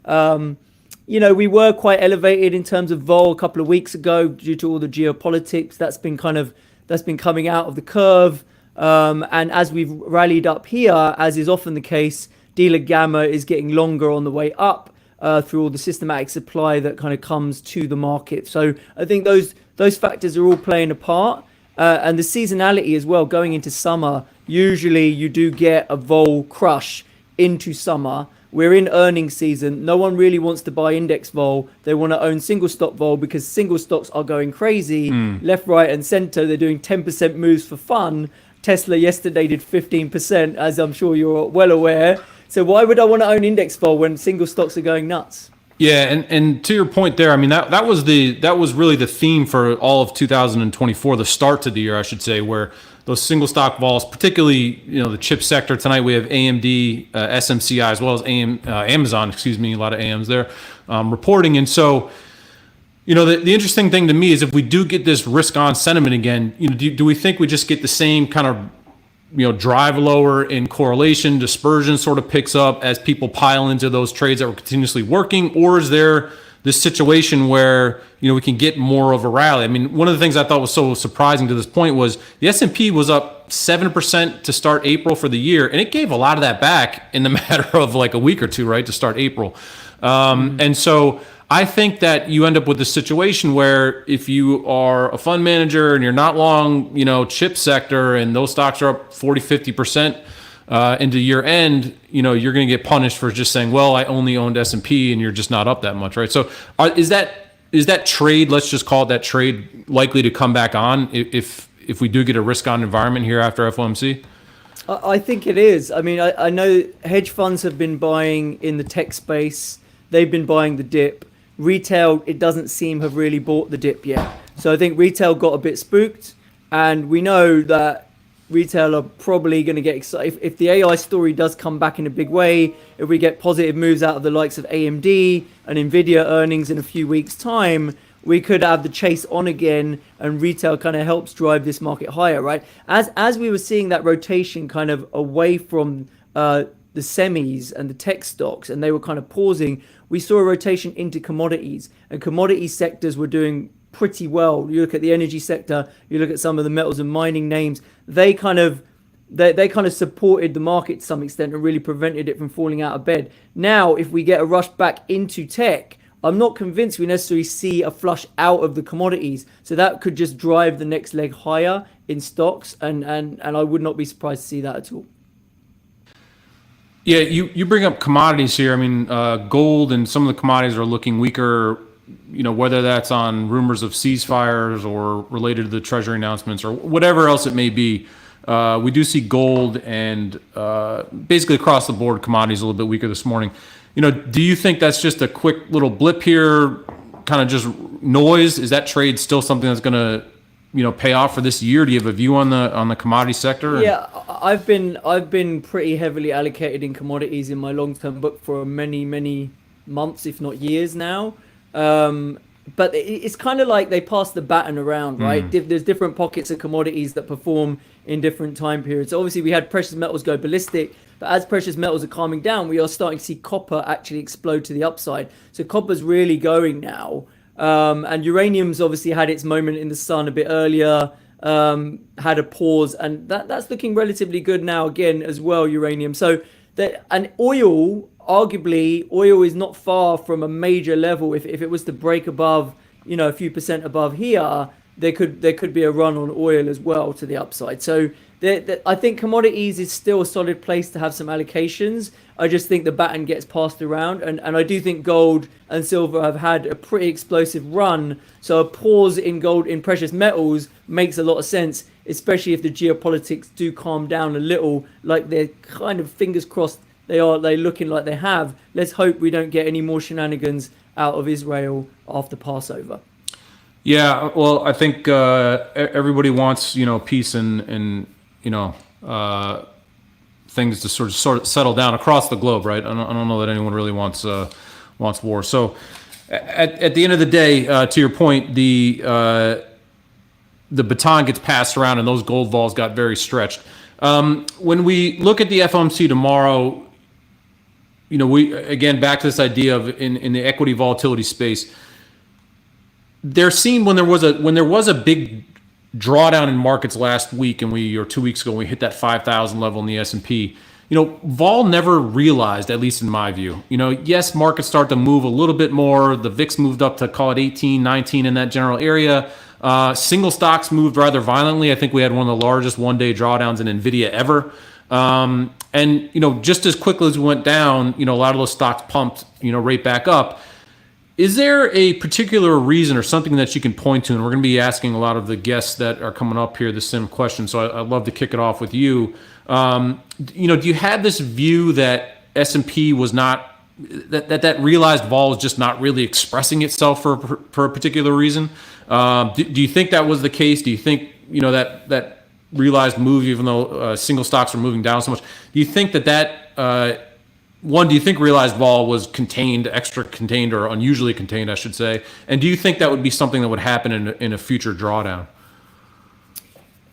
We were quite elevated in terms of vol a couple of weeks ago due to all the geopolitics. That's been coming out of the curve. And as we've rallied up here, as is often the case, dealer gamma is getting longer on the way up through all the systematic supply that kind of comes to the market. So I think those factors are all playing a part. And the seasonality as well, going into summer, usually you do get a vol crush into summer. We're in earnings season. No one really wants to buy index vol. They want to own single stock vol because single stocks are going crazy. Left, right, and center. They're doing 10% moves for fun. Tesla yesterday did 15%, as I'm sure you're well aware. So why would I want to own index vol when single stocks are going nuts? Yeah, and to your point there, I mean that was really the theme for all of 2024, the start to the year, I should say, where those single stock vols, particularly the chip sector. Tonight we have AMD, SMCI, as well as Amazon. A lot of AMs there reporting, and so. The interesting thing to me is if we do get this risk-on sentiment again, do we think we just get the same kind of, drive lower in correlation, dispersion sort of picks up as people pile into those trades that were continuously working, or is there this situation where, we can get more of a rally? I mean, one of the things I thought was so surprising to this point was the S&P was up 7% to start April for the year, and it gave a lot of that back in the matter of like a week or two, right, to start April. And so I think that you end up with a situation where if you are a fund manager and you're not long, chip sector, and those stocks are up 40, 50% into year end, you're going to get punished for just saying, well, I only owned S&P, and you're just not up that much, right? So is that trade, let's just call it that trade, likely to come back on if we do get a risk-on environment here after FOMC? I think it is. I mean, I know hedge funds have been buying in the tech space. They've been buying the dip. Retail, it doesn't seem have really bought the dip yet. So I think retail got a bit spooked, and we know that retail are probably going to get excited. If the AI story does come back in a big way, if we get positive moves out of the likes of AMD and Nvidia earnings in a few weeks' time, we could have the chase on again, and retail kind of helps drive this market higher, right? As we were seeing that rotation kind of away from the semis and the tech stocks, and they were kind of pausing, we saw a rotation into commodities, and commodity sectors were doing pretty well. You look at the energy sector, you look at some of the metals and mining names, they kind of supported the market to some extent and really prevented it from falling out of bed. Now, if we get a rush back into tech, I'm not convinced we necessarily see a flush out of the commodities. So that could just drive the next leg higher in stocks, and I would not be surprised to see that at all. Yeah, you bring up commodities here. I mean, gold and some of the commodities are looking weaker, whether that's on rumors of ceasefires or related to the treasury announcements or whatever else it may be. We do see gold and basically across the board commodities a little bit weaker this morning. Do you think that's just a quick little blip here, kind of just noise? Is that trade still something that's going to pay off for this year? Do you have a view on the commodity sector? Yeah, I've been pretty heavily allocated in commodities in my long-term book for many months, if not years now. But it's kind of like they pass the baton around, right? There's different pockets of commodities that perform in different time periods. So obviously, we had precious metals go ballistic, but as precious metals are calming down, we are starting to see copper actually explode to the upside. So copper's really going now. And uranium's obviously had its moment in the sun a bit earlier, had a pause, and that's looking relatively good now again as well, uranium. So and oil, arguably, oil is not far from a major level. If it was to break above, a few percent above here, there could be a run on oil as well to the upside. So I think commodities is still a solid place to have some allocations. I just think the baton gets passed around, and I do think gold and silver have had a pretty explosive run. So a pause in gold, in precious metals, makes a lot of sense, especially if the geopolitics do calm down a little, like they're kind of, fingers crossed, they're looking like they have. Let's hope we don't get any more shenanigans out of Israel after Passover. Yeah, well, I think everybody wants, peace and things to sort of settle down across the globe, right? I don't know that anyone really wants war. So at the end of the day, to your point, the baton gets passed around, and those gold vols got very stretched. When we look at the FOMC tomorrow, we again back to this idea of in the equity volatility space. There seemed when there was a big drawdown in markets last week, and or 2 weeks ago, we hit that 5,000 level in the S&P. Vol never realized, at least in my view. Yes, markets start to move a little bit more. The VIX moved up to call it 18, 19 in that general area. Single stocks moved rather violently. I think we had one of the largest one-day drawdowns in NVIDIA ever. And just as quickly as we went down, a lot of those stocks pumped, right back up. Is there a particular reason or something that you can point to? And we're going to be asking a lot of the guests that are coming up here the same question. So I'd love to kick it off with you. Do you have this view that S&P was not, that realized vol was just not really expressing itself for a particular reason? Do you think that was the case? Do you think, that realized move, even though single stocks were moving down so much, do you think that one, do you think realized vol was contained, extra contained, or unusually contained, I should say? And do you think that would be something that would happen in a future drawdown?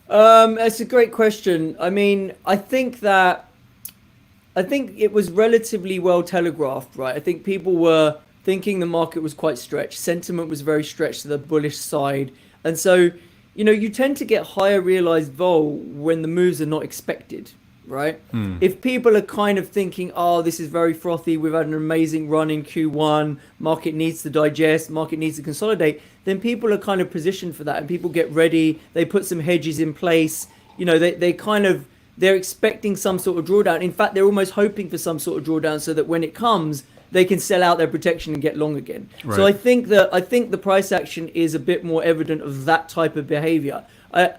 That's a great question. I mean, I think it was relatively well telegraphed, right? I think people were thinking the market was quite stretched. Sentiment was very stretched to the bullish side. And so, you tend to get higher realized vol when the moves are not expected, right? If people are kind of thinking, oh, this is very frothy, we've had an amazing run in Q1, market needs to digest, market needs to consolidate, then people are kind of positioned for that, and people get ready, they put some hedges in place, they're expecting some sort of drawdown. In fact, they're almost hoping for some sort of drawdown so that when it comes, they can sell out their protection and get long again. Right. So I think the price action is a bit more evident of that type of behavior.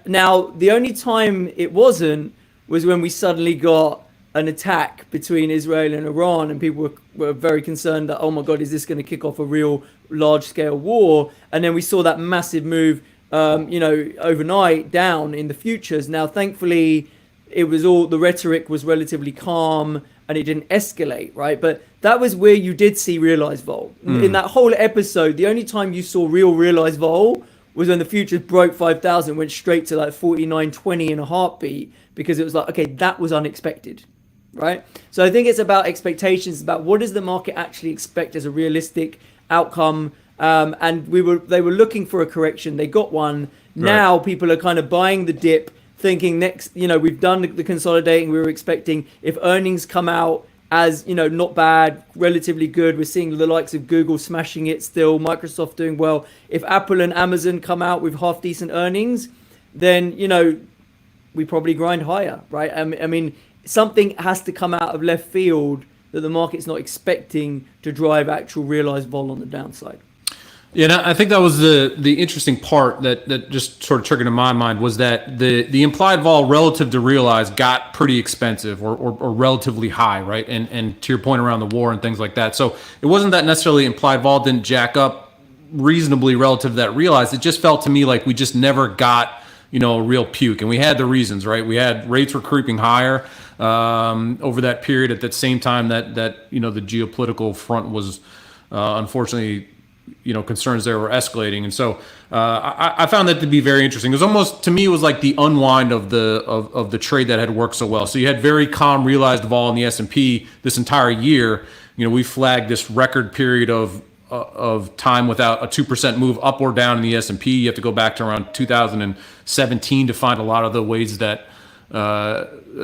Now, the only time it wasn't was when we suddenly got an attack between Israel and Iran, and people were very concerned that, oh my God, is this going to kick off a real large-scale war? And then we saw that massive move, overnight down in the futures. Now, thankfully, the rhetoric was relatively calm and it didn't escalate, right? But that was where you did see realized vol. In that whole episode, the only time you saw realized vol was when the futures broke 5,000, went straight to like 49.20 in a heartbeat, because it was like, okay, that was unexpected, right? So I think it's about expectations, about what does the market actually expect as a realistic outcome. And they were looking for a correction. They got one. Now people are kind of buying the dip, thinking next, we've done the consolidating we were expecting. If earnings come out as, not bad, relatively good, we're seeing the likes of Google smashing it still, Microsoft doing well. If Apple and Amazon come out with half decent earnings, then, we probably grind higher, right? I mean, something has to come out of left field that the market's not expecting to drive actual realized vol on the downside. Yeah, and I think that was the interesting part that just sort of triggered in my mind, was that the implied vol relative to realized got pretty expensive or relatively high, right? And to your point around the war and things like that. So it wasn't that necessarily implied vol didn't jack up reasonably relative to that realized. It just felt to me like we just never got, a real puke. And we had the reasons, right? We had rates were creeping higher over that period. At that same time that the geopolitical front was unfortunately, concerns there were escalating. And so I found that to be very interesting. It was almost, to me, it was like the unwind of the trade that had worked so well. So you had very calm realized vol in the S&P this entire year. We flagged this record period of time without a 2% move up or down in the S&P. You have to go back to around 2017 to find a lot of the ways that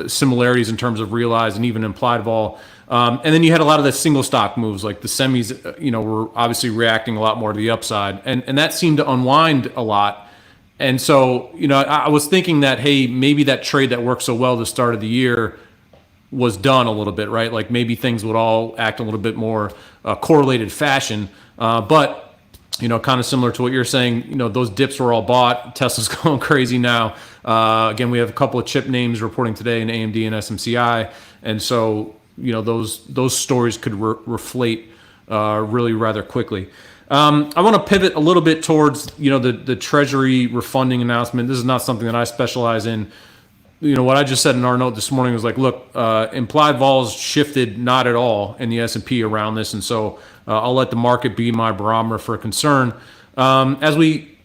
similarities in terms of realized and even implied vol. And then you had a lot of the single stock moves, like the semis, were obviously reacting a lot more to the upside. And that seemed to unwind a lot. And so, I was thinking that, hey, maybe that trade that worked so well at the start of the year was done a little bit, right? Like maybe things would all act a little bit more correlated fashion. But, kind of similar to what you're saying, those dips were all bought. Tesla's going crazy now. Again, we have a couple of chip names reporting today in AMD and SMCI. And so, those stories could reflate really rather quickly. I want to pivot a little bit towards, the treasury refunding announcement. This is not something that I specialize in. What I just said in our note this morning was like, look, implied vols shifted not at all in the S&P around this. And so I'll let the market be my barometer for concern. As we,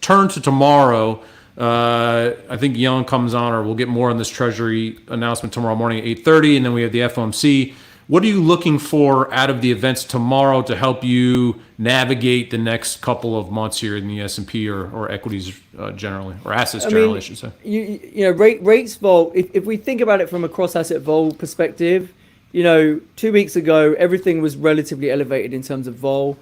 turn to tomorrow, I think Nguyen comes on, or we'll get more on this treasury announcement tomorrow morning at 8:30. And then we have the FOMC. What are you looking for out of the events tomorrow to help you navigate the next couple of months here in the S&P or equities generally, or assets generally, I should say? You know, rates vol. If we think about it from a cross asset vol perspective, you know, 2 weeks ago everything was relatively elevated in terms of vol.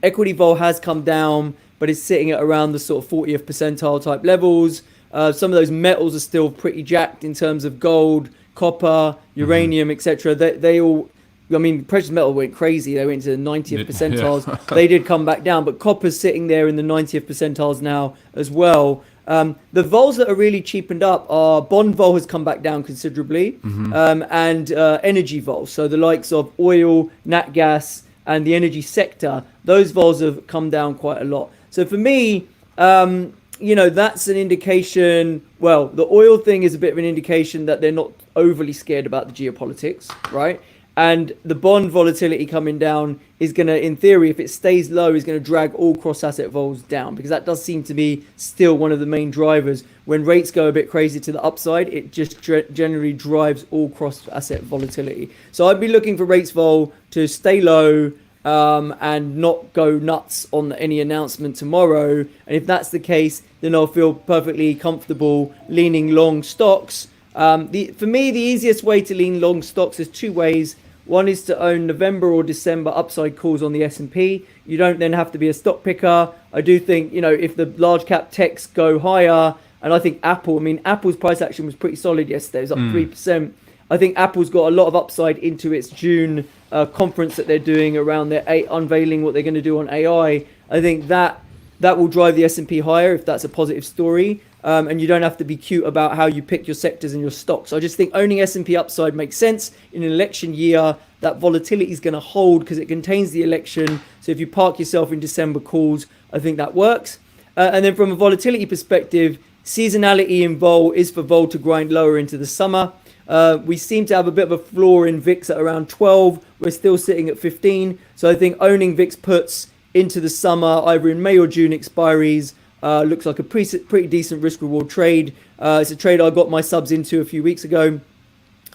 Equity vol has come down, but it's sitting at around the sort of 40th percentile type levels. Some of those metals are still pretty jacked in terms of gold, copper, uranium, etc. They all, I mean, precious metal went crazy. They went to the 90th percentiles. Yeah. They did come back down, but copper's sitting there in the 90th percentiles now as well. The vols that are really cheapened up are bond vol has come back down considerably, and energy vol. So the likes of oil, nat gas, and the energy sector, those vols have come down quite a lot. So for me, you know, that's an indication. Well, the oil thing is a bit of an indication that they're not overly scared about the geopolitics, right? And the bond volatility coming down is going to, in theory, if it stays low, is going to drag all cross-asset vols down, because that does seem to be still one of the main drivers. When rates go a bit crazy to the upside, it just generally drives all cross-asset volatility. So I'd be looking for rates vol to stay low, and not go nuts on any announcement tomorrow. And if that's the case, then I'll feel perfectly comfortable leaning long stocks. For me, the easiest way to lean long stocks is two ways. One is to own November or December upside calls on the S&P. You don't then have to be a stock picker. I do think, you know, if the large cap techs go higher, and I think Apple's price action was pretty solid yesterday. It was up 3%. I think Apple's got a lot of upside into its June conference that they're doing around their unveiling what they're going to do on AI. I think that will drive the S&P higher if that's a positive story. And you don't have to be cute about how you pick your sectors and your stocks. I just think owning S&P upside makes sense in an election year. That volatility is going to hold because it contains the election. So if you park yourself in December calls, I think that works. And then from a volatility perspective, seasonality in vol is for vol to grind lower into the summer. We seem to have a bit of a floor in VIX at around 12. We're still sitting at 15. So I think owning VIX puts into the summer, either in May or June expiries, looks like a pretty decent risk reward trade. It's a trade I got my subs into a few weeks ago.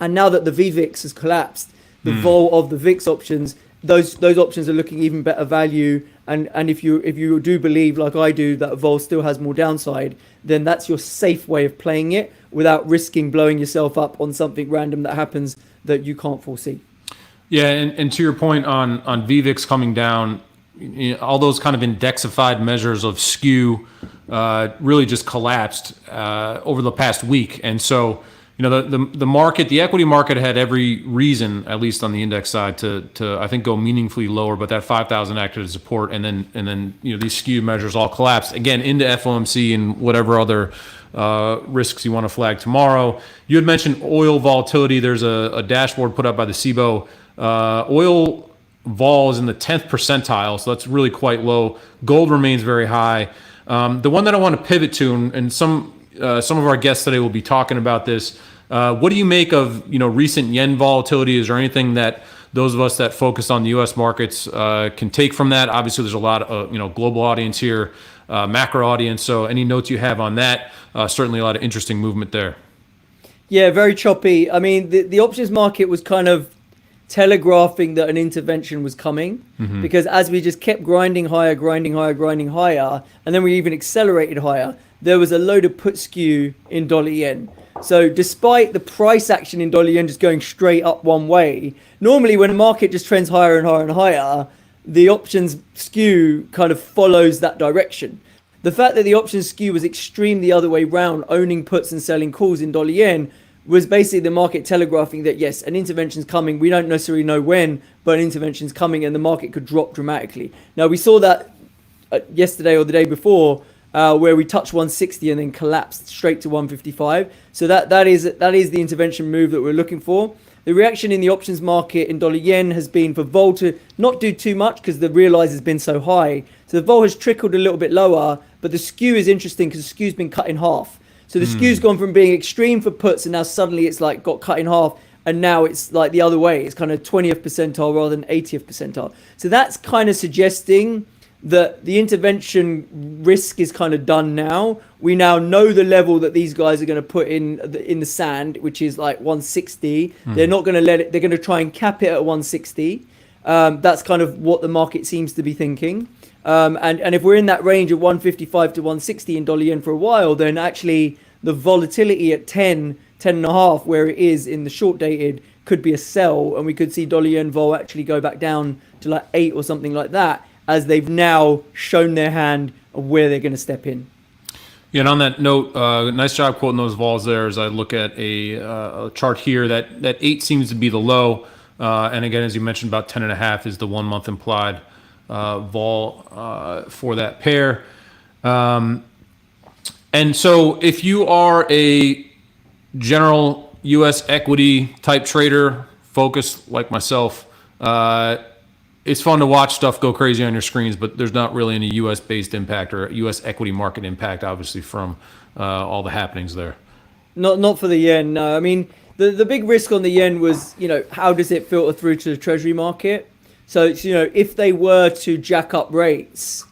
And now that the VVIX has collapsed, the vol of the VIX options, those options are looking even better value. And if you do believe, like I do, that vol still has more downside, then that's your safe way of playing it without risking blowing yourself up on something random that happens that you can't foresee. Yeah, and to your point on VVIX coming down, you know, all those kind of indexified measures of skew really just collapsed over the past week. And so, you know, the market, the equity market had every reason, at least on the index side, to I think go meaningfully lower. But that 5,000 acted as support, and then you know, these skew measures all collapsed again into FOMC and whatever other risks you want to flag tomorrow. You had mentioned oil volatility. There's a dashboard put up by the SIBO. Oil vol is in the 10th percentile, so that's really quite low. Gold remains very high. The one that I want to pivot to, and some of our guests today will be talking about this. What do you make of, you know, recent yen volatility? Is there anything that those of us that focus on the U.S. markets can take from that? Obviously, there's a lot of global audience here, macro audience. So any notes you have on that? Certainly a lot of interesting movement there. Yeah, very choppy. I mean, the options market was kind of telegraphing that an intervention was coming, because as we just kept grinding higher, and then we even accelerated higher, there was a load of put skew in dollar yen. So despite the price action in dollar yen just going straight up one way, normally when a market just trends higher and higher and higher, the options skew kind of follows that direction. The fact that the options skew was extreme the other way round, owning puts and selling calls in dollar yen, was basically the market telegraphing that, yes, an intervention's coming. We don't necessarily know when, but an intervention's coming, and the market could drop dramatically. Now, we saw that yesterday or the day before, where we touched 160 and then collapsed straight to 155. So that is the intervention move that we're looking for. The reaction in the options market in dollar yen has been for vol to not do too much because the realize has been so high. So the vol has trickled a little bit lower, but the skew is interesting because the skew's been cut in half. So the skew's gone from being extreme for puts, and now suddenly it's like got cut in half, and now it's like the other way. It's kind of 20th percentile rather than 80th percentile. So that's kind of suggesting the intervention risk is kind of done now. We now know the level that these guys are going to put in the sand, which is like 160. They're not going to let it. They're going to try and cap it at 160. That's kind of what the market seems to be thinking. And if we're in that range of 155 to 160 in dollar yen for a while, then actually the volatility at 10 and a half, where it is in the short dated, could be a sell, and we could see dollar yen vol actually go back down to like 8 or something like that, as they've now shown their hand of where they're going to step in. Yeah, and on that note, nice job quoting those vols there. As I look at a chart here, that 8 seems to be the low, and again, as you mentioned, about 10 and a half is the 1 month implied vol for that pair. And so, if you are a general U.S. equity type trader, focused like myself, it's fun to watch stuff go crazy on your screens, but there's not really any U.S. based impact or U.S. equity market impact, obviously, from all the happenings there. Not for the yen. No, I mean the big risk on the yen was, how does it filter through to the treasury market? So it's, if they were to jack up rates,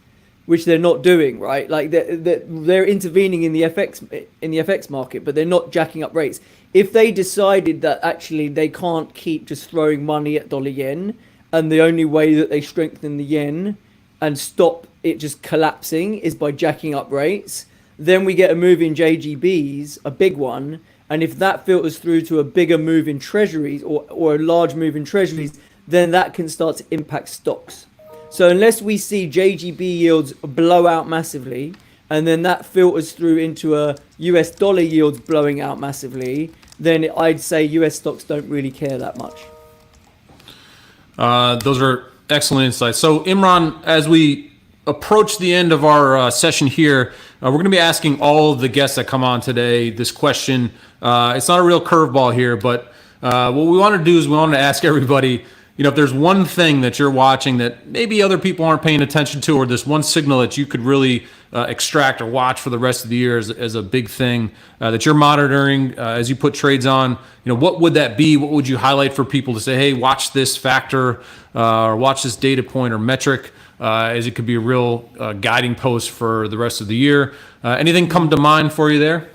which they're not doing, right? Like they're intervening in the FX market, but they're not jacking up rates. If they decided that actually they can't keep just throwing money at dollar yen, and the only way that they strengthen the yen and stop it just collapsing is by jacking up rates, then we get a move in JGBs, a big one. And if that filters through to a bigger move in treasuries or a large move in treasuries, then that can start to impact stocks. So unless we see JGB yields blow out massively, and then that filters through into a US dollar yields blowing out massively, then I'd say US stocks don't really care that much. Those are excellent insights. So Imran, as we approach the end of our session here, we're going to be asking all of the guests that come on today this question. It's not a real curveball here, but what we want to do is we want to ask everybody, if there's one thing that you're watching that maybe other people aren't paying attention to, or this one signal that you could really extract or watch for the rest of the year as a big thing that you're monitoring as you put trades on, what would that be? What would you highlight for people to say, hey, watch this factor or watch this data point or metric, as it could be a real guiding post for the rest of the year? Anything come to mind for you there?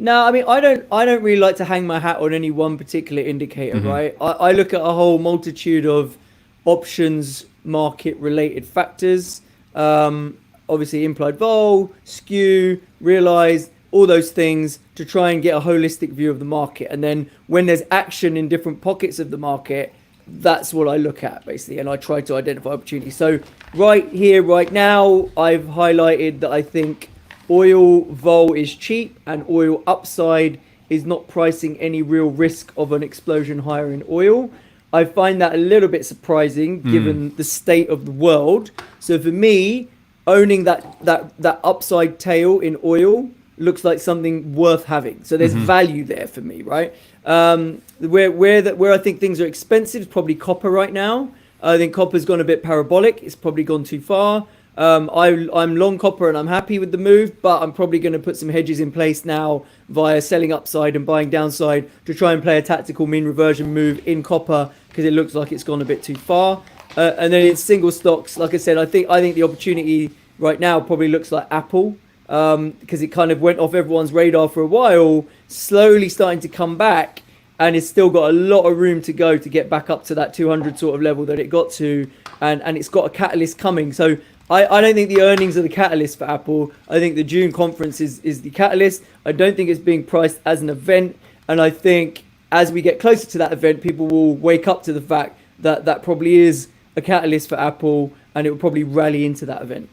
No, I mean, I don't really like to hang my hat on any one particular indicator, right? I look at a whole multitude of options market related factors. Obviously implied vol, skew, realized, all those things to try and get a holistic view of the market. And then when there's action in different pockets of the market, that's what I look at basically. And I try to identify opportunities. So right here, right now, I've highlighted that I think oil vol is cheap and oil upside is not pricing any real risk of an explosion higher in oil. I find that a little bit surprising given the state of the world. So for me, owning that upside tail in oil looks like something worth having. So there's value there for me, right? Where I think things are expensive is probably copper right now. I think copper's gone a bit parabolic. It's probably gone too far. I'm long copper and I'm happy with the move, but I'm probably going to put some hedges in place now via selling upside and buying downside to try and play a tactical mean reversion move in copper because it looks like it's gone a bit too far. And then in single stocks, like I said, I think the opportunity right now probably looks like Apple because it kind of went off everyone's radar for a while, slowly starting to come back, and it's still got a lot of room to go to get back up to that 200 sort of level that it got to, and it's got a catalyst coming. So I don't think the earnings are the catalyst for Apple. I think the June conference is the catalyst. I don't think it's being priced as an event, and I think as we get closer to that event, people will wake up to the fact that that probably is a catalyst for Apple, and it will probably rally into that event.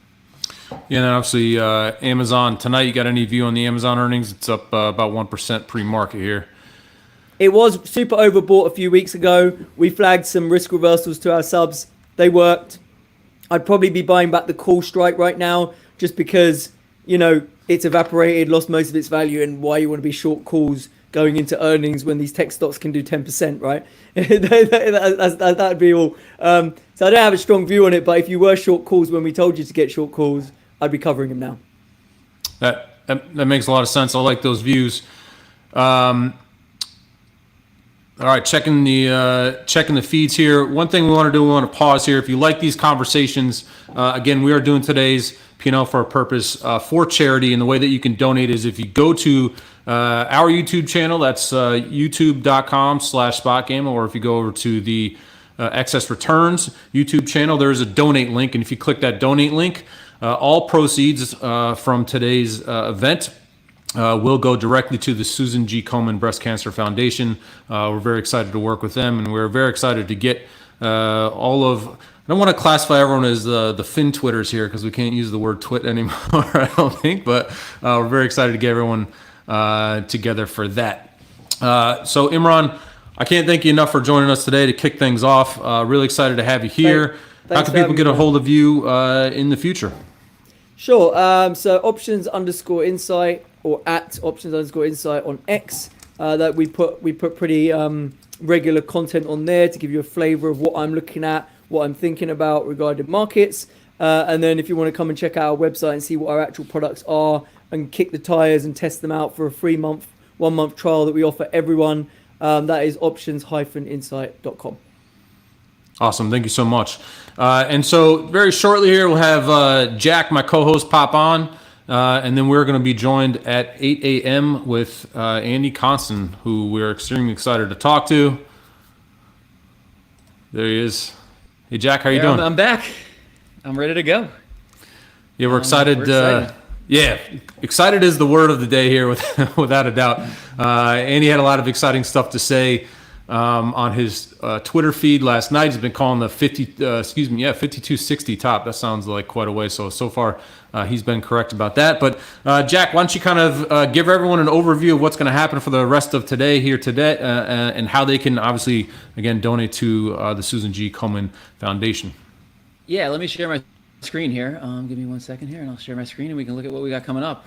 Yeah, and obviously Amazon tonight. You got any view on the Amazon earnings? It's up about 1% pre-market here. It was super overbought a few weeks ago. We flagged some risk reversals to our subs. They worked. I'd probably be buying back the call strike right now just because, it's evaporated, lost most of its value, and why you want to be short calls going into earnings when these tech stocks can do 10%, right? That'd be all. So I don't have a strong view on it, but if you were short calls when we told you to get short calls, I'd be covering them now. That makes a lot of sense. I like those views. All right, checking the feeds here. One thing we want to do, we want to pause here. If you like these conversations, again, we are doing today's PNL for a purpose for charity, and the way that you can donate is if you go to our YouTube channel, that's youtube.com/SpotGamma, or if you go over to the Excess Returns YouTube channel, there's a donate link, and if you click that donate link, all proceeds from today's event will go directly to the Susan G. Komen Breast Cancer Foundation. We're very excited to work with them, and we're very excited to get all of. I don't want to classify everyone as the Fin Twitters here because we can't use the word twit anymore, I don't think, but we're very excited to get everyone together for that. So Imran, I can't thank you enough for joining us today to kick things off. Really excited to have you here. How can people get a hold of you in the future? Sure. So options_insight or at options_insight on X. That we put pretty regular content on there to give you a flavor of what I'm looking at, what I'm thinking about regarding markets. And then if you want to come and check out our website and see what our actual products are and kick the tires and test them out for a free 1 month trial that we offer everyone, that is options-insight.com. Awesome. Thank you so much. And so very shortly here, we'll have Jack, my co-host, pop on. And then we're going to be joined at 8 a.m. with Andy Constan, who we're extremely excited to talk to. There he is. Hey, Jack, how you doing? I'm back. I'm ready to go. Yeah, we're excited. Excited is the word of the day here, without a doubt. Andy had a lot of exciting stuff to say on his Twitter feed last night. He's been calling the 5260 top. That sounds like quite a way. So far, he's been correct about that. But Jack, why don't you kind of give everyone an overview of what's going to happen for the rest of today, and how they can obviously, again, donate to the Susan G. Komen Foundation. Yeah, let me share my screen here. Give me 1 second here, and I'll share my screen, and we can look at what we got coming up.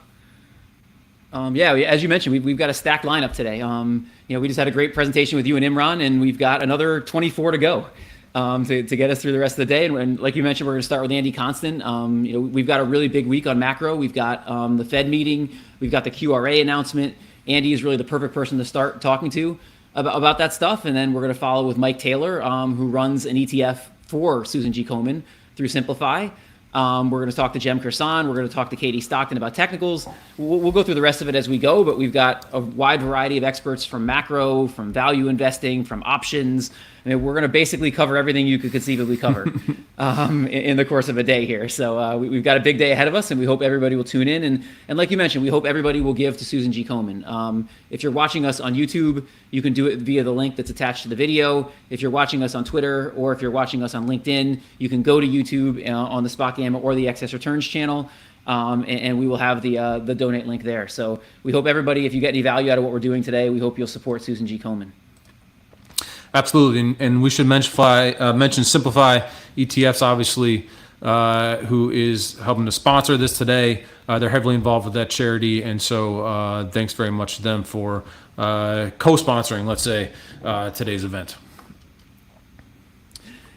As you mentioned, we've got a stacked lineup today. We just had a great presentation with you and Imran, and we've got another 24 to go to get us through the rest of the day. And like you mentioned, we're going to start with Andy Constan. We've got a really big week on macro. We've got the Fed meeting. We've got the QRA announcement. Andy is really the perfect person to start talking to about that stuff. And then we're going to follow with Mike Taylor, who runs an ETF for Susan G. Komen through Simplify. We're going to talk to Karsan. We're going to talk to Katie Stockton about technicals. We'll go through the rest of it as we go, but we've got a wide variety of experts from macro, from value investing, from options. I mean, we're going to basically cover everything you could conceivably cover in the course of a day here. So we've got a big day ahead of us, and we hope everybody will tune in. And like you mentioned, we hope everybody will give to Susan G. Komen. If you're watching us on YouTube, you can do it via the link that's attached to the video. If you're watching us on Twitter, or if you're watching us on LinkedIn, you can go to YouTube on the SpotGamma or the Excess Returns channel. And we will have the donate link there. So we hope everybody, if you get any value out of what we're doing today, we hope you'll support Susan G. Komen. Absolutely, and we should mention Simplify ETFs, obviously, who is helping to sponsor this today. They're heavily involved with that charity, and so thanks very much to them for co-sponsoring, let's say, today's event.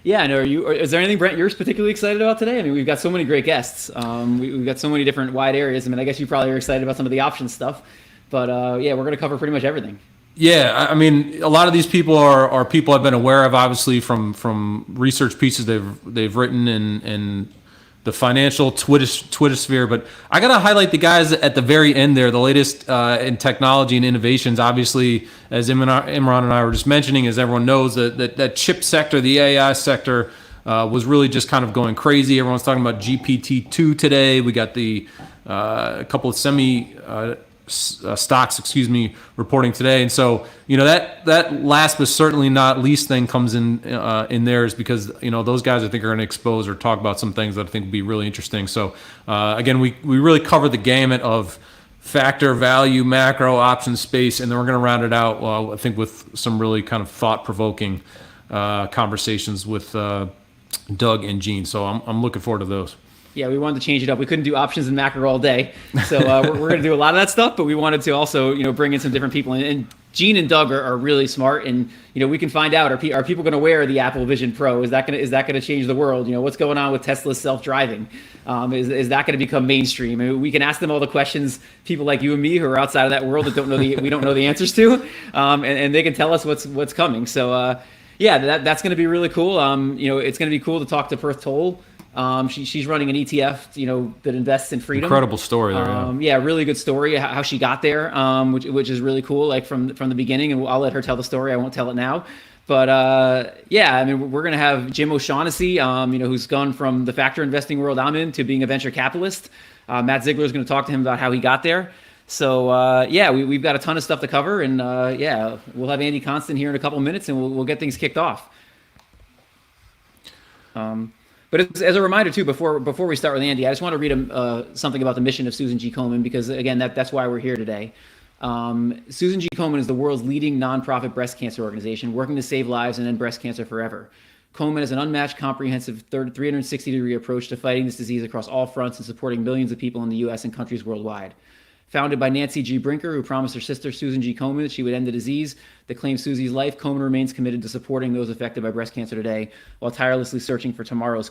Yeah, and is there anything, Brent, you're particularly excited about today? I mean, we've got so many great guests. We've got so many different wide areas. I mean, I guess you probably are excited about some of the options stuff, but we're going to cover pretty much everything. Yeah, I mean, a lot of these people are people I've been aware of, obviously, from research pieces they've written in the financial Twitter sphere. But I got to highlight the guys at the very end there, the latest in technology and innovations. Obviously, as Imran and I were just mentioning, as everyone knows, that chip sector, the AI sector, was really just kind of going crazy. Everyone's talking about GPT-2 today. We got a couple of stocks, reporting today, and so that last but certainly not least thing comes in theirs, because those guys I think are going to expose or talk about some things that I think will be really interesting. So again, we really cover the gamut of factor, value, macro, options space, and then we're going to round it out, I think, with some really kind of thought-provoking conversations with Doug and Gene. So I'm looking forward to those. Yeah, we wanted to change it up. We couldn't do options and macro all day, so we're going to do a lot of that stuff. But we wanted to also, bring in some different people. And Gene and Doug are really smart, and we can find out: are people going to wear the Apple Vision Pro? Is that going to change the world? What's going on with Tesla's self-driving? Is that going to become mainstream? I mean, we can ask them all the questions people like you and me who are outside of that world that we don't know the answers to, and they can tell us what's coming. So that's going to be really cool. It's going to be cool to talk to Perth Toll. She's running an ETF, that invests in freedom. Incredible story there. Yeah, really good story how she got there, which is really cool. Like from the beginning, and I'll let her tell the story. I won't tell it now. But we're gonna have Jim O'Shaughnessy, who's gone from the factor investing world I'm in to being a venture capitalist. Matt Ziegler is going to talk to him about how he got there. So we've got a ton of stuff to cover, and we'll have Andy Constan here in a couple of minutes, and we'll get things kicked off. But as a reminder too, before we start with Andy, I just want to read something about the mission of Susan G. Komen, because again, that's why we're here today. Susan G. Komen is the world's leading nonprofit breast cancer organization, working to save lives and end breast cancer forever. Komen has an unmatched, comprehensive 360-degree approach to fighting this disease across all fronts and supporting millions of people in the U.S. and countries worldwide. Founded by Nancy G. Brinker, who promised her sister Susan G. Komen that she would end the disease that claimed Susie's life, Komen remains committed to supporting those affected by breast cancer today while tirelessly searching for tomorrow's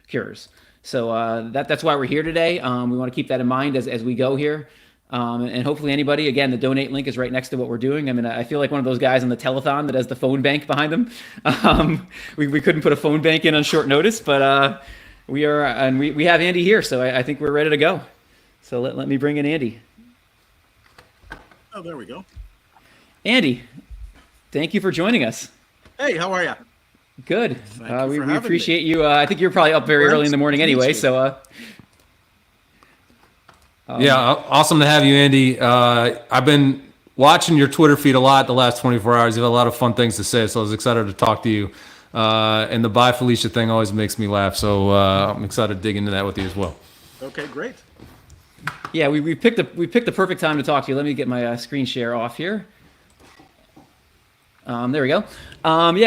cures. So that's why we're here today. We want to keep that in mind as we go here. And hopefully anybody, again, the donate link is right next to what we're doing. I mean, I feel like one of those guys on the telethon that has the phone bank behind them. We couldn't put a phone bank in on short notice, but we are, and we have Andy here, so I think we're ready to go. So let me bring in Andy. Oh, there we go. Andy, thank you for joining us. Hey, how are you? Good. Thank you we appreciate you. I think you're probably up very early in the morning anyway, so... awesome to have you, Andy. I've been watching your Twitter feed a lot the last 24 hours. You have a lot of fun things to say, so I was excited to talk to you. And the Bye Felicia thing always makes me laugh, so I'm excited to dig into that with you as well. Okay, great. Yeah, we picked the perfect time to talk to you. Let me get my screen share off here. There we go.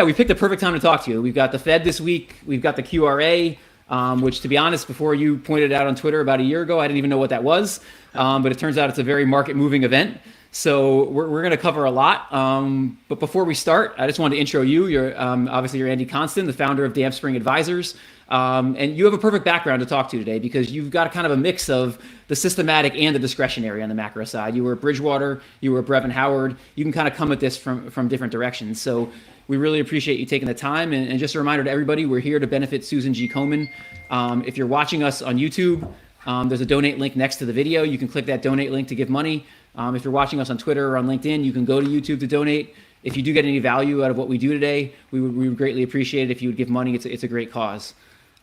We picked the perfect time to talk to you. We've got the Fed this week. We've got the QRA, which, to be honest, before you pointed it out on Twitter about a year ago, I didn't even know what that was. But it turns out it's a very market-moving event. So we're going to cover a lot. But before we start, I just wanted to intro you. You're Andy Constan, the founder of Damp Spring Advisors. And you have a perfect background to talk to today because you've got kind of a mix of the systematic and the discretionary on the macro side. You were at Bridgewater, you were at Brevin Howard. You can kind of come at this from different directions. So we really appreciate you taking the time. And just a reminder to everybody, we're here to benefit Susan G. Komen. If you're watching us on YouTube, there's a donate link next to the video. You can click that donate link to give money. If you're watching us on Twitter or on LinkedIn, you can go to YouTube to donate. If you do get any value out of what we do today, we would greatly appreciate it if you would give money. It's a great cause.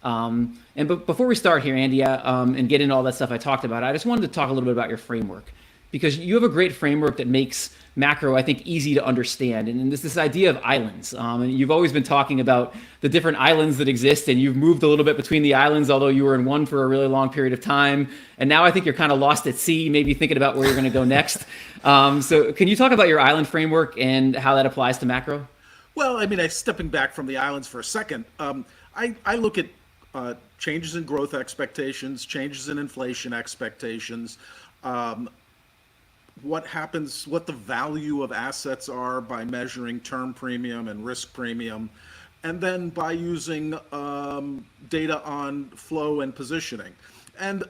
But before we start here, Andy, and get into all that stuff I talked about, I just wanted to talk a little bit about your framework, because you have a great framework that makes macro, I think, easy to understand. And this idea of islands. And you've always been talking about the different islands that exist, and you've moved a little bit between the islands, although you were in one for a really long period of time. And now I think you're kind of lost at sea, maybe thinking about where you're going to go next. So can you talk about your island framework and how that applies to macro? Well, I mean, stepping back from the islands for a second, I look at changes in growth expectations, changes in inflation expectations, what the value of assets are by measuring term premium and risk premium, and then by using data on flow and positioning. And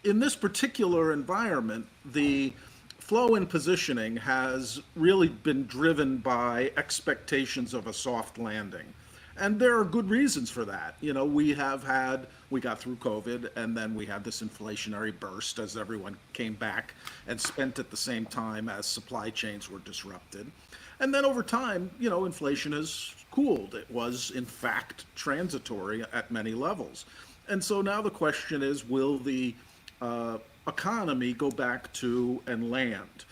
in this particular environment, the flow and positioning has really been driven by expectations of a soft landing. And there are good reasons for that. We got through COVID, and then we had this inflationary burst as everyone came back and spent at the same time as supply chains were disrupted. And then over time, inflation has cooled. It was, in fact, transitory at many levels. And so now the question is, will the economy go back to and land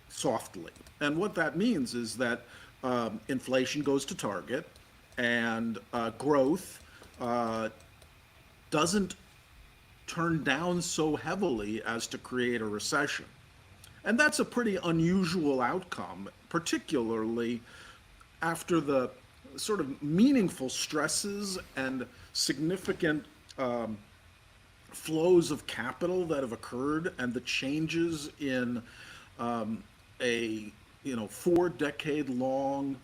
softly? And what that means is that inflation goes to target, and growth doesn't turn down so heavily as to create a recession. And that's a pretty unusual outcome, particularly after the sort of meaningful stresses and significant flows of capital that have occurred and the changes in a 4-decade-long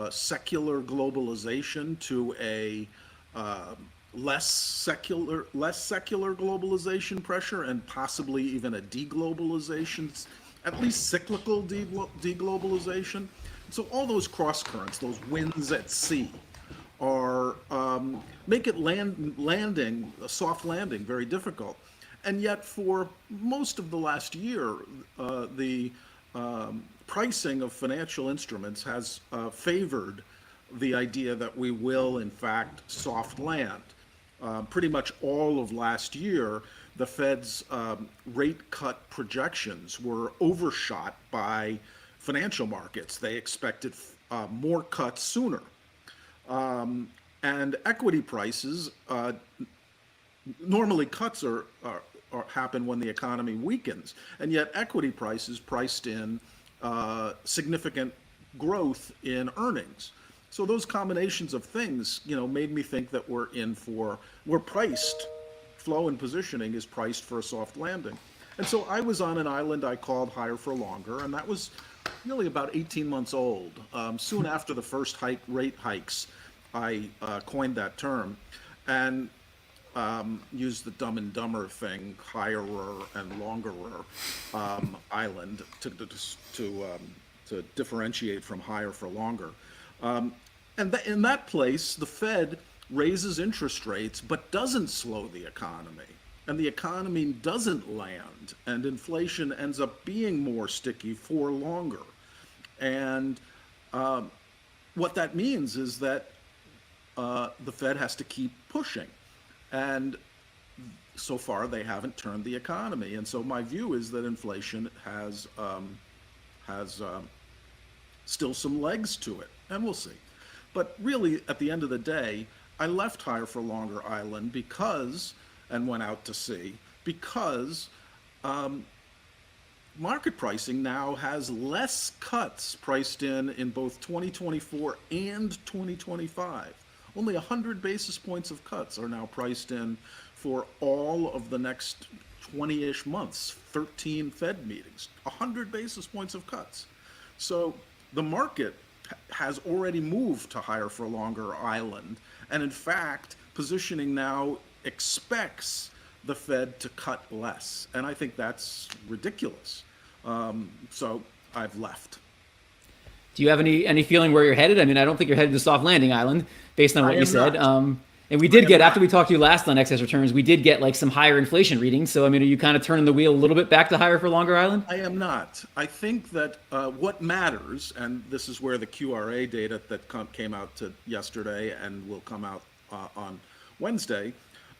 secular globalization to a less secular globalization pressure, and possibly even a deglobalization, at least cyclical deglobalization. So all those cross currents, those winds at sea, are make it landing a soft landing very difficult. And yet, for most of the last year, the pricing of financial instruments has favored the idea that we will, in fact, soft land. Pretty much all of last year, the Fed's rate cut projections were overshot by financial markets. They expected more cuts sooner. And equity prices, normally cuts happen when the economy weakens, and yet equity prices priced in significant growth in earnings. So those combinations of things, made me think that we're priced, flow and positioning is priced for a soft landing. And so I was on an island I called higher for longer, and that was really about 18 months old. Soon after the first rate hikes, I coined that term and used the Dumb and Dumber thing, higherer and longerer island to differentiate from higher for longer. In that place, the Fed raises interest rates but doesn't slow the economy. And the economy doesn't land, and inflation ends up being more sticky for longer. And what that means is that the Fed has to keep pushing. And so far, they haven't turned the economy. And so my view is that inflation has still some legs to it, and we'll see. But really, at the end of the day, I left higher for longer island and went out to sea because market pricing now has less cuts priced in both 2024 and 2025. Only 100 basis points of cuts are now priced in for all of the next 20-ish months, 13 Fed meetings, 100 basis points of cuts. So the market has already moved to higher for longer island, and in fact, positioning now expects the Fed to cut less, and I think that's ridiculous. So I've left. Do you have any feeling where you're headed? I mean, I don't think you're headed to soft landing island based on what you said. And we did get, after we talked to you last on excess returns, we did get like some higher inflation readings. So, I mean, are you kind of turning the wheel a little bit back to higher for longer island? I am not. I think that what matters, and this is where the QRA data that came out yesterday and will come out on Wednesday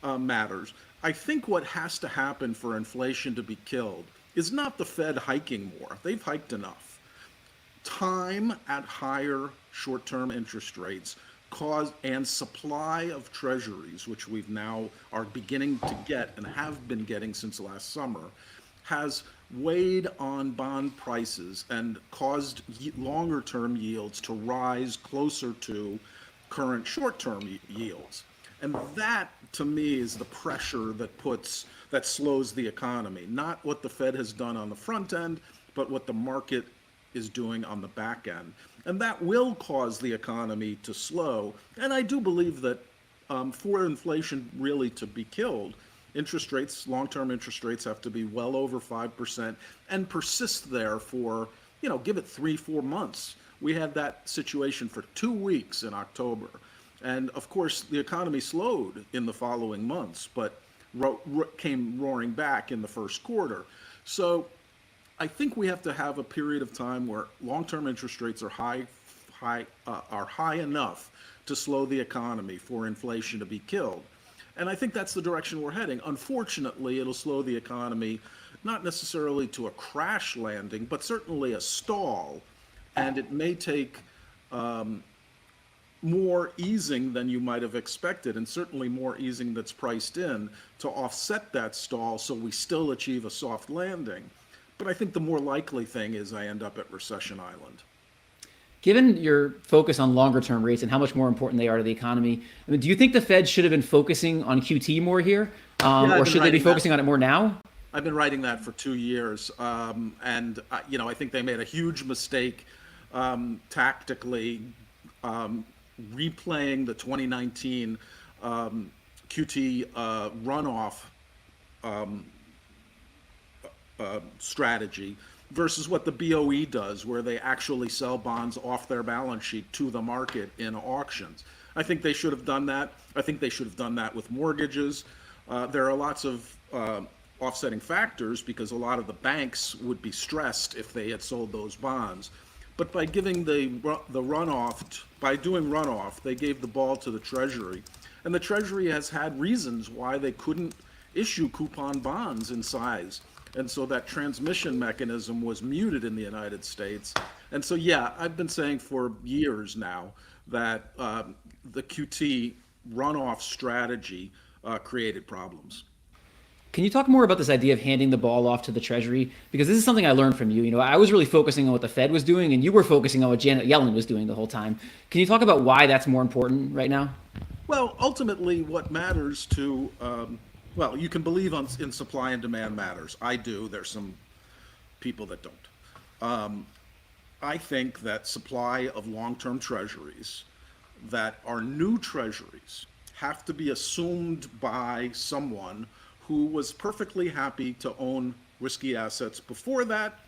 matters. I think what has to happen for inflation to be killed is not the Fed hiking more. They've hiked enough. Time at higher short-term interest rates and supply of treasuries, which we've now are beginning to get and have been getting since last summer, has weighed on bond prices and caused longer-term yields to rise closer to current short-term yields. And that, to me, is the pressure that slows the economy. Not what the Fed has done on the front end, but what the market is doing on the back end. And that will cause the economy to slow. And I do believe that for inflation really to be killed, interest rates, long-term interest rates have to be well over 5% and persist there for, give it 3-4 months. We had that situation for 2 weeks in October. And of course, the economy slowed in the following months, but came roaring back in the first quarter. So I think we have to have a period of time where long-term interest rates are high enough to slow the economy for inflation to be killed. And I think that's the direction we're heading. Unfortunately, it'll slow the economy, not necessarily to a crash landing, but certainly a stall. And it may take more easing than you might have expected, and certainly more easing that's priced in to offset that stall so we still achieve a soft landing. But I think the more likely thing is I end up at Recession Island. Given your focus on longer term rates and how much more important they are to the economy, I mean, do you think the Fed should have been focusing on QT more here? Or should they be focusing on it more now? I've been writing that for 2 years, and I think they made a huge mistake tactically replaying the 2019 QT runoff strategy versus what the BOE does, where they actually sell bonds off their balance sheet to the market in auctions. I think they should have done that. I think they should have done that with mortgages. There are lots of offsetting factors because a lot of the banks would be stressed if they had sold those bonds. But by giving the runoff, by doing runoff, they gave the ball to the Treasury. And the Treasury has had reasons why they couldn't issue coupon bonds in size. And so that transmission mechanism was muted in the United States. And so, yeah, I've been saying for years now that the QT runoff strategy created problems. Can you talk more about this idea of handing the ball off to the Treasury? Because this is something I learned from you. You know, I was really focusing on what the Fed was doing, and you were focusing on what Janet Yellen was doing the whole time. Can you talk about why that's more important right now? Well, ultimately, what matters to well, you can believe in supply and demand matters. I do. There's some people that don't. I think that supply of long-term treasuries that are new treasuries have to be assumed by someone who was perfectly happy to own risky assets before that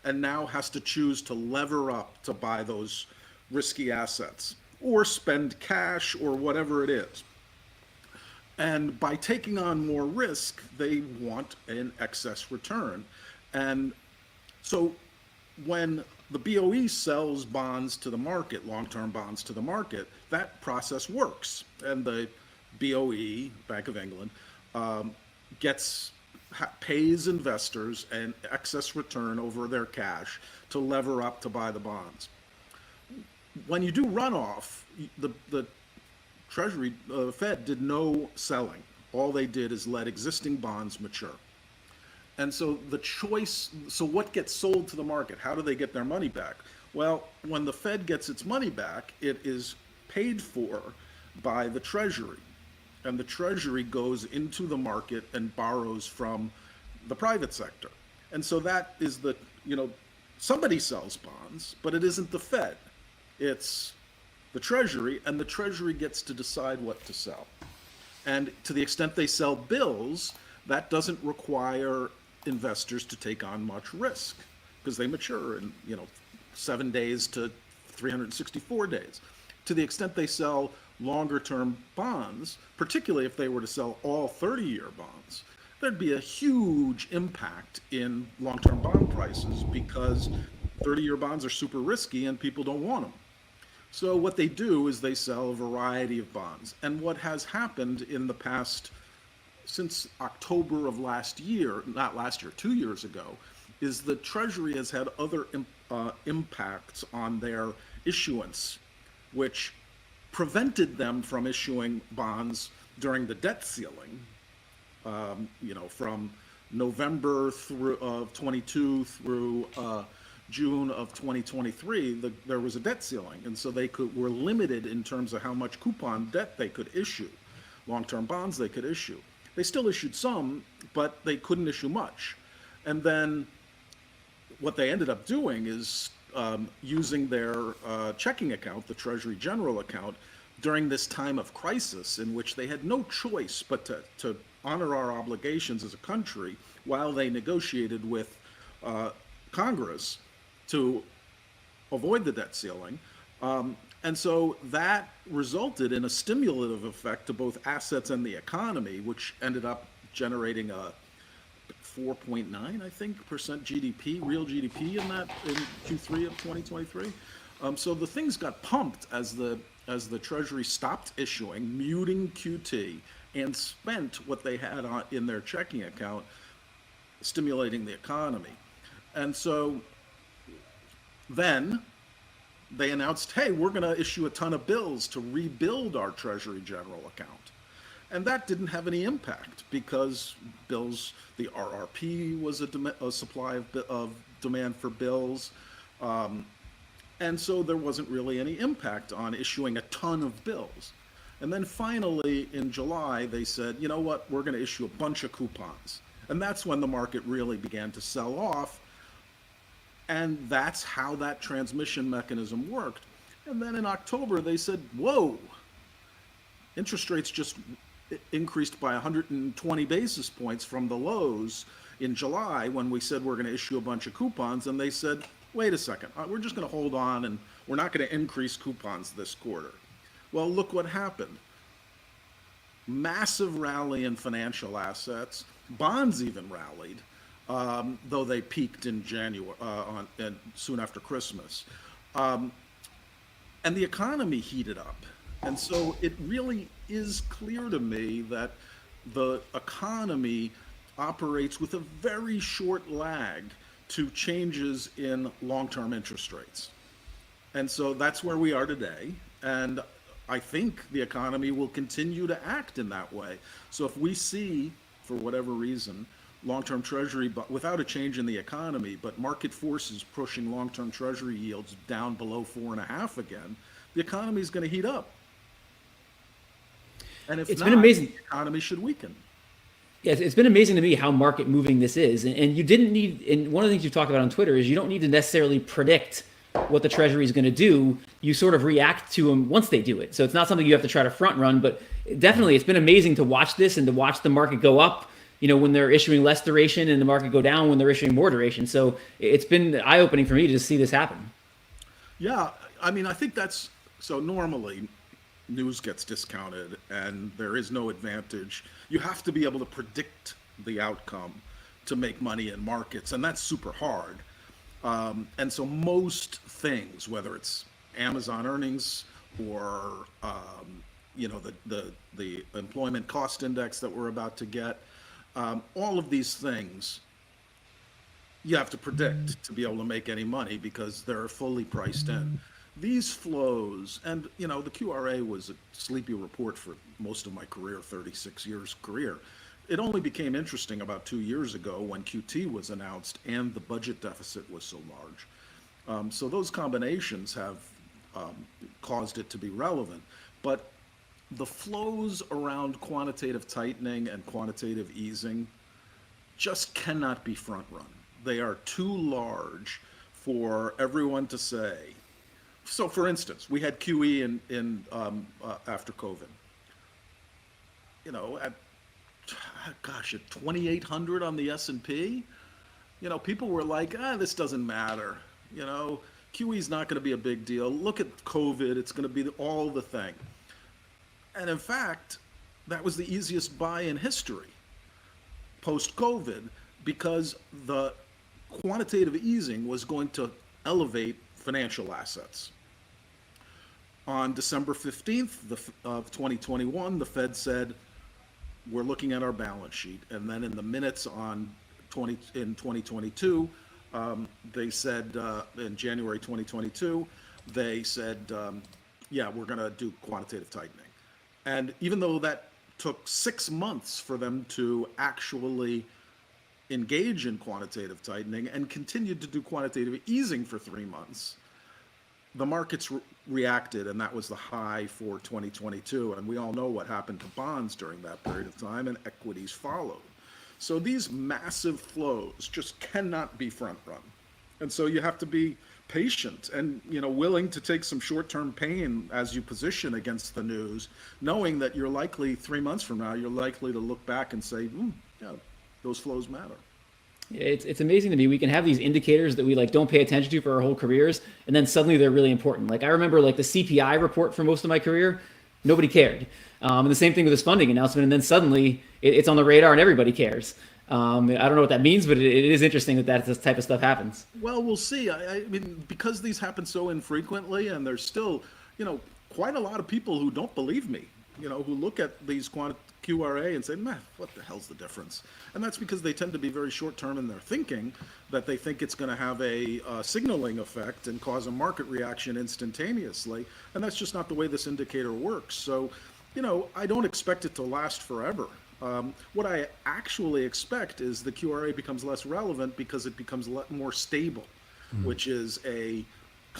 and now has to choose to lever up to buy those risky assets or spend cash or whatever it is. And by taking on more risk, they want an excess return. And so when the BOE sells bonds to the market, long-term bonds to the market, that process works. And the BOE, Bank of England, pays investors an excess return over their cash to lever up to buy the bonds. When you do runoff, the Treasury, Fed did no selling. All they did is let existing bonds mature. And so the choice, so what gets sold to the market? How do they get their money back? Well, when the Fed gets its money back, it is paid for by the Treasury. And the Treasury goes into the market and borrows from the private sector. And so that is somebody sells bonds, but it isn't the Fed. It's the Treasury, and the Treasury gets to decide what to sell. And to the extent they sell bills, that doesn't require investors to take on much risk because they mature in 7 days to 364 days. To the extent they sell longer term bonds, particularly if they were to sell all 30-year bonds, there'd be a huge impact in long-term bond prices because 30-year bonds are super risky and people don't want them. So what they do is they sell a variety of bonds. And what has happened in the past, since October of last year, not last year, 2 years ago, is the Treasury has had other impacts on their issuance, which prevented them from issuing bonds during the debt ceiling, from November of 22 through June of 2023, there was a debt ceiling, and so they were limited in terms of how much coupon debt they could issue, long-term bonds they could issue. They still issued some, but they couldn't issue much. And then what they ended up doing is using their checking account, the Treasury General account, during this time of crisis in which they had no choice but to honor our obligations as a country while they negotiated with Congress to avoid the debt ceiling. And so that resulted in a stimulative effect to both assets and the economy, which ended up generating a 4.9, I think, percent GDP, real GDP in Q3 of 2023. So the things got pumped as the Treasury stopped issuing, muting QT, and spent what they had in their checking account, stimulating the economy. And so then they announced, hey, we're going to issue a ton of bills to rebuild our Treasury General account. And that didn't have any impact because bills, the RRP was a supply of demand for bills. And so there wasn't really any impact on issuing a ton of bills. And then finally in July, they said, you know what, we're going to issue a bunch of coupons. And that's when the market really began to sell off. And that's how that transmission mechanism worked. And then in October, they said, whoa, interest rates just increased by 120 basis points from the lows in July when we said we're going to issue a bunch of coupons. And they said, wait a second, we're just going to hold on and we're not going to increase coupons this quarter. Well, look what happened. Massive rally in financial assets. Bonds even rallied, though they peaked in January, and soon after Christmas. And the economy heated up. And so it really is clear to me that the economy operates with a very short lag to changes in long-term interest rates. And so that's where we are today. And I think the economy will continue to act in that way. So if we see, for whatever reason, long-term treasury, but without a change in the economy, but market forces pushing long-term treasury yields down below 4.5 again, the economy is going to heat up. And if It's not, been amazing. the economy should weaken. Yes, it's been amazing to me how market moving this is. And you didn't need, and one of the things you talked about on Twitter is you don't need to necessarily predict what the Treasury is going to do. You sort of react to them once they do it. So it's not something you have to try to front run, but definitely it's been amazing to watch this and to watch the market go up, when they're issuing less duration and the market go down when they're issuing more duration. So it's been eye-opening for me to see this happen. Yeah, I mean, I think that's, so normally news gets discounted and there is no advantage. You have to be able to predict the outcome to make money in markets, and that's super hard. And so most things, whether it's Amazon earnings or the employment cost index that we're about to get, all of these things you have to predict to be able to make any money because they're fully priced in. These flows, and the QRA was a sleepy report for most of my career, 36 years career. It only became interesting about 2 years ago when QT was announced and the budget deficit was so large. So those combinations have caused it to be relevant. But the flows around quantitative tightening and quantitative easing just cannot be front run. They are too large for everyone to say. So for instance, we had QE after COVID. At 2,800 on the S&P, people were like, this doesn't matter. QE is not going to be a big deal. Look at COVID, it's going to be all the thing. And in fact, that was the easiest buy in history post-COVID because the quantitative easing was going to elevate financial assets. On December 15th of 2021, the Fed said, we're looking at our balance sheet. And then in the minutes in 2022, they said, in January 2022, they said, we're going to do quantitative tightening. And even though that took 6 months for them to actually engage in quantitative tightening and continued to do quantitative easing for 3 months, the markets reacted, and that was the high for 2022. And we all know what happened to bonds during that period of time, and equities followed. So these massive flows just cannot be front run. And so you have to be patient and willing to take some short-term pain as you position against the news, knowing that you're likely 3 months from now, you're likely to look back and say, those flows matter. It's amazing to me. We can have these indicators that we don't pay attention to for our whole careers, and then suddenly they're really important. I remember the CPI report for most of my career, nobody cared. And the same thing with this funding announcement, and then suddenly it's on the radar and everybody cares. I don't know what that means, but it is interesting that this type of stuff happens. Well, we'll see. I mean, because these happen so infrequently, and there's still, quite a lot of people who don't believe me, who look at these QRA and say, man, what the hell's the difference? And that's because they tend to be very short-term in their thinking, that they think it's going to have a signaling effect and cause a market reaction instantaneously. And that's just not the way this indicator works. So, I don't expect it to last forever. What I actually expect is the QRA becomes less relevant because it becomes more stable, which is a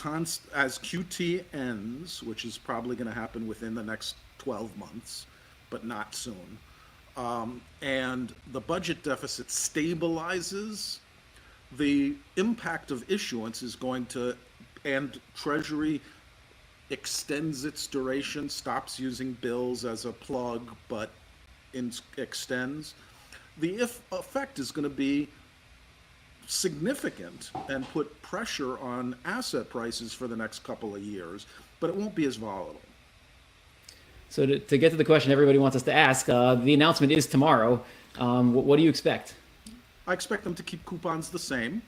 as QT ends, which is probably going to happen within the next 12 months, but not soon, and the budget deficit stabilizes, the impact of issuance is going to, and Treasury extends its duration, stops using bills as a plug, but extends. The effect is going to be significant and put pressure on asset prices for the next couple of years, but it won't be as volatile. So to get to the question everybody wants us to ask, the announcement is tomorrow. What do you expect? I expect them to keep coupons the same,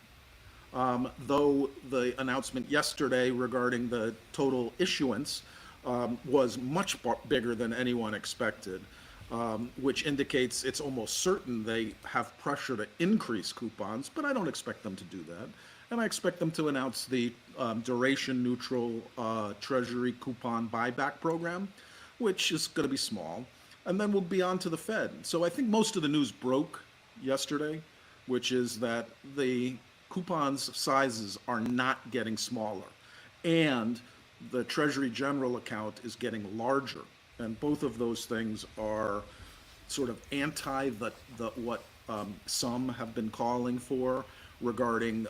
though the announcement yesterday regarding the total issuance was much bigger than anyone expected, which indicates it's almost certain they have pressure to increase coupons, but I don't expect them to do that. And I expect them to announce the duration neutral Treasury coupon buyback program, which is going to be small. And then we'll be on to the Fed. So I think most of the news broke yesterday, which is that the coupons sizes are not getting smaller. And the Treasury General account is getting larger. And both of those things are sort of anti what some have been calling for regarding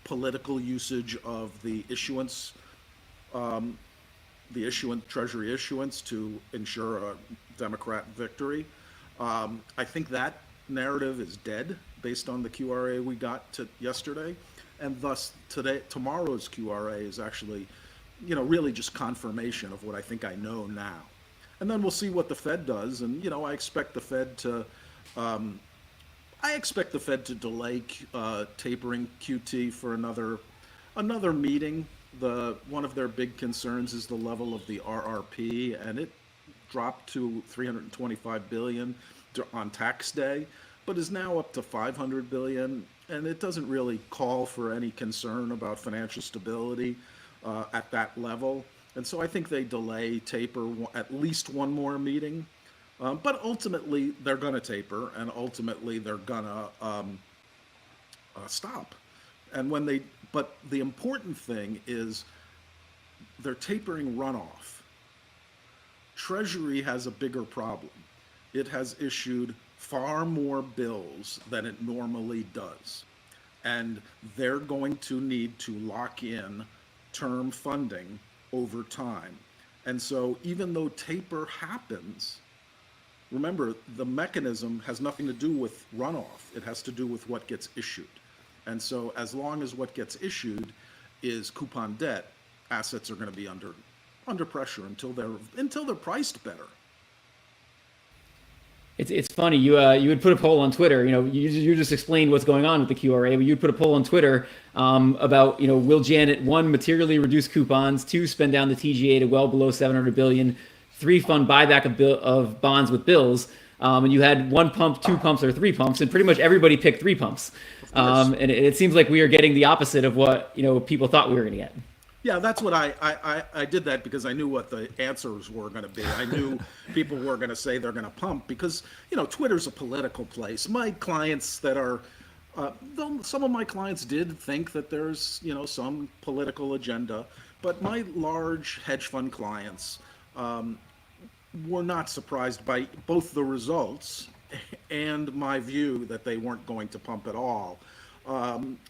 political usage of the issuance, Treasury issuance to ensure a Democrat victory. I think that narrative is dead based on the QRA we got yesterday, and thus tomorrow's QRA is actually, really just confirmation of what I think I know now. And then we'll see what the Fed does, and I expect the Fed to delay tapering QT for another meeting. One of their big concerns is the level of the RRP, and it dropped to 325 billion on tax day, but is now up to 500 billion, and it doesn't really call for any concern about financial stability at that level. And so I think they delay taper at least one more meeting, but ultimately they're going to taper, and ultimately they're going to stop. And but the important thing is they're tapering runoff. Treasury has a bigger problem. It has issued far more bills than it normally does. And they're going to need to lock in term funding over time. And so even though taper happens, remember, the mechanism has nothing to do with runoff. It has to do with what gets issued. And so as long as what gets issued is coupon debt, assets are going to be under pressure until they're priced better. It's funny, you would put a poll on Twitter, you just explained what's going on with the QRA, but you'd put a poll on Twitter about, will Janet, 1, materially reduce coupons, 2, spend down the TGA to well below 700 billion, 3, fund buyback of bonds with bills, and you had 1 pump, 2 pumps, or 3 pumps, and pretty much everybody picked 3 pumps. And it seems like we are getting the opposite of what, people thought we were going to get. Yeah, that's what I did that because I knew what the answers were going to be. I knew people were going to say they're going to pump because, Twitter's a political place. My clients that are, though some of my clients did think that there's, some political agenda, but my large hedge fund clients were not surprised by both the results and my view that they weren't going to pump at all.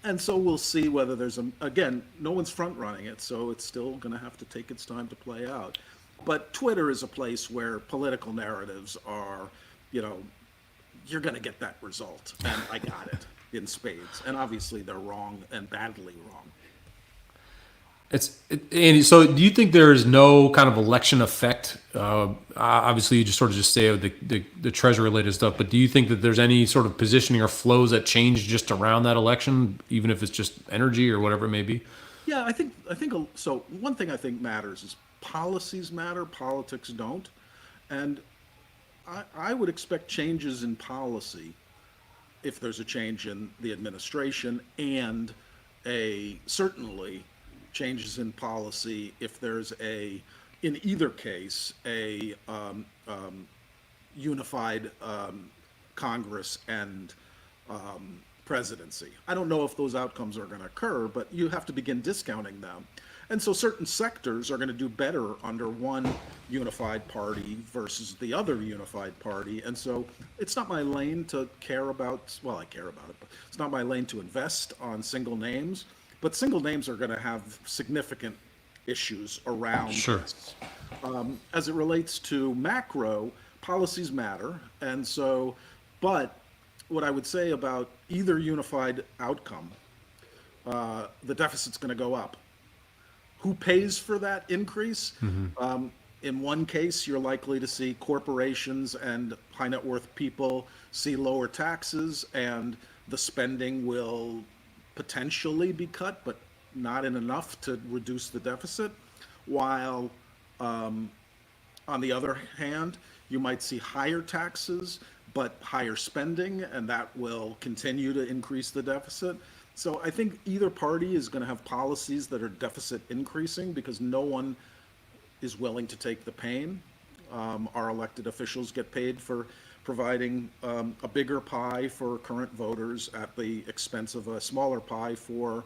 And so we'll see whether there's again, no one's front running it, so it's still going to have to take its time to play out. But Twitter is a place where political narratives are, you're going to get that result, and I got it in spades. And obviously they're wrong and badly wrong. Andy, so do you think there is no kind of election effect? Obviously, you just sort of say the Treasury-related stuff, but do you think that there's any sort of positioning or flows that change just around that election, even if it's just energy or whatever it may be? Yeah, I think so. One thing I think matters is policies matter, politics don't, and I would expect changes in policy if there's a change in the administration, and certainly changes in policy if there's in either case, a unified Congress and presidency. I don't know if those outcomes are going to occur, but you have to begin discounting them. And so certain sectors are going to do better under one unified party versus the other unified party. And so it's not my lane to care about, well, I care about it, but it's not my lane to invest on single names. But single names are going to have significant issues around Sure. this. As it relates to macro, policies matter. And so, but what I would say about either unified outcome, the deficit's going to go up. Who pays for that increase? In one case, you're likely to see corporations and high net worth people see lower taxes, and the spending will potentially be cut, but not in enough to reduce the deficit. While on the other hand, you might see higher taxes, but higher spending, and that will continue to increase the deficit. So I think either party is going to have policies that are deficit increasing because no one is willing to take the pain. Our elected officials get paid for providing a bigger pie for current voters at the expense of a smaller pie for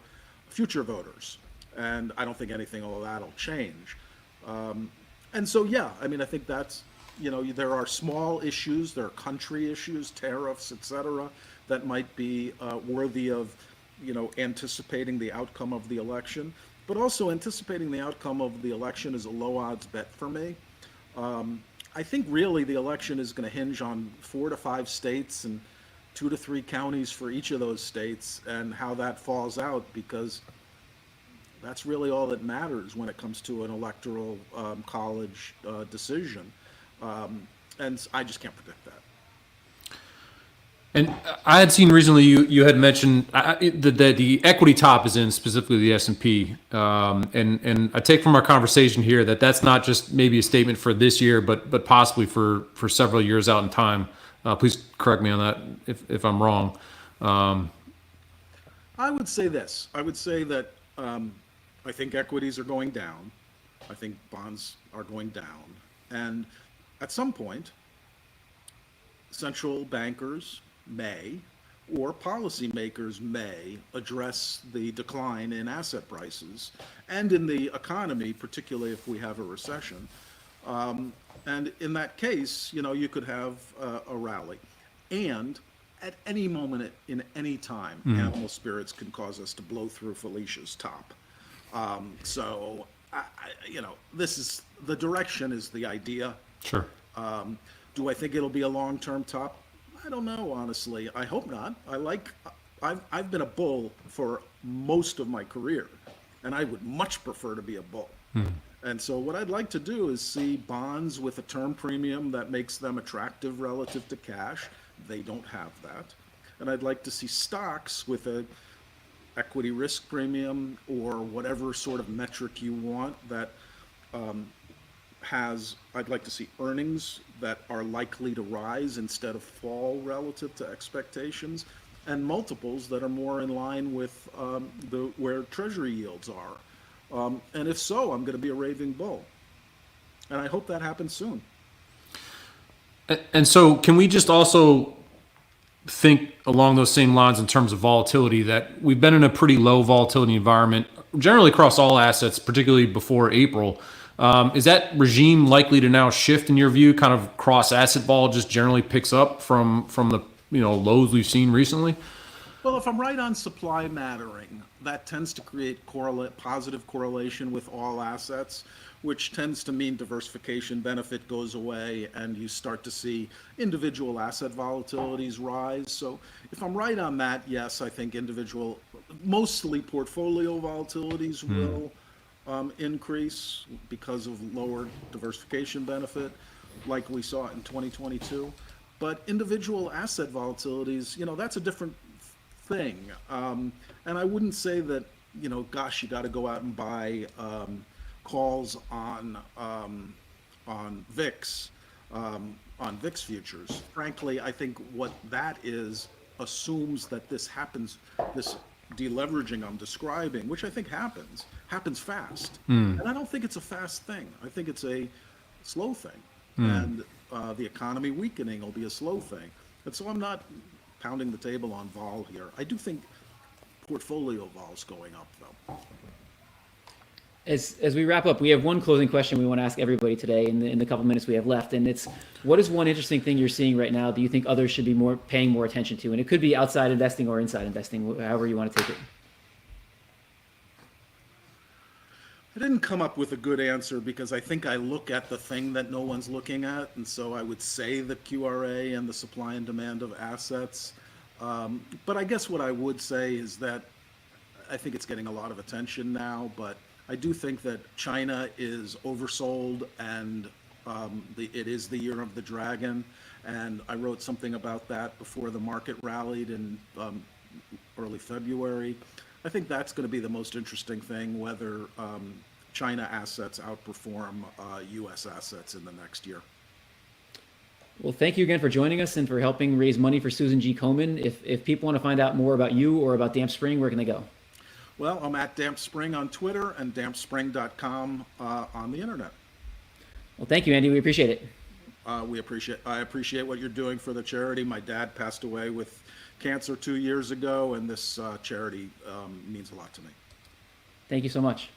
future voters. And I don't think anything of that will change. And so, yeah, I mean, I think that's, there are small issues, there are country issues, tariffs, et cetera, that might be worthy of, anticipating the outcome of the election. But also anticipating the outcome of the election is a low odds bet for me. I think really the election is going to hinge on 4 to 5 states and 2 to 3 counties for each of those states and how that falls out, because that's really all that matters when it comes to an electoral college decision. And I just can't predict that. And I had seen recently you had mentioned that the equity top is in specifically the S&P, and I take from our conversation here that that's not just maybe a statement for this year, but possibly for several years out in time. Please correct me on that if I'm wrong. I would say this. I would say that I think equities are going down. I think bonds are going down. And at some point, central bankers may, or policymakers may, address the decline in asset prices and in the economy, particularly if we have a recession. And in that case, you could have a rally. And at any moment, in any time, animal spirits can cause us to blow through Felicia's top. So, this is, the direction is the idea. Sure. Do I think it'll be a long-term top? I don't know, honestly. I hope not. I've been a bull for most of my career, and I would much prefer to be a bull. And so what I'd like to do is see bonds with a term premium that makes them attractive relative to cash. They don't have that. And I'd like to see stocks with a equity risk premium or whatever sort of metric you want that I'd like to see earnings that are likely to rise instead of fall relative to expectations, and multiples that are more in line with where treasury yields are. And if so, I'm going to be a raving bull. And I hope that happens soon. And so can we just also think along those same lines in terms of volatility, that we've been in a pretty low volatility environment generally across all assets, particularly before April. Is that regime likely to now shift in your view, kind of cross asset vol just generally picks up from the lows we've seen recently? Well, if I'm right on supply mattering, that tends to create positive correlation with all assets, which tends to mean diversification benefit goes away and you start to see individual asset volatilities rise. So if I'm right on that, yes, I think mostly portfolio volatilities will increase because of lower diversification benefit, like we saw in 2022. But individual asset volatilities, that's a different thing. And I wouldn't say that, gosh, you got to go out and buy calls on VIX, on VIX futures. Frankly, I think what that is assumes that this happens, this deleveraging I'm describing, which I think happens fast. And I don't think it's a fast thing. I think it's a slow thing. And the economy weakening will be a slow thing. And so I'm not pounding the table on vol here. I do think portfolio vol's going up, though. As we wrap up, we have one closing question we want to ask everybody today in the couple minutes we have left, and it's, what is one interesting thing you're seeing right now that you think others should be paying more attention to? And it could be outside investing or inside investing, however you want to take it. I didn't come up with a good answer because I think I look at the thing that no one's looking at, and so I would say the QRA and the supply and demand of assets. But I guess what I would say is that I think it's getting a lot of attention now, but I do think that China is oversold, and it is the year of the dragon. And I wrote something about that before the market rallied in early February. I think that's going to be the most interesting thing, whether China assets outperform U.S. assets in the next year. Well, thank you again for joining us and for helping raise money for Susan G. Komen. If people want to find out more about you or about Damp Spring, where can they go? Well, I'm at Damp Spring on Twitter and dampspring.com on the internet. Well, thank you, Andy. We appreciate it. I appreciate what you're doing for the charity. My dad passed away with cancer 2 years ago, and this charity means a lot to me. Thank you so much.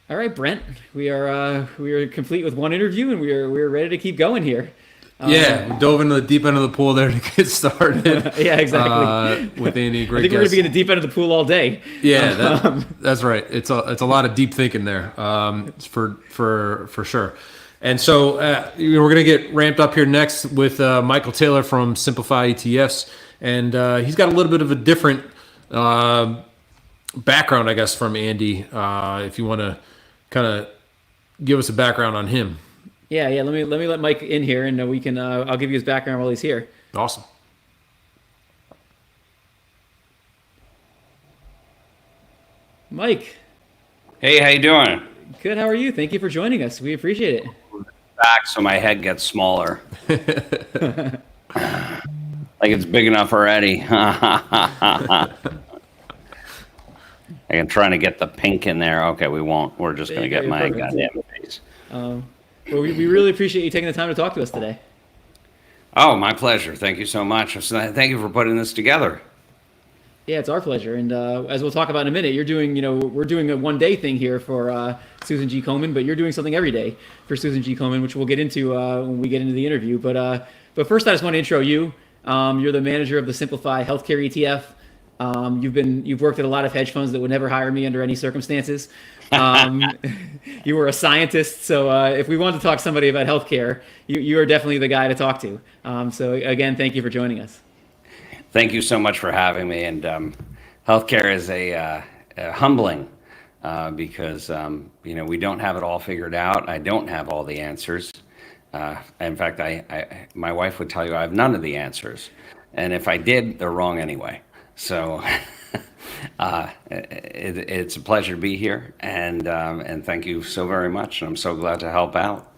All right, Brent, we are complete with one interview, and we are ready to keep going here. We dove into the deep end of the pool there to get started. Yeah, exactly. With Andy, great I think we're going to be in the deep end of the pool all day. Yeah, that's right. It's a lot of deep thinking there, for sure. And so we're going to get ramped up here next with Michael Taylor from Simplify ETFs, and he's got a little bit of a different background, I guess, from Andy. If you want to kind of give us a background on him. Yeah. Let me let Mike in here, and we can. I'll give you his background while he's here. Awesome. Mike. Hey, how you doing? Good. How are you? Thank you for joining us. We appreciate it. Back so my head gets smaller. Like it's big enough already. I'm trying to get the pink in there. Okay, we won't. We're just going to get my goddamn face. Well, we really appreciate you taking the time to talk to us today. Oh, my pleasure. Thank you so much. Thank you for putting this together. Yeah, it's our pleasure. And as we'll talk about in a minute, you're doing, we're doing a one-day thing here for Susan G. Komen, but you're doing something every day for Susan G. Komen, which we'll get into when we get into the interview. But first, I just want to intro you. You're the manager of the Simplify Healthcare ETF. You've worked at a lot of hedge funds that would never hire me under any circumstances. You were a scientist, so if we want to talk to somebody about healthcare, you are definitely the guy to talk to. So again, thank you for joining us. Thank you so much for having me. And healthcare is a humbling because we don't have it all figured out. I don't have all the answers. In fact, my wife would tell you I have none of the answers, and if I did, they're wrong anyway. So it's a pleasure to be here, and thank you so very much. And I'm so glad to help out.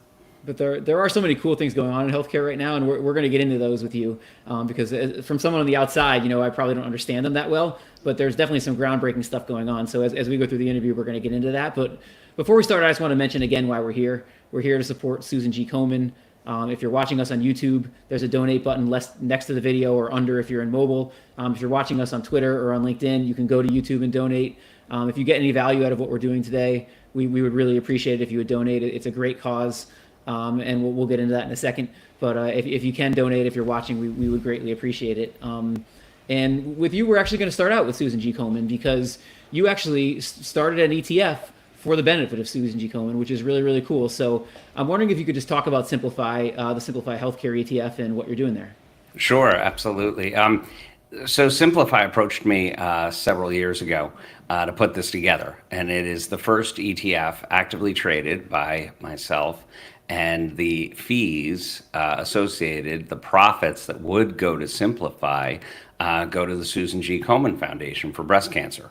But there are so many cool things going on in healthcare right now, and we're going to get into those with you because from someone on the outside, I probably don't understand them that well, but there's definitely some groundbreaking stuff going on. So as we go through the interview, we're going to get into that. But before we start, I just want to mention again why we're here. We're here to support Susan G. Komen. If you're watching us on YouTube, there's a donate button next to the video or under if you're in mobile. If you're watching us on Twitter or on LinkedIn, you can go to YouTube and donate. If you get any value out of what we're doing today, we would really appreciate it if you would donate. It's a great cause, and we'll get into that in a second. But if you can donate, if you're watching, we would greatly appreciate it. And with you, we're actually going to start out with Susan G. Komen because you actually started an ETF for the benefit of Susan G. Komen, which is really, really cool. So I'm wondering if you could just talk about Simplify, the Simplify Healthcare ETF and what you're doing there. Sure, absolutely. So Simplify approached me several years ago to put this together. And it is the first ETF actively traded by myself, and the fees associated, the profits that would go to Simplify, go to the Susan G. Komen Foundation for breast cancer.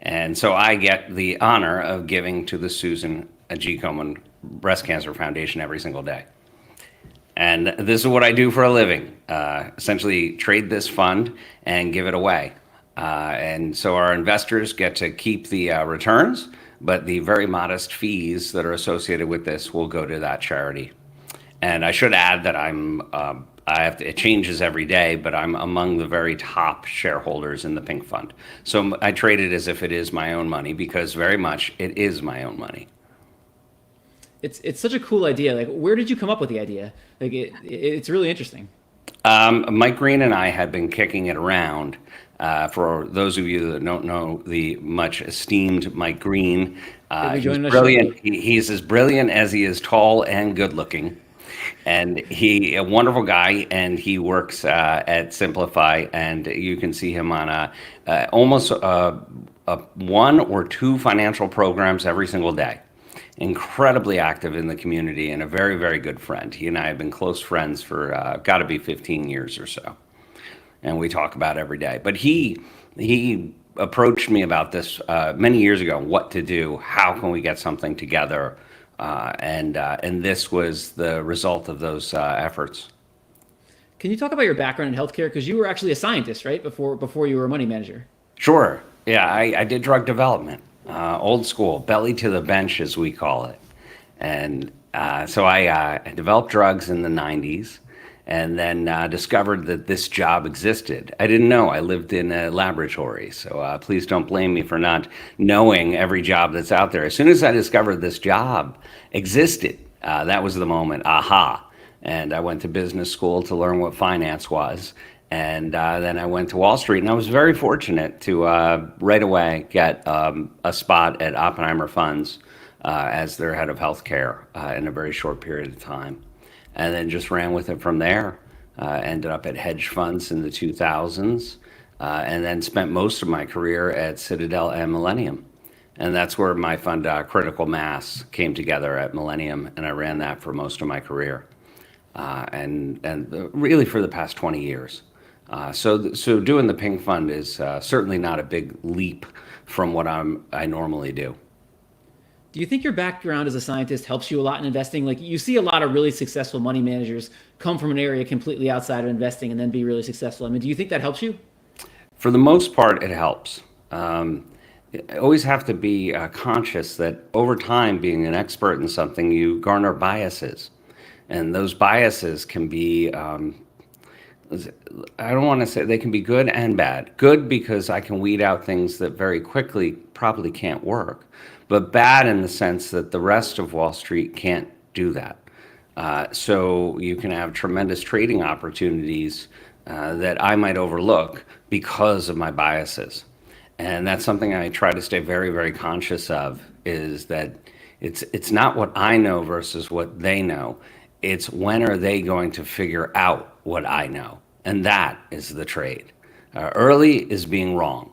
And so I get the honor of giving to the Susan G. Komen Breast Cancer Foundation every single day. And this is what I do for a living, essentially trade this fund and give it away. And so our investors get to keep the returns, but the very modest fees that are associated with this will go to that charity. And I should add that I'm it changes every day, but I'm among the very top shareholders in the Pink Fund. So I trade it as if it is my own money, because very much it is my own money. It's such a cool idea. Like, where did you come up with the idea? Like, it's really interesting. Mike Green and I had been kicking it around. For those of you that don't know the much esteemed Mike Green, he's brilliant. He's as brilliant as he is tall and good looking. And he a wonderful guy, and he works at Simplify, and you can see him on almost one or two financial programs every single day. Incredibly active in the community and a very, very good friend. He and I have been close friends for got to be 15 years or so, and we talk about every day. But he approached me about this many years ago. What to do? How can we get something together? And this was the result of those efforts. Can you talk about your background in healthcare? Because you were actually a scientist, right? Before you were a money manager. Sure. Yeah, I did drug development, old school, belly to the bench, as we call it. And so I developed drugs in the 90s, and then discovered that this job existed. I didn't know. I lived in a laboratory, so please don't blame me for not knowing every job that's out there. As soon as I discovered this job existed, that was the moment, aha. And I went to business school to learn what finance was. And then I went to Wall Street, and I was very fortunate to right away get a spot at Oppenheimer Funds as their head of healthcare in a very short period of time. And then just ran with it from there. Ended up at hedge funds in the 2000s, and then spent most of my career at Citadel and Millennium. And that's where my fund, Critical Mass, came together at Millennium, and I ran that for most of my career, and really for the past 20 years. So doing the Pink Fund is certainly not a big leap from what I normally do. Do you think your background as a scientist helps you a lot in investing? Like, you see a lot of really successful money managers come from an area completely outside of investing and then be really successful. I mean, do you think that helps you? For the most part, it helps. You always have to be conscious that over time, being an expert in something, you garner biases. And those biases can be, I don't want to say, they can be good and bad. Good because I can weed out things that very quickly probably can't work. But bad in the sense that the rest of Wall Street can't do that. So you can have tremendous trading opportunities that I might overlook because of my biases. And that's something I try to stay very, very conscious of, is that it's not what I know versus what they know. It's when are they going to figure out what I know? And that is the trade. Early is being wrong.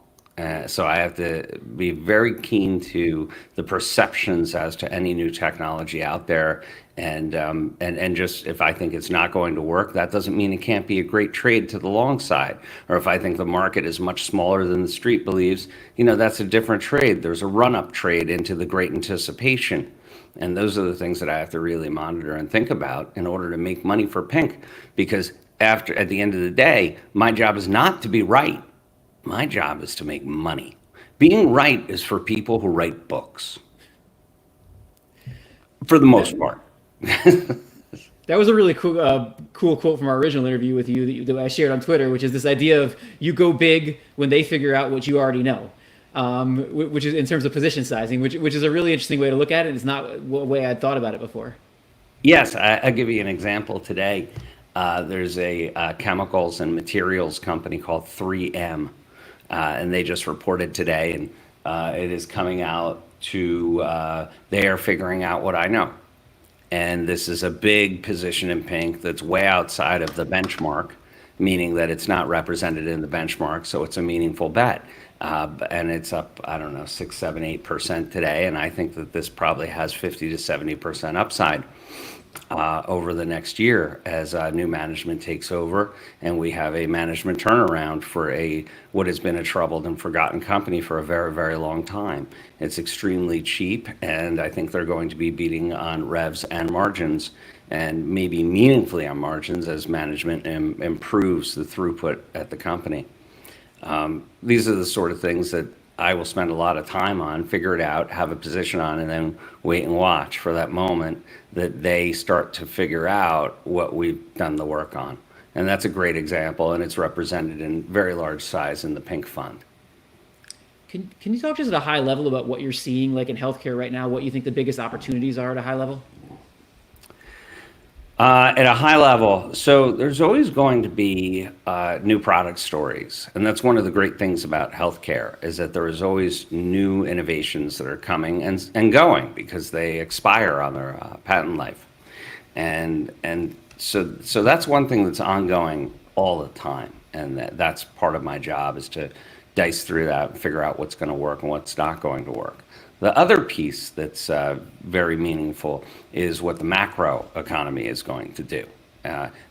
So I have to be very keen to the perceptions as to any new technology out there, and just if I think it's not going to work, that doesn't mean it can't be a great trade to the long side. Or if I think the market is much smaller than the street believes, that's a different trade. There's a run-up trade into the great anticipation, and those are the things that I have to really monitor and think about in order to make money for Pink. Because at the end of the day, my job is not to be right. My job is to make money. Being right is for people who write books, for the most part. That was a really cool quote from our original interview with you that I shared on Twitter, which is this idea of you go big when they figure out what you already know, which is in terms of position sizing, which is a really interesting way to look at it. It's not a way I'd thought about it before. Yes, I'll give you an example today. There's a chemicals and materials company called 3M. And they just reported today, and it is coming out to, they are figuring out what I know. And this is a big position in Pink that's way outside of the benchmark, meaning that it's not represented in the benchmark, so it's a meaningful bet. And it's up, I don't know, 6, 7, 8% today, and I think that this probably has 50 to 70% upside over the next year as new management takes over, and we have a management turnaround for what has been a troubled and forgotten company for a very, very long time. It's extremely cheap, and I think they're going to be beating on revs and margins, and maybe meaningfully on margins as management improves the throughput at the company. These are the sort of things that I will spend a lot of time on, figure it out, have a position on, and then wait and watch for that moment that they start to figure out what we've done the work on. And that's a great example, and it's represented in very large size in the pink fund. Can you talk just at a high level about what you're seeing like in healthcare right now, what you think the biggest opportunities are at a high level? At a high level, so there's always going to be new product stories. And that's one of the great things about healthcare is that there is always new innovations that are coming and going because they expire on their patent life. And so that's one thing that's ongoing all the time. And that's part of my job is to dice through that and figure out what's going to work and what's not going to work. The other piece that's very meaningful is what the macro economy is going to do.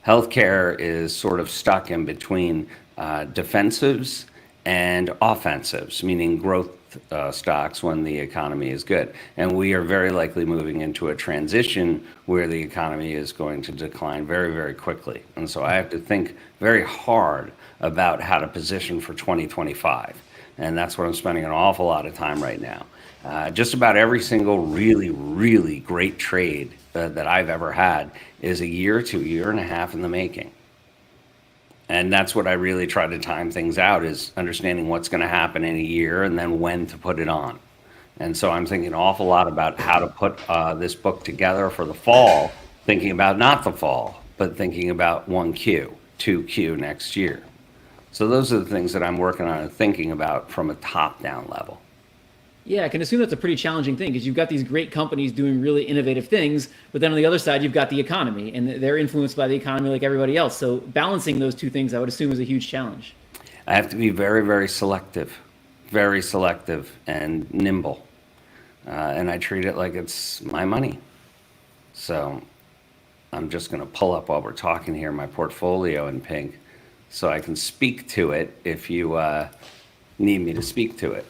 Healthcare is sort of stuck in between defensives and offensives, meaning growth stocks when the economy is good. And we are very likely moving into a transition where the economy is going to decline very, very quickly. And so I have to think very hard about how to position for 2025. And that's what I'm spending an awful lot of time right now. Just about every single really, really great trade that I've ever had is a year to a year and a half in the making. And that's what I really try to time things out is understanding what's going to happen in a year and then when to put it on. And so I'm thinking an awful lot about how to put this book together for the fall, thinking about not the fall, but thinking about 1Q, 2Q next year. So those are the things that I'm working on and thinking about from a top-down level. Yeah, I can assume that's a pretty challenging thing because you've got these great companies doing really innovative things, but then on the other side, you've got the economy and they're influenced by the economy like everybody else. So balancing those two things, I would assume, is a huge challenge. I have to be very, very selective and nimble. And I treat it like it's my money. So I'm just going to pull up while we're talking here my portfolio in pink so I can speak to it if you need me to speak to it.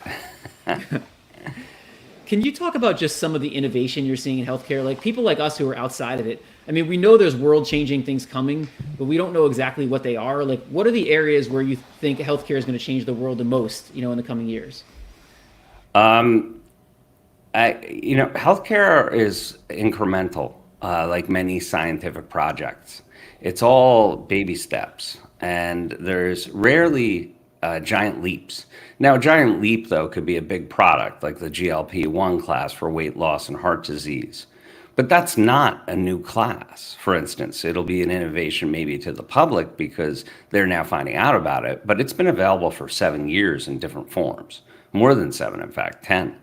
Can you talk about just some of the innovation you're seeing in healthcare? Like people like us who are outside of it, I mean, we know there's world-changing things coming, but we don't know exactly what they are. Like, what are the areas where you think healthcare is going to change the world the most, in the coming years? Healthcare is incremental, like many scientific projects. It's all baby steps, and there's rarely giant leaps. Now, a giant leap, though, could be a big product like the GLP-1 class for weight loss and heart disease. But that's not a new class. For instance, it'll be an innovation maybe to the public because they're now finding out about it, but it's been available for 7 years in different forms. More than 7, in fact, 10.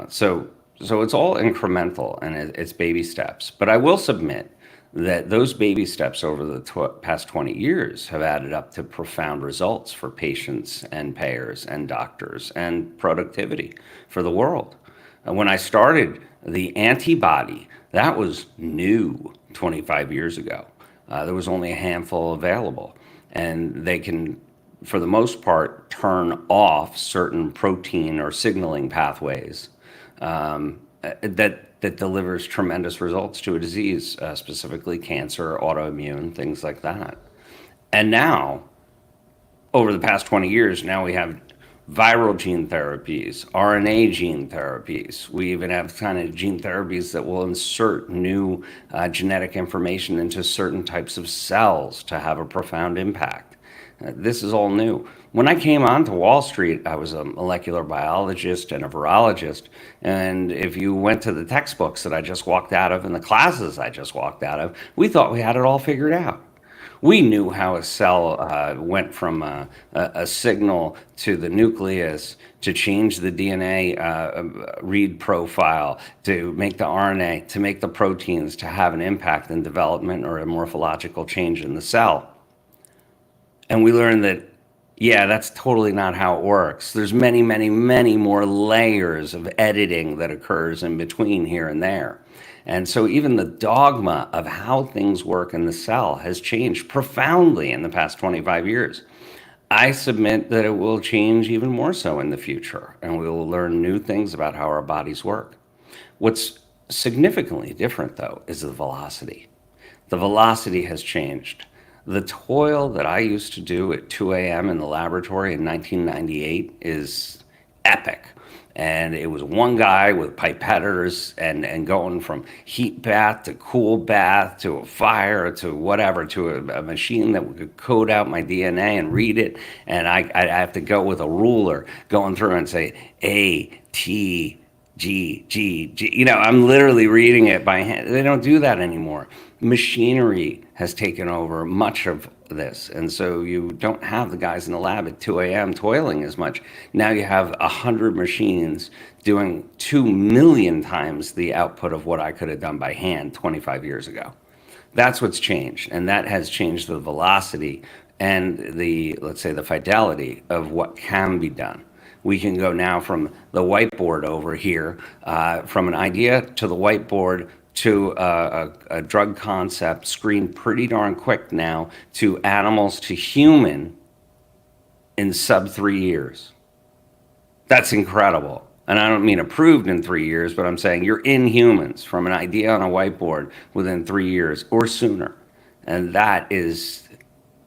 So it's all incremental and it's baby steps. But I will submit that those baby steps over the past 20 years have added up to profound results for patients and payers and doctors and productivity for the world. When I started, the antibody, that was new 25 years ago. There was only a handful available, and they can, for the most part, turn off certain protein or signaling pathways that delivers tremendous results to a disease, specifically cancer, autoimmune, things like that. And now, over the past 20 years, now we have viral gene therapies, RNA gene therapies. We even have kind of gene therapies that will insert new genetic information into certain types of cells to have a profound impact. This is all new. When I came onto Wall Street, I was a molecular biologist and a virologist. And if you went to the textbooks that I just walked out of and the classes I just walked out of, we thought we had it all figured out. We knew how a cell went from a signal to the nucleus to change the DNA read profile, to make the RNA, to make the proteins, to have an impact in development or a morphological change in the cell. And we learned that, yeah, that's totally not how it works. There's many, many, many more layers of editing that occurs in between here and there. And so even the dogma of how things work in the cell has changed profoundly in the past 25 years. I submit that it will change even more so in the future, and we will learn new things about how our bodies work. What's significantly different, though, is the velocity. The velocity has changed. The toil that I used to do at 2 a.m. in the laboratory in 1998 is epic. And it was one guy with pipetters and going from heat bath to cool bath to a fire to whatever, to a machine that could code out my DNA and read it. And I have to go with a ruler going through and say A, T, G, G, G. You know, I'm literally reading it by hand. They don't do that anymore. Machinery has taken over much of this. And so you don't have the guys in the lab at 2 a.m. toiling as much. Now you have 100 machines doing 2 million times the output of what I could have done by hand 25 years ago. That's what's changed. And that has changed the velocity and the, let's say, the fidelity of what can be done. We can go now from the whiteboard over here, from an idea to the whiteboard to a drug concept screened pretty darn quick now to animals to human in sub 3 years. That's incredible. And I don't mean approved in 3 years, but I'm saying you're in humans from an idea on a whiteboard within 3 years or sooner. And that is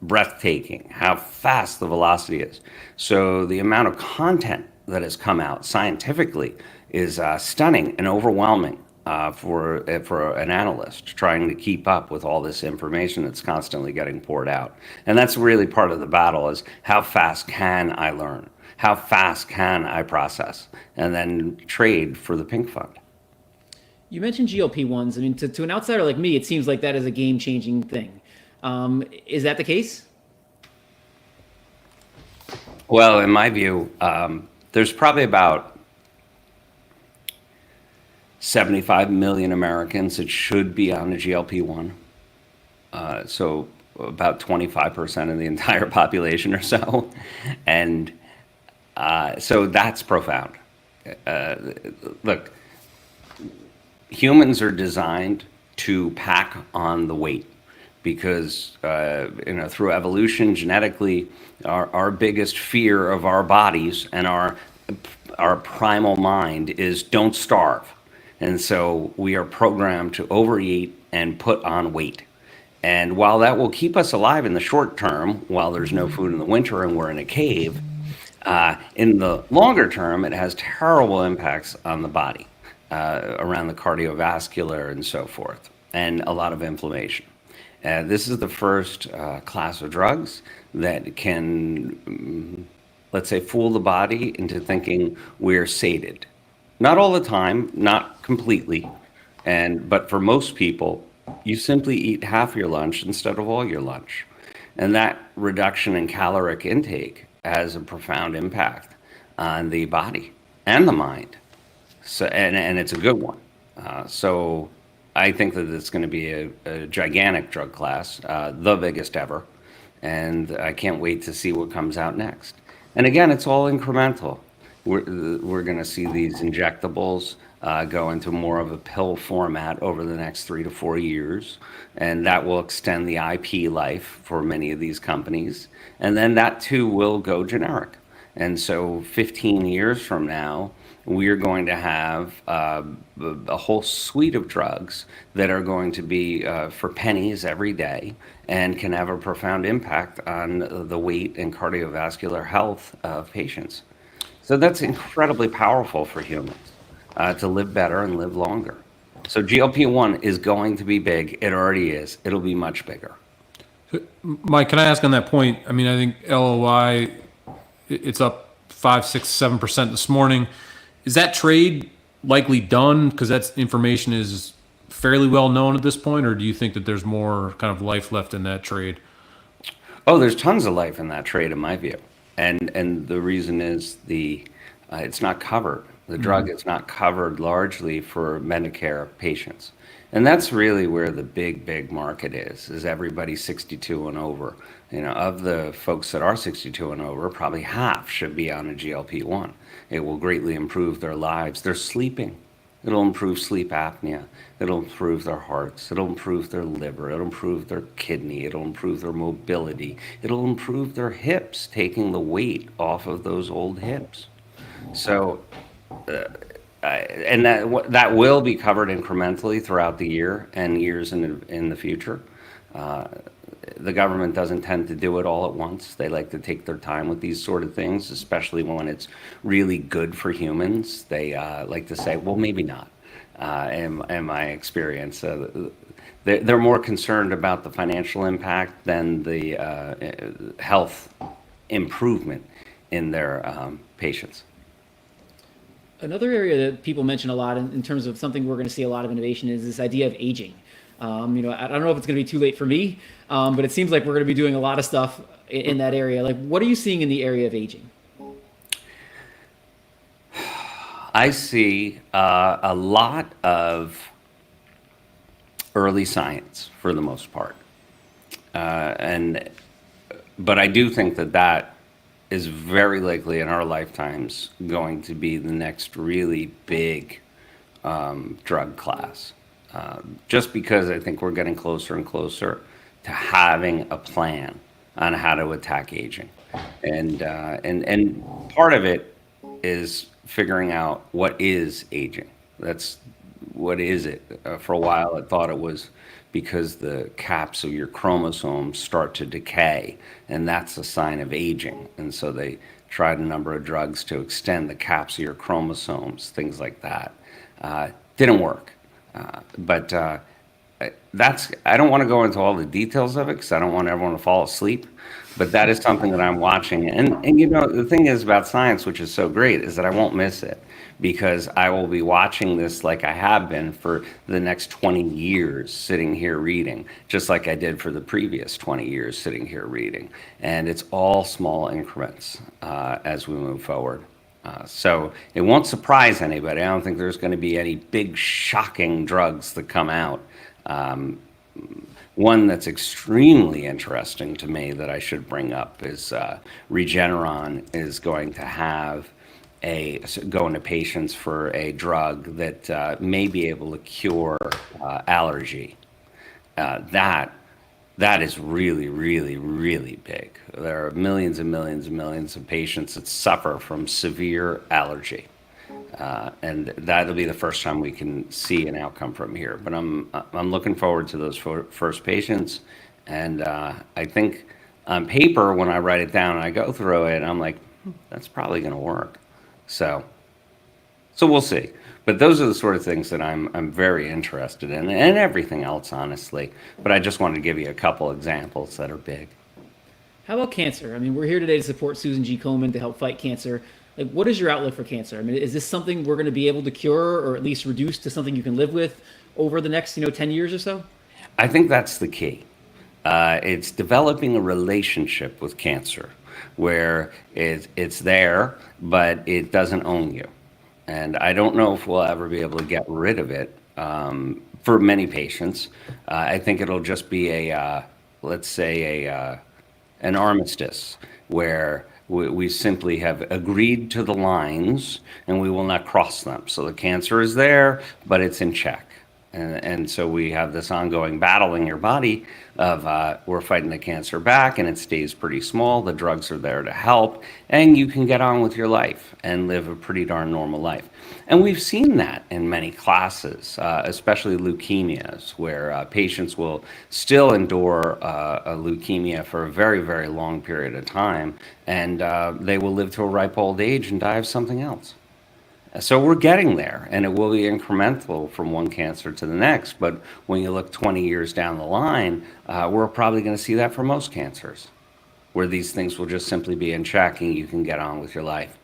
breathtaking, how fast the velocity is. So the amount of content that has come out scientifically is stunning and overwhelming for an analyst trying to keep up with all this information that's constantly getting poured out. And that's really part of the battle, is how fast can I learn? How fast can I process and then trade for the pink fund? You mentioned GLP-1s. I mean, to an outsider like me, it seems like that is a game-changing thing. Is that the case? Well, in my view, there's probably about 75 million Americans that should be on a GLP-1. So about 25% of the entire population or so. And so that's profound. Look, humans are designed to pack on the weight because, through evolution, genetically, our biggest fear of our bodies and our primal mind is don't starve. And so we are programmed to overeat and put on weight. And while that will keep us alive in the short term, while there's no food in the winter and we're in a cave, in the longer term, it has terrible impacts on the body, around the cardiovascular and so forth, and a lot of inflammation. This is the first class of drugs that can, let's say, fool the body into thinking we're sated. Not all the time, not completely, but for most people, you simply eat half your lunch instead of all your lunch. And that reduction in caloric intake has a profound impact on the body and the mind. So, and it's a good one. So I think that it's going to be a gigantic drug class, the biggest ever. And I can't wait to see what comes out next. And again, it's all incremental. We're going to see these injectables go into more of a pill format over the next 3 to 4 years. And that will extend the IP life for many of these companies. And then that too will go generic. And so 15 years from now, we're going to have a whole suite of drugs that are going to be for pennies every day and can have a profound impact on the weight and cardiovascular health of patients. So that's incredibly powerful for humans to live better and live longer. So GLP-1 is going to be big. It already is. It'll be much bigger. Mike, can I ask on that point? I mean, I think LOI, it's up 5, 6, 7% this morning. Is that trade likely done because that information is fairly well known at this point, or do you think that there's more kind of life left in that trade? Oh, there's tons of life in that trade, in my view. And the reason is it's not covered. The drug is not covered largely for Medicare patients. And that's really where the big market is everybody 62 and over. You know, of the folks that are 62 and over, probably half should be on a GLP-1. It will greatly improve their lives. They're sleeping. It'll improve sleep apnea. It'll improve their hearts. It'll improve their liver. It'll improve their kidney. It'll improve their mobility. It'll improve their hips, taking the weight off of those old hips. So, and that will be covered incrementally throughout the year and years in the future. the government doesn't tend to do it all at once. They like to take their time with these sort of things, especially when it's really good for humans. They like to say, well, maybe not, in my experience. They're more concerned about the financial impact than the health improvement in their patients. Another area that people mention a lot in terms of something we're going to see a lot of innovation is this idea of aging. I don't know if it's going to be too late for me, but it seems like we're going to be doing a lot of stuff in that area. Like, what are you seeing in the area of aging? I see a lot of early science for the most part, but I do think that is very likely in our lifetimes going to be the next really big drug class. Just because I think we're getting closer and closer to having a plan on how to attack aging, and part of it is figuring out what is aging. What is it? For a while, I thought it was because the caps of your chromosomes start to decay, and that's a sign of aging. And so they tried a number of drugs to extend the caps of your chromosomes, things like that. Didn't work. But I don't want to go into all the details of it because I don't want everyone to fall asleep. But that is something that I'm watching. And the thing is about science, which is so great, is that I won't miss it because I will be watching this like I have been for the next 20 years sitting here reading, just like I did for the previous 20 years sitting here reading. And it's all small increments as we move forward. So it won't surprise anybody. I don't think there's going to be any big shocking drugs that come out. One that's extremely interesting to me that I should bring up is Regeneron is going to have go into patients for a drug that may be able to cure allergy. That is really, really, really big. There are millions and millions and millions of patients that suffer from severe allergy. And that'll be the first time we can see an outcome from here. But I'm looking forward to those first patients. And I think on paper, when I write it down and I go through it, I'm like, that's probably going to work. So we'll see. But those are the sort of things that I'm very interested in, and everything else, honestly. But I just wanted to give you a couple examples that are big. How about cancer? I mean, we're here today to support Susan G. Komen to help fight cancer. Like, what is your outlook for cancer? I mean, is this something we're going to be able to cure or at least reduce to something you can live with over the next, 10 years or so? I think that's the key. It's developing a relationship with cancer where it's there, but it doesn't own you. And I don't know if we'll ever be able to get rid of it for many patients. I think it'll just be let's say an armistice where we simply have agreed to the lines and we will not cross them. So the cancer is there, but it's in check. And so we have this ongoing battle in your body of we're fighting the cancer back and it stays pretty small. The drugs are there to help and you can get on with your life and live a pretty darn normal life. And we've seen that in many classes, especially leukemias, where patients will still endure a leukemia for a very, very long period of time, and they will live to a ripe old age and die of something else. So we're getting there, and it will be incremental from one cancer to the next. But when you look 20 years down the line, we're probably going to see that for most cancers, where these things will just simply be in check and you can get on with your life.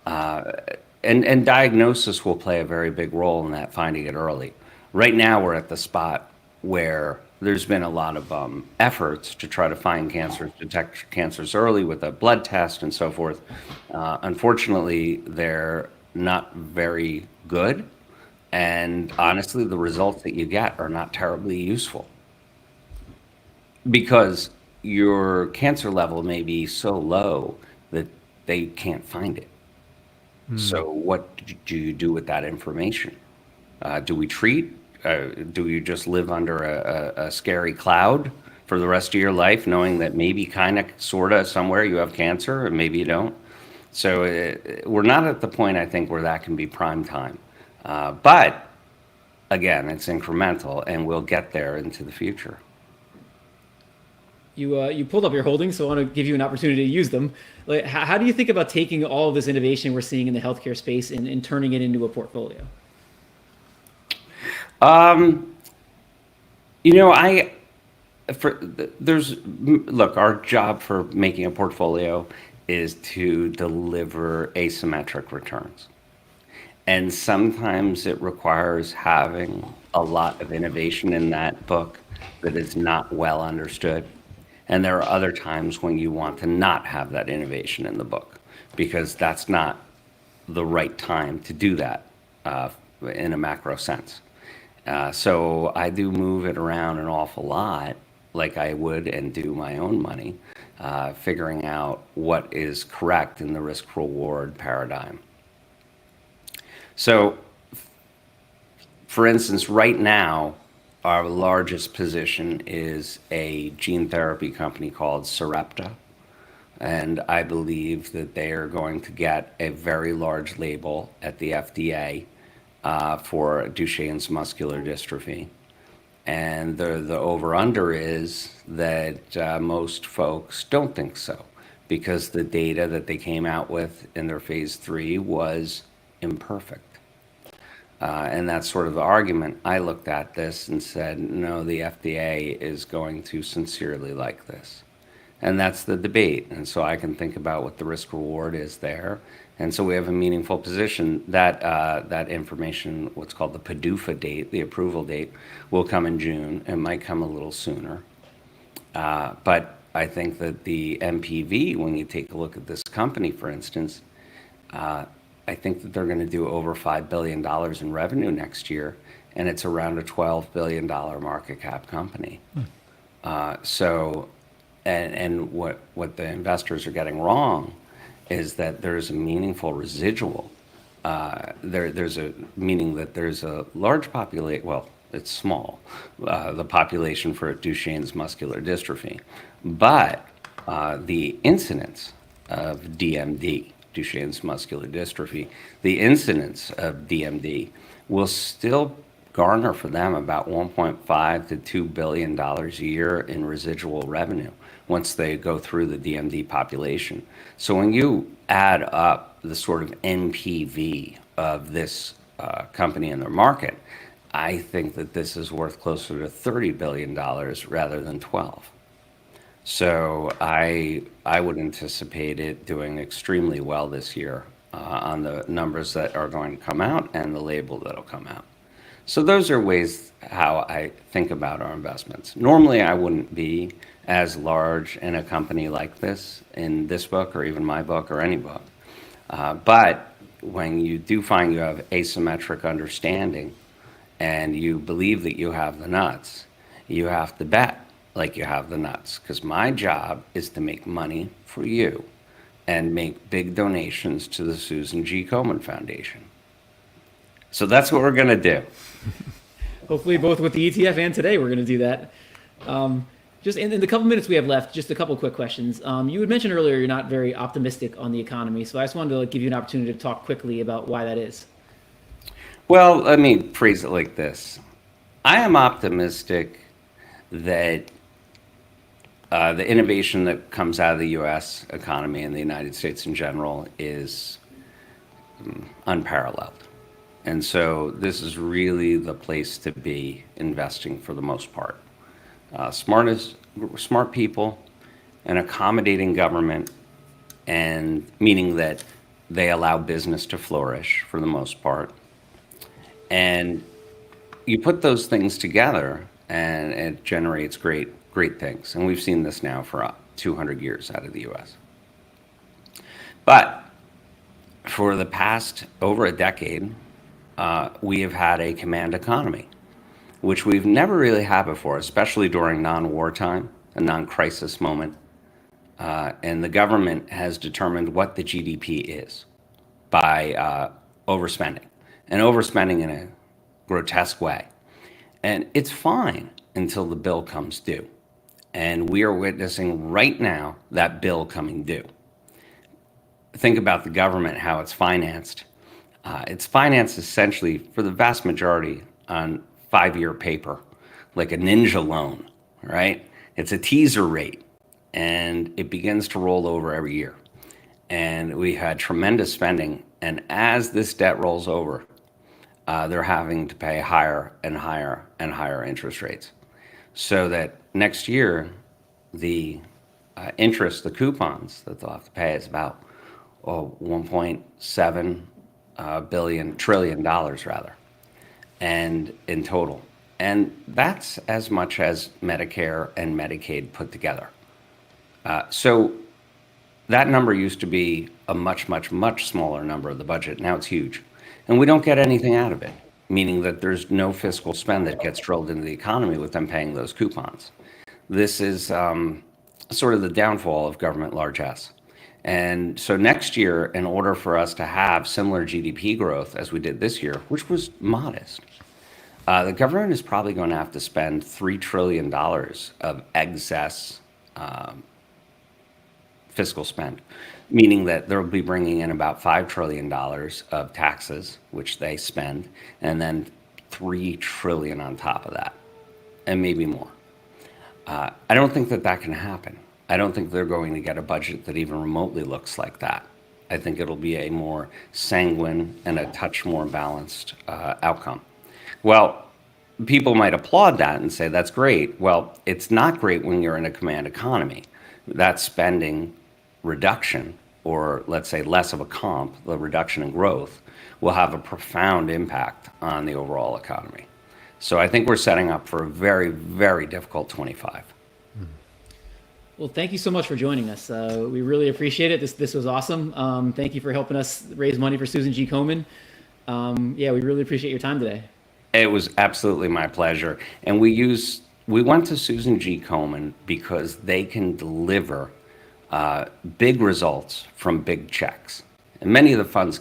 And diagnosis will play a very big role in that, finding it early. Right now, we're at the spot where there's been a lot of efforts to try to find cancers, detect cancers early with a blood test and so forth. Unfortunately, they're not very good. And honestly, the results that you get are not terribly useful because your cancer level may be so low that they can't find it. So what do you do with that information? Do we treat? Do you just live under a scary cloud for the rest of your life, knowing that maybe kind of, sort of, somewhere you have cancer and maybe you don't? So we're not at the point, I think, where that can be prime time. But again, it's incremental and we'll get there into the future. You pulled up your holdings, so I want to give you an opportunity to use them. Like, how do you think about taking all of this innovation we're seeing in the healthcare space and turning it into a portfolio? You know, look, our job for making a portfolio is to deliver asymmetric returns. And sometimes it requires having a lot of innovation in that book that is not well understood. And there are other times when you want to not have that innovation in the book because that's not the right time to do that in a macro sense. So I do move it around an awful lot, like I would and do my own money, figuring out what is correct in the risk-reward paradigm. So, for instance, right now, our largest position is a gene therapy company called Sarepta. And I believe that they are going to get a very large label at the FDA for Duchenne's muscular dystrophy. And the over-under is that most folks don't think so because the data that they came out with in their phase 3 was imperfect. And that's sort of the argument. I looked at this and said, no, the FDA is going to sincerely like this. And that's the debate. And so I can think about what the risk reward is there. And so we have a meaningful position that that information, what's called the PDUFA date, the approval date, will come in June. It might come a little sooner. But I think that the MPV, when you take a look at this company, for instance, I think that they're going to do over $5 billion in revenue next year, and it's around a $12 billion market cap company. And what the investors are getting wrong is that there's a meaningful residual. There's a meaning that there's a large population, well, it's small, the population for Duchenne's muscular dystrophy, but the incidence of DMD, Duchenne's muscular dystrophy, the incidence of DMD will still garner for them about $1.5 to $2 billion a year in residual revenue once they go through the DMD population. So when you add up the sort of NPV of this company in their market, I think that this is worth closer to $30 billion rather than 12. So I would anticipate it doing extremely well this year on the numbers that are going to come out and the label that'll come out. So those are ways how I think about our investments. Normally, I wouldn't be as large in a company like this, in this book or even my book or any book. But when you do find you have asymmetric understanding and you believe that you have the nuts, you have to bet like you have the nuts, because my job is to make money for you and make big donations to the Susan G. Komen Foundation. So that's what we're going to do. Hopefully both with the ETF and today we're going to do that. Just in the couple minutes we have left, just a couple quick questions. You had mentioned earlier you're not very optimistic on the economy, so I just wanted to give you an opportunity to talk quickly about why that is. Well, let me phrase it like this. I am optimistic that the innovation that comes out of the U.S. economy and the United States in general is unparalleled. And so this is really the place to be investing for the most part. Smart people, an accommodating government, and meaning that they allow business to flourish for the most part. And you put those things together and it generates great things. And we've seen this now for 200 years out of the US. But for the past over a decade, we have had a command economy, which we've never really had before, especially during non-wartime, a non-crisis moment. And the government has determined what the GDP is by overspending, and overspending in a grotesque way. And it's fine until the bill comes due. And we are witnessing right now that bill coming due. Think about the government, how it's financed. It's financed essentially for the vast majority on 5-year paper, like a ninja loan, right? It's a teaser rate and it begins to roll over every year. And we had tremendous spending. And as this debt rolls over, they're having to pay higher and higher and higher interest rates. So that next year, the interest, the coupons that they'll have to pay is about $1.7 trillion rather, and in total. And that's as much as Medicare and Medicaid put together. So that number used to be a much, much, much smaller number of the budget. Now it's huge. And we don't get anything out of it, meaning that there's no fiscal spend that gets drilled into the economy with them paying those coupons. This is sort of the downfall of government largesse. And so next year, in order for us to have similar GDP growth as we did this year, which was modest, the government is probably going to have to spend $3 trillion of excess fiscal spend, meaning that they'll be bringing in about $5 trillion of taxes, which they spend, and then $3 trillion on top of that, and maybe more. I don't think that can happen. I don't think they're going to get a budget that even remotely looks like that. I think it'll be a more sanguine and a touch more balanced outcome. Well, people might applaud that and say that's great. Well, it's not great when you're in a command economy. That spending reduction, or let's say less of a comp, the reduction in growth, will have a profound impact on the overall economy. So I think we're setting up for a very, very difficult 25. Well, thank you so much for joining us. We really appreciate it. This was awesome. Thank you for helping us raise money for Susan G. Komen. We really appreciate your time today. It was absolutely my pleasure. And we went to Susan G. Komen because they can deliver big results from big checks. And many of the funds,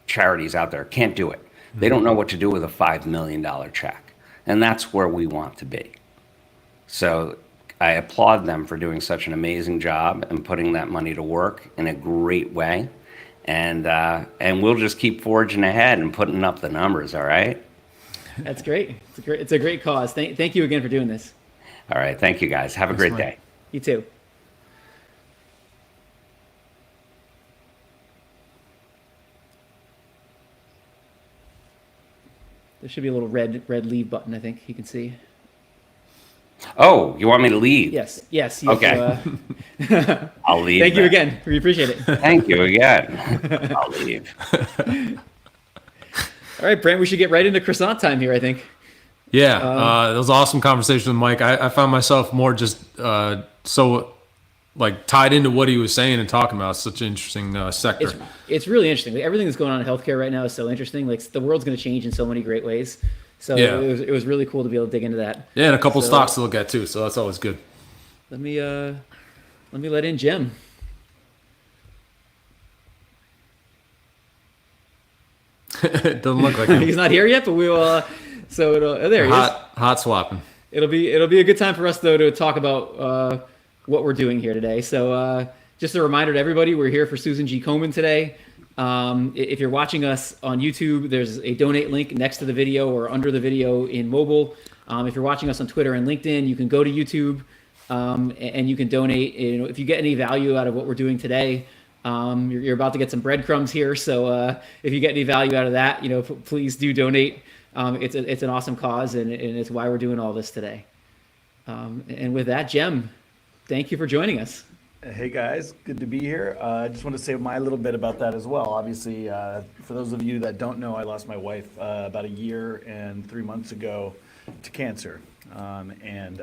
charities out there can't do it. They don't know what to do with a $5 million check. And that's where we want to be. So I applaud them for doing such an amazing job and putting that money to work in a great way. And we'll just keep forging ahead and putting up the numbers, all right? That's great. It's a great cause. Thank you again for doing this. All right. Thank you, guys. Have a great day. You too. There should be a little red leave button, I think you can see. Oh, you want me to leave? Yes. Okay. I'll leave. Thank you again. We appreciate it. Thank you again. I'll leave. All right, Brent, we should get right into croissant time here, I think. Yeah, that was an awesome conversation with Mike. I found myself more just so like tied into what he was saying and talking about. It's such an interesting sector. It's really interesting. Everything that's going on in healthcare right now is so interesting. Like the world's going to change in so many great ways. So yeah. it was really cool to be able to dig into that. Yeah, and a couple stocks to look at too. So that's always good. Let me let in Jim. It doesn't look like him. He's not here yet, but we will. There he is. Hot swapping. It'll be a good time for us though to talk about what we're doing here today. So just a reminder to everybody, we're here for Susan G. Komen today. If you're watching us on YouTube, there's a donate link next to the video or under the video in mobile. If you're watching us on Twitter and LinkedIn, you can go to YouTube and you can donate. If you get any value out of what we're doing today, you're about to get some breadcrumbs here. So if you get any value out of that, please do donate. It's an awesome cause, and it's why we're doing all this today. And with that, Jem, thank you for joining us. Hey guys, good to be here. I just want to say my little bit about that as well. Obviously, for those of you that don't know, I lost my wife about a year and 3 months ago to cancer. And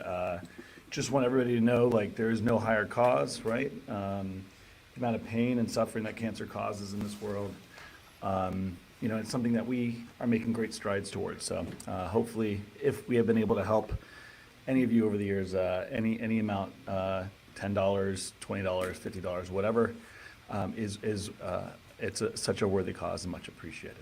just want everybody to know, like, there is no higher cause, right? The amount of pain and suffering that cancer causes in this world, it's something that we are making great strides towards. So hopefully, if we have been able to help any of you over the years, any amount, $10, $20, $50, whatever, it's such a worthy cause and much appreciated.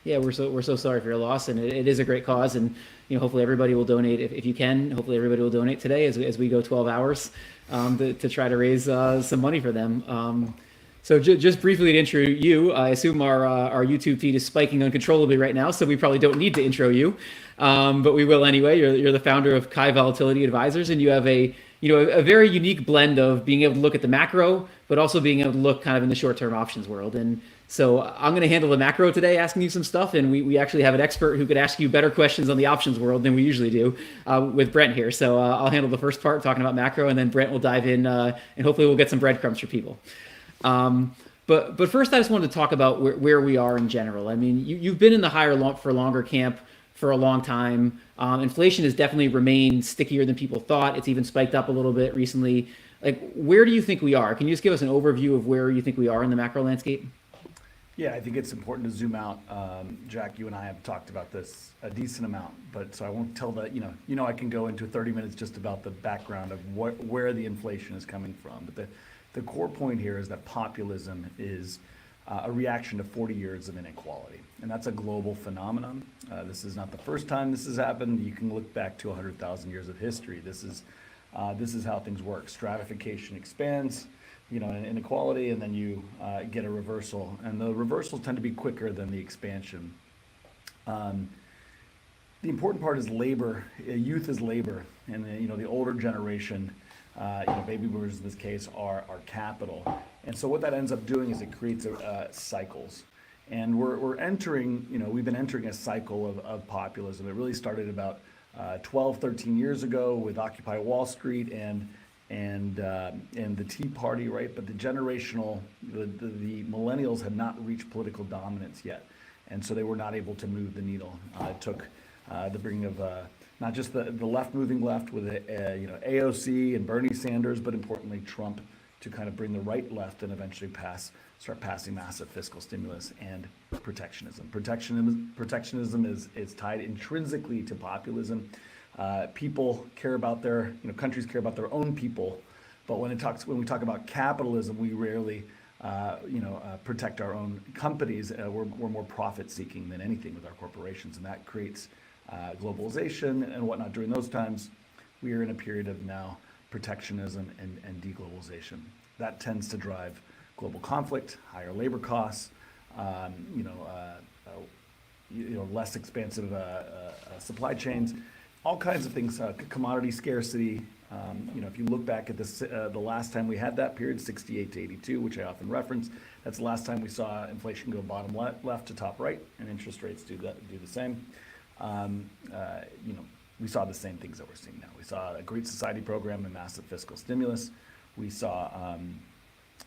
Yeah, we're so sorry for your loss, and it is a great cause, and hopefully everybody will donate if you can. Hopefully everybody will donate today as we go 12 hours to try to raise some money for them. So just briefly to intro you, I assume our YouTube feed is spiking uncontrollably right now, so we probably don't need to intro you, but we will anyway. You're the founder of Kai Volatility Advisors, and you have a a very unique blend of being able to look at the macro, but also being able to look kind of in the short-term options world. And so I'm going to handle the macro today, asking you some stuff, and we actually have an expert who could ask you better questions on the options world than we usually do with Brent here. So I'll handle the first part, talking about macro, and then Brent will dive in, and hopefully we'll get some breadcrumbs for people. But first, I just wanted to talk about where we are in general. I mean, you've been in the higher for longer camp for a long time. Inflation has definitely remained stickier than people thought. It's even spiked up a little bit recently. Like, where do you think we are? Can you just give us an overview of where you think we are in the macro landscape? Yeah, I think it's important to zoom out. Jack, you and I have talked about this a decent amount, but so I won't tell that, I can go into 30 minutes just about the background of where the inflation is coming from. But the core point here is that populism is a reaction to 40 years of inequality. And that's a global phenomenon. This is not the first time this has happened. You can look back to 100,000 years of history. This is how things work. Stratification expands, inequality, and then you get a reversal. And the reversals tend to be quicker than the expansion. The important part is labor. Youth is labor. And the older generation, baby boomers in this case, are capital. And so what that ends up doing is it creates cycles. And we're entering, we've been entering a cycle of populism. It really started about 12, 13 years ago with Occupy Wall Street and the Tea Party, right? But the millennials had not reached political dominance yet. And so they were not able to move the needle. It took the bringing of not just the left moving left with AOC and Bernie Sanders, but importantly Trump, to kind of bring the right left and eventually start passing massive fiscal stimulus and protectionism. Protectionism is tied intrinsically to populism. People care about countries care about their own people, but when we talk about capitalism, we rarely protect our own companies. We're more profit seeking than anything with our corporations, and that creates globalization and whatnot. During those times, we are in a period of now protectionism and deglobalization. That tends to drive global conflict, higher labor costs, less expansive supply chains, all kinds of things, commodity scarcity. If you look back at this, the last time we had that period, 68 to 82, which I often reference, that's the last time we saw inflation go bottom left to top right, and interest rates do the same. We saw the same things that we're seeing now. We saw a Great Society program and massive fiscal stimulus. We saw,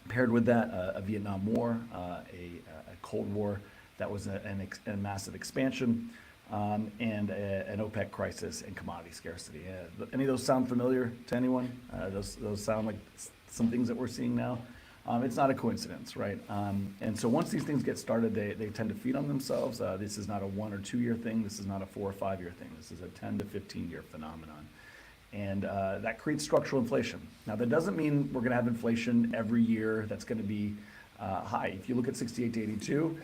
paired with that, a Vietnam War, a Cold War that was a massive expansion, and an OPEC crisis and commodity scarcity. Any of those sound familiar to anyone? Those sound like some things that we're seeing now. It's not a coincidence, right? And so once these things get started, they tend to feed on themselves. This is not a 1 or 2 year thing. This is not a 4 or 5 year thing. This is a 10 to 15 year phenomenon. And that creates structural inflation. Now, that doesn't mean we're going to have inflation every year that's going to be high. If you look at 68 to 82,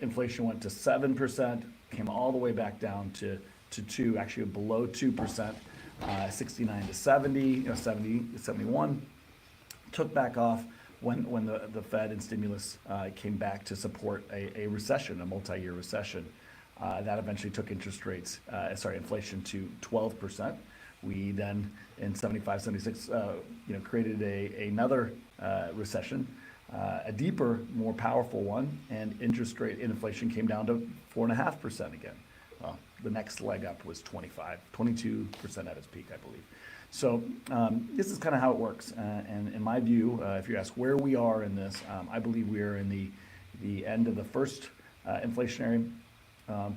inflation went to 7%, came all the way back down to 2, actually below 2%, 69 to 70, 70 to 71. Took back off when the Fed and stimulus came back to support a recession, a multi-year recession. That eventually took inflation to 12%. We then, in 75, 76, created another recession, a deeper, more powerful one, and inflation came down to 4.5% again. Well, the next leg up was 22% at its peak, I believe. So this is kind of how it works. And in my view, if you ask where we are in this, I believe we are in the end of the first inflationary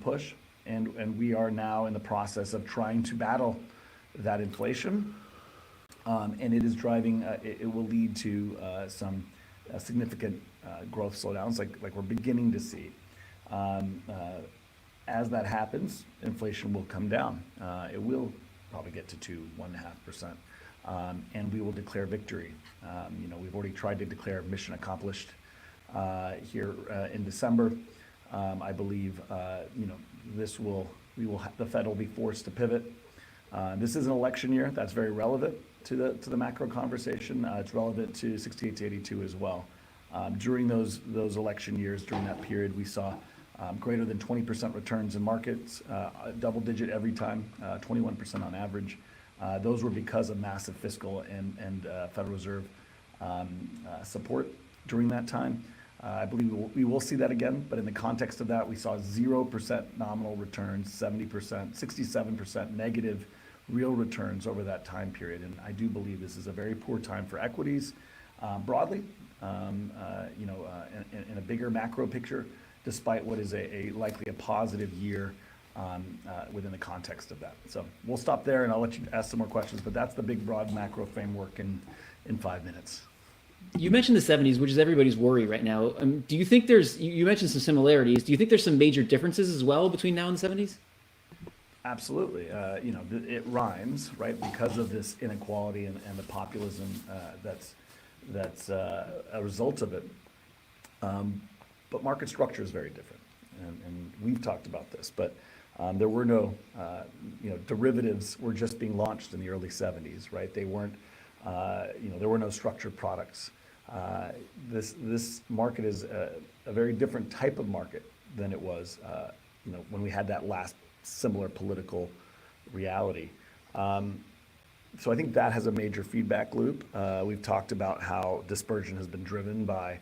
push, and we are now in the process of trying to battle that inflation. And it is driving, it will lead to some significant growth slowdowns like we're beginning to see. As that happens, inflation will come down. It will probably get to 1.5%, and we will declare victory. We've already tried to declare mission accomplished here in December. I believe the Fed will be forced to pivot. This is an election year. That's very relevant to the macro conversation. It's relevant to 68 to 82 as well. During those election years, during that period, we saw greater than 20% returns in markets, double digit every time, 21% on average. Those were because of massive fiscal and Federal Reserve support during that time. I believe we will see that again, but in the context of that, we saw 0% nominal returns, 70%, 67% negative real returns over that time period. And I do believe this is a very poor time for equities broadly, in a bigger macro picture, despite what is likely a positive year within the context of that. So we'll stop there and I'll let you ask some more questions, but that's the big broad macro framework in 5 minutes. You mentioned the 70s, which is everybody's worry right now. Do you think you mentioned some similarities. Do you think there's some major differences as well between now and the 70s? Absolutely. It rhymes, right? Because of this inequality and the populism that's a result of it. But market structure is very different. And we've talked about this, but there were no, derivatives were just being launched in the early 70s, right? They weren't, there were no structured products. This market is a very different type of market than it was, when we had that last similar political reality. So I think that has a major feedback loop. We've talked about how dispersion has been driven by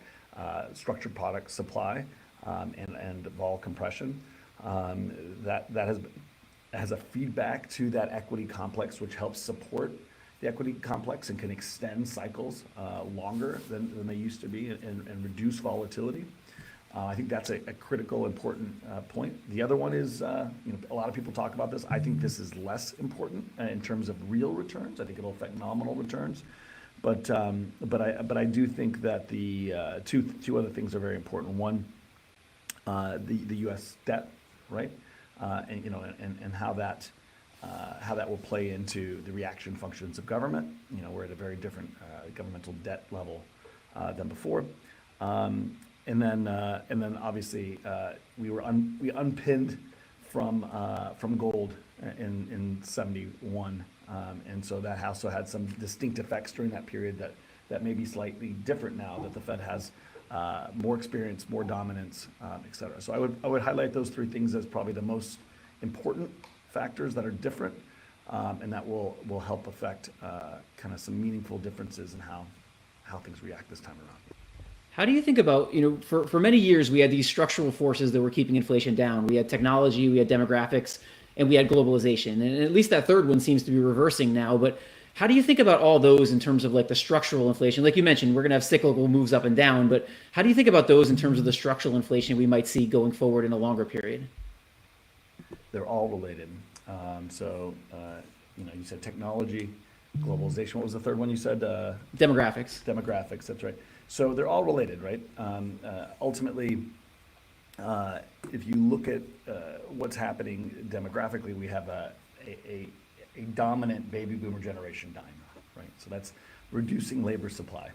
structured product supply and vol compression. That has a feedback to that equity complex, which helps support the equity complex and can extend cycles longer than they used to be and reduce volatility. I think that's a critical, important point. The other one is, a lot of people talk about this. I think this is less important in terms of real returns. I think it'll affect nominal returns, but I do think that the two other things are very important. One, the U.S. debt, right, and how that will play into the reaction functions of government. We're at a very different governmental debt level than before. And then obviously we unpinned from gold in 71, and so that also had some distinct effects during that period that may be slightly different now that the Fed has more experience, more dominance, et cetera. So I would highlight those three things as probably the most important factors that are different, and that will help affect kind of some meaningful differences in how things react this time around. How do you think about, for many years we had these structural forces that were keeping inflation down. We had technology, we had demographics, and we had globalization. And at least that third one seems to be reversing now. But how do you think about all those in terms of like the structural inflation? Like you mentioned, we're going to have cyclical moves up and down, but how do you think about those in terms of the structural inflation we might see going forward in a longer period? They're all related. You said technology, globalization. What was the third one you said? Demographics. Demographics, that's right. So they're all related, right? Ultimately, if you look at what's happening demographically, we have a dominant baby boomer generation dying off, right? So that's reducing labor supply.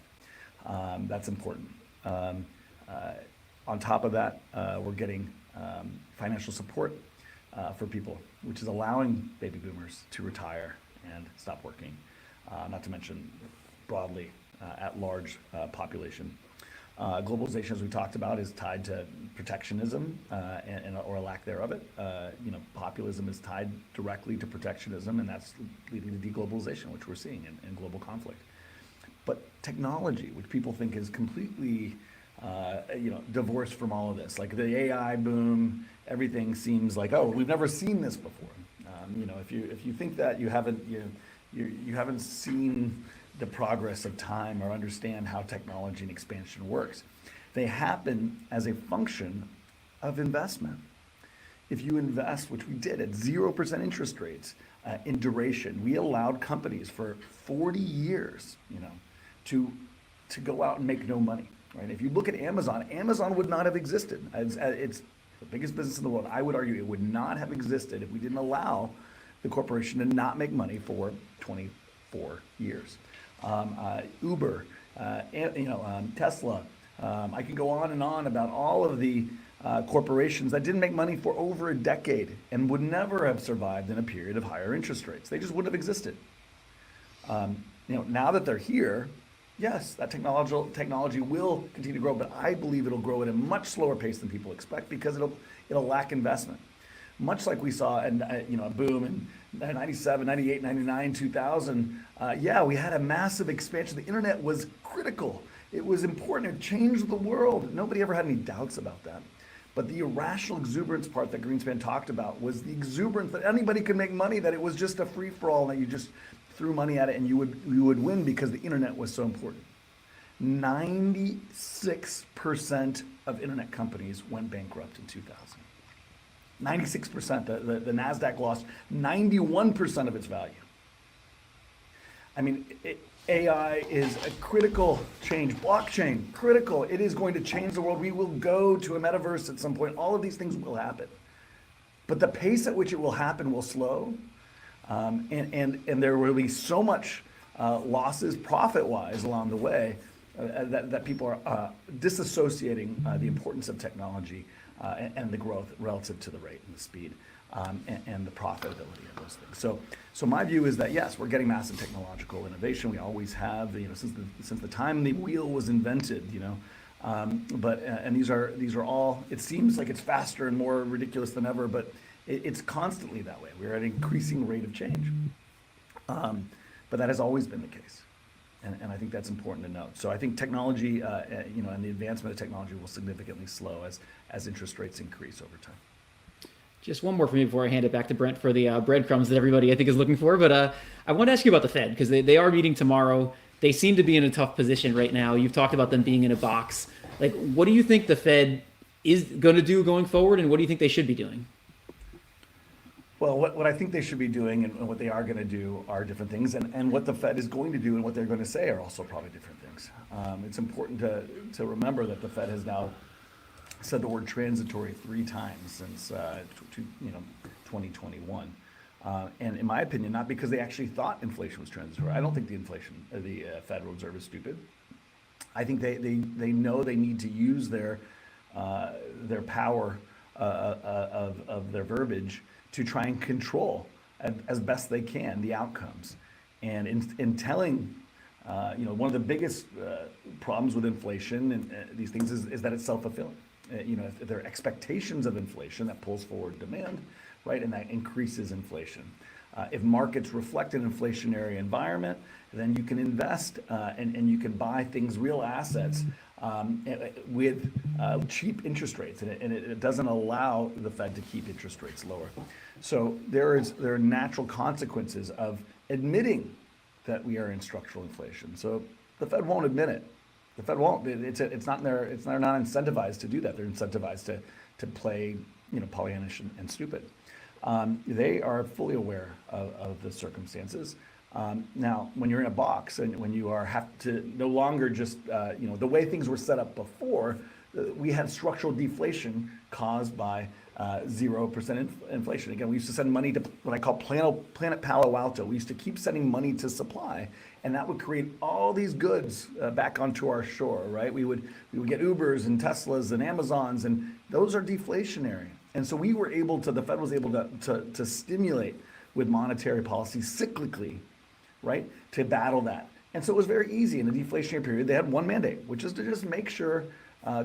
That's important. On top of that, we're getting financial support for people, which is allowing baby boomers to retire and stop working, not to mention broadly at large population. Globalization, as we talked about, is tied to protectionism or a lack thereof it. Populism is tied directly to protectionism, and that's leading to deglobalization, which we're seeing in global conflict. But technology, which people think is completely divorced from all of this, like the AI boom, everything seems like, oh, we've never seen this before. If you think that, you haven't seen the progress of time or understand how technology and expansion works. They happen as a function of investment. If you invest, which we did at 0% interest rates in duration, we allowed companies for 40 years, to go out and make no money, right? If you look at Amazon, Amazon would not have existed. It's the biggest business in the world. I would argue it would not have existed if we didn't allow the corporation to not make money for 24 years. Uber, Tesla. I can go on and on about all of the corporations that didn't make money for over a decade and would never have survived in a period of higher interest rates. They just wouldn't have existed. Now that they're here, yes, that technology will continue to grow, but I believe it'll grow at a much slower pace than people expect because it'll lack investment. much like we saw a boom in 97, 98, 99, 2000. Yeah, we had a massive expansion. The internet was critical. It was important. It changed the world. Nobody ever had any doubts about that. But the irrational exuberance part that Greenspan talked about was the exuberance that anybody could make money, that it was just a free-for-all, and that you just threw money at it and you would win because the internet was so important. 96% of internet companies went bankrupt in 2000. 96%. The NASDAQ lost 91% of its value. I mean, AI is a critical change. Blockchain, critical. It is going to change the world. We will go to a metaverse at some point. All of these things will happen. But the pace at which it will happen will slow. And there will be so much losses profit-wise along the way that people are disassociating the importance of technology and the growth relative to the rate and the speed and the profitability of those things. So my view is that yes, we're getting massive technological innovation. We always have, since the time the wheel was invented, and these are all. It seems like it's faster and more ridiculous than ever, but it's constantly that way. We're at an increasing rate of change, but that has always been the case. And I think that's important to note. So I think technology, and the advancement of technology will significantly slow as interest rates increase over time. Just one more for me before I hand it back to Brent for the breadcrumbs that everybody I think is looking for. But I want to ask you about the Fed, because they are meeting tomorrow. They seem to be in a tough position right now. You've talked about them being in a box. Like, what do you think the Fed is going to do going forward, and what do you think they should be doing? Well, what I think they should be doing and what they are going to do are different things, and what the Fed is going to do and what they're going to say are also probably different things. It's important to remember that the Fed has now said the word transitory 3 times since 2021, and in my opinion, not because they actually thought inflation was transitory. I don't think the Federal Reserve is stupid. I think they know they need to use their power of their verbiage to try and control as best they can the outcomes. And in telling, one of the biggest problems with inflation and these things is that it's self-fulfilling. If there are expectations of inflation, that pulls forward demand, right, and that increases inflation. If markets reflect an inflationary environment, then you can invest and you can buy things, real assets, with cheap interest rates, and it doesn't allow the Fed to keep interest rates lower. So there are natural consequences of admitting that we are in structural inflation. So the Fed won't admit it. The Fed won't. They're not incentivized to do that. They're incentivized to play Pollyannish and stupid. They are fully aware of the circumstances. Now, when you're in a box and when you have to no longer just, the way things were set up before, we had structural deflation caused by 0% inflation. Again, we used to send money to what I call Planet Palo Alto. We used to keep sending money to supply, and that would create all these goods back onto our shore, right? We would get Ubers and Teslas and Amazons, and those are deflationary. And so the Fed was able to stimulate with monetary policy cyclically, right, to battle that. And so it was very easy in a deflationary period. They had one mandate, which is to just make sure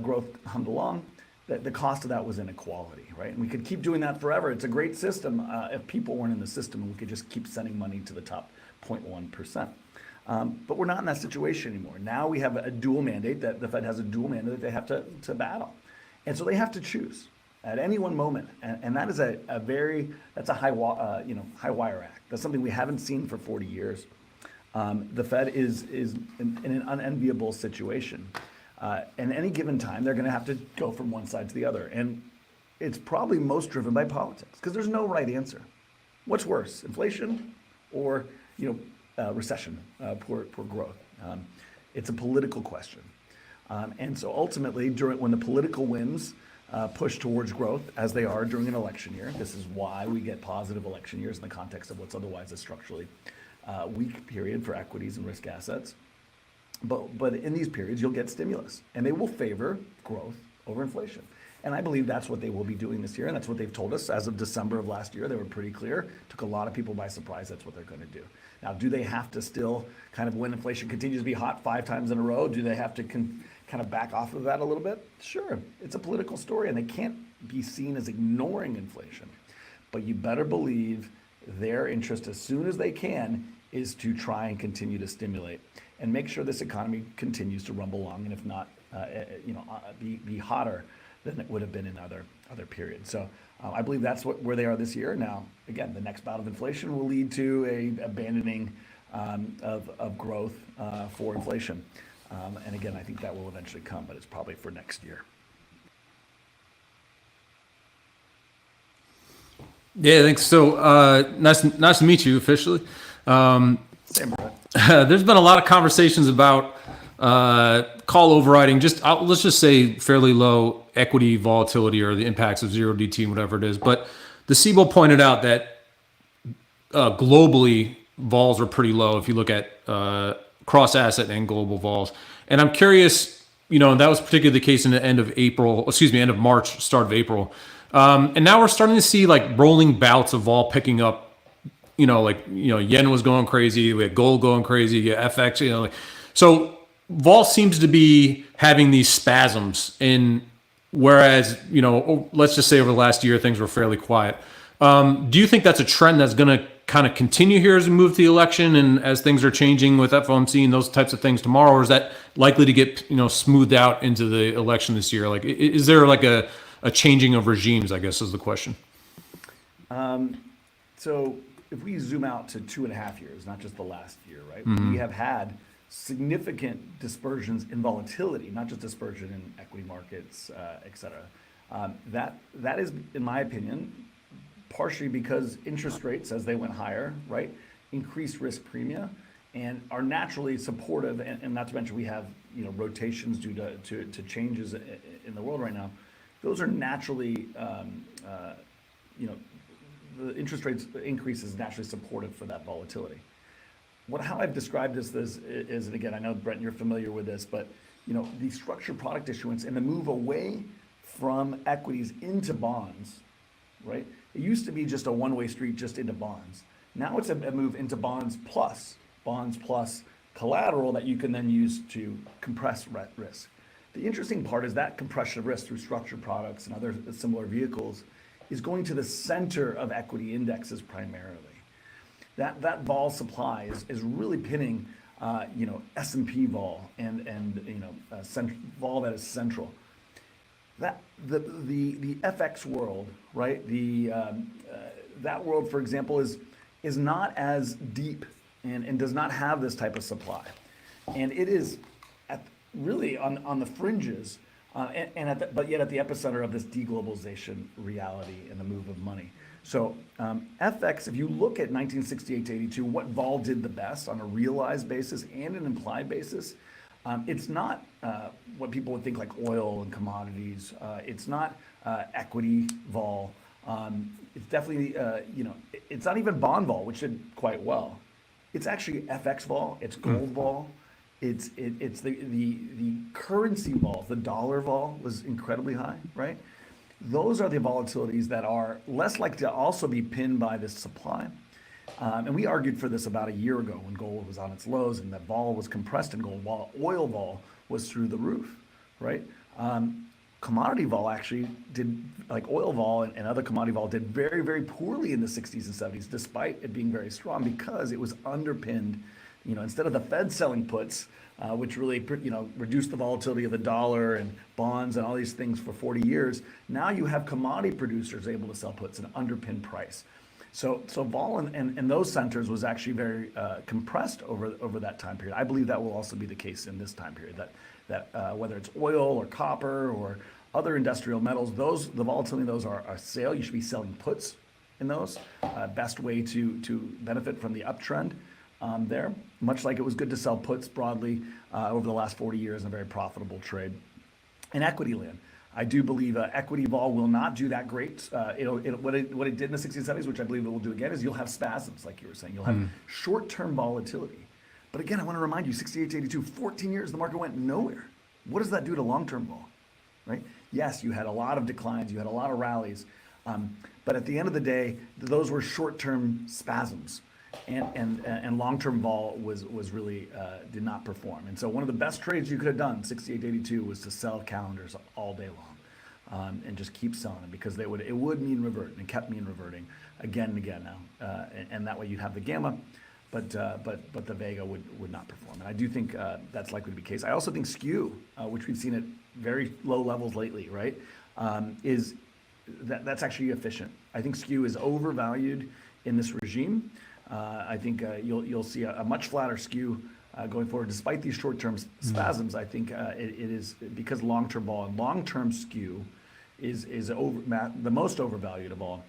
growth hummed along. The cost of that was inequality, right? And we could keep doing that forever. It's a great system if people weren't in the system, and we could just keep sending money to the top 0.1%. But we're not in that situation anymore. Now we have a dual mandate, that the Fed has a dual mandate that they have to battle. And so they have to choose at any one moment. And that is that's a high wire act. That's something we haven't seen for 40 years. The Fed is in an unenviable situation. And any given time, they're going to have to go from one side to the other. And it's probably most driven by politics, because there's no right answer. What's worse, inflation or recession, poor growth? It's a political question. And so ultimately, when the political winds push towards growth, as they are during an election year, this is why we get positive election years in the context of what's otherwise a structurally weak period for equities and risk assets. But in these periods, you'll get stimulus, and they will favor growth over inflation. And I believe that's what they will be doing this year, and that's what they've told us as of December of last year. They were pretty clear. Took a lot of people by surprise. That's what they're going to do. Now, do they have to still kind of, when inflation continues to be hot 5 times in a row, do they have to kind of back off of that a little bit? Sure. It's a political story, and they can't be seen as ignoring inflation. but you better believe their interest as soon as they can is to try and continue to stimulate and make sure this economy continues to rumble along, and if not, be hotter than it would have been in other periods. So I believe that's where they are this year. Now, again, the next bout of inflation will lead to a abandoning of growth for inflation. And again, I think that will eventually come, but it's probably for next year. Yeah, thanks. So nice to meet you officially. Same, Brett. There's been a lot of conversations about call overriding, let's just say fairly low equity volatility or the impacts of zero DT and whatever it is. But the CBOE pointed out that globally vols are pretty low if you look at cross asset and global vols. And I'm curious, that was particularly the case in the end of March, start of April. And now we're starting to see like rolling bouts of vol picking up. Yen was going crazy, we had gold going crazy, FX, so vol seems to be having these spasms whereas, let's just say over the last year, things were fairly quiet. Do you think that's a trend that's going to kind of continue here as we move to the election and as things are changing with FOMC and those types of things tomorrow, or is that likely to get, smoothed out into the election this year? Like, is there like a changing of regimes, I guess is the question. So if we zoom out to 2.5 years, not just the last year, right? Mm-hmm. We have had significant dispersions in volatility, not just dispersion in equity markets, et cetera. That is, in my opinion, partially because interest rates, as they went higher, right, increased risk premia and are naturally supportive. And not to mention we have rotations due to changes in the world right now. Those are naturally, the interest rates increase is naturally supportive for that volatility. How I've described this is, and again, I know, Brent, you're familiar with this, but the structured product issuance and the move away from equities into bonds, right? It used to be just a one-way street just into bonds. Now it's a move into bonds plus collateral that you can then use to compress risk. The interesting part is that compression of risk through structured products and other similar vehicles is going to the center of equity indexes primarily. That vol supply is really pinning, S&P vol and vol that is central. That the FX world, right? That world, for example, is not as deep and does not have this type of supply, and it is really on the fringes. But yet at the epicenter of this deglobalization reality and the move of money. So FX, if you look at 1968 to 82, what vol did the best on a realized basis and an implied basis, it's not what people would think like oil and commodities. It's not equity vol. It's definitely, it's not even bond vol, which did quite well. It's actually FX vol. It's gold vol. It's the currency vol. The dollar vol was incredibly high, right? Those are the volatilities that are less likely to also be pinned by this supply. And we argued for this about a year ago when gold was on its lows and that vol was compressed in gold while oil vol was through the roof, right? Commodity vol actually did, like oil vol and other commodity vol did very, very poorly in the 60s and 70s, despite it being very strong because it was underpinned. Instead of the Fed selling puts, which really, reduced the volatility of the dollar and bonds and all these things for 40 years, now you have commodity producers able to sell puts and underpin price. So vol and those centers was actually very compressed over that time period. I believe that will also be the case in this time period. That whether it's oil or copper or other industrial metals, the volatility of those are sale. You should be selling puts in those. Best way to benefit from the uptrend. There, much like it was good to sell puts broadly over the last 40 years in a very profitable trade. In equity land, I do believe equity vol will not do that great. What it did in the 60s and 70s, which I believe it will do again, is you'll have spasms, like you were saying. You'll have short-term volatility. But again, I want to remind you, 68 to 82, 14 years, the market went nowhere. What does that do to long-term vol, right? Yes, you had a lot of declines, you had a lot of rallies, but at the end of the day, those were short-term spasms. And long-term vol was really did not perform. And so one of the best trades you could have done, 68 to 82, was to sell calendars all day and just keep selling them, because it would mean revert, and it kept mean reverting again and again now, and that way you'd have the gamma, but the Vega would not perform. And I do think that's likely to be the case. I also think skew, which we've seen at very low levels lately, right, that's actually efficient. I think skew is overvalued in this regime. I think you'll see a much flatter skew going forward, despite these short-term spasms. I think it is because long-term vol and long-term skew is the most overvalued of all.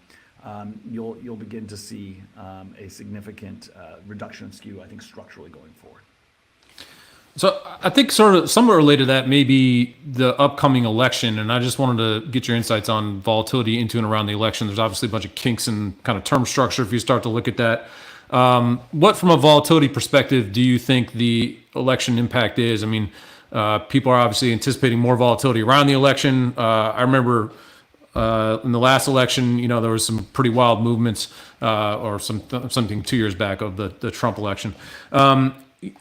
You'll begin to see a significant reduction in skew, I think, structurally going forward. So I think sort of somewhat related to that may be the upcoming election, and I just wanted to get your insights on volatility into and around the election. There's obviously a bunch of kinks in kind of term structure if you start to look at that. What, from a volatility perspective, do you think the election impact is? I mean, people are obviously anticipating more volatility around the election. I remember in the last election, there was some pretty wild movements, or something 2 years back of the Trump election.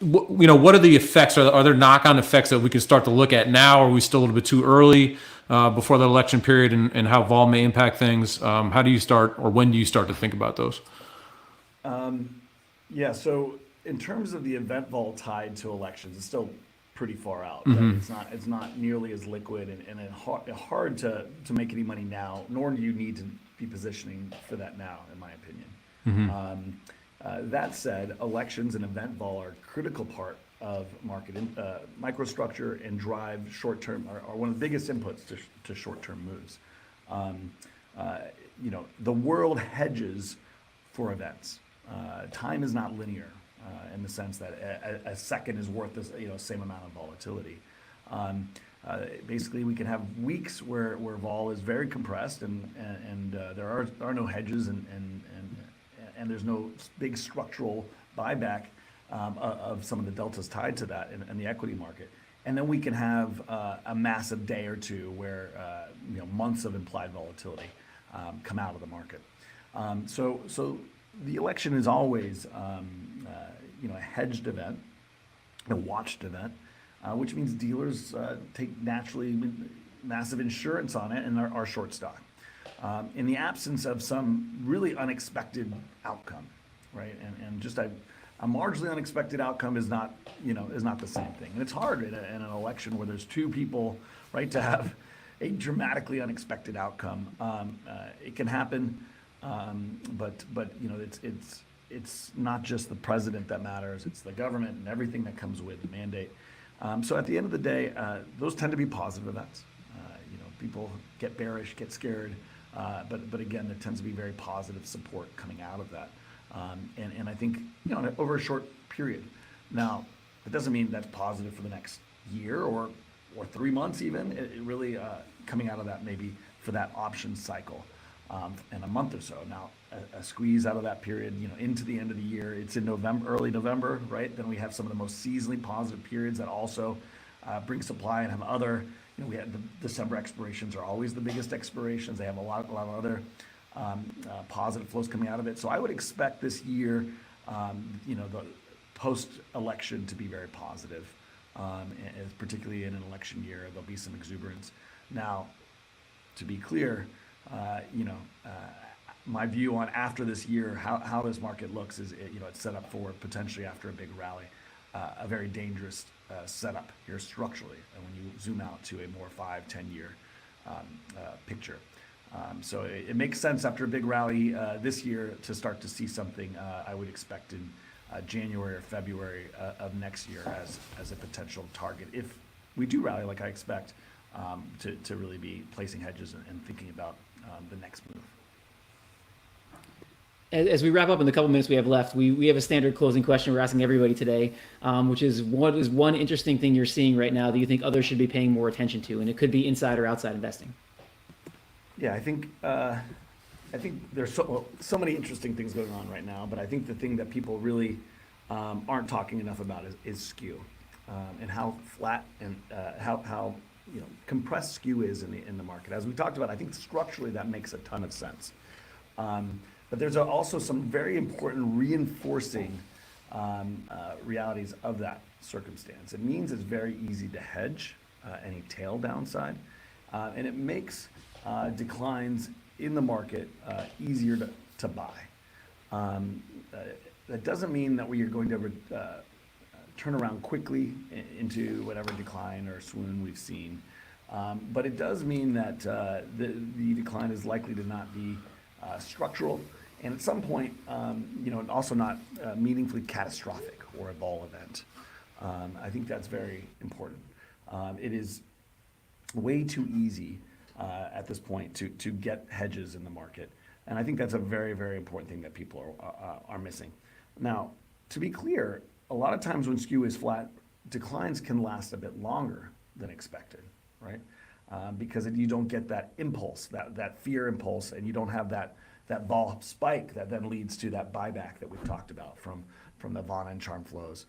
What are the effects? Are there knock-on effects that we can start to look at now? Are we still a little bit too early before the election period, and how vol may impact things? How do you start, or when do you start to think about those? Yeah, so in terms of the event vol tied to elections, it's still pretty far out. Right? It's not nearly as liquid, and hard to make any money now, nor do you need to be positioning for that now, in my opinion. That said, elections and event vol are a critical part of market microstructure, and drive short-term, are one of the biggest inputs to short-term moves. The world hedges for events. Time is not linear in the sense that a second is worth the same amount of volatility. Basically, we can have weeks where vol is very compressed, and there are no hedges, and there's no big structural buyback of some of the deltas tied to that in the equity market. And then we can have a massive day or two where months of implied volatility come out of the market. So the election is always a hedged event, a watched event, which means dealers take naturally massive insurance on it and are short stock. In the absence of some really unexpected outcome, right? And just a marginally unexpected outcome is not the same thing. And it's hard in an election where there's two people, right, to have a dramatically unexpected outcome. It can happen, but it's not just the president that matters; it's the government and everything that comes with the mandate. So at the end of the day, those tend to be positive events. People get bearish, get scared, but again, there tends to be very positive support coming out of that. And I think over a short period. Now, it doesn't mean that's positive for the next year or 3 months even. It really coming out of that maybe for that option cycle in a month or so. Now, a squeeze out of that period, into the end of the year. It's in November, early November, right? Then we have some of the most seasonally positive periods that also bring supply and have other. We had the December expirations are always the biggest expirations. They have a lot of other positive flows coming out of it. So I would expect this year, the post-election to be very positive, and particularly in an election year, there'll be some exuberance. Now, to be clear, my view on after this year, how this market looks is, it's set up for potentially after a big rally, a very dangerous setup here structurally. And when you zoom out to a more 5-10 year picture. So it makes sense after a big rally this year to start to see something I would expect in January or February of next year as a potential target. If we do rally like I expect, to really be placing hedges and thinking about the next move. As we wrap up in the couple minutes we have left, we have a standard closing question we're asking everybody today, which is, what is one interesting thing you're seeing right now that you think others should be paying more attention to? And it could be inside or outside investing. Yeah, I think there's so many interesting things going on right now, but I think the thing that people really aren't talking enough about is skew, and how flat and how compressed skew is in the market. As we talked about, I think structurally that makes a ton of sense. But there's also some very important reinforcing realities of that circumstance. It means it's very easy to hedge any tail downside, and it makes declines in the market easier to buy. That doesn't mean that we are going to turn around quickly into whatever decline or swoon we've seen. But it does mean that the decline is likely to not be structural, and at some point, also not meaningfully catastrophic or a vol event. I think that's very important. It is way too easy at this point to get hedges in the market, and I think that's a very, very important thing that people are missing. Now, to be clear, a lot of times when skew is flat, declines can last a bit longer than expected, right? Because you don't get that impulse, that fear impulse, and you don't have that vol spike that then leads to that buyback that we've talked about from the Von and Charm flows.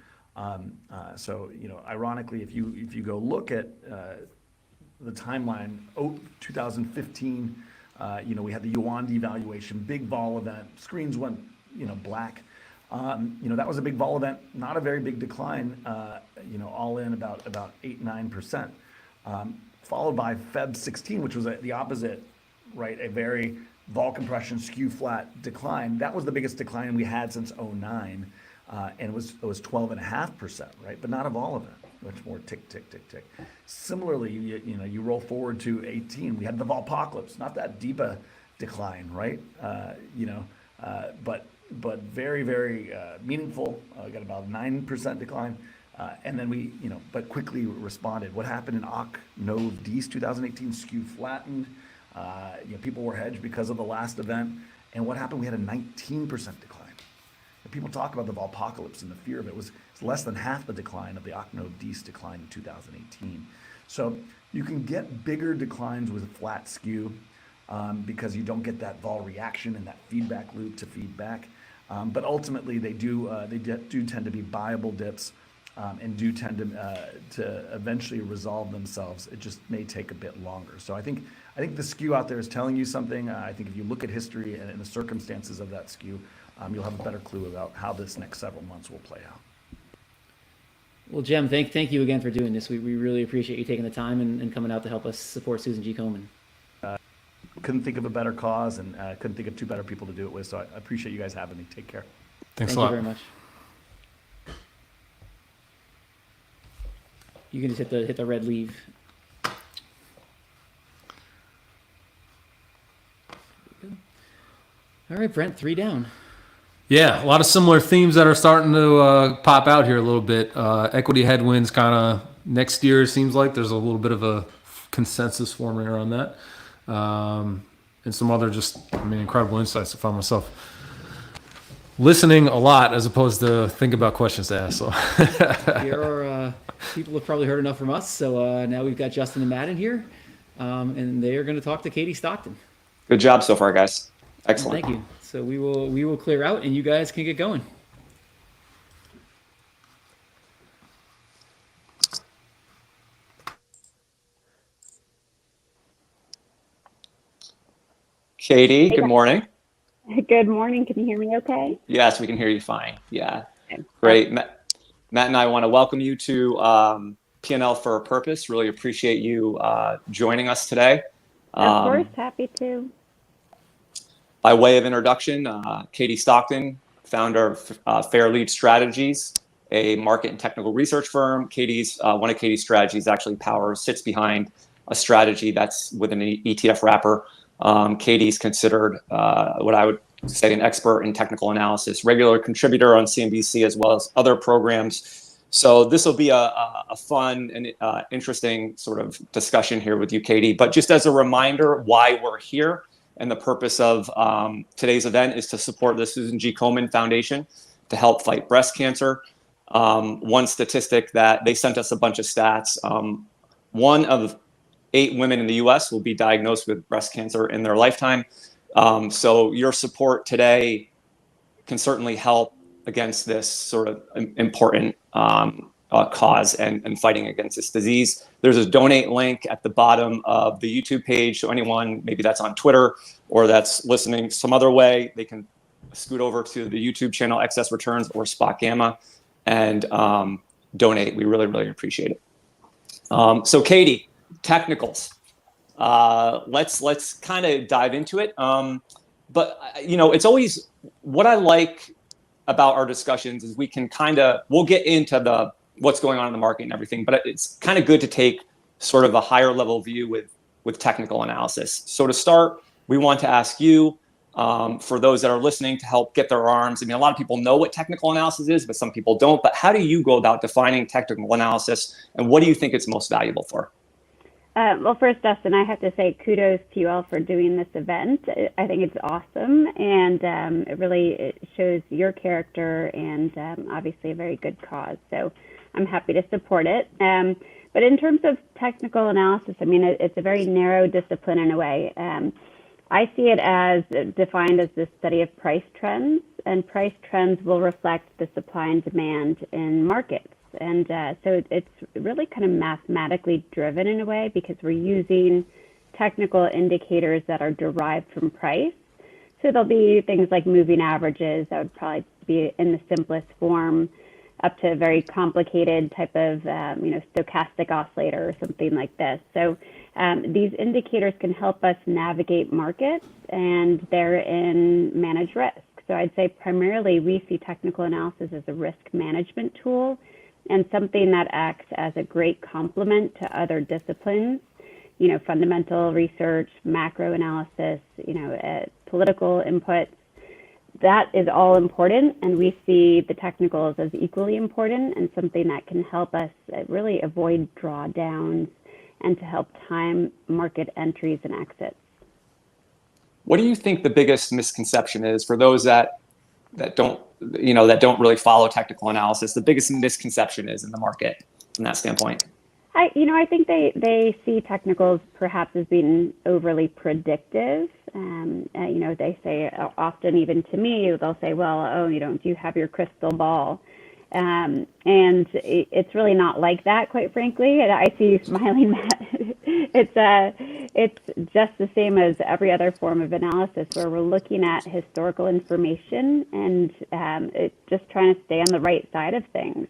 So, ironically, if you go look at the timeline, 2015, we had the yuan devaluation, big vol event, screens went, black. That was a big vol event, not a very big decline, all in about 8-9%. Followed by Feb 16, which was the opposite, right? A very vol compression, skew flat decline. That was the biggest decline we had since 2009, and it was 12.5%, right? But not a vol event, much more tick, tick, tick, tick. Similarly, you roll forward to 18, we had the volpocalypse, not that deep a decline, right? But very, very meaningful. Got about 9% decline. And then but quickly responded. What happened in Oc Nov D's 2018? Skew flattened. People were hedged because of the last event. And what happened? We had a 19% decline. And people talk about the volpocalypse and the fear of it. It's less than half the decline of the Oc Nov D's decline in 2018. So you can get bigger declines with flat skew because you don't get that vol reaction and that feedback loop to feedback. But ultimately, they do tend to be buyable dips. And do tend to eventually resolve themselves. It just may take a bit longer. So I think the skew out there is telling you something. I think if you look at history and the circumstances of that skew, you'll have a better clue about how this next several months will play out. Well, Jem, thank you again for doing this. We really appreciate you taking the time and coming out to help us support Susan G. Komen. Couldn't think of a better cause, and couldn't think of two better people to do it with. So I appreciate you guys having me. Take care. Thanks a lot. Thank you very much. You can just hit the red leave. All right, Brent, 3 down. Yeah, a lot of similar themes that are starting to pop out here a little bit. Equity headwinds kind of next year seems like there's a little bit of a consensus forming around that. And some other incredible insights. I found myself listening a lot as opposed to think about questions to ask. So Here are people have probably heard enough from us. So now we've got Justin and Matt in here, and they are going to talk to Katie Stockton. Good job so far, guys. Excellent. Thank you. So we will clear out, and you guys can get going. Katie, good morning. Good morning. Can you hear me okay? Yes, we can hear you fine. Yeah, great. Matt and I want to welcome you to PNL for a Purpose. Really appreciate you joining us today. Of course, happy to. By way of introduction, Katie Stockton, founder of Fair Lead Strategies, a market and technical research firm. One of Katie's strategies actually sits behind a strategy that's within an ETF wrapper. Katie's considered what I would say an expert in technical analysis, regular contributor on CNBC as well as other programs. So this will be a fun and interesting sort of discussion here with you, Katie. But just as a reminder why we're here, and the purpose of today's event is to support the Susan G. Komen Foundation to help fight breast cancer. One statistic that they sent us a bunch of stats. 1 of 8 women in the U.S. will be diagnosed with breast cancer in their lifetime. So your support today can certainly help against this sort of important cause and fighting against this disease. There's a donate link at the bottom of the YouTube page. So anyone, maybe that's on Twitter or that's listening some other way, they can scoot over to the YouTube channel, Excess Returns or SpotGamma, and donate. We really, really appreciate it. So Katie, technicals. Let's kind of dive into it. But it's always what I like about our discussions is we'll get into what's going on in the market and everything, but it's kind of good to take sort of a higher level view with technical analysis. So to start, we want to ask you, for those that are listening, to help get their arms. I mean, a lot of people know what technical analysis is, but some people don't. But how do you go about defining technical analysis, and what do you think it's most valuable for? Well, first, Dustin, I have to say kudos to you all for doing this event. I think it's awesome, and it shows your character and obviously a very good cause. So I'm happy to support it. But in terms of technical analysis, I mean, it's a very narrow discipline in a way. I see it as defined as the study of price trends, and price trends will reflect the supply and demand in markets. And so it's really kind of mathematically driven in a way, because we're using technical indicators that are derived from price. So there'll be things like moving averages that would probably be in the simplest form, up to a very complicated type of stochastic oscillator or something like this. So these indicators can help us navigate markets and therein manage risk. So I'd say primarily we see technical analysis as a risk management tool and something that acts as a great complement to other disciplines, fundamental research, macro analysis, political inputs. That is all important, and we see the technicals as equally important and something that can help us really avoid drawdowns and to help time market entries and exits. What do you think the biggest misconception is for those that don't really follow technical analysis? The biggest misconception is in the market from that standpoint. I think they see technicals perhaps as being overly predictive. They say often, even to me, they'll say, well, do you have your crystal ball? And it's really not like that, quite frankly. And I see you smiling, Matt. It's just the same as every other form of analysis, where we're looking at historical information and it's just trying to stay on the right side of things.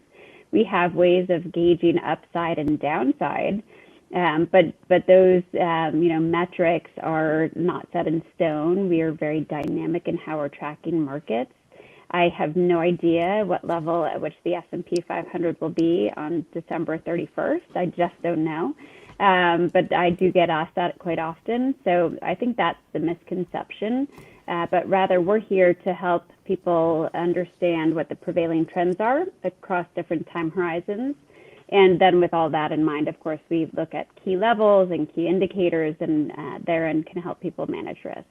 We have ways of gauging upside and downside, but those metrics are not set in stone. We are very dynamic in how we're tracking markets. I have no idea what level at which the S&P 500 will be on December 31st. I just don't know. But I do get asked that quite often. So I think that's the misconception. But rather, we're here to help people understand what the prevailing trends are across different time horizons. And then with all that in mind, of course, we look at key levels and key indicators, and therein can help people manage risk.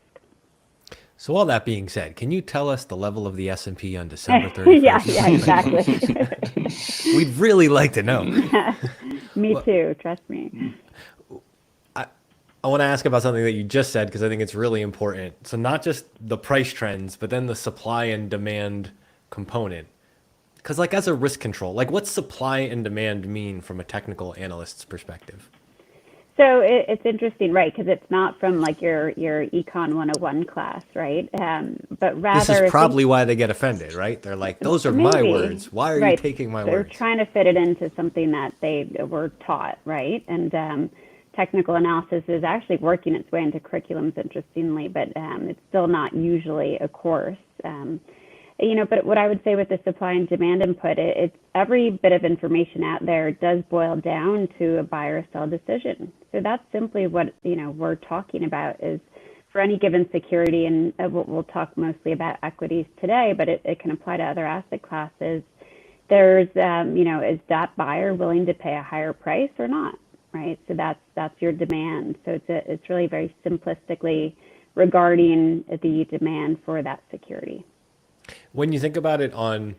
So all that being said, can you tell us the level of the S&P on December 31st? Yeah, exactly. We'd really like to know. Me too, trust me. I want to ask about something that you just said, because I think it's really important. So not just the price trends, but then the supply and demand component. Because as a risk control, what's supply and demand mean from a technical analyst's perspective? So it's interesting, right? Because it's not from your Econ 101 class, right? But rather, this is probably why they get offended, right? They're like, those are my words. Why are you taking my words? They're trying to fit it into something that they were taught, right? And technical analysis is actually working its way into curriculums, interestingly, but it's still not usually a course. But what I would say with the supply and demand input, it's every bit of information out there does boil down to a buy or sell decision. So that's simply what we're talking about, is for any given security, and we'll talk mostly about equities today, but it can apply to other asset classes. There's is that buyer willing to pay a higher price or not, right? So that's your demand. So it's really very simplistically regarding the demand for that security. When you think about it and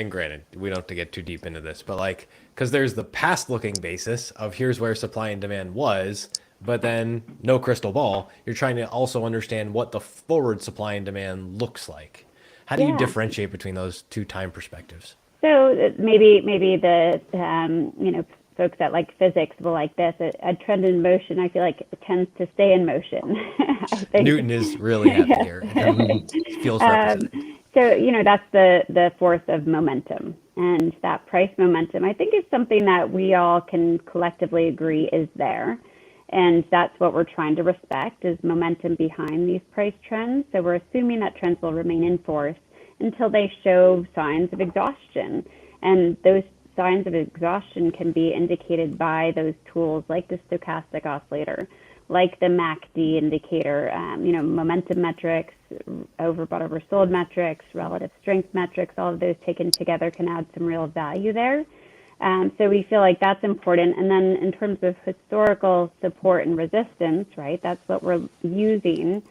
granted, we don't have to get too deep into this, but because there's the past looking basis of here's where supply and demand was, but then no crystal ball, you're trying to also understand what the forward supply and demand looks like. How do you differentiate between those two time perspectives? So maybe the, folks that like physics will like this. A trend in motion, I feel like it tends to stay in motion. Newton is really happy here. Feels represented. So, that's the force of momentum. And that price momentum, I think, is something that we all can collectively agree is there. And that's what we're trying to respect, is momentum behind these price trends. So we're assuming that trends will remain in force until they show signs of exhaustion. And those signs of exhaustion can be indicated by those tools like the stochastic oscillator, like the MACD indicator, momentum metrics, overbought, oversold metrics, relative strength metrics. All of those taken together can add some real value there. So we feel like that's important. And then in terms of historical support and resistance, right, that's what we're using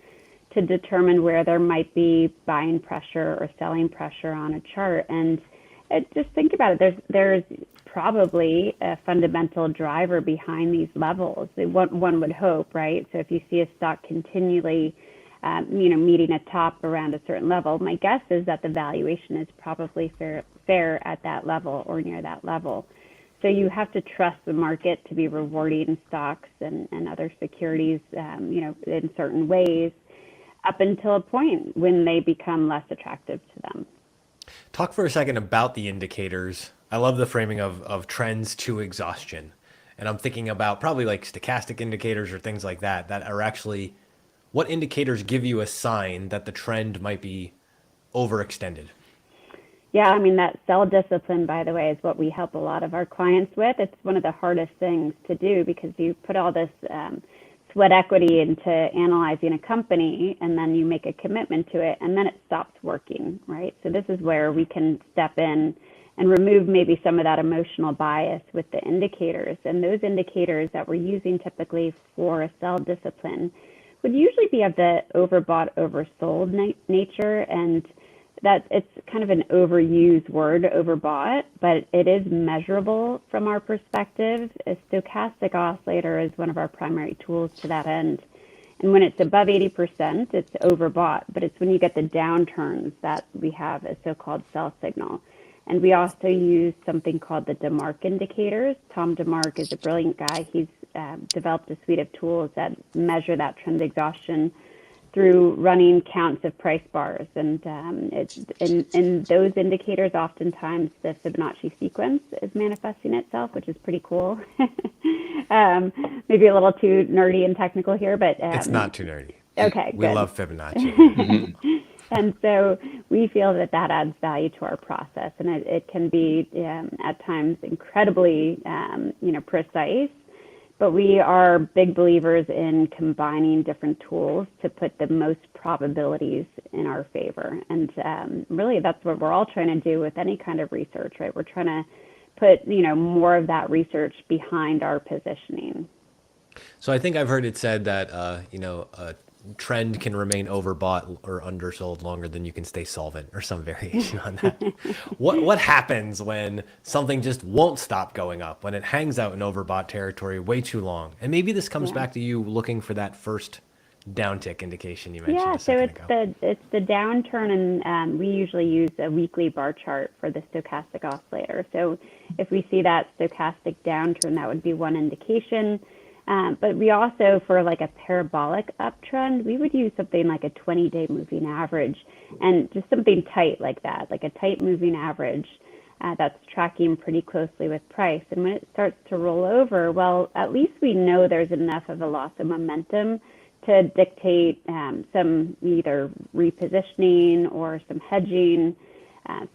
to determine where there might be buying pressure or selling pressure on a chart. And just think about it, there's probably a fundamental driver behind these levels. One would hope, right? So if you see a stock continually meeting a top around a certain level, my guess is that the valuation is probably fair at that level or near that level. So you have to trust the market to be rewarding stocks and other securities, in certain ways, up until a point when they become less attractive to them. Talk for a second about the indicators. I love the framing of trends to exhaustion. And I'm thinking about probably like stochastic indicators or things like that are actually, what indicators give you a sign that the trend might be overextended? Yeah, I mean, that sell discipline, by the way, is what we help a lot of our clients with. It's one of the hardest things to do because you put all this sweat equity into analyzing a company, and then you make a commitment to it, and then it stops working, right? So this is where we can step in and remove maybe some of that emotional bias with the indicators. And those indicators that we're using typically for a sell discipline would usually be of the overbought, oversold nature, and that it's kind of an overused word, overbought, but it is measurable from our perspective. A stochastic oscillator is one of our primary tools to that end. And when it's above 80%, it's overbought, but it's when you get the downturns that we have a so-called sell signal. And we also use something called the DeMark indicators. Tom DeMark is a brilliant guy. He's developed a suite of tools that measure that trend exhaustion through running counts of price bars. And in those indicators, oftentimes the Fibonacci sequence is manifesting itself, which is pretty cool. Maybe a little too nerdy and technical here, but it's not too nerdy. Okay, we good. love Fibonacci. And so we feel that adds value to our process, and it can be at times incredibly precise. But we are big believers in combining different tools to put the most probabilities in our favor. And really, that's what we're all trying to do with any kind of research, right? We're trying to put, more of that research behind our positioning. So I think I've heard it said that, a trend can remain overbought or undersold longer than you can stay solvent, or some variation on that. What happens when something just won't stop going up, when it hangs out in overbought territory way too long? And maybe this comes back to you looking for that first downtick indication you mentioned. Yeah, so it's the downturn, and we usually use a weekly bar chart for the stochastic oscillator. So if we see that stochastic downturn, that would be one indication. But we also, for like a parabolic uptrend, we would use something like a 20-day moving average, and just something tight like that, like a tight moving average that's tracking pretty closely with price. And when it starts to roll over, well, at least we know there's enough of a loss of momentum to dictate some either repositioning or some hedging.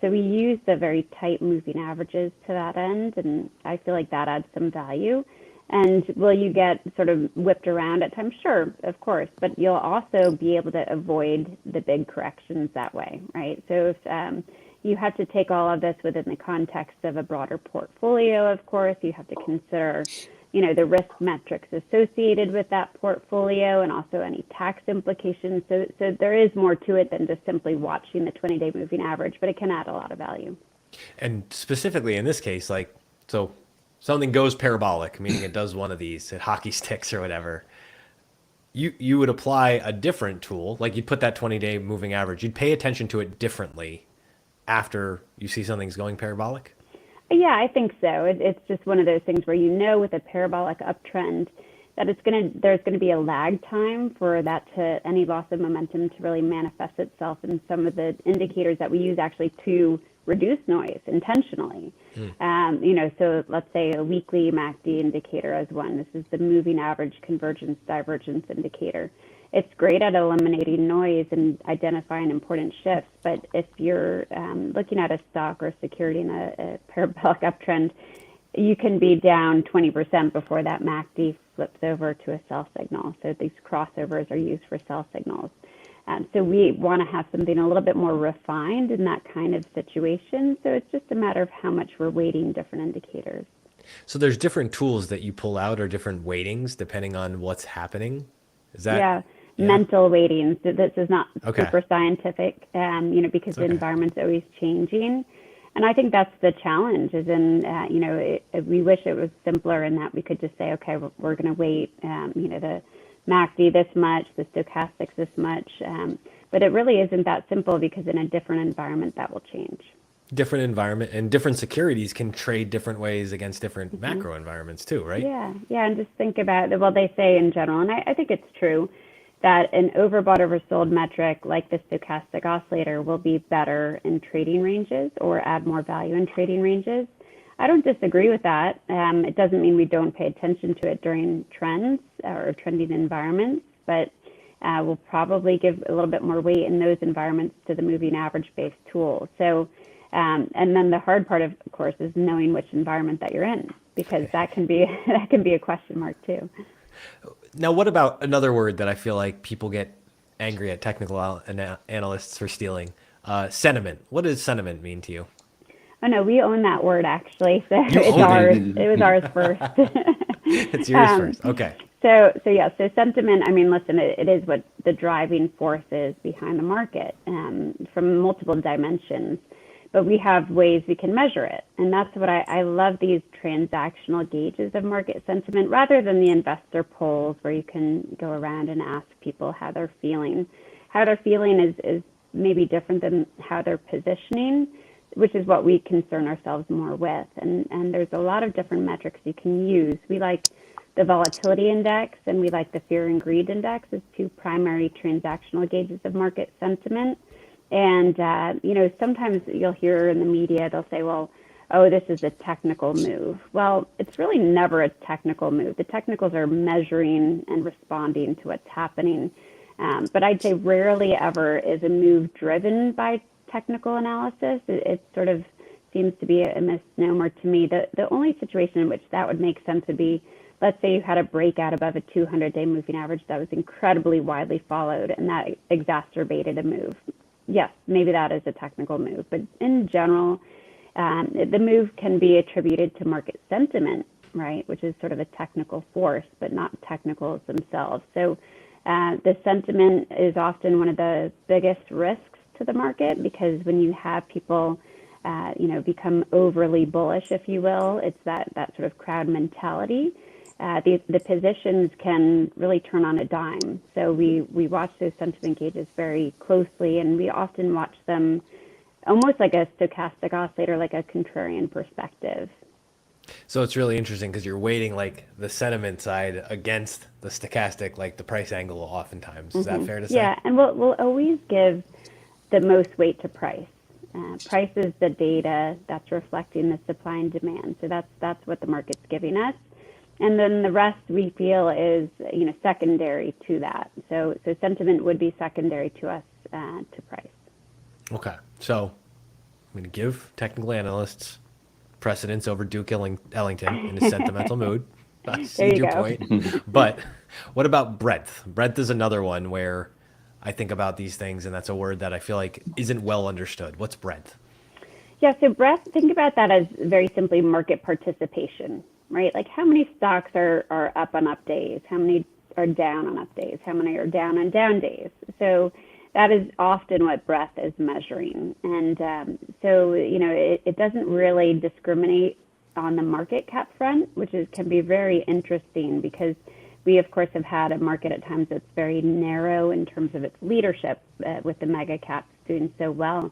So we use the very tight moving averages to that end, and I feel like that adds some value. And will you get sort of whipped around at times? Sure, of course, but you'll also be able to avoid the big corrections that way, right? So if you have to take all of this within the context of a broader portfolio, of course, you have to consider, the risk metrics associated with that portfolio and also any tax implications. So there is more to it than just simply watching the 20-day moving average, but it can add a lot of value. And specifically in this case, so something goes parabolic, meaning it does one of these, it hockey sticks or whatever. You would apply a different tool, like you'd put that 20-day moving average. You'd pay attention to it differently after you see something's going parabolic? Yeah, I think so. It's just one of those things where with a parabolic uptrend that there's going to be a lag time for that any loss of momentum to really manifest itself in some of the indicators that we use actually to reduce noise intentionally. So let's say a weekly MACD indicator as one. This is the moving average convergence divergence indicator. It's great at eliminating noise and identifying important shifts, but if you're looking at a stock or security in a parabolic uptrend, you can be down 20% before that MACD flips over to a sell signal. So these crossovers are used for sell signals. So we want to have something a little bit more refined in that kind of situation. So it's just a matter of how much we're weighting different indicators. So there's different tools that you pull out or different weightings depending on what's happening. Is that? Yeah. Mental weightings. So this is not Okay. super scientific, because the environment's always changing. And I think that's the challenge is we wish it was simpler in that we could just say, okay, we're going to weight, the MACD this much, the stochastics this much. But it really isn't that simple because in a different environment that will change. Different environment and different securities can trade different ways against different macro environments too, right? Yeah. And just think about, they say in general, and I think it's true, that an overbought, oversold metric like the stochastic oscillator will be better in trading ranges or add more value in trading ranges. I don't disagree with that. It doesn't mean we don't pay attention to it during trends or trending environments, but we'll probably give a little bit more weight in those environments to the moving average-based tool. So, and then the hard part, of course, is knowing which environment that you're in, because that can be a question mark too. Now, what about another word that I feel like people get angry at technical analysts for stealing? Sentiment. What does sentiment mean to you? Oh no, we own that word actually. So it's ours. It was ours first. It's yours first. Okay. So sentiment, listen, it is what the driving force is behind the market from multiple dimensions, but we have ways we can measure it. And that's what I love, these transactional gauges of market sentiment rather than the investor polls where you can go around and ask people how they're feeling. How they're feeling is maybe different than how they're positioning, which is what we concern ourselves more with. And there's a lot of different metrics you can use. We like the volatility index and we like the fear and greed index as two primary transactional gauges of market sentiment. And, sometimes you'll hear in the media, they'll say, well, oh, this is a technical move. Well, it's really never a technical move. The technicals are measuring and responding to what's happening. But I'd say rarely ever is a move driven by technical analysis. It sort of seems to be a misnomer to me. The only situation in which that would make sense would be, let's say you had a breakout above a 200-day moving average that was incredibly widely followed and that exacerbated a move. Yes, maybe that is a technical move, but in general, the move can be attributed to market sentiment, right, which is sort of a technical force, but not technicals themselves. So the sentiment is often one of the biggest risks to the market because when you have people, become overly bullish, if you will, it's that sort of crowd mentality. The positions can really turn on a dime. So we watch those sentiment gauges very closely, and we often watch them almost like a stochastic oscillator, like a contrarian perspective. So it's really interesting because you're weighting like the sentiment side against the stochastic, like the price angle oftentimes. Is that fair to say? Yeah, and we'll always give the most weight to price. Price is the data that's reflecting the supply and demand. So that's what the market's giving us. And then the rest we feel is, secondary to that. So sentiment would be secondary to us, to price. Okay. So I'm going to give technical analysts precedence over Duke Ellington in a sentimental mood. I see your point. But what about breadth? Breadth is another one where I think about these things, and that's a word that I feel like isn't well understood. What's breadth? Yeah, so breadth, think about that as very simply market participation, right? Like how many stocks are up on up days? How many are down on up days? How many are down on down days? So that is often what breadth is measuring. And it doesn't really discriminate on the market cap front, which can be very interesting because we, of course, have had a market at times that's very narrow in terms of its leadership with the mega caps doing so well.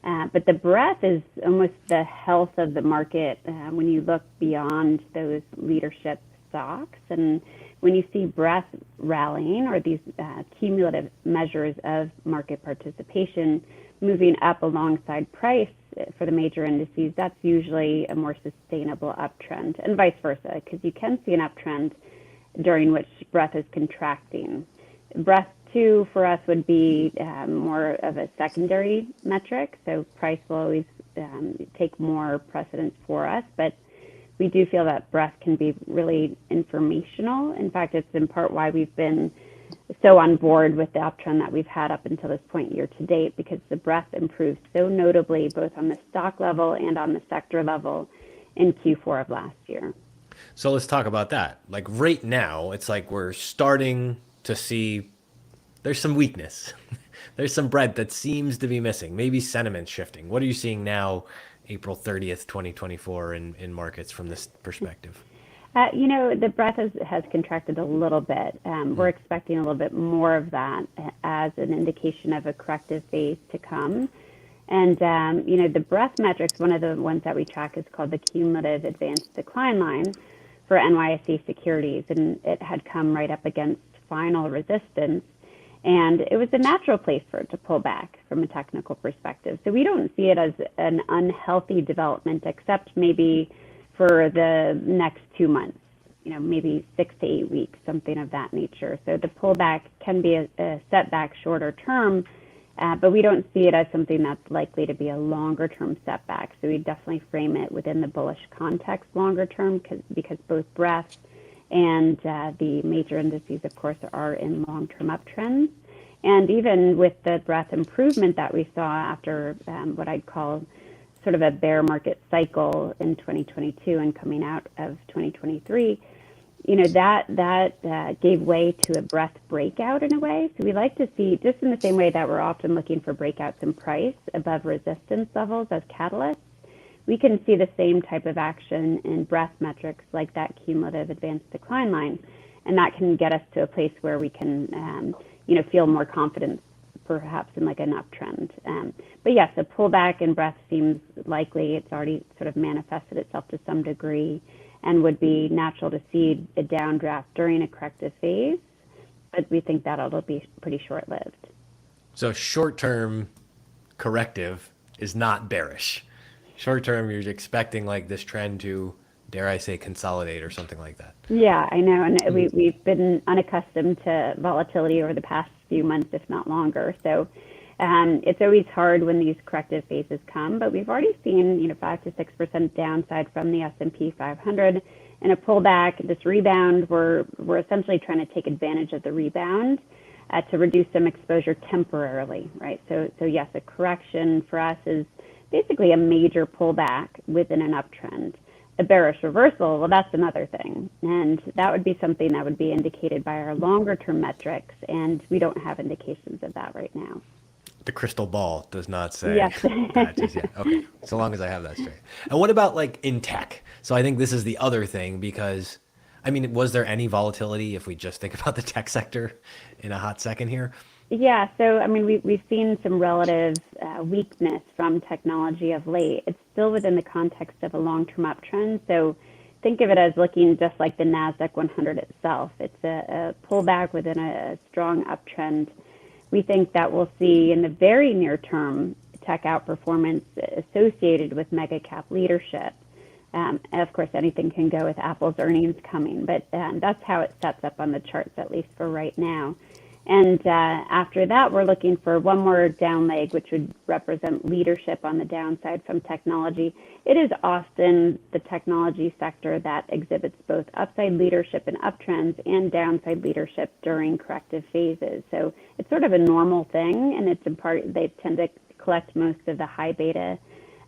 But the breadth is almost the health of the market when you look beyond those leadership stocks. And when you see breadth rallying or these cumulative measures of market participation, moving up alongside price for the major indices, that's usually a more sustainable uptrend, and vice versa, because you can see an uptrend during which breadth is contracting. Breadth two for us would be more of a secondary metric, so price will always take more precedence for us, but we do feel that breadth can be really informational. In fact, it's in part why we've been so on board with the uptrend that we've had up until this point year to date, because the breadth improved so notably both on the stock level and on the sector level in Q4 of last year. So let's talk about that. Like right now, it's like we're starting to see there's some weakness. There's some breadth that seems to be missing. Maybe sentiment shifting. What are you seeing now, April 30th, 2024 in markets from this perspective? The breadth has contracted a little bit. We're expecting a little bit more of that as an indication of a corrective phase to come. And, the breadth metrics, one of the ones that we track is called the cumulative advanced decline line for NYSE securities. And it had come right up against final resistance. And it was a natural place for it to pull back from a technical perspective. So we don't see it as an unhealthy development, except maybe for the next 2 months, maybe 6 to 8 weeks, something of that nature. So the pullback can be a setback shorter term, but we don't see it as something that's likely to be a longer term setback. So we definitely frame it within the bullish context longer term, because both breadth and the major indices, of course, are in long-term uptrends. And even with the breadth improvement that we saw after what I'd call sort of a bear market cycle in 2022 and coming out of 2023, that gave way to a breadth breakout in a way. So we like to see, just in the same way that we're often looking for breakouts in price above resistance levels as catalysts, we can see the same type of action in breadth metrics like that cumulative advanced decline line. And that can get us to a place where we can, feel more confidence perhaps in like an uptrend. But yes, a pullback in breadth seems likely. It's already sort of manifested itself to some degree and would be natural to see a downdraft during a corrective phase. But we think that'll be pretty short-lived. So short-term corrective is not bearish. Short term, you're expecting like this trend to, dare I say, consolidate or something like that. Yeah, I know. And we've been unaccustomed to volatility over the past few months, if not longer. So it's always hard when these corrective phases come, but we've already seen, 5 to 6% downside from the S&P 500 and a pullback, this rebound. We're essentially trying to take advantage of the rebound to reduce some exposure temporarily, right? So yes, a correction for us is basically a major pullback within an uptrend. A bearish reversal, well, that's another thing. And that would be something that would be indicated by our longer term metrics. And we don't have indications of that right now. The crystal ball does not say yes. that just yet. Okay, so long as I have that straight. And what about like in tech? So I think this is the other thing, because, was there any volatility if we just think about the tech sector in a hot second here? Yeah, so we've seen some relative weakness from technology of late. It's still within the context of a long-term uptrend. So think of it as looking just like the NASDAQ 100 itself. It's a pullback within a strong uptrend. We think that we'll see in the very near term tech outperformance associated with mega cap leadership. And of course, anything can go with Apple's earnings coming, but that's how it sets up on the charts, at least for right now. And after that, we're looking for one more down leg, which would represent leadership on the downside from technology. It is often the technology sector that exhibits both upside leadership in uptrends and downside leadership during corrective phases. So it's sort of a normal thing, and it's in part, they tend to collect most of the high beta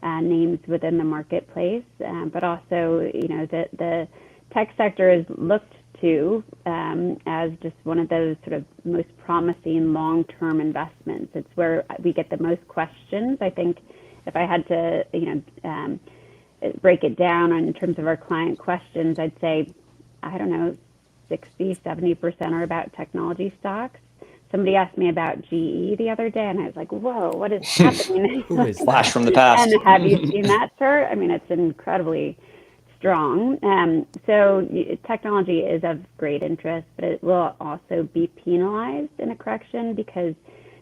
names within the marketplace. But also, the tech sector is looked to as just one of those sort of most promising long-term investments. It's where we get the most questions. I think if I had to, break it down in terms of our client questions, I'd say, 60, 70% are about technology stocks. Somebody asked me about GE the other day, and I was like, whoa, what is happening? Who is Flash from the past. And have you seen that chart? It's incredibly strong. So technology is of great interest, but it will also be penalized in a correction because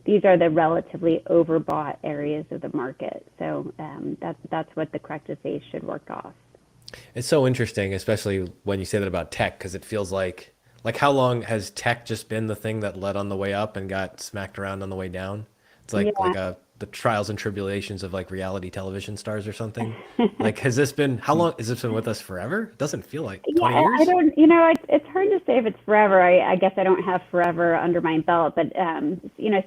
these are the relatively overbought areas of the market. So that's what the corrective phase should work off. It's so interesting, especially when you say that about tech, because it feels like how long has tech just been the thing that led on the way up and got smacked around on the way down? It's like the trials and tribulations of like reality television stars or something. Like, how long has this been with us forever? It doesn't feel like 20 years. I don't, it's hard to say if it's forever. I guess I don't have forever under my belt, but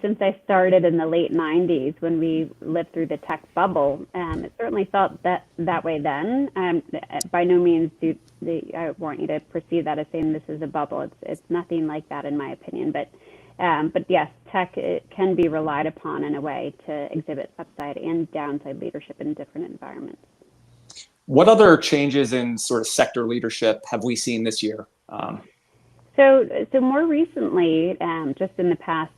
since I started in the late 90s when we lived through the tech bubble, it certainly felt that way then. By no means I want you to perceive that as saying this is a bubble. It's nothing like that in my opinion, but yes, tech it can be relied upon in a way to exhibit upside and downside leadership in different environments. What other changes in sort of sector leadership have we seen this year? So more recently, just in the past,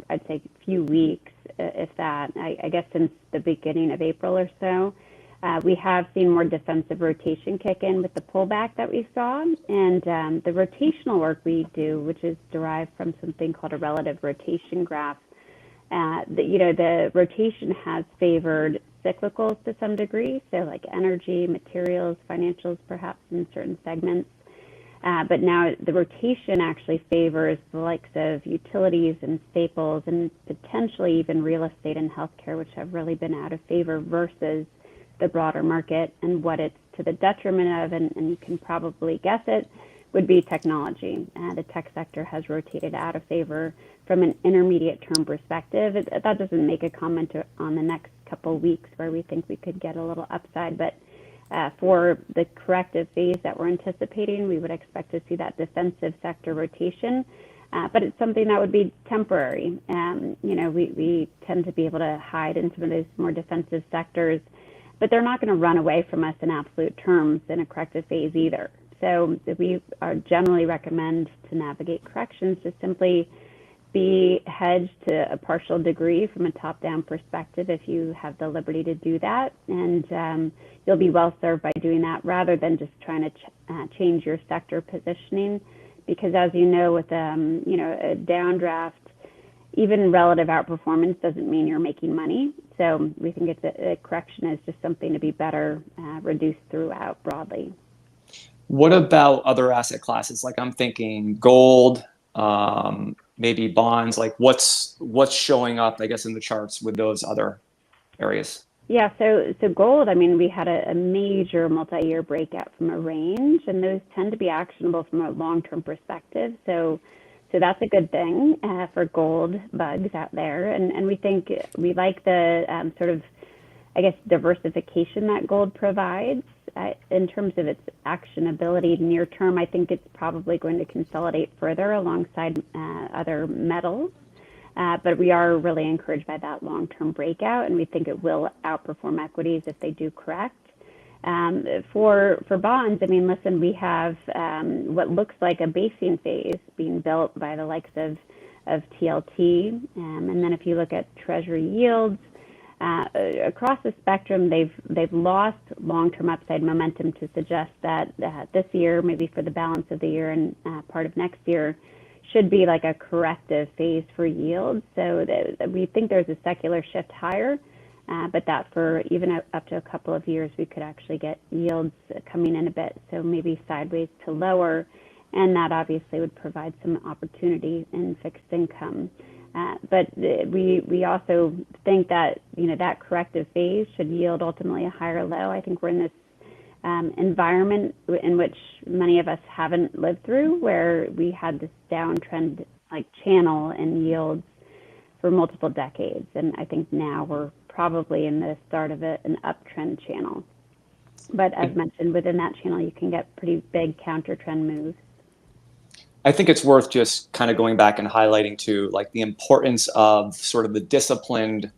I'd say few weeks, if that, I guess since the beginning of April or so, we have seen more defensive rotation kick in with the pullback that we saw. And the rotational work we do, which is derived from something called a relative rotation graph, the rotation has favored cyclicals to some degree, so like energy, materials, financials, perhaps in certain segments. But now the rotation actually favors the likes of utilities and staples and potentially even real estate and healthcare, which have really been out of favor versus the broader market. And what it's to the detriment of, and you can probably guess it, would be technology. The tech sector has rotated out of favor from an intermediate term perspective. That doesn't make a comment on the next couple of weeks where we think we could get a little upside, but for the corrective phase that we're anticipating, we would expect to see that defensive sector rotation, but it's something that would be temporary. We tend to be able to hide in some of those more defensive sectors, but they're not going to run away from us in absolute terms in a corrective phase either. So we are generally recommend to navigate corrections to simply be hedged to a partial degree from a top-down perspective if you have the liberty to do that, and you'll be well served by doing that rather than just trying to change your sector positioning, because as you know, with a downdraft, even relative outperformance doesn't mean you're making money. So we think a correction is just something to be better reduced throughout broadly. What about other asset classes? Like I'm thinking gold, maybe bonds. Like what's showing up, I guess, in the charts with those other areas? Yeah, so gold, I mean, we had a major multi-year breakout from a range, and those tend to be actionable from a long-term perspective. So that's a good thing for gold bugs out there. And we think we like the sort of, I guess, diversification that gold provides. In terms of its actionability near term, I think it's probably going to consolidate further alongside other metals. But we are really encouraged by that long-term breakout, and we think it will outperform equities if they do correct. For bonds, I mean, listen, we have what looks like a basing phase being built by the likes of TLT. And then if you look at treasury yields, across the spectrum, they've lost long-term upside momentum to suggest that this year, maybe for the balance of the year and part of next year, should be like a corrective phase for yields. So we think there's a secular shift higher, but that for even up to a couple of years, we could actually get yields coming in a bit, so maybe sideways to lower, and that obviously would provide some opportunity in fixed income. But we also think that that corrective phase should yield ultimately a higher low. I think we're in this environment in which many of us haven't lived through, where we had this downtrend like channel in yields for multiple decades, and I think now we're probably in the start of an uptrend channel. But as mentioned, within that channel, you can get pretty big counter trend moves. I think it's worth just kind of going back and highlighting too, like the importance of sort of the disciplined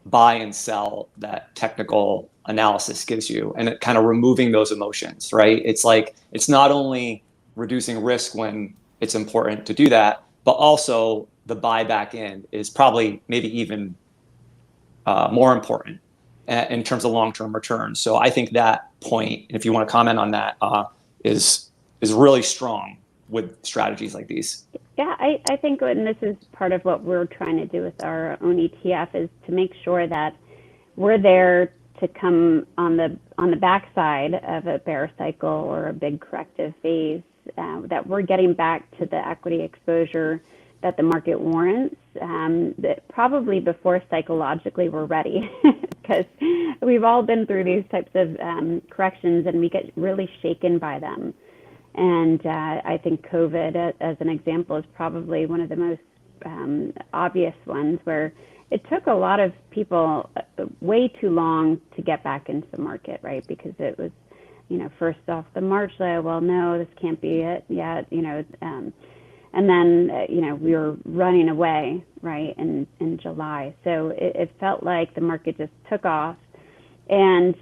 buy and sell that technical analysis gives you, and it kind of removing those emotions, right? It's like, it's not only reducing risk when it's important to do that, but also the buy back in is probably maybe even more important in terms of long-term returns. So I think that point, if you want to comment on that, is really strong with strategies like these? Yeah, I think, and this is part of what we're trying to do with our own ETF, is to make sure that we're there to come on the backside of a bear cycle or a big corrective phase, that we're getting back to the equity exposure that the market warrants, that probably before psychologically we're ready, because we've all been through these types of corrections and we get really shaken by them. And I think COVID, as an example, is probably one of the most obvious ones, where it took a lot of people way too long to get back into the market, right? Because it was, first off the March, well, no, this can't be it yet, and then, we were running away, right, in July. So it felt like the market just took off. And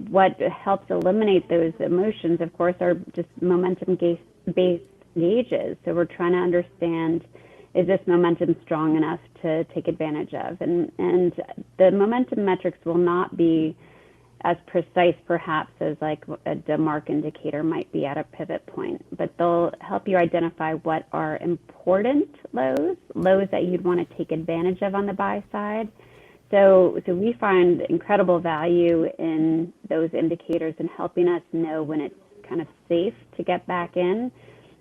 what helps eliminate those emotions, of course, are just momentum-based gauges. So we're trying to understand, is this momentum strong enough to take advantage of? And the momentum metrics will not be as precise, perhaps, as like a DeMark indicator might be at a pivot point, but they'll help you identify what are important lows that you'd want to take advantage of on the buy side. So we find incredible value in those indicators and helping us know when it's kind of safe to get back in.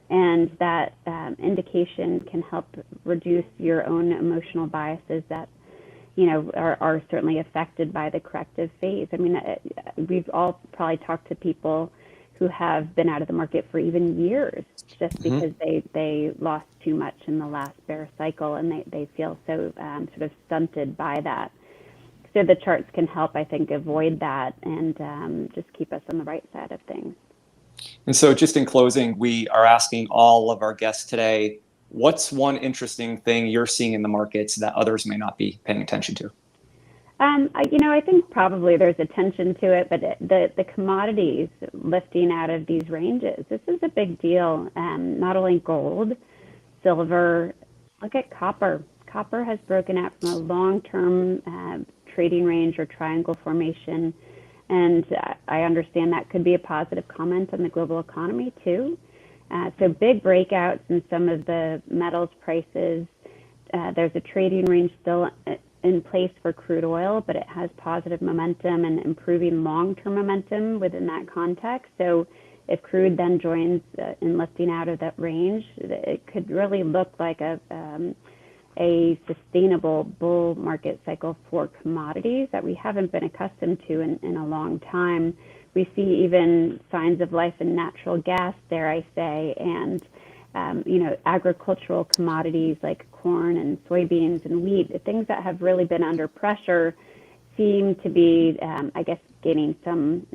And that indication can help reduce your own emotional biases that, are certainly affected by the corrective phase. I mean, we've all probably talked to people who have been out of the market for even years just because they lost too much in the last bear cycle, and they feel so sort of stunted by that. So the charts can help, I think, avoid that and just keep us on the right side of things. And so just in closing, we are asking all of our guests today, what's one interesting thing you're seeing in the markets that others may not be paying attention to? I think probably there's attention to it, but the commodities lifting out of these ranges, this is a big deal. Not only gold, silver, look at copper. Copper has broken out from a long-term trading range or triangle formation. And I understand that could be a positive comment on the global economy too. So big breakouts in some of the metals prices. There's a trading range still in place for crude oil, but it has positive momentum and improving long-term momentum within that context. So if crude then joins in lifting out of that range, it could really look like a sustainable bull market cycle for commodities that we haven't been accustomed to in a long time. We see even signs of life in natural gas, dare I say, and agricultural commodities like corn and soybeans and wheat, things that have really been under pressure, seem to be, gaining some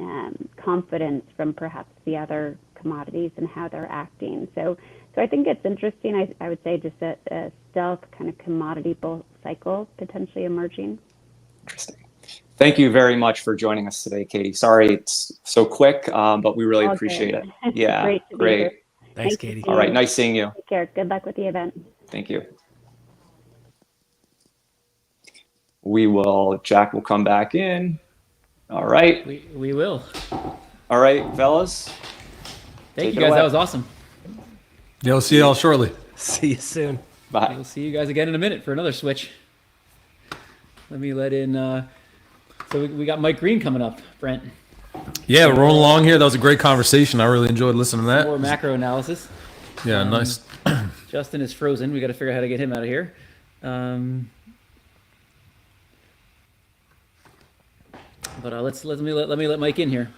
confidence from perhaps the other commodities and how they're acting. So I think it's interesting. I would say just a stealth kind of commodity bull cycle potentially emerging. Interesting. Thank you very much for joining us today, Katie. Sorry it's so quick, but we really appreciate it. Yeah, great. Thanks, Katie. All right, nice seeing you. Take care. Good luck with the event. Thank you. Jack will come back in. All right. We will. All right, fellas. Thank you guys. That was awesome. Yeah, we'll see you all shortly. See you soon. Bye. We'll see you guys again in a minute for another switch. Let me let in. So we got Mike Green coming up, Brent. Yeah, we're rolling along here. That was a great conversation. I really enjoyed listening to that. More macro analysis. Yeah, nice. Justin is frozen. We got to figure out how to get him out of here. But let me let Mike in here.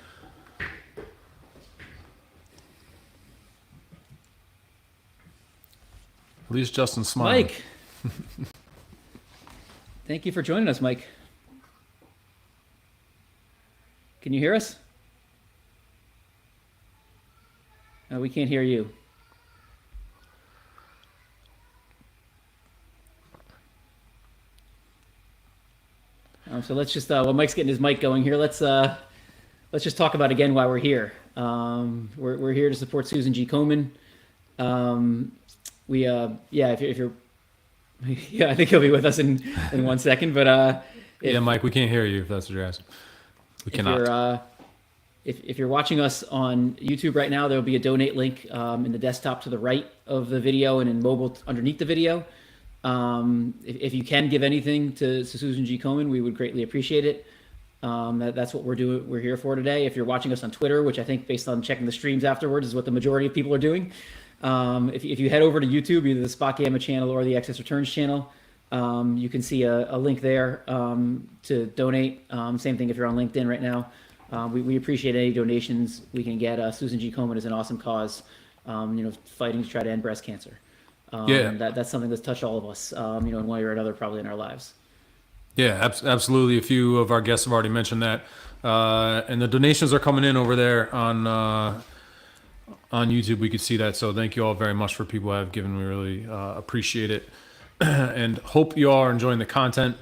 At least Justin's smiling. Mike. Thank you for joining us, Mike. Can you hear us? No, we can't hear you. So let's just while Mike's getting his mic going here, let's just talk about again why we're here. We're here to support Susan G. Komen. If you're I think he'll be with us in 1 second. But yeah, Mike, we can't hear you if that's what you're asking. We cannot. if you're watching us on YouTube right now, there'll be a donate link in the desktop to the right of the video and in mobile underneath the video. If you can give anything to Susan G. Komen, we would greatly appreciate it. That's what we're here for today. If you're watching us on Twitter, which I think based on checking the streams afterwards is what the majority of people are doing. If you head over to YouTube, either the SpotGamma channel or the Excess Returns channel, you can see a link there to donate. Same thing if you're on LinkedIn right now. We appreciate any donations we can get. Susan G. Komen is an awesome cause, fighting to try to end breast cancer. That's something that's touched all of us, in one way or another, probably in our lives. Yeah, absolutely. A few of our guests have already mentioned that. And the donations are coming in over there on YouTube. We could see that. So thank you all very much for people who have given. We really appreciate it. And hope you all are enjoying the content.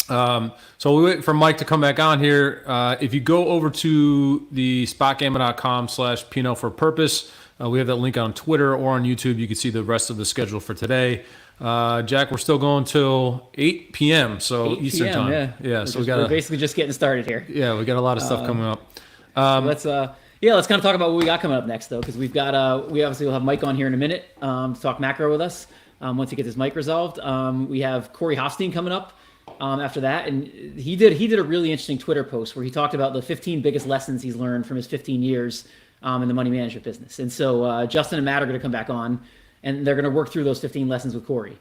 So we wait for Mike to come back on here. If you go over to the spotgamma.com/PNL for purpose, we have that link on Twitter or on YouTube. You can see the rest of the schedule for today. Jack, we're still going till 8 p.m. So 8 Eastern time. Yeah. We're basically just getting started here. Yeah, we got a lot of stuff coming up. Let's kind of talk about what we got coming up next, though, because we obviously will have Mike on here in a minute to talk macro with us once he gets his mic resolved. We have Corey Hoffstein coming up after that, and he did a really interesting Twitter post where he talked about the 15 biggest lessons he's learned from his 15 years in the money management business. And so Justin and Matt are going to come back on, and they're going to work through those 15 lessons with Corey.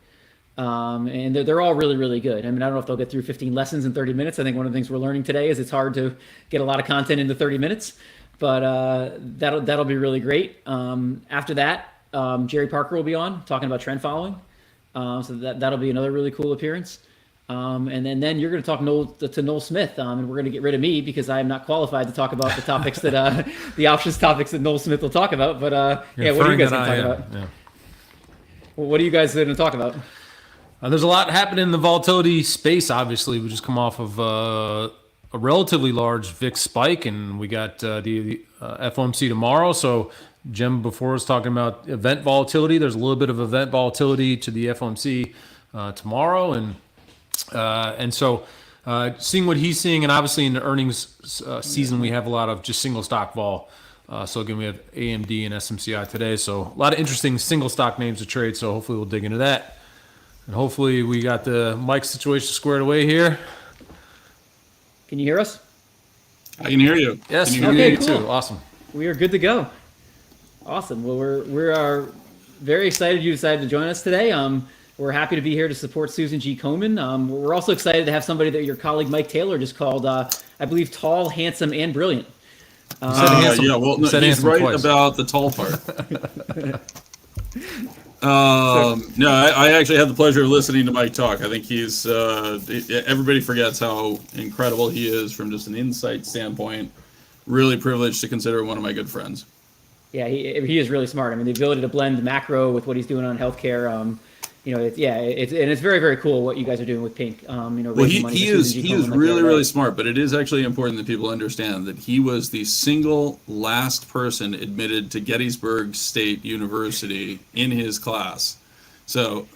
And they're all really, really good. I mean, I don't know if they'll get through 15 lessons in 30 minutes. I think one of the things we're learning today is it's hard to get a lot of content into 30 minutes, but that'll be really great. After that, Jerry Parker will be on talking about trend following. So that'll be another really cool appearance. And then you're going to talk to Noel Smith, and we're going to get rid of me because I am not qualified to talk about the topics that the options topics that Noel Smith will talk about. But what are you guys going to talk about? Yeah. Well, what are you guys going to talk about? There's a lot happening in the volatility space. Obviously, we just come off of a relatively large VIX spike, and we got the FOMC tomorrow. So Jim before was talking about event volatility. There's a little bit of event volatility to the FOMC tomorrow, and so seeing what he's seeing, and obviously in the earnings season, we have a lot of just single stock vol. So again, we have AMD and SMCI today. So a lot of interesting single stock names to trade. So hopefully we'll dig into that. And hopefully we got the mic situation squared away here. Can you hear us? I can hear you. Yes, can you you hear you cool. too. Awesome. We are good to go. Awesome. Well, we are very excited you decided to join us today. We're happy to be here to support Susan G. Komen. We're also excited to have somebody that your colleague Mike Taylor just called, I believe, tall, handsome, and brilliant. Yeah, well, no, he's right twice. about the tall part. No, I actually had the pleasure of listening to Mike talk. I think he's everybody forgets how incredible he is from just an insight standpoint. Really privileged to consider him one of my good friends. Yeah, he is really smart. I mean, the ability to blend macro with what he's doing on healthcare. It's very, very cool what you guys are doing with Pink. Well, he is really smart, but it is actually important that people understand that he was the single last person admitted to Gettysburg State University in his class. So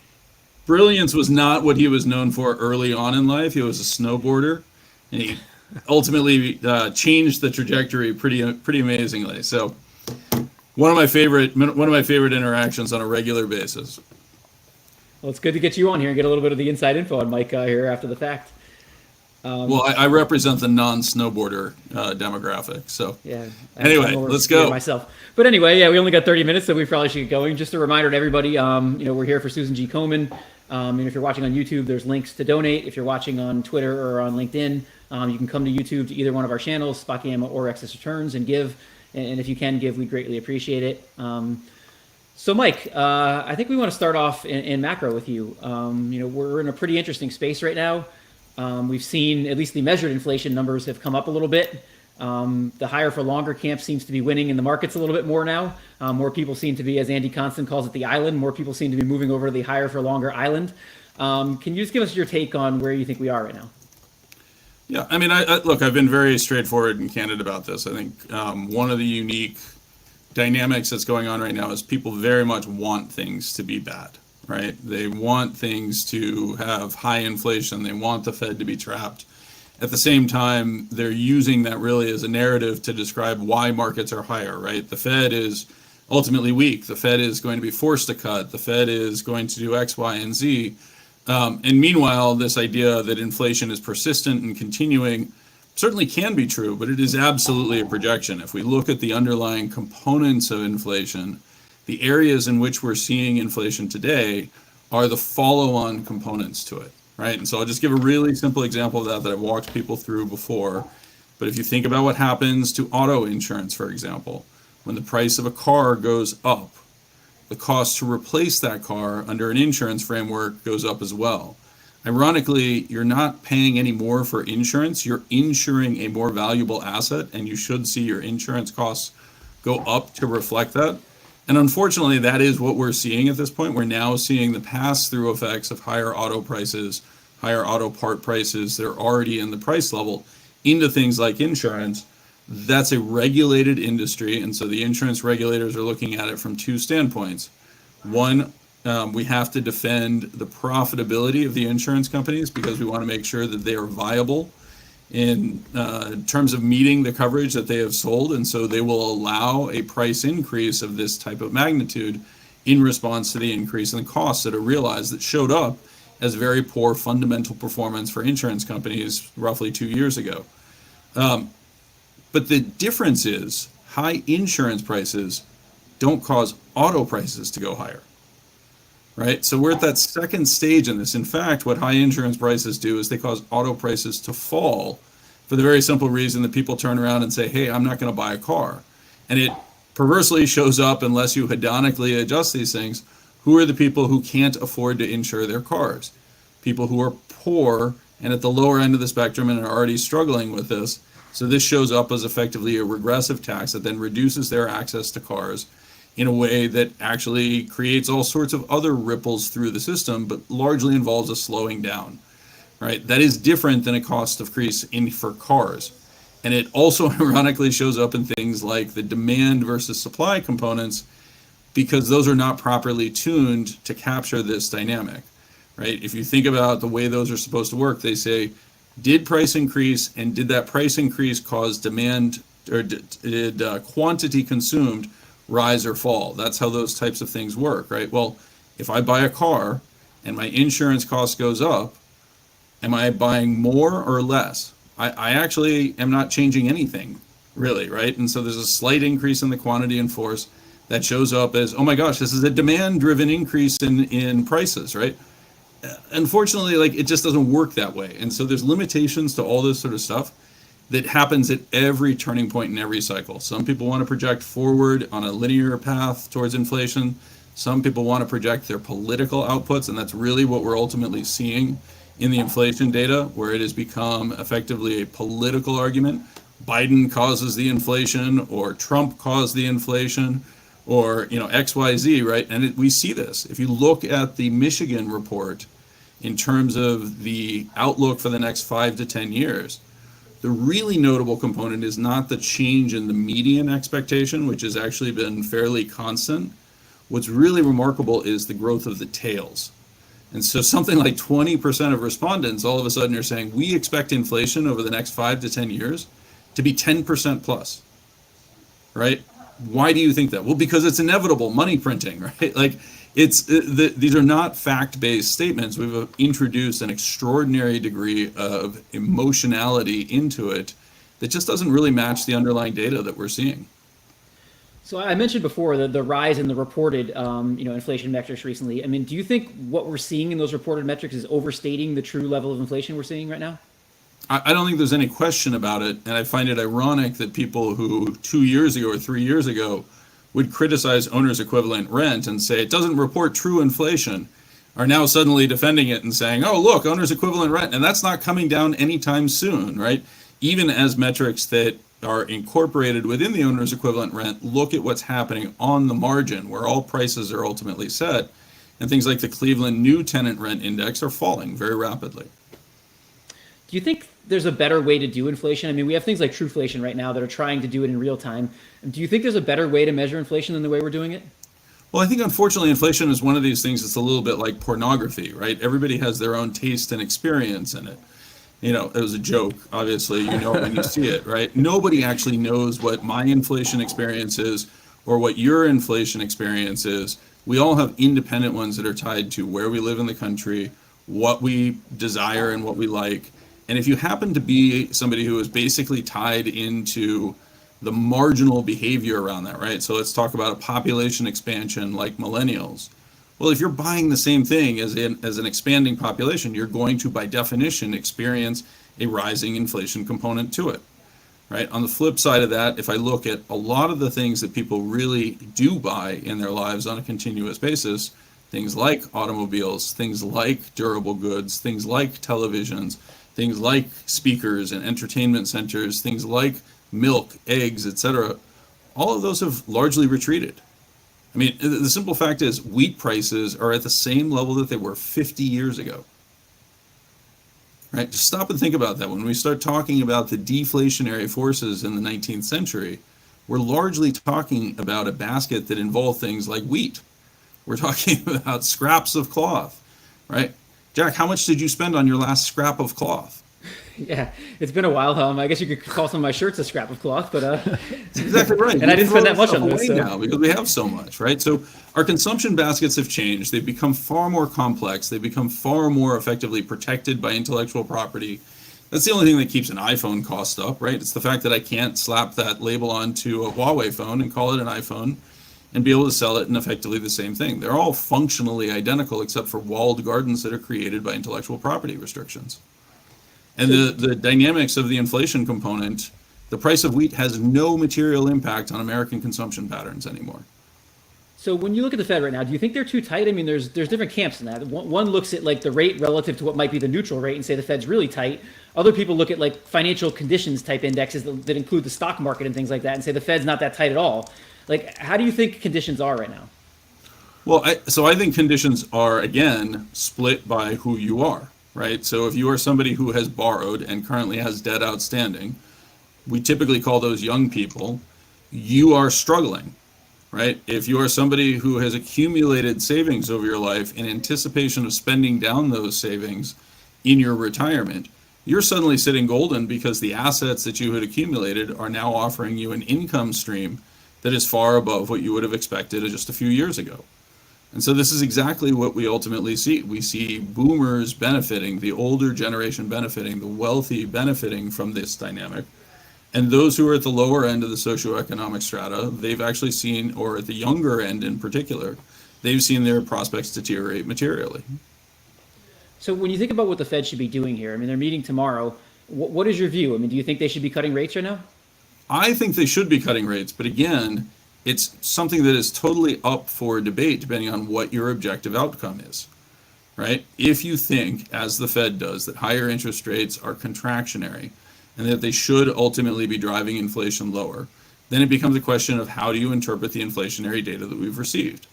brilliance was not what he was known for early on in life. He was a snowboarder, and he ultimately changed the trajectory pretty amazingly. So one of my favorite interactions on a regular basis. Well, it's good to get you on here and get a little bit of the inside info on Mike here after the fact. Well, I represent the non-snowboarder demographic, so yeah. Anyway, let's go. Myself, but anyway, yeah, we only got 30 minutes, so we probably should get going. Just a reminder to everybody, we're here for Susan G. Komen. And if you're watching on YouTube, there's links to donate. If you're watching on Twitter or on LinkedIn, you can come to YouTube to either one of our channels, SpotGamma or Excess Returns, and give. And if you can give, we'd greatly appreciate it. So, Mike, I think we want to start off in macro with you. We're in a pretty interesting space right now. We've seen at least the measured inflation numbers have come up a little bit. The higher for longer camp seems to be winning in the markets a little bit more now. More people seem to be, as Andy Constan calls it, the island. More people seem to be moving over to the higher for longer island. Can you just give us your take on where you think we are right now? Yeah, I mean, look, I've been very straightforward and candid about this. I think one of the unique dynamics that's going on right now is people very much want things to be bad, right? They want things to have high inflation. They want the Fed to be trapped. At the same time, they're using that really as a narrative to describe why markets are higher, right? The Fed is ultimately weak. The Fed is going to be forced to cut. The Fed is going to do X, Y, and Z. And meanwhile, this idea that inflation is persistent and continuing certainly can be true, but it is absolutely a projection. If we look at the underlying components of inflation, the areas in which we're seeing inflation today are the follow-on components to it, right? And so I'll just give a really simple example of that I've walked people through before. But if you think about what happens to auto insurance, for example, when the price of a car goes up, the cost to replace that car under an insurance framework goes up as well. Ironically, you're not paying any more for insurance, you're insuring a more valuable asset, and you should see your insurance costs go up to reflect that. And unfortunately, that is what we're seeing at this point. We're now seeing the pass-through effects of higher auto prices, higher auto part prices that are already in the price level into things like insurance. That's a regulated industry, and so the insurance regulators are looking at it from two standpoints. One, we have to defend the profitability of the insurance companies because we want to make sure that they are viable in terms of meeting the coverage that they have sold, and so they will allow a price increase of this type of magnitude in response to the increase in the costs that are realized that showed up as very poor fundamental performance for insurance companies roughly 2 years ago. But the difference is high insurance prices don't cause auto prices to go higher, right? So we're at that second stage in this. In fact, what high insurance prices do is they cause auto prices to fall for the very simple reason that people turn around and say, hey, I'm not going to buy a car. And it perversely shows up, unless you hedonically adjust these things, who are the people who can't afford to insure their cars? People who are poor and at the lower end of the spectrum and are already struggling with this. So this shows up as effectively a regressive tax that then reduces their access to cars in a way that actually creates all sorts of other ripples through the system, but largely involves a slowing down, right? That is different than a cost of increase for cars. And it also ironically shows up in things like the demand versus supply components, because those are not properly tuned to capture this dynamic, right? If you think about the way those are supposed to work, they say, did price increase, and did that price increase cause demand, or did quantity consumed rise or fall? That's how those types of things work, right? Well, if I buy a car and my insurance cost goes up, am I buying more or less? I actually am not changing anything, really, right? And so there's a slight increase in the quantity in force that shows up as, oh my gosh, this is a demand-driven increase in prices, right? Unfortunately, like, it just doesn't work that way. And so there's limitations to all this sort of stuff that happens at every turning point in every cycle. Some people want to project forward on a linear path towards inflation. Some people want to project their political outputs, and that's really what we're ultimately seeing in the inflation data, where it has become effectively a political argument. Biden causes the inflation, or Trump caused the inflation, or XYZ, right? And we see this. If you look at the Michigan report in terms of the outlook for the next 5 to 10 years, the really notable component is not the change in the median expectation, which has actually been fairly constant. What's really remarkable is the growth of the tails. And so something like 20% of respondents all of a sudden are saying, we expect inflation over the next 5 to 10 years to be 10% plus, right? Why do you think that? Well, because it's inevitable, money printing, right? Like, these are not fact-based statements. We've introduced an extraordinary degree of emotionality into it that just doesn't really match the underlying data that we're seeing. So I mentioned before the rise in the reported inflation metrics recently. I mean, do you think what we're seeing in those reported metrics is overstating the true level of inflation we're seeing right now? I don't think there's any question about it, and I find it ironic that people who 2 years ago or 3 years ago would criticize owner's equivalent rent and say it doesn't report true inflation are now suddenly defending it and saying, oh, look, owner's equivalent rent, and that's not coming down anytime soon, right? Even as metrics that are incorporated within the owner's equivalent rent look at what's happening on the margin, where all prices are ultimately set, and things like the Cleveland New Tenant Rent Index are falling very rapidly. Do you think there's a better way to do inflation? I mean, we have things like Trueflation right now that are trying to do it in real time. Do you think there's a better way to measure inflation than the way we're doing it? Well, I think unfortunately inflation is one of these things that's a little bit like pornography, right? Everybody has their own taste and experience in it. it was a joke. Obviously, when you see it, right? Nobody actually knows what my inflation experience is or what your inflation experience is. We all have independent ones that are tied to where we live in the country, what we desire and what we like. And if you happen to be somebody who is basically tied into the marginal behavior around that, right? So let's talk about a population expansion like millennials. Well, if you're buying the same thing as an expanding population, you're going to, by definition, experience a rising inflation component to it, right? On the flip side of that, if I look at a lot of the things that people really do buy in their lives on a continuous basis, things like automobiles, things like durable goods, things like televisions, things like speakers and entertainment centers, things like milk, eggs, etc., all of those have largely retreated. I mean, the simple fact is wheat prices are at the same level that they were 50 years ago. Right? Just stop and think about that. When we start talking about the deflationary forces in the 19th century, we're largely talking about a basket that involved things like wheat. We're talking about scraps of cloth, right? Jack, how much did you spend on your last scrap of cloth? Yeah, it's been a while. I guess you could call some of my shirts a scrap of cloth, but that's exactly right. And I didn't spend that much on this so. Now because we have so much, right? So our consumption baskets have changed. They've become far more complex. They've become far more effectively protected by intellectual property. That's the only thing that keeps an iPhone cost up, right? It's the fact that I can't slap that label onto a Huawei phone and call it an iPhone and be able to sell it in effectively the same thing. They're all functionally identical except for walled gardens that are created by intellectual property restrictions. And the dynamics of the inflation component, the price of wheat has no material impact on American consumption patterns anymore. So when you look at the Fed right now, do you think they're too tight? I mean, there's different camps in that. One looks at like the rate relative to what might be the neutral rate and say the Fed's really tight. Other people look at like financial conditions type indexes that include the stock market and things like that and say the Fed's not that tight at all. Like, how do you think conditions are right now? Well, I think conditions are, again, split by who you are. Right? So if you are somebody who has borrowed and currently has debt outstanding, we typically call those young people, you are struggling, right? If you are somebody who has accumulated savings over your life in anticipation of spending down those savings in your retirement, you're suddenly sitting golden because the assets that you had accumulated are now offering you an income stream that is far above what you would have expected just a few years ago. And so this is exactly what we ultimately see. We see boomers benefiting, the older generation benefiting, the wealthy benefiting from this dynamic. And those who are at the lower end of the socioeconomic strata, they've actually seen, or at the younger end in particular, they've seen their prospects deteriorate materially. So when you think about what the Fed should be doing here, I mean, they're meeting tomorrow. What is your view? I mean, do you think they should be cutting rates right now? I think they should be cutting rates, but again, it's something that is totally up for debate depending on what your objective outcome is, right? If you think, as the Fed does, that higher interest rates are contractionary and that they should ultimately be driving inflation lower, then it becomes a question of how do you interpret the inflationary data that we've received.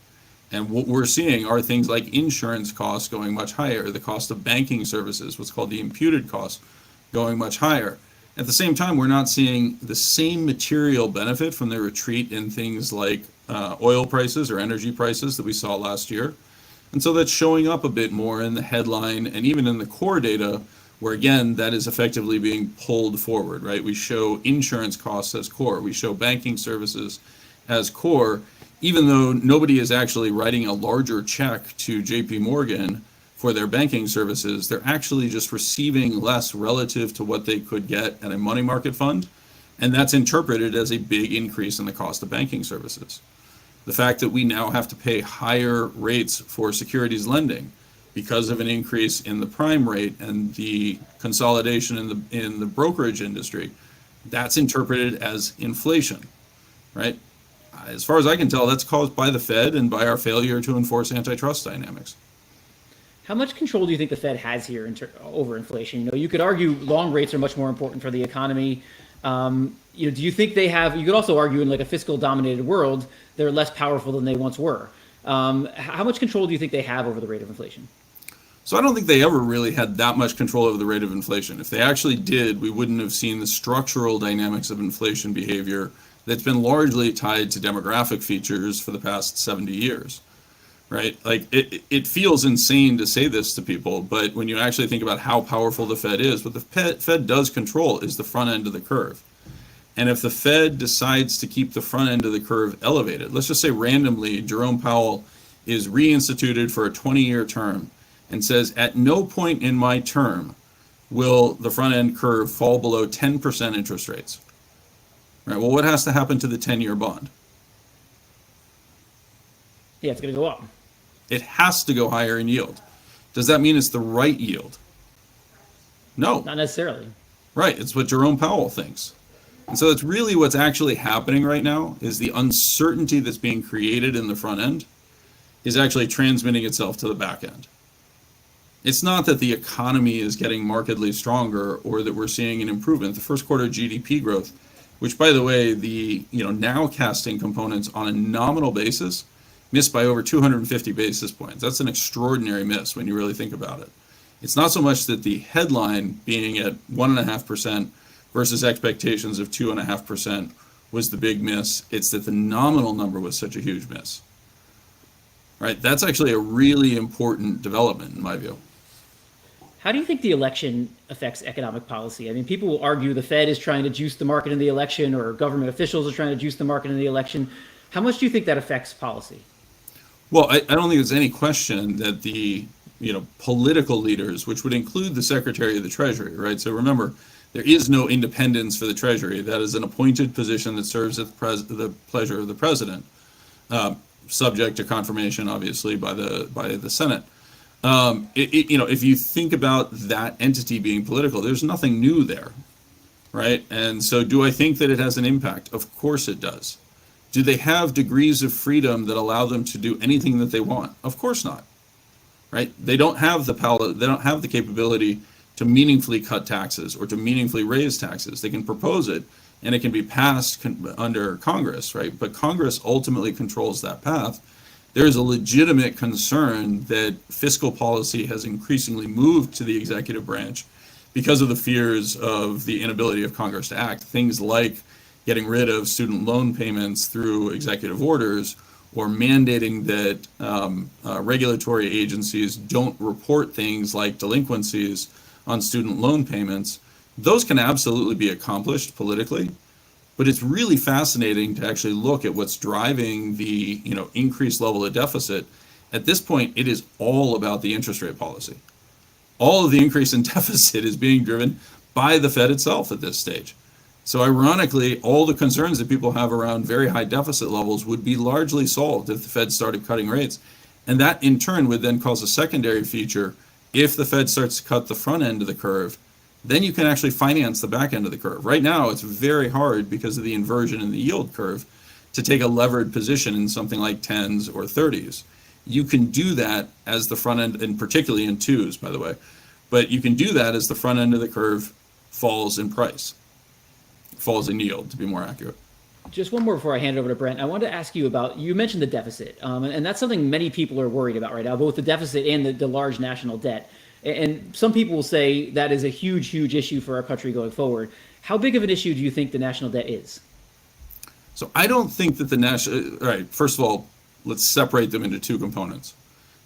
And what we're seeing are things like insurance costs going much higher, the cost of banking services, what's called the imputed cost, going much higher. At the same time, we're not seeing the same material benefit from the retreat in things like oil prices or energy prices that we saw last year. And so that's showing up a bit more in the headline and even in the core data, where again, that is effectively being pulled forward, right? We show insurance costs as core, we show banking services as core, even though nobody is actually writing a larger check to JP Morgan for their banking services, they're actually just receiving less relative to what they could get at a money market fund. And that's interpreted as a big increase in the cost of banking services. The fact that we now have to pay higher rates for securities lending because of an increase in the prime rate and the consolidation in the brokerage industry, that's interpreted as inflation, right? As far as I can tell, that's caused by the Fed and by our failure to enforce antitrust dynamics. How much control do you think the Fed has here over inflation? You know, you could argue long rates are much more important for the economy. Do you think they have? You could also argue in like a fiscal dominated world, they're less powerful than they once were. How much control do you think they have over the rate of inflation? So I don't think they ever really had that much control over the rate of inflation. If they actually did, we wouldn't have seen the structural dynamics of inflation behavior that's been largely tied to demographic features for the past 70 years. right? Like it feels insane to say this to people, but when you actually think about how powerful the Fed is, what the Fed does control is the front end of the curve. And if the Fed decides to keep the front end of the curve elevated, let's just say randomly Jerome Powell is reinstituted for a 20-year term and says, at no point in my term will the front end curve fall below 10% interest rates. Right? Well, what has to happen to the 10-year bond? Yeah, it's going to go up. It has to go higher in yield. Does that mean it's the right yield? No. Not necessarily. Right. It's what Jerome Powell thinks. And so that's really what's actually happening right now is the uncertainty that's being created in the front end is actually transmitting itself to the back end. It's not that the economy is getting markedly stronger or that we're seeing an improvement. The first quarter GDP growth, which by the way, the now casting components on a nominal basis missed by over 250 basis points. That's an extraordinary miss when you really think about it. It's not so much that the headline being at 1.5% versus expectations of 2.5% was the big miss. It's that the nominal number was such a huge miss. Right? That's actually a really important development in my view. How do you think the election affects economic policy? I mean, people will argue the Fed is trying to juice the market in the election, or government officials are trying to juice the market in the election. How much do you think that affects policy? Well, I don't think there's any question that the political leaders, which would include the Secretary of the Treasury, right? So remember, there is no independence for the Treasury. That is an appointed position that serves at the pleasure of the president, subject to confirmation, obviously, by the Senate. If you think about that entity being political, there's nothing new there, right? And so do I think that it has an impact? Of course it does. Do they have degrees of freedom that allow them to do anything that they want? Of course not, right? They don't have the capability to meaningfully cut taxes or to meaningfully raise taxes. They can propose it and it can be passed under Congress, right? But Congress ultimately controls that path. There is a legitimate concern that fiscal policy has increasingly moved to the executive branch because of the fears of the inability of Congress to act. Things like getting rid of student loan payments through executive orders, or mandating that regulatory agencies don't report things like delinquencies on student loan payments. Those can absolutely be accomplished politically, but it's really fascinating to actually look at what's driving the increased level of deficit. At this point, it is all about the interest rate policy. All of the increase in deficit is being driven by the Fed itself at this stage. So ironically, all the concerns that people have around very high deficit levels would be largely solved if the Fed started cutting rates. And that in turn would then cause a secondary feature. If the Fed starts to cut the front end of the curve, then you can actually finance the back end of the curve. Right now, it's very hard because of the inversion in the yield curve to take a levered position in something like 10s or 30s. You can do that as the front end, and particularly in 2s, by the way, but you can do that as the front end of the curve falls in price. Falls in yield, to be more accurate. Just one more before I hand it over to Brent. I wanted to ask you about, you mentioned the deficit, and that's something many people are worried about right now, both the deficit and the large national debt. And some people will say that is a huge, huge issue for our country going forward. How big of an issue do you think the national debt is? So I don't think that right, first of all, let's separate them into two components.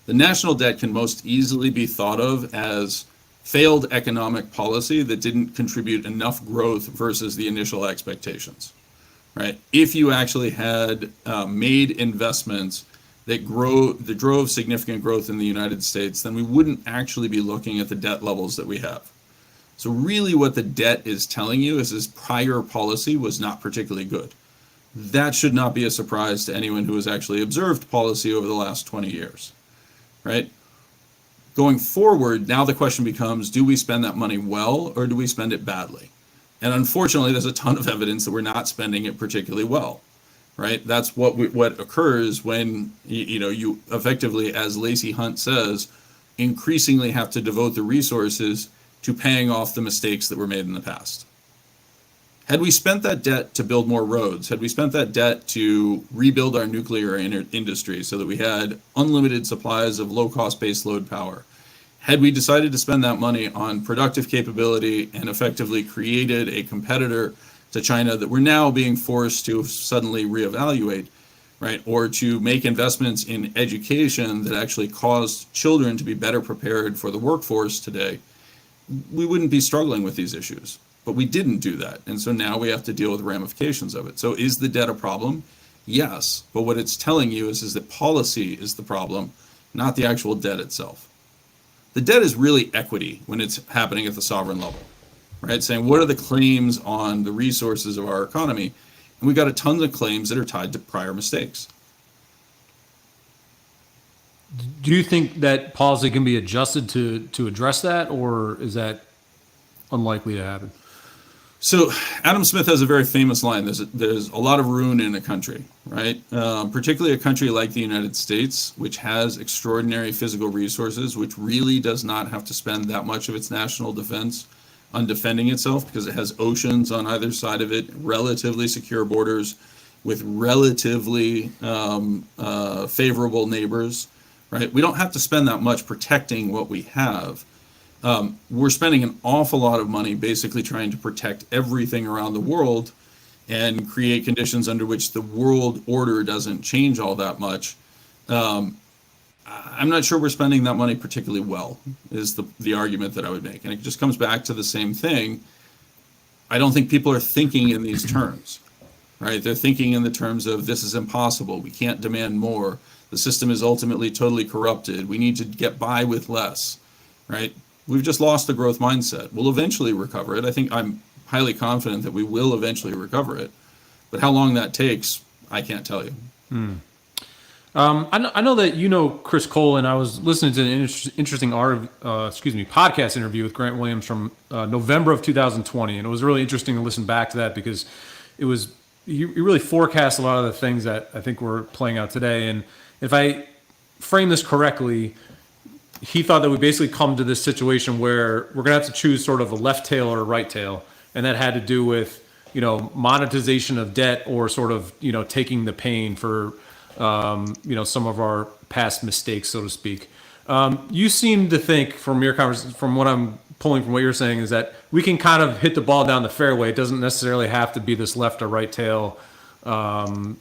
The national debt can most easily be thought of as failed economic policy that didn't contribute enough growth versus the initial expectations, right? If you actually had made investments that drove significant growth in the United States, then we wouldn't actually be looking at the debt levels that we have. So really what the debt is telling you is this prior policy was not particularly good. That should not be a surprise to anyone who has actually observed policy over the last 20 years, right? Going forward, now the question becomes, do we spend that money well or do we spend it badly? And unfortunately, there's a ton of evidence that we're not spending it particularly well, right? That's what occurs when you effectively, as Lacey Hunt says, increasingly have to devote the resources to paying off the mistakes that were made in the past. Had we spent that debt to build more roads, had we spent that debt to rebuild our nuclear industry so that we had unlimited supplies of low-cost baseload power, had we decided to spend that money on productive capability and effectively created a competitor to China that we're now being forced to suddenly reevaluate, right? Or to make investments in education that actually caused children to be better prepared for the workforce today, we wouldn't be struggling with these issues. But we didn't do that. And so now we have to deal with the ramifications of it. So is the debt a problem? Yes. But what it's telling you is that policy is the problem, not the actual debt itself. The debt is really equity when it's happening at the sovereign level, right? Saying, what are the claims on the resources of our economy? And we've got a ton of claims that are tied to prior mistakes. Do you think that policy can be adjusted to address that, or is that unlikely to happen? So Adam Smith has a very famous line. There's a lot of ruin in a country, right? Particularly a country like the United States, which has extraordinary physical resources, which really does not have to spend that much of its national defense on defending itself because it has oceans on either side of it, relatively secure borders with relatively favorable neighbors, right? We don't have to spend that much protecting what we have. We're spending an awful lot of money basically trying to protect everything around the world and create conditions under which the world order doesn't change all that much. I'm not sure we're spending that money particularly well, is the argument that I would make. And it just comes back to the same thing. I don't think people are thinking in these terms, right? They're thinking in the terms of this is impossible. We can't demand more. The system is ultimately totally corrupted. We need to get by with less, right? We've just lost the growth mindset. We'll eventually recover it. I think I'm highly confident that we will eventually recover it. But how long that takes, I can't tell you. I know that you know Chris Cole, and I was listening to an interesting podcast interview with Grant Williams from November of 2020, and it was really interesting to listen back to that because he really forecast a lot of the things that I think were playing out today. And if I frame this correctly, he thought that we basically come to this situation where we're going to have to choose sort of a left tail or a right tail, and that had to do with monetization of debt or sort of taking the pain for some of our past mistakes, so to speak. You seem to think from your conversation, from what I'm pulling from what you're saying, is that we can kind of hit the ball down the fairway. It doesn't necessarily have to be this left or right tail, outcome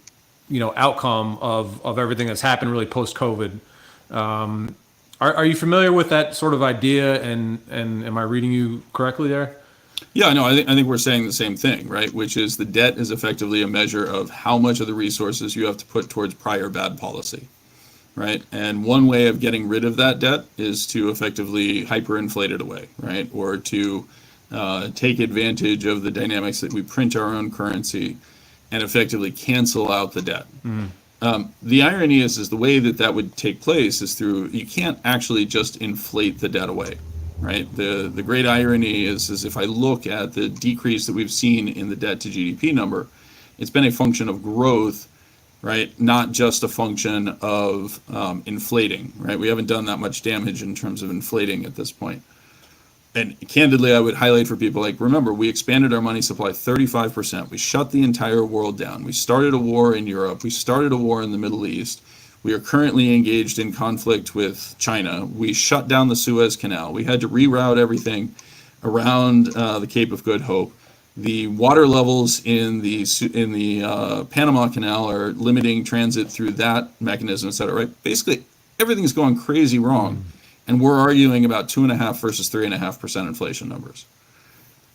of everything that's happened really post-COVID. Are you familiar with that sort of idea? And am I reading you correctly there? Yeah, no, I think we're saying the same thing, right? Which is the debt is effectively a measure of how much of the resources you have to put towards prior bad policy, right? And one way of getting rid of that debt is to effectively hyperinflate it away, right? Or to take advantage of the dynamics that we print our own currency and effectively cancel out the debt. The irony is the way that would take place is you can't actually just inflate the debt away. Right. The great irony is if I look at the decrease that we've seen in the debt to GDP number, it's been a function of growth, right? Not just a function of inflating, right? We haven't done that much damage in terms of inflating at this point. And candidly, I would highlight for people, remember, we expanded our money supply 35%. We shut the entire world down. We started a war in Europe. We started a war in the Middle East. We are currently engaged in conflict with China. We shut down the Suez Canal. We had to reroute everything around the Cape of Good Hope. The water levels in the Panama Canal are limiting transit through that mechanism, et cetera, right? Basically, everything's going crazy wrong. And we're arguing about 2.5% versus 3.5% inflation numbers,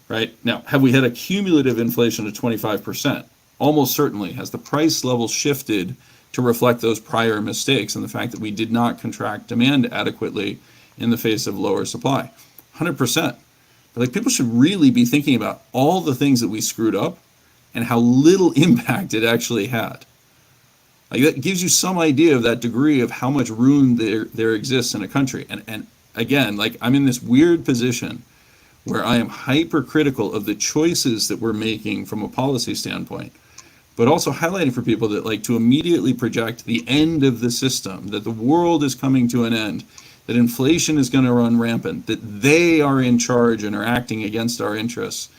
right? Now, have we had a cumulative inflation of 25%? Almost certainly. Has the price level shifted to reflect those prior mistakes and the fact that we did not contract demand adequately in the face of lower supply? 100%. But people should really be thinking about all the things that we screwed up and how little impact it actually had. That gives you some idea of that degree of how much ruin there exists in a country. And again, I'm in this weird position where I am hypercritical of the choices that we're making from a policy standpoint, but also highlighting for people that to immediately project the end of the system, that the world is coming to an end, that inflation is going to run rampant, that they are in charge and are acting against our interests.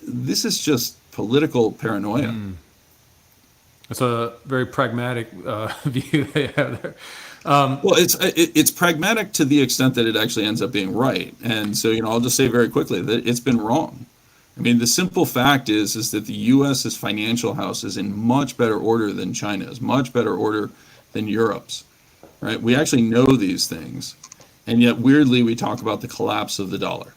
This is just political paranoia. It's a very pragmatic view they have there. Well, it's pragmatic to the extent that it actually ends up being right. And so, I'll just say very quickly that it's been wrong. I mean, the simple fact is that the U.S.'s financial house is in much better order than China's, much better order than Europe's, right? We actually know these things, and yet weirdly we talk about the collapse of the dollar.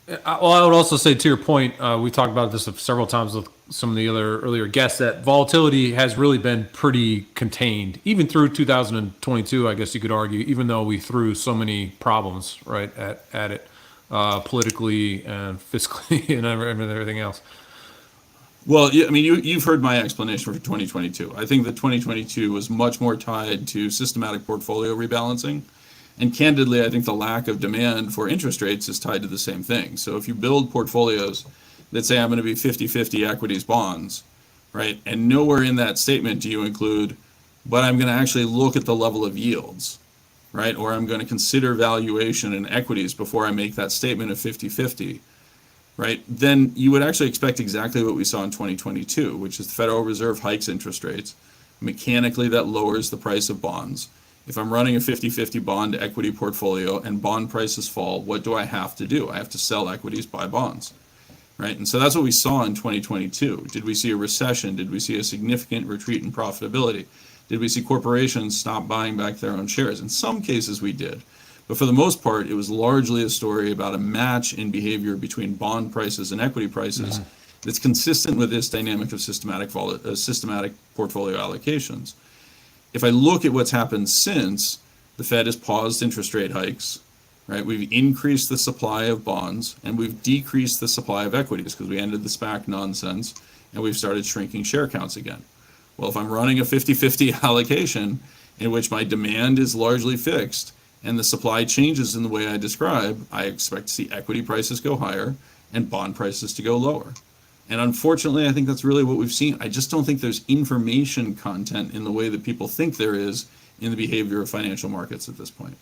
Well, I would also say, to your point, we talked about this several times with some of the other earlier guests, that volatility has really been pretty contained, even through 2022, I guess you could argue, even though we threw so many problems right at it, politically and fiscally and everything else. Well, I mean, you've heard my explanation for 2022. I think that 2022 was much more tied to systematic portfolio rebalancing. And candidly, I think the lack of demand for interest rates is tied to the same thing. So if you build portfolios that say I'm going to be 50-50 equities bonds, right? And nowhere in that statement do you include, but I'm going to actually look at the level of yields, right? Or I'm going to consider valuation in equities before I make that statement of 50-50, right? Then you would actually expect exactly what we saw in 2022, which is the Federal Reserve hikes interest rates. Mechanically, that lowers the price of bonds. If I'm running a 50-50 bond equity portfolio and bond prices fall, what do I have to do? I have to sell equities, buy bonds, right? And so that's what we saw in 2022. Did we see a recession? Did we see a significant retreat in profitability? Did we see corporations stop buying back their own shares? In some cases we did. But for the most part, it was largely a story about a match in behavior between bond prices and equity prices that's consistent with this dynamic of systematic portfolio allocations. If I look at what's happened since, the Fed has paused interest rate hikes, right? We've increased the supply of bonds and we've decreased the supply of equities because we ended the SPAC nonsense and we've started shrinking share counts again. Well, if I'm running a 50-50 allocation in which my demand is largely fixed and the supply changes in the way I describe, I expect to see equity prices go higher and bond prices to go lower. And unfortunately, I think that's really what we've seen. I just don't think there's information content in the way that people think there is in the behavior of financial markets at this point.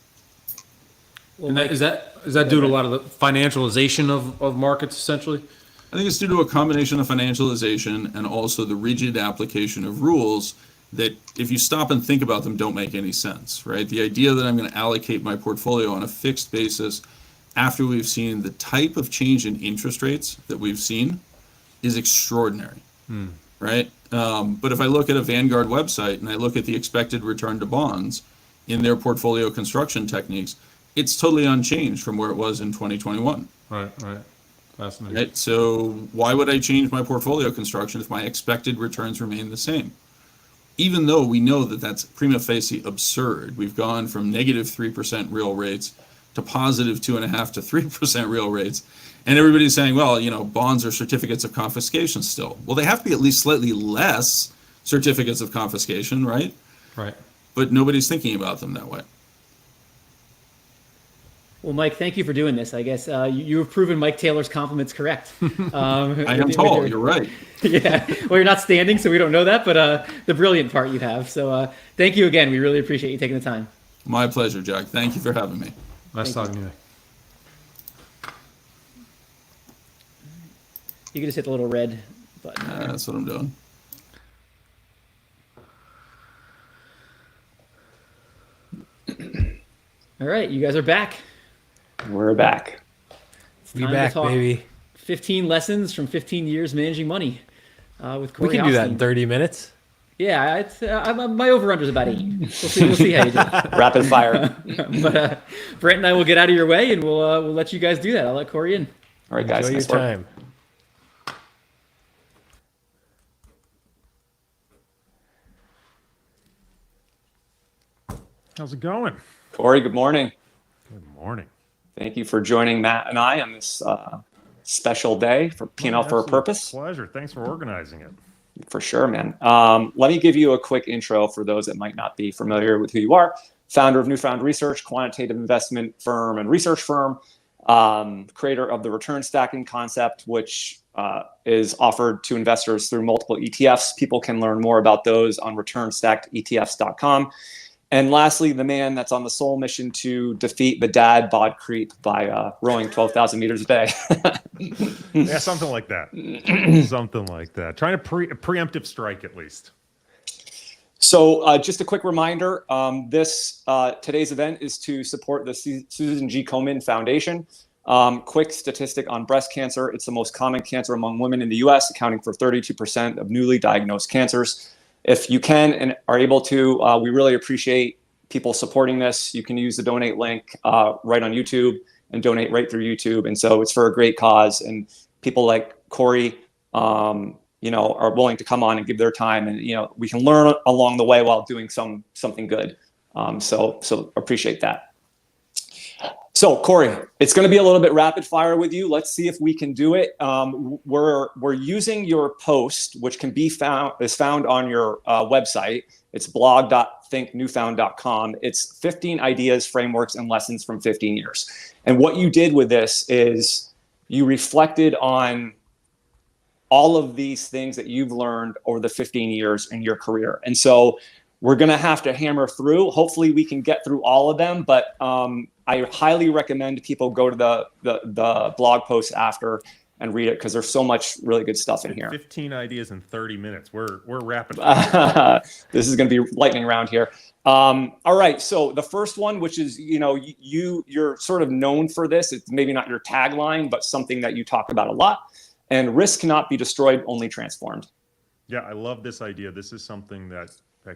Well, is that due to a lot of the financialization of markets, essentially? I think it's due to a combination of financialization and also the rigid application of rules that, if you stop and think about them, don't make any sense, right? The idea that I'm going to allocate my portfolio on a fixed basis after we've seen the type of change in interest rates that we've seen is extraordinary, right? But if I look at a Vanguard website and I look at the expected return to bonds in their portfolio construction techniques, it's totally unchanged from where it was in 2021. Right. Fascinating. Right? So why would I change my portfolio construction if my expected returns remain the same? Even though we know that that's prima facie absurd. We've gone from negative 3% real rates to positive 2.5% to 3% real rates. And everybody's saying, well, you know, bonds are certificates of confiscation still. Well, they have to be at least slightly less certificates of confiscation, right? Right. But nobody's thinking about them that way. Well, Mike, thank you for doing this. I guess you have proven Mike Taylor's compliments correct. I am tall, you're right. Yeah, well, you're not standing, so we don't know that, but the brilliant part you have. So thank you again. We really appreciate you taking the time. My pleasure, Jack. Thank you for having me. Nice talking to you. You can just hit the little red button. That's what I'm doing. All right, you guys are back. We're back. We back, baby. 15 lessons from 15 years managing money with Corey We can do that in Hoffstein. 30 minutes. Yeah, it's, my over-under is about 8. We'll see how you do. Rapid fire. But Brent and I will get out of your way, and we'll let you guys do that. I'll let Corey in. All right, guys. Enjoy your nice work. time. How's it going? Corey, good morning. Good morning. Thank you for joining Matt and I on this special day for PNL For a Purpose. Pleasure. Thanks for organizing it. For sure, man. Let me give you a quick intro for those that might not be familiar with who you are. Founder of Newfound Research, quantitative investment firm and research firm, creator of the return stacking concept, which is offered to investors through multiple ETFs. People can learn more about those on returnstackedetfs.com. And lastly, the man that's on the sole mission to defeat the dad bod creep by rowing 12,000 meters a day. Yeah, something like that. Something like that. Trying to preemptive strike at least. So just a quick reminder, today's event is to support the Susan G. Komen Foundation. Quick statistic on breast cancer. It's the most common cancer among women in the US, accounting for 32% of newly diagnosed cancers. If you can and are able to, we really appreciate people supporting this. You can use the donate link right on YouTube and donate right through YouTube. And so it's for a great cause. And people like Corey, are willing to come on and give their time. And, we can learn along the way while doing something good. So appreciate that. So Corey, it's going to be a little bit rapid fire with you. Let's see if we can do it. We're using your post, which is found on your website. It's blog.thinknewfound.com. It's 15 ideas, frameworks, and lessons from 15 years. And what you did with this is you reflected on all of these things that you've learned over the 15 years in your career. And so we're going to have to hammer through. Hopefully we can get through all of them, but I highly recommend people go to the blog post after and read it because there's so much really good stuff in here. 15 ideas in 30 minutes. We're rapid. This is going to be lightning round here. All right. So the first one, which is, you're sort of known for this. It's maybe not your tagline, but something that you talk about a lot. And risk cannot be destroyed, only transformed. Yeah, I love this idea. This is something that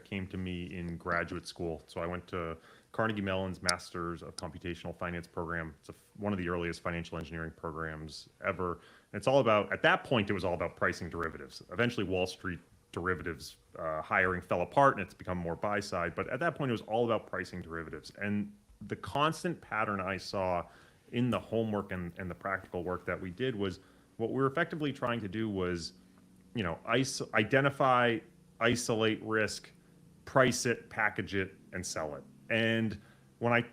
came to me in graduate school. So I went to Carnegie Mellon's Masters of Computational Finance program. It's one of the earliest financial engineering programs ever. And it's all about, at that point, it was all about pricing derivatives. Eventually, Wall Street derivatives hiring fell apart and it's become more buy side. But at that point, it was all about pricing derivatives. And the constant pattern I saw in the homework and the practical work that we did was what we were effectively trying to do was, identify, isolate risk, price it, package it, and sell it. And when I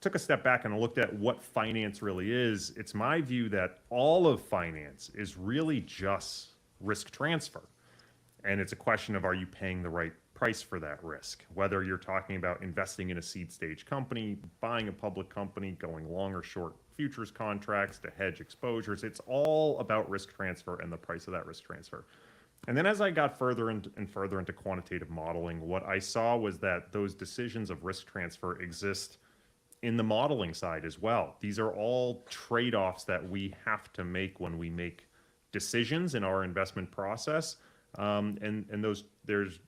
took a step back and looked at what finance really is, it's my view that all of finance is really just risk transfer. And it's a question of, are you paying the right price for that risk? Whether you're talking about investing in a seed stage company, buying a public company, going long or short futures contracts to hedge exposures, it's all about risk transfer and the price of that risk transfer. And then as I got further and further into quantitative modeling, what I saw was that those decisions of risk transfer exist in the modeling side as well. These are all trade-offs that we have to make when we make decisions in our investment process. And there's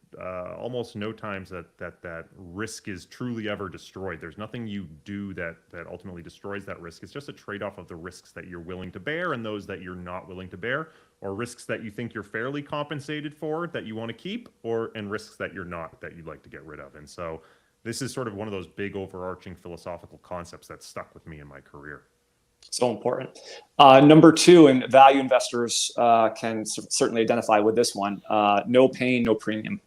almost no times that risk is truly ever destroyed. There's nothing you do that ultimately destroys that risk. It's just a trade-off of the risks that you're willing to bear and those that you're not willing to bear, or risks that you think you're fairly compensated for that you want to keep, and risks that you're not, that you'd like to get rid of. And so this is sort of one of those big overarching philosophical concepts that stuck with me in my career. So important. Number two, and value investors can certainly identify with this one, no pain, no premium.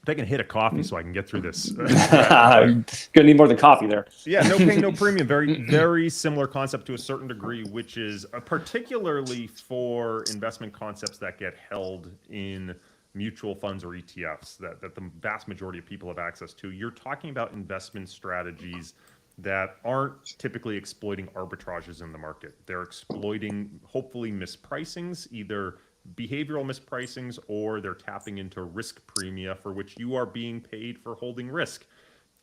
Taking a hit of coffee so I can get through this. Gonna need more than coffee there. Yeah, no pain, no premium. Very, very similar concept to a certain degree, which is particularly for investment concepts that get held in mutual funds or ETFs that the vast majority of people have access to. You're talking about investment strategies that aren't typically exploiting arbitrages in the market. They're exploiting, hopefully, mispricings, either behavioral mispricings, or they're tapping into risk premia for which you are being paid for holding risk.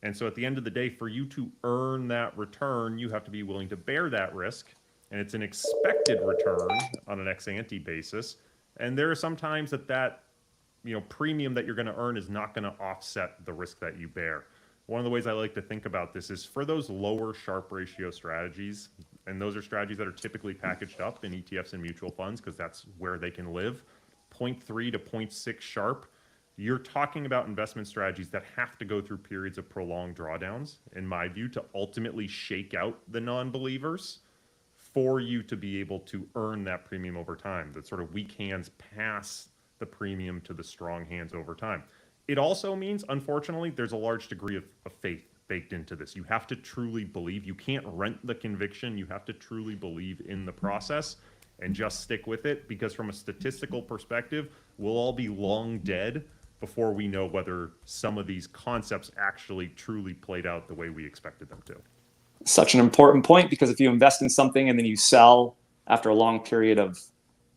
And so at the end of the day, for you to earn that return, you have to be willing to bear that risk. And it's an expected return on an ex-ante basis. And there are some times that premium that you're going to earn is not going to offset the risk that you bear. One of the ways I like to think about this is for those lower Sharpe ratio strategies, and those are strategies that are typically packaged up in ETFs and mutual funds because that's where they can live, 0.3 to 0.6 Sharpe, you're talking about investment strategies that have to go through periods of prolonged drawdowns, in my view, to ultimately shake out the non-believers for you to be able to earn that premium over time. That sort of weak hands pass the premium to the strong hands over time. It also means, unfortunately, there's a large degree of faith baked into this. You have to truly believe. You can't rent the conviction. You have to truly believe in the process and just stick with it, because from a statistical perspective, we'll all be long dead before we know whether some of these concepts actually truly played out the way we expected them to. Such an important point, because if you invest in something and then you sell after a long period of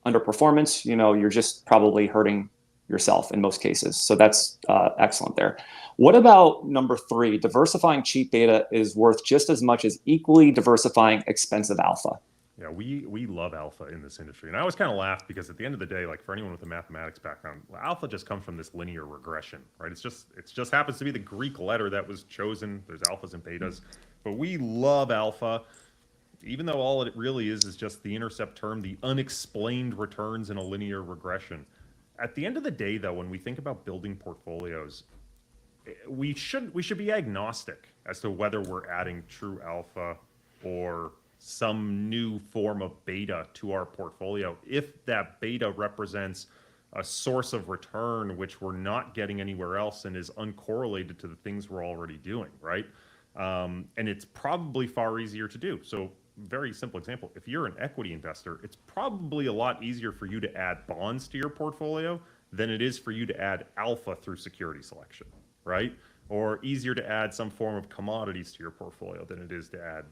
underperformance, you're just probably hurting yourself in most cases. So that's excellent there. What about number 3? Diversifying cheap beta is worth just as much as equally diversifying expensive alpha. Yeah, we love alpha in this industry. And I always kind of laugh because at the end of the day, like for anyone with a mathematics background, alpha just comes from this linear regression, right? It just happens to be the Greek letter that was chosen. There's alphas and betas. But we love alpha, even though all it really is just the intercept term, the unexplained returns in a linear regression. At the end of the day, though, when we think about building portfolios, we should be agnostic as to whether we're adding true alpha or some new form of beta to our portfolio, if that beta represents a source of return which we're not getting anywhere else and is uncorrelated to the things we're already doing, right? And it's probably far easier to do. So very simple example, if you're an equity investor, it's probably a lot easier for you to add bonds to your portfolio than it is for you to add alpha through security selection, right? Or easier to add some form of commodities to your portfolio than it is to add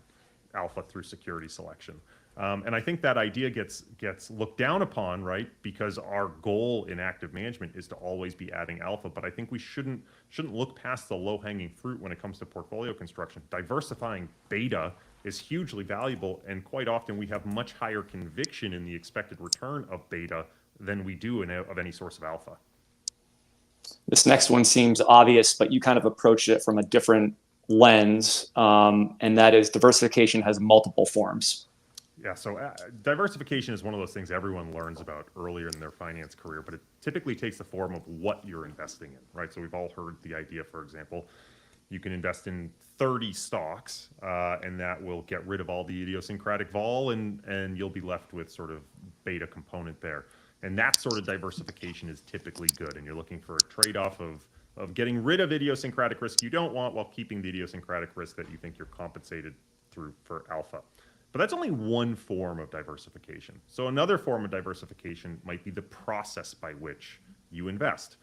alpha through security selection. And I think that idea gets looked down upon, right? Because our goal in active management is to always be adding alpha. But I think we shouldn't look past the low-hanging fruit when it comes to portfolio construction. Diversifying beta is hugely valuable, and quite often we have much higher conviction in the expected return of beta than we do of any source of alpha. This next one seems obvious, but you kind of approached it from a different lens, and that is diversification has multiple forms. Yeah, so diversification is one of those things everyone learns about earlier in their finance career, but it typically takes the form of what you're investing in, right? So we've all heard the idea, for example, you can invest in 30 stocks, and that will get rid of all the idiosyncratic vol, and you'll be left with sort of beta component there. And that sort of diversification is typically good, and you're looking for a trade-off of getting rid of idiosyncratic risk you don't want while keeping the idiosyncratic risk that you think you're compensated through for alpha. But that's only one form of diversification. So another form of diversification might be the process by which you invest.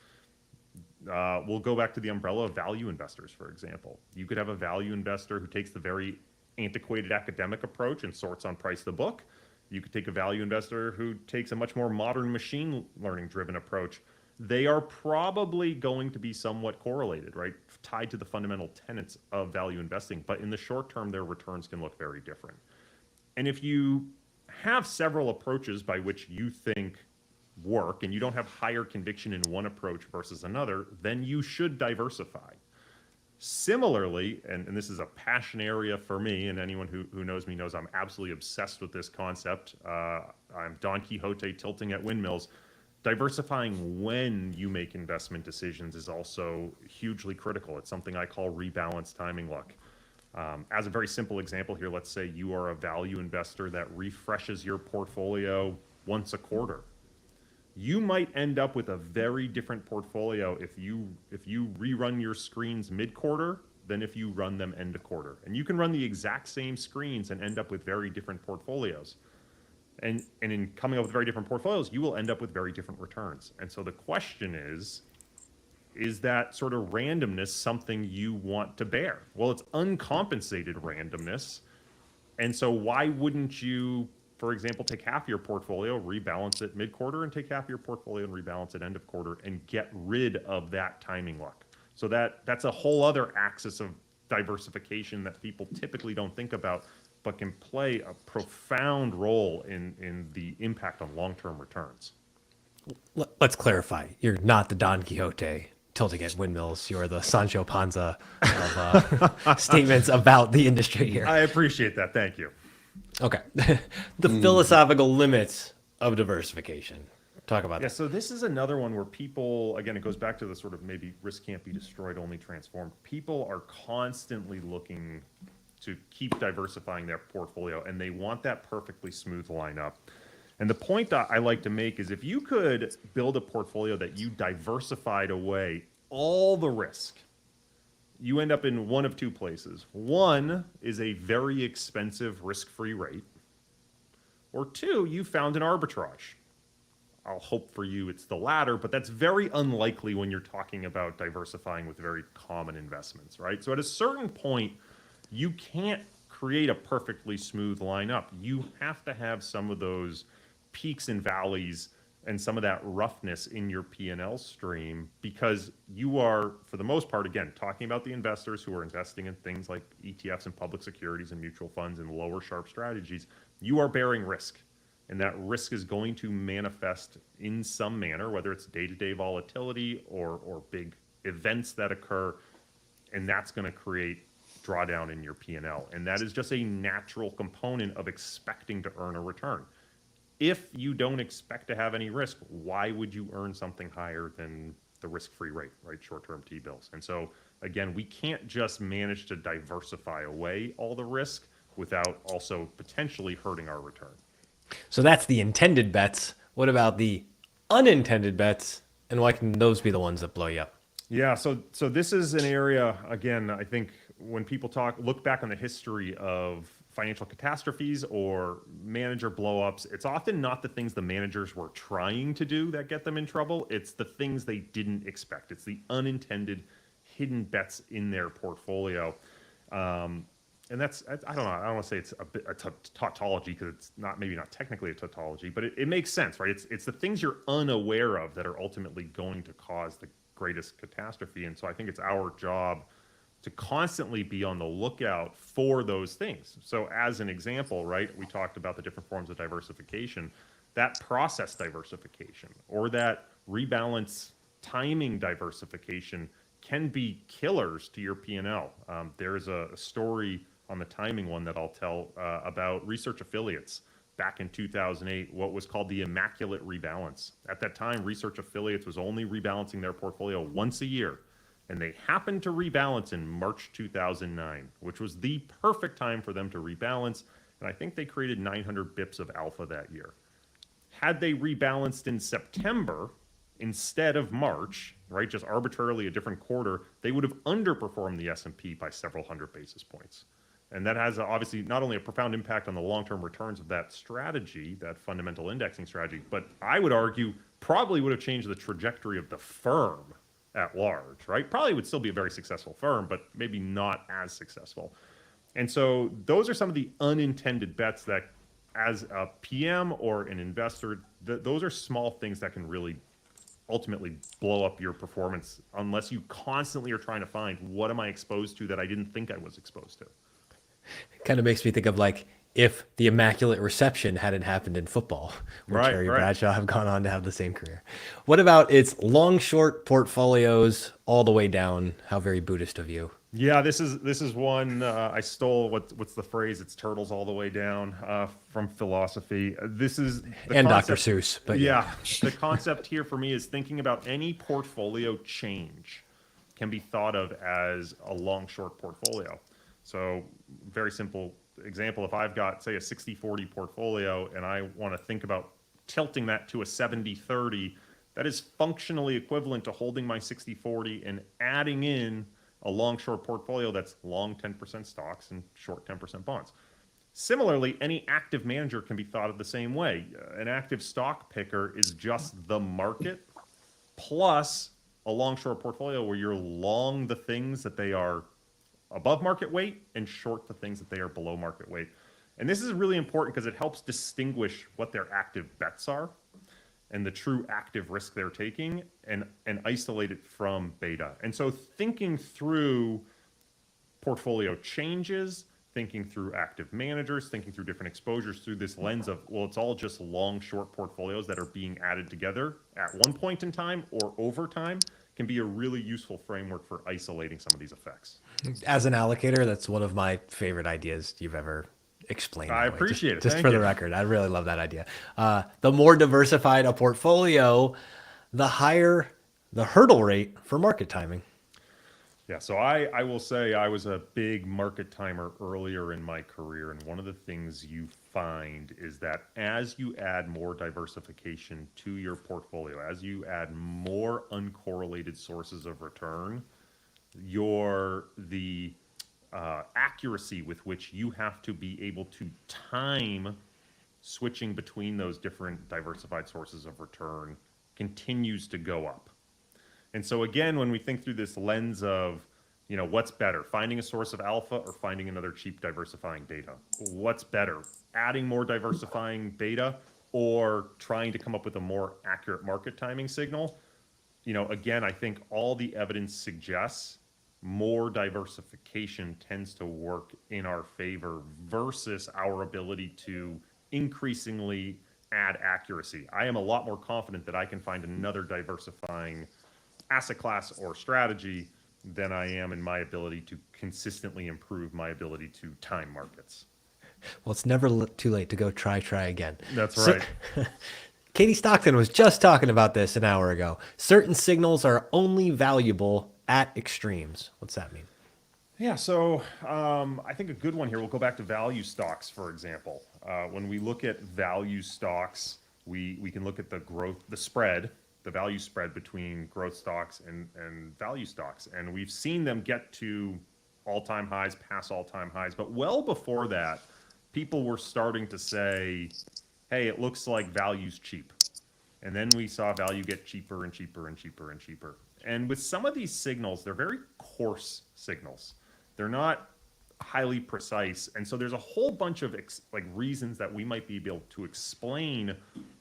We'll go back to the umbrella of value investors, for example. You could have a value investor who takes the very antiquated academic approach and sorts on price to book. You could take a value investor who takes a much more modern machine learning driven approach. They are probably going to be somewhat correlated, right? Tied to the fundamental tenets of value investing. But in the short term, their returns can look very different. And if you have several approaches by which you think work and you don't have higher conviction in one approach versus another, then you should diversify. Similarly, and this is a passion area for me, and anyone who knows me knows I'm absolutely obsessed with this concept. I'm Don Quixote tilting at windmills. Diversifying when you make investment decisions is also hugely critical. It's something I call rebalance timing luck. As a very simple example here, let's say you are a value investor that refreshes your portfolio once a quarter. You might end up with a very different portfolio if you rerun your screens mid-quarter than if you run them end of quarter. And you can run the exact same screens and end up with very different portfolios. And in coming up with very different portfolios, you will end up with very different returns. And so the question is that sort of randomness something you want to bear? Well, it's uncompensated randomness. And so why wouldn't you, for example, take half your portfolio, rebalance it mid-quarter, and take half your portfolio and rebalance it end of quarter and get rid of that timing luck? So that's a whole other axis of diversification that people typically don't think about, but can play a profound role in the impact on long-term returns. Let's clarify. You're not the Don Quixote tilting at windmills. You're the Sancho Panza of statements about the industry here. I appreciate that. Thank you. Okay. The philosophical limits of diversification. Talk about that. So this is another one where people, again, it goes back to the sort of maybe risk can't be destroyed, only transformed. People are constantly looking to keep diversifying their portfolio, and they want that perfectly smooth lineup. And the point that I like to make is if you could build a portfolio that you diversified away all the risk, you end up in one of two places. One is a very expensive risk-free rate, or two, you found an arbitrage. I'll hope for you it's the latter, but that's very unlikely when you're talking about diversifying with very common investments, right? So at a certain point, you can't create a perfectly smooth lineup. You have to have some of those peaks and valleys and some of that roughness in your P&L stream, because you are, for the most part, again, talking about the investors who are investing in things like ETFs and public securities and mutual funds and lower sharp strategies. You are bearing risk, and that risk is going to manifest in some manner, whether it's day-to-day volatility or big events that occur, and that's going to create drawdown in your P&L. And that is just a natural component of expecting to earn a return. If you don't expect to have any risk, why would you earn something higher than the risk-free rate, right? Short-term T-bills. And so, again, we can't just manage to diversify away all the risk without also potentially hurting our return. So that's the intended bets. What about the unintended bets, and why can those be the ones that blow you up? Yeah, so this is an area, again, I think when people look back on the history of financial catastrophes or manager blowups, it's often not the things the managers were trying to do that get them in trouble. It's the things they didn't expect. It's the unintended hidden bets in their portfolio. And that's, I don't know, I don't want to say it's a tautology, because it's maybe not technically a tautology, but it makes sense, right? It's the things you're unaware of that are ultimately going to cause the greatest catastrophe. And so I think it's our job to constantly be on the lookout for those things. So as an example, right, we talked about the different forms of diversification. That process diversification or that rebalance timing diversification can be killers to your P&L. There's a story on the timing one that I'll tell about research affiliates back in 2008, what was called the immaculate rebalance. At that time, research affiliates was only rebalancing their portfolio once a year. And they happened to rebalance in March 2009, which was the perfect time for them to rebalance. And I think they created 900 bips of alpha that year. Had they rebalanced in September instead of March, right, just arbitrarily a different quarter, they would have underperformed the S&P by several hundred basis points. And that has obviously not only a profound impact on the long-term returns of that strategy, that fundamental indexing strategy, but I would argue probably would have changed the trajectory of the firm at large, right? Probably would still be a very successful firm, but maybe not as successful. And so those are some of the unintended bets that, as a PM or an investor, those are small things that can really ultimately blow up your performance unless you constantly are trying to find, what am I exposed to that I didn't think I was exposed to? It kind of makes me think of like if the Immaculate Reception hadn't happened in football, would Terry Bradshaw have gone on to have the same career? What about its long-short portfolios all the way down? How very Buddhist of you. Yeah, this is one I stole. What's the phrase? It's turtles all the way down from philosophy. This is the and concept, Dr. Seuss. But yeah, the concept here for me is thinking about any portfolio change can be thought of as a long-short portfolio. So very simple example, if I've got, say, a 60-40 portfolio and I want to think about tilting that to a 70-30, that is functionally equivalent to holding my 60-40 and adding in a long-short portfolio that's long 10% stocks and short 10% bonds. Similarly, any active manager can be thought of the same way. An active stock picker is just the market plus a long-short portfolio where you're long the things that they are above market weight and short the things that they are below market weight. And this is really important because it helps distinguish what their active bets are and the true active risk they're taking and isolate it from beta. And so thinking through portfolio changes, thinking through active managers, thinking through different exposures through this lens of, well, it's all just long, short portfolios that are being added together at one point in time or over time can be a really useful framework for isolating some of these effects. As an allocator, that's one of my favorite ideas you've ever explained. I appreciate it. Just Thank for you. the record, I really love that idea. The more diversified a portfolio, the higher the hurdle rate for market timing. Yeah, so I will say I was a big market timer earlier in my career, and one of the things you find is that as you add more diversification to your portfolio, as you add more uncorrelated sources of return, the accuracy with which you have to be able to time switching between those different diversified sources of return continues to go up. And so again, when we think through this lens of, you know, what's better, finding a source of alpha or finding another cheap diversifying beta? What's better, adding more diversifying beta or trying to come up with a more accurate market timing signal, again, I think all the evidence suggests more diversification tends to work in our favor versus our ability to increasingly add accuracy. I am a lot more confident that I can find another diversifying asset class or strategy than I am in my ability to consistently improve my ability to time markets. Well, it's never too late to go try again. That's right. Katie Stockton was just talking about this an hour ago. Certain signals are only valuable at extremes. What's that mean? Yeah, so I think a good one here, we'll go back to value stocks, for example. When we look at value stocks, we can look at the value spread between growth stocks and value stocks. And we've seen them get to all-time highs, past all-time highs. But well before that, people were starting to say, hey, it looks like value's cheap. And then we saw value get cheaper and cheaper and cheaper and cheaper. And with some of these signals, they're very coarse signals. They're not highly precise. And so there's a whole bunch of reasons that we might be able to explain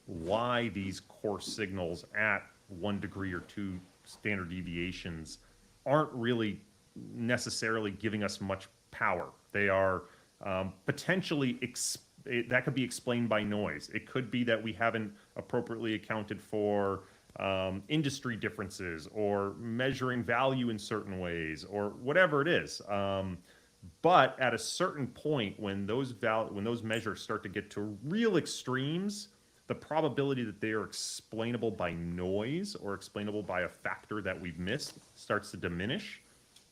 why these coarse signals at 1 degree or 2 standard deviations aren't really necessarily giving us much power. They are potentially that could be explained by noise. It could be that we haven't appropriately accounted for industry differences or measuring value in certain ways or whatever it is. But at a certain point, when those measures start to get to real extremes, the probability that they are explainable by noise or explainable by a factor that we've missed starts to diminish,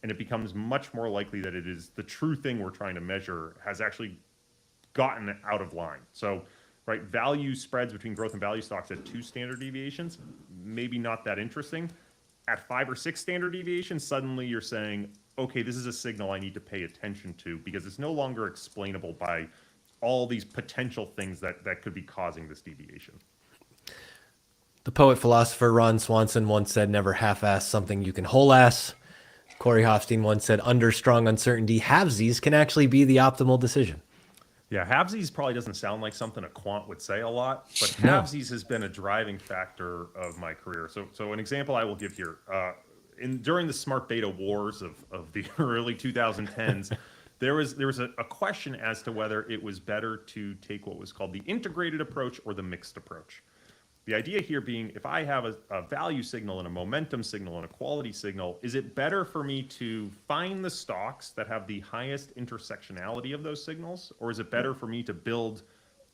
and it becomes much more likely that it is the true thing we're trying to measure has actually gotten out of line. So, right, value spreads between growth and value stocks at 2 standard deviations, maybe not that interesting. At 5 or 6 standard deviations, suddenly you're saying, okay, this is a signal I need to pay attention to because it's no longer explainable by all these potential things that could be causing this deviation. The poet-philosopher Ron Swanson once said, never half-ass something you can whole-ass. Corey Hoffstein once said, under strong uncertainty, halvesies can actually be the optimal decision. Yeah, halvesies probably doesn't sound like something a quant would say a lot, but halvesies has been a driving factor of my career. So an example I will give here, during the smart beta wars of the early 2010s, there was a question as to whether it was better to take what was called the integrated approach or the mixed approach. The idea here being, if I have a value signal and a momentum signal and a quality signal, is it better for me to find the stocks that have the highest intersectionality of those signals, or is it better for me to build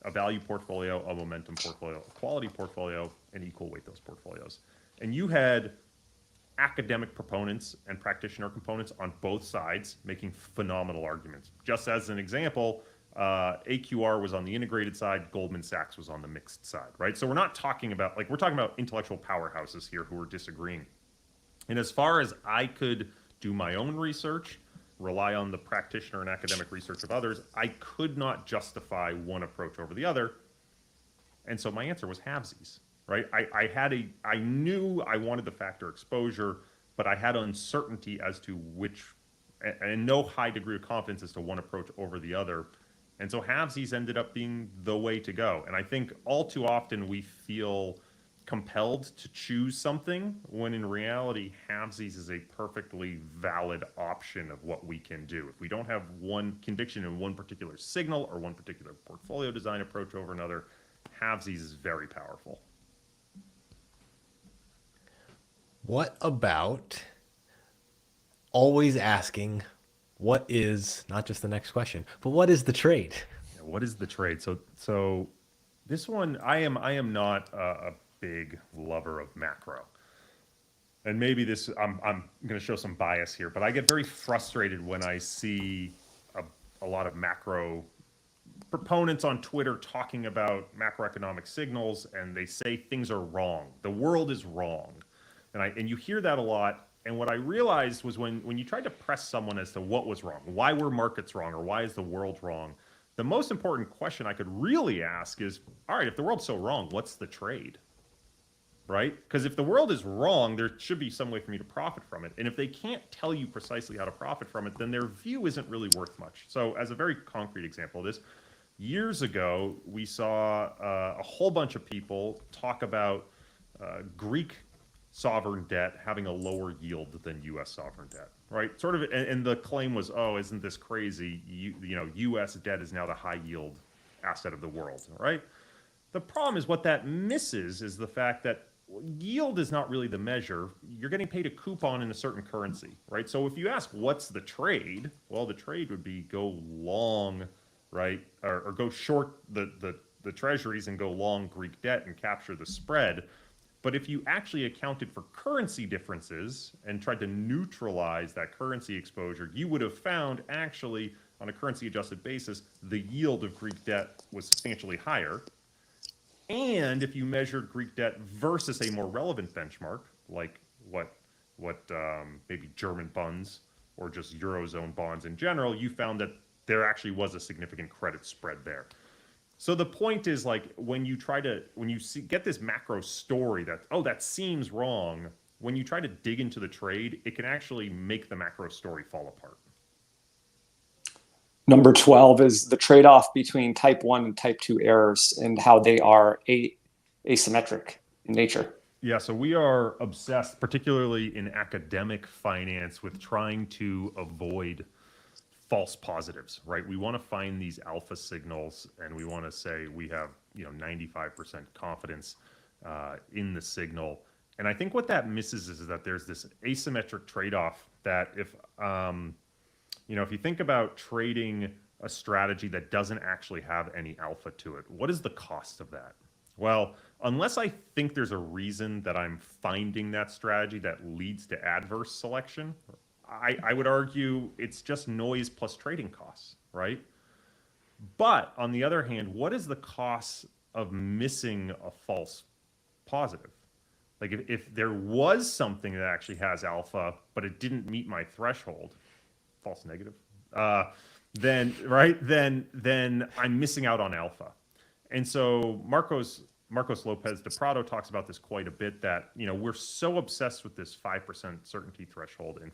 a value portfolio, a momentum portfolio, a quality portfolio, and equal weight those portfolios? And you had academic proponents and practitioner components on both sides making phenomenal arguments. Just as an example, AQR was on the integrated side, Goldman Sachs was on the mixed side, right? So we're not talking about, we're talking about intellectual powerhouses here who are disagreeing. And as far as I could do my own research, rely on the practitioner and academic research of others, I could not justify one approach over the other. And so my answer was halvesies, right? I knew I wanted the factor exposure, but I had uncertainty as to which, and no high degree of confidence as to one approach over the other. And so halvesies ended up being the way to go. And I think all too often we feel compelled to choose something when in reality halvesies is a perfectly valid option of what we can do. If we don't have one conviction in one particular signal or one particular portfolio design approach over another, halvesies is very powerful. What about always asking, what is, not just the next question, but what is the trade? What is the trade? So this one, I am not a big lover of macro. And maybe this, I'm going to show some bias here, but I get very frustrated when I see a lot of macro proponents on Twitter talking about macroeconomic signals, and they say things are wrong. The world is wrong. And you hear that a lot. And what I realized was when you tried to press someone as to what was wrong, why were markets wrong, or why is the world wrong, the most important question I could really ask is, all right, if the world's so wrong, what's the trade? Right? Because if the world is wrong, there should be some way for me to profit from it. And if they can't tell you precisely how to profit from it, then their view isn't really worth much. So as a very concrete example of this, Years ago, we saw a whole bunch of people talk about Greek sovereign debt having a lower yield than U.S. sovereign debt, right? Sort of, and the claim was, oh, isn't this crazy? You know, U.S. debt is now the high yield asset of the world, right? The problem is what that misses is the fact that yield is not really the measure. You're getting paid a coupon in a certain currency, right? So if you ask what's the trade, well, the trade would be go long, right, or go short the treasuries and go long Greek debt and capture the spread. But if you actually accounted for currency differences and tried to neutralize that currency exposure, you would have found actually on a currency adjusted basis, the yield of Greek debt was substantially higher. And if you measured Greek debt versus a more relevant benchmark, like what maybe German bonds or just Eurozone bonds in general, you found that there actually was a significant credit spread there. So the point is, like, when you get this macro story that, oh, that seems wrong, when you try to dig into the trade, it can actually make the macro story fall apart. Number 12 is the trade-off between type 1 and type 2 errors and how they are asymmetric in nature. Yeah, so we are obsessed, particularly in academic finance, with trying to avoid false positives, right? We want to find these alpha signals, and we want to say we have 95% confidence in the signal. And I think what that misses is that there's this asymmetric trade-off that if you think about trading a strategy that doesn't actually have any alpha to it, what is the cost of that? Well, unless I think there's a reason that I'm finding that strategy that leads to adverse selection, I would argue it's just noise plus trading costs, right? But on the other hand, what is the cost of missing a false positive? Like if there was something that actually has alpha, but it didn't meet my threshold, false negative, then I'm missing out on alpha. And so Marcos Lopez de Prado talks about this quite a bit, that we're so obsessed with this 5% certainty threshold in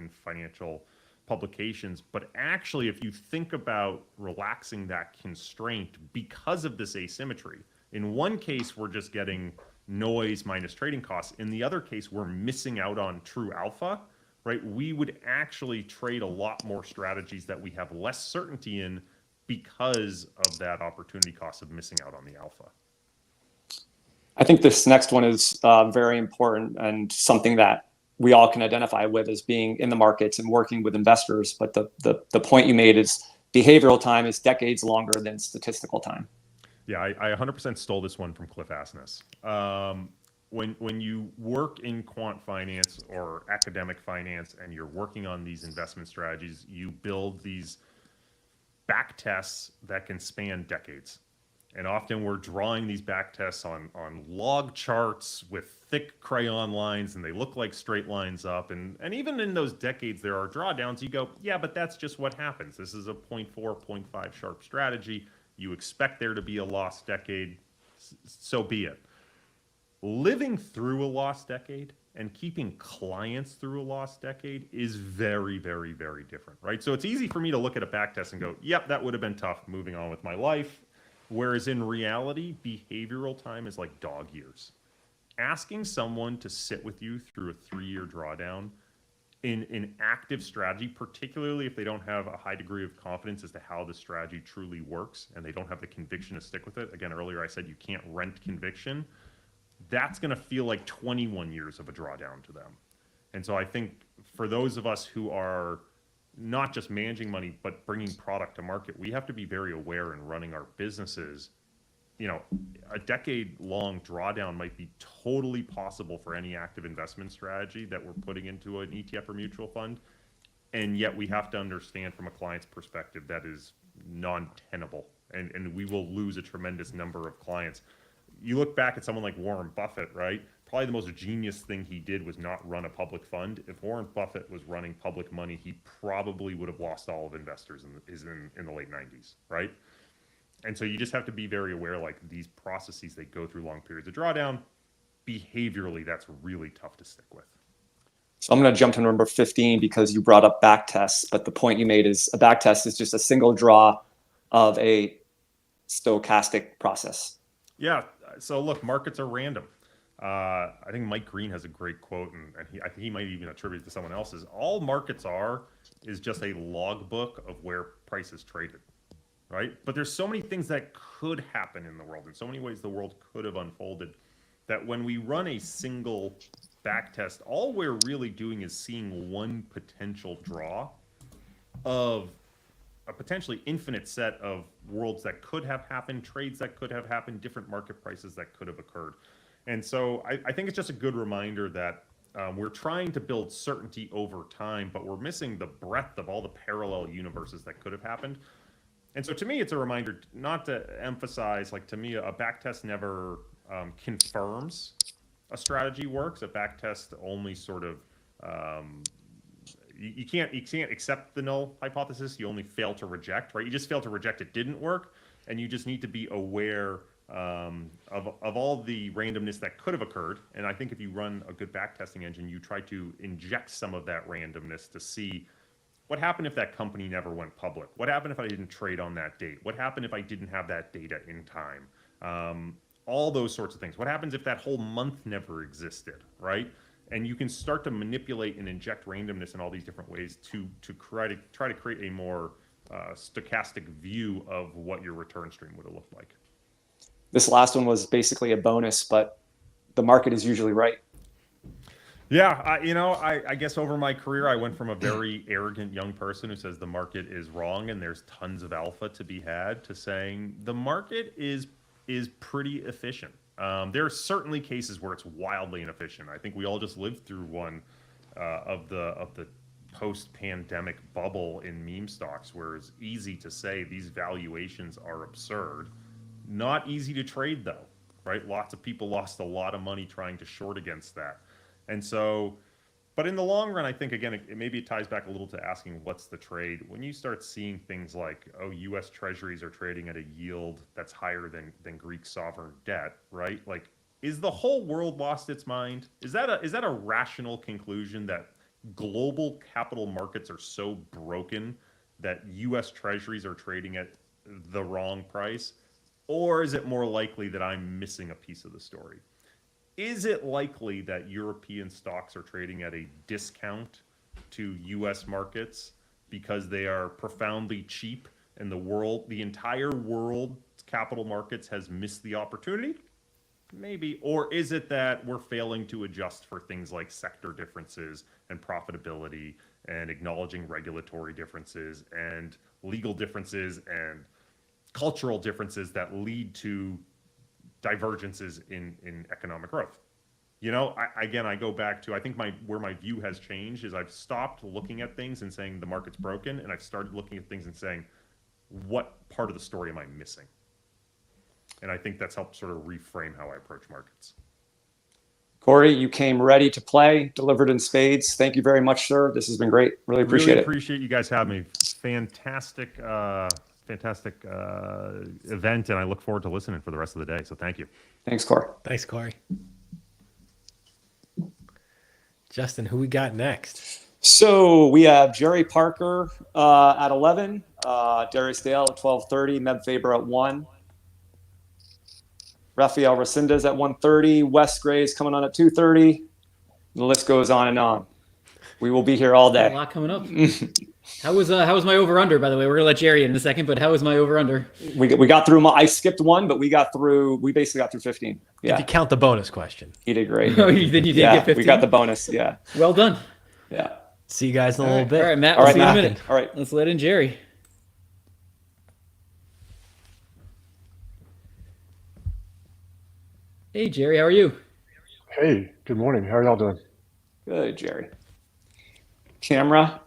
financial publications, but actually if you think about relaxing that constraint because of this asymmetry, in one case we're just getting noise minus trading costs, in the other case we're missing out on true alpha, right? We would actually trade a lot more strategies that we have less certainty in because of that opportunity cost of missing out on the alpha. I think this next one is very important and something that we all can identify with as being in the markets and working with investors. But the point you made is behavioral time is decades longer than statistical time. Yeah, I 100% stole this one from Cliff Asness. When you work in quant finance or academic finance and you're working on these investment strategies, you build these back tests that can span decades. And often we're drawing these back tests on log charts with thick crayon lines, and they look like straight lines up. And even in those decades, there are drawdowns. You go, yeah, but that's just what happens. This is a 0.4, 0.5 sharp strategy. You expect there to be a lost decade, so be it. Living through a lost decade and keeping clients through a lost decade is very, very, very different, right? So it's easy for me to look at a back test and go, yep, that would have been tough, moving on with my life. Whereas in reality, behavioral time is like dog years. Asking someone to sit with you through a 3-year drawdown in active strategy, particularly if they don't have a high degree of confidence as to how the strategy truly works and they don't have the conviction to stick with it. Again, earlier I said you can't rent conviction. That's going to feel like 21 years of a drawdown to them. And so I think for those of us who are not just managing money, but bringing product to market, we have to be very aware in running our businesses. A decade-long drawdown might be totally possible for any active investment strategy that we're putting into an ETF or mutual fund. And yet we have to understand from a client's perspective that is non-tenable. And we will lose a tremendous number of clients. You look back at someone like Warren Buffett, right? Probably the most genius thing he did was not run a public fund. If Warren Buffett was running public money, he probably would have lost all of investors in the late 90s, right? And so you just have to be very aware, like these processes, they go through long periods of drawdown. Behaviorally, that's really tough to stick with. So I'm going to jump to number 15 because you brought up back tests, but the point you made is a back test is just a single draw of a stochastic process. Yeah. So look, markets are random. I think Mike Green has a great quote, and I think he might even attribute it to someone else's. All markets is just a logbook of where price is traded, right? But there's so many things that could happen in the world, in so many ways the world could have unfolded, that when we run a single back test, all we're really doing is seeing one potential draw of a potentially infinite set of worlds that could have happened, trades that could have happened, different market prices that could have occurred. And so I think it's just a good reminder that we're trying to build certainty over time, but we're missing the breadth of all the parallel universes that could have happened. And so to me, it's a reminder not to emphasize, like, to me, a backtest never confirms a strategy works. A backtest only sort of, you can't accept the null hypothesis. You only fail to reject, right? You just fail to reject it didn't work, and you just need to be aware of all the randomness that could have occurred. And I think if you run a good backtesting engine, you try to inject some of that randomness to see what happened if that company never went public. What happened if I didn't trade on that date? What happened if I didn't have that data in time? All those sorts of things. What happens if that whole month never existed, right? And you can start to manipulate and inject randomness in all these different ways to try to create a more stochastic view of what your return stream would have looked like. This last one was basically a bonus, but the market is usually right. Yeah, I guess over my career, I went from a very arrogant young person who says the market is wrong and there's tons of alpha to be had, to saying the market is pretty efficient. There are certainly cases where it's wildly inefficient. I think we all just lived through one of the post-pandemic bubble in meme stocks, where it's easy to say these valuations are absurd. Not easy to trade though, right? Lots of people lost a lot of money trying to short against that. And so, but in the long run, I think, again, maybe it ties back a little to asking what's the trade. When you start seeing things like, oh, U.S. treasuries are trading at a yield that's higher than Greek sovereign debt, right? Like, is the whole world lost its mind? Is that a rational conclusion, that global capital markets are so broken that U.S. treasuries are trading at the wrong price? Or is it more likely that I'm missing a piece of the story? Is it likely that European stocks are trading at a discount to U.S. markets because they are profoundly cheap and the entire world's capital markets has missed the opportunity? Maybe. Or is it that we're failing to adjust for things like sector differences and profitability, and acknowledging regulatory differences and legal differences and cultural differences that lead to divergences in economic growth? I go back to, I think where my view has changed is I've stopped looking at things and saying the market's broken, and I've started looking at things and saying, what part of the story am I missing? And I think that's helped sort of reframe how I approach markets. Corey, you came ready to play, delivered in spades. Thank you very much, sir. This has been great. Really appreciate it. Appreciate you guys having me. Fantastic event, and I look forward to listening for the rest of the day. So thank you. Thanks, Corey. Thanks, Corey. Justin, who we got next? So we have Jerry Parker at 11, Darius Dale at 12:30, Meb Faber at 1, Rafael Resendez at 1:30, Wes Gray's coming on at 2:30. The list goes on and on. We will be here all day. A lot coming up. How was my over/under, by the way? We're gonna let Jerry in a second, but how was my over/under? We got through. I skipped one, but we basically got through 15. Yeah. If you count the bonus question. He did great. Oh, then you did get 15. We got the bonus. Yeah. Well done. Yeah. See you guys in a little bit. All right, Matt. All We'll right, see you in a Matt. minute. All right. Let's let in Jerry. Hey, Jerry. How are you? Hey, good morning. How are y'all doing? Good, Jerry. Camera.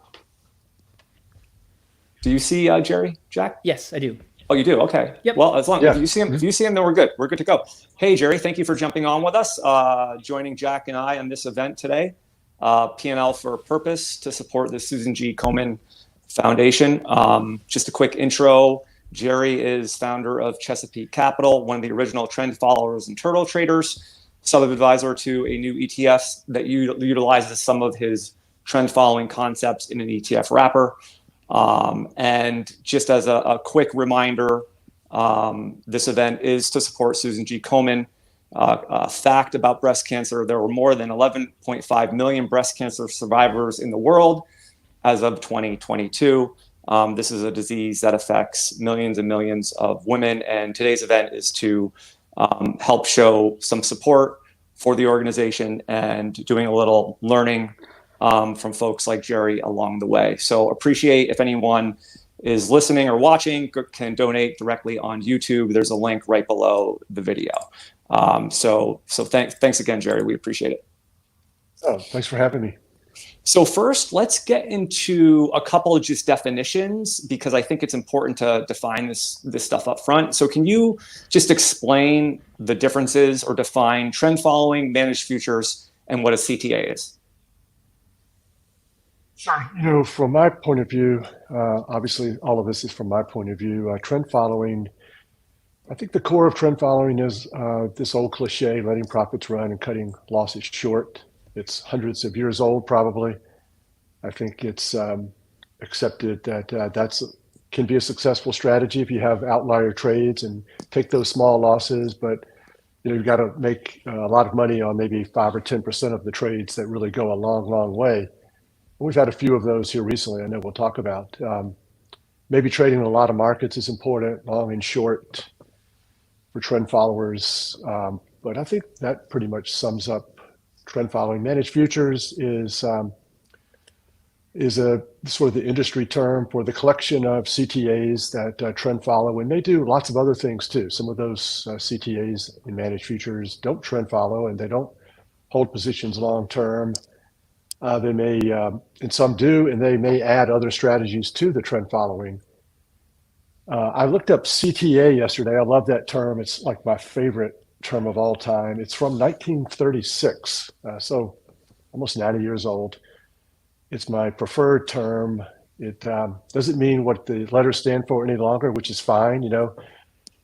Do you see Jerry, Jack? Yes, I do. Oh, you do? Okay. Yep. Well, as long Yeah. as you see him, then we're good. We're good to go. Hey, Jerry, thank you for jumping on with us, joining Jack and I on this event today. PNL for Purpose, to support the Susan G. Komen Foundation. Just a quick intro. Jerry is founder of Chesapeake Capital, one of the original trend followers and turtle traders, sub-advisor to a new ETF that utilizes some of his trend following concepts in an ETF wrapper. And just as a quick reminder, This event is to support Susan G. Komen. A fact about breast cancer: there were more than 11.5 million breast cancer survivors in the world as of 2022. This is a disease that affects millions and millions of women, and today's event is to help show some support for the organization and doing a little learning from folks like Jerry along the way. So appreciate if anyone is listening or watching can donate directly on YouTube. There's a link right below the video. So thanks again, Jerry. We appreciate it. Oh, thanks for having me. So first, let's get into a couple of just definitions, because I think it's important to define this stuff up front. So can you just explain the differences or define trend following, managed futures, and what a CTA is? Sure. You know, from my point of view, obviously all of this is from my point of view. Trend following, I think the core of trend following is this old cliche, letting profits run and cutting losses short. It's hundreds of years old, probably. I think it's accepted that that's can be a successful strategy if you have outlier trades and take those small losses, but you know, you've got to make a lot of money on maybe 5 or 10% of the trades that really go a long, long way. We've had a few of those here recently. I know we'll talk about. Maybe trading in a lot of markets is important, long and short for trend followers. But I think that pretty much sums up trend following. Managed futures is a sort of the industry term for the collection of CTAs that trend follow, and they do lots of other things too. Some of those CTAs in managed futures don't trend follow, and they don't hold positions long term. They may, and some do, and they may add other strategies to the trend following. I looked up CTA yesterday. I love that term. It's like my favorite term of all time. It's from 1936, so almost 90 years old. It's my preferred term. It doesn't mean what the letters stand for any longer, which is fine. You know,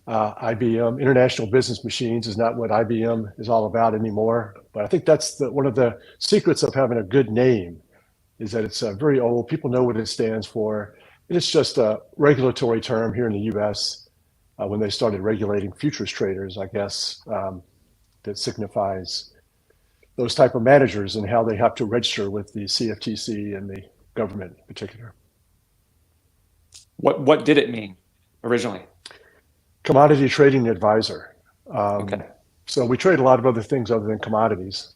IBM, International Business Machines, is not what IBM is all about anymore. But I think that's one of the secrets of having a good name, is that it's very old. People know what it stands for. And it's just a regulatory term here in the U.S. When they started regulating futures traders, I guess, that signifies those type of managers and how they have to register with the CFTC and the government in particular. What did it mean originally? Commodity trading advisor. Okay. So we trade a lot of other things other than commodities,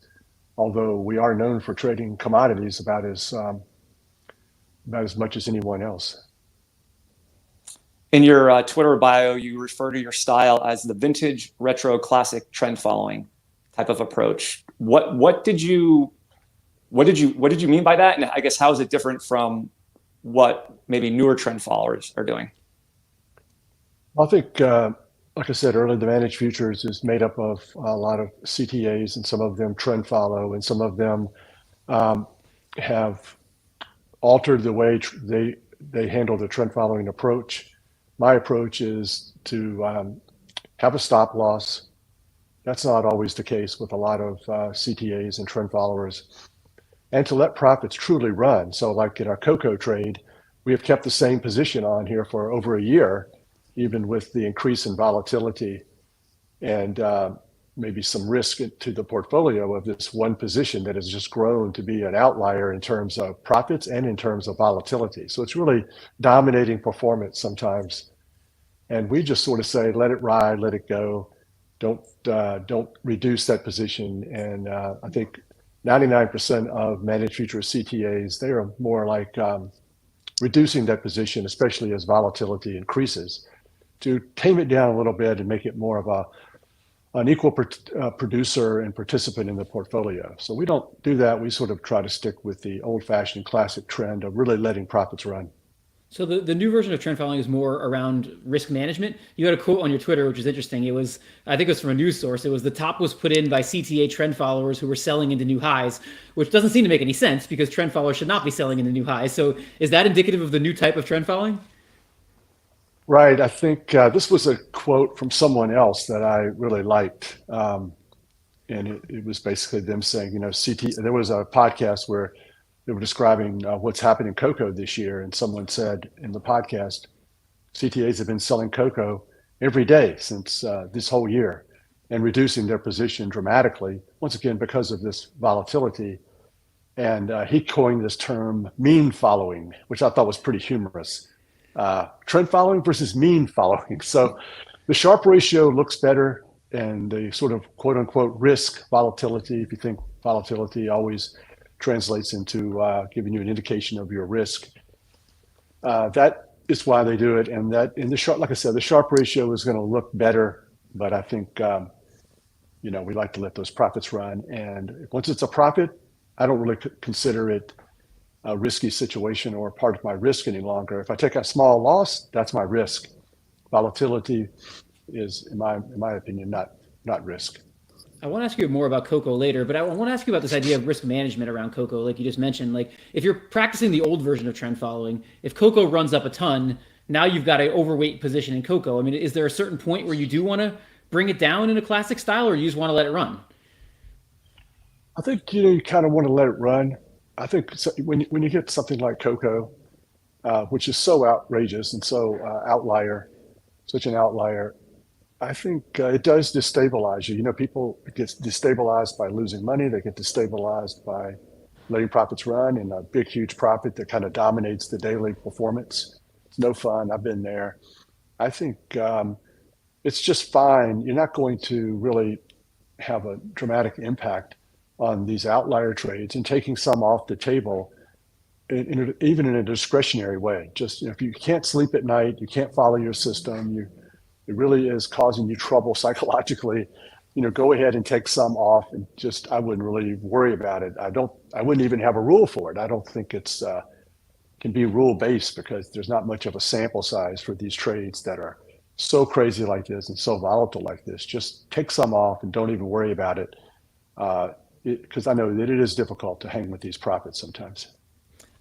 although we are known for trading commodities about as much as anyone else. In your Twitter bio, you refer to your style as the vintage retro classic trend following type of approach. What did you mean by that? And I guess how is it different from what maybe newer trend followers are doing? I think, like I said earlier, the managed futures is made up of a lot of CTAs, and some of them trend follow, and some of them have altered the way they handle the trend following approach. My approach is to have a stop loss. That's not always the case with a lot of CTAs and trend followers, and to let profits truly run. So like in our cocoa trade, we have kept the same position on here for over a year, even with the increase in volatility and maybe some risk to the portfolio of this one position that has just grown to be an outlier in terms of profits and in terms of volatility. So it's really dominating performance sometimes. And we just sort of say, let it ride, let it go. Don't reduce that position. And I think 99% of managed futures CTAs, they are more like reducing that position, especially as volatility increases, to tame it down a little bit and make it more of an equal producer and participant in the portfolio. So we don't do that. We sort of try to stick with the old-fashioned classic trend of really letting profits run. So the new version of trend following is more around risk management. You had a quote on your Twitter, which is interesting. It was, I think it was from a news source. It was, the top was put in by CTA trend followers who were selling into new highs, which doesn't seem to make any sense because trend followers should not be selling into new highs. So is that indicative of the new type of trend following? Right. I think this was a quote from someone else that I really liked. And it was basically them saying, you know, there was a podcast where they were describing what's happened in cocoa this year. And someone said in the podcast, CTAs have been selling cocoa every day since this whole year, and reducing their position dramatically, once again, because of this volatility. And he coined this term mean following, which I thought was pretty humorous. Trend following versus mean following. So the Sharpe ratio looks better, and the sort of quote unquote risk volatility, if you think volatility always translates into giving you an indication of your risk, that is why they do it. And that in the Sharpe, like I said, the Sharpe ratio is going to look better, but I think we like to let those profits run. And once it's a profit, I don't really consider it a risky situation or part of my risk any longer. If I take a small loss, that's my risk. Volatility is, in my opinion, not risk. I want to ask you more about Coco later, but I want to ask you about this idea of risk management around Coco, like you just mentioned. Like if you're practicing the old version of trend following, if Coco runs up a ton, now you've got an overweight position in Coco. I mean, is there a certain point where you do want to bring it down in a classic style, or you just want to let it run? I think you kind of want to let it run. I think when you get something like Coco, which is so outrageous and so such an outlier, I think it does destabilize you. People get destabilized by losing money. They get destabilized by letting profits run, and a big, huge profit that kind of dominates the daily performance. It's no fun. I've been there. I think it's just fine. You're not going to really have a dramatic impact on these outlier trades, and taking some off the table, even in a discretionary way. Just if you can't sleep at night, you can't follow your system, it really is causing you trouble psychologically, go ahead and take some off, and just, I wouldn't really worry about it. I wouldn't even have a rule for it. I don't think it's can be rule based, because there's not much of a sample size for these trades that are so crazy like this and so volatile like this. Just take some off and don't even worry about it. Because I know that it is difficult to hang with these profits sometimes.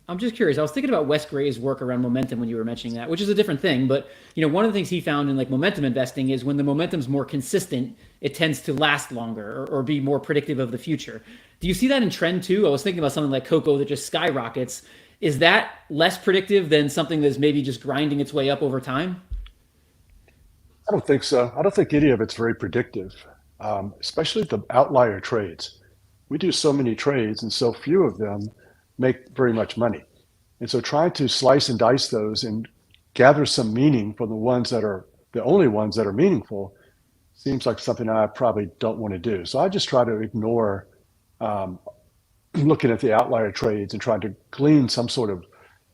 I'm just curious. I was thinking about Wes Gray's work around momentum when you were mentioning that, which is a different thing. But one of the things he found in like momentum investing is when the momentum's more consistent, it tends to last longer or be more predictive of the future. Do you see that in trend too? I was thinking about something like Coco that just skyrockets. Is that less predictive than something that's maybe just grinding its way up over time? I don't think so. I don't think any of it's very predictive, especially the outlier trades. We do so many trades, and so few of them make very much money. And so trying to slice and dice those and gather some meaning from the ones that are the only ones that are meaningful seems like something I probably don't want to do. So I just try to ignore looking at the outlier trades and trying to glean some sort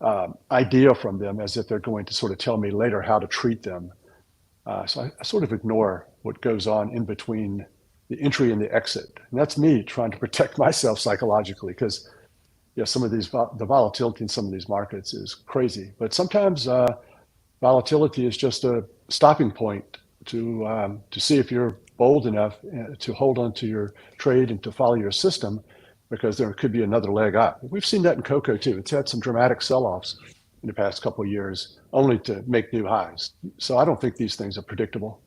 of idea from them, as if they're going to sort of tell me later how to treat them. So I sort of ignore what goes on in between the entry and the exit. And that's me trying to protect myself psychologically, because some of the volatility in some of these markets is crazy. But sometimes volatility is just a stopping point to see if you're bold enough to hold on to your trade and to follow your system, because there could be another leg up. We've seen that in Coco too. It's had some dramatic sell-offs in the past couple of years, only to make new highs. So I don't think these things are predictable.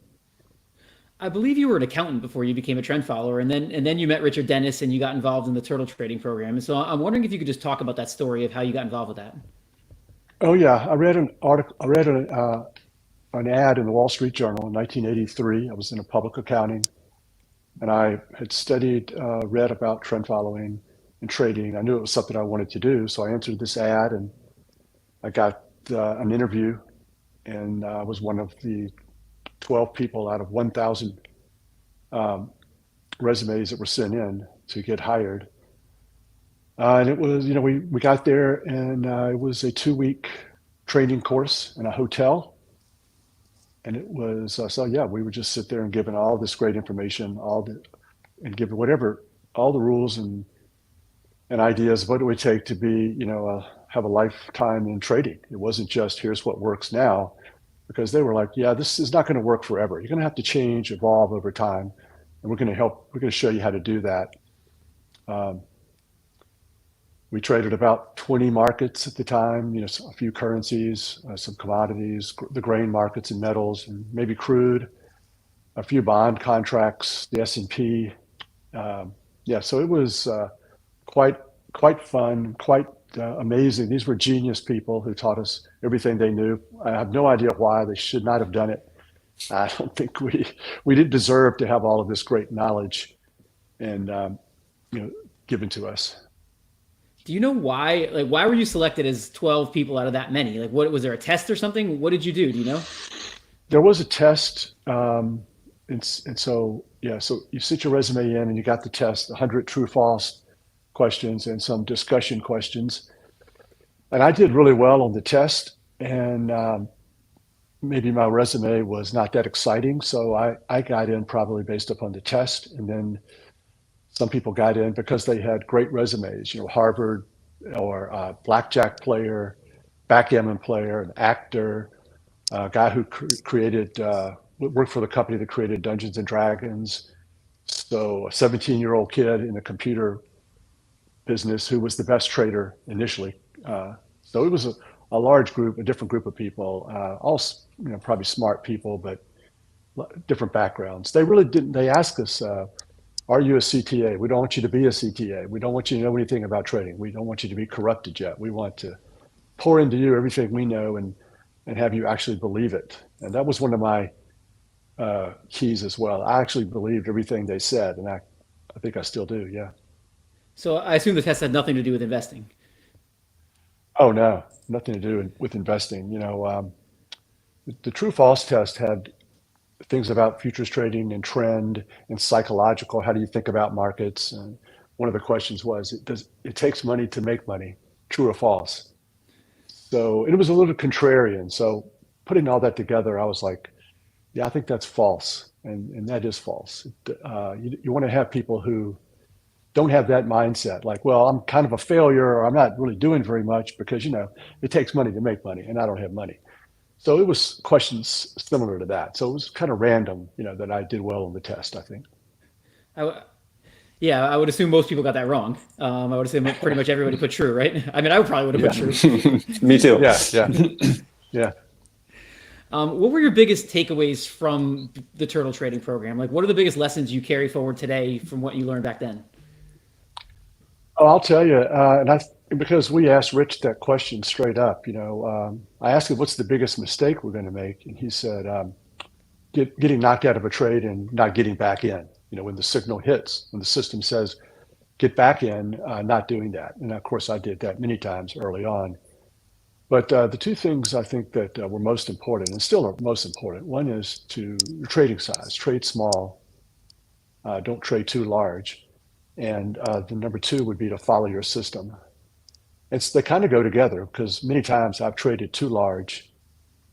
I believe you were an accountant before you became a trend follower, and then you met Richard Dennis and you got involved in the turtle trading program. And so I'm wondering if you could just talk about that story of how you got involved with that. Oh yeah, I read an article. I read an ad in the Wall Street Journal in 1983. I was in public accounting, and I had read about trend following and trading. I knew it was something I wanted to do, so I answered this ad, and I got an interview, and I was one of the 12 people out of 1,000 resumes that were sent in to get hired. And it was, we got there, and it was a 2-week training course in a hotel. And it was, we would just sit there and given all this great information, and given all the rules and ideas of what it would take to be, have a lifetime in trading. It wasn't just, here's what works now. Because they were like, this is not going to work forever. You're going to have to change, evolve over time. And we're going to show you how to do that. We traded about 20 markets at the time, a few currencies, some commodities, the grain markets and metals, and maybe crude, a few bond contracts, the S&P. So it was quite fun, quite amazing. These were genius people who taught us everything they knew. I have no idea why. They should not have done it. I don't think we didn't deserve to have all of this great knowledge and given to us. Do you know why? Like, why were you selected as 12 people out of that many? Like, what was there a test or something? What did you do? Do you know? There was a test, and so yeah, so you sit your resume in, and you got the test, 100 true false questions and some discussion questions, and I did really well on the test, and maybe my resume was not that exciting, so I got in probably based upon the test, and then some people got in because they had great resumes, Harvard or blackjack player, backgammon player, an actor, a guy who worked for the company that created Dungeons and Dragons. So a 17-year-old kid in the computer business who was the best trader initially. So it was a large group, a different group of people, all probably smart people, but different backgrounds. They really didn't. They asked us, "Are you a CTA? We don't want you to be a CTA. We don't want you to know anything about trading. We don't want you to be corrupted yet. We want to pour into you everything we know and have you actually believe it." And that was one of my keys as well. I actually believed everything they said, and I think I still do. Yeah. So I assume the test had nothing to do with investing. Oh no, nothing to do with investing. The true false test had things about futures trading and trend and psychological. How do you think about markets? And one of the questions was, it takes money to make money, true or false? So it was a little contrarian. So putting all that together, I was like, yeah, I think that's false. And that is false. You want to have people who don't have that mindset, like, well, I'm kind of a failure, or I'm not really doing very much because, it takes money to make money and I don't have money. So it was questions similar to that. So it was kind of random, that I did well on the test, I think. I would assume most people got that wrong. I would assume pretty much everybody put true, right? I mean, I probably would have put true. Me too. Yeah. What were your biggest takeaways from the turtle trading program? Like, what are the biggest lessons you carry forward today from what you learned back then? Oh, I'll tell you, because we asked Rich that question straight up, I asked him, what's the biggest mistake we're going to make? And he said, getting knocked out of a trade and not getting back in, when the signal hits, when the system says, get back in, not doing that. And of course, I did that many times early on. But the two things I think that were most important and still are most important, one is to your trading size, trade small, don't trade too large. And the number two would be to follow your system. They kind of go together because many times I've traded too large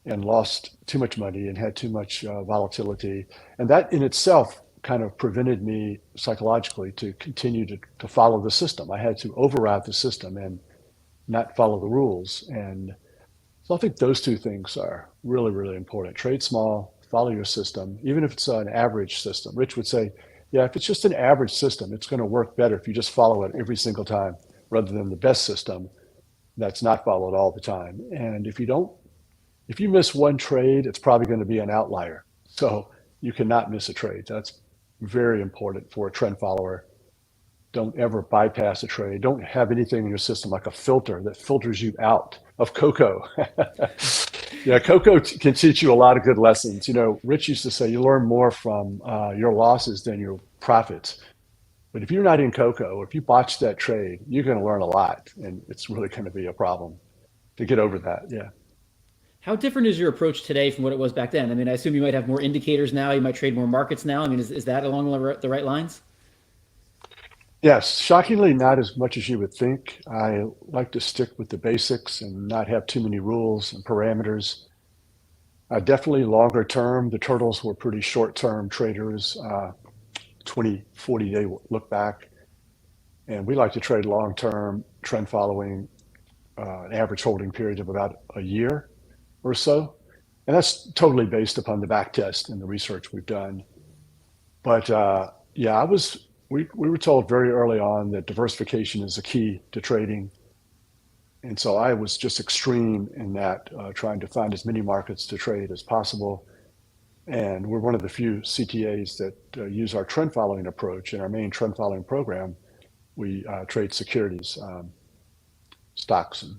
and lost too much money and had too much volatility. And that in itself kind of prevented me psychologically to continue to follow the system. I had to override the system and not follow the rules. And so I think those two things are really, really important. Trade small, follow your system, even if it's an average system. Rich would say, yeah, if it's just an average system, it's going to work better if you just follow it every single time rather than the best system that's not followed all the time. And if you miss one trade, it's probably going to be an outlier. So you cannot miss a trade. That's very important for a trend follower. Don't ever bypass a trade. Don't have anything in your system like a filter that filters you out of Coco. Yeah, Coco can teach you a lot of good lessons. Rich used to say you learn more from your losses than your profits. But if you're not in Coco, or if you botch that trade, you're going to learn a lot. And it's really going to be a problem to get over that. Yeah. How different is your approach today from what it was back then? I mean, I assume you might have more indicators now. You might trade more markets now. I mean, is that along the right lines? Yes, shockingly not as much as you would think. I like to stick with the basics and not have too many rules and parameters. Definitely longer term. The turtles were pretty short term traders, 20, 40 day look back. And we like to trade long term, trend following, an average holding period of about a year or so. And that's totally based upon the back test and the research we've done. But we were told very early on that diversification is a key to trading. And so I was just extreme in that, trying to find as many markets to trade as possible. And we're one of the few CTAs that use our trend following approach. In our main trend following program, we trade securities, stocks and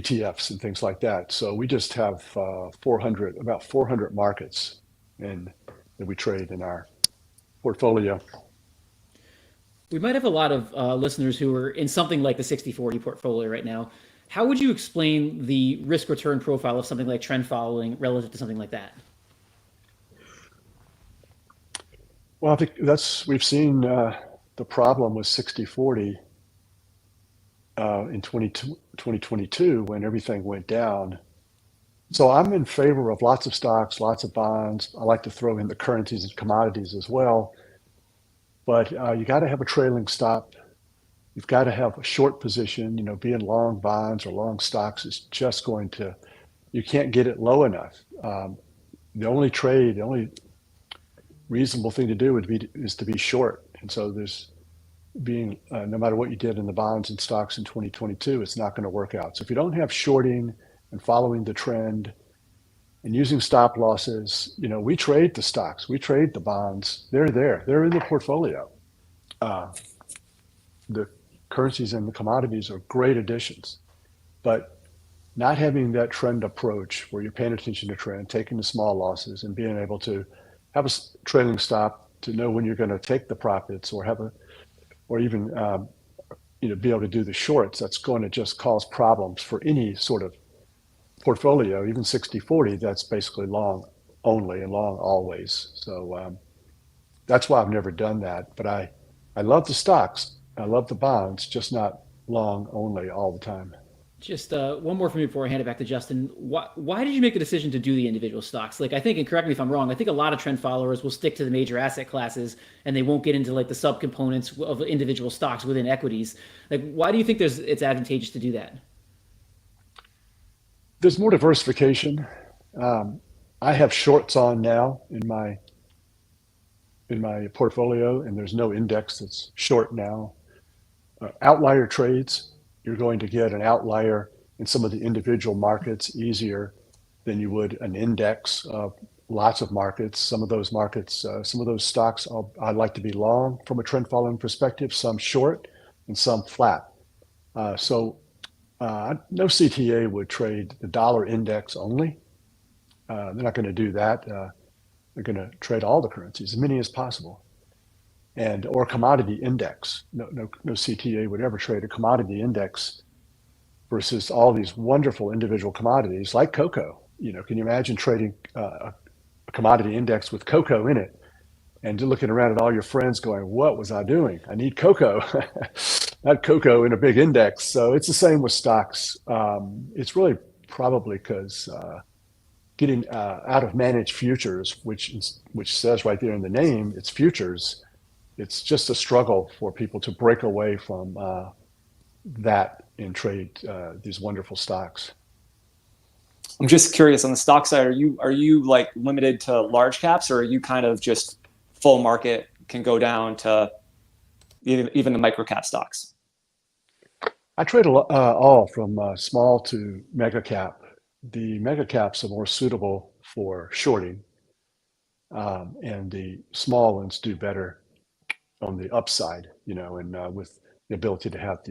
ETFs and things like that. So we just have about 400 markets that we trade in our portfolio. We might have a lot of listeners who are in something like the 60/40 portfolio right now. How would you explain the risk return profile of something like trend following relative to something like that? Well, I think we've seen the problem with 60/40 in 2022 when everything went down. So I'm in favor of lots of stocks, lots of bonds. I like to throw in the currencies and commodities as well. But you got to have a trailing stop. You've got to have a short position. Being long bonds or long stocks is just you can't get it low enough. The only reasonable thing to do is to be short. And so no matter what you did in the bonds and stocks in 2022, it's not going to work out. So if you don't have shorting and following the trend and using stop losses, we trade the stocks, we trade the bonds. They're there. They're in the portfolio. The currencies and the commodities are great additions, but not having that trend approach where you're paying attention to trend, taking the small losses and being able to have a trailing stop to know when you're going to take the profits or even be able to do the shorts, that's going to just cause problems for any sort of portfolio. Even 60/40, that's basically long only and long always. So that's why I've never done that. But I love the stocks, I love the bonds, just not long only all the time. Just one more from me before I hand it back to Justin. Why did you make the decision to do the individual stocks? Like, I think, and correct me if I'm wrong, I think a lot of trend followers will stick to the major asset classes and they won't get into like the subcomponents of individual stocks within equities. Like, why do you think it's advantageous to do that? There's more diversification. I have shorts on now in my portfolio, and there's no index that's short now. Outlier trades, you're going to get an outlier in some of the individual markets easier than you would an index of lots of markets. Some of those markets, some of those stocks, I'd like to be long from a trend following perspective, some short and some flat. So no CTA would trade the dollar index only. They're not going to do that. They're going to trade all the currencies, as many as possible. Or commodity index. No CTA would ever trade a commodity index versus all these wonderful individual commodities like cocoa. Can you imagine trading a commodity index with cocoa in it and looking around at all your friends going, what was I doing? I need cocoa, not cocoa in a big index. So it's the same with stocks. It's really probably because getting out of managed futures, which says right there in the name, it's futures. It's just a struggle for people to break away from that and trade these wonderful stocks. I'm just curious on the stock side, are you like limited to large caps, or are you kind of just full market, can go down to even the micro cap stocks? I trade all from small to mega cap. The mega caps are more suitable for shorting, and the small ones do better on the upside, and with the ability to have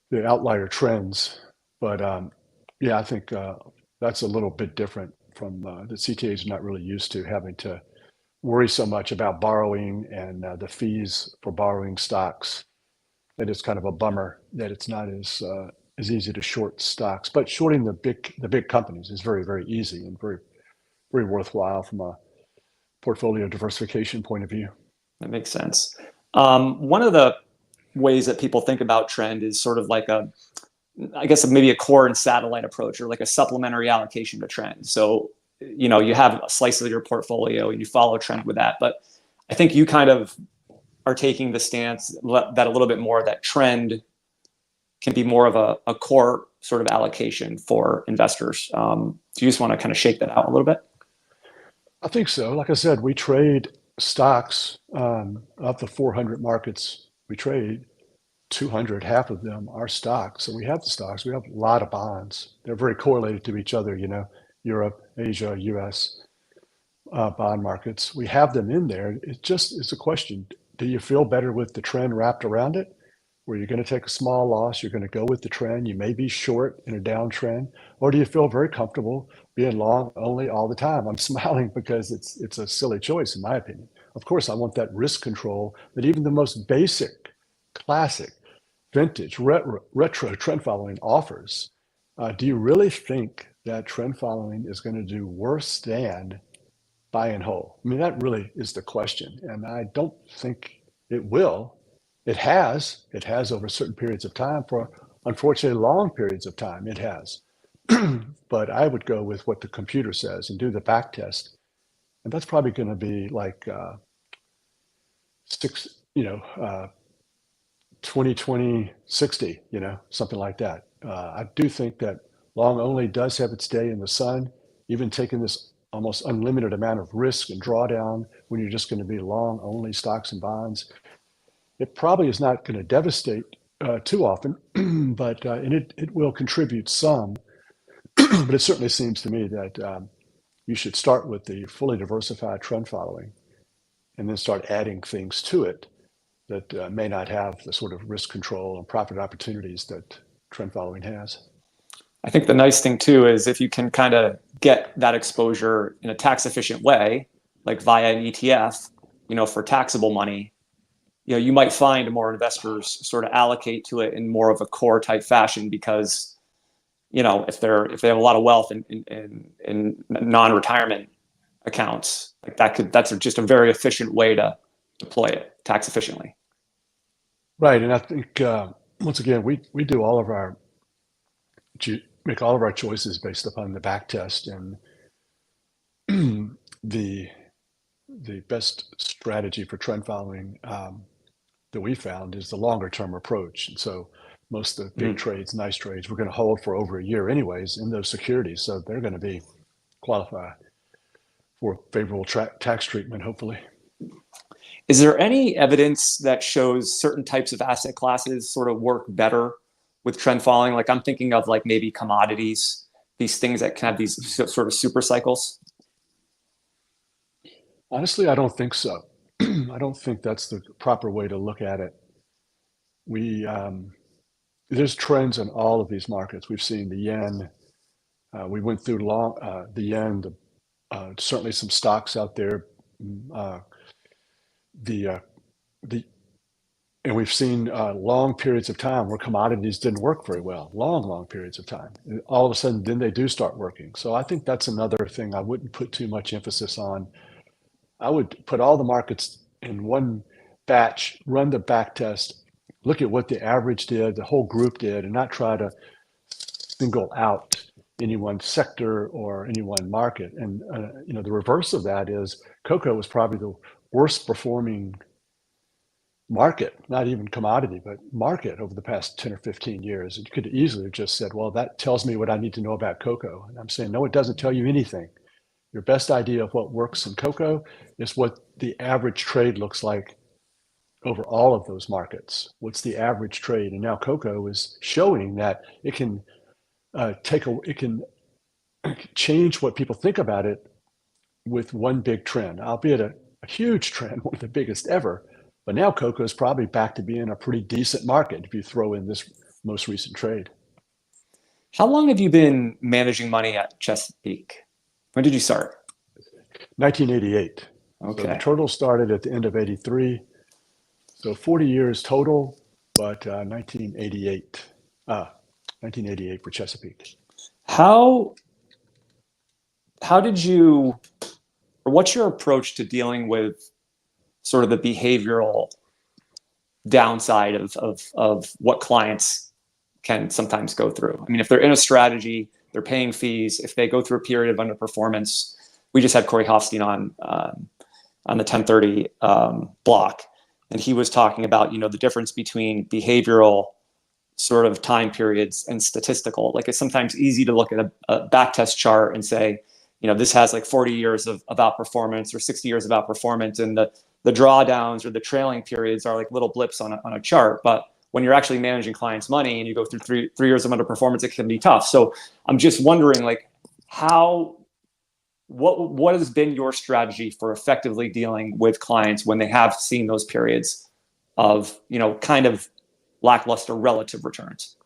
the outlier trends. But yeah, I think that's a little bit different from the CTAs are not really used to having to worry so much about borrowing and the fees for borrowing stocks. It is kind of a bummer that it's not as easy to short stocks. But shorting the big companies is very, very easy and very, very worthwhile from a portfolio diversification point of view. That makes sense. One of the ways that people think about trend is sort of like maybe a core and satellite approach, or like a supplementary allocation to trend. So, you have a slice of your portfolio and you follow trend with that. But I think you kind of are taking the stance that a little bit more that trend can be more of a core sort of allocation for investors. Do you just want to kind of shake that out a little bit? I think so. Like I said, we trade stocks of the 400 markets we trade. 200, half of them are stocks. So we have the stocks. We have a lot of bonds. They're very correlated to each other, Europe, Asia, US bond markets. We have them in there. It's a question. Do you feel better with the trend wrapped around it? where you're going to take a small loss, you're going to go with the trend, you may be short in a downtrend, or do you feel very comfortable being long only all the time? I'm smiling because it's a silly choice in my opinion. Of course, I want that risk control that even the most basic, classic, vintage, retro trend following offers. Do you really think that trend following is going to do worse than buy and hold? I mean, that really is the question. And I don't think it will. It has over certain periods of time. For unfortunately long periods of time, it has. But I would go with what the computer says and do the back test. And that's probably going to be like 20, 20, 60, something like that. I do think that long only does have its day in the sun, even taking this almost unlimited amount of risk and drawdown when you're just going to be long only stocks and bonds. It probably is not going to devastate too often, but and it will contribute some. But it certainly seems to me that you should start with the fully diversified trend following and then start adding things to it that may not have the sort of risk control and profit opportunities that trend following has. I think the nice thing too is if you can kind of get that exposure in a tax efficient way, like via an ETF, for taxable money, you might find more investors sort of allocate to it in more of a core type fashion because, if they have a lot of wealth in non-retirement accounts, like that's just a very efficient way to deploy it tax efficiently. Right, and I think once again we do make all of our choices based upon the back test, and the best strategy for trend following that we found is the longer term approach. And so most of the big trades, nice trades, we're going to hold for over a year anyways in those securities, so they're going to qualify for favorable tax treatment, hopefully. Is there any evidence that shows certain types of asset classes sort of work better with trend following? Like I'm thinking of like maybe commodities, these things that can have these sort of super cycles. Honestly, I don't think so. I don't think that's the proper way to look at it. There's trends in all of these markets. We've seen the yen. We went through the yen, certainly some stocks out there. And we've seen long periods of time where commodities didn't work very well, long periods of time. And all of a sudden, then they do start working. So I think that's another thing I wouldn't put too much emphasis on. I would put all the markets in one batch, run the back test, look at what the average did, the whole group did, and not try to single out any one sector or any one market. And the reverse of that is cocoa was probably the worst performing market, not even commodity, but market over the past 10 or 15 years. You could easily have just said, well, that tells me what I need to know about cocoa. And I'm saying, no, it doesn't tell you anything. Your best idea of what works in cocoa is what the average trade looks like over all of those markets. What's the average trade? And now cocoa is showing that it can it can change what people think about it with one big trend, albeit a huge trend, one of the biggest ever. But now cocoa is probably back to being a pretty decent market if you throw in this most recent trade. How long have you been managing money at Chesapeake? When did you start? 1988. Okay. So the total started at the end of 83. So 40 years total, but 1988 for Chesapeake. How did you, or what's your approach to dealing with sort of the behavioral downside of what clients can sometimes go through? I mean, if they're in a strategy, they're paying fees. If they go through a period of underperformance, we just had Corey Hoffstein on the 1030 block, and he was talking about the difference between behavioral sort of time periods and statistical. Like it's sometimes easy to look at a back test chart and say, this has like 40 years of outperformance or 60 years of outperformance, and the drawdowns or the trailing periods are like little blips on a chart. But when you're actually managing clients' money and you go through three years of underperformance, it can be tough. So I'm just wondering, like, what has been your strategy for effectively dealing with clients when they have seen those periods of, kind of lackluster relative returns?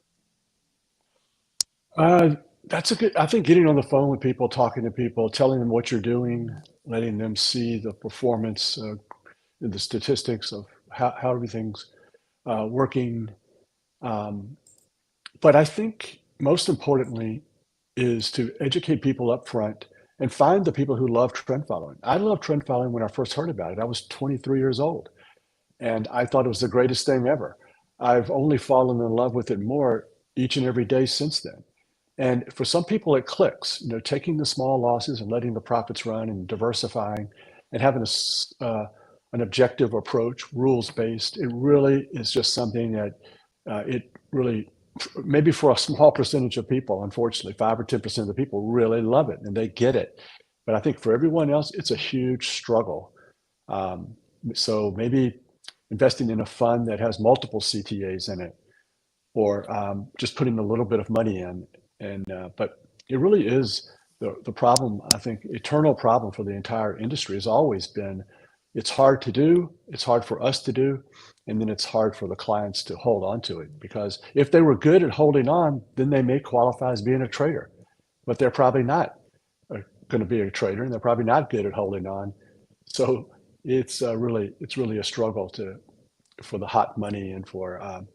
That's a good. I think getting on the phone with people, talking to people, telling them what you're doing, letting them see the performance, the statistics of how everything's working. But I think most importantly is to educate people up front and find the people who love trend following. I loved trend following when I first heard about it. I was 23 years old, and I thought it was the greatest thing ever. I've only fallen in love with it more each and every day since then. And for some people, it clicks. Taking the small losses and letting the profits run and diversifying and having an objective approach, rules based. It really is just something that it really, maybe for a small percentage of people, unfortunately, 5 or 10% of the people really love it and they get it. But I think for everyone else, it's a huge struggle. So maybe investing in a fund that has multiple CTAs in it, or just putting a little bit of money in. But it really is the problem. I think eternal problem for the entire industry has always been, it's hard to do, it's hard for us to do, and then it's hard for the clients to hold on to it. Because if they were good at holding on, then they may qualify as being a trader, but they're probably not going to be a trader, and they're probably not good at holding on. So it's really a struggle for the hot money and for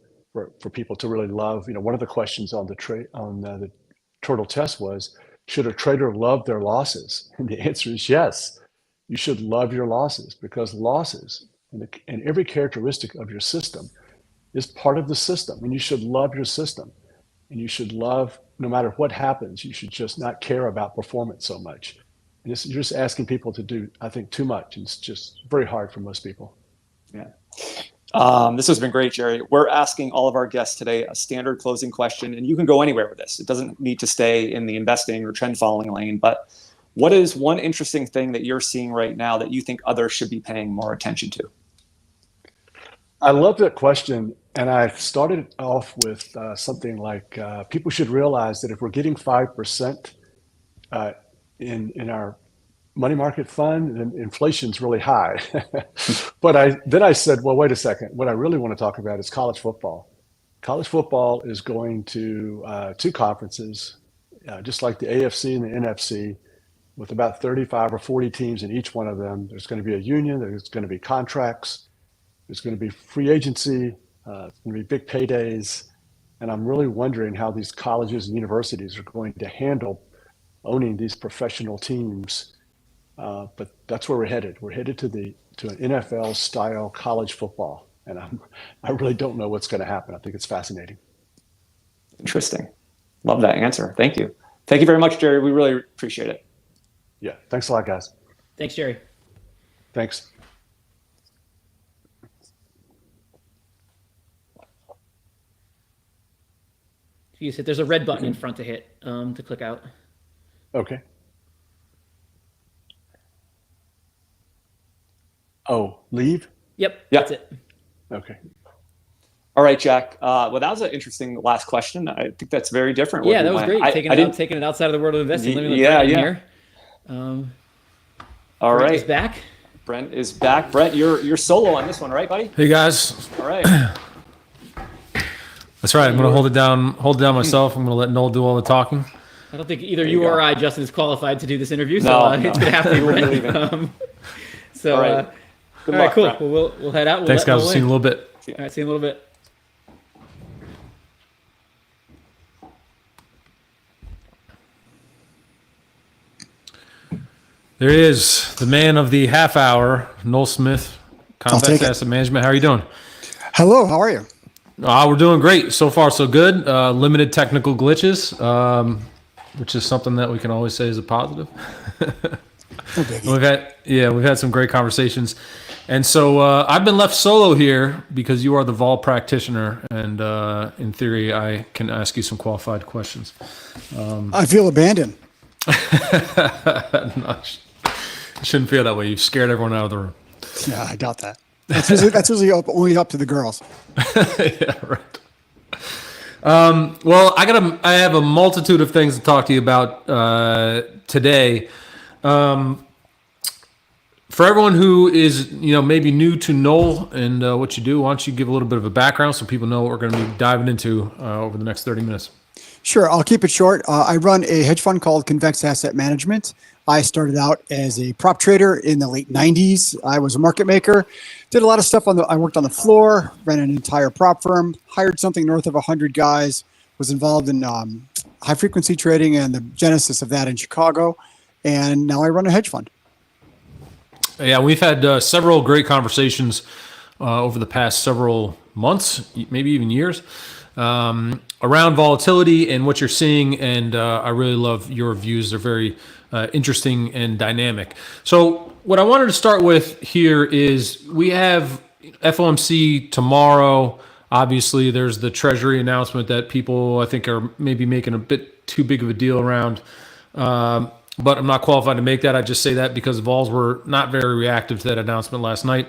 people to really love. One of the questions on the turtle test was, should a trader love their losses? And the answer is yes. You should love your losses, because losses and every characteristic of your system is part of the system, and you should love your system, and you should love, no matter what happens, you should just not care about performance so much. And you're just asking people to do, I think, too much, and it's just very hard for most people. Yeah. This has been great, Jerry. We're asking all of our guests today a standard closing question, and you can go anywhere with this. It doesn't need to stay in the investing or trend following lane, but what is one interesting thing that you're seeing right now that you think others should be paying more attention to? I love that question. And I started off with something like people should realize that if we're getting 5% in our money market fund, then inflation's really high. But then I said, well, wait a second. What I really want to talk about is college football. College football is going to 2 conferences, just like the AFC and the NFC, with about 35 or 40 teams in each one of them. There's going to be a union. There's going to be contracts. There's going to be free agency. It's going to be big paydays. And I'm really wondering how these colleges and universities are going to handle owning these professional teams. But that's where we're headed. We're headed to an NFL style college football. And I really don't know what's going to happen. I think it's fascinating. Interesting. Love that answer. Thank you. Thank you very much, Jerry. We really appreciate it. Yeah. Thanks a lot, guys. Thanks, Jerry. Thanks. There's a red button in front to hit to click out. Okay. Oh, leave? Yep. That's it. Okay. All right, Jack. Well, that was an interesting last question. I think that's very different. Yeah, that was great. Taking it outside of the world of investing. Living with Brent in here. All Brent right. is back. Brent is back. Brent, you're solo on this one, right, buddy? Hey guys. All right. That's right. I'm going to hold it down myself. I'm going to let Noel do all the talking. I don't think either you or I, Justin, is qualified to do this interview, so it's going to have to be Brent. All right. Good all luck, right, cool. Brent. Well, we'll head out. Thanks, guys. We'll see you in a little bit. All right, see you in a little bit. There he is, the man of the half hour, Noel Smith, Convexity Asset Management. How are you doing? Hello, how are you? We're doing great. So far, so good. Limited technical glitches, which is something that we can always say is a positive. We've had some great conversations. And so I've been left solo here because you are the vol practitioner, and in theory, I can ask you some qualified questions. I feel abandoned. No, you shouldn't feel that way. You've scared everyone out of the room. Yeah, I doubt that. That's usually only up to the girls. Yeah, right. Well, I have a multitude of things to talk to you about today. For everyone who is, maybe new to Noel and what you do, why don't you give a little bit of a background so people know what we're going to be diving into over the next 30 minutes? Sure, I'll keep it short. I run a hedge fund called Convexity Asset Management. I started out as a prop trader in the late 90s. I was a market maker, did a lot of stuff I worked on the floor, ran an entire prop firm, hired something north of 100 guys, was involved in high frequency trading and the genesis of that in Chicago. And now I run a hedge fund. Yeah, we've had several great conversations over the past several months, maybe even years, around volatility and what you're seeing. And I really love your views. They're very interesting and dynamic. So what I wanted to start with here is we have FOMC tomorrow. Obviously, there's the treasury announcement that people, I think, are maybe making a bit too big of a deal around. But I'm not qualified to make that. I just say that because vols were not very reactive to that announcement last night.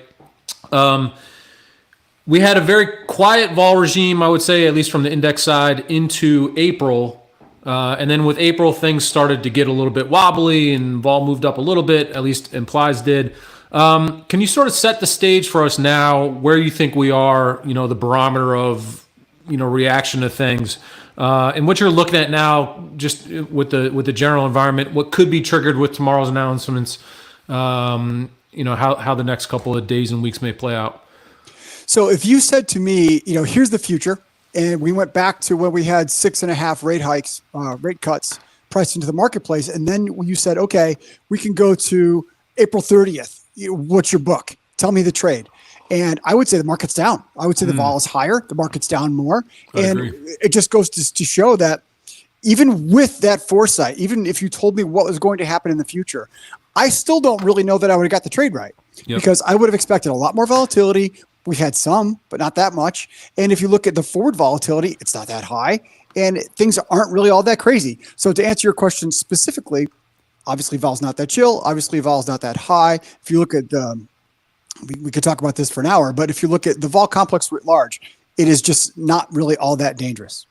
We had a very quiet vol regime, I would say, at least from the index side, into April. And then with April, things started to get a little bit wobbly and vol moved up a little bit, at least implies did. Can you sort of set the stage for us now where you think we are, the barometer of, reaction to things? And what you're looking at now, just with the general environment, what could be triggered with tomorrow's announcements, how the next couple of days and weeks may play out. So if you said to me, here's the future, and we went back to when we had 6.5 rate cuts priced into the marketplace, and then you said, okay, we can go to April 30th. What's your book? Tell me the trade. And I would say the market's down. I would say the vol is higher. The market's down more. And it just goes to show that even with that foresight, even if you told me what was going to happen in the future, I still don't really know that I would have got the trade right. Because I would have expected a lot more volatility. We've had some, but not that much. And if you look at the forward volatility, it's not that high. And things aren't really all that crazy. So to answer your question specifically, obviously vol's not that chill. Obviously vol's not that high. If you look at we could talk about this for an hour, but if you look at the vol complex writ large, it is just not really all that dangerous.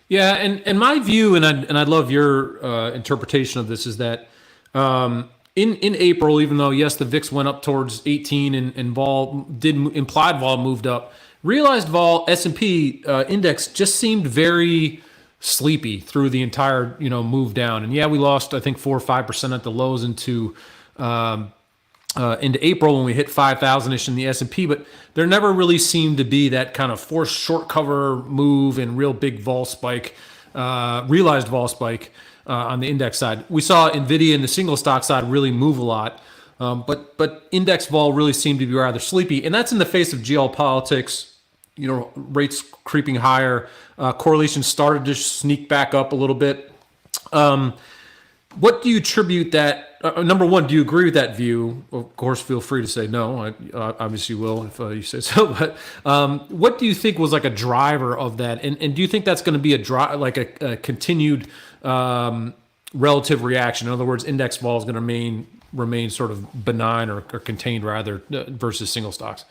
Yeah, and my view, and I'd love your interpretation of this, is that in April, even though yes, the VIX went up towards 18 and vol implied vol moved up, realized vol S&P index just seemed very sleepy through the entire move down. And yeah, we lost I think 4 or 5% at the lows into April when we hit 5,000-ish in the S&P, but there never really seemed to be that kind of forced short cover move and real big vol spike, realized vol spike on the index side. We saw NVIDIA in the single stock side really move a lot, but index vol really seemed to be rather sleepy, and that's in the face of geopolitics, rates creeping higher, correlation started to sneak back up a little bit. What do you attribute that? Number one, do you agree with that view? Of course, feel free to say no. I obviously will if you say so. But what do you think was like a driver of that? And do you think that's going to be a continued relative reaction? In other words, index vol is going to remain sort of benign or contained rather versus single stocks?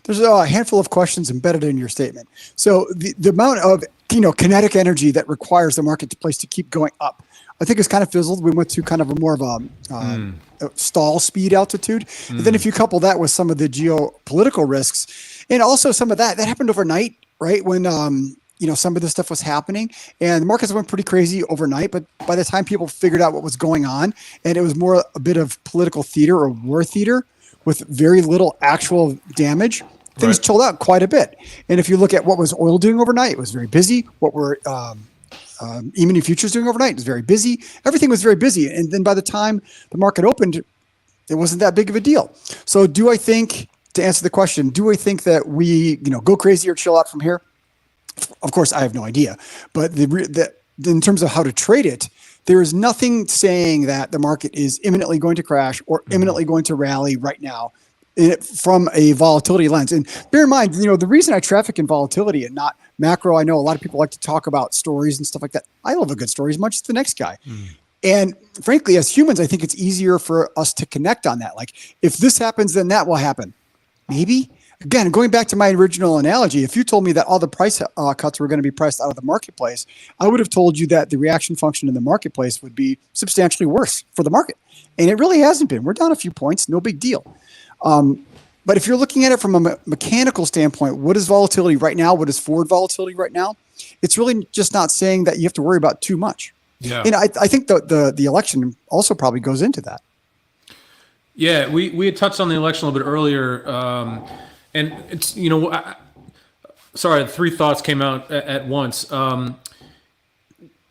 There's a handful of questions embedded in your statement. So the amount of kinetic energy that requires the marketplace to keep going up, I think it's kind of fizzled. We went to kind of a more of a stall speed altitude. And then if you couple that with some of the geopolitical risks, and also some of that happened overnight, right? When some of this stuff was happening, and the markets went pretty crazy overnight. But by the time people figured out what was going on, and it was more a bit of political theater or war theater with very little actual damage, things chilled out quite a bit. And if you look at what was oil doing overnight, it was very busy. What were E-mini futures doing overnight was very busy. Everything was very busy. And then by the time the market opened, it wasn't that big of a deal. So do I think, to answer the question, do I think that we go crazy or chill out from here? Of course, I have no idea. But in terms of how to trade it, there is nothing saying that the market is imminently going to crash or imminently going to rally right now from a volatility lens. And bear in mind, the reason I traffic in volatility and not macro, I know a lot of people like to talk about stories and stuff like that. I love a good story as much as the next guy. And frankly, as humans, I think it's easier for us to connect on that. Like, if this happens, then that will happen. Maybe. Again, going back to my original analogy, if you told me that all the price cuts were going to be priced out of the marketplace, I would have told you that the reaction function in the marketplace would be substantially worse for the market. And it really hasn't been. We're down a few points, no big deal. But if you're looking at it from a mechanical standpoint, what is volatility right now? What is forward volatility right now? It's really just not saying that you have to worry about too much. Yeah. And I think the election also probably goes into that. Yeah, we had touched on the election a little bit earlier, and it's, you know, sorry, three thoughts came out at once.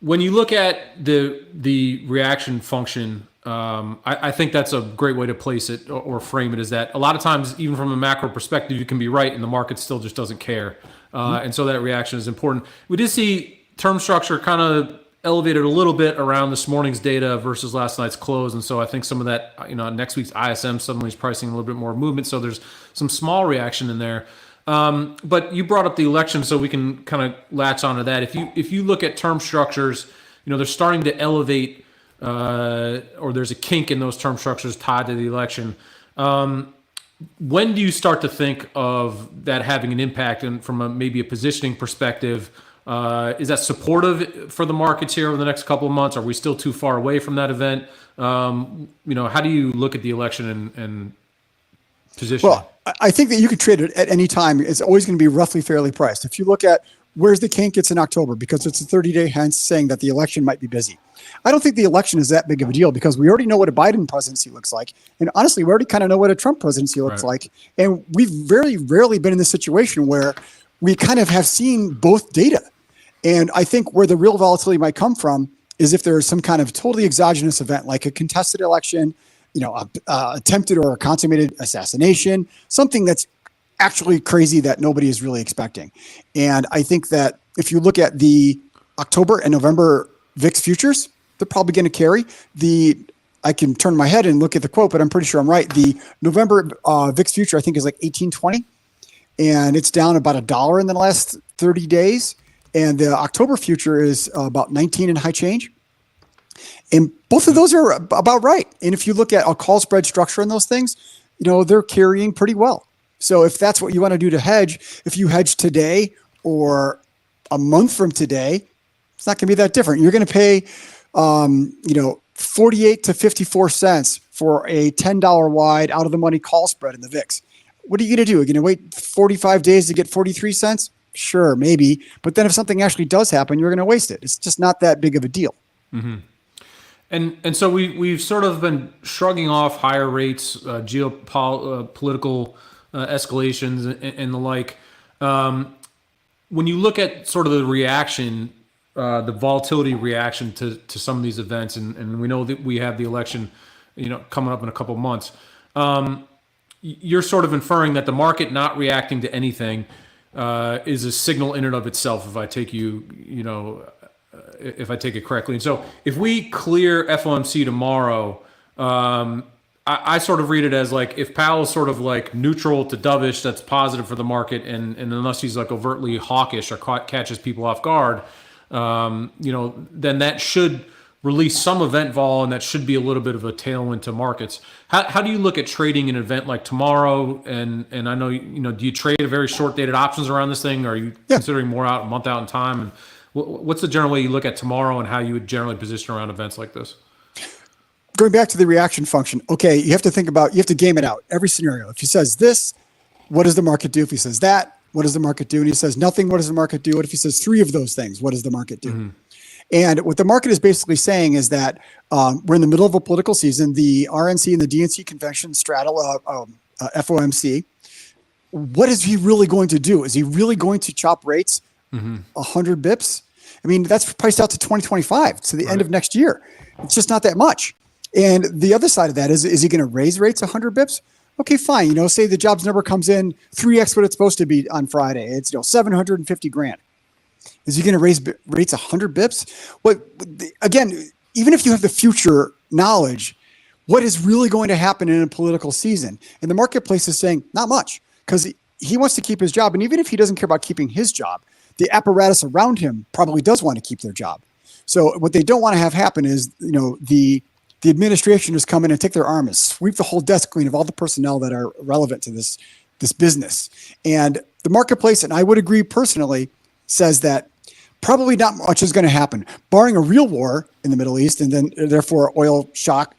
When you look at the reaction function, I think that's a great way to place it or frame it, is that a lot of times, even from a macro perspective, you can be right and the market still just doesn't care. And so that reaction is important. We did see term structure kind of elevated a little bit around this morning's data versus last night's close. And so I think some of that, you know, next week's ISM suddenly is pricing a little bit more movement. So there's some small reaction in there. But you brought up the election, so we can kind of latch onto that. If you look at term structures, you know, they're starting to elevate, or there's a kink in those term structures tied to the election. When do you start to think of that having an impact, and from maybe a positioning perspective? Is that supportive for the markets here over the next couple of months? Are we still too far away from that event? You know, how do you look at the election and position? Well, I think that you could trade it at any time. It's always going to be roughly fairly priced. If you look at where's the kink, it's in October, because it's a 30-day hence saying that the election might be busy. I don't think the election is that big of a deal, because we already know what a Biden presidency looks like. And honestly, we already kind of know what a Trump presidency looks like. And we've very rarely been in this situation where we kind of have seen both data. And I think where the real volatility might come from is if there is some kind of totally exogenous event, like a contested election, you know, attempted or consummated assassination, something that's actually crazy that nobody is really expecting. And I think that if you look at the October and November VIX futures, they're probably going to carry. I can turn my head and look at the quote, but I'm pretty sure I'm right. The November VIX future, I think, is like 1820, and it's down about $1 in the last 30 days. And the October future is about 19 and high change. And both of those are about right. And if you look at a call spread structure in those things, you know, they're carrying pretty well. So if that's what you want to do to hedge, if you hedge today or a month from today, it's not going to be that different. You're going to pay, 48 to 54 cents for a $10 wide out of the money call spread in the VIX. What are you going to do? You're going to wait 45 days to get 43 cents? Sure, maybe. But then if something actually does happen, you're going to waste it. It's just not that big of a deal. Mm-hmm. And so we've sort of been shrugging off higher rates, geopolitical escalations and the like. When you look at sort of the reaction, the volatility reaction to some of these events, and we know that we have the election, you know, coming up in a couple of months, you're sort of inferring that the market not reacting to anything is a signal in and of itself, if I take if I take it correctly. And so if we clear FOMC tomorrow, I sort of read it as like, if Powell's sort of like neutral to dovish, that's positive for the market. And unless he's like overtly hawkish or catches people off guard, then that should release some event vol, and that should be a little bit of a tailwind to markets. How do you look at trading an event like tomorrow? And I know, do you trade a very short dated options around this thing? Or are you considering more out, a month out in time? And what's the general way you look at tomorrow and how you would generally position around events like this? Going back to the reaction function, okay, you have to game it out. Every scenario. If he says this, what does the market do? If he says that, what does the market do? And he says nothing, what does the market do? What if he says three of those things? What does the market do? Mm-hmm. And what the market is basically saying is that we're in the middle of a political season. The RNC and the DNC convention straddle FOMC. What is he really going to do? Is he really going to chop rates 100 bips? I mean, that's priced out to 2025, to the end of next year. It's just not that much. And the other side of that is he going to raise rates 100 bips? Okay, fine. Say the jobs number comes in 3x what it's supposed to be on Friday. It's 750 grand. Is he going to raise rates 100 bips? Well, again, even if you have the future knowledge, what is really going to happen in a political season? And the marketplace is saying not much, because he wants to keep his job. And even if he doesn't care about keeping his job, the apparatus around him probably does want to keep their job. So what they don't want to have happen is, the administration just come in and take their arm and sweep the whole desk clean of all the personnel that are relevant to this this business. And the marketplace, and I would agree personally, says that probably not much is going to happen, barring a real war in the Middle East, and then therefore oil shock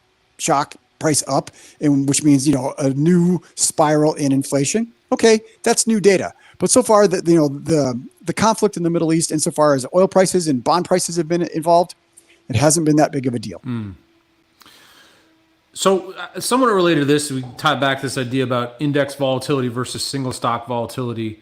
price up, and which means a new spiral in inflation. Okay, that's new data. But so far, the conflict in the Middle East, insofar as oil prices and bond prices have been involved, it hasn't been that big of a deal. So somewhat related to this, we tie back this idea about index volatility versus single stock volatility.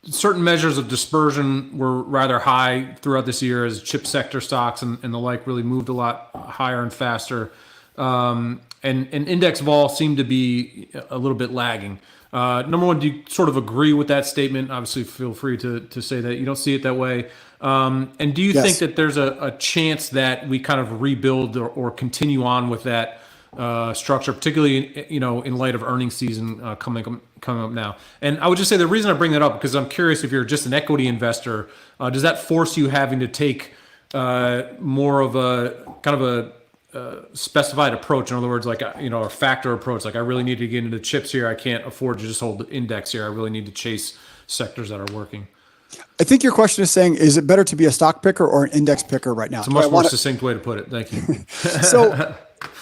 Certain measures of dispersion were rather high throughout this year as chip sector stocks and the like really moved a lot higher and faster. And index vol seemed to be a little bit lagging. Number one, do you sort of agree with that statement? Obviously, feel free to say that you don't see it that way. And do you think that there's a chance that we kind of rebuild or continue on with that structure, particularly in light of earnings season coming up now? And I would just say the reason I bring that up because I'm curious if you're just an equity investor, does that force you having to take more of a kind of a specified approach? In other words, like a factor approach. Like I really need to get into chips here. I can't afford to just hold the index here. I really need to chase sectors that are working. I think your question is saying, is it better to be a stock picker or an index picker right now? It's a much more succinct way to put it. Thank you. So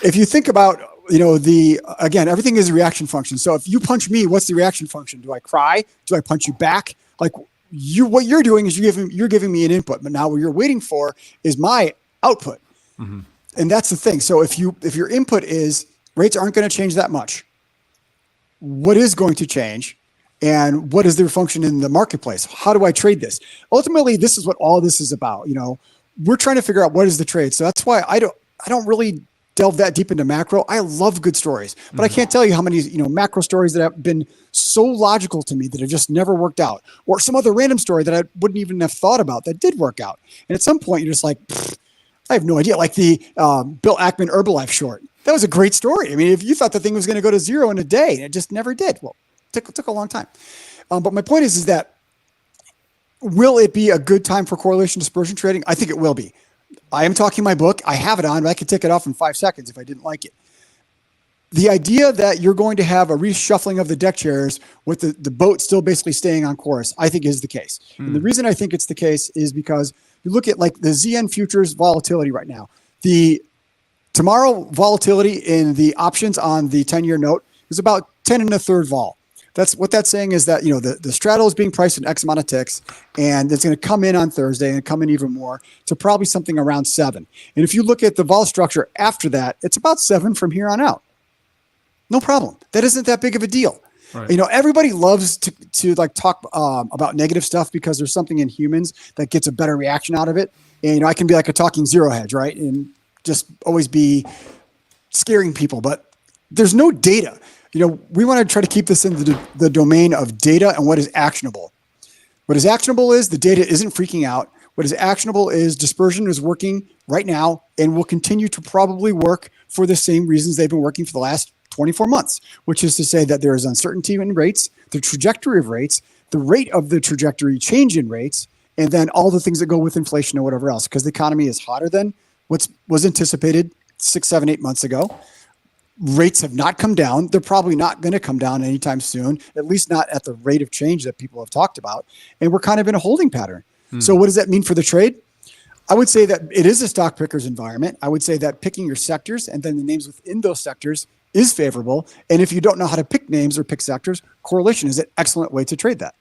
if you think about, again, everything is a reaction function. So if you punch me, what's the reaction function? Do I cry? Do I punch you back? Like what you're doing is you're giving me an input, but now what you're waiting for is my output. Mm-hmm. And that's the thing. So if your input is rates aren't going to change that much, what is going to change? And what is their function in the marketplace? How do I trade this? Ultimately, this is what all this is about. We're trying to figure out what is the trade. So that's why I don't really delve that deep into macro. I love good stories, but I can't tell you how many macro stories that have been so logical to me that have just never worked out, or some other random story that I wouldn't even have thought about that did work out. And at some point, you're just like, I have no idea. Like the Bill Ackman Herbalife short. That was a great story. I mean, if you thought the thing was going to go to zero in a day, and it just never did. Well, it took a long time. But my point is that will it be a good time for correlation dispersion trading? I think it will be. I am talking my book. I have it on, but I could take it off in 5 seconds if I didn't like it. The idea that you're going to have a reshuffling of the deck chairs with the boat still basically staying on course, I think is the case. And the reason I think it's the case is because you look at like the ZN futures volatility right now. The tomorrow volatility in the options on the 10-year note is about 10 1/3 vol. That's what that's saying is that, the straddle is being priced in X amount of ticks, and it's going to come in on Thursday and come in even more to probably something around 7. And if you look at the vol structure after that, it's about 7 from here on out. No problem. That isn't that big of a deal. Right. Everybody loves to like talk about negative stuff because there's something in humans that gets a better reaction out of it. And I can be like a talking zero hedge, right? And just always be scaring people, but there's no data. We want to try to keep this in the domain of data and what is actionable. What is actionable is the data isn't freaking out. What is actionable is dispersion is working right now and will continue to probably work for the same reasons they've been working for the last 24 months, which is to say that there is uncertainty in rates, the trajectory of rates, the rate of the trajectory change in rates, and then all the things that go with inflation or whatever else, because the economy is hotter than what was anticipated 6, 7, 8 months ago. Rates have not come down. They're probably not going to come down anytime soon, at least not at the rate of change that people have talked about. And we're kind of in a holding pattern. So what does that mean for the trade? I would say that it is a stock picker's environment. I would say that picking your sectors and then the names within those sectors is favorable. And if you don't know how to pick names or pick sectors, correlation is an excellent way to trade that.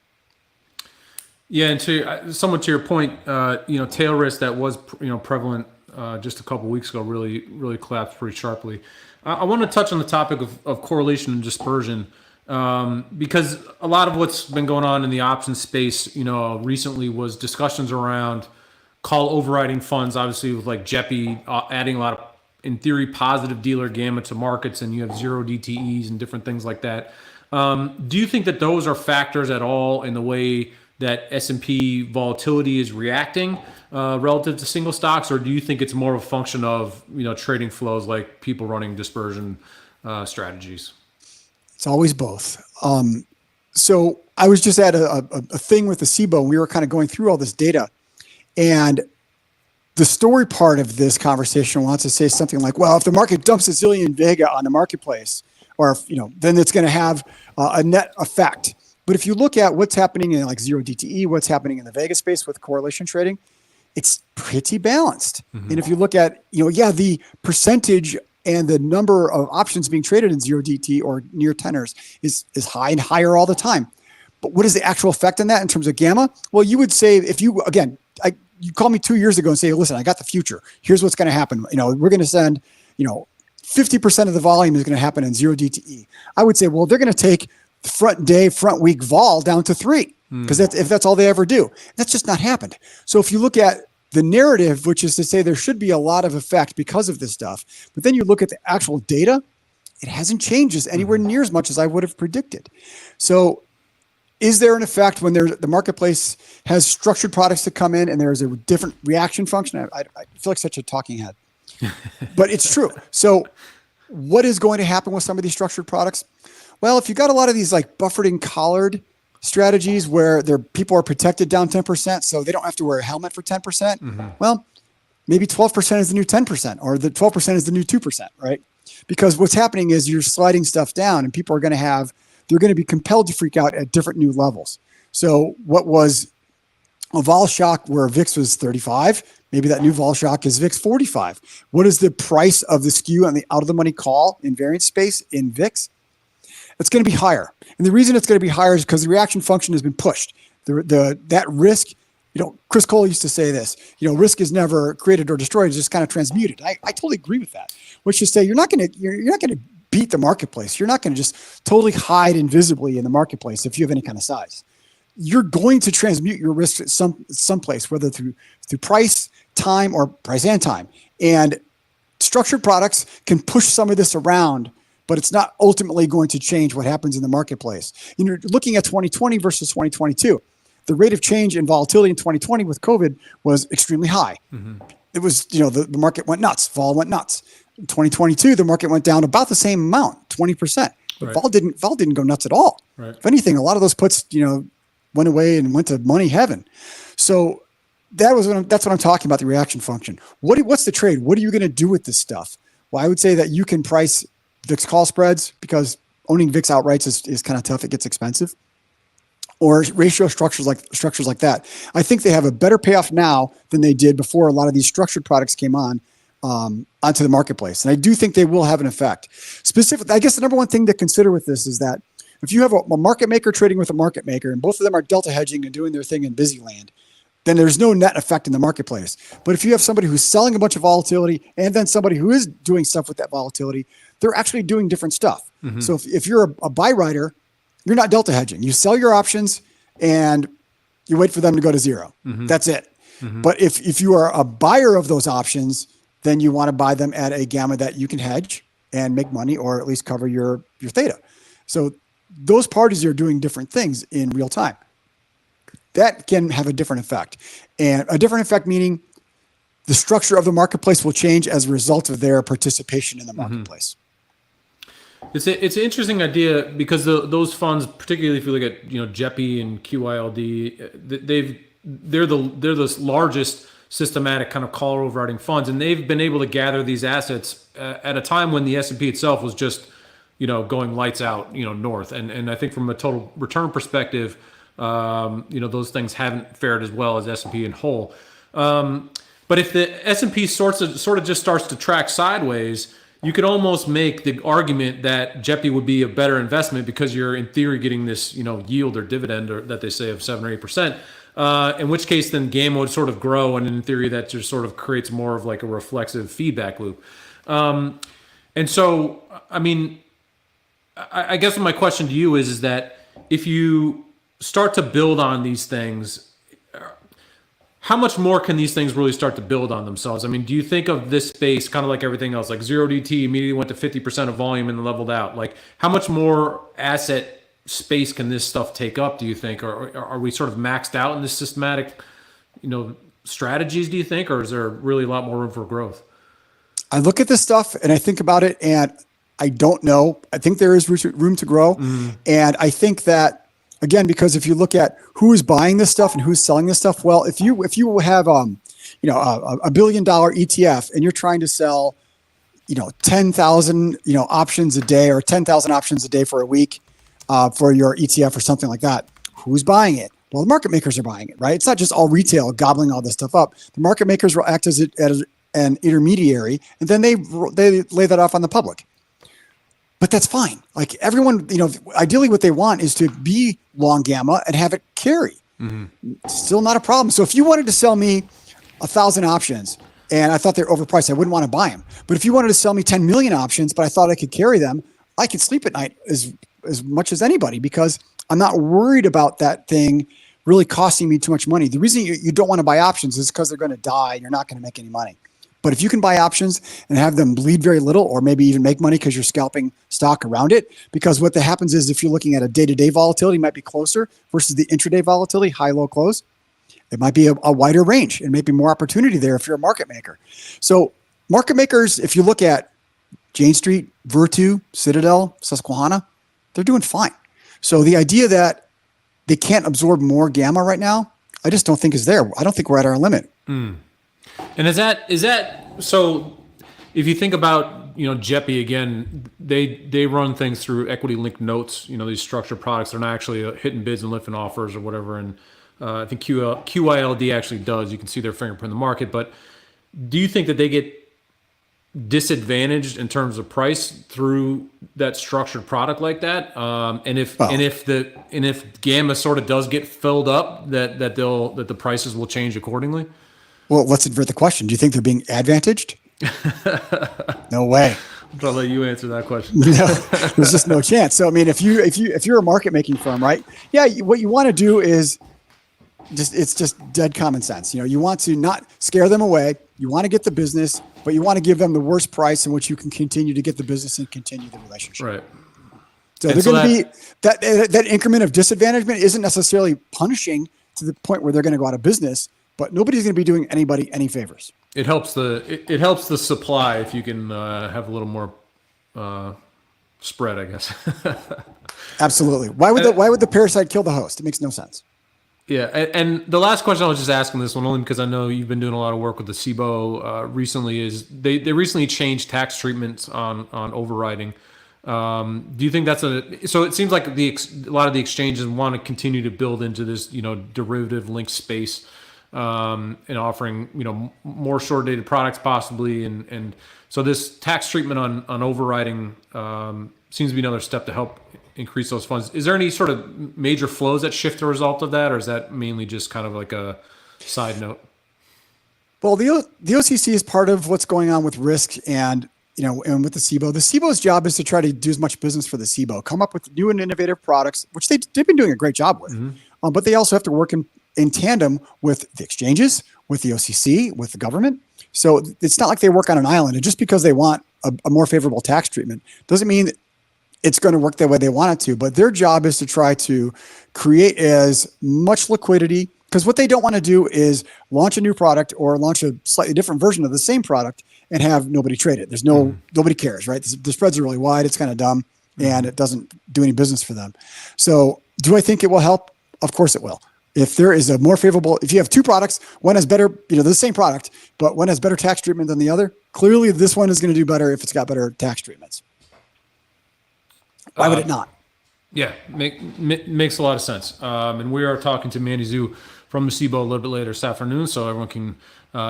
Yeah, and somewhat to your point, tail risk that was prevalent just a couple weeks ago really collapsed pretty sharply. I want to touch on the topic of correlation and dispersion because a lot of what's been going on in the options space, recently was discussions around call overriding funds, obviously with like JEPI adding a lot of, in theory, positive dealer gamma to markets, and you have zero DTEs and different things like that. Do you think that those are factors at all in the way that S&P volatility is reacting relative to single stocks, or do you think it's more of a function of trading flows, like people running dispersion strategies? It's always both. So I was just at a thing with the SIBO, and we were kind of going through all this data, and the story part of this conversation wants to say something like, well, if the market dumps a zillion Vega on the marketplace, or if, then it's going to have a net effect. But if you look at what's happening in like zero DTE, what's happening in the Vegas space with correlation trading, it's pretty balanced. And if you look at, the percentage and the number of options being traded in zero DT or near tenors is high and higher all the time. But what is the actual effect on that in terms of gamma? Well, you would say if you, again, you called me 2 years ago and say, listen, I got the future. Here's what's going to happen. We're going to send, 50% of the volume is going to happen in zero DTE. I would say, well, they're going to take front week vol down to 3 because if that's all they ever do. That's just not happened. So if you look at the narrative, which is to say there should be a lot of effect because of this stuff, but then you look at the actual data, it hasn't changed anywhere near as much as I would have predicted. So is there an effect when the marketplace has structured products that come in and there's a different reaction function? I feel like such a talking head, but it's true. So what is going to happen with some of these structured products? Well, if you got a lot of these like buffered and collared strategies where people are protected down 10%, so they don't have to wear a helmet for 10%, well, maybe 12% is the new 10% or the 12% is the new 2%, right? Because what's happening is you're sliding stuff down and people are going to they're going to be compelled to freak out at different new levels. So what was a vol shock where VIX was 35, maybe that new vol shock is VIX 45. What is the price of the skew on the out of the money call in variance space in VIX? It's going to be higher. And the reason it's going to be higher is because the reaction function has been pushed. That risk, Chris Cole used to say this, risk is never created or destroyed, it's just kind of transmuted. I totally agree with that. Which is to say you're not going to beat the marketplace. You're not going to just totally hide invisibly in the marketplace if you have any kind of size. You're going to transmute your risk at someplace, whether through price, time, or price and time. And structured products can push some of this around, but it's not ultimately going to change what happens in the marketplace. You're looking at 2020 versus 2022. The rate of change in volatility in 2020 with COVID was extremely high. It was, the market went nuts. Vol went nuts. In 2022, the market went down about the same amount, 20%. But vol didn't go nuts at all. Right. If anything, a lot of those puts, went away and went to money heaven. So that's what I'm talking about, the reaction function. What's the trade? What are you going to do with this stuff? Well, I would say that you can price VIX call spreads because owning VIX outrights is kind of tough. It gets expensive. Or ratio structures like that. I think they have a better payoff now than they did before a lot of these structured products came onto the marketplace. And I do think they will have an effect. Specifically, I guess the number one thing to consider with this is that if you have a market maker trading with a market maker and both of them are delta hedging and doing their thing in busy land, then there's no net effect in the marketplace. But if you have somebody who's selling a bunch of volatility and then somebody who is doing stuff with that volatility, they're actually doing different stuff. So if you're a buy rider, you're not delta hedging. You sell your options and you wait for them to go to zero. That's it. But if you are a buyer of those options, then you want to buy them at a gamma that you can hedge and make money or at least cover your theta. So those parties are doing different things in real time. That can have a different effect. And a different effect meaning the structure of the marketplace will change as a result of their participation in the marketplace. It's an interesting idea because those funds, particularly if you look at JEPI and QILD, they're the largest systematic kind of call overriding funds, and they've been able to gather these assets at a time when the S&P itself was just going lights out north, and I think from a total return perspective, those things haven't fared as well as S&P in whole. But if the S&P sort of just starts to track sideways, you could almost make the argument that JEPI would be a better investment because you're in theory getting this, yield or dividend or that they say of 7 or 8%. In which case then gamma would sort of grow, and in theory that just sort of creates more of like a reflexive feedback loop. And so, I mean, I guess my question to you is that if you start to build on these things, how much more can these things really start to build on themselves? I mean, do you think of this space kind of like everything else, like zero DT immediately went to 50% of volume and leveled out? Like how much more asset space can this stuff take up, do you think? Or are we sort of maxed out in this systematic, strategies, do you think? Or is there really a lot more room for growth? I look at this stuff and I think about it and I don't know. I think there is room to grow. And I think that, again, because if you look at who's buying this stuff and who's selling this stuff, well, if you have a $1 billion ETF and you're trying to sell 10,000 options a day or 10,000 options a day for a week, for your ETF or something like that. Who's buying it? Well, the market makers are buying it, right? It's not just all retail gobbling all this stuff up. The market makers will act as an intermediary, and then they lay that off on the public. But that's fine. Like everyone, ideally what they want is to be long gamma and have it carry. Still not a problem. So if you wanted to sell me 1,000 options and I thought they're overpriced, I wouldn't want to buy them. But if you wanted to sell me 10 million options, but I thought I could carry them, I could sleep at night as much as anybody because I'm not worried about that thing really costing me too much money. The reason you don't want to buy options is because they're going to die and you're not going to make any money. But if you can buy options and have them bleed very little or maybe even make money because you're scalping stock around it, because what happens is if you're looking at a day-to-day volatility, it might be closer versus the intraday volatility, high, low, close. It might be a wider range and maybe more opportunity there if you're a market maker. So market makers, if you look at Jane Street, Virtu, Citadel, Susquehanna, they're doing fine. So the idea that they can't absorb more gamma right now, I just don't think is there. I don't think we're at our limit. And is that so? If you think about JEPI again, they run things through equity linked notes. These structured products. They're not actually hitting bids and lifting offers or whatever. And I think QILD actually does. You can see their fingerprint in the market. But do you think that they get disadvantaged in terms of price through that structured product like that? And if gamma sort of does get filled up, that the prices will change accordingly. Well, let's invert the question. Do you think they're being advantaged? No way. I'll let you answer that question. No, there's just no chance. So, I mean, if you're a market making firm, right? Yeah, what you want to do is it's just dead common sense. You want to not scare them away. You want to get the business, but you want to give them the worst price in which you can continue to get the business and continue the relationship. Right. So they're going to be that increment of disadvantagement isn't necessarily punishing to the point where they're going to go out of business. But nobody's going to be doing anybody any favors. It helps the supply if you can have a little more spread, I guess. Absolutely. Why would the parasite kill the host? It makes no sense. Yeah, and the last question I was just asking this one only because I know you've been doing a lot of work with the SIBO recently. Is they recently changed tax treatments on overriding. Do you think that's so? It seems like a lot of the exchanges want to continue to build into this derivative linked space. And offering more short-dated products possibly, and so this tax treatment on overriding seems to be another step to help increase those funds. Is there any sort of major flows that shift the result of that, or is that mainly just kind of like a side note? Well, the OCC is part of what's going on with risk and and with the SIBO. The SIBO's job is to try to do as much business for the SIBO, come up with new and innovative products, which they've been doing a great job with. But they also have to work in tandem with the exchanges, with the OCC, with the government. So it's not like they work on an island. And just because they want a more favorable tax treatment doesn't mean it's going to work the way they want it to. But their job is to try to create as much liquidity, because what they don't want to do is launch a new product or launch a slightly different version of the same product and have nobody trade it. There's nobody cares, right? The spreads are really wide. It's kind of dumb and it doesn't do any business for them. So do I think it will help? Of course it will. If there is a more favorable, if you have two products, one has better, the same product, but one has better tax treatment than the other, clearly this one is going to do better if it's got better tax treatments. Why would it not? Yeah, makes a lot of sense. And we are talking to Mandy Zhu from the SIBO a little bit later this afternoon, so everyone can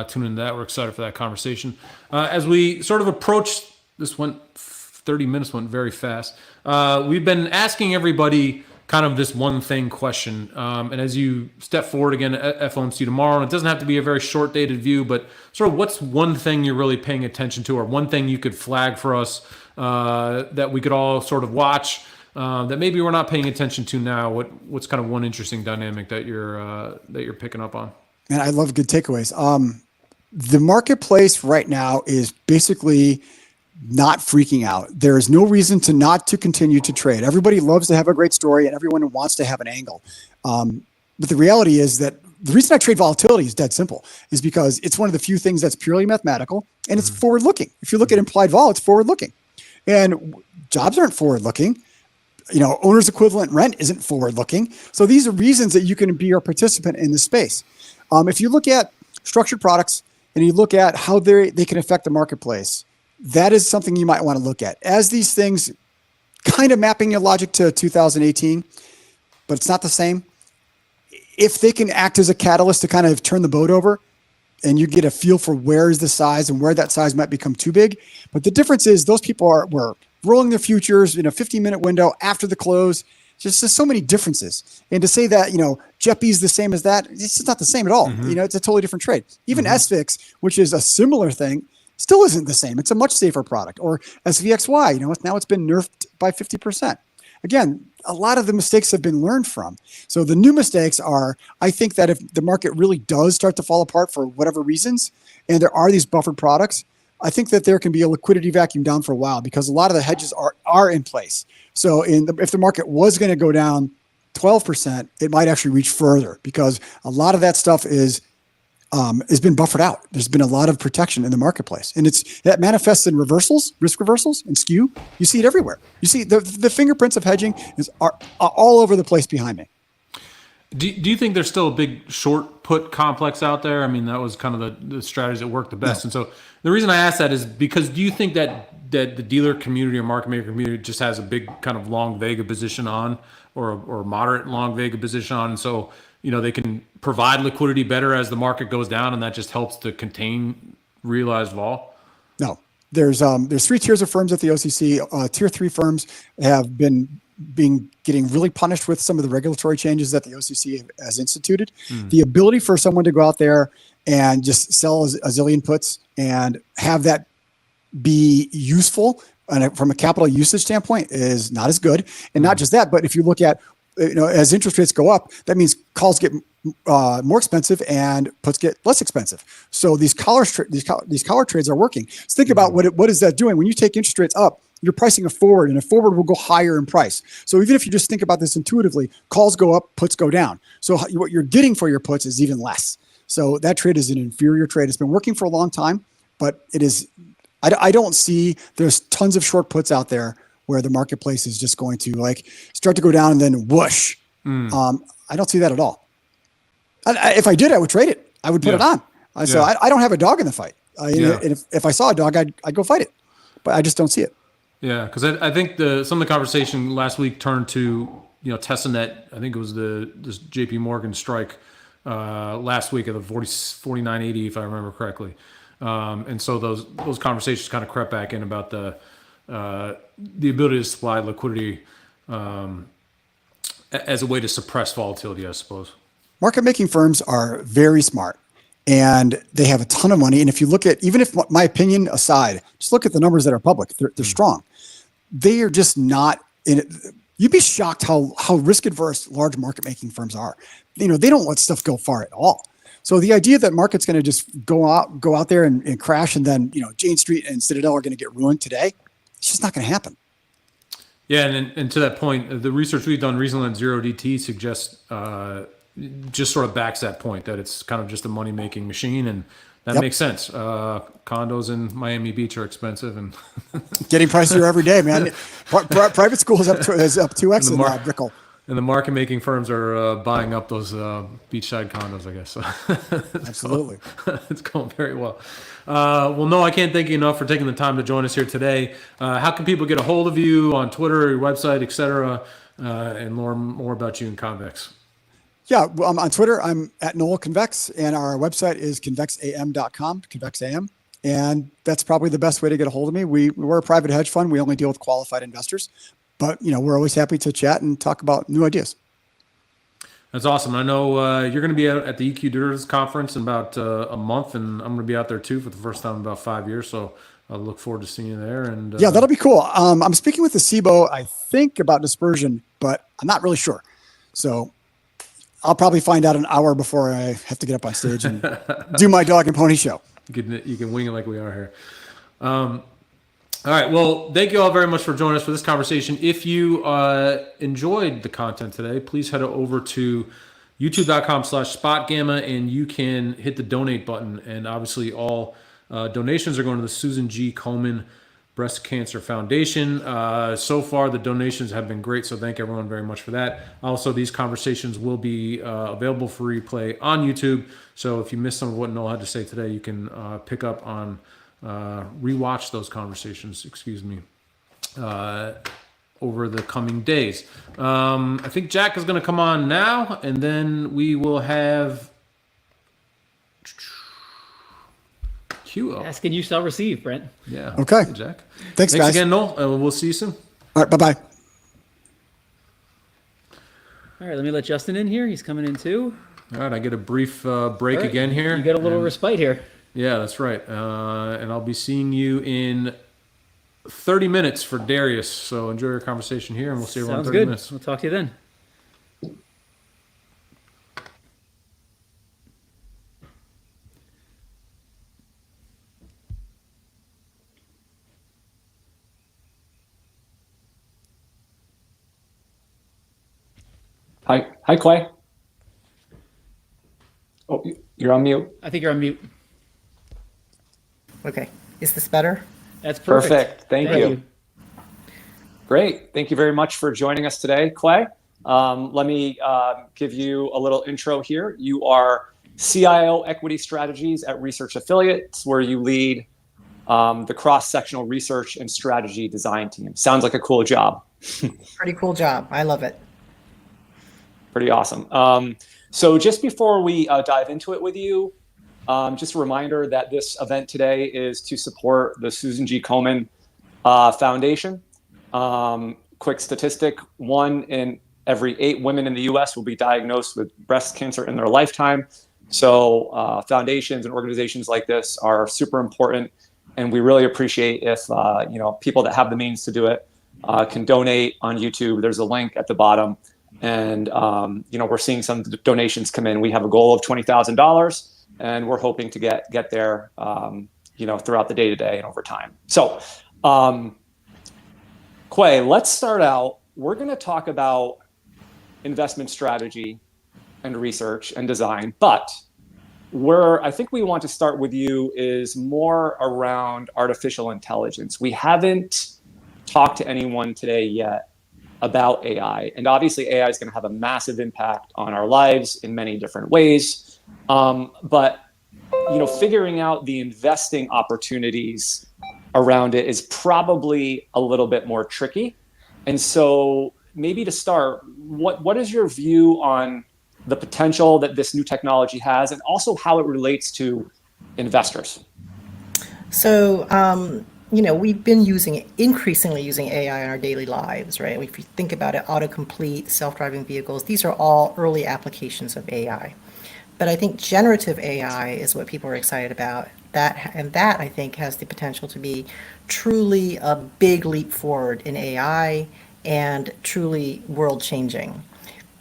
tune into that. We're excited for that conversation. As we sort of approach, 30 minutes went very fast. We've been asking everybody kind of this one thing question. And as you step forward again at FOMC tomorrow, and it doesn't have to be a very short dated view, but sort of what's one thing you're really paying attention to, or one thing you could flag for us that we could all sort of watch that maybe we're not paying attention to now? What's kind of one interesting dynamic that you're picking up on? Man, I love good takeaways. The marketplace right now is basically not freaking out. There is no reason not to continue to trade. Everybody loves to have a great story and everyone wants to have an angle. But the reality is that the reason I trade volatility is dead simple, is because it's one of the few things that's purely mathematical and it's forward looking. If you look at implied vol, it's forward looking. And jobs aren't forward looking. Owner's equivalent rent isn't forward looking. So these are reasons that you can be a participant in the space. If you look at structured products and you look at how they can affect the marketplace, that is something you might want to look at. As these things kind of mapping your logic to 2018, but it's not the same. If they can act as a catalyst to kind of turn the boat over, and you get a feel for where is the size and where that size might become too big. But the difference is those people were rolling their futures in a 15-minute window after the close. Just there's so many differences. And to say that, JEPI's the same as that, it's just not the same at all. It's a totally different trade. Even SVIX, which is a similar thing, still isn't the same. It's a much safer product. Or SVXY, now it's been nerfed by 50%. Again, a lot of the mistakes have been learned from. So the new mistakes are, I think that if the market really does start to fall apart for whatever reasons, and there are these buffered products, I think that there can be a liquidity vacuum down for a while because a lot of the hedges are in place. So if the market was going to go down 12%, it might actually reach further because a lot of that stuff has been buffered out. There's been a lot of protection in the marketplace, and that manifests in reversals, risk reversals, and skew. You see it everywhere. You see the fingerprints of hedging are all over the place behind me. Do you think there's still a big short put complex out there? I mean, that was kind of the strategies that worked the best. No. And so the reason I ask that is because do you think that the dealer community or market maker community just has a big kind of long Vega position on or moderate long Vega position on? And so, they can provide liquidity better as the market goes down, and that just helps to contain realized vol? No. There's 3 tiers of firms at the OCC. Tier 3 firms have been getting really punished with some of the regulatory changes that the OCC has instituted. The ability for someone to go out there and just sell a zillion puts and have that be useful from a capital usage standpoint is not as good. And not just that, but if you look at, as interest rates go up, that means calls get more expensive and puts get less expensive. So these collar trades are working. So think about what is that doing? When you take interest rates up, you're pricing a forward, and a forward will go higher in price. So even if you just think about this intuitively, calls go up, puts go down. So what you're getting for your puts is even less. So that trade is an inferior trade. It's been working for a long time, but it is. I don't see there's tons of short puts out there where the marketplace is just going to start to go down and then whoosh. I don't see that at all. If I did, I would trade it. I would put it on. So I don't have a dog in the fight. And if I saw a dog, I'd go fight it. But I just don't see it. Yeah, because I think some of the conversation last week turned to testing that. I think it was this J.P. Morgan strike last week at the 49.80, if I remember correctly. And so those conversations kind of crept back in about the ability to supply liquidity as a way to suppress volatility, I suppose. Market making firms are very smart and they have a ton of money. And if you look at, even if my opinion aside, just look at the numbers that are public, they're strong. They are just not in it. You'd be shocked how risk adverse large market making firms are. They don't let stuff go far at all. So the idea that market's going to just go out there and crash, and then Jane Street and Citadel are going to get ruined today, it's just not going to happen. Yeah, and to that point, the research we've done recently on zero DT suggests just sort of backs that point that it's kind of just a money making machine, and that makes sense. Condos in Miami Beach are expensive, and getting pricier every day, man. Private school is up 2x in Brickell. And the market making firms are buying up those beachside condos, I guess. So absolutely. It's going very well. Well, no, I can't thank you enough for taking the time to join us here today. How can people get a hold of you on Twitter, your website, et cetera, and learn more about you and Convex? Yeah, well, on Twitter, I'm at Noel Convex, and our website is convexam.com, convexam. And that's probably the best way to get a hold of me. We're a private hedge fund. We only deal with qualified investors. But, we're always happy to chat and talk about new ideas. That's awesome. I know you're going to be out at the EQ Derivatives Conference in about a month, and I'm going to be out there too for the first time in about 5 years. So I look forward to seeing you there. And yeah, that'll be cool. I'm speaking with the SIBO, I think, about dispersion, but I'm not really sure. So I'll probably find out an hour before I have to get up on stage and do my dog and pony show. You can wing it like we are here. All right. Well, thank you all very much for joining us for this conversation. If you enjoyed the content today, please head over to youtube.com/SpotGamma, and you can hit the donate button. And obviously all donations are going to the Susan G. Komen Breast Cancer Foundation. So far, the donations have been great, so thank everyone very much for that. Also, these conversations will be available for replay on YouTube. So if you missed some of what Noel had to say today, you can pick up on rewatch those conversations, over the coming days. I think Jack is going to come on now, and then we will have QO. Ask and you shall receive, Brent. Yeah. Okay. Hey, Jack. Thanks, guys. again, Noel. We'll see you soon. All right. Bye-bye. All right, let me let Justin in here. He's coming in too. All right, I get a brief break Right, again here. You get a little respite here. Yeah, that's right. And I'll be seeing you in 30 minutes for Darius. So enjoy your conversation here, and we'll see you around Sounds 30 good. minutes. We'll talk to you then. Hi, Clay. Oh, you're on mute. I think you're on mute. Okay. Is this better? That's perfect. Perfect. Thank you. Great. Thank you very much for joining us today, Clay. Let me give you a little intro here. You are CIO Equity Strategies at Research Affiliates, where you lead the cross-sectional research and strategy design team. Sounds like a cool job. Pretty cool job. I love it. Pretty awesome. So just before we dive into it with you, just a reminder that this event today is to support the Susan G. Komen Foundation. Quick statistic, 1 in every 8 women in the US will be diagnosed with breast cancer in their lifetime. So foundations and organizations like this are super important. And we really appreciate if people that have the means to do it can donate on YouTube. There's a link at the bottom. And we're seeing some donations come in. We have a goal of $20,000, and we're hoping to get there, throughout the day to day and over time. So, Quay, let's start out. We're going to talk about investment strategy and research and design, but where I think we want to start with you is more around artificial intelligence. We haven't talked to anyone today yet about AI. And obviously AI is going to have a massive impact on our lives in many different ways. But figuring out the investing opportunities around it is probably a little bit more tricky. And so maybe to start, what is your view on the potential that this new technology has, and also how it relates to investors? So, we've been increasingly using AI in our daily lives, right? If you think about it, autocomplete, self-driving vehicles, these are all early applications of AI. But I think generative AI is what people are excited about. That I think has the potential to be truly a big leap forward in AI and truly world-changing.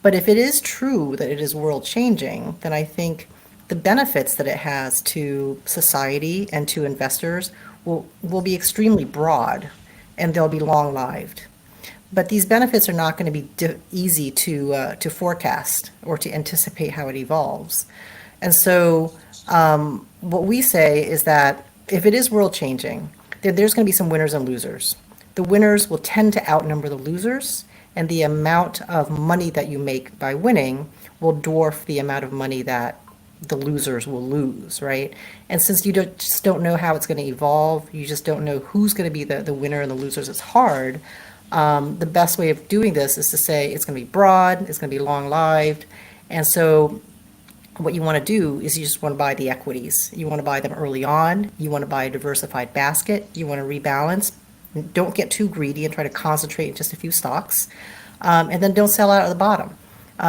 But if it is true that it is world-changing, then I think the benefits that it has to society and to investors will be extremely broad, and they'll be long-lived. But these benefits are not going to be easy to forecast or to anticipate how it evolves. And so what we say is that if it is world-changing, there's going to be some winners and losers. The winners will tend to outnumber the losers, and the amount of money that you make by winning will dwarf the amount of money that the losers will lose, right? And since you just don't know how it's going to evolve, you just don't know who's going to be the winner and the losers, it's hard. The best way of doing this is to say it's going to be broad, it's going to be long-lived. And so what you want to do is you just want to buy the equities. You want to buy them early on. You want to buy a diversified basket. You want to rebalance. Don't get too greedy and try to concentrate in just a few stocks. And then don't sell out at the bottom.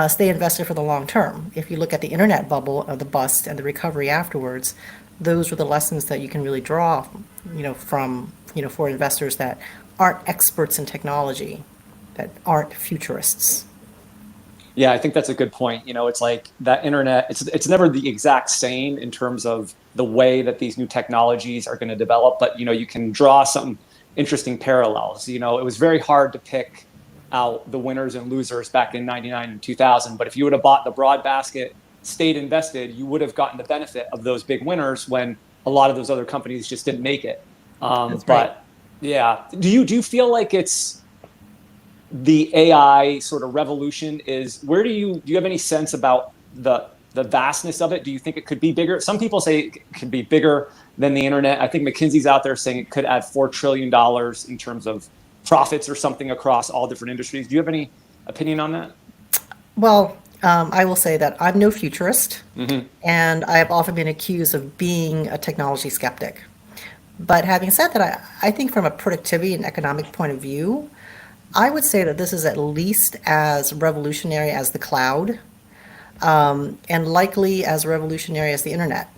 Stay invested for the long term. If you look at the internet bubble of the bust and the recovery afterwards, those are the lessons that you can really draw, from, for investors that aren't experts in technology, that aren't futurists. Yeah, I think that's a good point. It's like that internet, it's never the exact same in terms of the way that these new technologies are going to develop, but, you can draw some interesting parallels. It was very hard to pick out the winners and losers back in 99 and 2000. But if you would have bought the broad basket, stayed invested, you would have gotten the benefit of those big winners when a lot of those other companies just didn't make it. But right. Yeah, do you feel like it's the AI sort of revolution is, do you have any sense about the vastness of it? Do you think it could be bigger? Some people say it could be bigger than the internet. I think McKinsey's out there saying it could add $4 trillion in terms of profits or something across all different industries. Do you have any opinion on that? Well, I will say that I'm no futurist, and I have often been accused of being a technology skeptic. But having said that, I think from a productivity and economic point of view, I would say that this is at least as revolutionary as the cloud, and likely as revolutionary as the internet.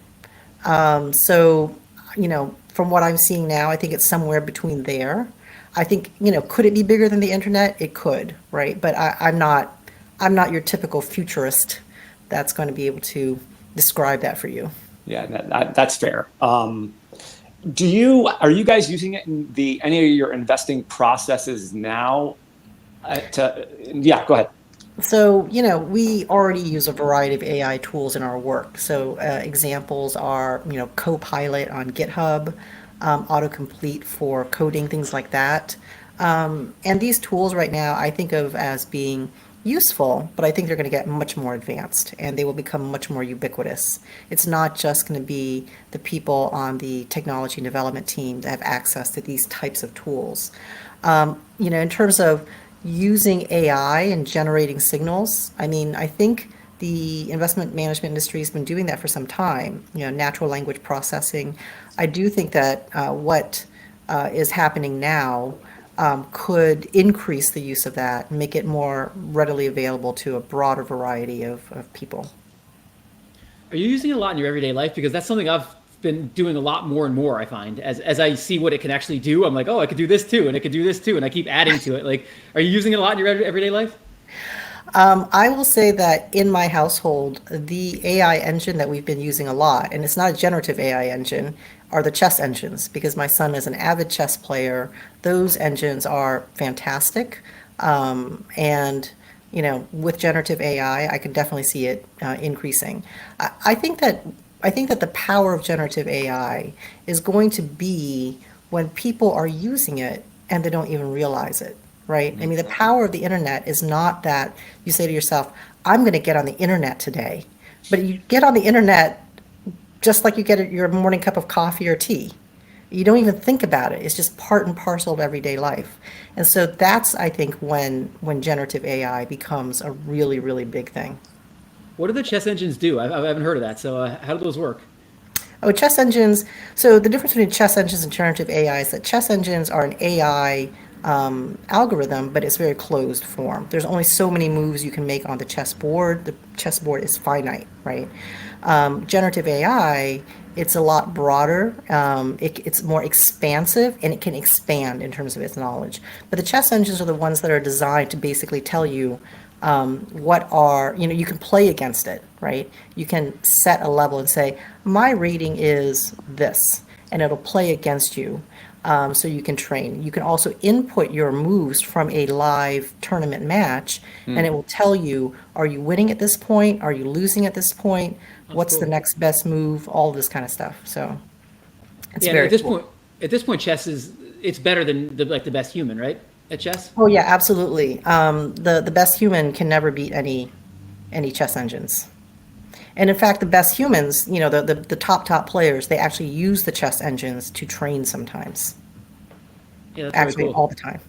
So, from what I'm seeing now, I think it's somewhere between there. I think, could it be bigger than the internet? It could, right? But I'm not your typical futurist that's going to be able to describe that for you. Yeah, that's fair. Are you guys using it in any of your investing processes now? Yeah, go ahead. So, we already use a variety of AI tools in our work. So examples are, Copilot on GitHub, autocomplete for coding, things like that. And these tools right now I think of as being useful, but I think they're going to get much more advanced and they will become much more ubiquitous. It's not just going to be the people on the technology and development team that have access to these types of tools. In terms of using AI and generating signals, I think the investment management industry has been doing that for some time, natural language processing. I do think that what is happening now could increase the use of that, make it more readily available to a broader variety of people. Are you using it a lot in your everyday life? Because that's something I've been doing a lot more and more, I find. As I see what it can actually do, I'm like, oh, I could do this too, and it could do this too, and I keep adding to it. Like, are you using it a lot in your everyday life? I will say that in my household, the AI engine that we've been using a lot, and it's not a generative AI engine, are the chess engines, because my son is an avid chess player. Those engines are fantastic. And, with generative AI, I can definitely see it increasing. I think that the power of generative AI is going to be when people are using it and they don't even realize it, right? The power of the internet is not that you say to yourself, I'm going to get on the internet today. But you get on the internet just like you get your morning cup of coffee or tea. You don't even think about it. It's just part and parcel of everyday life. And so that's, I think, when generative AI becomes a really, really big thing. What do the chess engines do? I haven't heard of that. So how do those work? Oh, chess engines. So the difference between chess engines and generative AI is that chess engines are an AI algorithm, but it's very closed form. There's only so many moves you can make on the chessboard. The chessboard is finite, right? Generative AI, it's a lot broader. It's more expansive and it can expand in terms of its knowledge. But the chess engines are the ones that are designed to basically tell you you can play against it, right? You can set a level and say, my rating is this, and it'll play against you. So you can train. You can also input your moves from a live tournament match, and it will tell you, are you winning at this point? Are you losing at this point? What's the next best move? All this kind of stuff. So it's very at this cool. point. At this point, it's better than the best human, right? At chess. Oh yeah, absolutely. The best human can never beat any chess engines. And in fact, the best humans, the top players, they actually use the chess engines to train sometimes. Yeah, that's actually very cool. all the time.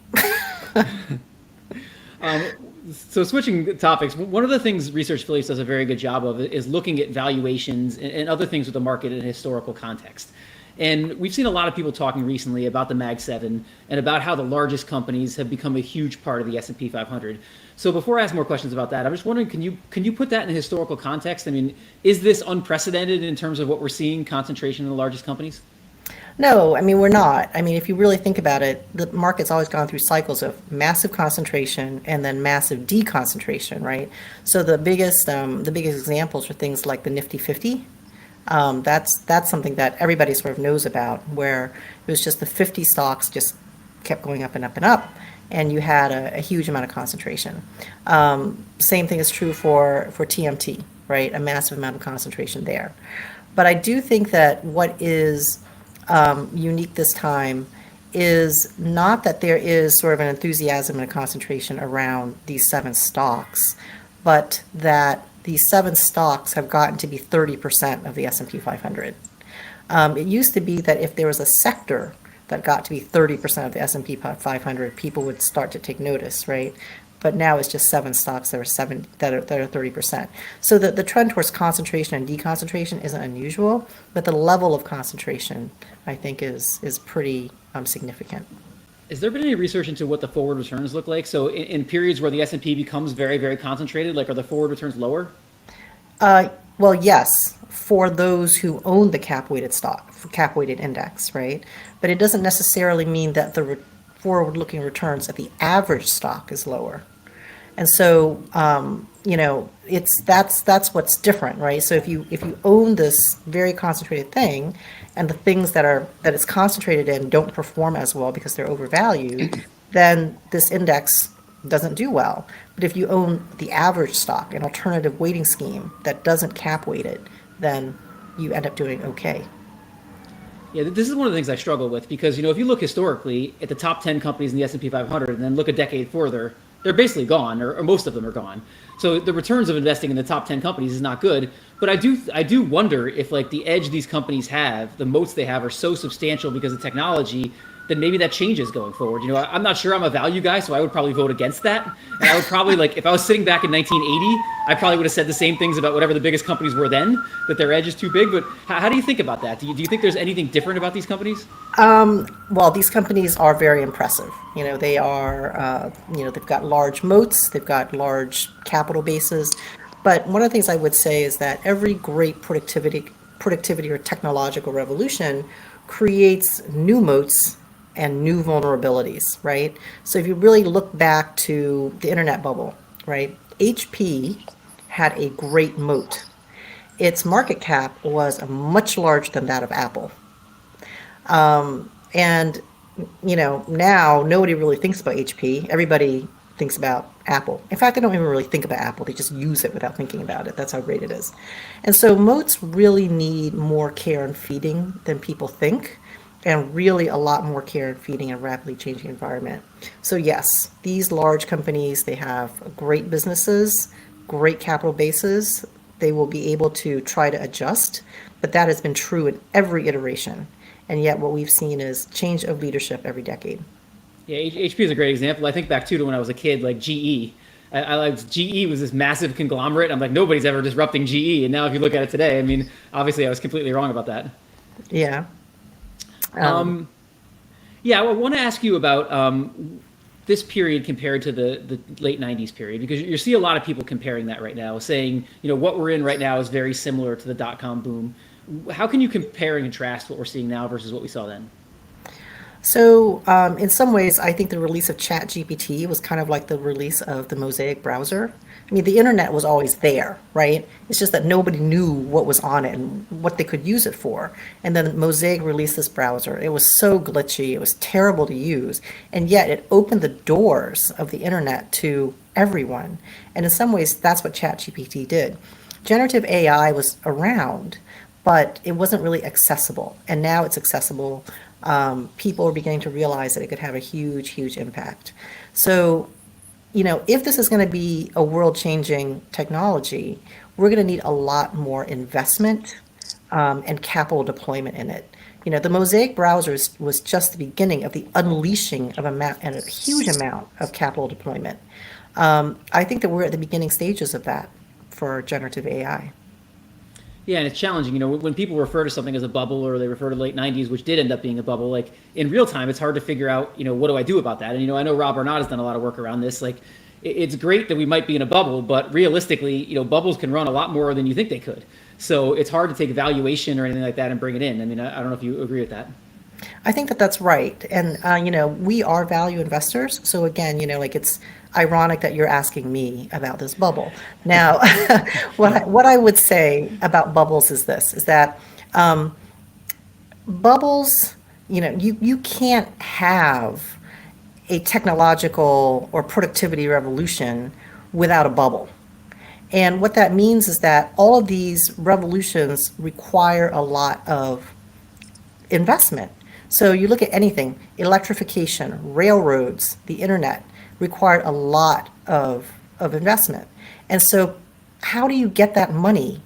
So switching topics, one of the things Research Affiliates does a very good job of is looking at valuations and other things with the market in a historical context. And we've seen a lot of people talking recently about the Mag 7 and about how the largest companies have become a huge part of the S&P 500. So before I ask more questions about that, I'm just wondering, can you put that in a historical context? Is this unprecedented in terms of what we're seeing, concentration in the largest companies? No, we're not. If you really think about it, the market's always gone through cycles of massive concentration and then massive deconcentration, right? So the biggest examples are things like the Nifty 50. That's something that everybody sort of knows about, where it was just the 50 stocks just kept going up and up and up, and you had a huge amount of concentration. Same thing is true for TMT, right? A massive amount of concentration there. But I do think that what is unique this time is not that there is sort of an enthusiasm and a concentration around these 7 stocks, but that these 7 stocks have gotten to be 30% of the S&P 500. It used to be that if there was a sector that got to be 30% of the S&P 500, people would start to take notice, right? But now it's just 7 stocks that are 30%. So the trend towards concentration and deconcentration isn't unusual, but the level of concentration, I think, is pretty significant. Has there been any research into what the forward returns look like? So in periods where the S&P becomes very, very concentrated, like, are the forward returns lower? Well, yes, for those who own the cap-weighted index, right? But it doesn't necessarily mean that the forward-looking returns at the average stock is lower. And so, that's what's different, right? So if you own this very concentrated thing, and the things that it's concentrated in don't perform as well because they're overvalued, then this index doesn't do well. But if you own the average stock, an alternative weighting scheme that doesn't cap weight it, then you end up doing okay. Yeah, this is one of the things I struggle with because, if you look historically at the top 10 companies in the S&P 500 and then look a decade further, they're basically gone, or most of them are gone. So the returns of investing in the top 10 companies is not good. But I do wonder if, like, the edge these companies have, the moats they have, are so substantial because of technology, then maybe that changes going forward. I'm not sure I'm a value guy, so I would probably vote against that. And I would probably, like, if I was sitting back in 1980, I probably would have said the same things about whatever the biggest companies were then, that their edge is too big. But how do you think about that? Do you think there's anything different about these companies? Well, these companies are very impressive. They are, they've got large moats, they've got large capital bases. But one of the things I would say is that every great productivity or technological revolution creates new moats and new vulnerabilities, right? So if you really look back to the internet bubble, right? HP had a great moat. Its market cap was much larger than that of Apple. And, now nobody really thinks about HP. Everybody thinks about Apple. In fact, they don't even really think about Apple. They just use it without thinking about it. That's how great it is. And so moats really need more care and feeding than people think, and really a lot more care and feeding in a rapidly changing environment. So yes, these large companies, they have great businesses, great capital bases. They will be able to try to adjust, but that has been true in every iteration. And yet what we've seen is change of leadership every decade. Yeah, HP is a great example. I think back to when I was a kid, like GE. GE was this massive conglomerate. I'm like, nobody's ever disrupting GE. And now if you look at it today, I mean, obviously I was completely wrong about that. Yeah. Yeah, I want to ask you about this period compared to the late 90s period, because you see a lot of people comparing that right now, saying, what we're in right now is very similar to the dot-com boom. How can you compare and contrast what we're seeing now versus what we saw then? So in some ways, I think the release of ChatGPT was kind of like the release of the Mosaic browser. I mean, the internet was always there, right? It's just that nobody knew what was on it and what they could use it for. And then Mosaic released this browser. It was so glitchy. It was terrible to use. And yet it opened the doors of the internet to everyone. And in some ways, that's what ChatGPT did. Generative AI was around, but it wasn't really accessible. And now it's accessible. People are beginning to realize that it could have a huge, huge impact. So, if this is going to be a world-changing technology, we're going to need a lot more investment and capital deployment in it. The Mosaic browser was just the beginning of the unleashing of a huge amount of capital deployment. I think that we're at the beginning stages of that for generative AI. Yeah, and it's challenging. When people refer to something as a bubble, or they refer to the late 90s, which did end up being a bubble, like in real time, it's hard to figure out, what do I do about that? And, I know Rob Arnott has done a lot of work around this. Like, it's great that we might be in a bubble, but realistically, bubbles can run a lot more than you think they could. So it's hard to take valuation or anything like that and bring it in. I mean, I don't know if you agree with that. I think that that's right. And, we are value investors. So again, it's ironic that you're asking me about this bubble. Now, what I would say about bubbles is this, is that bubbles, you can't have a technological or productivity revolution without a bubble. And what that means is that all of these revolutions require a lot of investment. So you look at anything, electrification, railroads, the internet, required a lot of investment. And so how do you get that money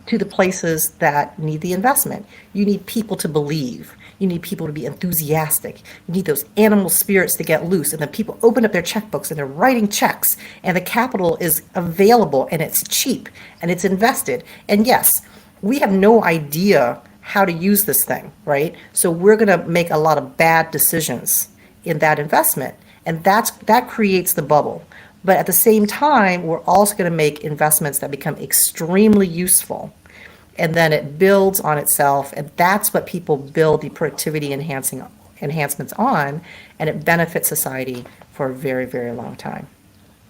to the places that need the investment. You need people to believe. You need people to be enthusiastic. You need those animal spirits to get loose. And then people open up their checkbooks and they're writing checks, and the capital is available and it's cheap and it's invested. And yes, we have no idea how to use this thing, right? So we're going to make a lot of bad decisions in that investment. And that creates the bubble. But at the same time, we're also going to make investments that become extremely useful. And then it builds on itself. And that's what people build the productivity enhancements on. And it benefits society for a very, very long time.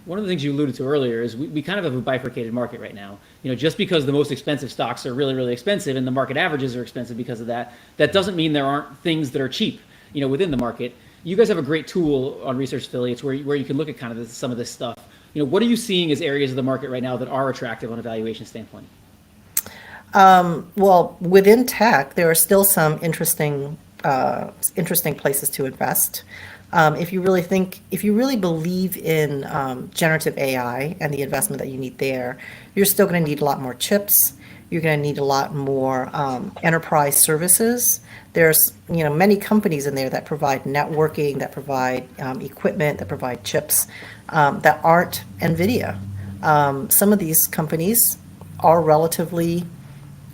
One of the things you alluded to earlier is we kind of have a bifurcated market right now. Just because the most expensive stocks are really, really expensive and the market averages are expensive because of that, that doesn't mean there aren't things that are cheap, within the market. You guys have a great tool on Research Affiliates where you can look at kind of some of this stuff. What are you seeing as areas of the market right now that are attractive on a valuation standpoint? Well, within tech, there are still some interesting places to invest. If you really believe in generative AI and the investment that you need there, you're still going to need a lot more chips. You're going to need a lot more enterprise services. There's many companies in there that provide networking, that provide equipment, that provide chips that aren't NVIDIA. Some of these companies are relatively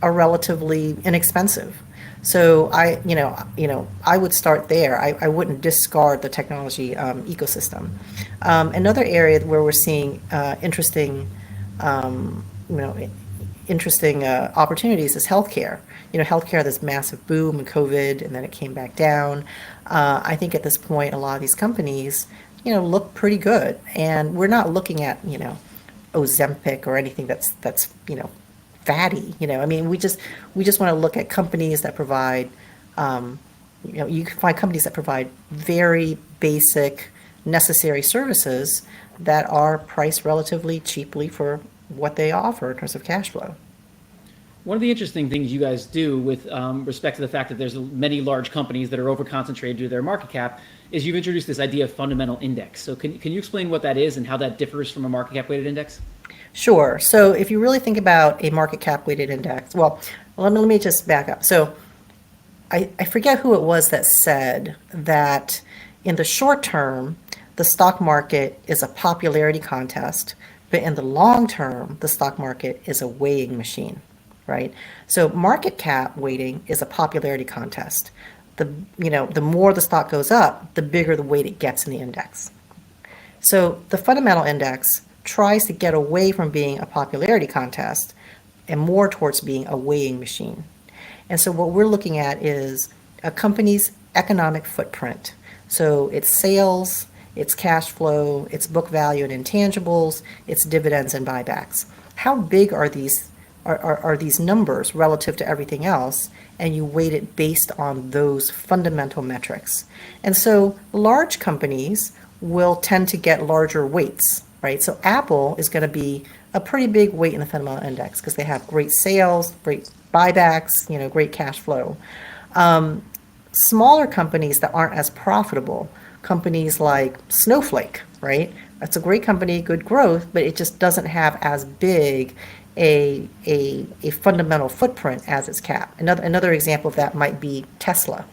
inexpensive. So I would start there. I wouldn't discard the technology ecosystem. Another area where we're seeing interesting opportunities is healthcare. Healthcare had this massive boom in COVID, and then it came back down. I think at this point, a lot of these companies, look pretty good, and we're not looking at Ozempic or anything that's fatty. I mean, we just want to look at companies that provide. You can find companies that provide very basic, necessary services that are priced relatively cheaply for what they offer in terms of cash flow. One of the interesting things you guys do with respect to the fact that there's many large companies that are over-concentrated due to their market cap is you've introduced this idea of fundamental index. So can you explain what that is and how that differs from a market cap weighted index? Sure. So if you really think about a market cap weighted index, well, let me just back up. So I forget who it was that said that in the short term, the stock market is a popularity contest, but in the long term, the stock market is a weighing machine, right? So market cap weighting is a popularity contest. The more the stock goes up, the bigger the weight it gets in the index. So the fundamental index tries to get away from being a popularity contest and more towards being a weighing machine. And so what we're looking at is a company's economic footprint. So its sales, its cash flow, its book value and intangibles, its dividends and buybacks. How big are these numbers relative to everything else? And you weight it based on those fundamental metrics. And so large companies will tend to get larger weights, right? So Apple is going to be a pretty big weight in the fundamental index because they have great sales, great buybacks, great cash flow. Smaller companies that aren't as profitable, companies like Snowflake, right? That's a great company, good growth, but it just doesn't have as big a fundamental footprint as its cap. Another example of that might be Tesla.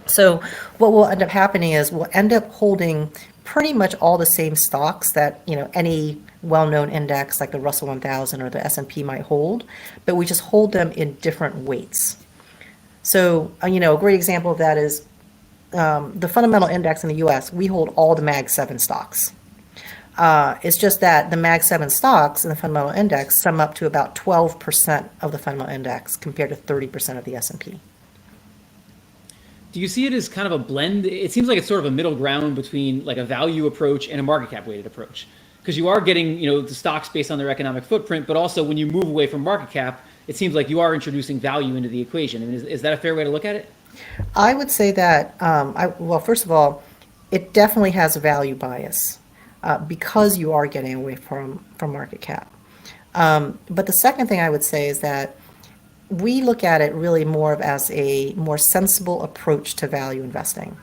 So what will end up happening is we'll end up holding pretty much all the same stocks that any well-known index like the Russell 1000 or the S&P might hold, but we just hold them in different weights. So a great example of that is the fundamental index in the U.S. We hold all the Mag 7 stocks. It's just that the Mag 7 stocks in the fundamental index sum up to about 12% of the fundamental index compared to 30% of the S&P. Do you see it as kind of a blend? It seems like it's sort of a middle ground between like a value approach and a market cap weighted approach, because you are getting the stocks based on their economic footprint, but also when you move away from market cap, it seems like you are introducing value into the equation. I mean, is that a fair way to look at it? I would say that, well, first of all, it definitely has a value bias because you are getting away from market cap. But the second thing I would say is that we look at it really more of as a more sensible approach to value investing,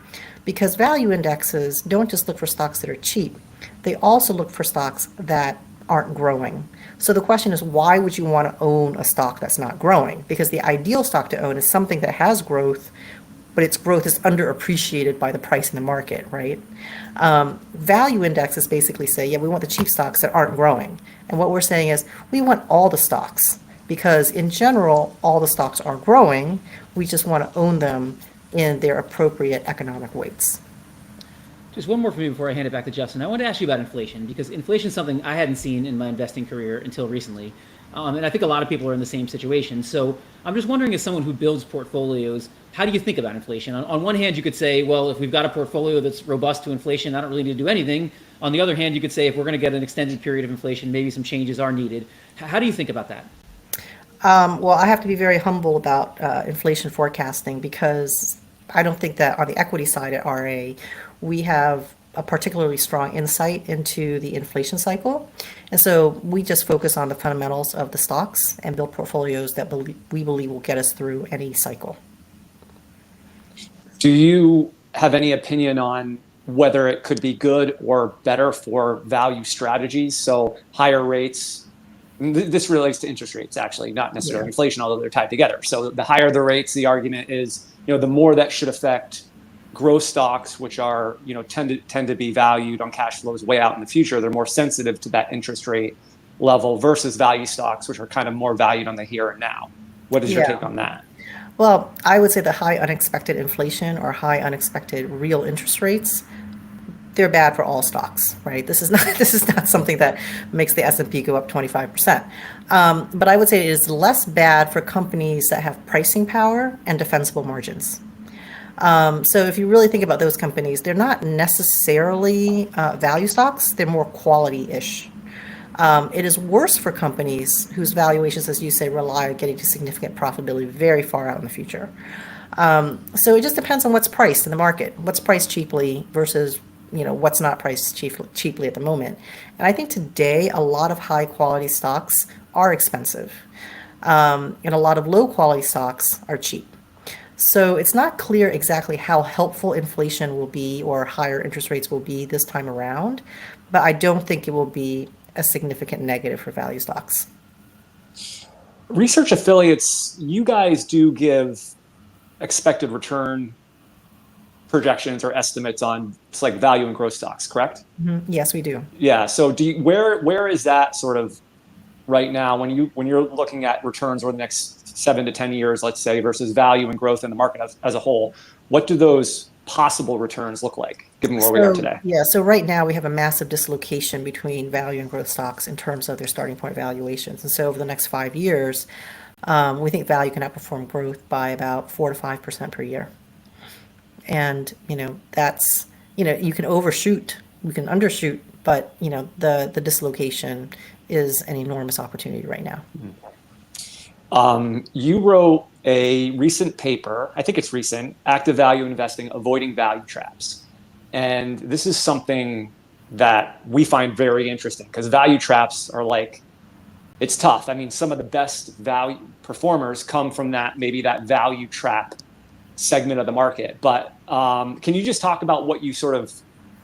because value indexes don't just look for stocks that are cheap. They also look for stocks that aren't growing. So the question is, why would you want to own a stock that's not growing? Because the ideal stock to own is something that has growth, but its growth is underappreciated by the price in the market, right? Value indexes basically say, yeah, we want the cheap stocks that aren't growing. And what we're saying is, we want all the stocks, because in general, all the stocks are growing. We just want to own them in their appropriate economic weights. Just one more for me before I hand it back to Justin. I wanted to ask you about inflation, because inflation is something I hadn't seen in my investing career until recently. And I think a lot of people are in the same situation. So I'm just wondering, as someone who builds portfolios, how do you think about inflation? On one hand, you could say, well, if we've got a portfolio that's robust to inflation, I don't really need to do anything. On the other hand, you could say, if we're going to get an extended period of inflation, maybe some changes are needed. How do you think about that? Well, I have to be very humble about inflation forecasting, because I don't think that on the equity side at RA, we have a particularly strong insight into the inflation cycle. And so we just focus on the fundamentals of the stocks and build portfolios that we believe will get us through any cycle. Do you have any opinion on whether it could be good or better for value strategies? So higher rates, this relates to interest rates, actually, not necessarily inflation, although they're tied together. So the higher the rates, the argument is, the more that should affect growth stocks, which are, tend to be valued on cash flows way out in the future. They're more sensitive to that interest rate level versus value stocks, which are kind of more valued on the here and now. What is your take on that? Well, I would say the high unexpected inflation or high unexpected real interest rates, they're bad for all stocks, right? This is not something that makes the S&P go up 25%. But I would say it is less bad for companies that have pricing power and defensible margins. So if you really think about those companies, they're not necessarily value stocks, they're more quality-ish. It is worse for companies whose valuations, as you say, rely on getting to significant profitability very far out in the future. So it just depends on what's priced in the market, what's priced cheaply versus what's not priced cheaply at the moment. And I think today a lot of high quality stocks are expensive, and a lot of low quality stocks are cheap. So it's not clear exactly how helpful inflation will be or higher interest rates will be this time around, but I don't think it will be a significant negative for value stocks. Research affiliates, you guys do give expected return projections or estimates on like value and growth stocks, correct? Mm-hmm. Yes, we do. Yeah. So where is that sort of right now when you're looking at returns over the next 7 to 10 years, let's say, versus value and growth in the market as a whole? What do those possible returns look like, given where we are today? Yeah. So right now we have a massive dislocation between value and growth stocks in terms of their starting point valuations. And so over the next 5 years, we think value can outperform growth by about 4 to 5% per year. And, that's, you can overshoot, you can undershoot, but, the dislocation is an enormous opportunity right now. You wrote a recent paper, I think it's recent, Active Value Investing, Avoiding Value Traps. And this is something that we find very interesting because value traps are it's tough. I mean, some of the best value performers come from maybe that value trap segment of the market. But can you just talk about what you sort of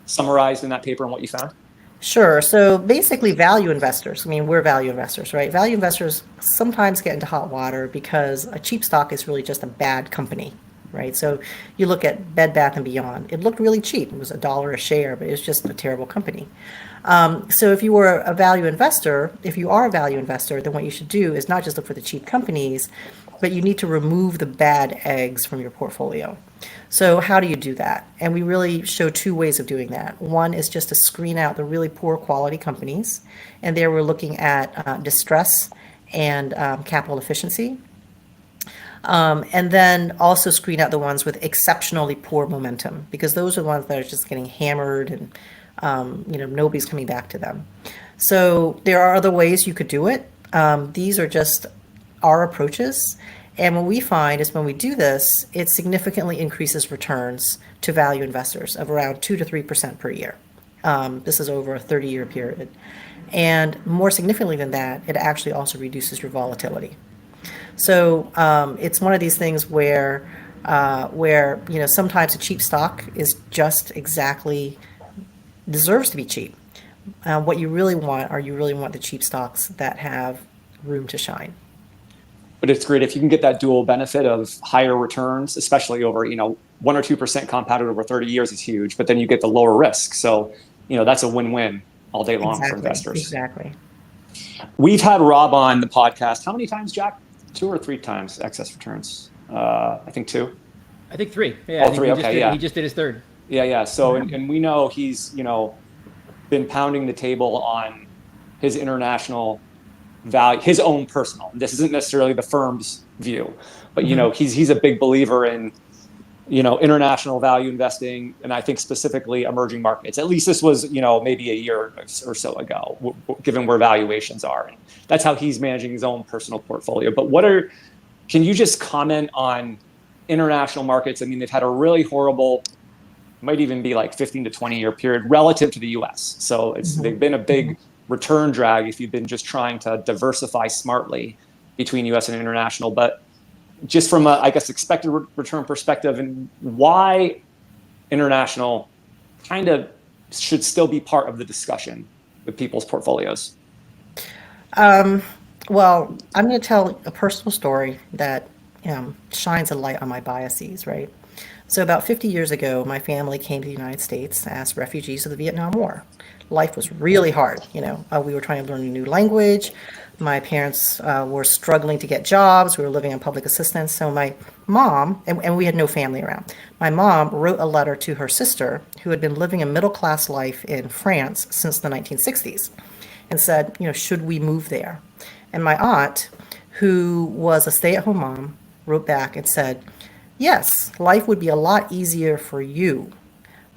summarized in that paper and what you found? Sure. So basically value investors, we're value investors, right? Value investors sometimes get into hot water because a cheap stock is really just a bad company, right? So you look at Bed Bath & Beyond. It looked really cheap. It was $1 a share, but it was just a terrible company. So if you are a value investor, then what you should do is not just look for the cheap companies, but you need to remove the bad eggs from your portfolio. So how do you do that? And we really show 2 ways of doing that. One is just to screen out the really poor quality companies. And there we're looking at distress and capital efficiency. And then also screen out the ones with exceptionally poor momentum, because those are the ones that are just getting hammered and nobody's coming back to them. So there are other ways you could do it. These are just our approaches. And what we find is when we do this, it significantly increases returns to value investors of around 2 to 3% per year. This is over a 30-year period. And more significantly than that, it actually also reduces your volatility. So it's one of these things where sometimes a cheap stock is just exactly deserves to be cheap. What you really want are you really want the cheap stocks that have room to shine. But it's great if you can get that dual benefit of higher returns, especially over, 1 or 2% compounded over 30 years is huge, but then you get the lower risk. So, that's a win-win all day long for investors. Exactly. We've had Rob on the podcast. How many times, Jack? 2 or 3 times excess returns? I think 2. I think 3. Yeah. Oh, 3. Okay. He just did his 3rd. Yeah. So, and we know he's, been pounding the table on his international value, his own personal. This isn't necessarily the firm's view, but he's a big believer in international value investing, and I think specifically emerging markets. At least this was maybe a year or so ago, given where valuations are, and that's how he's managing his own personal portfolio. But can you just comment on international markets? I mean, they've had a really horrible, might even be like 15 to 20 year period relative to the US. So they've been a big return drag if you've been just trying to diversify smartly between US and international. But just from a, expected return perspective, and why international kind of should still be part of the discussion with people's portfolios. Well, I'm going to tell a personal story that shines a light on my biases, right? So about 50 years ago, my family came to the United States as refugees of the Vietnam War. Life was really hard. We were trying to learn a new language. My parents were struggling to get jobs. We were living on public assistance. So my mom, and we had no family around, my mom wrote a letter to her sister who had been living a middle-class life in France since the 1960s and said, should we move there? And my aunt, who was a stay-at-home mom, wrote back and said, yes, life would be a lot easier for you,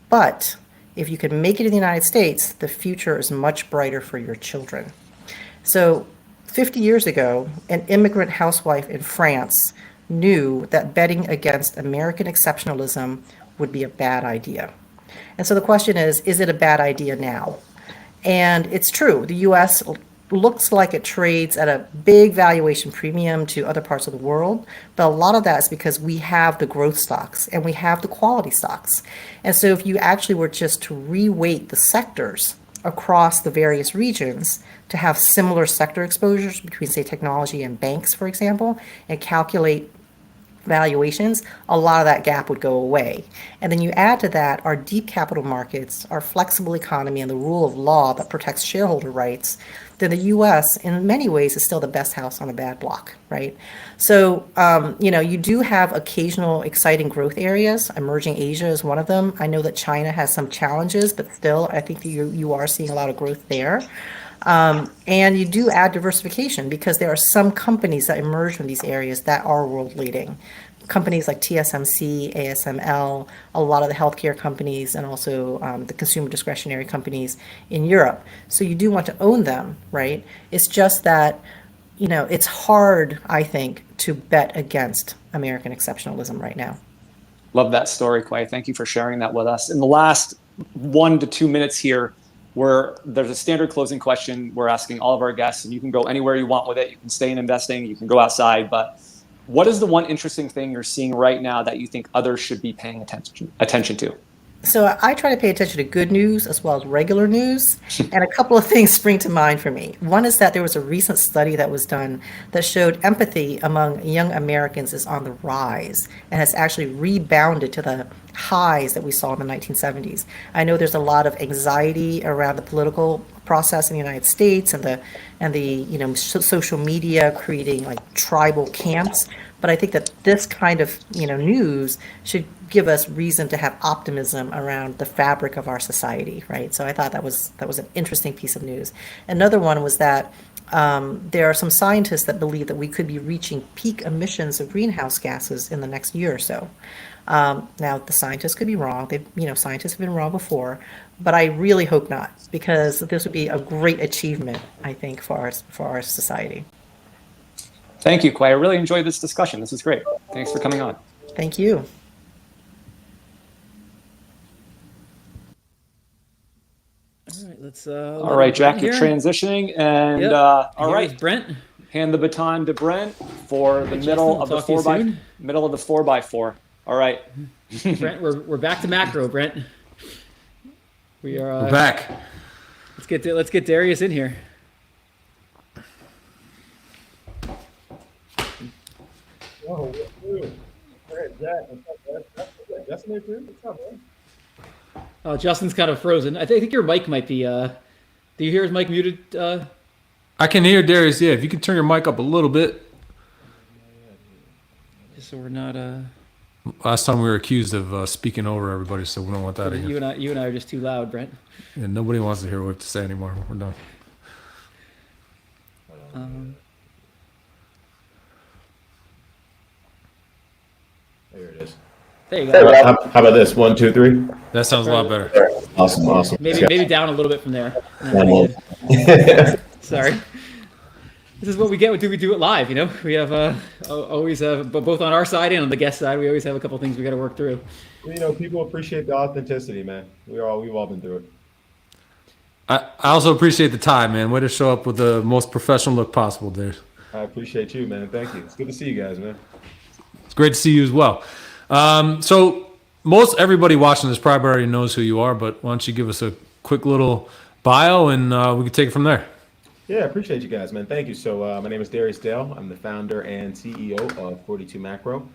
but if you could make it in the United States, the future is much brighter for your children. So 50 years ago, an immigrant housewife in France knew that betting against American exceptionalism would be a bad idea. And so the question is it a bad idea now? And it's true. The U.S. looks like it trades at a big valuation premium to other parts of the world, but a lot of that is because we have the growth stocks and we have the quality stocks. And so if you actually were just to reweight the sectors across the various regions to have similar sector exposures between, say, technology and banks, for example, and calculate valuations, a lot of that gap would go away. And then you add to that our deep capital markets, our flexible economy, and the rule of law that protects shareholder rights, then the U.S. in many ways is still the best house on a bad block, right? So, you do have occasional exciting growth areas. Emerging Asia is one of them. I know that China has some challenges, but still, I think that you are seeing a lot of growth there. And you do add diversification because there are some companies that emerge from these areas that are world leading. Companies like TSMC, ASML, a lot of the healthcare companies, and also the consumer discretionary companies in Europe. So you do want to own them, right? It's just that, it's hard, I think, to bet against American exceptionalism right now. Love that story, Quay. Thank you for sharing that with us. In the last 1 to 2 minutes here, where there's a standard closing question we're asking all of our guests, and you can go anywhere you want with it. You can stay in investing, you can go outside, but what is the one interesting thing you're seeing right now that you think others should be paying attention to? So I try to pay attention to good news as well as regular news, and a couple of things spring to mind for me. One is that there was a recent study that was done that showed empathy among young Americans is on the rise and has actually rebounded to the highs that we saw in the 1970s. I know there's a lot of anxiety around the political process in the United States and the social media creating like tribal camps, but I think that this kind of news should give us reason to have optimism around the fabric of our society, right? So I thought that was an interesting piece of news. Another one was that there are some scientists that believe that we could be reaching peak emissions of greenhouse gases in the next year or so. Now the scientists could be wrong. Scientists have been wrong before, but I really hope not, because this would be a great achievement, I think, for our society. Thank you, Quay. I really enjoyed this discussion. This is great. Thanks for coming on. Thank you. All right, let's. All right, Jack, you're transitioning, and yep. All right, Brent. Hand the baton to Brent for the middle of the 4x4. All right, Brent, we're back to macro, Brent. We're back. Let's let's get Darius in here. Oh, Jack, that's there too. What's up, man? Oh, Justin's kind of frozen. I think your mic might be. Do you hear his mic muted? I can hear Darius. Yeah, if you could turn your mic up a little bit. Just so we're not. Last time we were accused of speaking over everybody, so we don't want that again. You and I are just too loud, Brent. Yeah, nobody wants to hear what we have to say anymore. We're done. There it is. There you go. How about this? 1, 2, 3. That sounds a lot better. Awesome. Maybe down a little bit from there. Sorry. This is what we get when we do it live. You know, we have always both on our side and on the guest side. We always have a couple things we got to work through. You know, people appreciate the authenticity, man. We've all been through it. I also appreciate the tie, man. Way to show up with the most professional look possible, dude. I appreciate you, man. Thank you. It's good to see you guys, man. It's great to see you as well. So most everybody watching this probably already knows who you are, but why don't you give us a quick little bio and we can take it from there. Yeah, I appreciate you guys, man. Thank you. So my name is Darius Dale. I'm the founder and CEO of 42 Macro.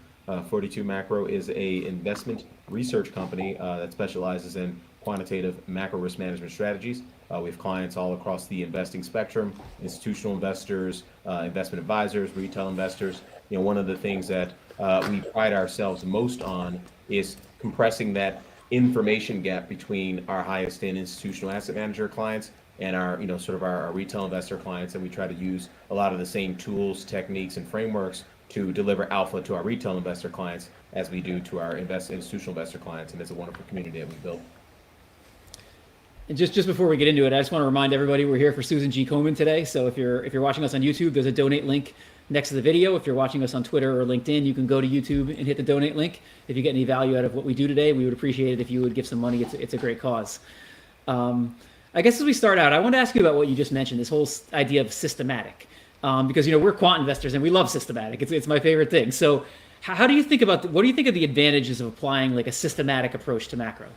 42 Macro is a investment research company that specializes in quantitative macro risk management strategies. We have clients all across the investing spectrum, institutional investors, investment advisors, retail investors. You know, one of the things that we pride ourselves most on is compressing that information gap between our highest end institutional asset manager clients and our, you know, sort of our retail investor clients. And we try to use a lot of the same tools, techniques, and frameworks to deliver alpha to our retail investor clients as we do to our institutional investor clients. And it's a wonderful community that we built. And just before we get into it, I just want to remind everybody we're here for Susan G. Komen today. So if you're watching us on YouTube, there's a donate link next to the video. If you're watching us on Twitter or LinkedIn, you can go to YouTube and hit the donate link. If you get any value out of what we do today, we would appreciate it if you would give some money. It's a great cause. I guess as we start out, I want to ask you about what you just mentioned, this whole idea of systematic, because, you know, we're quant investors and we love systematic. It's my favorite thing. So how do you think about, what do you think of the advantages of applying like a systematic approach to macro?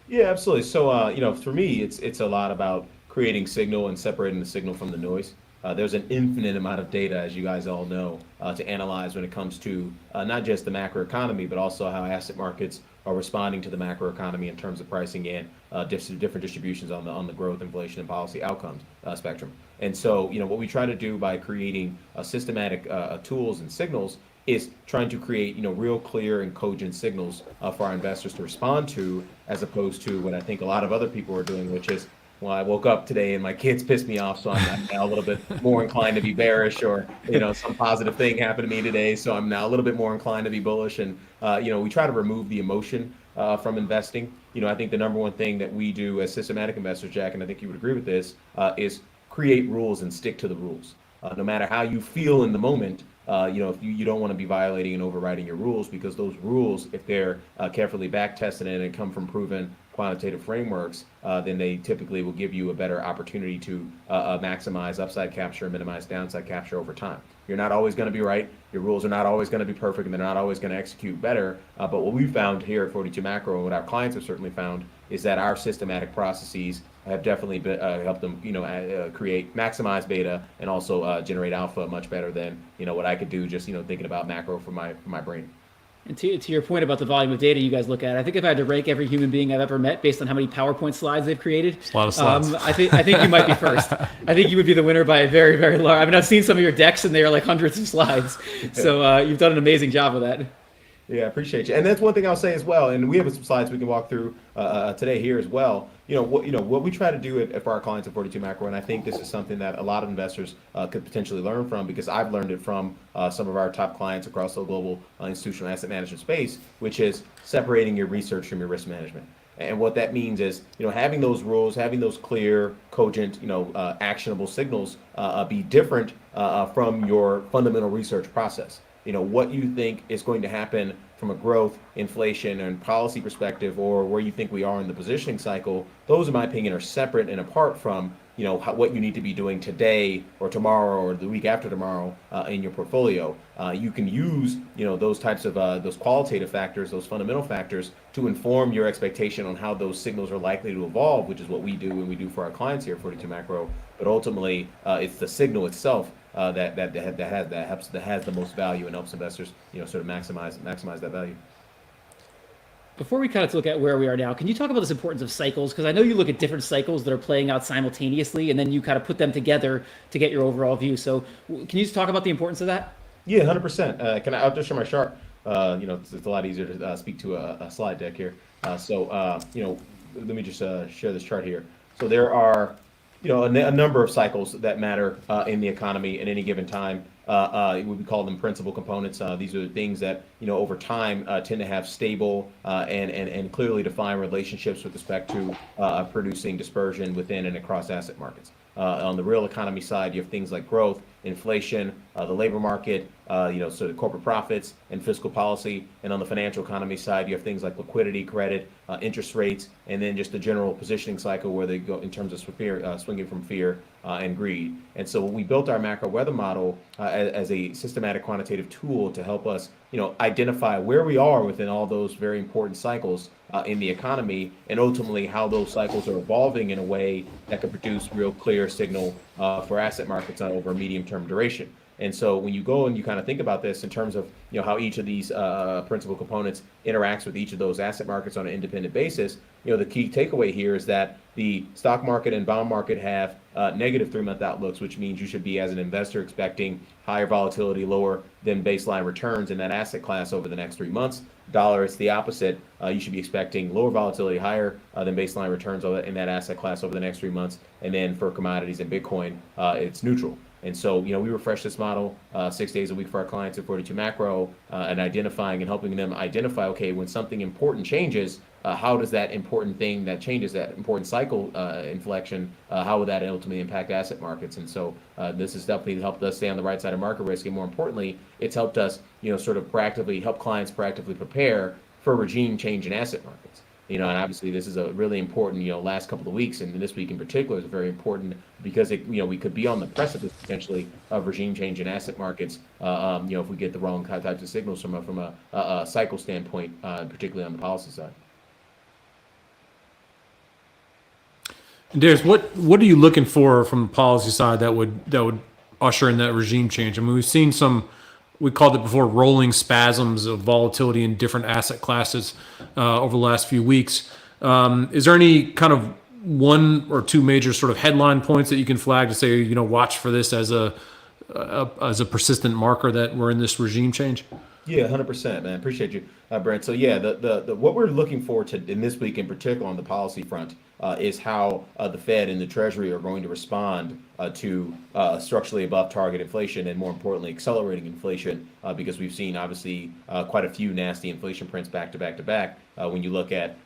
Yeah, absolutely. So, you know, for me, it's a lot about creating signal and separating the signal from the noise. There's an infinite amount of data, as you guys all know, to analyze when it comes to not just the macro economy, but also how asset markets are responding to the macro economy in terms of pricing and different distributions on the growth, inflation, and policy outcomes spectrum. And so, you know, what we try to do by creating systematic tools and signals is trying to create, you know, real clear and cogent signals for our investors to respond to, as opposed to what I think a lot of other people are doing, which is, well, I woke up today and my kids pissed me off, so I'm now a little bit more inclined to be bearish, or, you know, some positive thing happened to me today, so I'm now a little bit more inclined to be bullish. And, you know, we try to remove the emotion from investing. You know, I think the number one thing that we do as systematic investors, Jack, and I think you would agree with this, is create rules and stick to the rules. No matter how you feel in the moment, you know, if you don't want to be violating and overriding your rules, because those rules, if they're carefully back tested and come from proven quantitative frameworks, then they typically will give you a better opportunity to maximize upside capture and minimize downside capture over time. You're not always going to be right. Your rules are not always going to be perfect, and they're not always going to execute better. But what we found here at 42 Macro, and what our clients have certainly found, is that our systematic processes have definitely helped them, you know, maximize beta and also generate alpha much better than, you know, what I could do just, you know, thinking about macro for my brain. And to your point about the volume of data you guys look at, I think if I had to rank every human being I've ever met based on how many PowerPoint slides they've created, a lot of slides. I think you might be first. I think you would be the winner by a very, very large. I mean, I've seen some of your decks and they are like hundreds of slides. So you've done an amazing job with that. Yeah, I appreciate you. And that's one thing I'll say as well. And we have some slides we can walk through today here as well. You know what we try to do for our clients at 42 Macro, and I think this is something that a lot of investors could potentially learn from, because I've learned it from some of our top clients across the global institutional asset management space, which is separating your research from your risk management. And what that means is, you know, having those rules, having those clear, cogent, you know, actionable signals be different from your fundamental research process. You know, what you think is going to happen from a growth, inflation, and policy perspective, or where you think we are in the positioning cycle, those, in my opinion, are separate and apart from what you need to be doing today or tomorrow or the week after tomorrow in your portfolio. You can use those types of those qualitative factors, those fundamental factors, to inform your expectation on how those signals are likely to evolve, which is what we do and we do for our clients here at 42 Macro. But ultimately, it's the signal itself that has the most value and helps investors sort of maximize that value. Before we kind of look at where we are now, can you talk about this importance of cycles? Because I know you look at different cycles that are playing out simultaneously, and then you kind of put them together to get your overall view. So can you just talk about the importance of that? Yeah, 100%. I'll just share my chart. It's a lot easier to speak to a slide deck here. Let me just share this chart here. So there are, a number of cycles that matter in the economy at any given time. We call them principal components. These are the things that over time tend to have stable and clearly defined relationships with respect to producing dispersion within and across asset markets. On the real economy side, you have things like growth, inflation, the labor market, so the corporate profits and fiscal policy. And on the financial economy side, you have things like liquidity, credit, interest rates, and then just the general positioning cycle where they go in terms of swinging from fear and greed. And so we built our macro weather model as a systematic quantitative tool to help us, identify where we are within all those very important cycles in the economy, and ultimately how those cycles are evolving in a way that could produce real clear signal for asset markets on over a medium-term duration. And so when you go and you kind of think about this in terms of how each of these principal components interacts with each of those asset markets on an independent basis, the key takeaway here is that the stock market and bond market have negative 3-month outlooks, which means you should be, as an investor, expecting higher volatility, lower than baseline returns in that asset class over the next 3 months. Dollar, it's the opposite. You should be expecting lower volatility, higher than baseline returns in that asset class over the next 3 months. And then for commodities and Bitcoin, it's neutral. And so, we refresh this model 6 days a week for our clients at 42 Macro, and identifying and helping them identify, okay, when something important changes, how does that important thing that changes, that important cycle inflection, how will that ultimately impact asset markets? And so this has definitely helped us stay on the right side of market risk. And more importantly, it's helped us, sort of proactively help clients proactively prepare for regime change in asset markets. And obviously this is a really important, last couple of weeks, and this week in particular is very important because we could be on the precipice potentially of regime change in asset markets, if we get the wrong types of signals from a cycle standpoint, particularly on the policy side. Darius, what are you looking for from the policy side that would usher in that regime change? I mean, we've seen some, we called it before, rolling spasms of volatility in different asset classes over the last few weeks. Is there any kind of one or two major sort of headline points that you can flag to say, watch for this as a persistent marker that we're in this regime change? Yeah, 100%, man. Appreciate you, Brent. So yeah, the what we're looking forward to in this week in particular on the policy front is how the Fed and the Treasury are going to respond to structurally above target inflation, and more importantly, accelerating inflation, because we've seen obviously quite a few nasty inflation prints back to back to back. When you look at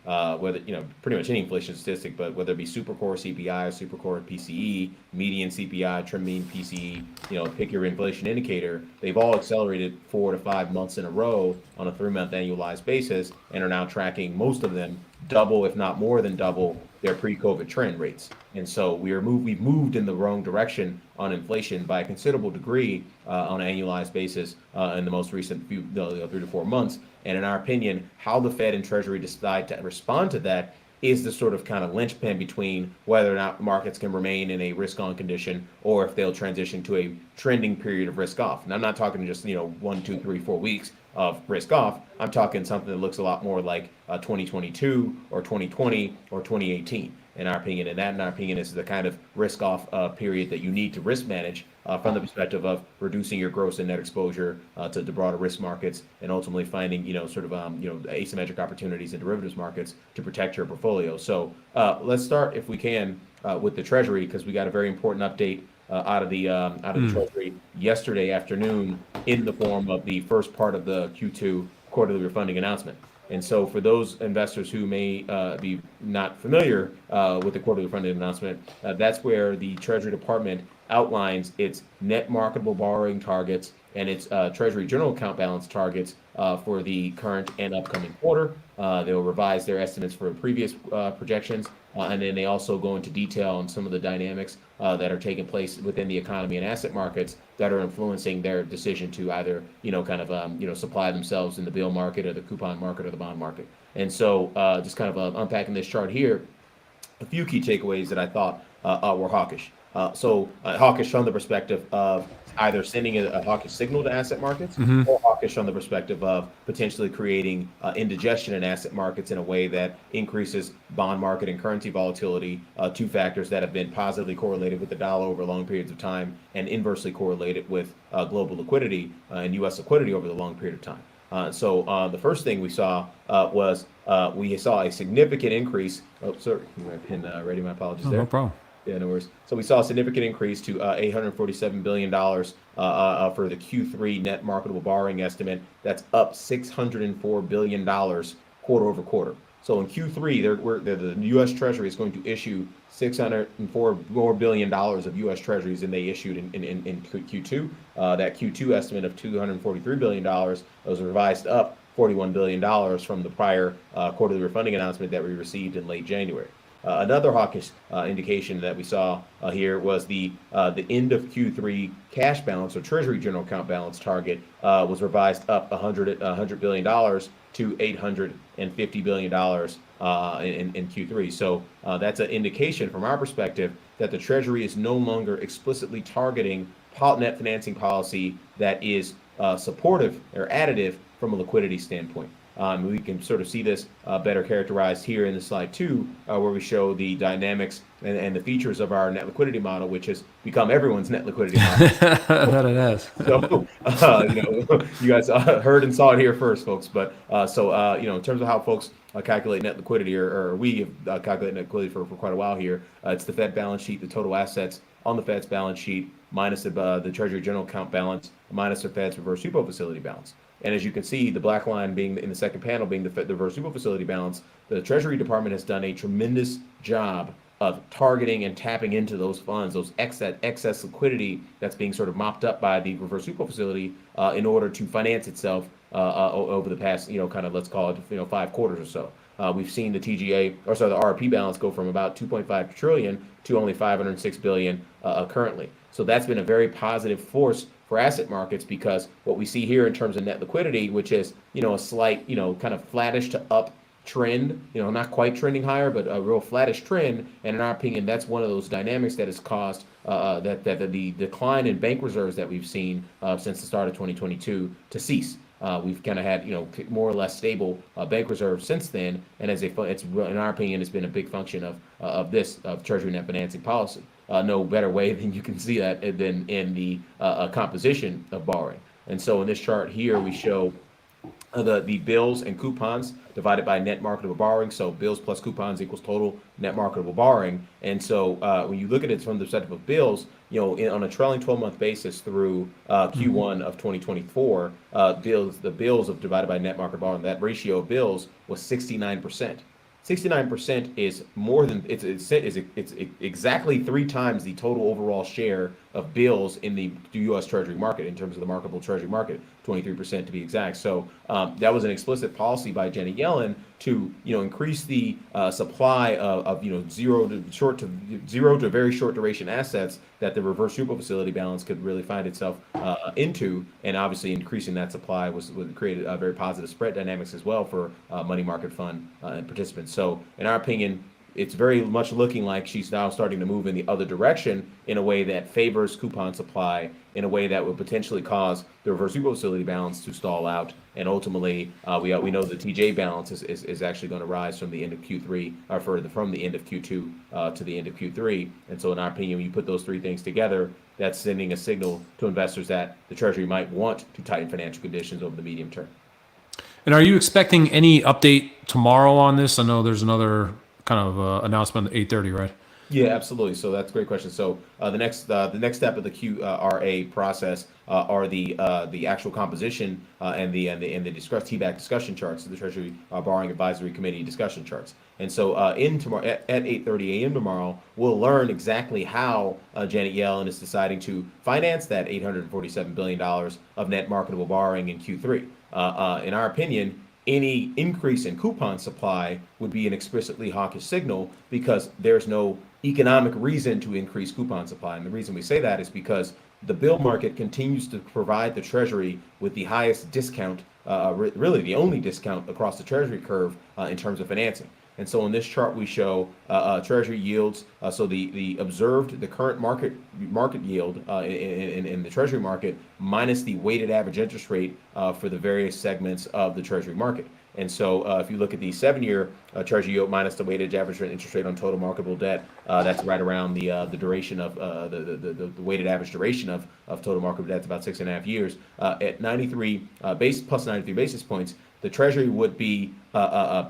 whether, pretty much any inflation statistic, but whether it be supercore CPI, supercore PCE, median CPI, trim mean PCE, pick your inflation indicator, they've all accelerated 4 to 5 months in a row on a 3-month annualized basis, and are now tracking, most of them, double, if not more than double, their pre-COVID trend rates. And so we've moved in the wrong direction on inflation by a considerable degree on an annualized basis in the most recent 3 to 4 months. And in our opinion, how the Fed and Treasury decide to respond to that is the sort of kind of linchpin between whether or not markets can remain in a risk-on condition, or if they'll transition to a trending period of risk-off. And I'm not talking just 1, 2, 3, 4 weeks of risk-off. I'm talking something that looks a lot more like 2022 or 2020 or 2018. In our opinion, and that, in our opinion, is the kind of risk-off period that you need to risk manage from the perspective of reducing your gross and net exposure to the broader risk markets, and ultimately finding, asymmetric opportunities in derivatives markets to protect your portfolio. So let's start, if we can, with the Treasury, because we got a very important update out of the Treasury yesterday afternoon in the form of the first part of the Q2 quarterly refunding announcement. And so for those investors who may be not familiar with the quarterly refunding announcement, that's where the Treasury Department outlines its net marketable borrowing targets and its Treasury general account balance targets for the current and upcoming quarter. They'll revise their estimates for previous projections, and then they also go into detail on some of the dynamics that are taking place within the economy and asset markets that are influencing their decision to either, supply themselves in the bill market or the coupon market or the bond market. And so just kind of unpacking this chart here, a few key takeaways that I thought were hawkish. Hawkish from the perspective of either sending a hawkish signal to asset markets, or hawkish from the perspective of potentially creating indigestion in asset markets in a way that increases bond market and currency volatility, two factors that have been positively correlated with the dollar over long periods of time and inversely correlated with global liquidity and U.S. liquidity over the long period of time. So the first thing we saw was we saw a significant increase. Oh, sorry, my pen ready. My apologies there. No problem. Yeah, no worries. So we saw a significant increase to $847 billion for the Q3 net marketable borrowing estimate. That's up $604 billion quarter over quarter. So in Q3, the U.S. Treasury is going to issue $604 more billion of U.S. Treasuries than they issued in Q2. That Q2 estimate of $243 billion was revised up $41 billion from the prior quarterly refunding announcement that we received in late January. Another hawkish indication that we saw here was the end of Q3 cash balance or Treasury general account balance target was revised up $100 billion to $850 billion in Q3. So that's an indication from our perspective that the Treasury is no longer explicitly targeting net financing policy that is supportive or additive from a liquidity standpoint. We can sort of see this better characterized here in the slide 2, where we show the dynamics and the features of our net liquidity model, which has become everyone's net liquidity model. That it has. So, you guys heard and saw it here first, folks. But in terms of how folks calculate net liquidity, or we have calculated net liquidity for quite a while here, it's the Fed balance sheet, the total assets on the Fed's balance sheet, minus the Treasury general account balance, minus the Fed's reverse repo facility balance. And as you can see, the black line being in the second panel being the reverse repo facility balance, the Treasury Department has done a tremendous job of targeting and tapping into those funds, those excess liquidity that's being sort of mopped up by the reverse repo facility in order to finance itself over the past, let's call it, 5 quarters or so. We've seen the the RRP balance go from about 2.5 trillion to only 506 billion currently. So that's been a very positive force for asset markets, because what we see here in terms of net liquidity, which is, a slight, kind of flattish to up trend, not quite trending higher, but a real flattish trend. And in our opinion, that's one of those dynamics that has caused the decline in bank reserves that we've seen since the start of 2022 to cease. We've kind of had, more or less stable bank reserves since then. And it's in our opinion, it's been a big function of Treasury net financing policy. No better way than you can see that than in the composition of borrowing. And so in this chart here, we show the bills and coupons divided by net marketable borrowing. So bills plus coupons equals total net marketable borrowing. And so when you look at it from the perspective of bills, on a trailing 12-month basis through Q1 of 2024, the bills of divided by net marketable borrowing, that ratio of bills was 69%. 69% is more than it's exactly 3 times the total overall share of bills in the U.S. Treasury market in terms of the marketable Treasury market, 23% to be exact. So that was an explicit policy by Janet Yellen to increase the supply of zero to very short duration assets that the reverse repo facility balance could really find itself into, and obviously increasing that supply would create a very positive spread dynamics as well for money market fund and participants. So in our opinion, it's very much looking like she's now starting to move in the other direction in a way that favors coupon supply, in a way that would potentially cause the reverse repo facility balance to stall out. And ultimately, we know the TJ balance is actually going to rise from the end of Q3, or from the end of Q2 to the end of Q3. And so in our opinion, when you put those 3 things together, that's sending a signal to investors that the Treasury might want to tighten financial conditions over the medium term. And are you expecting any update tomorrow on this? I know there's another kind of announcement at 8:30, right? Yeah, absolutely. So that's a great question. So the next step of the QRA process are the actual composition and the TBAC discussion charts, the Treasury Borrowing Advisory Committee discussion charts. And so in tomorrow at 8:30 a.m. tomorrow, we'll learn exactly how Janet Yellen is deciding to finance that $847 billion of net marketable borrowing in Q3. In our opinion, any increase in coupon supply would be an explicitly hawkish signal because there's no economic reason to increase coupon supply. And the reason we say that is because the bill market continues to provide the Treasury with the highest discount, really the only discount across the Treasury curve in terms of financing. And so in this chart, we show Treasury yields. So the observed, the current market yield in the Treasury market minus the weighted average interest rate for the various segments of the Treasury market. And so if you look at the 7-year Treasury yield minus the weighted average interest rate on total marketable debt, that's right around the duration of the weighted average duration of total marketable debt, about 6.5 years. At 93 plus 93 basis points, the Treasury would be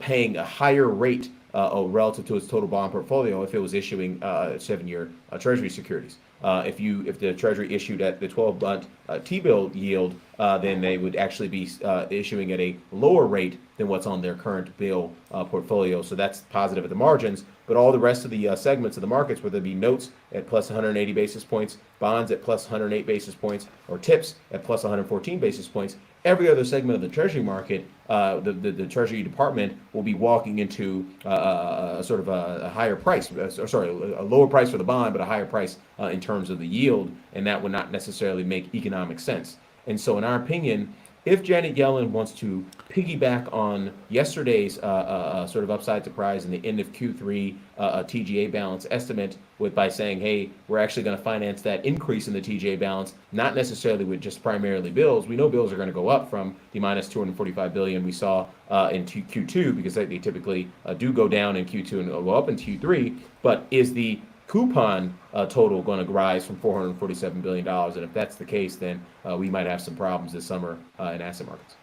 paying a higher rate relative to its total bond portfolio if it was issuing 7-year Treasury securities. If the Treasury issued at the 12-month T-bill yield, then they would actually be issuing at a lower rate than what's on their current bill portfolio. So that's positive at the margins. But all the rest of the segments of the markets, whether it be notes at plus 180 basis points, bonds at plus 108 basis points, or tips at plus 114 basis points, every other segment of the Treasury market, the Treasury Department will be walking into sort of a higher price, a lower price for the bond, but a higher price in terms of the yield, and that would not necessarily make economic sense. And so in our opinion, if Janet Yellen wants to piggyback on yesterday's sort of upside surprise in the end of Q3 TGA balance estimate by saying, hey, we're actually going to finance that increase in the TGA balance, not necessarily with just primarily bills. We know bills are going to go up from the minus 245 billion we saw in Q2 because they typically do go down in Q2 and go up in Q3. But is the coupon total going to rise from $447 billion? And if that's the case, then we might have some problems this summer in asset markets.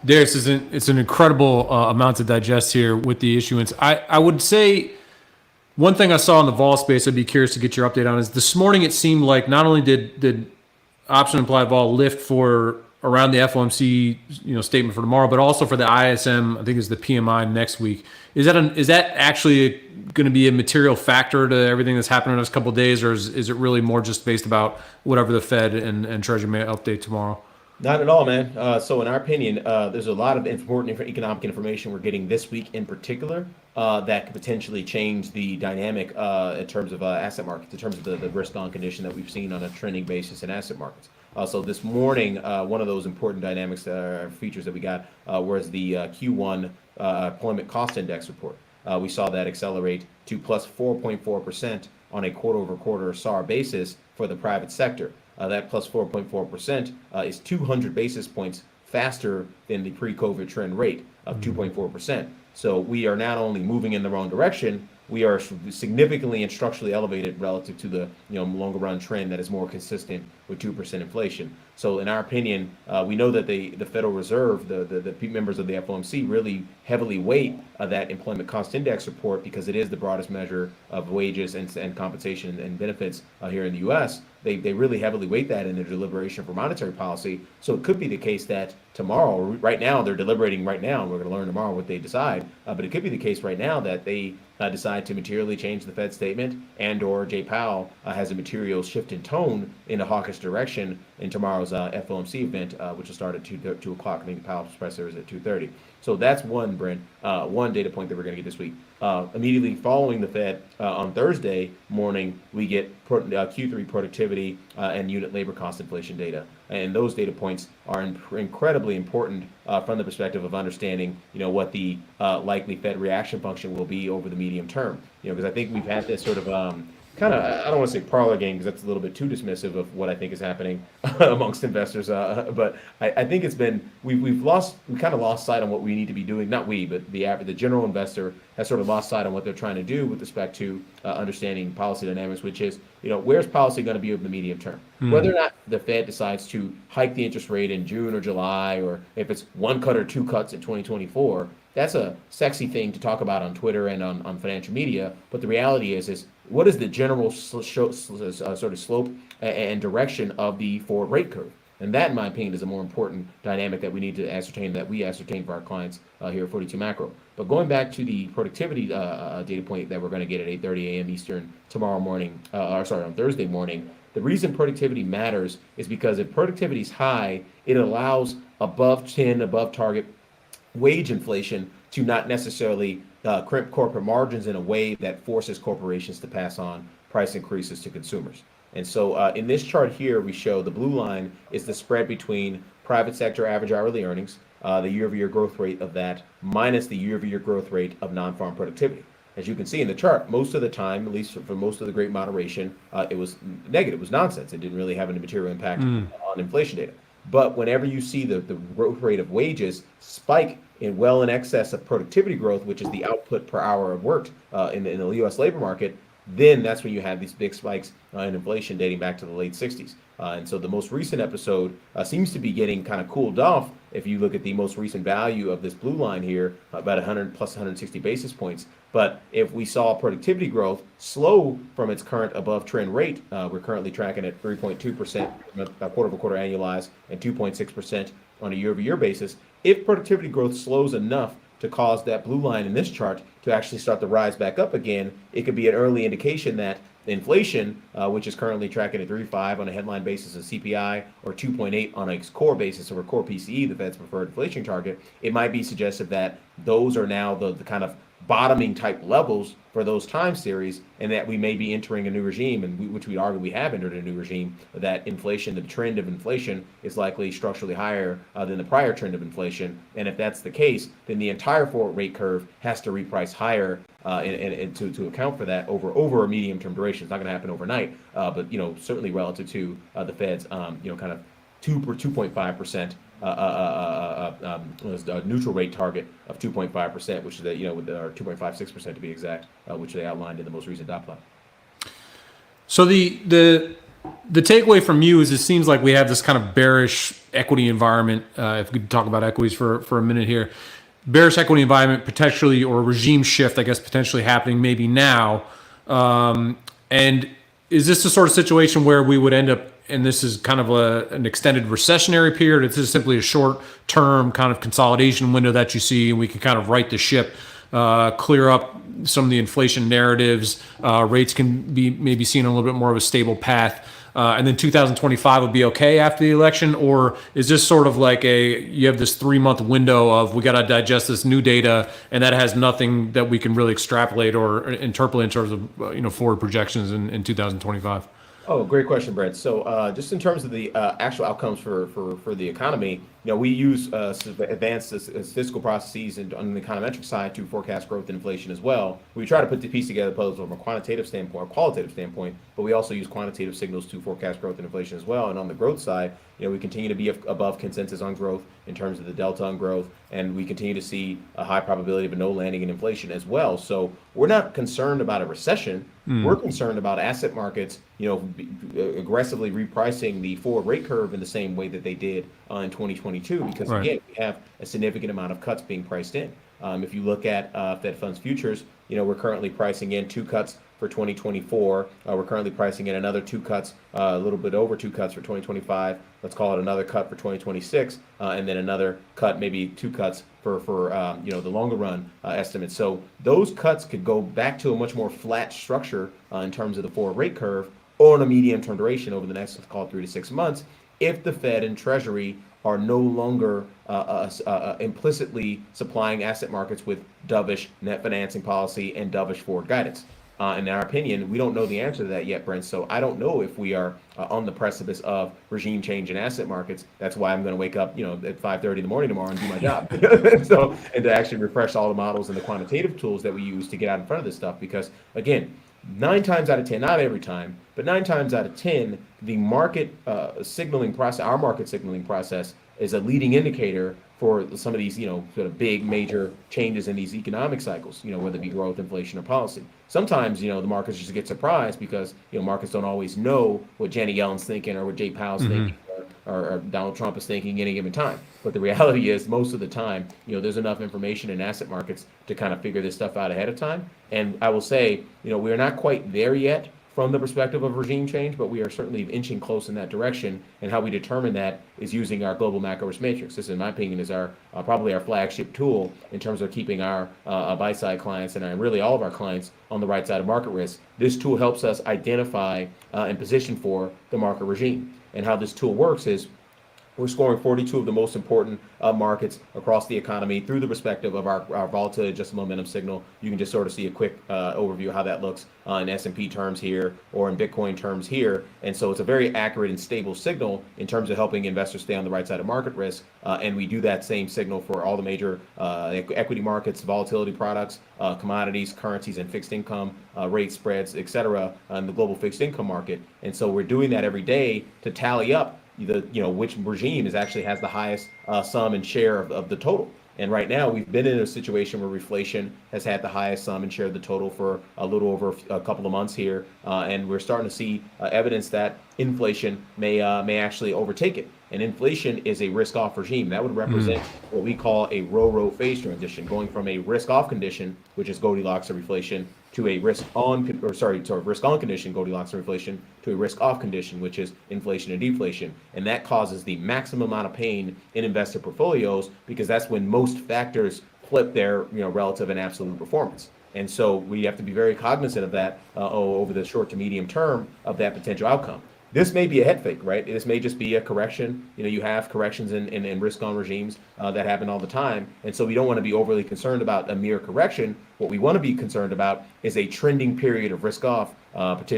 Darius, it's an incredible amount to digest here with the issuance. I would say one thing I saw in the vol space I'd be curious to get your update on is this morning it seemed like not only did option implied vol lift for around the FOMC statement for tomorrow, but also for the ISM, I think is the PMI next week. Is that actually going to be a material factor to everything that's happened in the next couple of days, or is it really more just based about whatever the Fed and Treasury may update tomorrow? Not at all, man. So in our opinion, there's a lot of important economic information we're getting this week in particular that could potentially change the dynamic in terms of asset markets, in terms of the risk-on condition that we've seen on a trending basis in asset markets. So this morning, one of those important dynamics features that we got was the Q1 employment cost index report. We saw that accelerate to plus 4.4% on a quarter-over-quarter SAR basis for the private sector. That plus 4.4% is 200 basis points faster than the pre-COVID trend rate of 2.4%. So we are not only moving in the wrong direction, we are significantly and structurally elevated relative to the longer run trend that is more consistent with 2% inflation. So in our opinion, we know that the Federal Reserve, the members of the FOMC really heavily weight that employment cost index report because it is the broadest measure of wages and compensation and benefits here in the U.S. They really heavily weight that in their deliberation for monetary policy. So it could be the case that tomorrow, right now, they're deliberating right now, and we're going to learn tomorrow what they decide. But it could be the case right now that they decide to materially change the Fed statement, and or Jay Powell has a material shift in tone in a hawkish direction in tomorrow's FOMC event, which will start at 2 o'clock. I think Powell's presser is at 2:30. So that's one, Brent, one data point that we're going to get this week. Immediately following the Fed on Thursday morning, we get Q3 productivity and unit labor cost inflation data. And those data points are incredibly important from the perspective of understanding, what the likely Fed reaction function will be over the medium term. Because I think we've had this sort of kind of, I don't want to say parlor game because that's a little bit too dismissive of what I think is happening amongst investors. But I think it's been, we kind of lost sight on what we need to be doing. Not we, but the general investor has sort of lost sight on what they're trying to do with respect to understanding policy dynamics, which is, where's policy going to be over the medium term? Whether or not the Fed decides to hike the interest rate in June or July, or if it's one cut or two cuts in 2024, that's a sexy thing to talk about on Twitter and on financial media. But the reality is what is the general sort of slope and direction of the forward rate curve? And that, in my opinion, is a more important dynamic that we need to ascertain, that we ascertain for our clients here at 42 Macro. But going back to the productivity data point that we're going to get at 8:30 a.m. Eastern tomorrow morning, on Thursday morning, the reason productivity matters is because if productivity is high, it allows above target wage inflation to not necessarily crimp corporate margins in a way that forces corporations to pass on price increases to consumers. And so in this chart here, we show the blue line is the spread between private sector average hourly earnings, the year-over-year growth rate of that, minus the year-over-year growth rate of non-farm productivity. As you can see in the chart, most of the time, at least for most of the Great Moderation, it was negative, it was nonsense. It didn't really have any material impact on inflation data. But whenever you see the growth rate of wages spike in excess of productivity growth, which is the output per hour of work in the U.S. labor market, then that's when you have these big spikes in inflation dating back to the late 60s. And so the most recent episode seems to be getting kind of cooled off. If you look at the most recent value of this blue line here, about 100 plus 160 basis points. But if we saw productivity growth slow from its current above trend rate, we're currently tracking at 3.2%, quarter-over-quarter annualized, and 2.6% on a year-over-year basis. If productivity growth slows enough to cause that blue line in this chart to actually start to rise back up again, it could be an early indication that inflation, which is currently tracking at 3.5 on a headline basis of CPI, or 2.8 on a core basis, or core PCE, the Fed's preferred inflation target, it might be suggestive that those are now the kind of bottoming type levels for those time series, and that we may be entering a new regime, and which we argue we have entered a new regime, that inflation, the trend of inflation is likely structurally higher than the prior trend of inflation. And if that's the case, then the entire forward rate curve has to reprice higher and to account for that over a medium term duration. It's not going to happen overnight, but certainly relative to the Fed's kind of 2.5%. A neutral rate target of 2.5%, which is or 2.56% to be exact, which they outlined in the most recent dot plot. So the takeaway from you is it seems like we have this kind of bearish equity environment. If we could talk about equities for a minute here, bearish equity environment potentially, or regime shift, I guess, potentially happening maybe now. And is this the sort of situation where we would end up, and this is kind of an extended recessionary period? It's just simply a short-term kind of consolidation window that you see, and we can kind of right the ship, clear up some of the inflation narratives. Rates can be maybe seen on a little bit more of a stable path. And then 2025 would be okay after the election? Or is this sort of like you have this 3-month window of we got to digest this new data, and that has nothing that we can really extrapolate or interpolate in terms of forward projections in 2025? Oh, great question, Brent. So just in terms of the actual outcomes for the economy, we use advanced statistical processes and on the econometric side to forecast growth and inflation as well. We try to put the piece together both from a quantitative standpoint or qualitative standpoint, but we also use quantitative signals to forecast growth and inflation as well. And on the growth side, we continue to be above consensus on growth in terms of the delta on growth, and we continue to see a high probability of a no landing in inflation as well. So we're not concerned about a recession. We're concerned about asset markets, aggressively repricing the forward rate curve in the same way that they did in 2022, because again, we have a significant amount of cuts being priced in. If you look at Fed funds futures, we're currently pricing in 2 cuts for 2024. We're currently pricing in another 2 cuts, a little bit over 2 cuts for 2025. Let's call it another cut for 2026, and then another cut, maybe 2 cuts for the longer run estimates. So those cuts could go back to a much more flat structure in terms of the forward rate curve, or on a medium term duration over the next, let's call it 3 to 6 months, if the Fed and Treasury are no longer implicitly supplying asset markets with dovish net financing policy and dovish forward guidance. In our opinion, we don't know the answer to that yet, Brent. So I don't know if we are on the precipice of regime change in asset markets. That's why I'm going to wake up, at 5:30 in the morning tomorrow and do my job. And to actually refresh all the models and the quantitative tools that we use to get out in front of this stuff. Because again, 9 times out of 10, not every time, but 9 times out of 10, the market signaling process, our market signaling process, is a leading indicator for some of these, sort of big major changes in these economic cycles, whether it be growth, inflation, or policy. Sometimes, the markets just get surprised because, markets don't always know what Janet Yellen's thinking or what Jay Powell's thinking, or Donald Trump is thinking at any given time. But the reality is, most of the time, there's enough information in asset markets to kind of figure this stuff out ahead of time. And I will say, we're not quite there yet from the perspective of regime change, but we are certainly inching close in that direction. And how we determine that is using our global macro risk matrix. This, in my opinion, is our probably our flagship tool in terms of keeping our buy-side clients and really all of our clients on the right side of market risk. This tool helps us identify and position for the market regime. And how this tool works is we're scoring 42 of the most important markets across the economy through the perspective of our volatility adjusted momentum signal. You can just sort of see a quick overview of how that looks in S&P terms here or in Bitcoin terms here. And so it's a very accurate and stable signal in terms of helping investors stay on the right side of market risk. And we do that same signal for all the major equity markets, volatility products, commodities, currencies, and fixed income, rate spreads, et cetera, in the global fixed income market. And so we're doing that every day to tally up which regime actually has the highest sum and share of the total. And right now we've been in a situation where reflation has had the highest sum and share of the total for a little over a couple of months here, and we're starting to see evidence that inflation may actually overtake it. And inflation is a risk-off regime. That would represent what we call a row phase transition, going from a risk-off condition, which is Goldilocks or inflation, to a risk-on condition, Goldilocks or inflation, to a risk-off condition, which is inflation and deflation. And that causes the maximum amount of pain in investor portfolios because that's when most factors flip their relative and absolute performance. And so we have to be very cognizant of that over the short to medium term of that potential outcome. This may be a head fake, right? This may just be a correction. You have corrections in risk-on regimes that happen all the time. And so we don't want to be overly concerned about a mere correction. What we want to be concerned about is a trending period of risk-off,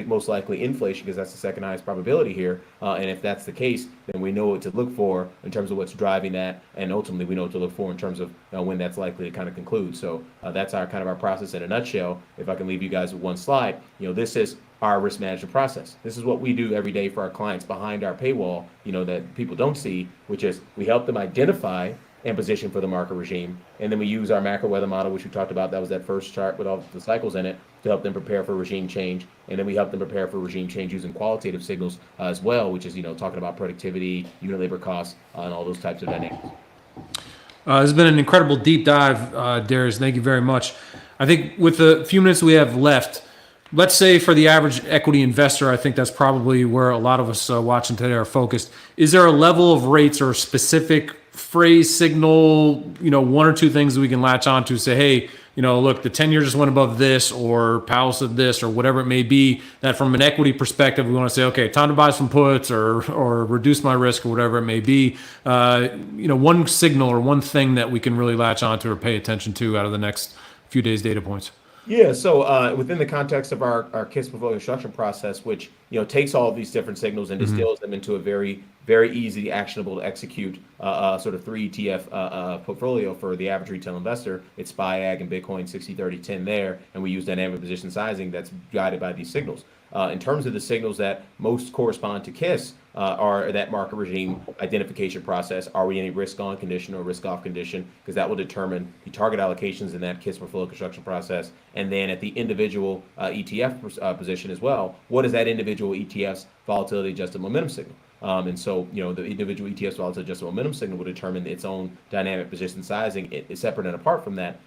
most likely inflation, because that's the second highest probability here. And if that's the case, then we know what to look for in terms of what's driving that. And ultimately, we know what to look for in terms of when that's likely to kind of conclude. So that's our process in a nutshell. If I can leave you guys with one slide, this is our risk management process. This is what we do every day for our clients behind our paywall, that people don't see, which is we help them identify and position for the market regime. And then we use our macro weather model, which we talked about. That was that first chart with all the cycles in it to help them prepare for regime change. And then we help them prepare for regime change using qualitative signals as well, which is, talking about productivity, unit labor costs, and all those types of dynamics. This has been an incredible deep dive, Darius. Thank you very much. I think with the few minutes we have left, let's say for the average equity investor, I think that's probably where a lot of us watching today are focused. Is there a level of rates or a specific phrase, signal, one or two things that we can latch on to say, hey, look, the 10-year just went above this, or Powell said this, or whatever it may be, that from an equity perspective, we want to say, okay, time to buy some puts or reduce my risk or whatever it may be. One signal or one thing that we can really latch onto or pay attention to out of the next few days' data points. Yeah, so within the context of our KISS portfolio construction process, which takes all of these different signals and distills them into a very, very easy, actionable to execute sort of 3 ETF portfolio for the average retail investor. It's SPY, Ag, and Bitcoin 60, 30, 10 there, and we use dynamic position sizing that's guided by these signals. In terms of the signals that most correspond to KISS, are that market regime identification process. Are we in a risk-on condition or risk-off condition? Because that will determine the target allocations in that KISS portfolio construction process. And then at the individual ETF position as well, what is that individual ETF's volatility adjusted momentum signal? And so, the individual ETF's volatility adjusted momentum signal will determine its own dynamic position sizing. It's separate and apart from that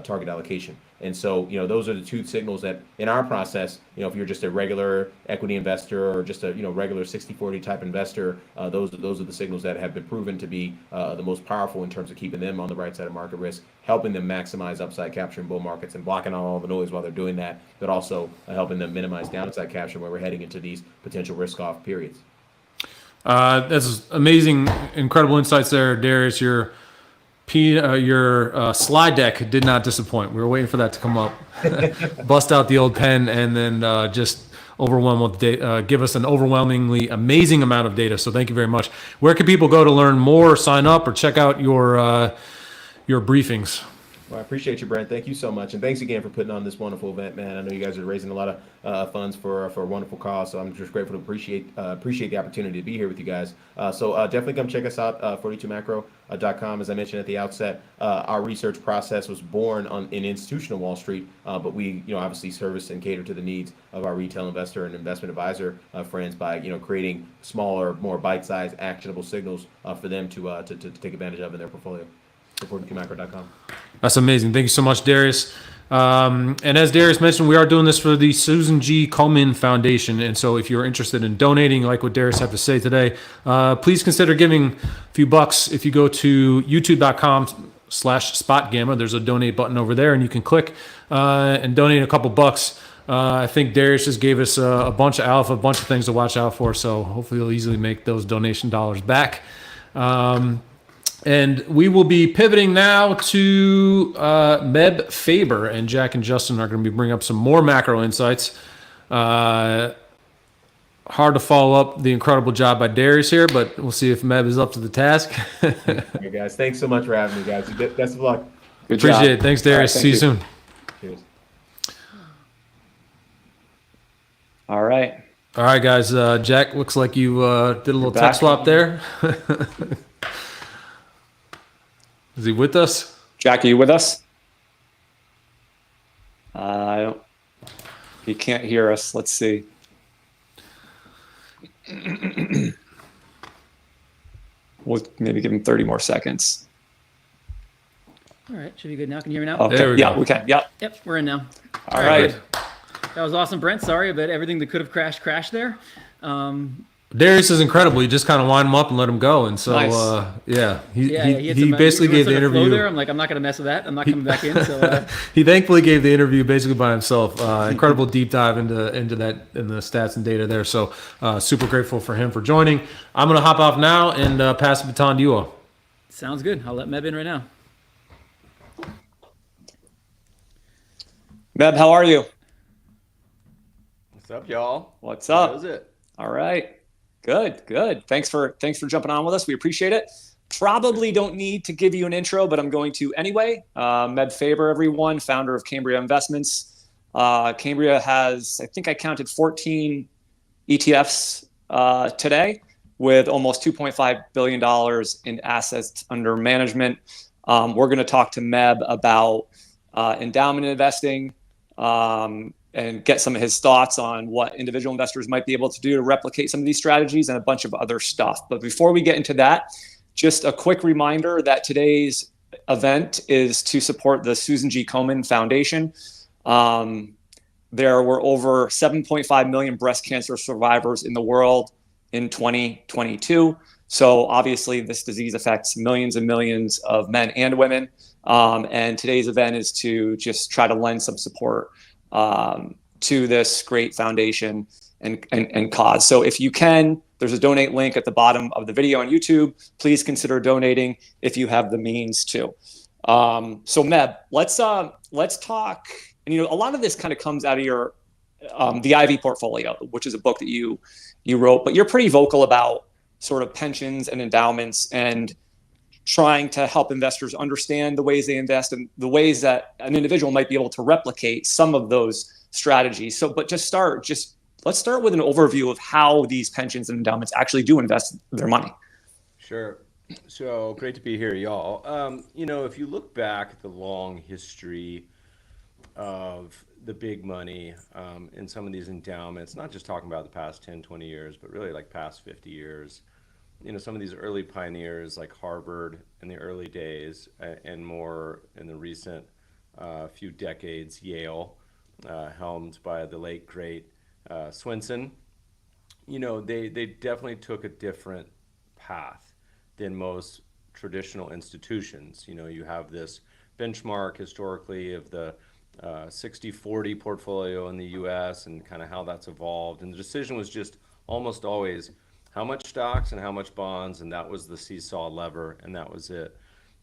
target allocation. And so, those are the two signals that in our process, if you're just a regular equity investor or just a, regular 60-40 type investor, those are the signals that have been proven to be the most powerful in terms of keeping them on the right side of market risk, helping them maximize upside capture in bull markets and blocking out all the noise while they're doing that, but also helping them minimize downside capture where we're heading into these potential risk-off periods. That's amazing, incredible insights there, Darius. Your slide deck did not disappoint. We were waiting for that to come up. Bust out the old pen and then just overwhelm with data, give us an overwhelmingly amazing amount of data. So thank you very much. Where can people go to learn more, sign up, or check out your briefings? Well, I appreciate you, Brent. Thank you so much, and thanks again for putting on this wonderful event, man. I know you guys are raising a lot of funds for a wonderful cause, so I'm just grateful to appreciate the opportunity to be here with you guys. So definitely come check us out, 42macro.com. As I mentioned at the outset, our research process was born in institutional Wall Street, but we, obviously service and cater to the needs of our retail investor and investment advisor friends by, creating smaller, more bite-sized, actionable signals for them to take advantage of in their portfolio. 42macro.com. That's amazing. Thank you so much, Darius. And as Darius mentioned, we are doing this for the Susan G. Komen Foundation. And so if you're interested in donating, like what Darius had to say today, please consider giving a few bucks. If you go to youtube.com/SpotGamma, there's a donate button over there, and you can click and donate a couple bucks. I think Darius just gave us a bunch of alpha, a bunch of things to watch out for. So hopefully you'll easily make those donation dollars back. And we will be pivoting now to Meb Faber, and Jack and Justin are going to be bringing up some more macro insights. Hard to follow up the incredible job by Darius here, but we'll see if Meb is up to the task. Hey guys, thanks so much for having me, guys. Best of luck. Good job. Appreciate it. Thanks, Darius. See you soon. Cheers. All right. All right, guys. Jack, looks like you did a little tech swap there. Is he with us? Jack, are you with us? I don't. He can't hear us. Let's see. We'll maybe give him 30 more seconds. All right, should be good now. Can you hear me now? Okay. There we yeah, go. we can. Yep. Yep, we're in now. All right. Good. That was awesome, Brent. Sorry about everything that could have crashed there. Darius is incredible. You just kind of wind him up and let him go. And so, Nice. he basically gave the interview. There. I'm like, I'm not going to mess with that. I'm not coming back in. So he thankfully gave the interview basically by himself. Incredible deep dive into that in the stats and data there. So super grateful for him for joining. I'm going to hop off now and pass the baton to you all. sounds good. I'll let Meb in right now. Meb, how are you? What's up, y'all? What's up? How's it? All right. Good. Thanks for jumping on with us. We appreciate it. Probably don't need to give you an intro, but I'm going to anyway. Meb Faber, everyone, founder of Cambria Investments. Cambria has, I think I counted 14 ETFs today with almost $2.5 billion in assets under management. We're going to talk to Meb about endowment investing, and get some of his thoughts on what individual investors might be able to do to replicate some of these strategies and a bunch of other stuff. But before we get into that, just a quick reminder that today's event is to support the Susan G. Komen Foundation. There were over 7.5 million breast cancer survivors in the world in 2022. So obviously this disease affects millions and millions of men and women. And today's event is to just try to lend some support to this great foundation and cause. So if you can, there's a donate link at the bottom of the video on YouTube. Please consider donating if you have the means to. So Meb, let's talk. And a lot of this kind of comes out of your the Ivy portfolio, which is a book that you wrote, but you're pretty vocal about sort of pensions and endowments and trying to help investors understand the ways they invest and the ways that an individual might be able to replicate some of those strategies. So, but let's start with an overview of how these pensions and endowments actually do invest their money. Sure. So great to be here, y'all. If you look back at the long history of the big money in some of these endowments, not just talking about the past 10, 20 years, but really like past 50 years, some of these early pioneers like Harvard in the early days and more in the recent few decades, Yale, helmed by the late, great Swinson, they definitely took a different path than most traditional institutions. You have this benchmark historically of the 60-40 portfolio in the US and kind of how that's evolved. And the decision was just almost always how much stocks and how much bonds, and that was the seesaw lever, and that was it.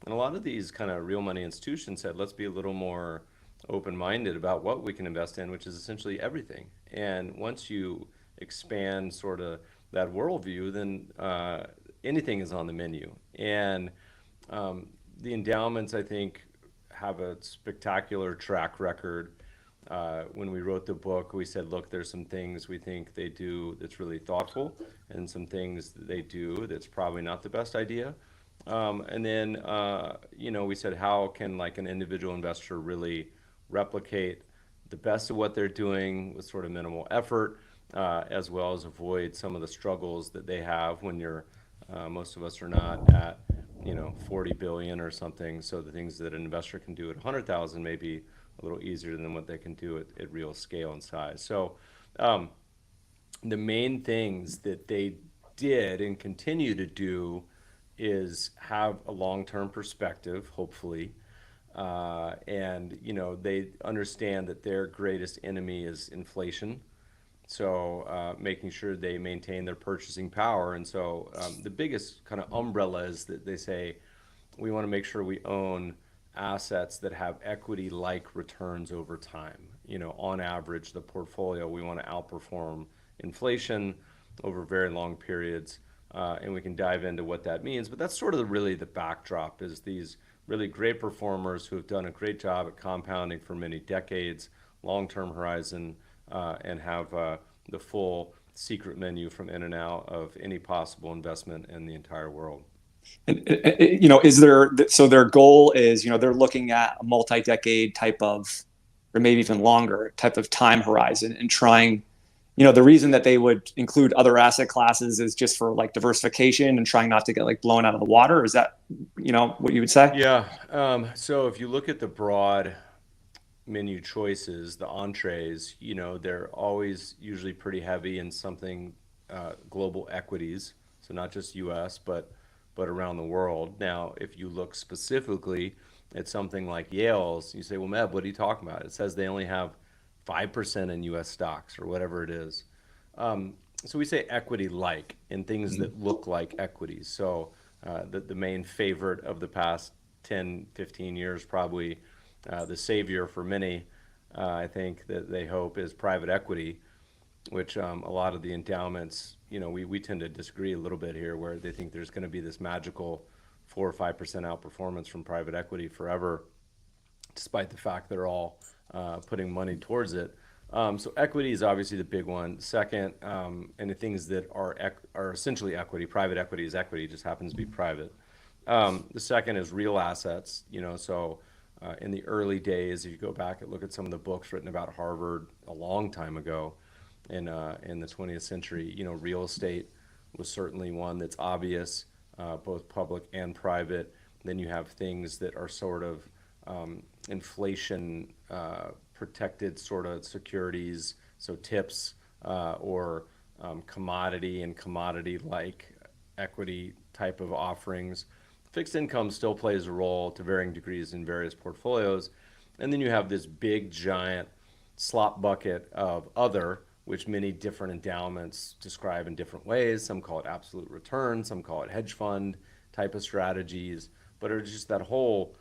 And a lot of these kind of real money institutions said, let's be a little more open-minded about what we can invest in, which is essentially everything. And once you expand sort of that worldview, then anything is on the menu. And the endowments, I think, have a spectacular track record. When we wrote the book, we said, look, there's some things we think they do that's really thoughtful, and some things that they do that's probably not the best idea. And then, we said, how can like an individual investor really replicate the best of what they're doing with sort of minimal effort, as well as avoid some of the struggles that they have when most of us are not at, 40 billion or something. So the things that an investor can do at 100,000 may be a little easier than what they can do at real scale and size. So the main things that they did and continue to do is have a long-term perspective, hopefully. And, they understand that their greatest enemy is inflation. So making sure they maintain their purchasing power. And so the biggest kind of umbrella is that they say, we want to make sure we own assets that have equity-like returns over time. On average, the portfolio, we want to outperform inflation over very long periods. And we can dive into what that means. But that's sort of really the backdrop, is these really great performers who have done a great job at compounding for many decades, long-term horizon, and have the full secret menu from in and out of any possible investment in the entire world. And, so their goal is, they're looking at a multi-decade type of, or maybe even longer type of time horizon, and trying, the reason that they would include other asset classes is just for like diversification and trying not to get like blown out of the water. Is that, what you would say? Yeah. So if you look at the broad menu choices, the entrees, they're always usually pretty heavy in something global equities. So not just US, but around the world. Now, if you look specifically at something like Yale's, you say, well, Meb, what are you talking about? It says they only have 5% in US stocks or whatever it is. So we say equity-like in things that look like equities. So the main favorite of the past 10, 15 years, probably the savior for many, I think that they hope, is private equity, which a lot of the endowments, we tend to disagree a little bit here, where they think there's going to be this magical 4 or 5% outperformance from private equity forever, despite the fact they're all putting money towards it. So equity is obviously the big one. Second, and the things that are essentially equity, private equity is equity, just happens to be private. The second is real assets, so in the early days, if you go back and look at some of the books written about Harvard a long time ago, in the 20th century, real estate was certainly one that's obvious, both public and private. Then you have things that are sort of inflation protected sort of securities, so TIPS, or commodity and commodity-like equity type of offerings. Fixed income still plays a role to varying degrees in various portfolios. And then you have this big, giant slop bucket of other, which many different endowments describe in different ways. Some call it absolute return, some call it hedge fund type of strategies, but it's just that whole,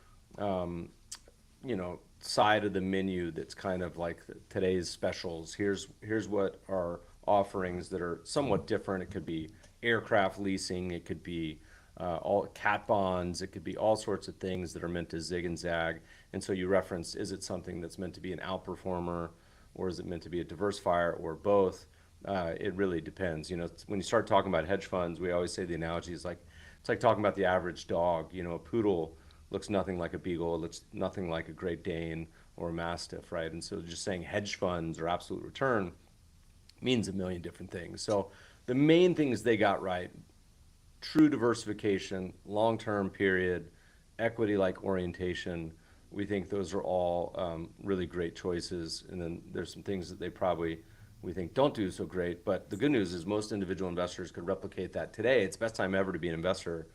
side of the menu that's kind of like today's specials. Here's what are offerings that are somewhat different. It could be aircraft leasing, it could be all cat bonds, it could be all sorts of things that are meant to zig and zag. And so you reference, is it something that's meant to be an outperformer, or is it meant to be a diversifier, or both? It really depends. When you start talking about hedge funds, we always say the analogy is like, it's like talking about the average dog. A poodle looks nothing like a beagle, it looks nothing like a Great Dane or a Mastiff, right? And so just saying hedge funds or absolute return means a million different things. So the main things they got right: true diversification, long-term period, equity-like orientation. We think those are all really great choices. And then there's some things that they probably, we think, don't do so great. But the good news is most individual investors could replicate that today. It's the best time ever to be an investor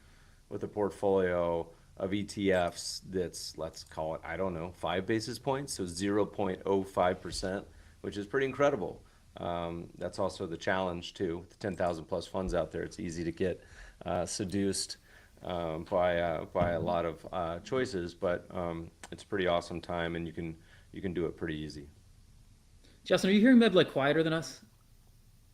with a portfolio of ETFs that's, let's call it, 5 basis points, so 0.05%, which is pretty incredible. That's also the challenge too. With the 10,000 plus funds out there, it's easy to get seduced by a lot of choices, but it's a pretty awesome time, and you can do it pretty easy. Justin, are you hearing Meb quieter than us?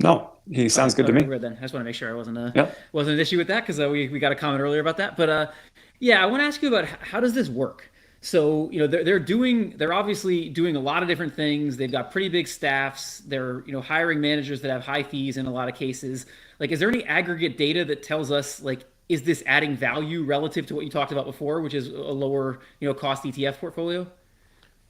No, he sounds good to me. Then. I just want to make sure I wasn't an issue with that, because we got a comment earlier about that. But yeah, I want to ask you about how does this work? So, they're obviously doing a lot of different things. They've got pretty big staffs. They're, hiring managers that have high fees in a lot of cases. Like, is there any aggregate data that tells us, like, is this adding value relative to what you talked about before, which is a lower, cost ETF portfolio?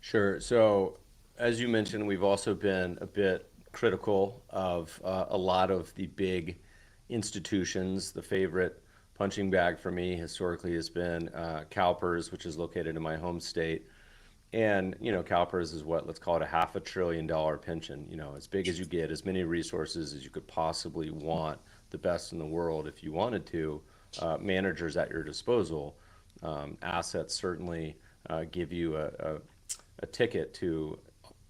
Sure. So, as you mentioned, we've also been a bit critical of a lot of the big institutions. The favorite punching bag for me historically has been CalPERS, which is located in my home state. And, CalPERS is what, let's call it a $500 billion pension, as big as you get, as many resources as you could possibly want, the best in the world if you wanted to, managers at your disposal. Assets certainly give you a ticket to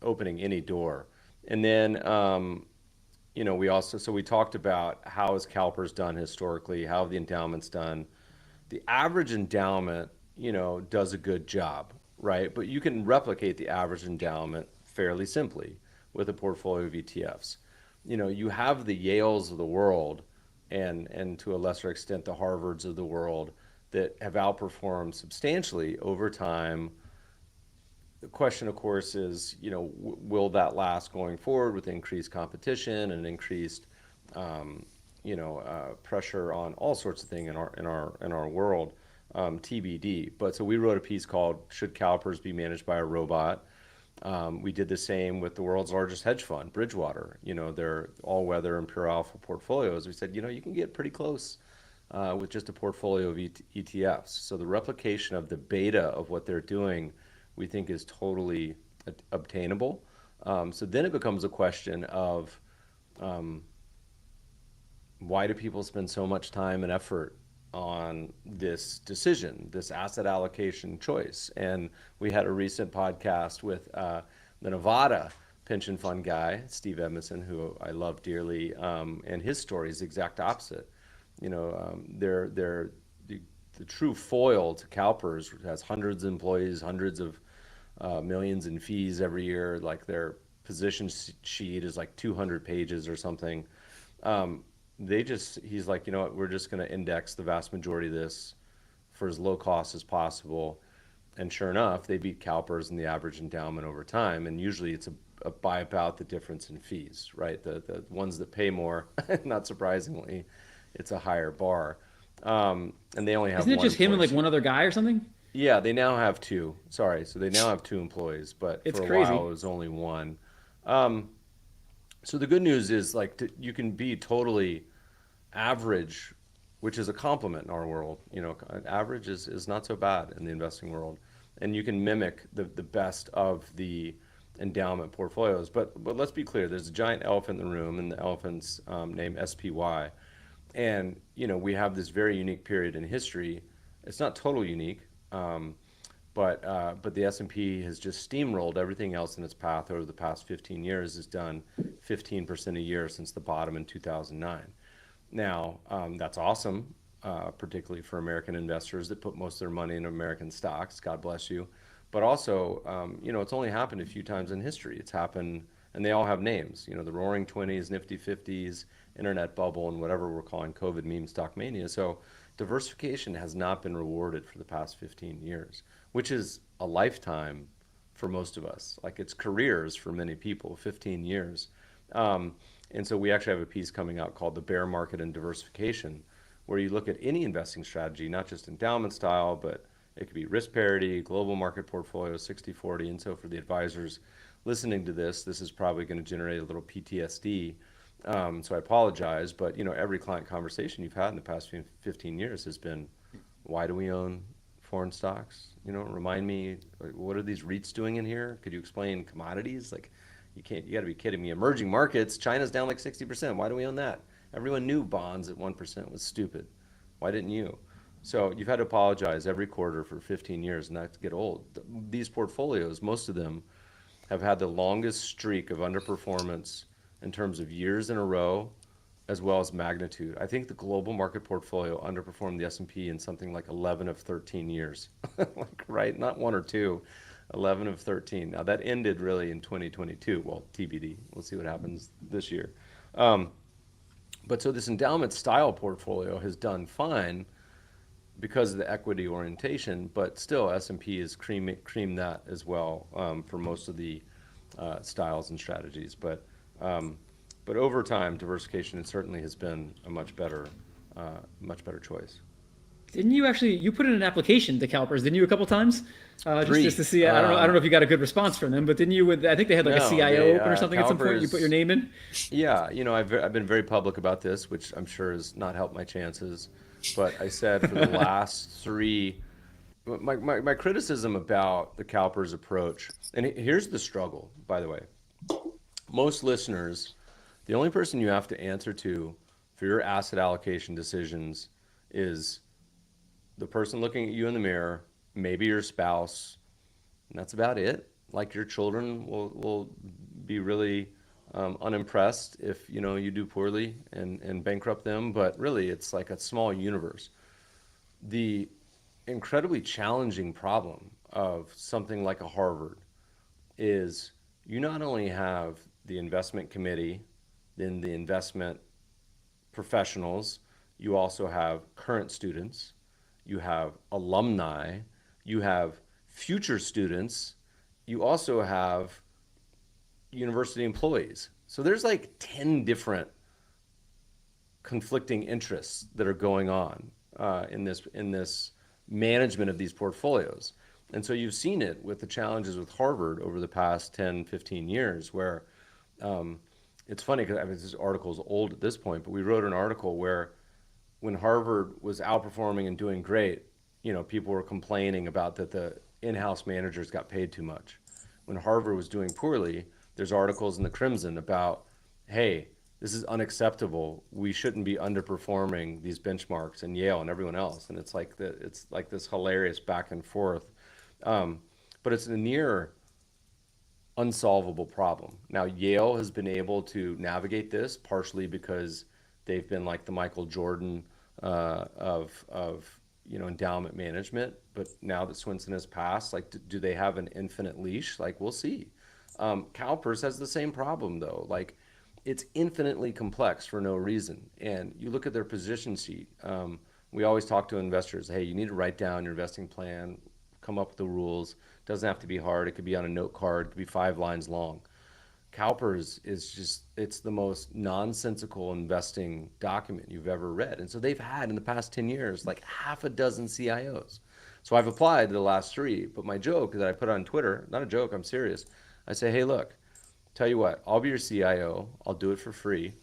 opening any door. And then, we talked about how is CalPERS done historically, how have the endowments done. The average endowment, does a good job, right? But you can replicate the average endowment fairly simply with a portfolio of ETFs. You have the Yales of the world and to a lesser extent the Harvards of the world that have outperformed substantially over time. The question, of course, is, will that last going forward with increased competition and increased, pressure on all sorts of things in our world, TBD. But so we wrote a piece called "Should CalPERS be managed by a robot?" We did the same with the world's largest hedge fund, Bridgewater. Their all-weather and pure alpha portfolios. We said, you can get pretty close with just a portfolio of ETFs. So the replication of the beta of what they're doing, we think, is totally obtainable. So then it becomes a question of why do people spend so much time and effort on this decision, this asset allocation choice? And we had a recent podcast with the Nevada pension fund guy, Steve Edmondson, who I love dearly, and his story is the exact opposite. They're the true foil to CalPERS has hundreds of employees, hundreds of millions in fees every year. Like their position sheet is like 200 pages or something. He's like, what, we're just going to index the vast majority of this for as low cost as possible. And sure enough, they beat CalPERS in the average endowment over time. And usually it's by about the difference in fees, right? The ones that pay more, not surprisingly, it's a higher bar. And they only have Isn't it just him and like one other guy or something? Yeah, they now have two. Sorry, so they now have two employees, but it's for a crazy. while it was only one. So the good news is you can be totally average, which is a compliment in our world. Average is not so bad in the investing world, and you can mimic the best of the endowment portfolios. But let's be clear, there's a giant elephant in the room, and the elephant's named SPY. And we have this very unique period in history. It's not totally unique, but the S&P has just steamrolled everything else in its path over the past 15 years. Has done 15% a year since the bottom in 2009. Now that's awesome, particularly for American investors that put most of their money in American stocks. God bless you. But also, it's only happened a few times in history. It's happened, and they all have names. The Roaring 20s, Nifty 50s, internet bubble, and whatever we're calling COVID meme stock mania. So diversification has not been rewarded for the past 15 years, which is a lifetime for most of us. Like it's careers for many people, 15 years. And so we actually have a piece coming out called The Bear Market and Diversification, where you look at any investing strategy, not just endowment style, but it could be risk parity, global market portfolio, 60-40. And so for the advisors listening to this is probably going to generate a little PTSD. So I apologize, but every client conversation you've had in the past 15 years has been, why do we own foreign stocks? Remind me, what are these REITs doing in here? Could you explain commodities? Like, you got to be kidding me. Emerging markets, China's down like 60%. Why do we own that? Everyone knew bonds at 1% was stupid. Why didn't you? So you've had to apologize every quarter for 15 years, and that's get old. These portfolios, most of them, have had the longest streak of underperformance in terms of years in a row, as well as magnitude. I think the global market portfolio underperformed the S&P in something like 11 of 13 years, right? Not one or two, 11 of 13. Now that ended really in 2022. Well, TBD. We'll see what happens this year. But so this endowment style portfolio has done fine, because of the equity orientation, but still S&P is cream that as well for most of the styles and strategies. But over time, diversification certainly has been a much better choice. Didn't you put in an application to CalPERS, didn't you, a couple times? Just to see, I don't know if you got a good response from them, but didn't you, I think they had like a CIO open or something at some point, you put your name in? Yeah, I've been very public about this, which I'm sure has not helped my chances. But I said for the last three, my criticism about the CalPERS approach, and here's the struggle, by the way. Most listeners, the only person you have to answer to for your asset allocation decisions is the person looking at you in the mirror, maybe your spouse, and that's about it. Like your children will be really unimpressed if you do poorly and bankrupt them, but really it's like a small universe. The incredibly challenging problem of something like a Harvard is you not only have the investment committee, then the investment professionals, you also have current students, you have alumni, you have future students, you also have university employees. So there's like 10 different conflicting interests that are going on in this management of these portfolios. And so you've seen it with the challenges with Harvard over the past 10, 15 years where it's funny because this article is old at this point, but we wrote an article where when Harvard was outperforming and doing great, people were complaining about that the in-house managers got paid too much. When Harvard was doing poorly, there's articles in the Crimson about, hey, this is unacceptable. We shouldn't be underperforming these benchmarks and Yale and everyone else. And it's like this hilarious back and forth. But it's a near unsolvable problem. Now, Yale has been able to navigate this partially because they've been like the Michael Jordan of endowment management. But now that Swinson has passed, like, do they have an infinite leash? Like, we'll see. CalPERS has the same problem though. Like, it's infinitely complex for no reason. And you look at their position sheet. We always talk to investors, hey, you need to write down your investing plan, come up with the rules. It doesn't have to be hard. It could be on a note card. It could be 5 lines long. CalPERS is just, it's the most nonsensical investing document you've ever read. And so they've had in the past 10 years, like half a dozen CIOs. So I've applied to the last 3, but my joke that I put on Twitter, not a joke, I'm serious. I say, hey, look, tell you what, I'll be your CIO. I'll do it for free.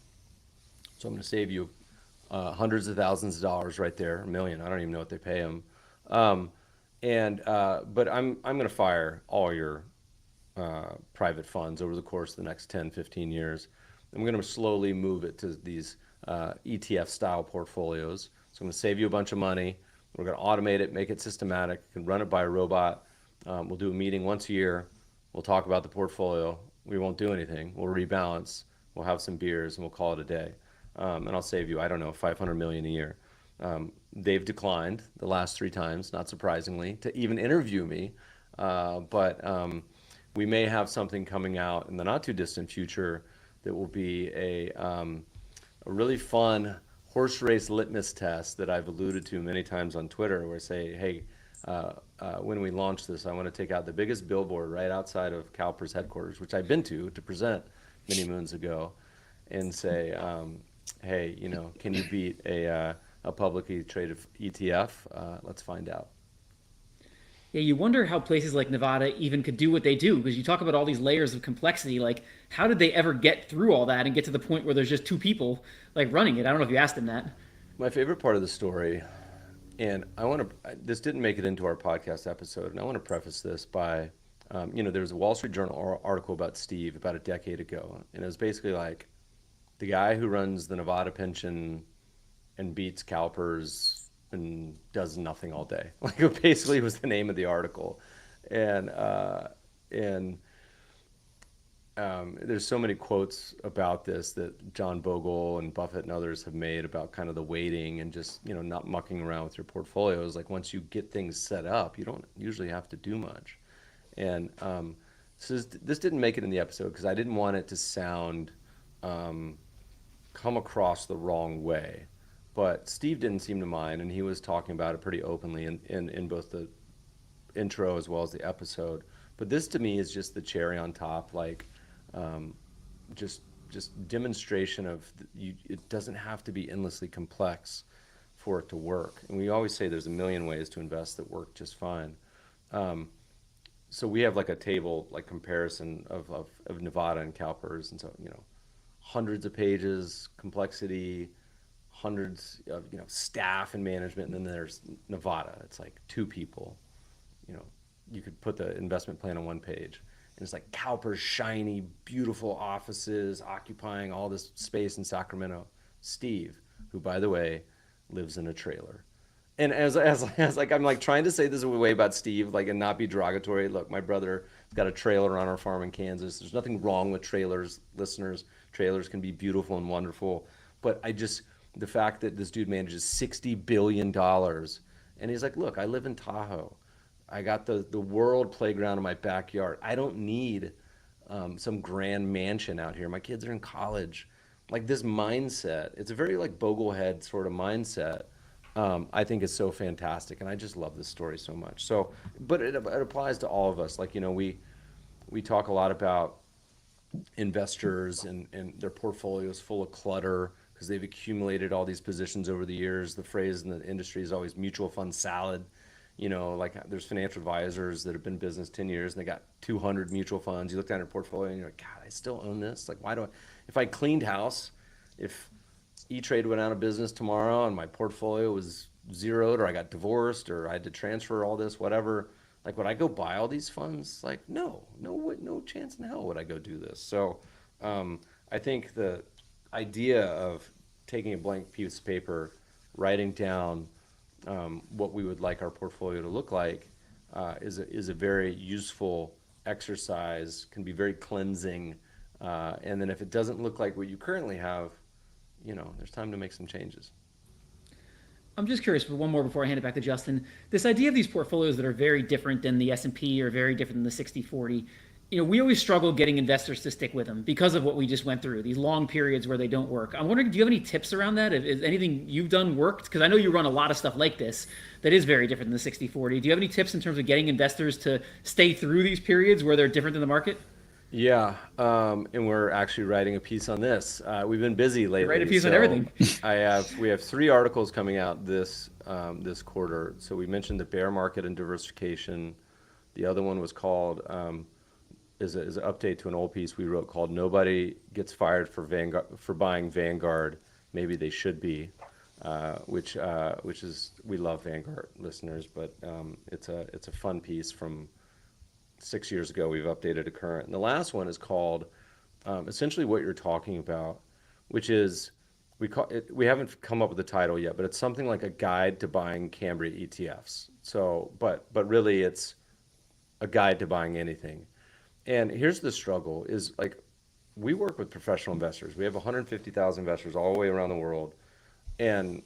So I'm going to save you hundreds of thousands of dollars right there, $1 million. I don't even know what they pay them. But I'm going to fire all your private funds over the course of the next 10, 15 years. I'm going to slowly move it to these ETF style portfolios. So I'm going to save you a bunch of money. We're going to automate it, make it systematic. You can run it by a robot. We'll do a meeting once a year. We'll talk about the portfolio. We won't do anything. We'll rebalance. We'll have some beers and we'll call it a day. And I'll save you, I don't know, $500 million a year. They've declined the last 3 times, not surprisingly, to even interview me. But we may have something coming out in the not too distant future that will be a really fun horse race litmus test that I've alluded to many times on Twitter, where I say, hey, when we launch this, I want to take out the biggest billboard right outside of CalPERS headquarters, which I've been to present many moons ago, and say, hey, can you beat a publicly traded ETF? Let's find out. Yeah, you wonder how places like Nevada even could do what they do, because you talk about all these layers of complexity. Like, how did they ever get through all that and get to the point where there's just 2 people like running it? I don't know if you asked them that. My favorite part of the story, and this didn't make it into our podcast episode, and I want to preface this by, there was a Wall Street Journal article about Steve about a decade ago, and it was basically like the guy who runs the Nevada pension and beats CalPERS and does nothing all day. Like, it basically was the name of the article. And there's so many quotes about this that John Bogle and Buffett and others have made about kind of the waiting and just, not mucking around with your portfolios. Like, once you get things set up, you don't usually have to do much. And so this didn't make it in the episode because I didn't want it to sound, come across the wrong way. but Steve didn't seem to mind, and he was talking about it pretty openly in both the intro as well as the episode. But this to me is just the cherry on top, like just demonstration of it doesn't have to be endlessly complex for it to work. And we always say there's a million ways to invest that work just fine. So we have like a table, like comparison of Nevada and CalPERS, and so hundreds of pages, complexity, hundreds of staff and management, and then there's Nevada. It's like 2 people. You could put the investment plan on 1 page, and it's like CalPERS, shiny, beautiful offices occupying all this space in Sacramento. Steve, who by the way lives in a trailer. And as like I'm like trying to say this way about Steve, like, and not be derogatory. Look, my brother's got a trailer on our farm in Kansas. There's nothing wrong with trailers, listeners. Trailers can be beautiful and wonderful, but the fact that this dude manages $60 billion, and he's like, look, I live in Tahoe. I got the world playground in my backyard. I don't need some grand mansion out here. My kids are in college. Like, this mindset, it's a very like boglehead sort of mindset. I think is so fantastic, and I just love this story so much. So, but it applies to all of us. Like, we talk a lot about investors and their portfolios full of clutter because they've accumulated all these positions over the years. The phrase in the industry is always mutual fund salad. Like there's financial advisors that have been in business 10 years and they got 200 mutual funds. You look down at your portfolio and you're like, God, I still own this. Like, if I cleaned house, if E-Trade went out of business tomorrow and my portfolio was zeroed, or I got divorced, or I had to transfer all this, whatever, like, would I go buy all these funds? Like, no chance in hell would I go do this. So I think the idea of taking a blank piece of paper, writing down what we would like our portfolio to look like is a very useful exercise, can be very cleansing. And then if it doesn't look like what you currently have, there's time to make some changes. I'm just curious for one more before I hand it back to Justin. This idea of these portfolios that are very different than the S&P or very different than the 60/40, we always struggle getting investors to stick with them because of what we just went through, these long periods where they don't work. I'm wondering, do you have any tips around that? Is anything you've done worked? Because I know you run a lot of stuff like this that is very different than the 60/40. Do you have any tips in terms of getting investors to stay through these periods where they're different than the market? Yeah, and we're actually writing a piece on this. We've been busy lately. Write a piece on everything. We have 3 articles coming out this quarter. So we mentioned the bear market and diversification. The other one was called is an update to an old piece we wrote called "Nobody Gets Fired for Buying Vanguard. Maybe They Should Be," which is, we love Vanguard listeners, but it's a fun piece from 6 years ago. We've updated a current. And the last one is called essentially what you're talking about, which is, we haven't come up with the title yet, but it's something like a guide to buying Cambria ETFs. So, but really it's a guide to buying anything. And here's the struggle is, like, we work with professional investors. We have 150,000 investors all the way around the world. And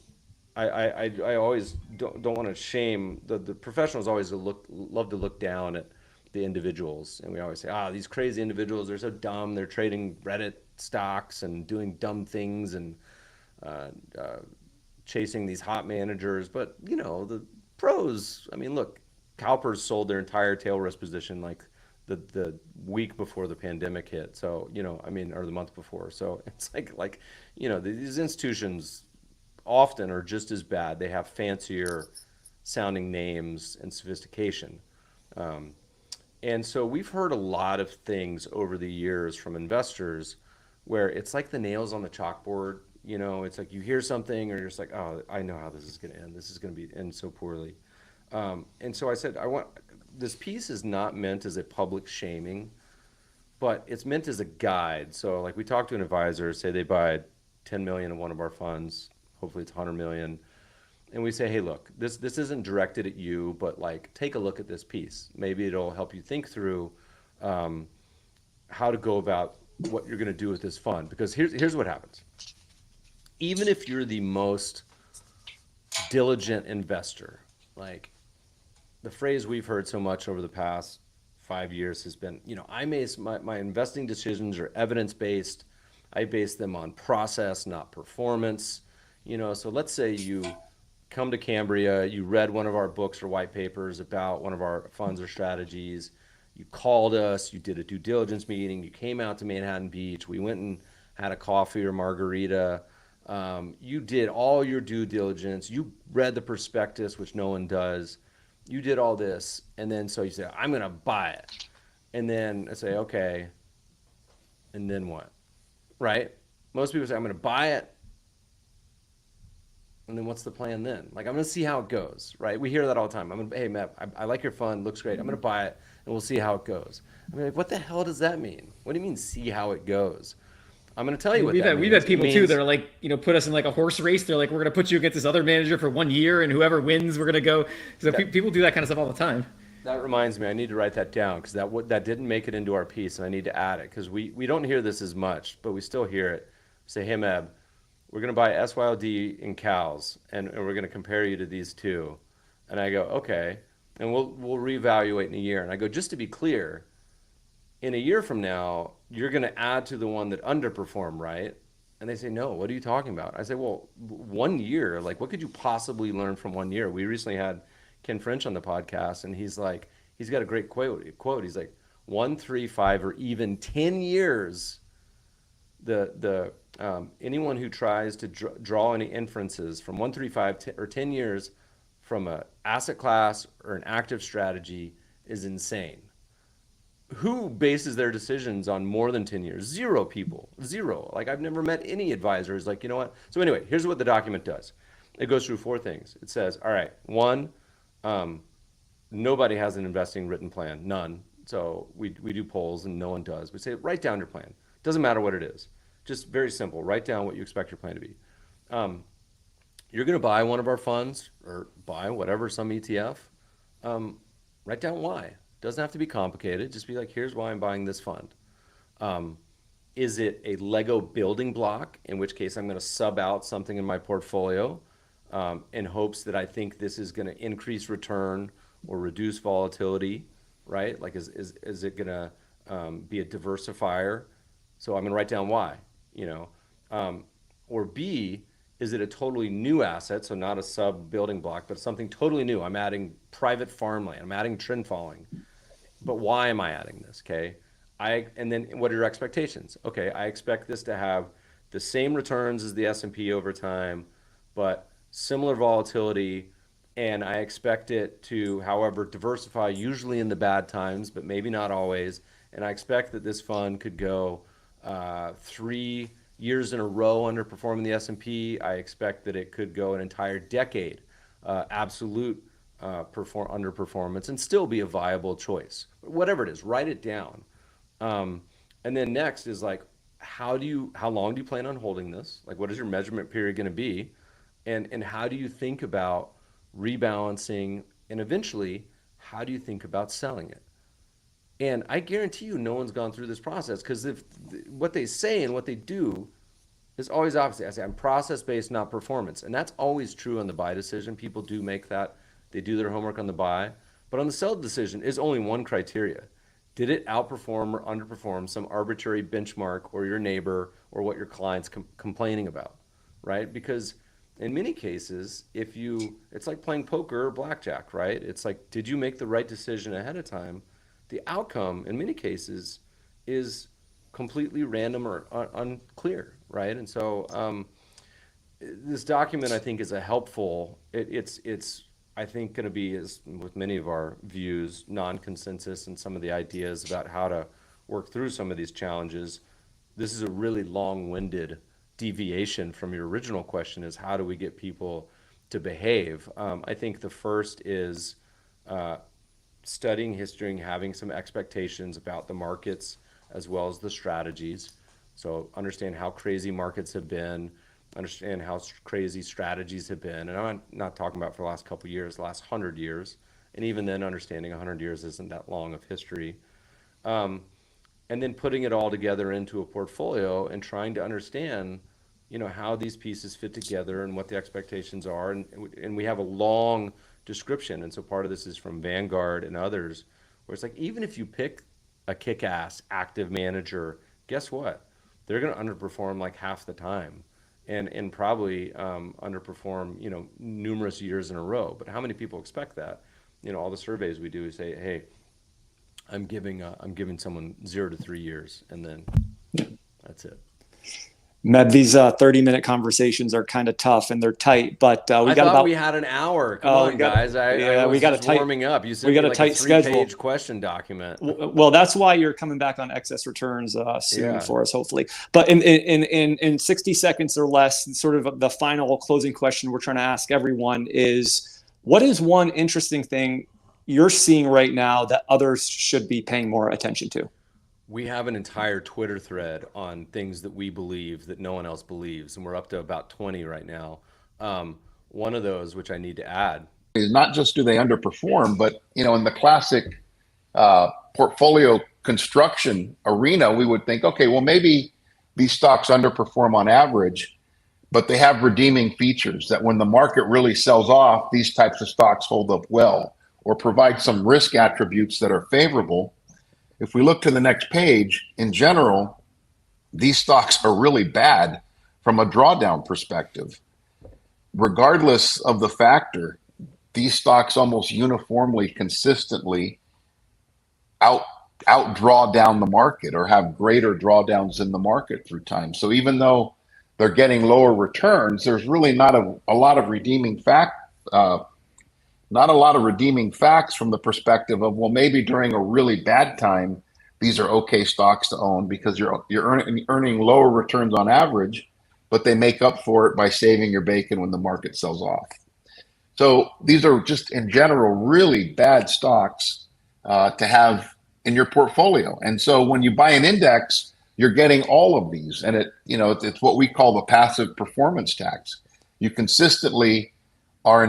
I always don't want to shame the professionals. Always love to look down at the individuals, and we always say, these crazy individuals, they're so dumb, they're trading Reddit stocks and doing dumb things and chasing these hot managers. But the pros, I mean, look, CalPERS sold their entire tail risk position like the week before the pandemic hit. So or the month before. So it's like these institutions often are just as bad. They have fancier sounding names and sophistication. And so we've heard a lot of things over the years from investors where it's like the nails on the chalkboard. It's like you hear something or you're just like, oh, I know how this is going to end. This is going to end so poorly. And so I said, this piece is not meant as a public shaming, but it's meant as a guide. So like we talked to an advisor, say they buy 10 million in one of our funds, hopefully it's 100 million. And we say, hey, look, this isn't directed at you, but like, take a look at this piece. Maybe it'll help you think through how to go about what you're going to do with this fund. Because here's what happens. Even if you're the most diligent investor, like the phrase we've heard so much over the past 5 years has been, my investing decisions are evidence-based. I base them on process, not performance. So let's say you come to Cambria, you read one of our books or white papers about one of our funds or strategies, you called us, you did a due diligence meeting, you came out to Manhattan Beach, we went and had a coffee or margarita, you did all your due diligence, you read the prospectus, which no one does, you did all this, and then so you say, I'm going to buy it. And then I say, okay, and then what? Right? Most people say, I'm going to buy it. And then what's the plan then? Like, I'm going to see how it goes, right? We hear that all the time. Hey, Matt, I like your fund. Looks great. I'm going to buy it, and we'll see how it goes. I mean, like, what the hell does that mean? What do you mean, see how it goes? I'm going to tell you what that means. We've had people too that are like, put us in like a horse race. They're like, we're going to put you against this other manager for 1 year, and whoever wins, we're going to go. So people do that kind of stuff all the time. That reminds me, I need to write that down because that didn't make it into our piece, and I need to add it because we don't hear this as much, but we still hear it. Say, hey, Meb, we're going to buy SYLD in cows, and we're going to compare you to these two. And I go, okay, and we'll reevaluate in a year. And I go, just to be clear, in a year from now, you're going to add to the one that underperformed, right? And they say, no, what are you talking about? I say, well, 1 year, like what could you possibly learn from 1 year? We recently had Ken French on the podcast, and he's like, he's got a great quote. He's like, 1, 3, 5, or even 10 years, anyone who tries to draw any inferences from 1, 3, 5, or 10 years from an asset class or an active strategy is insane. Who bases their decisions on more than 10 years? Zero people. Zero. Like, I've never met any advisor who's like, you know what? So anyway, here's what the document does. It goes through 4 things. It says, all right, 1, nobody has an investing written plan. None. So we do polls and no one does. We say, write down your plan. Doesn't matter what it is. Just very simple. Write down what you expect your plan to be. You're going to buy one of our funds or buy whatever, some ETF. Write down why. Doesn't have to be complicated. Just be like, here's why I'm buying this fund. Is it a Lego building block, in which case I'm going to sub out something in my portfolio in hopes that I think this is going to increase return or reduce volatility, right? Like, is it going to be a diversifier? So I'm going to write down why, or B, is it a totally new asset? So not a sub building block, but something totally new. I'm adding private farmland. I'm adding trend following. But why am I adding this? Okay. And then what are your expectations? Okay. I expect this to have the same returns as the S&P over time, but similar volatility. And I expect it to, however, diversify usually in the bad times, but maybe not always. And I expect that this fund could go 3 years in a row underperforming the S&P. I expect that it could go an entire decade absolute underperformance and still be a viable choice. Whatever it is, write it down. And then next is like, how long do you plan on holding this? Like, what is your measurement period going to be? And how do you think about rebalancing? And eventually, how do you think about selling it? And I guarantee you no one's gone through this process, because if what they say and what they do is always opposite. I say, I'm process-based, not performance. And that's always true on the buy decision. People do make that. They do their homework on the buy. But on the sell decision is only one criteria. Did it outperform or underperform some arbitrary benchmark or your neighbor or what your client's complaining about, right? Because in many cases, it's like playing poker or blackjack, right? It's like, did you make the right decision ahead of time? The outcome, in many cases, is completely random or unclear, right? And so this document, I think, is a helpful. It's I think going to be, as with many of our views, non-consensus and some of the ideas about how to work through some of these challenges. This is a really long-winded deviation from your original question: is how do we get people to behave? I think the first is studying history and having some expectations about the markets as well as the strategies. So understand how crazy markets have been, understand how crazy strategies have been. And I'm not talking about for the last couple of years, the last 100 years. And even then, understanding 100 years isn't that long of history. And then putting it all together into a portfolio and trying to understand, how these pieces fit together and what the expectations are. And we have a long description. And so part of this is from Vanguard and others, where it's like, even if you pick a kick-ass active manager, guess what? They're going to underperform like half the time. and probably underperform, numerous years in a row. But how many people expect that? All the surveys we do say, hey, I'm giving someone 0 to 3 years, and then that's it. Meb, these 30-minute conversations are kind of tough and they're tight, but we had an hour. Come on, guys. I was just warming up. You said we got a tight three-page question document. Well, that's why you're coming back on excess returns soon for us, hopefully. But in 60 seconds or less, sort of the final closing question we're trying to ask everyone is, what is one interesting thing you're seeing right now that others should be paying more attention to? We have an entire Twitter thread on things that we believe that no one else believes, and we're up to about 20 right now. One of those, which I need to add, is not just do they underperform, but in the classic portfolio construction arena, we would think, okay, well, maybe these stocks underperform on average, but they have redeeming features that when the market really sells off, these types of stocks hold up well or provide some risk attributes that are favorable. If we look to the next page, in general, these stocks are really bad from a drawdown perspective. Regardless of the factor, these stocks almost uniformly, consistently outdraw down the market or have greater drawdowns in the market through time. So even though they're getting lower returns, there's really not a lot of redeeming facts from the perspective of, well, maybe during a really bad time, these are okay stocks to own because you're earning lower returns on average, but they make up for it by saving your bacon when the market sells off. So these are just in general really bad stocks to have in your portfolio. And so when you buy an index, you're getting all of these, and it's what we call the passive performance tax. You consistently are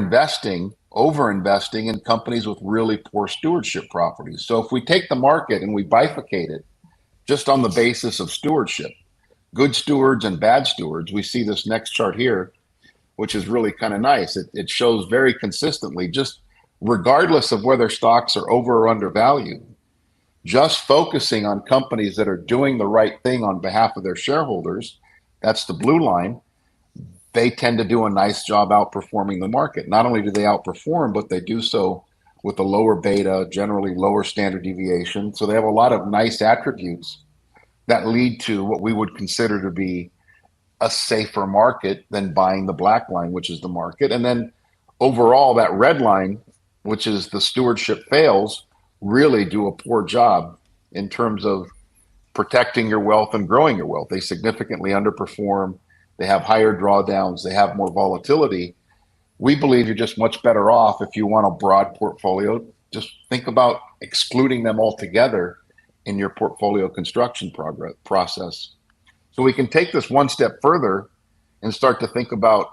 over-investing in companies with really poor stewardship properties. So if we take the market and we bifurcate it just on the basis of stewardship, good stewards and bad stewards, we see this next chart here, which is really kind of nice. It shows very consistently, just regardless of whether stocks are over or undervalued, just focusing on companies that are doing the right thing on behalf of their shareholders, that's the blue line, they tend to do a nice job outperforming the market. Not only do they outperform, but they do so with a lower beta, generally lower standard deviation. So they have a lot of nice attributes that lead to what we would consider to be a safer market than buying the black line, which is the market. And then overall, that red line, which is the stewardship fails, really do a poor job in terms of protecting your wealth and growing your wealth. They significantly underperform. They have higher drawdowns. They have more volatility. We believe you're just much better off if you want a broad portfolio. Just think about excluding them altogether in your portfolio construction process. So we can take this one step further and start to think about,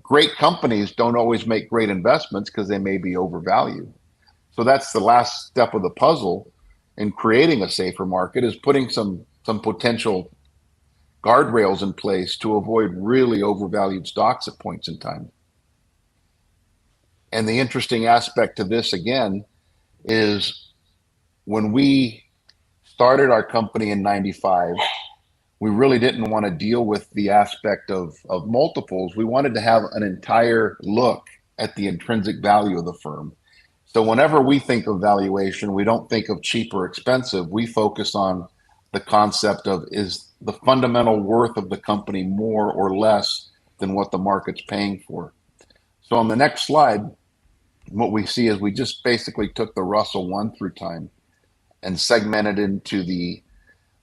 great companies don't always make great investments because they may be overvalued. So that's the last step of the puzzle in creating a safer market, is putting some potential guardrails in place to avoid really overvalued stocks at points in time. And the interesting aspect to this, again, is when we started our company in 95, we really didn't want to deal with the aspect of multiples. We wanted to have an entire look at the intrinsic value of the firm. So whenever we think of valuation, we don't think of cheap or expensive. We focus on the concept of, is the fundamental worth of the company more or less than what the market's paying for? So on the next slide, what we see is we just basically took the Russell 1 through time and segmented into the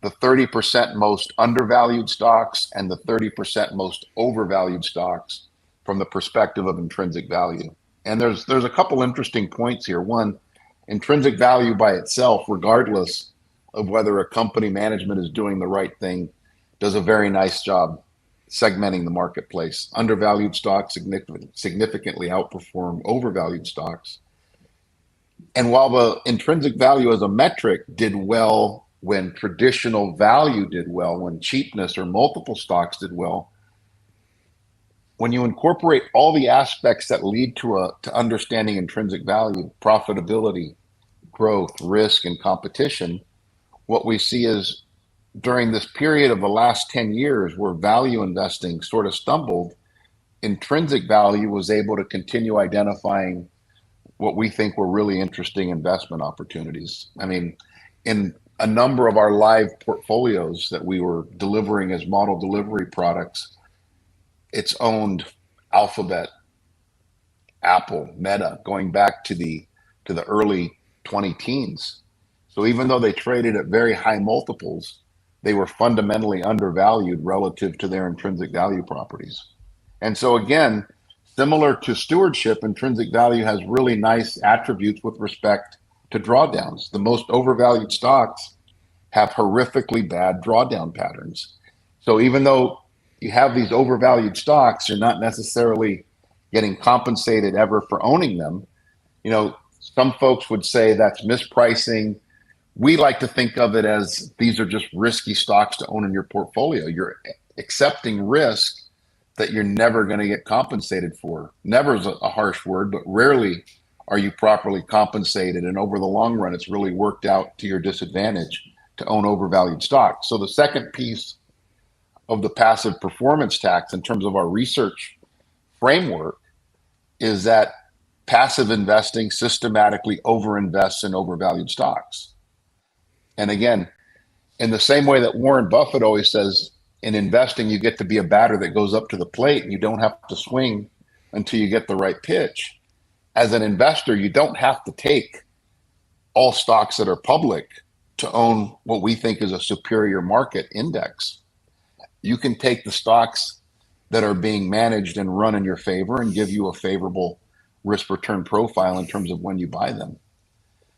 30% most undervalued stocks and the 30% most overvalued stocks from the perspective of intrinsic value. And there's a couple interesting points here. One, intrinsic value by itself, regardless of whether a company management is doing the right thing, does a very nice job segmenting the marketplace. Undervalued stocks significantly outperform overvalued stocks. And while the intrinsic value as a metric did well when traditional value did well, when cheapness or multiple stocks did well, when you incorporate all the aspects that lead to understanding intrinsic value, profitability, growth, risk, and competition, what we see is during this period of the last 10 years where value investing sort of stumbled, intrinsic value was able to continue identifying what we think were really interesting investment opportunities. I mean, in a number of our live portfolios that we were delivering as model delivery products, it's owned Alphabet, Apple, Meta, going back to the early 20 teens. So even though they traded at very high multiples, they were fundamentally undervalued relative to their intrinsic value properties. And so again, similar to stewardship, intrinsic value has really nice attributes with respect to drawdowns. The most overvalued stocks have horrifically bad drawdown patterns. So even though you have these overvalued stocks, you're not necessarily getting compensated ever for owning them. You know, some folks would say that's mispricing. We like to think of it as these are just risky stocks to own in your portfolio. You're accepting risk that you're never going to get compensated for. Never is a harsh word, but rarely are you properly compensated. And over the long run, it's really worked out to your disadvantage to own overvalued stocks. So the second piece of the passive performance tax in terms of our research framework is that passive investing systematically overinvests in overvalued stocks. And again, in the same way that Warren Buffett always says, in investing, you get to be a batter that goes up to the plate and you don't have to swing until you get the right pitch. As an investor, you don't have to take all stocks that are public to own what we think is a superior market index. You can take the stocks that are being managed and run in your favor and give you a favorable risk return profile in terms of when you buy them.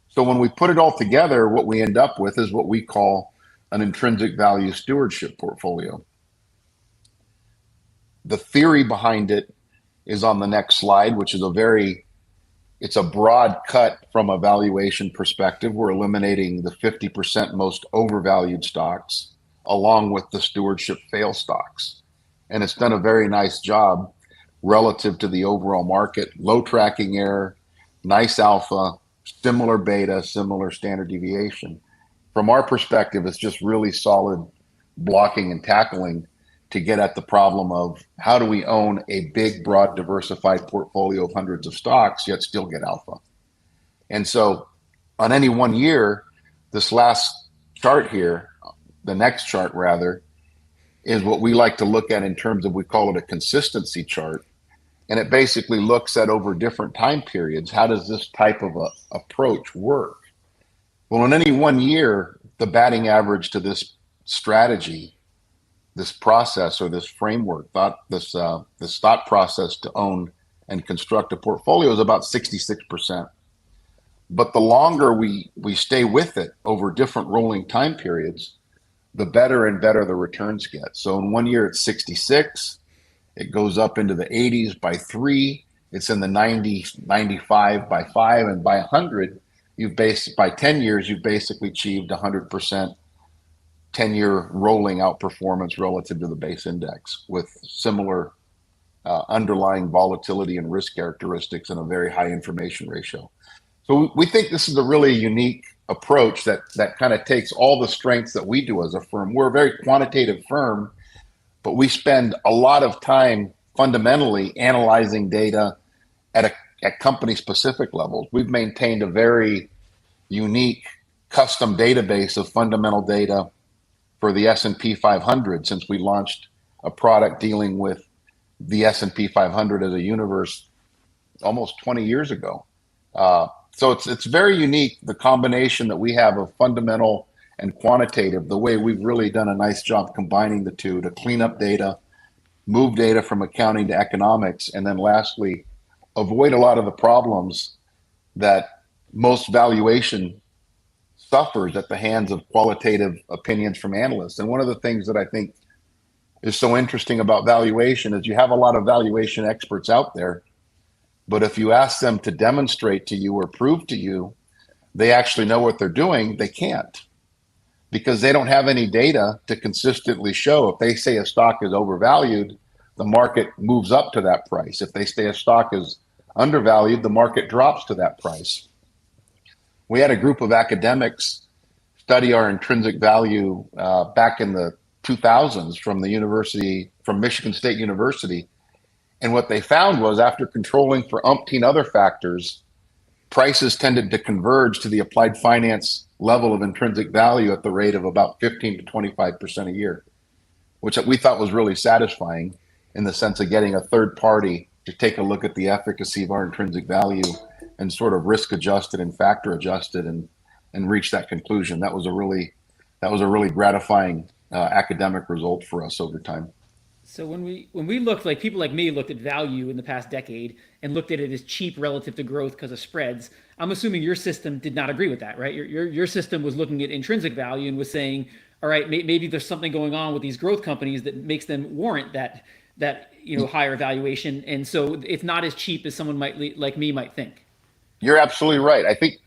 So when we put it all together, what we end up with is what we call an intrinsic value stewardship portfolio. The theory behind it is on the next slide, which is it's a broad cut from a valuation perspective. We're eliminating the 50% most overvalued stocks along with the stewardship fail stocks. And it's done a very nice job relative to the overall market. Low tracking error, nice alpha, similar beta, similar standard deviation. From our perspective, it's just really solid blocking and tackling to get at the problem of how do we own a big, broad, diversified portfolio of hundreds of stocks, yet still get alpha. And so on any one year, this last chart here, the next chart rather, is what we like to look at in terms of, we call it a consistency chart. And it basically looks at over different time periods, how does this type of approach work? Well, in any one year, the batting average to this strategy, this process or this framework, this thought process to own and construct a portfolio is about 66%. But the longer we stay with it over different rolling time periods, the better and better the returns get. So in 1 year, it's 66. It goes up into the 80s by 3. It's in the 90s, 95 by 5, and by 100, by 10 years, you've basically achieved 100% 10-year rolling outperformance relative to the base index with similar underlying volatility and risk characteristics and a very high information ratio. So we think this is a really unique approach that kind of takes all the strengths that we do as a firm. We're a very quantitative firm, but we spend a lot of time fundamentally analyzing data at company specific levels. We've maintained a very unique custom database of fundamental data for the S&P 500 since we launched a product dealing with the S&P 500 as a universe almost 20 years ago. So it's very unique, the combination that we have of fundamental and quantitative, the way we've really done a nice job combining the two to clean up data, move data from accounting to economics, and then lastly, avoid a lot of the problems that most valuation suffers at the hands of qualitative opinions from analysts. And one of the things that I think is so interesting about valuation is you have a lot of valuation experts out there, but if you ask them to demonstrate to you or prove to you they actually know what they're doing, they can't, because they don't have any data to consistently show. If they say a stock is overvalued, the market moves up to that price. If they say a stock is undervalued, the market drops to that price. We had a group of academics study our intrinsic value back in the 2000s from Michigan State University. And what they found was after controlling for umpteen other factors, prices tended to converge to the applied finance level of intrinsic value at the rate of about 15 to 25% a year, which we thought was really satisfying in the sense of getting a third party to take a look at the efficacy of our intrinsic value and sort of risk adjusted and factor adjusted and reach that conclusion. That was a really gratifying academic result for us over time. So when we looked, like people like me looked at value in the past decade and looked at it as cheap relative to growth because of spreads, I'm assuming your system did not agree with that, right? Your system was looking at intrinsic value and was saying, all right, maybe there's something going on with these growth companies that makes them warrant that higher valuation, and so it's not as cheap as someone like me might think. You're absolutely right. I think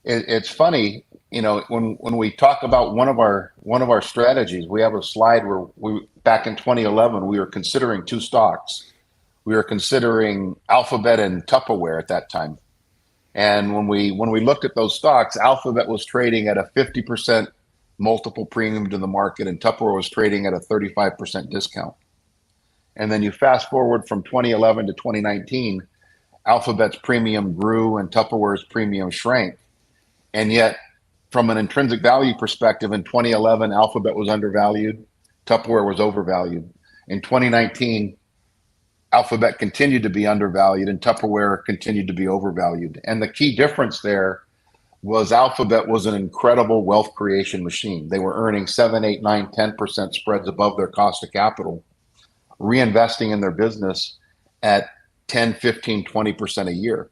it's funny, when we talk about one of our strategies, we have a slide where back in 2011 we were considering two stocks. We were considering Alphabet and Tupperware at that time, and when we looked at those stocks, Alphabet was trading at a 50% multiple premium to the market, and Tupperware was trading at a 35% discount. And then you fast forward from 2011 to 2019, Alphabet's premium grew and Tupperware's premium shrank. And yet, from an intrinsic value perspective, in 2011, Alphabet was undervalued, Tupperware was overvalued. In 2019, Alphabet continued to be undervalued and Tupperware continued to be overvalued. And the key difference there was Alphabet was an incredible wealth creation machine. They were earning 7, 8, 9, 10% spreads above their cost of capital, reinvesting in their business at 10, 15, 20% a year.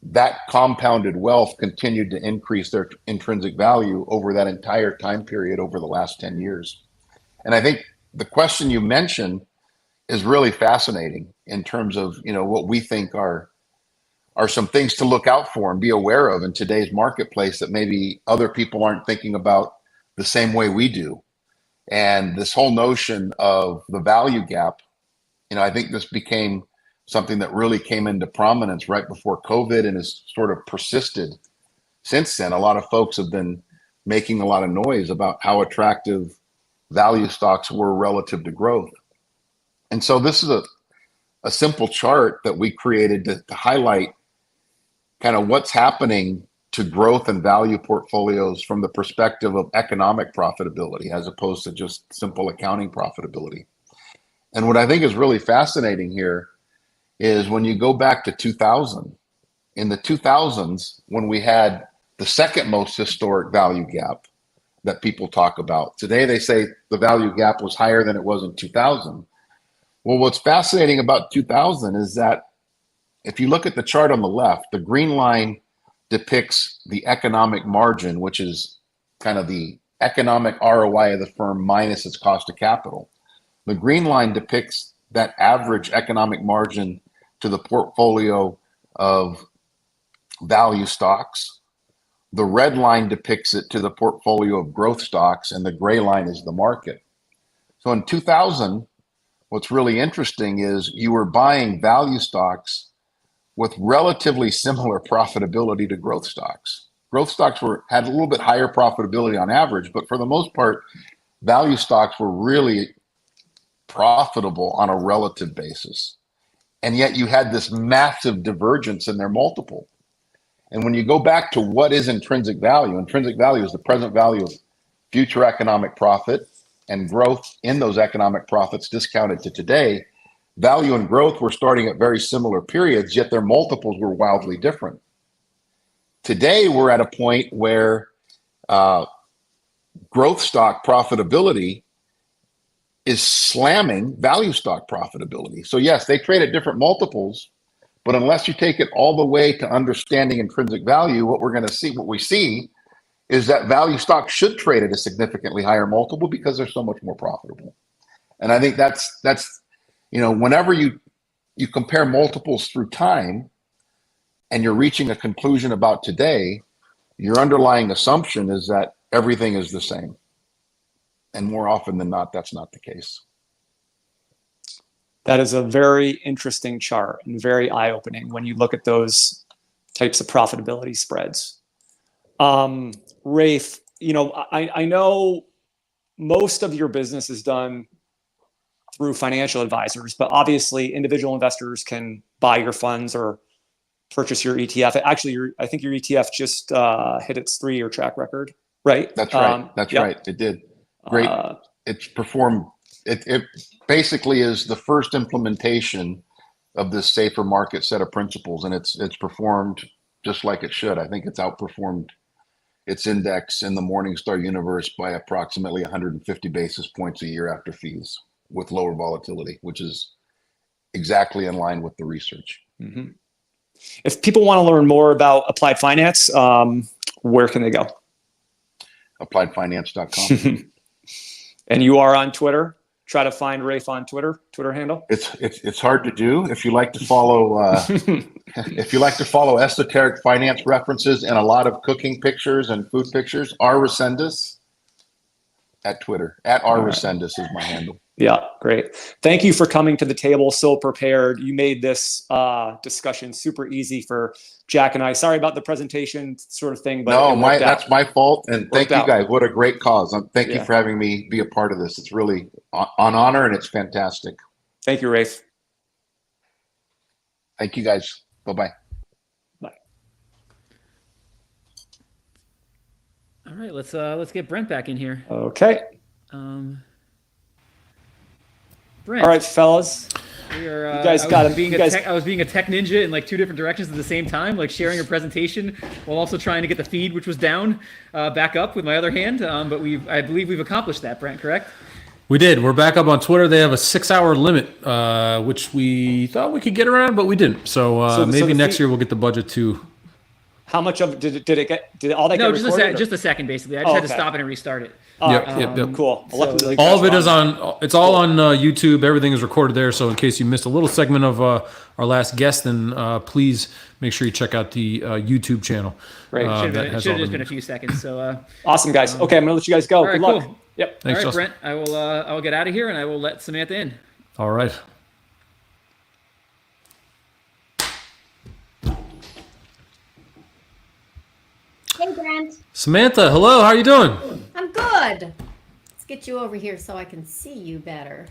That compounded wealth continued to increase their intrinsic value over that entire time period over the last 10 years. And I think the question you mentioned is really fascinating in terms of, what we think are some things to look out for and be aware of in today's marketplace that maybe other people aren't thinking about the same way we do. And this whole notion of the value gap, I think this became something that really came into prominence right before COVID and has sort of persisted since then. A lot of folks have been making a lot of noise about how attractive value stocks were relative to growth. And so this is a simple chart that we created to highlight kind of what's happening to growth and value portfolios from the perspective of economic profitability as opposed to just simple accounting profitability. And what I think is really fascinating here is when you go back to 2000, in the 2000s, when we had the second most historic value gap that people talk about. Today, they say the value gap was higher than it was in 2000. Well, what's fascinating about 2000 is that if you look at the chart on the left, the green line depicts the economic margin, which is kind of the economic ROI of the firm minus its cost of capital. The green line depicts that average economic margin to the portfolio of value stocks. The red line depicts it to the portfolio of growth stocks, and the gray line is the market. So in 2000, what's really interesting is you were buying value stocks with relatively similar profitability to growth stocks. Growth stocks had a little bit higher profitability on average, but for the most part, value stocks were really profitable on a relative basis. And yet you had this massive divergence in their multiple. And when you go back to what is intrinsic value is the present value of future economic profit and growth in those economic profits discounted to today. Value and growth were starting at very similar periods, yet their multiples were wildly different. Today, we're at a point where growth stock profitability is slamming value stock profitability. So yes, they trade at different multiples, but unless you take it all the way to understanding intrinsic value, what we see is that value stocks should trade at a significantly higher multiple because they're so much more profitable. And I think that's whenever you compare multiples through time and you're reaching a conclusion about today, your underlying assumption is that everything is the same. And more often than not, that's not the case. That is a very interesting chart and very eye-opening when you look at those types of profitability spreads. Rafe, I know most of your business is done through financial advisors, but obviously individual investors can buy your funds or purchase your ETF. Actually, I think your ETF just hit its 3-year track record, right? That's right. That's yep. right. It did. Great. It's performed. It basically is the first implementation of this safer market set of principles, and it's performed just like it should. I think it's outperformed its index in the Morningstar universe by approximately 150 basis points a year after fees, with lower volatility, which is exactly in line with the research. Mm-hmm. If people want to learn more about applied finance, where can they go? Appliedfinance.com. And you are on Twitter. Try to find Rafe on Twitter handle. It's hard to do. If you like to follow esoteric finance references and a lot of cooking pictures and food pictures, R. Resendis at Twitter. At R. Resendis is my handle. Yeah, great. Thank you for coming to the table so prepared. You made this discussion super easy for Jack and I. Sorry about the presentation sort of thing, but that's my fault. And thank you guys. What a great cause. Thank you for having me be a part of this. It's really an honor and it's fantastic. Thank you, Rafe. Thank you guys. Bye-bye. Bye. All right, let's get Brent back in here. Okay. Brent. All right, fellas. We are, you guys got it. I was being a tech ninja in like 2 different directions at the same time, like sharing a presentation while also trying to get the feed, which was down, back up with my other hand. But I believe we've accomplished that, Brent, correct? We did. We're back up on Twitter. They have a 6-hour limit, which we thought we could get around, but we didn't. So maybe next year we'll get the budget to. How much of did all that get recorded? No, just a second, basically. I just had to stop it and restart it. Yep. Cool. So, all of it is on. It's all on YouTube. Everything is recorded there. So in case you missed a little segment of our last guest, then please make sure you check out the YouTube channel. Right. Should have just been a few seconds. So awesome, guys. Okay, I'm gonna let you guys go. Right, Good luck. cool. Yep. Thanks, all right, Justin. Brent. I will get out of here and I will let Samantha in. All right. Hey, Brent. Samantha, hello. How are you doing? I'm good. Let's get you over here so I can see you better.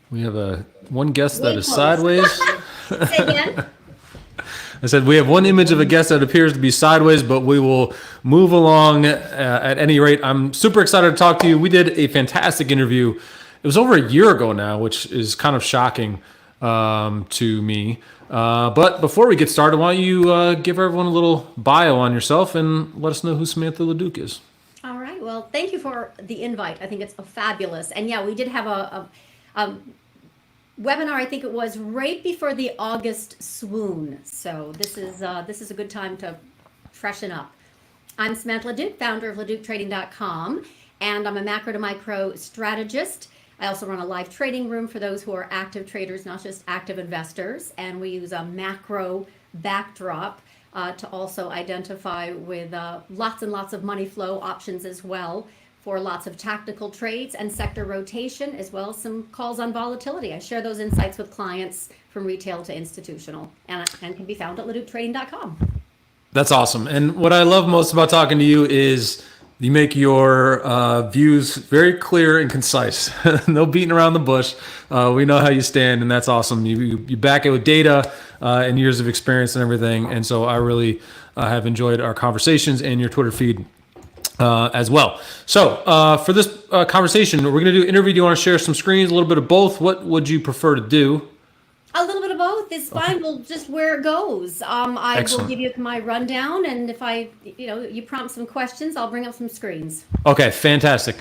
We have one guest that is sideways. Say again. I said we have one image of a guest that appears to be sideways, but we will move along at any rate. I'm super excited to talk to you. We did a fantastic interview. It was over a year ago now, which is kind of shocking to me. But before we get started, why don't you give everyone a little bio on yourself and let us know who Samantha LeDuc is. All right. Well, thank you for the invite. I think it's fabulous. And yeah, we did have a webinar. I think it was right before the August swoon. So this is a good time to freshen up. I'm Samantha LeDuc, founder of LeDucTrading.com, and I'm a macro to micro strategist. I also run a live trading room for those who are active traders, not just active investors. And we use a macro backdrop to also identify with lots and lots of money flow options as well for lots of tactical trades and sector rotation, as well as some calls on volatility. I share those insights with clients from retail to institutional and can be found at LeDucTrading.com. That's awesome. And what I love most about talking to you is you make your views very clear and concise. No beating around the bush. We know how you stand, and that's awesome. You back it with data and years of experience and everything. And so I really have enjoyed our conversations and your Twitter feed as well. So for this conversation, we're going to do an interview. Do you want to share some screens, a little bit of both? What would you prefer to do? A little bit of both is fine. We'll just where it goes. I will give you my rundown, and if you prompt some questions, I'll bring up some screens. Okay, fantastic.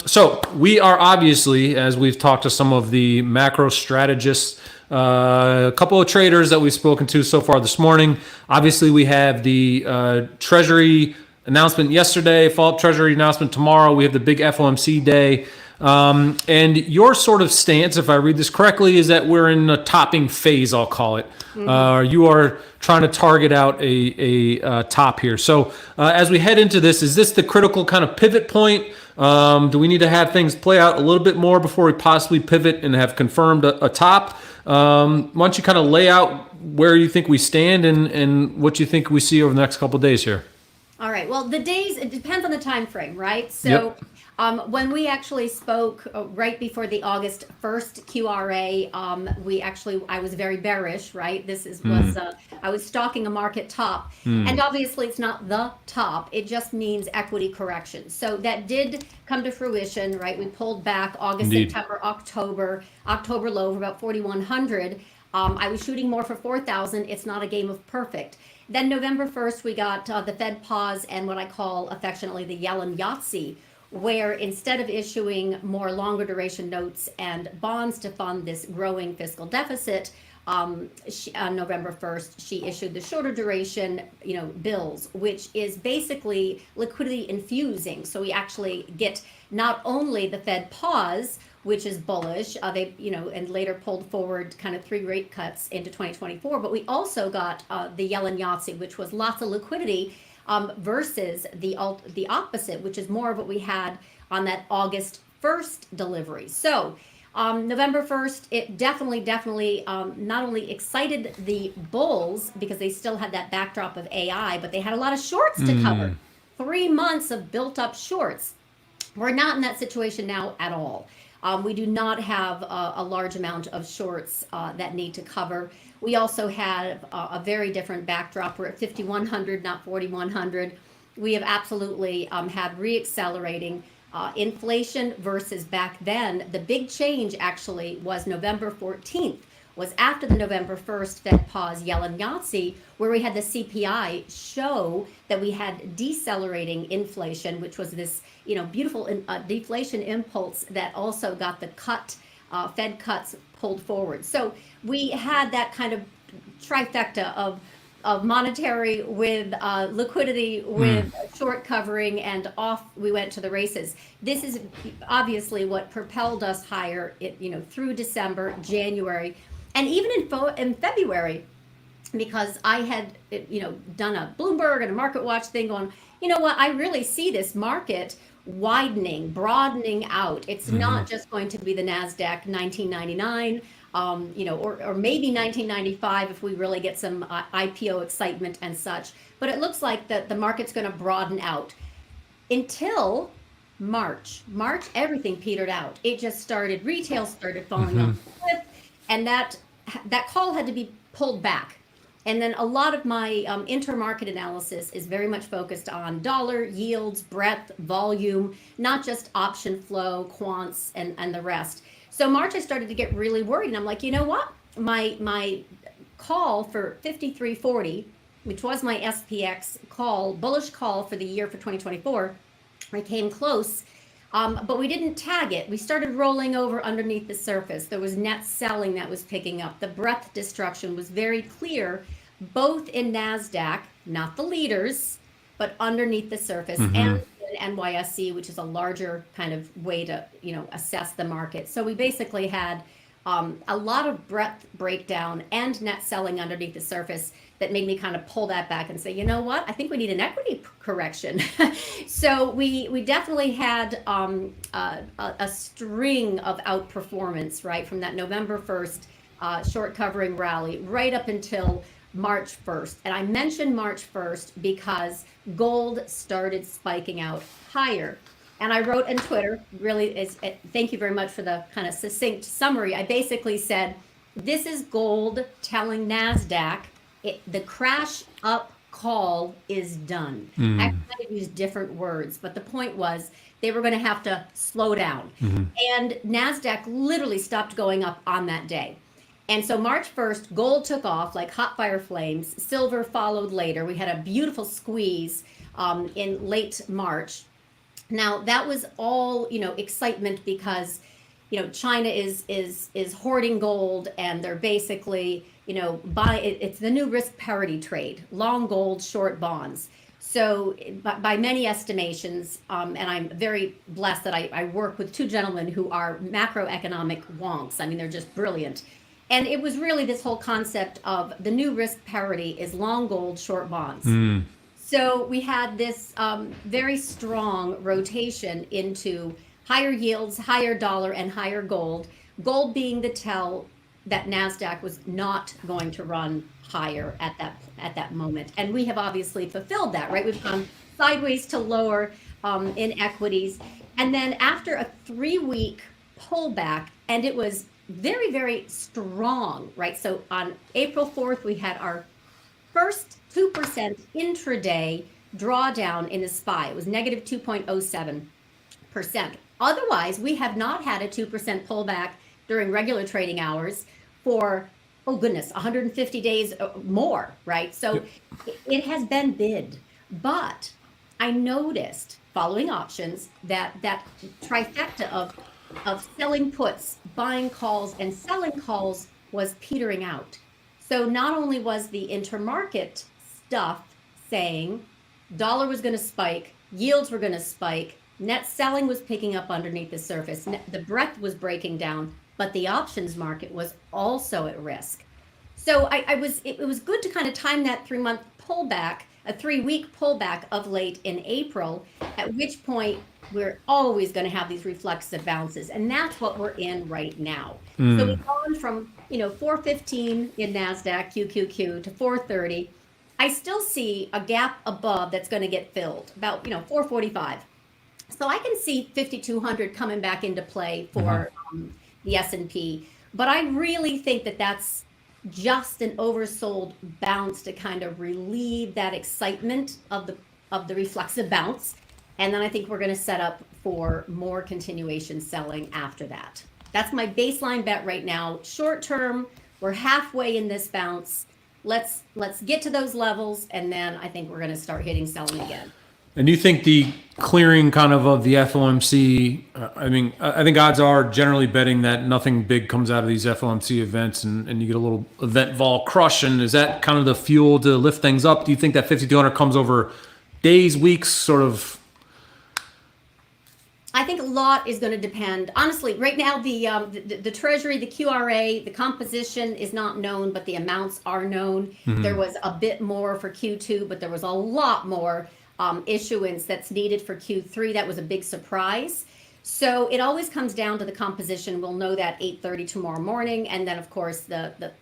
So we are obviously, as we've talked to some of the macro strategists, a couple of traders that we've spoken to so far this morning. Obviously, we have the Treasury announcement yesterday, fall Treasury announcement tomorrow. We have the big FOMC day. And your sort of stance, if I read this correctly, is that we're in a topping phase, I'll call it. Mm-hmm. You are trying to target out a top here. So as we head into this, is this the critical kind of pivot point? Do we need to have things play out a little bit more before we possibly pivot and have confirmed a top? Why don't you kind of lay out where you think we stand and what you think we see over the next couple of days here. All right. Well, the days, it depends on the time frame, right? So Yep. when we actually spoke right before the August 1st QRA, I was very bearish, right? I was stalking a market top. And obviously it's not the top. It just means equity correction. So that did come to fruition, right? We pulled back August, Indeed. September, October low of about 4,100. I was shooting more for 4,000. It's not a game of perfect. Then November 1st, we got the Fed pause and what I call affectionately the Yellen Yahtzee, where instead of issuing more longer duration notes and bonds to fund this growing fiscal deficit, on November 1st, she issued the shorter duration, bills, which is basically liquidity infusing. So we actually get not only the Fed pause, which is bullish, and later pulled forward kind of 3 rate cuts into 2024, but we also got the Yellen Yahtzee, which was lots of liquidity, versus the opposite, which is more of what we had on that August 1st delivery. So November 1st, it definitely not only excited the bulls because they still had that backdrop of AI, but they had a lot of shorts to cover. 3 months of built up shorts. We're not in that situation now at all. We do not have a large amount of shorts that need to cover. We also have a very different backdrop. We're at 5,100, not 4,100. We have absolutely had re-accelerating inflation versus back then. The big change actually was November 14th, was after the November 1st Fed pause Yellen Yahtzee, where we had the CPI show that we had decelerating inflation, which was this beautiful deflation impulse that also got the Fed cuts pulled forward. So we had that kind of trifecta of monetary with liquidity with short covering, and off we went to the races. This is obviously what propelled us higher through December, January, and even in February, because I had done a Bloomberg and a Market Watch thing going, you know what, I really see this market widening, broadening out. It's not just going to be the NASDAQ 1999, or maybe 1995 if we really get some IPO excitement and such. But it looks like that the market's going to broaden out until March. March, everything petered out. It just started, retail started falling off the cliff, and that call had to be pulled back. And then a lot of my intermarket analysis is very much focused on dollar, yields, breadth, volume, not just option flow, quants, and the rest. So March, I started to get really worried. And I'm like, you know what? My call for 53.40, which was my SPX call, bullish call for the year for 2024, I came close. But we didn't tag it. We started rolling over underneath the surface. There was net selling that was picking up. The breadth destruction was very clear, both in NASDAQ, not the leaders, but underneath the surface, and in NYSE, which is a larger kind of way to assess the market. So we basically had a lot of breadth breakdown and net selling underneath the surface that made me kind of pull that back and say, you know what, I think we need an equity correction. So we definitely had a string of outperformance, right, from that November 1st short covering rally right up until March 1st. And I mentioned March 1st because gold started spiking out higher. And I wrote on Twitter, thank you very much for the kind of succinct summary. I basically said, this is gold telling NASDAQ the crash up call is done. I might have used different words, but the point was they were going to have to slow down. And NASDAQ literally stopped going up on that day. And so March 1st, gold took off like hot fire flames. Silver followed later. We had a beautiful squeeze in late March. Now that was all, excitement because, China is hoarding gold, and they're basically, it's the new risk parity trade, long gold, short bonds. So by many estimations, and I'm very blessed that I work with two gentlemen who are macroeconomic wonks. I mean, they're just brilliant. And it was really this whole concept of the new risk parity is long gold, short bonds. So we had this very strong rotation into higher yields, higher dollar, and higher gold. Gold being the tell that NASDAQ was not going to run higher at that moment. And we have obviously fulfilled that, right? We've gone sideways to lower in equities. And then after a 3-week pullback, and it was very, very strong, right? So on April 4th, we had our first 2% intraday drawdown in the SPY. It was negative 2.07%. Otherwise, we have not had a 2% pullback during regular trading hours for, oh goodness, 150 days more, right? So it has been bid. But I noticed, following options, that trifecta of selling puts, buying calls, and selling calls was petering out. So not only was the intermarket stuff saying dollar was going to spike, yields were going to spike, net selling was picking up underneath the surface, the breadth was breaking down, but the options market was also at risk. So it was good to kind of time that 3-month pullback, a 3-week pullback of late in April, at which point we're always going to have these reflexive bounces. And that's what we're in right now. So we've gone from, 415 in NASDAQ, QQQ to 430. I still see a gap above that's going to get filled, about, 445. So I can see 5,200 coming back into play for the S&P. But I really think that that's just an oversold bounce to kind of relieve that excitement of the reflexive bounce. And then I think we're going to set up for more continuation selling after that. That's my baseline bet right now. Short term, we're halfway in this bounce. Let's get to those levels, and then I think we're going to start hitting selling again. And do you think the clearing kind of the FOMC, I think odds are generally betting that nothing big comes out of these FOMC events and you get a little event vol crush. And is that kind of the fuel to lift things up? Do you think that 5,200 comes over days, weeks, sort of? I think a lot is going to depend. Honestly, right now, the Treasury, the QRA, the composition is not known, but the amounts are known. There was a bit more for Q2, but there was a lot more issuance that's needed for Q3. That was a big surprise. So it always comes down to the composition. We'll know that 8:30 tomorrow morning. And then, of course, the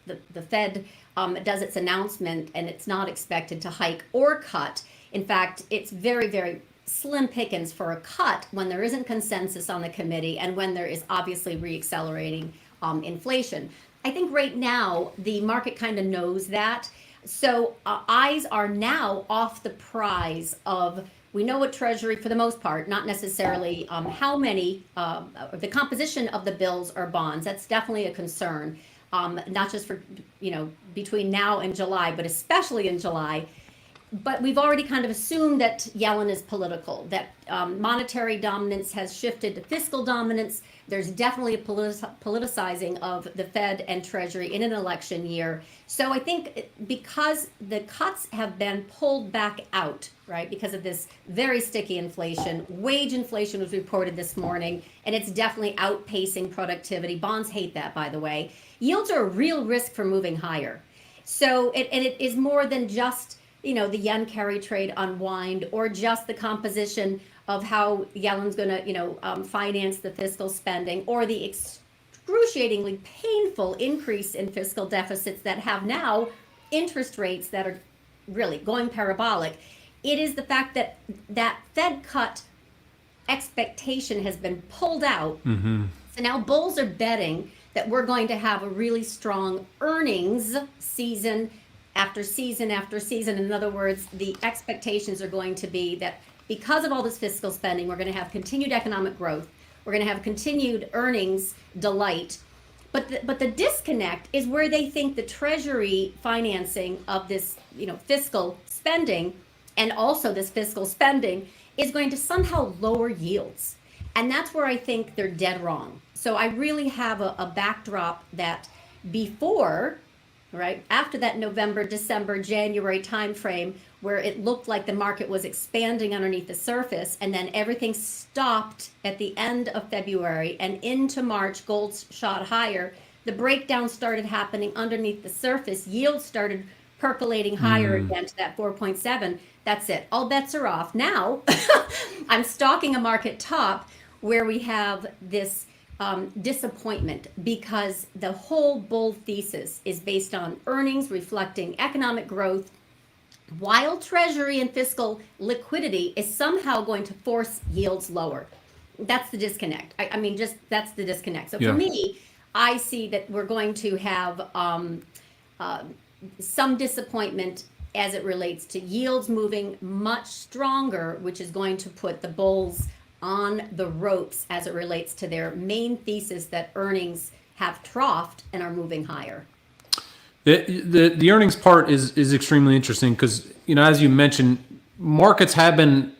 Fed does its announcement, and it's not expected to hike or cut. In fact, it's very, very slim pickings for a cut when there isn't consensus on the committee and when there is obviously reaccelerating inflation. I think right now the market kind of knows that. So eyes are now off the prize of, we know what Treasury, for the most part, not necessarily how many, the composition of the bills or bonds. That's definitely a concern, not just for, between now and July, but especially in July. But we've already kind of assumed that Yellen is political, that monetary dominance has shifted to fiscal dominance. There's definitely a politicizing of the Fed and Treasury in an election year. So I think because the cuts have been pulled back out, right, because of this very sticky inflation, wage inflation was reported this morning, and it's definitely outpacing productivity. Bonds hate that, by the way. Yields are a real risk for moving higher. So it is more than just the yen carry trade unwind, or just the composition of how Yellen's going to, finance the fiscal spending, or the excruciatingly painful increase in fiscal deficits that have now interest rates that are really going parabolic. It is the fact that that Fed cut expectation has been pulled out. So now bulls are betting that we're going to have a really strong earnings season after season after season. In other words, the expectations are going to be that because of all this fiscal spending, we're going to have continued economic growth. We're going to have continued earnings delight. But the disconnect is where they think the Treasury financing of this, fiscal spending, and also this fiscal spending, is going to somehow lower yields. And that's where I think they're dead wrong. So I really have a backdrop that before, right, after that November, December, January timeframe, where it looked like the market was expanding underneath the surface, and then everything stopped at the end of February and into March, gold shot higher. The breakdown started happening underneath the surface. Yields started percolating higher again to that 4.7. That's it. All bets are off. Now, I'm stalking a market top where we have this disappointment because the whole bull thesis is based on earnings reflecting economic growth, while treasury and fiscal liquidity is somehow going to force yields lower. That's the disconnect. I mean, just that's the disconnect. So for me, I see that we're going to have some disappointment as it relates to yields moving much stronger, which is going to put the bulls on the ropes as it relates to their main thesis that earnings have troughed and are moving higher. The earnings part is extremely interesting because, you know, as you mentioned, markets have been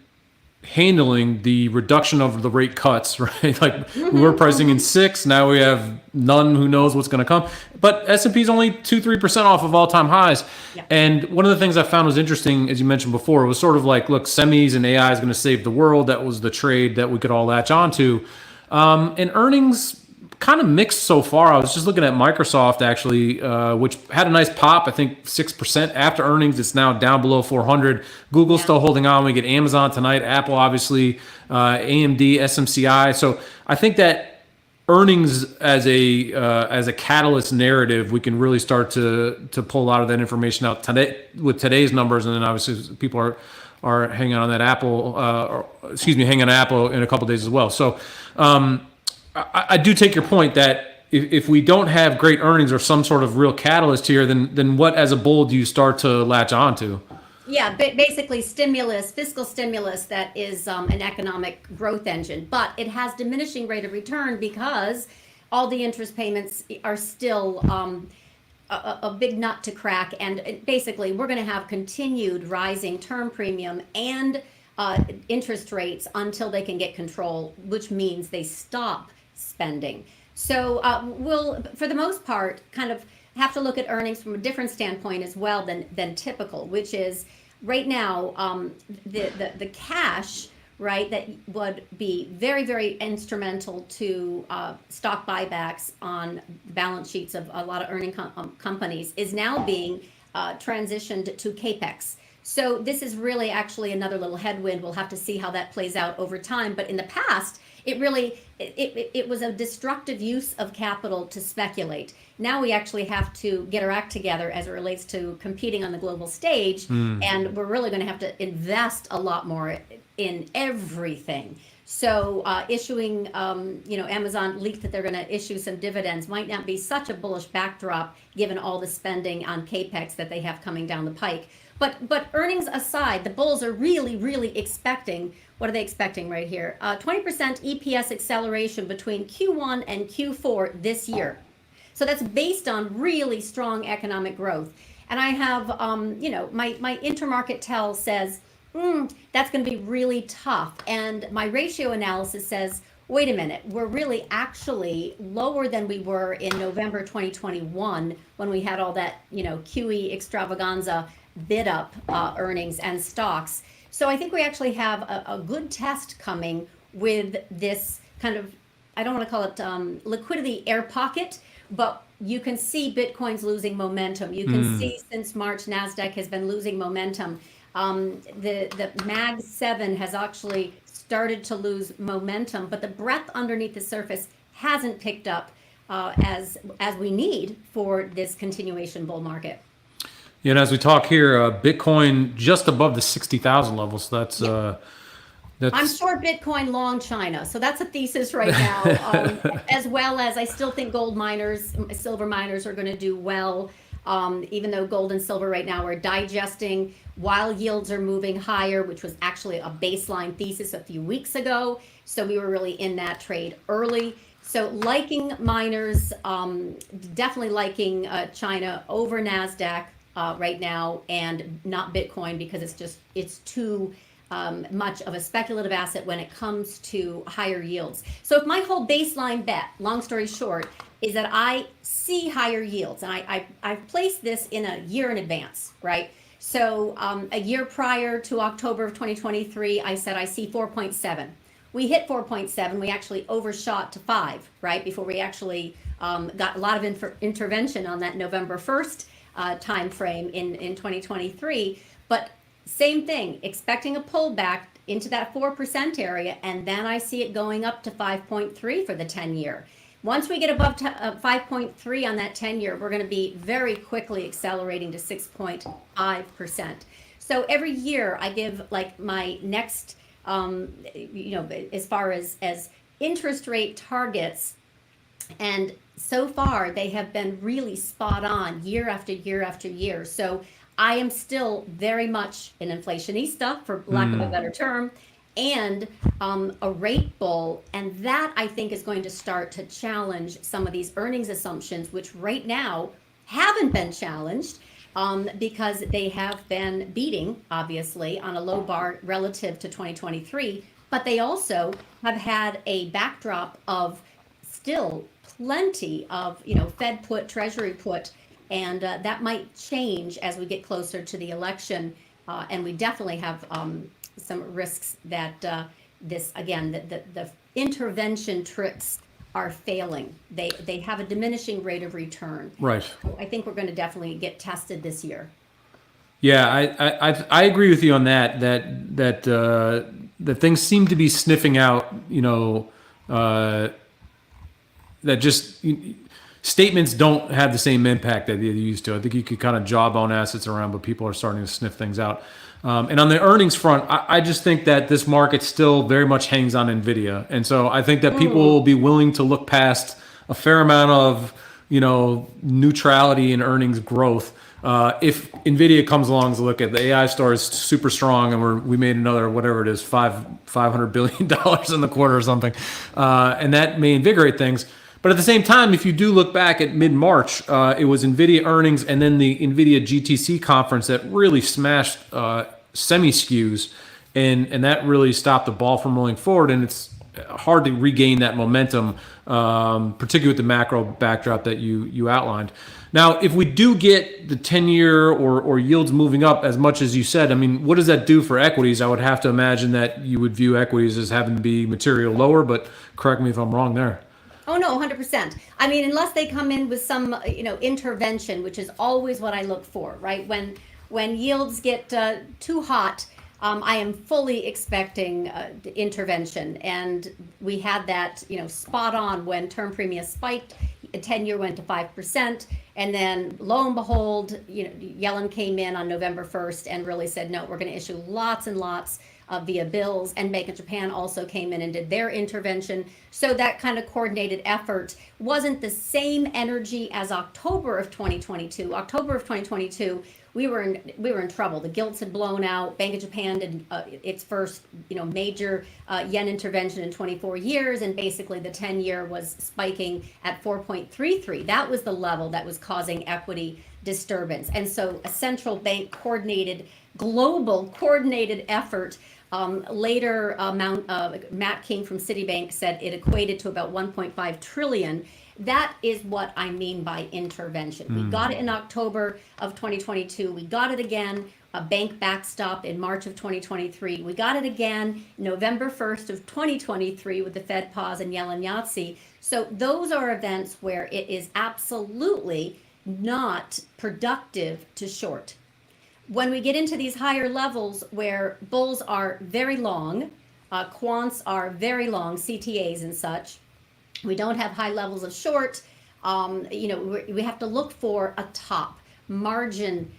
handling the reduction of the rate cuts, right? Like we were pricing in 6, now we have none, who knows what's going to come. But S&P's only 2-3% off of all-time highs. Yeah. And one of the things I found was interesting, as you mentioned before, was sort of like, look, semis and AI is going to save the world. That was the trade that we could all latch onto. And earnings kind of mixed so far. I was just looking at Microsoft actually, which had a nice pop, I think 6% after earnings. It's now down below 400. Google's still holding on. We get Amazon tonight, Apple obviously, AMD, SMCI. So I think that earnings as a catalyst narrative, we can really start to pull a lot of that information out today with today's numbers, and then obviously people are hanging on that Apple, hanging on Apple in a couple of days as well. So. I do take your point that if we don't have great earnings or some sort of real catalyst here, then what as a bull do you start to latch onto? Yeah, basically stimulus, fiscal stimulus that is an economic growth engine, but it has diminishing rate of return because all the interest payments are still a big nut to crack. And basically we're going to have continued rising term premium and interest rates until they can get control, which means they stop spending. So we'll, for the most part, kind of have to look at earnings from a different standpoint as well than typical, which is right now the cash, right, that would be very, very instrumental to stock buybacks on balance sheets of a lot of earning companies is now being transitioned to CAPEX. So this is really actually another little headwind. We'll have to see how that plays out over time. But in the past, it really, it was a destructive use of capital to speculate. Now we actually have to get our act together as it relates to competing on the global stage. And we're really going to have to invest a lot more in everything. So issuing, Amazon leaked that they're going to issue some dividends might not be such a bullish backdrop given all the spending on CAPEX that they have coming down the pike. But earnings aside, the bulls are really, really expecting, what are they expecting right here? 20% EPS acceleration between Q1 and Q4 this year. So that's based on really strong economic growth. And I have, my intermarket tell says, that's going to be really tough. And my ratio analysis says, wait a minute, we're really actually lower than we were in November 2021 when we had all that, QE extravaganza bid up earnings and stocks. So I think we actually have a good test coming with this kind of, I don't want to call it liquidity air pocket, but you can see Bitcoin's losing momentum. You can see since March, NASDAQ has been losing momentum. The MAG 7 has actually started to lose momentum, but the breadth underneath the surface hasn't picked up as we need for this continuation bull market. Yeah, and as we talk here, Bitcoin just above the 60,000 level. So that's I'm short Bitcoin, long China. So that's a thesis right now. As well as I still think gold miners, silver miners are going to do well, even though gold and silver right now are digesting while yields are moving higher, which was actually a baseline thesis a few weeks ago. So we were really in that trade early. So liking miners, definitely liking China over NASDAQ. Right now, and not Bitcoin because it's too much of a speculative asset when it comes to higher yields. So if my whole baseline bet, long story short, is that I see higher yields, and I've placed this in a year in advance, right? So a year prior to October of 2023, I said I see 4.7. We hit 4.7. We actually overshot to 5, right? Before we actually got a lot of intervention on that November 1st time frame in 2023. But same thing, expecting a pullback into that 4% area, and then I see it going up to 5.3 for the 10-year. Once we get above 5.3 on that 10-year, we're going to be very quickly accelerating to 6.5%. So every year I give like my next, as far as interest rate targets, and so far they have been really spot on year after year after year. So I am still very much an inflationista, for lack of a better term, and a rate bull. And that, I think, is going to start to challenge some of these earnings assumptions, which right now haven't been challenged because they have been beating, obviously, on a low bar relative to 2023. But they also have had a backdrop of still plenty of, Fed put, Treasury put, and that might change as we get closer to the election. And we definitely have some risks that the intervention tricks are failing. They have a diminishing rate of return. Right. So I think we're going to definitely get tested this year. Yeah, I agree with you on that. That things seem to be sniffing out. That just statements don't have the same impact that they used to. I think you could kind of jawbone assets around, but people are starting to sniff things out. And on the earnings front, I just think that this market still very much hangs on NVIDIA. And so I think that people will be willing to look past a fair amount of, neutrality in earnings growth. If NVIDIA comes along and look at the AI story is super strong and we made another, whatever it is, $500 billion in the quarter or something. And that may invigorate things. But at the same time, if you do look back at mid-March, it was NVIDIA earnings and then the NVIDIA GTC conference that really smashed semi-skews, and that really stopped the ball from rolling forward, and it's hard to regain that momentum, particularly with the macro backdrop that you outlined. Now, if we do get the 10-year or yields moving up as much as you said, I mean, what does that do for equities? I would have to imagine that you would view equities as having to be material lower, but correct me if I'm wrong there. Oh, no, 100%. I mean, unless they come in with some, intervention, which is always what I look for, right? When yields get too hot, I am fully expecting intervention. And we had that, spot on when term premium spiked, 10-year went to 5%. And then lo and behold, Yellen came in on November 1st and really said, no, we're going to issue lots and lots via bills, and Bank of Japan also came in and did their intervention. So that kind of coordinated effort wasn't the same energy as October of 2022. October of 2022, we were in trouble. The gilts had blown out. Bank of Japan did its first, major yen intervention in 24 years, and basically the 10-year was spiking at 4.33. That was the level that was causing equity disturbance. And so a central bank global coordinated effort. Later, Matt King from Citibank said it equated to about 1.5 trillion. That is what I mean by intervention. We got it in October of 2022. We got it again, a bank backstop in March of 2023. We got it again November 1st of 2023 with the Fed pause and Yellen Yahtzee. So those are events where it is absolutely not productive to short. When we get into these higher levels where bulls are very long, quants are very long, CTAs and such, we don't have high levels of short, we have to look for a top margin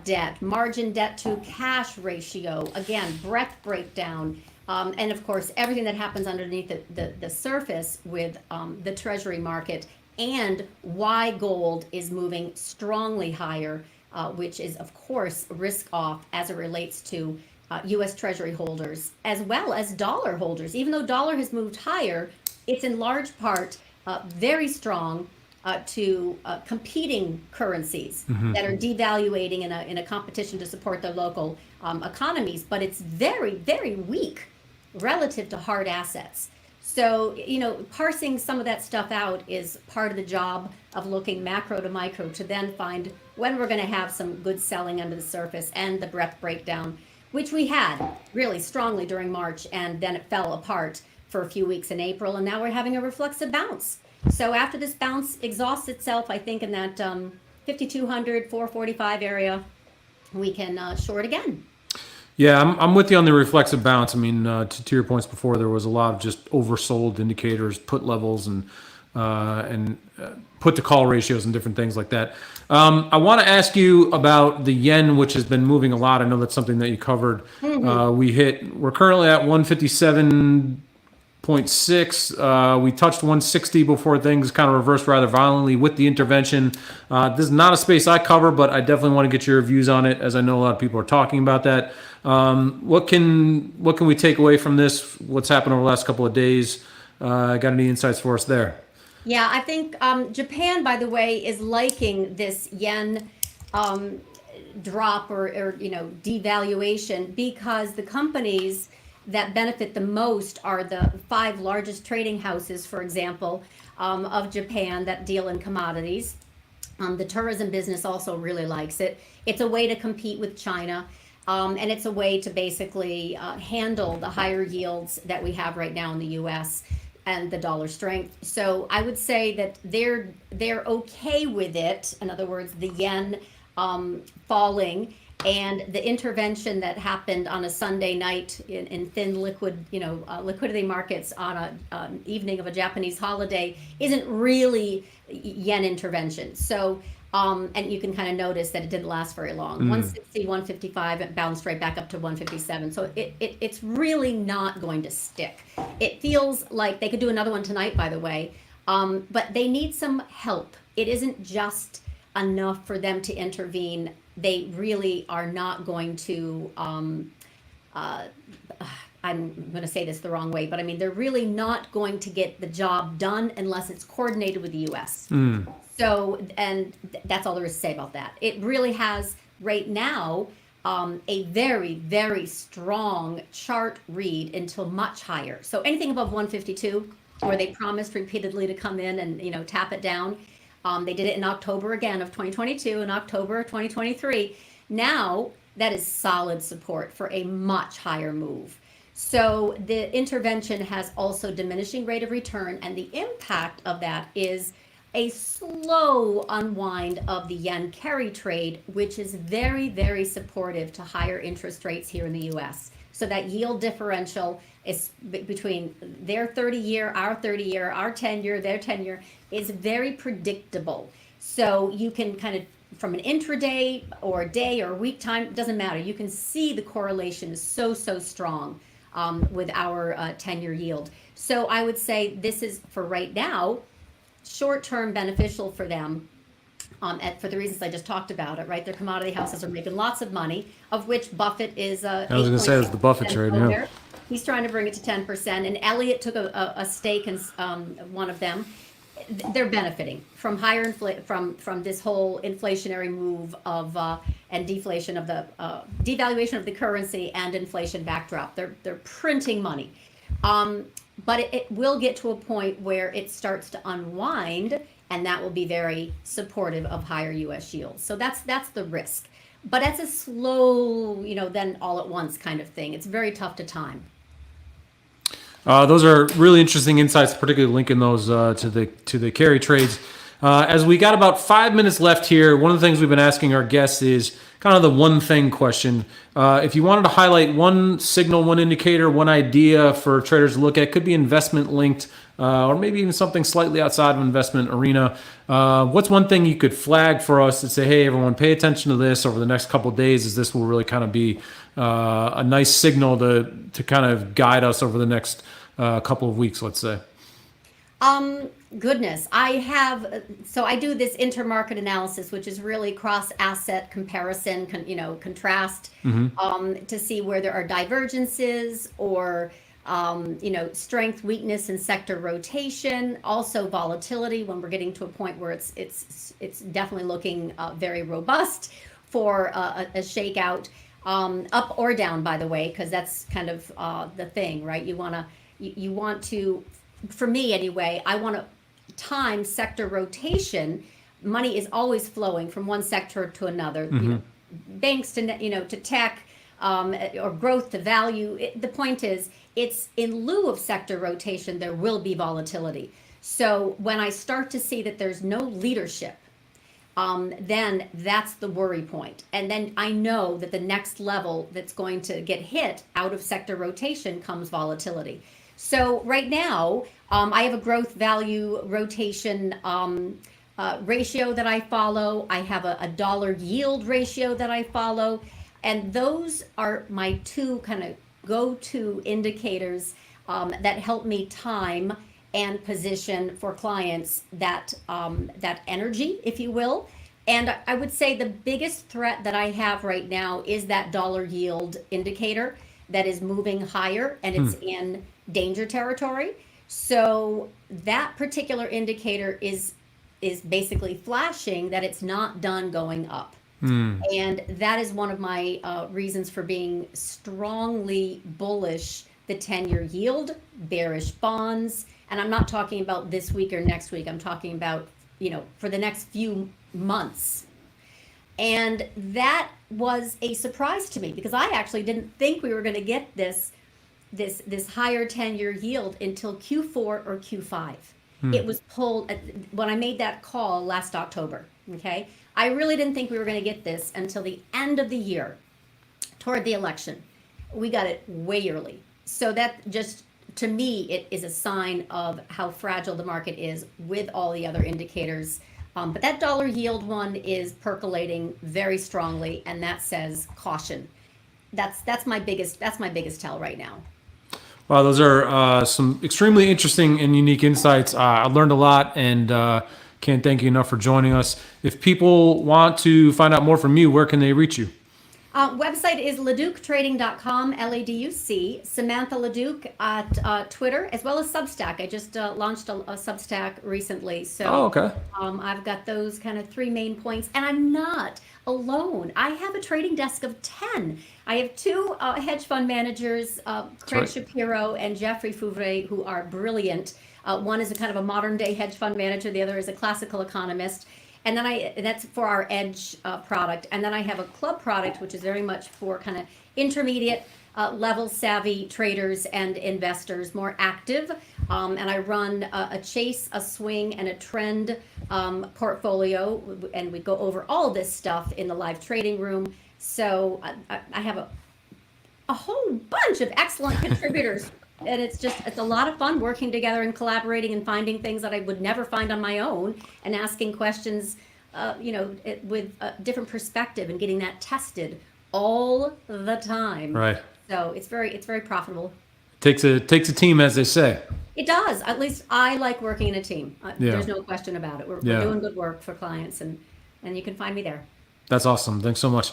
debt to cash ratio, again, breadth breakdown, and of course, everything that happens underneath the surface with the treasury market, and why gold is moving strongly higher, which is, of course, risk off as it relates to U.S. Treasury holders, as well as dollar holders. Even though dollar has moved higher, it's in large part very strong to competing currencies that are devaluating in a competition to support their local economies. But it's very, very weak relative to hard assets. So, parsing some of that stuff out is part of the job of looking macro to micro to then find when we're going to have some good selling under the surface and the breadth breakdown, which we had really strongly during March, and then it fell apart for a few weeks in April, and now we're having a reflexive bounce. So after this bounce exhausts itself, I think in that 5,200, 445 area, we can short again. Yeah, I'm with you on the reflexive bounce. I mean, to your points before, there was a lot of just oversold indicators, put levels, and put to call ratios and different things like that. I want to ask you about the yen, which has been moving a lot. I know that's something that you covered. We're currently at 157.6. We touched 160 before things kind of reversed rather violently with the intervention. This is not a space I cover, but I definitely want to get your views on it, as I know a lot of people are talking about that. What can we take away from this? What's happened over the last couple of days? Got any insights for us there? Yeah, I think Japan, by the way, is liking this yen drop or devaluation, because the companies that benefit the most are the 5 largest trading houses, for example, of Japan that deal in commodities. The tourism business also really likes it. It's a way to compete with China. And it's a way to basically handle the higher yields that we have right now in the U.S. and the dollar strength. So I would say that they're okay with it. In other words, the yen falling, and the intervention that happened on a Sunday night in thin liquidity markets on an evening of a Japanese holiday isn't really yen intervention. So. And you can kind of notice that it didn't last very long. 160, 155, it bounced right back up to 157. So it's really not going to stick. It feels like they could do another one tonight, by the way, but they need some help. It isn't just enough for them to intervene. They really are not going to, I'm going to say this the wrong way, but I mean, they're really not going to get the job done unless it's coordinated with the U.S. So, and that's all there is to say about that. It really has right now a very, very strong chart read until much higher. So anything above 152, where they promised repeatedly to come in and tap it down. They did it in October again of 2022 and October of 2023. Now that is solid support for a much higher move. So the intervention has also diminishing rate of return, and the impact of that is a slow unwind of the yen carry trade, which is very, very supportive to higher interest rates here in the U.S. So that yield differential is between their 30-year, our 30-year, our 10-year, their 10-year, is very predictable. So you can kind of, from an intraday or day or week time, it doesn't matter. You can see the correlation is so strong with our 10-year yield. So I would say this is, for right now, short-term beneficial for them for the reasons I just talked about it, right? Their commodity houses are making lots of money, of which Buffett is I was going to say, it's the Buffett trade, yeah. He's trying to bring it to 10%, and Elliott took a stake in one of them. They're benefiting from higher from this whole inflationary move of and deflation of the devaluation of the currency and inflation backdrop. They're printing money. But it will get to a point where it starts to unwind, and that will be very supportive of higher U.S. yields. So that's the risk. But that's a slow, then all at once kind of thing. It's very tough to time. Those are really interesting insights, particularly linking those to the carry trades. As we got about 5 minutes left here, one of the things we've been asking our guests is kind of the one thing question. If you wanted to highlight one signal, one indicator, one idea for traders to look at, could be investment linked, or maybe even something slightly outside of investment arena. What's one thing you could flag for us and say, hey, everyone, pay attention to this over the next couple of days, as this will really kind of be a nice signal to kind of guide us over the next couple of weeks, let's say? Goodness, I do this intermarket analysis, which is really cross-asset comparison, contrast, to see where there are divergences or, strength, weakness, and sector rotation. Also volatility, when we're getting to a point where it's definitely looking very robust for a shakeout, up or down, by the way, because that's kind of the thing, right? You want to, for me anyway, I want to time sector rotation. Money is always flowing from one sector to another. Banks to tech, or growth to value. The point is, it's in lieu of sector rotation, there will be volatility. So when I start to see that there's no leadership, then that's the worry point. And then I know that the next level that's going to get hit out of sector rotation comes volatility. So right now, I have a growth value rotation ratio that I follow. I have a dollar yield ratio that I follow. And those are my two kind of go-to indicators that help me time and position for clients that that energy, if you will. And I would say the biggest threat that I have right now is that dollar yield indicator that is moving higher and it's in danger territory. So that particular indicator is basically flashing that it's not done going up. And that is one of my reasons for being strongly bullish the 10-year yield, bearish bonds. And I'm not talking about this week or next week. I'm talking about, for the next few months. And that was a surprise to me because I actually didn't think we were going to get this higher 10-year yield until Q4 or Q5. It was pulled when I made that call last October. Okay. I really didn't think we were going to get this until the end of the year, toward the election. We got it way early. So that just, to me, it is a sign of how fragile the market is with all the other indicators. But that dollar yield one is percolating very strongly, and that says caution. That's my biggest tell right now. Wow, those are some extremely interesting and unique insights. I learned a lot, and can't thank you enough for joining us. If people want to find out more from you, where can they reach you? Website is LaDukeTrading.com, LADUC. Samantha LaDuke at Twitter, as well as Substack. I just launched a Substack recently. So okay. I've got those kind of three main points. And I'm not alone. I have a trading desk of 10. I have two hedge fund managers, Craig Shapiro and Jeffrey Fouvre, who are brilliant. One is a kind of a modern day hedge fund manager. The other is a classical economist. And then that's for our edge product. And then I have a club product, which is very much for kind of intermediate level savvy traders and investors, more active. And I run a chase, a swing, and a trend portfolio. And we go over all of this stuff in the live trading room. So I have a whole bunch of excellent contributors. And it's a lot of fun working together and collaborating and finding things that I would never find on my own and asking questions, with a different perspective and getting that tested all the time. Right. So it's very profitable. Takes a team, as they say. It does. At least I like working in a team. Yeah. There's no question about it. We're doing good work for clients, and you can find me there. That's awesome. Thanks so much.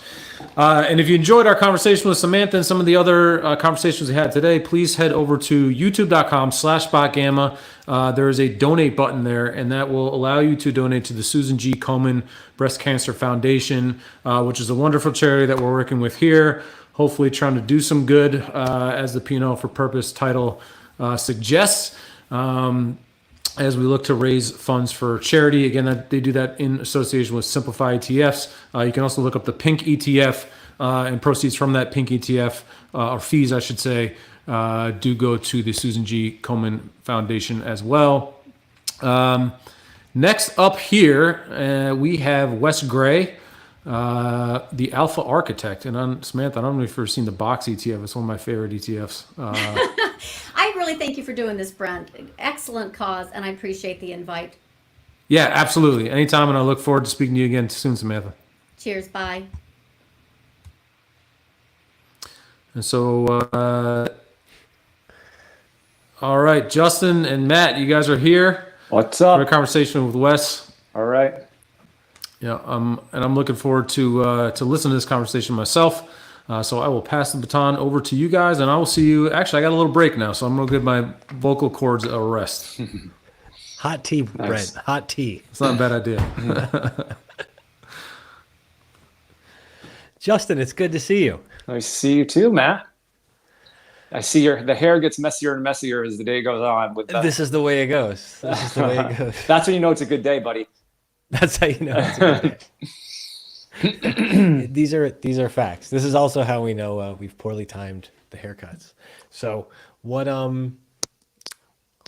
And if you enjoyed our conversation with Samantha and some of the other conversations we had today, please head over to youtube.com/SpotGamma. There is a donate button there, and that will allow you to donate to the Susan G. Komen Breast Cancer Foundation, which is a wonderful charity that we're working with here, hopefully trying to do some good, as the PNL For Purpose title suggests. As we look to raise funds for charity. Again, they do that in association with Simplify ETFs. You can also look up the Pink ETF, and proceeds from that Pink ETF, or fees, I should say, do go to the Susan G. Komen Foundation as well. Next up here, we have Wes Gray, the Alpha Architect. And Samantha, I don't know if you've ever seen the Box ETF. It's one of my favorite ETFs. I really thank you for doing this, Brent. Excellent cause, and I appreciate the invite. Yeah, absolutely. Anytime, and I look forward to speaking to you again soon, Samantha. Cheers. Bye. And so, all right, Justin and Matt, you guys are here. What's up? For a conversation with Wes. All right. Yeah, and I'm looking forward to listen to this conversation myself. So I will pass the baton over to you guys, and I will see you. Actually, I got a little break now, so I'm going to give my vocal cords a rest. Hot tea, Nice. Brent. Hot tea. It's not a bad idea. Justin, it's good to see you. Nice to see you too, Matt. I see the hair gets messier and messier as the day goes on. This is the way it goes. This is the way it goes. That's when you know it's a good day, buddy. That's how you know it's a good day. These are facts. This is also how we know we've poorly timed the haircuts. So what?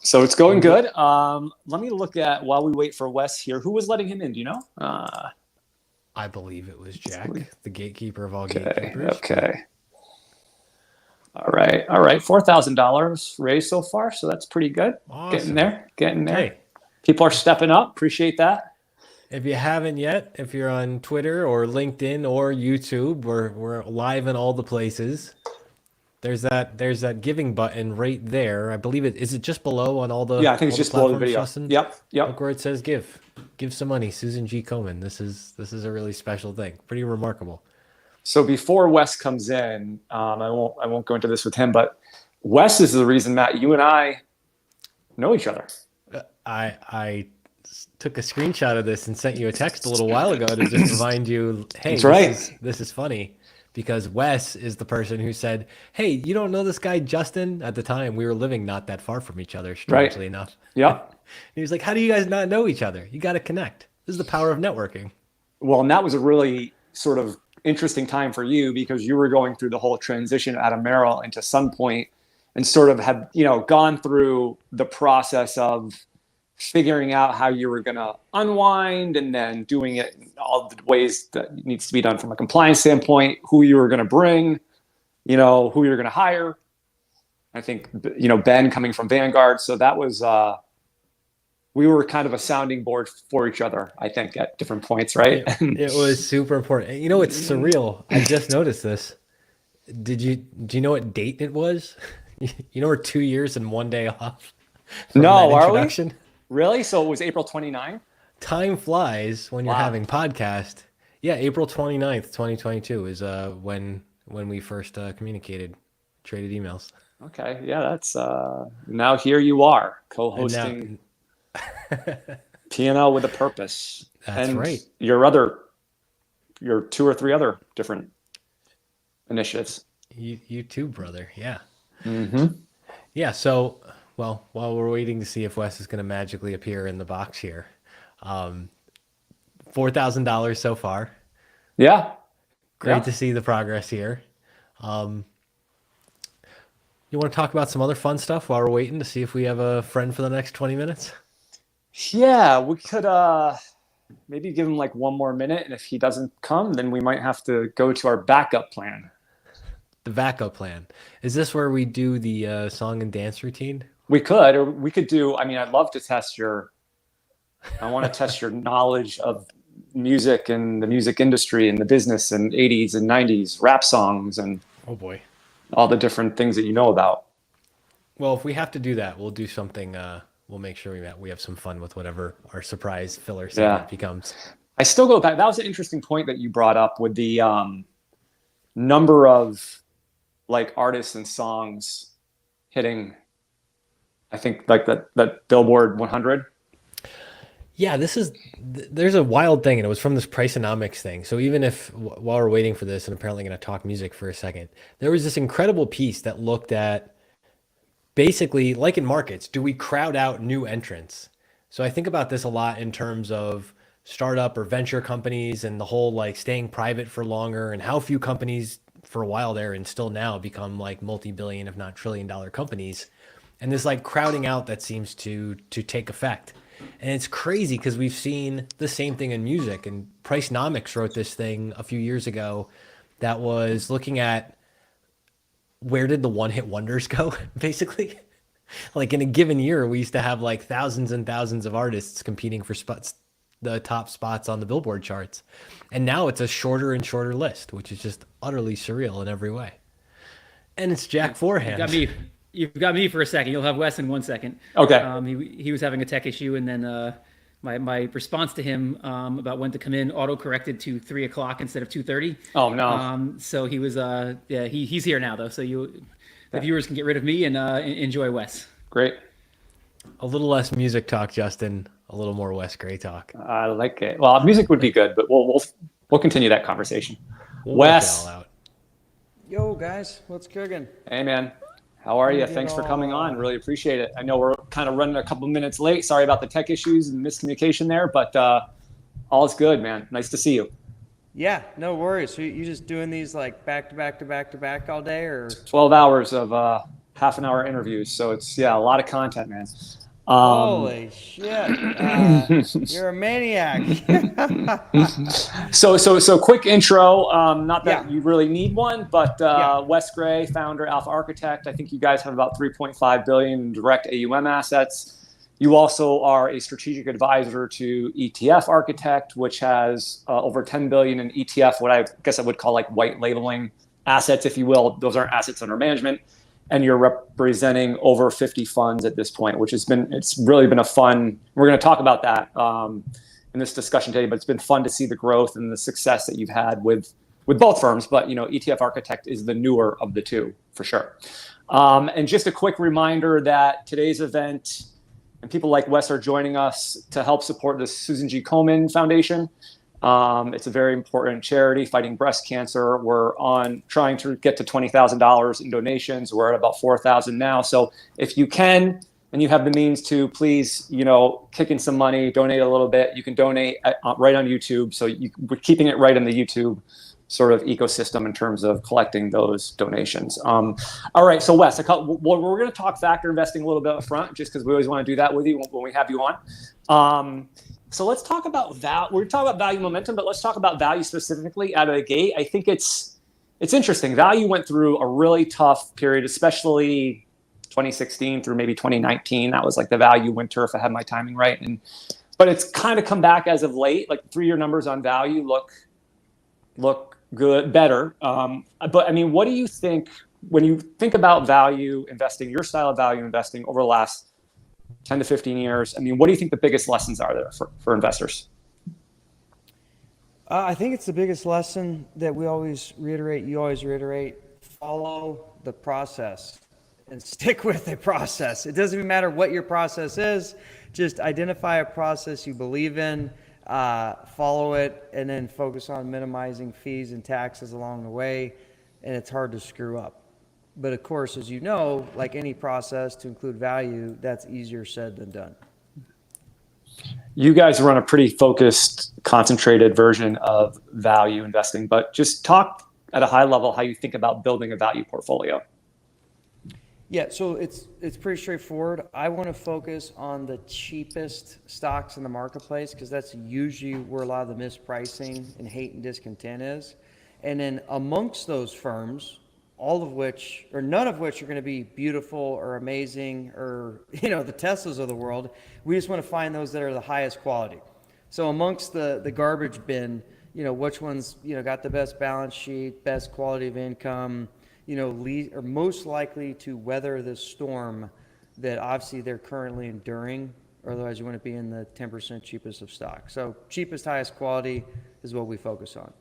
So it's going good. Let me look at while we wait for Wes here. Who was letting him in? Do you know? I believe it was Jack, the gatekeeper of all Okay. gatekeepers. Okay. All right. All right. $4,000 raised so far. So that's pretty good. Awesome. Getting there. Hey. People are stepping up. Appreciate that. If you haven't yet, if you're on Twitter or LinkedIn or YouTube, we're live in all the places. There's that giving button right there. I believe it is it just below on all the Yeah, I think it's just below the video. Justin? Yep. Look where it says give some money. Susan G. Komen. This is a really special thing. Pretty remarkable. So before Wes comes in, I won't go into this with him, but Wes is the reason, Matt, you and I know each other. I took a screenshot of this and sent you a text a little while ago to just remind you, hey, That's right. This is funny. Because Wes is the person who said, hey, you don't know this guy, Justin? At the time, we were living not that far from each other, strangely enough. Yeah. He was like, how do you guys not know each other? You got to connect. This is the power of networking. Well, and that was a really sort of interesting time for you because you were going through the whole transition out of Merrill into Sunpoint and sort of had, gone through the process of figuring out how you were going to unwind and then doing it in all the ways that needs to be done from a compliance standpoint, who you were going to bring, who you're going to hire. I think, Ben coming from Vanguard. So that was, we were kind of a sounding board for each other, I think, at different points, right? It was super important. It's surreal. I just noticed this. Do you know what date it was? We're 2 years and 1 day off. No, are we? Really? So it was April 29th? Time flies when you're having podcast. Yeah, April 29th, 2022 is when we first communicated, traded emails. Okay. Yeah, that's now here you are co-hosting PNL with a purpose. That's right. Your 2 or 3 other different initiatives. You too, brother. Yeah. Mm-hmm. Yeah. So, well, while we're waiting to see if Wes is going to magically appear in the box here, $4,000 so far. Yeah. Great to see the progress here. You want to talk about some other fun stuff while we're waiting to see if we have a friend for the next 20 minutes? Yeah, we could maybe give him like 1 more minute. And if he doesn't come, then we might have to go to our backup plan. The backup plan. Is this where we do the song and dance routine? We could, or we could do, I'd love to test I want to test your knowledge of music and the music industry and the business and 80s and 90s rap songs and oh boy, all the different things that you know about. Well, if we have to do that, we'll do something. We'll make sure we have some fun with whatever our surprise filler segment becomes. I still go back. That was an interesting point that you brought up with the number of like artists and songs hitting, I think like that Billboard 100. Yeah, there's a wild thing, and it was from this Priceonomics thing. So even if, while we're waiting for this, and apparently going to talk music for a second, there was this incredible piece that looked at basically, like in markets, do we crowd out new entrants? So I think about this a lot in terms of startup or venture companies and the whole like staying private for longer and how few companies for a while there and still now become like multi-billion, if not trillion-dollar companies. And this like crowding out that seems to take effect. And it's crazy because we've seen the same thing in music. And Priceonomics wrote this thing a few years ago that was looking at where did the one-hit wonders go, basically. Like in a given year, we used to have like thousands and thousands of artists competing for spots, the top spots on the Billboard charts. And now it's a shorter and shorter list, which is just utterly surreal in every way. And it's Jack Forehand. You've got me for a second. You'll have Wes in 1 second. Okay. He was having a tech issue, and then my response to him about when to come in auto-corrected to 3 o'clock instead of 2:30. Oh no. So he was he's here now though. So the viewers can get rid of me and enjoy Wes. Great. A little less music talk, Justin. A little more Wes Gray talk. I like it. Well, music would be good, but we'll continue that conversation. Wes. Yo guys, what's cooking? Hey man. How are you? Thanks for coming on. Really appreciate it. I know we're kind of running a couple minutes late. Sorry about the tech issues and miscommunication there, but all is good, man. Nice to see you. Yeah, no worries. So you just doing these like back to back to back to back all day, or 12 hours of half an hour interviews. So it's a lot of content, man. Holy shit! You're a maniac. So quick intro. Not that you really need one, but Wes Gray, founder, Alpha Architect. I think you guys have about 3.5 billion in direct AUM assets. You also are a strategic advisor to ETF Architect, which has over 10 billion in ETF, what I guess I would call like white labeling assets, if you will. Those aren't assets under management. And you're representing over 50 funds at this point, which it's really been a fun, we're going to talk about that in this discussion today, but it's been fun to see the growth and the success that you've had with both firms. But, ETF Architect is the newer of the two, for sure. And just a quick reminder that today's event, and people like Wes are joining us to help support the Susan G. Komen Foundation. It's a very important charity fighting breast cancer. We're trying to get to $20,000 in donations. We're at about 4,000 now. So if you can, and you have the means to, please, kick in some money, donate a little bit. You can donate right on YouTube. So we're keeping it right in the YouTube sort of ecosystem in terms of collecting those donations. All right, so Wes, we're going to talk factor investing a little bit up front, just because we always want to do that with you when we have you on. So let's talk about that. We're talking about value momentum, but let's talk about value specifically out of the gate. I think it's interesting. Value went through a really tough period, especially 2016 through maybe 2019. That was like the value winter, if I had my timing right. But it's kind of come back as of late. Like 3-year numbers on value look good, better. But I mean, what do you think when you think about value investing, your style of value investing over the last 10 to 15 years? I mean, what do you think the biggest lessons are there for investors? I think it's the biggest lesson that you always reiterate, follow the process and stick with the process. It doesn't even matter what your process is, just identify a process you believe in, follow it, and then focus on minimizing fees and taxes along the way, and it's hard to screw up. But of course, as you know, like any process to include value, that's easier said than done. You guys run a pretty focused, concentrated version of value investing, but just talk at a high level how you think about building a value portfolio. Yeah, so it's pretty straightforward. I want to focus on the cheapest stocks in the marketplace because that's usually where a lot of the mispricing and hate and discontent is. And then amongst those firms, all of which, or none of which are going to be beautiful or amazing or, the Teslas of the world, we just want to find those that are the highest quality. So amongst the garbage bin, which ones, got the best balance sheet, best quality of income, are most likely to weather the storm that obviously they're currently enduring, or otherwise you want to be in the 10% cheapest of stock. So cheapest, highest quality is what we focus on.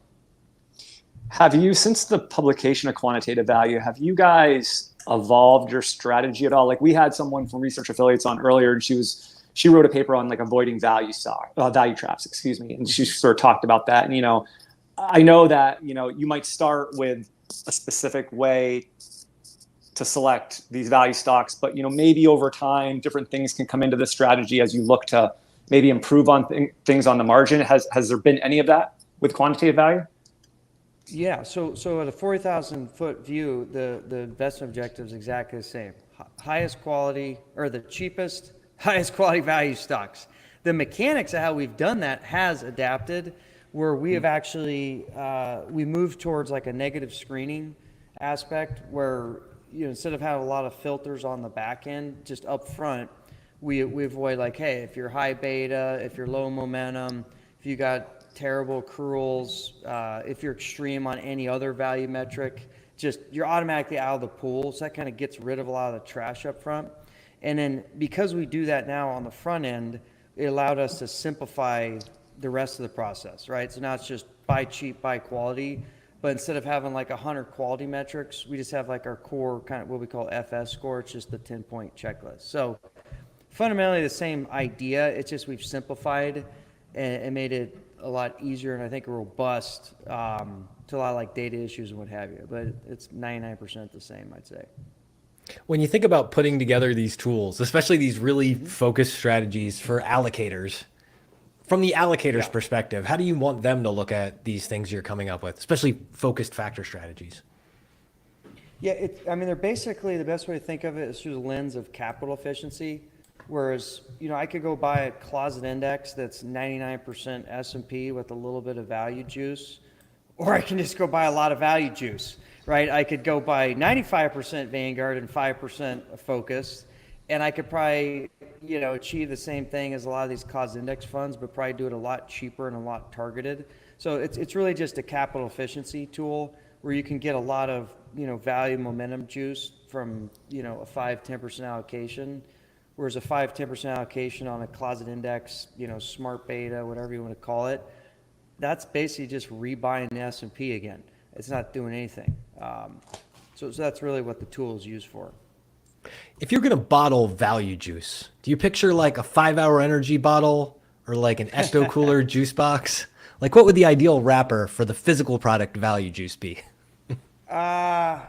Have you, since the publication of Quantitative Value, have you guys evolved your strategy at all? Like we had someone from Research Affiliates on earlier, and she wrote a paper on like avoiding value traps, and she sort of talked about that. And I know that you might start with a specific way to select these value stocks, but maybe over time different things can come into the strategy as you look to maybe improve on things on the margin. Has there been any of that with Quantitative Value? Yeah, so at a 40,000 foot view, the investment objective is exactly the same. Highest quality, or the cheapest, highest quality value stocks. The mechanics of how we've done that has adapted, where we have actually, we moved towards like a negative screening aspect where, instead of having a lot of filters on the back end, just up front, we avoid like, hey, if you're high beta, if you're low momentum, if you got terrible accruals, if you're extreme on any other value metric, just you're automatically out of the pool. So that kind of gets rid of a lot of the trash up front. And then because we do that now on the front end, it allowed us to simplify the rest of the process, right? So now it's just buy cheap, buy quality. But instead of having like 100 quality metrics, we just have like our core kind of what we call FS score. It's just the 10-point checklist. So fundamentally the same idea. It's just we've simplified and made it a lot easier and I think robust to a lot of like data issues and what have you. But it's 99% the same, I'd say. When you think about putting together these tools, especially these really focused strategies for allocators, from the allocator's perspective, how do you want them to look at these things you're coming up with, especially focused factor strategies? Yeah, they're basically, the best way to think of it is through the lens of capital efficiency. Whereas, I could go buy a closet index that's 99% S&P with a little bit of value juice, or I can just go buy a lot of value juice, right? I could go buy 95% Vanguard and 5% Focus, and I could probably, achieve the same thing as a lot of these closet index funds, but probably do it a lot cheaper and a lot targeted. So it's really just a capital efficiency tool where you can get a lot of, value momentum juice from, a 5-10% allocation. Whereas a 5-10% allocation on a closet index, smart beta, whatever you want to call it, that's basically just rebuying the S&P again. It's not doing anything. So that's really what the tool is used for. If you're going to bottle value juice, do you picture like a 5-hour energy bottle or like an ecto cooler juice box? Like what would the ideal wrapper for the physical product value juice be? I'm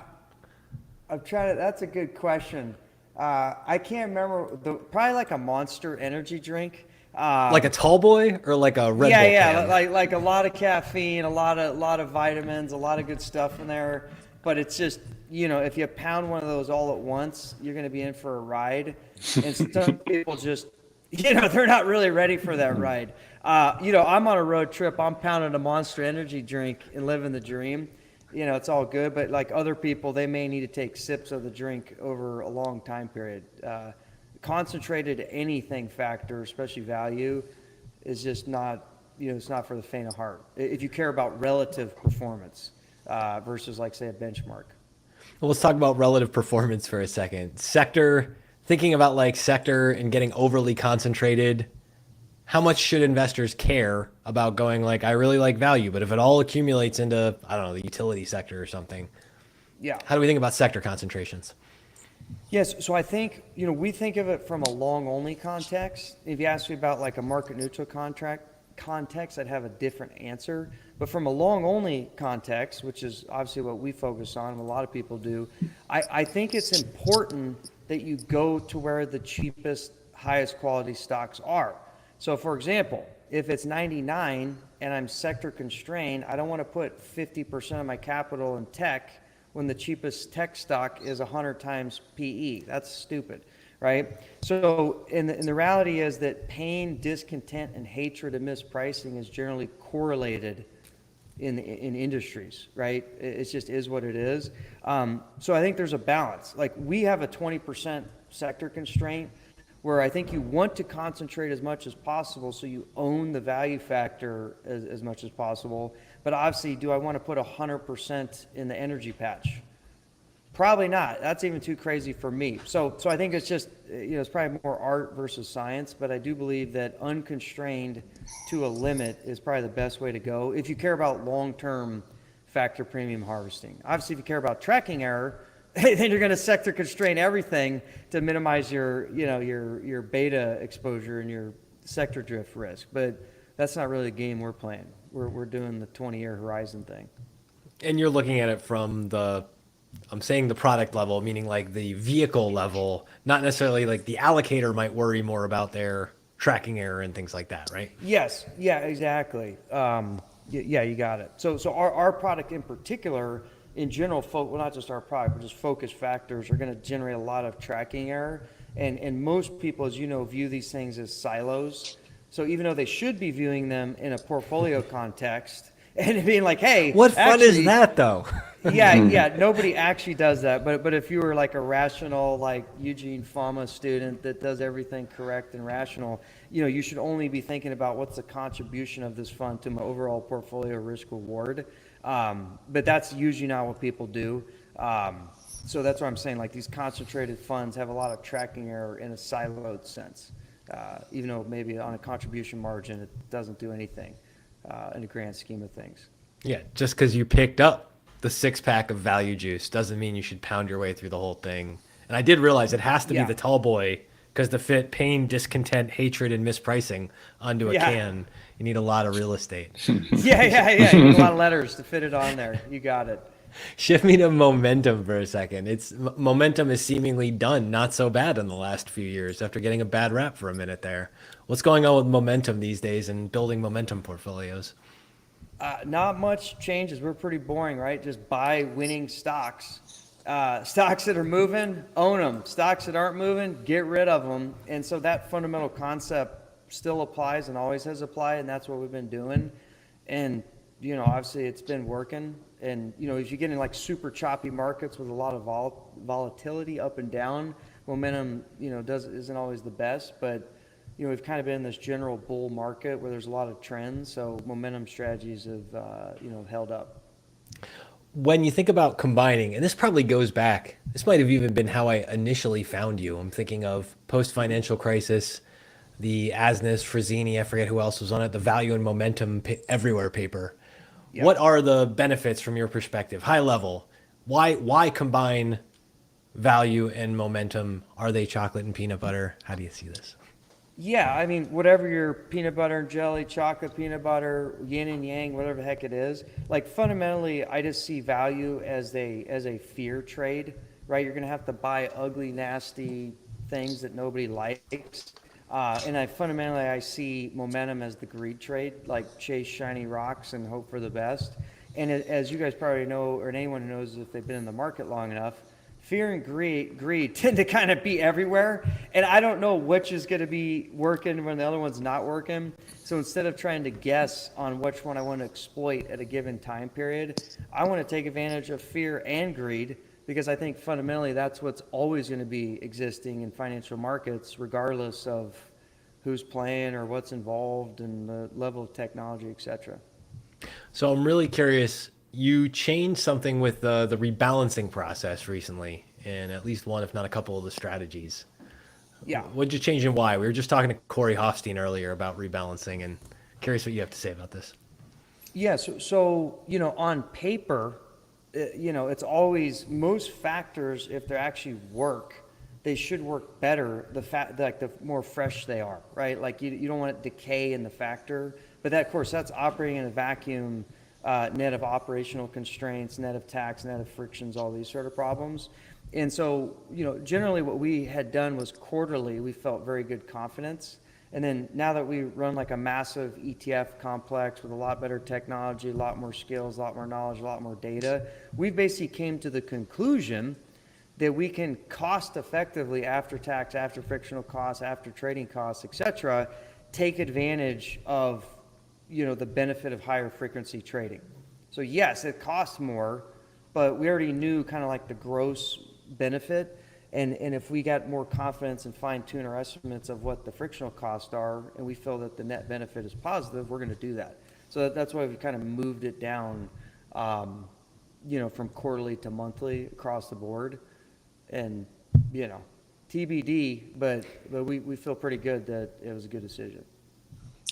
trying to, that's a good question. I can't remember, probably like a Monster energy drink. Like a tall boy or like a Red Bull can? like a lot of caffeine, a lot of vitamins, a lot of good stuff in there. But it's just, if you pound one of those all at once, you're going to be in for a ride. And some people just, they're not really ready for that ride. I'm on a road trip. I'm pounding a Monster energy drink and living the dream. It's all good, but like other people, they may need to take sips of the drink over a long time period. Concentrated anything factor, especially value, is just not, it's not for the faint of heart. If you care about relative performance versus like, say, a benchmark. Well, let's talk about relative performance for a second. Sector, thinking about like sector and getting overly concentrated, how much should investors care about going like, I really like value, but if it all accumulates into, I don't know, the utility sector or something, how do we think about sector concentrations? Yes, so I think, we think of it from a long-only context. If you ask me about like a market-neutral context, I'd have a different answer. But from a long-only context, which is obviously what we focus on, and a lot of people do, I think it's important that you go to where the cheapest, highest quality stocks are. So for example, if it's 99 and I'm sector constrained, I don't want to put 50% of my capital in tech when the cheapest tech stock is 100 times PE. That's stupid, right? So, and the reality is that pain, discontent, and hatred and mispricing is generally correlated in industries, right? It just is what it is. So I think there's a balance. Like we have a 20% sector constraint where I think you want to concentrate as much as possible so you own the value factor as much as possible. But obviously, do I want to put 100% in the energy patch? Probably not. That's even too crazy for me. So I think it's just, it's probably more art versus science, but I do believe that unconstrained to a limit is probably the best way to go if you care about long-term factor premium harvesting. Obviously, if you care about tracking error, then you're going to sector constrain everything to minimize your beta exposure and your sector drift risk. But that's not really the game we're playing. We're doing the 20-year horizon thing. And you're looking at it from I'm saying the product level, meaning like the vehicle level, not necessarily like the allocator might worry more about their tracking error and things like that, right? Yes. Yeah, exactly. Yeah, you got it. So our product in particular, in general, well, not just our product, but just focus factors are going to generate a lot of tracking error. And most people, as you know, view these things as silos. So even though they should be viewing them in a portfolio context and being like, hey, what fun is that though? yeah, nobody actually does that. But if you were like a rational, like Eugene Fama student that does everything correct and rational, you should only be thinking about what's the contribution of this fund to my overall portfolio risk reward. But that's usually not what people do. So that's what I'm saying. Like these concentrated funds have a lot of tracking error in a siloed sense, even though maybe on a contribution margin it doesn't do anything in the grand scheme of things. Yeah, just because you picked up the 6-pack of value juice doesn't mean you should pound your way through the whole thing. And I did realize it has to be the tall boy because to fit pain, discontent, hatred, and mispricing onto a can, you need a lot of real estate. Yeah. You need a lot of letters to fit it on there. You got it. Shift me to momentum for a second. Momentum is seemingly done not so bad in the last few years after getting a bad rap for a minute there. What's going on with momentum these days and building momentum portfolios? Not much changes. We're pretty boring, right? Just buy winning stocks. Stocks that are moving, own them. Stocks that aren't moving, get rid of them. And so that fundamental concept still applies and always has applied, and that's what we've been doing. And, obviously it's been working. And, as you get in like super choppy markets with a lot of volatility up and down, momentum, isn't always the best. But, we've kind of been in this general bull market where there's a lot of trends. So momentum strategies have, held up. When you think about combining, and this probably goes back, this might have even been how I initially found you. I'm thinking of post-financial crisis, the Asnes, Frazzini, I forget who else was on it, the value and momentum everywhere paper. Yep. What are the benefits from your perspective, high level? Why combine value and momentum? Are they chocolate and peanut butter? How do you see this? Yeah, I mean, whatever your peanut butter and jelly, chocolate, peanut butter, yin and yang, whatever the heck it is, like fundamentally, I just see value as a fear trade, right? You're going to have to buy ugly, nasty things that nobody likes. And I see momentum as the greed trade, like chase shiny rocks and hope for the best. And as you guys probably know, or anyone who knows if they've been in the market long enough, fear and greed tend to kind of be everywhere. And I don't know which is going to be working when the other one's not working. So instead of trying to guess on which one I want to exploit at a given time period, I want to take advantage of fear and greed, because I think fundamentally that's what's always going to be existing in financial markets, regardless of who's playing or what's involved and the level of technology, et cetera. So I'm really curious. You changed something with the rebalancing process recently in at least one, if not a couple of the strategies. Yeah. What did you change and why? We were just talking to Corey Hoffstein earlier about rebalancing, and curious what you have to say about this. Yeah. So on paper, it's always most factors, if they actually work, they should work better the more fresh they are, right? Like you don't want it to decay in the factor, but that, of course, that's operating in a vacuum. Net of operational constraints, net of tax, net of frictions, all these sort of problems. And so, generally what we had done was quarterly, we felt very good confidence. And then now that we run like a massive ETF complex with a lot better technology, a lot more skills, a lot more knowledge, a lot more data, we basically came to the conclusion that we can cost effectively after tax, after frictional costs, after trading costs, et cetera, take advantage of the benefit of higher frequency trading. So yes, it costs more, but we already knew kind of like the gross benefit. And if we got more confidence and fine tune our estimates of what the frictional costs are, and we feel that the net benefit is positive, we're going to do that. So that's why we kind of moved it down, from quarterly to monthly across the board. And, TBD, but we feel pretty good that it was a good decision.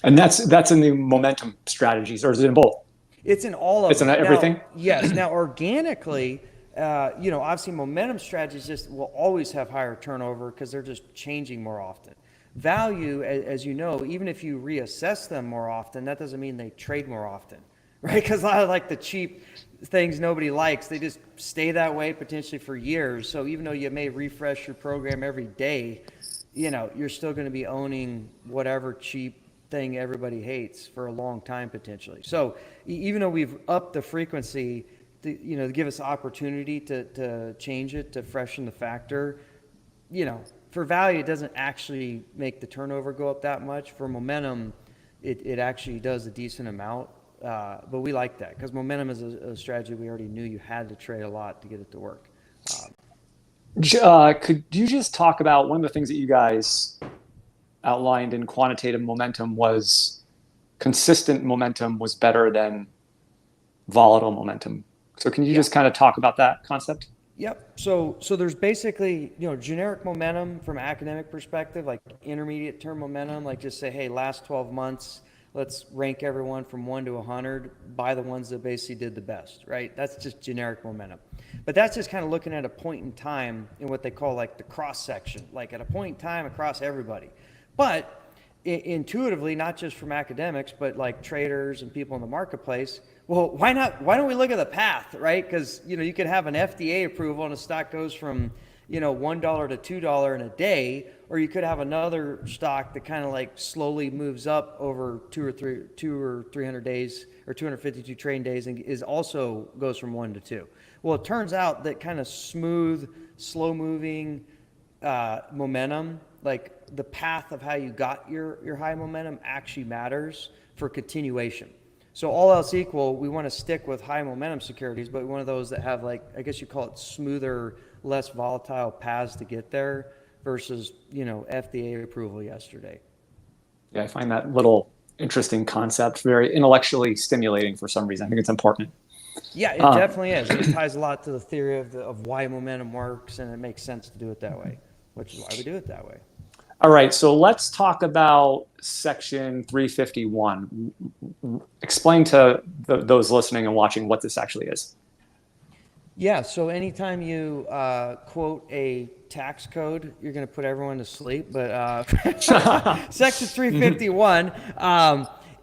And that's in the momentum strategies, or is it in both? It's in all of them. It's in everything? Now, yes. Now, organically, obviously momentum strategies will always have higher turnover because they're just changing more often. Value, as you know, even if you reassess them more often, that doesn't mean they trade more often, right? Because a lot of like the cheap things nobody likes, they just stay that way potentially for years. So even though you may refresh your program every day, you're still going to be owning whatever cheap thing everybody hates for a long time potentially. So even though we've upped the frequency to give us opportunity to change it, to freshen the factor, for value it doesn't actually make the turnover go up that much. For momentum it actually does a decent amount, but we like that because momentum is a strategy we already knew you had to trade a lot to get it to work. Could you just talk about one of the things that you guys outlined in quantitative momentum was consistent momentum was better than volatile momentum. So can you just kind of talk about that concept? Yep. So there's basically, generic momentum from an academic perspective, like intermediate term momentum, like just say, hey, last 12 months, let's rank everyone from 1 to 100 by the ones that basically did the best, right? That's just generic momentum. But that's just kind of looking at a point in time in what they call like the cross section, like at a point in time across everybody. But intuitively, not just from academics, but like traders and people in the marketplace, well, why don't we look at the path, right? Because, you could have an FDA approval and a stock goes from, $1 to $2 in a day, or you could have another stock that kind of like slowly moves up over 2 or 300 days or 252 trading days and is also goes from 1 to 2. Well, it turns out that kind of smooth, slow moving momentum, like the path of how you got your high momentum actually matters for continuation. So all else equal, we want to stick with high momentum securities, but one of those that have, like, I guess you call it smoother, less volatile paths to get there versus, FDA approval yesterday. Yeah, I find that little interesting concept very intellectually stimulating for some reason. I think it's important. Yeah, it definitely is. It ties a lot to the theory of why momentum works, and it makes sense to do it that way, which is why we do it that way. All right, so let's talk about Section 351. Explain to those listening and watching what this actually is. Yeah, so anytime you quote a tax code, you're going to put everyone to sleep. But Section 351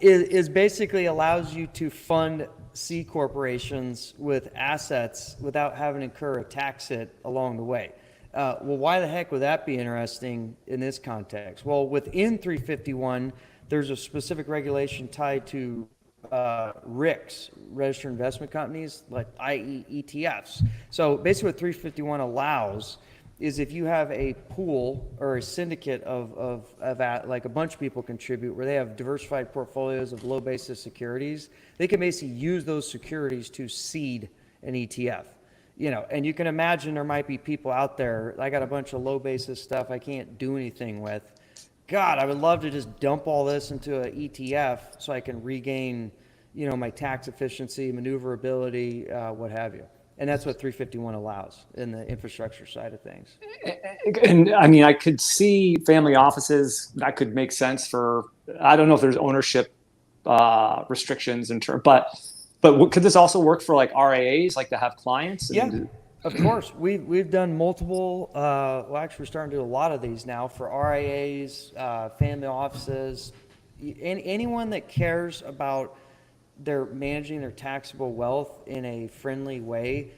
is basically allows you to fund C corporations with assets without having to incur a tax hit along the way. Well, why the heck would that be interesting in this context? Well, within 351, there's a specific regulation tied to RICs, registered investment companies, like i.e. ETFs. So basically what 351 allows is if you have a pool or a syndicate of like a bunch of people contribute where they have diversified portfolios of low basis securities, they can basically use those securities to seed an ETF. And you can imagine there might be people out there, I got a bunch of low basis stuff I can't do anything with. God, I would love to just dump all this into an ETF so I can regain, my tax efficiency, maneuverability, what have you. And that's what 351 allows in the infrastructure side of things. And I mean, I could see family offices, that could make sense for, I don't know if there's ownership restrictions but could this also work for like RIAs, like to have clients? Yeah, of course. We've done multiple, well, actually we're starting to do a lot of these now for RIAs, family offices, anyone that cares about they're managing their taxable wealth in a friendly way.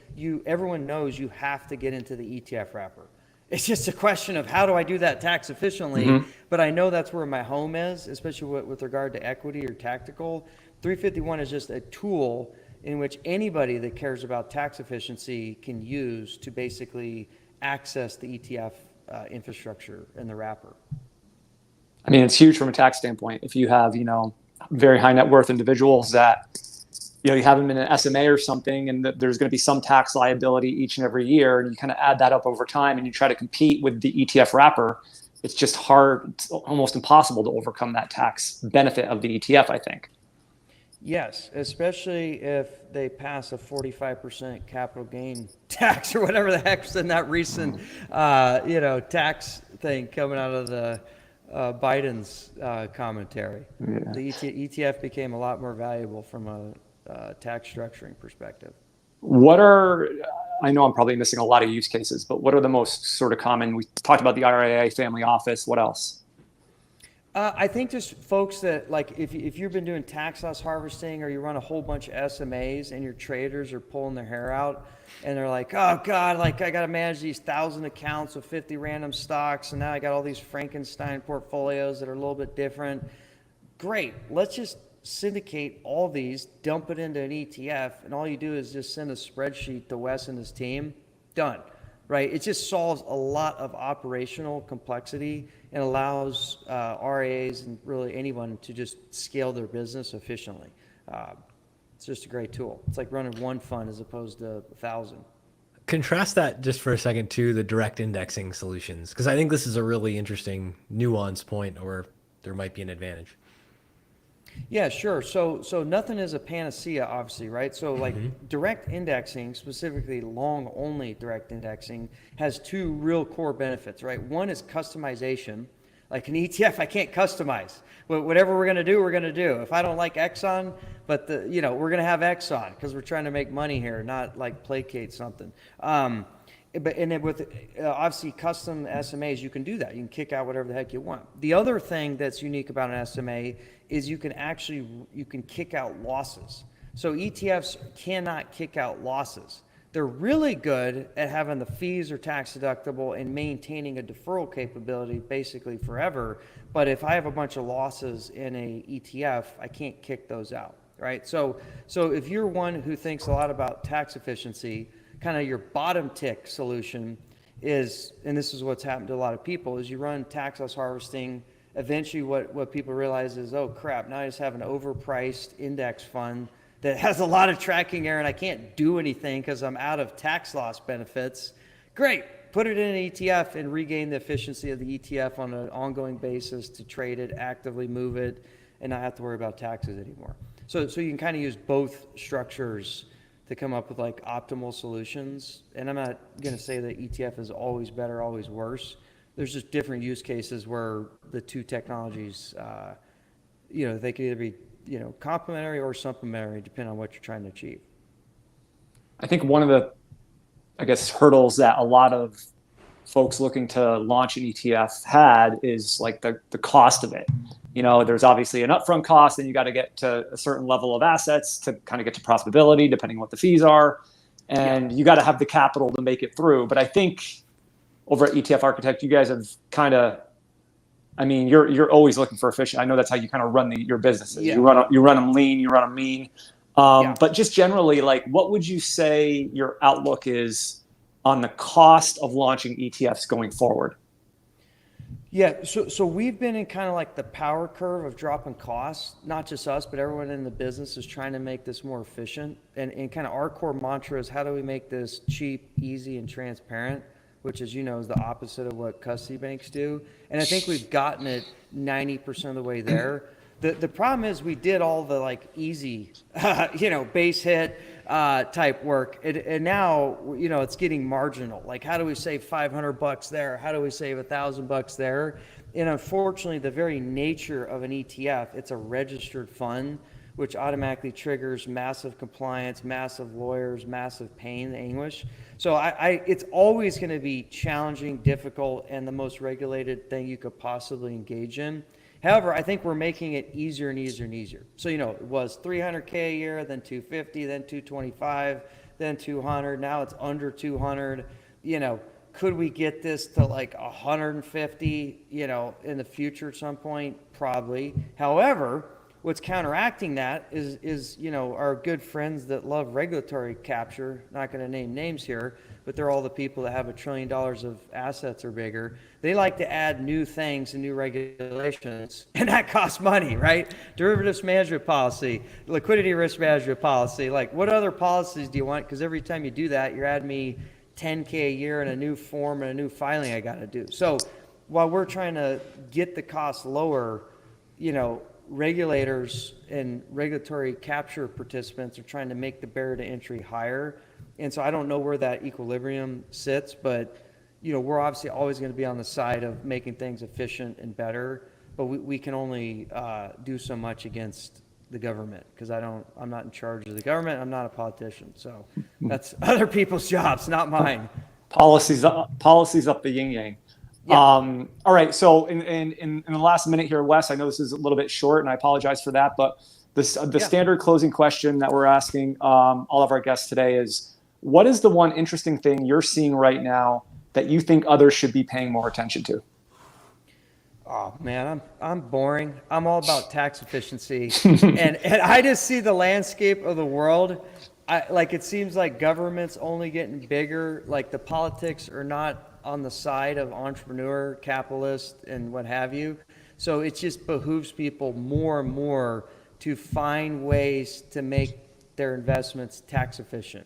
Everyone knows you have to get into the ETF wrapper. It's just a question of how do I do that tax efficiently, but I know that's where my home is, especially with regard to equity or tactical. 351 is just a tool in which anybody that cares about tax efficiency can use to basically access the ETF infrastructure in the wrapper. I mean, it's huge from a tax standpoint. If you have, very high net worth individuals that, you have them in an SMA or something, and there's going to be some tax liability each and every year, and you kind of add that up over time and you try to compete with the ETF wrapper, it's just hard, it's almost impossible to overcome that tax benefit of the ETF, I think. Yes, especially if they pass a 45% capital gain tax or whatever the heck's in that recent, tax thing coming out of the Biden's commentary. Yeah. The ETF became a lot more valuable from a tax structuring perspective. I know I'm probably missing a lot of use cases, but what are the most sort of common? We talked about the RIA, family office. What else? I think just folks that, like, if you've been doing tax loss harvesting or you run a whole bunch of SMAs and your traders are pulling their hair out and they're like, oh God, like I got to manage these 1,000 accounts with 50 random stocks. And now I got all these Frankenstein portfolios that are a little bit different. Great. Let's just syndicate all these, dump it into an ETF. And all you do is just send a spreadsheet to Wes and his team. Done. Right? It just solves a lot of operational complexity and allows RIAs and really anyone to just scale their business efficiently. It's just a great tool. It's like running one fund as opposed to 1,000. Contrast that just for a second to the direct indexing solutions, because I think this is a really interesting nuance point where there might be an advantage. Yeah, sure. So nothing is a panacea, obviously, right? So like direct indexing, specifically long only direct indexing, has two real core benefits, right? One is customization. Like an ETF, I can't customize. Whatever we're going to do, we're going to do. If I don't like Exxon, but we're going to have Exxon because we're trying to make money here, not like placate something. But with obviously custom SMAs, you can do that. You can kick out whatever the heck you want. The other thing that's unique about an SMA is you can kick out losses. So ETFs cannot kick out losses. They're really good at having the fees are tax deductible and maintaining a deferral capability basically forever. But if I have a bunch of losses in a ETF, I can't kick those out, right? So if you're one who thinks a lot about tax efficiency, kind of your bottom tick solution is, and this is what's happened to a lot of people, is you run tax loss harvesting. Eventually what people realize is, oh crap, now I just have an overpriced index fund that has a lot of tracking error and I can't do anything because I'm out of tax loss benefits. Great, put it in an ETF and regain the efficiency of the ETF on an ongoing basis to trade it, actively move it, and not have to worry about taxes anymore. So you can kind of use both structures to come up with like optimal solutions. And I'm not going to say that ETF is always better, always worse. There's just different use cases where the two technologies, they could either be complementary or supplementary, depending on what you're trying to achieve. I think one of the, hurdles that a lot of folks looking to launch an ETF had is like the cost of it. There's obviously an upfront cost, and you got to get to a certain level of assets to kind of get to profitability, depending on what the fees are. And you got to have the capital to make it through. But I think over at ETF Architect, you guys have kind of, you're always looking for efficient. I know that's how you kind of run your businesses. Yeah. You run them lean, you run them mean. But just generally, like, what would you say your outlook is on the cost of launching ETFs going forward? Yeah, so we've been in kind of like the power curve of dropping costs. Not just us, but everyone in the business is trying to make this more efficient. And kind of our core mantra is, how do we make this cheap, easy, and transparent? Which, as you know, is the opposite of what custody banks do. And I think we've gotten it 90% of the way there. The problem is we did all the like easy, base hit type work. And now, it's getting marginal. Like, how do we save $500 there? How do we save $1,000 there? And unfortunately, the very nature of an ETF, it's a registered fund, which automatically triggers massive compliance, massive lawyers, massive pain, anguish. So it's always going to be challenging, difficult, and the most regulated thing you could possibly engage in. However, I think we're making it easier and easier and easier. So, it was $300K a year, then $250, then $225, then $200. Now it's under $200. Could we get this to like $150, in the future at some point? Probably. However, what's counteracting that is our good friends that love regulatory capture. Not going to name names here, but they're all the people that have $1 trillion of assets or bigger. They like to add new things and new regulations, and that costs money, right? Derivatives management policy, liquidity risk management policy. Like, what other policies do you want? Because every time you do that, you're adding me $10K a year in a new form and a new filing I got to do. So while we're trying to get the cost lower, regulators and regulatory capture participants are trying to make the barrier to entry higher. And so I don't know where that equilibrium sits, but we're obviously always going to be on the side of making things efficient and better, but we can only do so much against the government, because I'm not in charge of the government. I'm not a politician. So that's other people's jobs, not mine. Policies up the yin yang. Yeah. All right. So in the last minute here, Wes, I know this is a little bit short, and I apologize for that, but the standard closing question that we're asking all of our guests today is, what is the one interesting thing you're seeing right now that you think others should be paying more attention to? Oh man, I'm boring. I'm all about tax efficiency, and I just see the landscape of the world. It seems like government's only getting bigger. Like, the politics are not on the side of entrepreneur, capitalist, and what have you. So it just behooves people more and more to find ways to make their investments tax efficient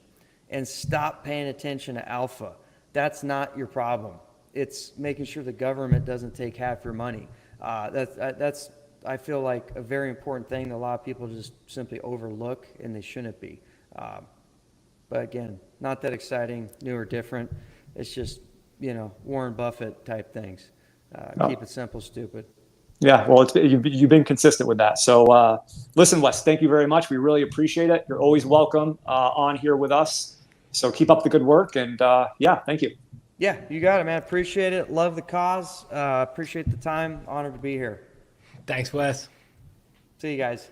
and stop paying attention to alpha. That's not your problem. It's making sure the government doesn't take half your money. That's I feel like a very important thing that a lot of people just simply overlook, and they shouldn't be. But again, not that exciting, new or different. It's just, Warren Buffett type things. Keep it simple, stupid. Yeah, well, you've been consistent with that. So listen, Wes, thank you very much. We really appreciate it. You're always welcome on here with us. So keep up the good work, and thank you. Yeah, you got it, man. Appreciate it. Love the cause. Appreciate the time. Honored to be here. Thanks, Wes. See you guys.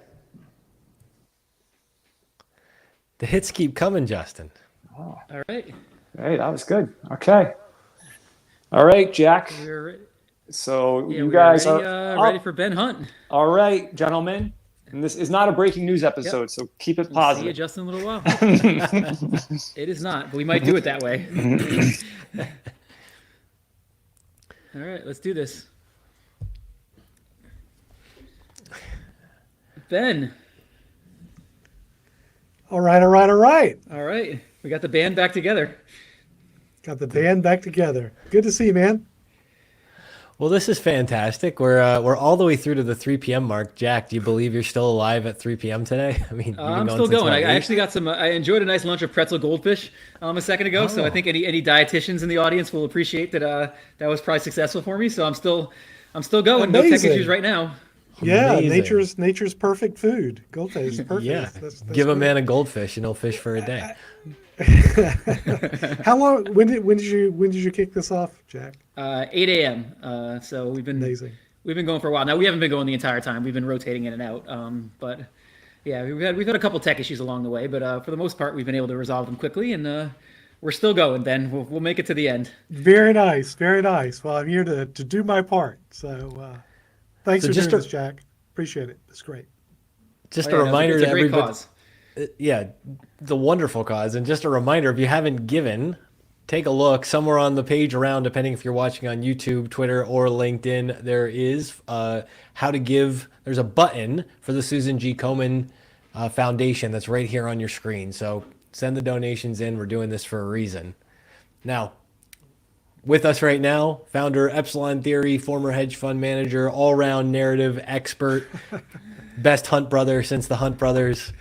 The hits keep coming, Justin. Oh, All right. hey, that was good. Okay. All right, Jack. We're So yeah, you we are guys ready. are Ready up. for Ben Hunt. All right, gentlemen. And this is not a breaking news episode, so keep it We'll see you positive. just in a little while. It is not, but we might do it that way. All right, let's do this. Ben. All right, all right, all right. All right. We got the band back together. Got the band back together. Good to see you, man. Well, this is fantastic. We're all the way through to the 3 p.m. mark. Jack, do you believe you're still alive at 3 p.m. today? I mean, you've been I'm going still since going. what, I actually got some. I enjoyed a nice lunch of pretzel goldfish a second ago. So I think any dietitians in the audience will appreciate that. That was probably successful for me. So I'm still going. No tech Amazing. issues right now. Yeah, Amazing. nature's perfect food. Goldfish is perfect. Yeah, That's give a great. man a goldfish and he'll fish for a day. How long? When did you kick this off, Jack? 8 a.m. So we've been going for a while now. We haven't been going the entire time. We've been rotating in and out. But yeah, we've had a couple tech issues along the way. But for the most part, we've been able to resolve them quickly, and we're still going. Ben, we'll make it to the end. Very nice, very nice. Well, I'm here to do my part. So thanks for doing this, Jack. Appreciate it. It's great. Just Oh, a yeah, reminder it's a to great everybody. cause. Yeah, the wonderful cause. And just a reminder, if you haven't given, take a look somewhere on the page around, depending if you're watching on YouTube, Twitter, or LinkedIn, there is how to give. There's a button for the Susan G. Komen Foundation that's right here on your screen. So send the donations in. We're doing this for a reason. Now, with us right now, founder Epsilon Theory, former hedge fund manager, all-round narrative expert, best Hunt brother since the Hunt brothers,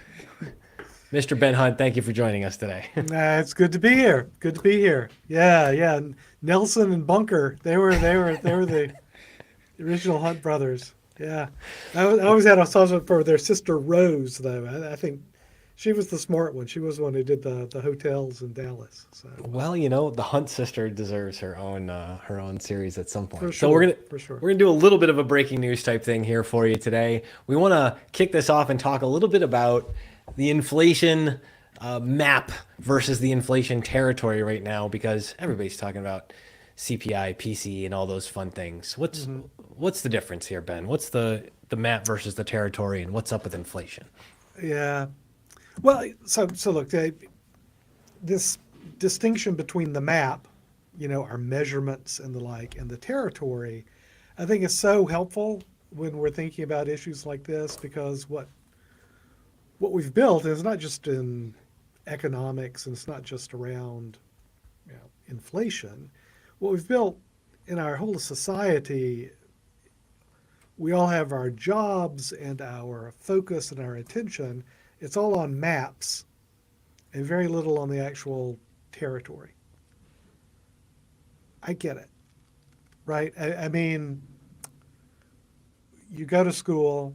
Mr. Ben Hunt. Thank you for joining us today. It's good to be here. Good to be here. Yeah. Nelson and Bunker, they were the original Hunt brothers. Yeah, I always had a soft spot for their sister Rose, though. I think she was the smart one. She was the one who did the hotels in Dallas. So. Well, the Hunt sister deserves her own series at some point. For So sure, we're gonna do a little bit of a breaking news type thing here for you today. We want to kick this off and talk a little bit about the inflation map versus the inflation territory right now, because everybody's talking about CPI, PC, and all those fun things. What's the difference here, Ben? What's the map versus the territory, and what's up with inflation? Yeah. Well, so look, this distinction between the map, our measurements and the like, and the territory, I think is so helpful when we're thinking about issues like this, because what we've built is not just in economics, and it's not just around inflation. What we've built in our whole society, we all have our jobs and our focus and our attention. It's all on maps and very little on the actual territory. I get it, right? I mean, you go to school,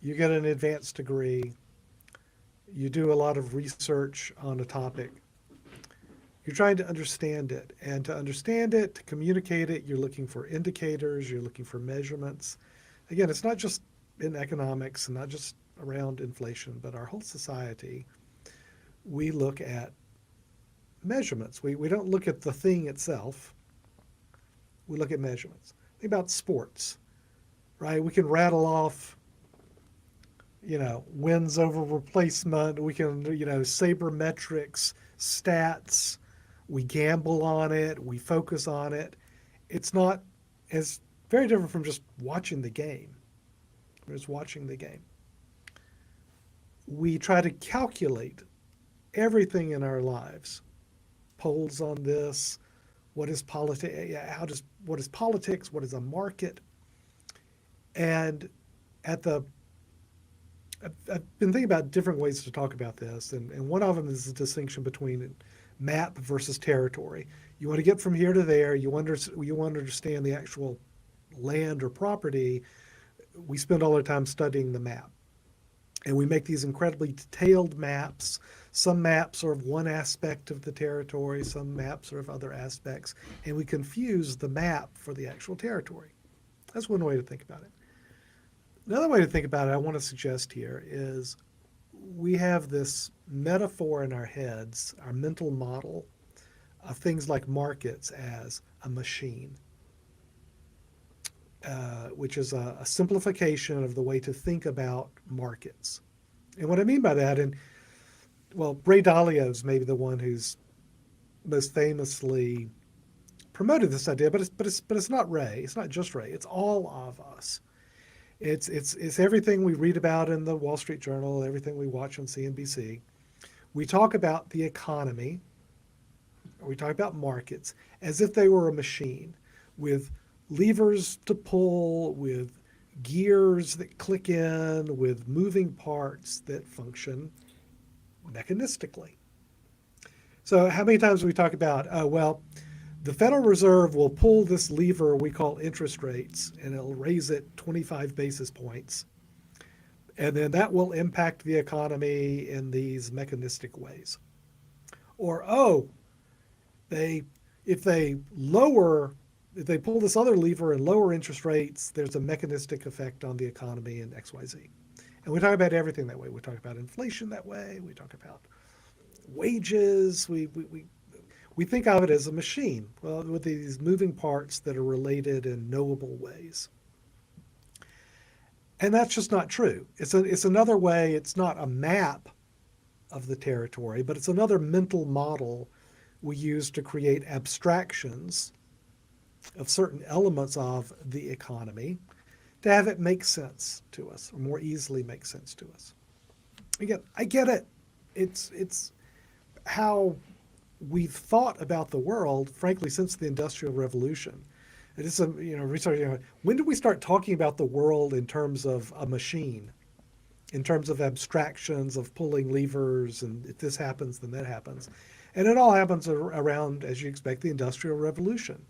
you get an advanced degree, you do a lot of research on a topic. You're trying to understand it. And to understand it, to communicate it, you're looking for indicators, you're looking for measurements. Again, it's not just in economics and not just around inflation, but our whole society, we look at measurements. We don't look at the thing itself. We look at measurements. Think about sports, right? We can rattle off, wins over replacement. We can, sabermetrics, stats. We gamble on it. We focus on it. It's very different from just watching the game. Just watching the game. We try to calculate everything in our lives. Polls on this. What is politics? What is politics? What is a market? And I've been thinking about different ways to talk about this, and one of them is the distinction between map versus territory. You want to get from here to there. You want to understand the actual land or property. We spend all our time studying the map, and we make these incredibly detailed maps. Some maps are of one aspect of the territory, some maps are of other aspects, and we confuse the map for the actual territory. That's one way to think about it. Another way to think about it I want to suggest here is we have this metaphor in our heads, our mental model of things like markets as a machine, which is a simplification of the way to think about markets. And what I mean by that, and well, Ray Dalio is maybe the one who's most famously promoted this idea, but it's not Ray. It's not just Ray. It's all of us. It's everything we read about in the Wall Street Journal, everything we watch on CNBC. We talk about the economy, or we talk about markets as if they were a machine with levers to pull, with gears that click in, with moving parts that function mechanistically. So how many times do we talk about, well, the Federal Reserve will pull this lever we call interest rates, and it'll raise it 25 basis points. And then that will impact the economy in these mechanistic ways. Or, if they pull this other lever and lower interest rates, there's a mechanistic effect on the economy in XYZ. And we talk about everything that way. We talk about inflation that way. We talk about wages. We think of it as a machine, well, with these moving parts that are related in knowable ways. And that's just not true. It's another way, it's not a map of the territory, but it's another mental model we use to create abstractions of certain elements of the economy to have it make sense to us, or more easily make sense to us. Again, I get it. It's how we've thought about the world, frankly, since the Industrial Revolution. It is research. When did we start talking about the world in terms of a machine, in terms of abstractions of pulling levers, and if this happens, then that happens, and it all happens around, as you expect, the Industrial Revolution,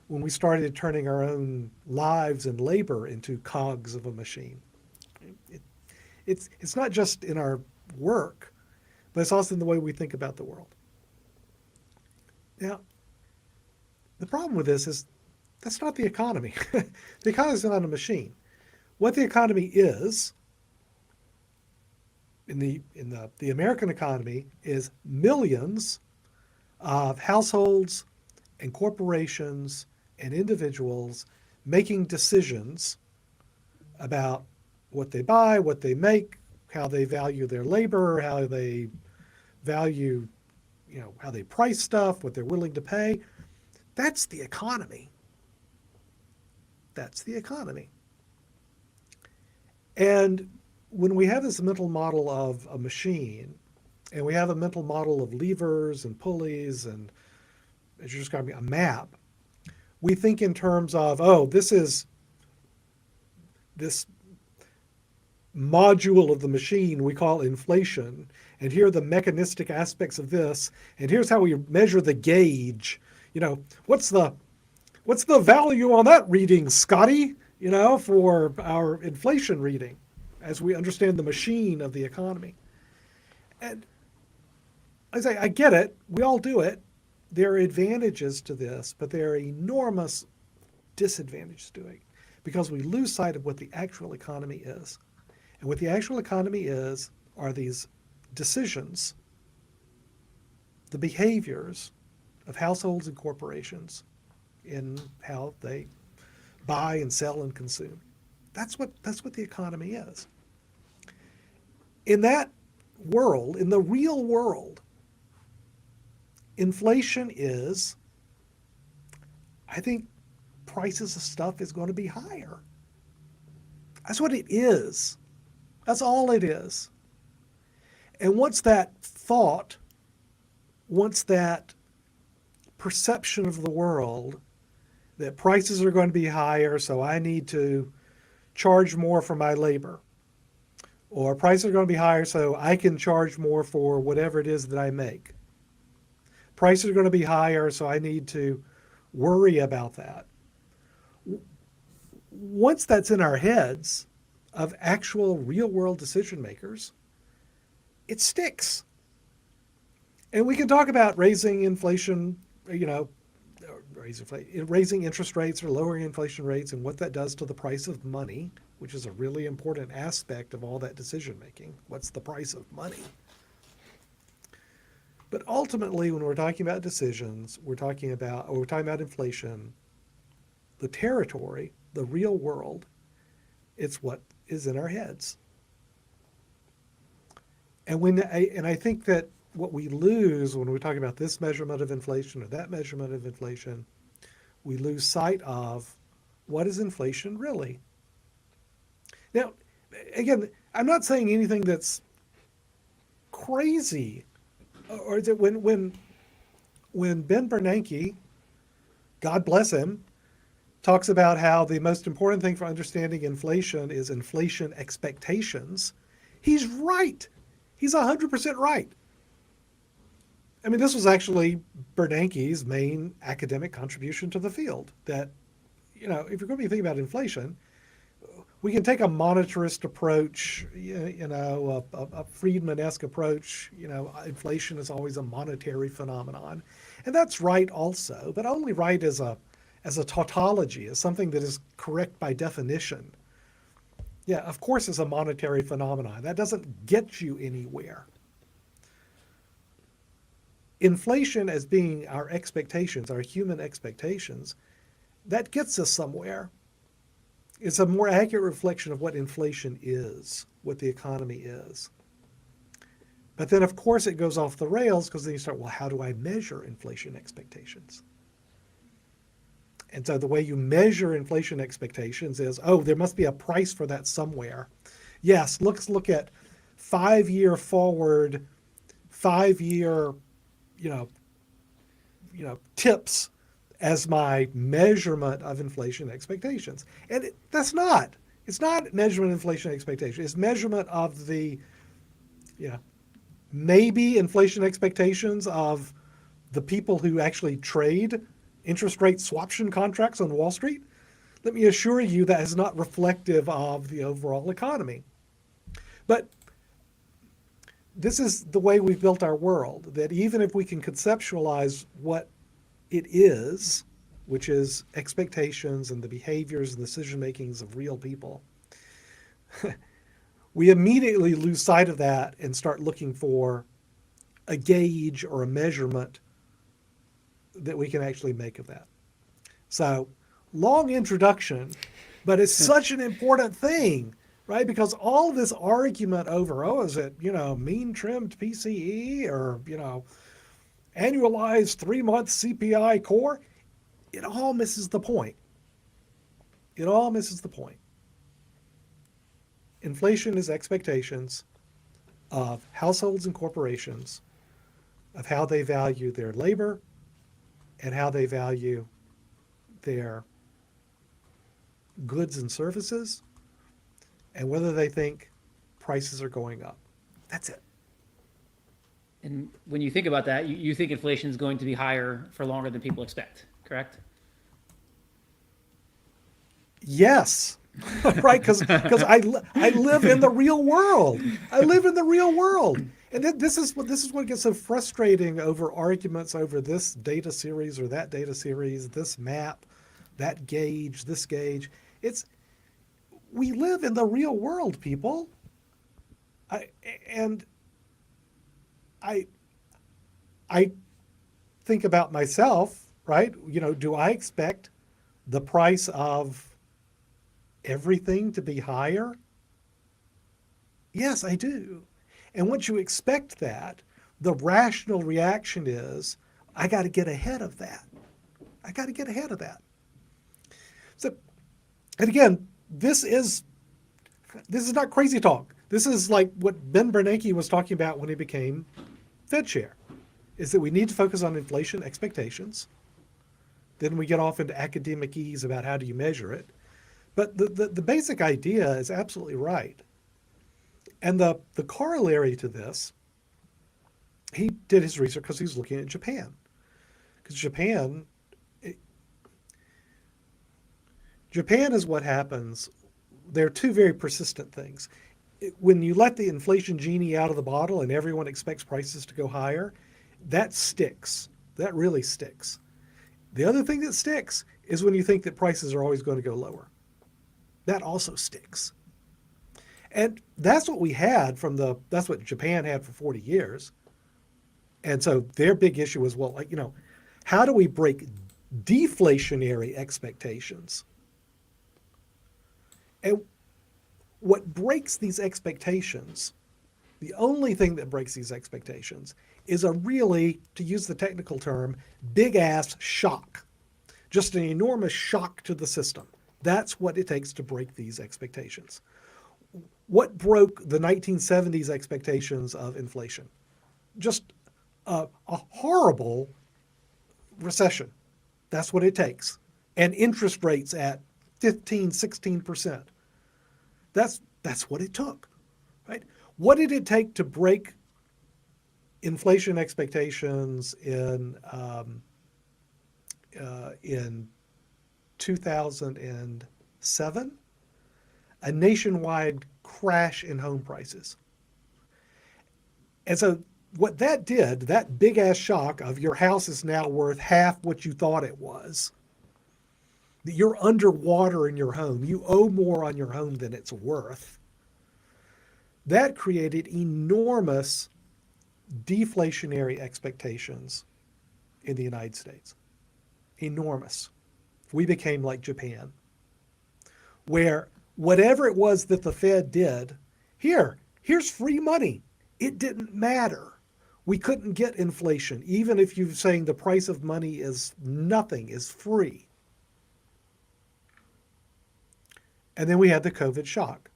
when we started turning our own lives and labor into cogs of a machine. It's not just in our work, but it's also in the way we think about the world. Now, the problem with this is that's not the economy. The economy is not a machine. What the economy is, in the American economy, is millions of households and corporations and individuals making decisions about what they buy, what they make, how they value their labor, how they value, how they price stuff, what they're willing to pay. That's the economy. That's the economy. And when we have this mental model of a machine, and we have a mental model of levers and pulleys and, as you're describing, a map, we think in terms of, this is this module of the machine we call inflation, and here are the mechanistic aspects of this, and here's how we measure the gauge. What's the value on that reading, Scotty, for our inflation reading, as we understand the machine of the economy. And I say, I get it. We all do it. There are advantages to this, but there are enormous disadvantages to it because we lose sight of what the actual economy is. And what the actual economy is are these decisions, the behaviors of households and corporations in how they buy and sell and consume. That's what the economy is. In that world, in the real world, inflation is, I think, prices of stuff is going to be higher. That's what it is. That's all it is. And once that thought, once that perception of the world that prices are going to be higher, so I need to charge more for my labor, or prices are going to be higher so I can charge more for whatever it is that I make. Prices are going to be higher so I need to worry about that. Once that's in our heads of actual real world decision makers, it sticks. And we can talk about raising inflation, raising interest rates or lowering inflation rates and what that does to the price of money, which is a really important aspect of all that decision making. What's the price of money? But ultimately, when we're talking about decisions, we're talking about inflation, the territory, the real world, it's what is in our heads. And I think that what we lose when we talk about this measurement of inflation or that measurement of inflation, we lose sight of what is inflation really. Now, again, I'm not saying anything that's crazy, or is it when Ben Bernanke, God bless him, talks about how the most important thing for understanding inflation is inflation expectations, he's right. He's 100% right. I mean, this was actually Bernanke's main academic contribution to the field, that, if you're going to be thinking about inflation, we can take a monetarist approach, a Friedman-esque approach. Inflation is always a monetary phenomenon. And that's right also, but only right as a tautology, as something that is correct by definition. Yeah, of course it's a monetary phenomenon. That doesn't get you anywhere. Inflation as being our expectations, our human expectations, that gets us somewhere. It's a more accurate reflection of what inflation is, what the economy is. But then, of course, it goes off the rails because then you start, well, how do I measure inflation expectations? And so the way you measure inflation expectations is, there must be a price for that somewhere. Yes, let's look at 5-year forward, 5-year, tips as my measurement of inflation expectations. And it's not measurement of inflation expectation. It's measurement of the, maybe inflation expectations of the people who actually trade interest rate swaption contracts on Wall Street. Let me assure you that is not reflective of the overall economy. But this is the way we've built our world, that even if we can conceptualize what it is, which is expectations and the behaviors and decision makings of real people, we immediately lose sight of that and start looking for a gauge or a measurement that we can actually make of that. So, long introduction, but it's such an important thing, right? Because all this argument over, is it, mean trimmed PCE or, annualized 3-month CPI core, it all misses the point. It all misses the point. Inflation is expectations of households and corporations, of how they value their labor and how they value their goods and services, and whether they think prices are going up. That's it. And when you think about that, you think inflation is going to be higher for longer than people expect, correct? Yes, right, because I live in the real world. I live in the real world. And this is what gets so frustrating over arguments over this data series or that data series, this map, that gauge, this gauge. We live in the real world, people. I think about myself, right? Do I expect the price of everything to be higher? Yes, I do. And once you expect that, the rational reaction is, I got to get ahead of that. I got to get ahead of that. So, and again, this is not crazy talk. This is like what Ben Bernanke was talking about when he became Fed chair, is that we need to focus on inflation expectations. Then we get off into academic-ese about how do you measure it. But the basic idea is absolutely right. And the corollary to this, he did his research because he was looking at Japan. Because Japan is what happens. There are two very persistent things. When you let the inflation genie out of the bottle and everyone expects prices to go higher, that sticks. That really sticks. The other thing that sticks is when you think that prices are always going to go lower. That also sticks. And that's what we had that's what Japan had for 40 years. And so their big issue was, well, like, how do we break deflationary expectations? And what breaks these expectations, the only thing that breaks these expectations, is a really, to use the technical term, big ass shock. Just an enormous shock to the system. That's what it takes to break these expectations. What broke the 1970s expectations of inflation? Just a horrible recession. That's what it takes. And interest rates at 15, 16%. That's what it took, right? What did it take to break inflation expectations in 2007? A nationwide crash in home prices. And so what that did, that big ass shock of your house is now worth half what you thought it was, that you're underwater in your home, you owe more on your home than it's worth, that created enormous deflationary expectations in the United States. Enormous. We became like Japan, where whatever it was that the Fed did, here's free money. It didn't matter. We couldn't get inflation, even if you're saying the price of money is nothing, is free. And then we had the COVID shock.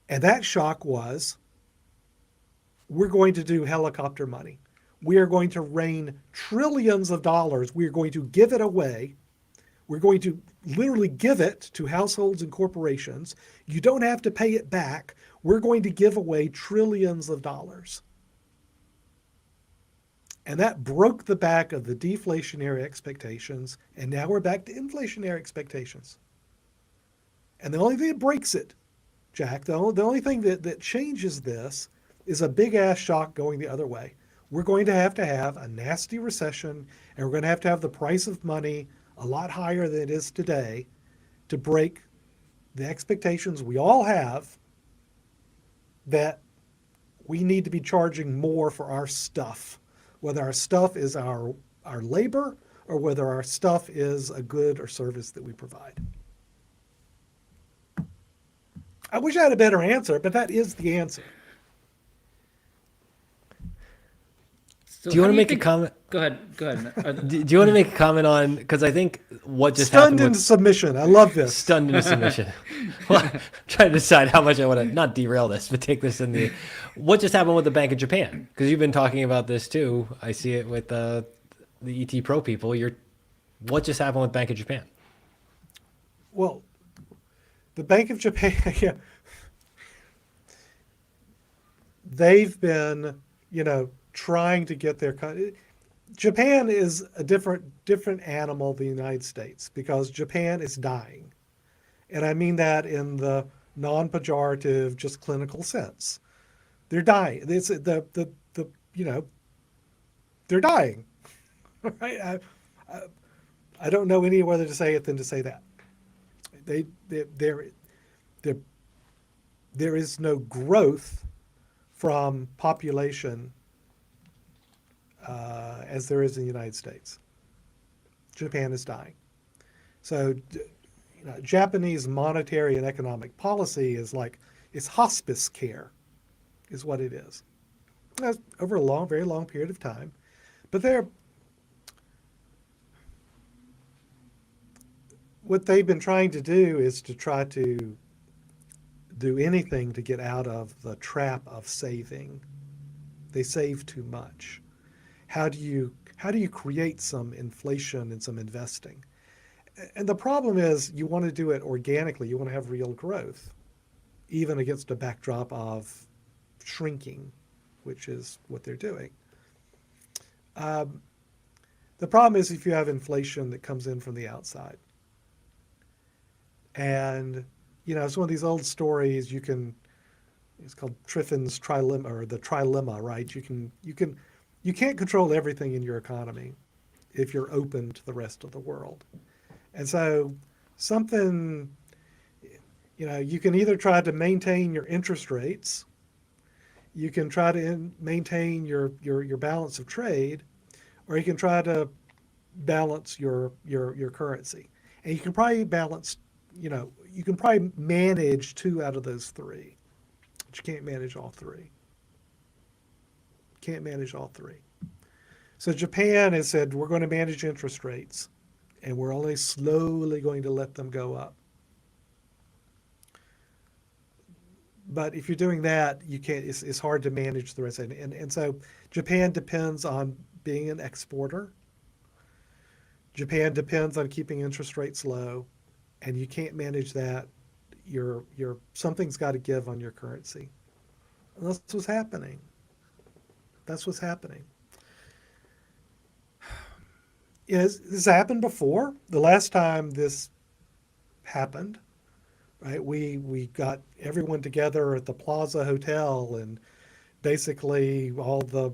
And that shock was, we're going to do helicopter money. We are going to rain trillions of dollars. We are going to give it away. We're going to literally give it to households and corporations. You don't have to pay it back. We're going to give away trillions of dollars. And that broke the back of the deflationary expectations. And now we're back to inflationary expectations. And the only thing that breaks it, Jack, the only thing that changes this is a big ass shock going the other way. We're going to have a nasty recession, and we're going to have the price of money a lot higher than it is today to break the expectations we all have that we need to be charging more for our stuff, whether our stuff is our labor or whether our stuff is a good or service that we provide. I wish I had a better answer, but that is the answer. So do you want to make a comment? Go ahead. Do you want to make a comment on, because I think what just stunned happened into submission. I love this. Stunned into submission. Well, I'm trying to decide how much I want to not derail this, but take this in what just happened with the Bank of Japan? Because you've been talking about this too. I see it with the ET Pro people. What just happened with Bank of Japan? Well, the Bank of Japan, yeah, they've been, trying to get their. Japan is a different animal than the United States because Japan is dying, and I mean that in the non-pejorative, just clinical sense. They're dying. It's they're dying. Right? I don't know any other way to say it than to say that. There is no growth from population as there is in the United States. Japan is dying. So Japanese monetary and economic policy is it's hospice care is what it is. That's over a very long period of time. But what they've been trying to do is to try to do anything to get out of the trap of saving. They save too much. How do you create some inflation and some investing? And the problem is you want to do it organically. You want to have real growth, even against a backdrop of shrinking, which is what they're doing. The problem is if you have inflation that comes in from the outside. And, it's one of these old stories it's called Triffin's trilemma, or the trilemma, right? You can't control everything in your economy if you're open to the rest of the world. And so You can either try to maintain your interest rates, you can try to maintain your balance of trade, or you can try to balance your currency. And you can probably balance, you can probably manage 2 out of those 3, but you can't manage all 3. Can't manage all 3. So Japan has said, we're going to manage interest rates, and we're only slowly going to let them go up. But if you're doing that, you can't. It's hard to manage the rest of it. And so Japan depends on being an exporter. Japan depends on keeping interest rates low, and you can't manage that. Something's got to give on your currency. And that's what's happening. That's what's happening. Has this happened before? The last time this happened, right? We got everyone together at the Plaza Hotel, and basically all the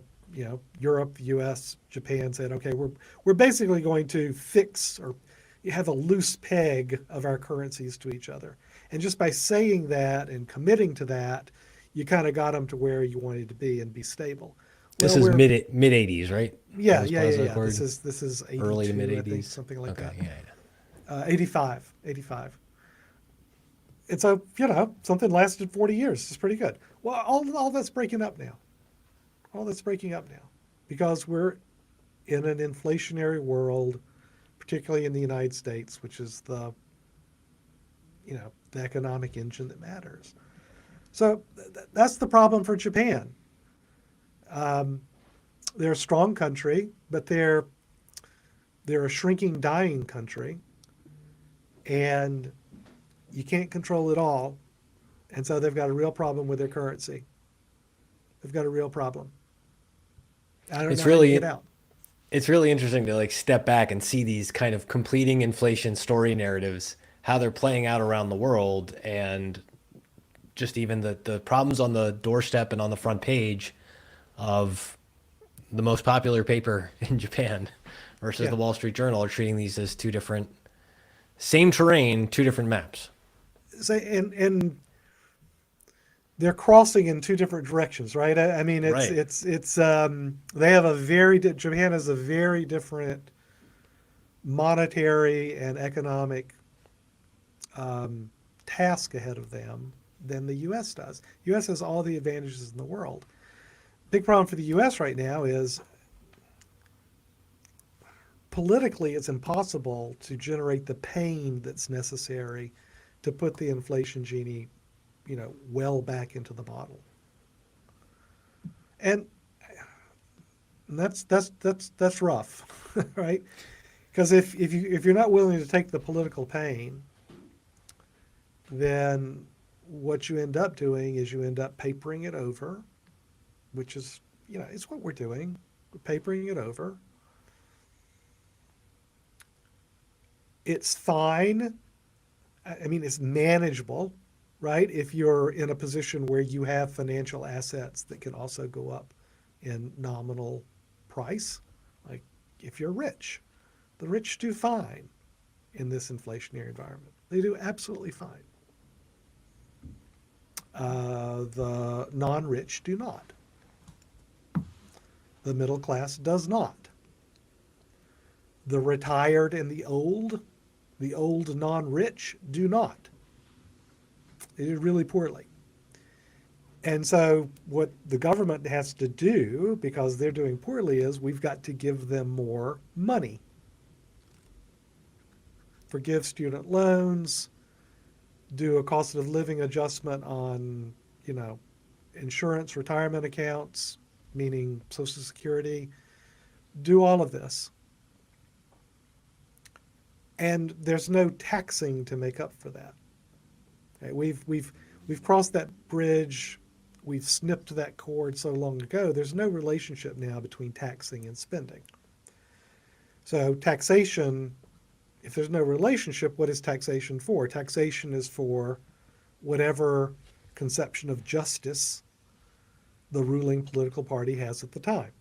Europe, the U.S., Japan said, okay, we're basically going to fix or have a loose peg of our currencies to each other. And just by saying that and committing to that, you kind of got them to where you wanted to be and be stable. This is mid 80s, right? Yeah. This is 82, early to mid 80s, I think, something like that. Yeah. 85. And so, something lasted 40 years. It's pretty good. Well, all that's breaking up now. All that's breaking up now because we're in an inflationary world, particularly in the United States, which is the economic engine that matters. So that's the problem for Japan. They're a strong country, but they're a shrinking, dying country, and you can't control it all. And so they've got a real problem with their currency. They've got a real problem. I don't know how to get out. It's really interesting to step back and see these kind of completing inflation story narratives, how they're playing out around the world, and just even the problems on the doorstep and on the front page of the most popular paper in Japan versus the Wall Street Journal are treating these as two different, same terrain, 2 different maps. So, and they're crossing in 2 different directions, right? I mean, it's they have Japan has a very different monetary and economic task ahead of them than the U.S. does. The U.S. has all the advantages in the world. Big problem for the U.S. right now is politically it's impossible to generate the pain that's necessary to put the inflation genie, well back into the bottle. And that's rough, right? Because if you're not willing to take the political pain, then what you end up doing is you end up papering it over, which is, it's what we're doing. We're papering it over. It's fine. I mean, it's manageable, right? If you're in a position where you have financial assets that can also go up in nominal price, like if you're rich. The rich do fine in this inflationary environment. They do absolutely fine. The non-rich do not. The middle class does not. The retired and the old non-rich do not. They do really poorly. And so what the government has to do, because they're doing poorly, is we've got to give them more money. Forgive student loans, do a cost of living adjustment on, insurance, retirement accounts, meaning Social Security, do all of this. And there's no taxing to make up for that. Okay, we've crossed that bridge. We've snipped that cord so long ago. There's no relationship now between taxing and spending. So taxation, if there's no relationship, what is taxation for? Taxation is for whatever conception of justice the ruling political party has at the time.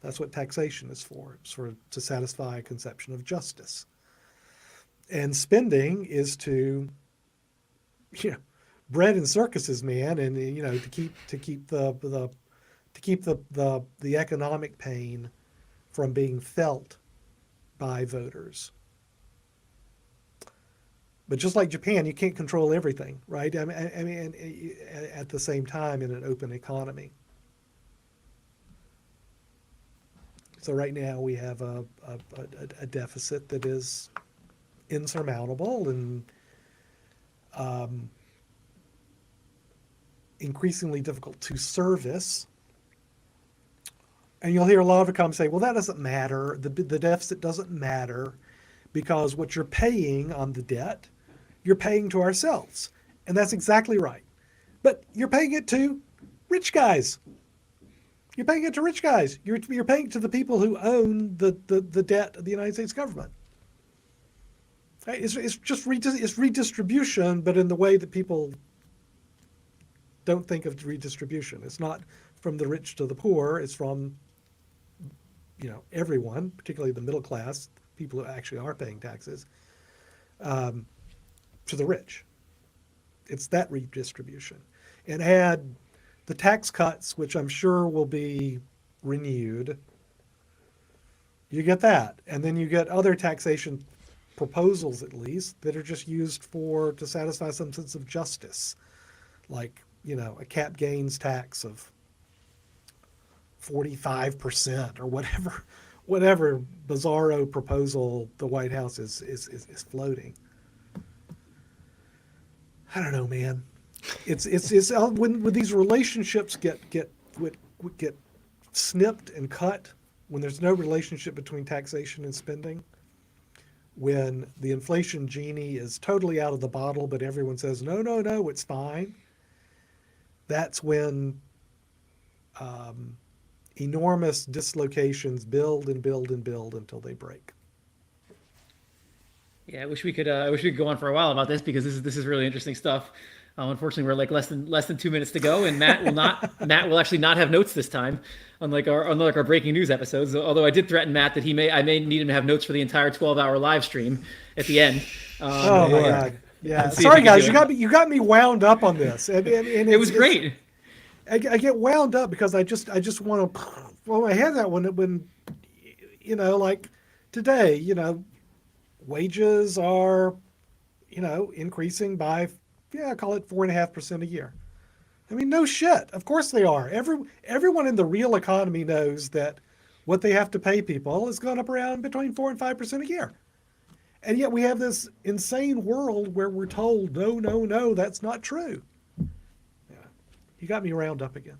That's what taxation is for. It's to satisfy a conception of justice. And spending is to, you know, bread and circuses, man, and you know, to keep the economic pain from being felt by voters. But just like Japan, you can't control everything, right? I mean, at the same time, in an open economy. So right now we have a deficit that is insurmountable and increasingly difficult to service. And you'll hear a lot of it come say, well, that doesn't matter. The deficit doesn't matter because what you're paying on the debt, you're paying to ourselves. And that's exactly right. But you're paying it to rich guys. You're paying it to rich guys. You're paying it to the people who own the debt of the United States government. It's just it's redistribution, but in the way that people don't think of redistribution. It's not from the rich to the poor. It's from, you know, everyone, particularly the middle class, people who actually are paying taxes, to the rich. It's that redistribution. And add the tax cuts, which I'm sure will be renewed. You get that. And then you get other taxation proposals, at least, that are just used to satisfy some sense of justice. Like, you know, a cap gains tax of 45% or whatever bizarro proposal the White House is floating. I don't know, man. It's when these relationships get snipped and cut, when there's no relationship between taxation and spending, when the inflation genie is totally out of the bottle, but everyone says, no, it's fine. That's when enormous dislocations build and build and build until they break. Yeah, I wish we could go on for a while about this because this is really interesting stuff. Unfortunately, we're like less than 2 minutes to go, and Matt will actually not have notes this time, unlike our breaking news episodes. Although I did threaten Matt that I may need him to have notes for the entire 12-hour live stream at the end. Oh my God! Yeah, sorry guys, you got me wound up on this, and it was great. I get wound up because I just want to throw my head out when you know, like today, you know, wages are, you know, increasing by, call it 4.5% a year. I mean, no shit. Of course they are. Everyone in the real economy knows that what they have to pay people is going up around between 4 and 5% a year. And yet we have this insane world where we're told, no, that's not true. Yeah. You got me wound up again.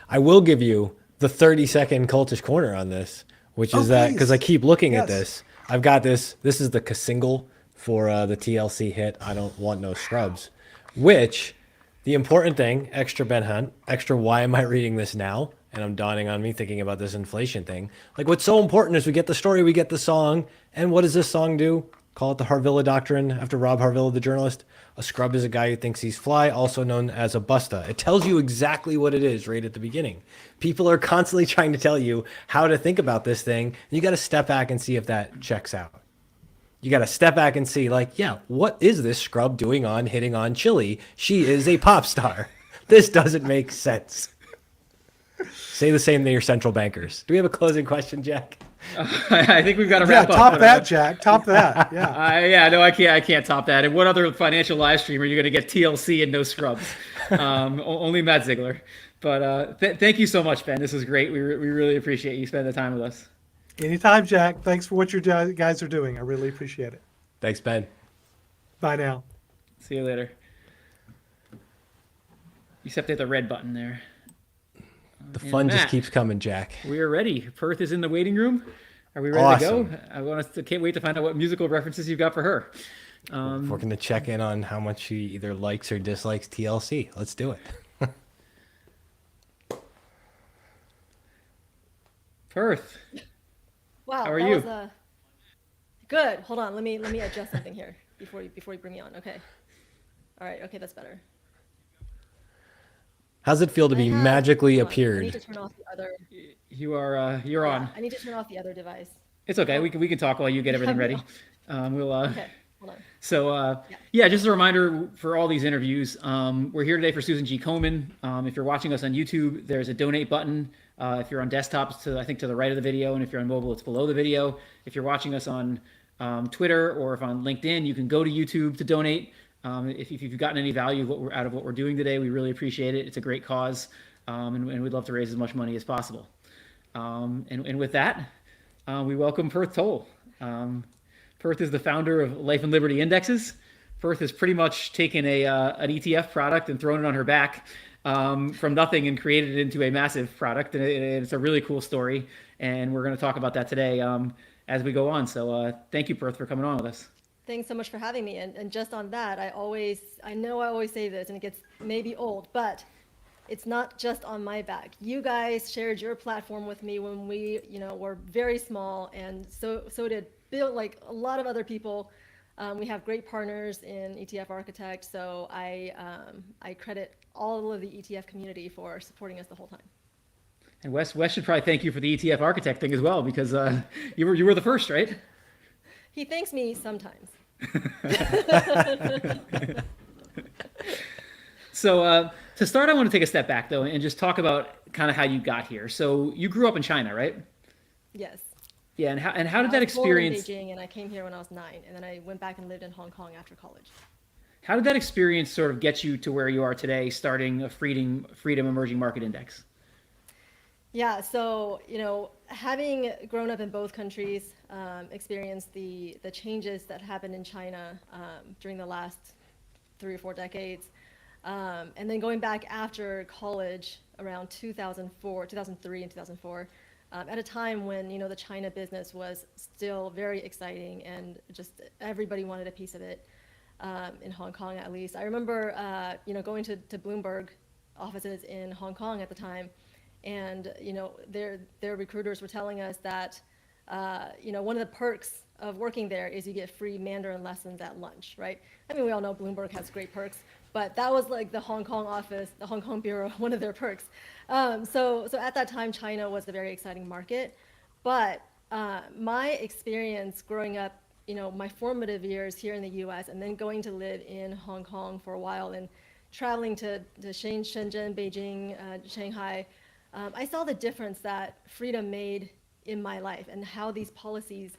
I will give you the 30-second cultish corner on this, which is that because I keep looking at this. I've got this. This is the single for the TLC hit, I Don't Want No Scrubs, which the important thing, extra Ben Hunt, extra why am I reading this now? And I'm dawning on me thinking about this inflation thing. Like what's so important is we get the story, we get the song, and what does this song do? Call it the Harvilla Doctrine after Rob Harvilla, the journalist. A scrub is a guy who thinks he's fly, also known as a busta. It tells you exactly what it is right at the beginning. People are constantly trying to tell you how to think about this thing. And you got to step back and see if that checks out. You got to step back and see, like, yeah, what is this scrub doing on hitting on Chili? She is a pop star. This doesn't make sense. Say the same to your central bankers. Do we have a closing question, Jack? I think we've got to wrap up. Top that, Jack. Top that. Yeah. No, I can't top that. And what other financial live stream are you going to get TLC and no scrubs? Only Matt Ziegler. But thank you so much, Ben. This was great. We really appreciate you spending the time with us. Anytime, Jack. Thanks for what you guys are doing. I really appreciate it. Thanks, Ben. Bye now. See you later. Except at the red button there. The fun just keeps coming, Jack. We are ready. Perth is in the waiting room. Are we ready to go? Can't wait to find out what musical references you've got for her. We're going to check in on how much she either likes or dislikes TLC. Let's do it. Perth. Wow. How are you? Good. Hold on. Let me adjust something here before you bring me on. Okay. All right. Okay, that's better. How's it feel to be magically appeared? I need to turn off the other. You're on. I need to turn off the other device. It's okay. We can talk while you get everything ready. Okay. Hold on. So yeah, just a reminder for all these interviews. We're here today for Susan G. Komen. If you're watching us on YouTube, there's a donate button. If you're on desktops, I think to the right of the video, and if you're on mobile, it's below the video. If you're watching us on Twitter or if on LinkedIn, you can go to YouTube to donate. If you've gotten any value out of what we're doing today, we really appreciate it. It's a great cause, and we'd love to raise as much money as possible. And with that, we welcome Perth Toll. Perth is the founder of Life and Liberty Indexes. Perth has pretty much taken an ETF product and thrown it on her back from nothing and created it into a massive product. And it's a really cool story. And we're going to talk about that today as we go on. So thank you, Perth, for coming on with us. Thanks so much for having me. And just on that, I know I always say this and it gets maybe old, but it's not just on my back. You guys shared your platform with me when we, were very small, and so did Bill, like a lot of other people. We have great partners in ETF Architect, so I credit all of the ETF community for supporting us the whole time. And Wes should probably thank you for the ETF Architect thing as well, because you were the first, right? He thanks me sometimes. So to start, I want to take a step back though and just talk about kind of how you got here. So you grew up in China, right? Yes. Yeah, and how did that experience? I was born in Beijing, and I came here when I was 9, and then I went back and lived in Hong Kong after college. How did that experience sort of get you to where you are today, starting a Freedom Emerging Market Index? Yeah, so having grown up in both countries, experienced the changes that happened in China during the last 3 or 4 decades, and then going back after college around 2003 and 2004. At a time when the China business was still very exciting and just everybody wanted a piece of it, in Hong Kong at least. I remember going to Bloomberg offices in Hong Kong at the time, and their recruiters were telling us that one of the perks of working there is you get free Mandarin lessons at lunch, right? I mean, we all know Bloomberg has great perks, but that was like the Hong Kong office, the Hong Kong bureau, one of their perks. So at that time, China was a very exciting market. But my experience growing up, my formative years here in the US and then going to live in Hong Kong for a while and traveling to Shenzhen, Beijing, Shanghai, I saw the difference that freedom made in my life and how these policies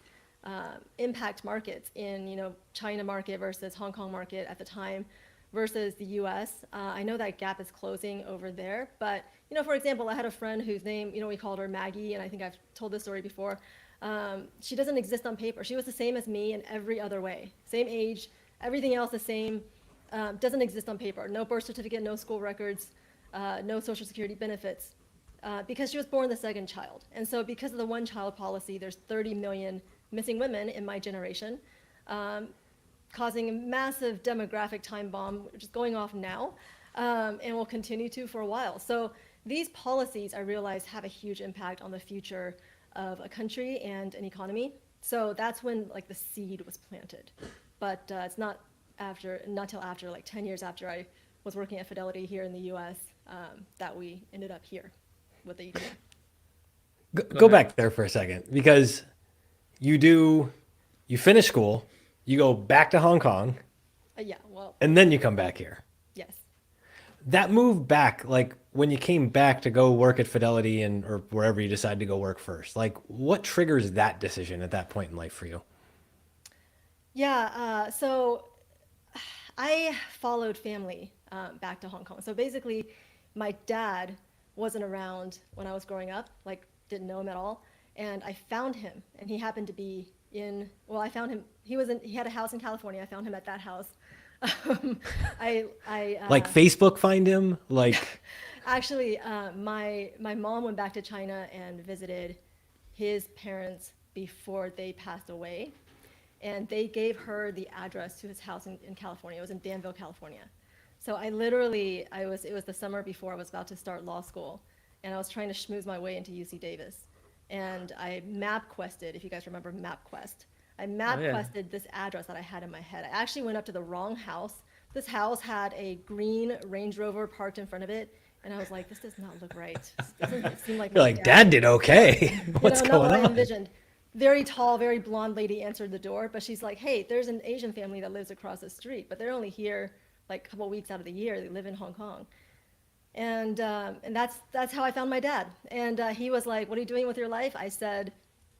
impact markets in, China market versus Hong Kong market at the time versus the US. I know that gap is closing over there, but for example, I had a friend whose name, we called her Maggie, and I think I've told this story before. She doesn't exist on paper. She was the same as me in every other way. Same age, everything else the same, doesn't exist on paper. No birth certificate, no school records, no social security benefits, because she was born the second child. And so because of the one-child policy, there's 30 million missing women in my generation, causing a massive demographic time bomb, which is going off now, and will continue to for a while. So these policies, I realize, have a huge impact on the future of a country and an economy. So that's when the seed was planted. But it's not till after 10 years after I was working at Fidelity here in the US that we ended up here with the ETF. Go back there for a second, because you finish school, you go back to Hong Kong, Yeah, well. and then you come back here. Yes. That move back, when you came back to go work at Fidelity or wherever you decide to go work first, what triggers that decision at that point in life for you? Yeah, so I followed family back to Hong Kong. So basically, my dad wasn't around when I was growing up, didn't know him at all. And I found him, and he happened to be I found him, he had a house in California. I found him at that house. Facebook find him? Actually, my mom went back to China and visited his parents before they passed away. And they gave her the address to his house in California. It was in Danville, California. So it was the summer before I was about to start law school, and I was trying to schmooze my way into UC Davis. And I MapQuested, if you guys remember MapQuest. I MapQuested this address that I had in my head. I actually went up to the wrong house. This house had a green Range Rover parked in front of it, and I was like, this does not look right. It seemed like You're like, Dad did okay. What's going not what I on? envisioned. very tall, very blonde lady answered the door, but she's like, hey, there's an Asian family that lives across the street, but they're only here like a couple weeks out of the year. They live in Hong Kong. And that's how I found my dad. And he was like, what are you doing with your life? I said,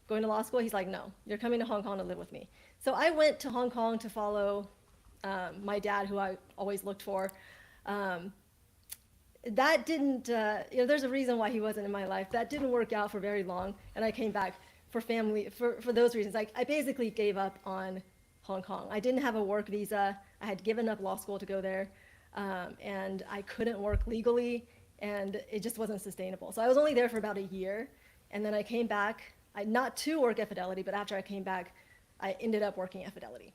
going to law school. He's like, no, you're coming to Hong Kong to live with me. So I went to Hong Kong to follow my dad, who I always looked for. That didn't, there's a reason why he wasn't in my life. That didn't work out for very long. And I came back for family, for those reasons. I basically gave up on Hong Kong. I didn't have a work visa. I had given up law school to go there. And I couldn't work legally, and it just wasn't sustainable. So I was only there for about a year, and then I came back, not to work at Fidelity, but after I came back, I ended up working at Fidelity.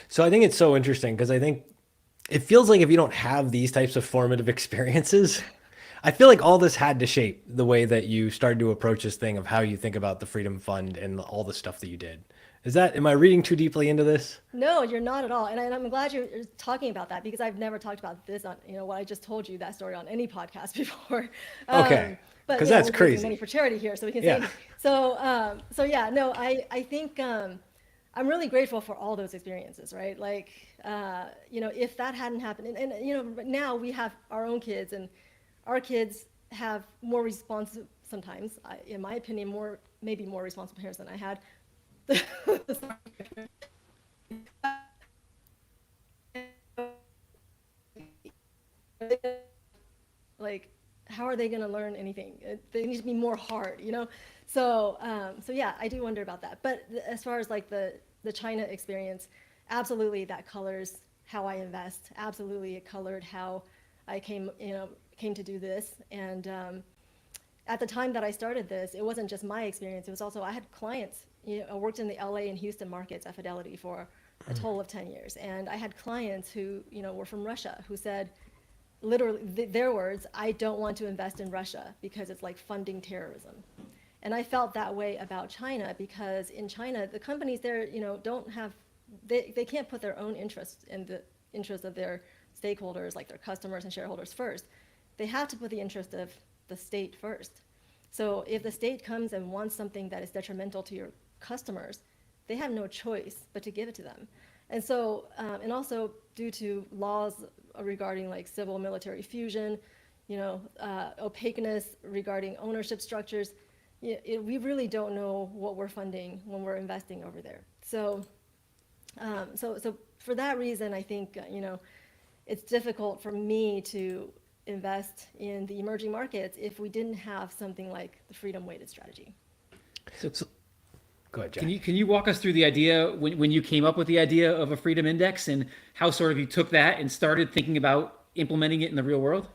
So I think it's so interesting because I think it feels like if you don't have these types of formative experiences, I feel like all this had to shape the way that you started to approach this thing of how you think about the Freedom Fund and all the stuff that you did. Am I reading too deeply into this? No, you're not at all. And I'm glad you're talking about that, because I've never talked about this on, what I just told you, that story on any podcast before. Okay. But because that's we're crazy. raising money for charity here, so we can Yeah. say. So yeah, no, I think I'm really grateful for all those experiences, right? Like, if that hadn't happened, and now we have our own kids, and our kids have more responsive, sometimes, in my opinion, maybe more responsible parents than I had. Like, how are they going to learn anything? They need to be more hard, So yeah, I do wonder about that. But as far as like the China experience, absolutely that colors how I invest. Absolutely, it colored how I came to do this. And at the time that I started this, it wasn't just my experience. It was also, I had clients. I worked in the LA and Houston markets at Fidelity for a total of 10 years. And I had clients who, were from Russia, who said, literally, their words, I don't want to invest in Russia because it's like funding terrorism. And I felt that way about China, because in China, the companies there, don't have, they can't put their own interests in the interest of their stakeholders, like their customers and shareholders first. They have to put the interest of the state first. So if the state comes and wants something that is detrimental to your customers, they have no choice but to give it to them. And so, and also due to laws regarding like civil military fusion, opaqueness regarding ownership structures, we really don't know what we're funding when we're investing over there. So, so for that reason, I think, it's difficult for me to invest in the emerging markets if we didn't have something like the freedom weighted strategy. So go ahead, Jack. Can you walk us through the idea when you came up with the idea of a freedom index, and how sort of you took that and started thinking about implementing it in the real world?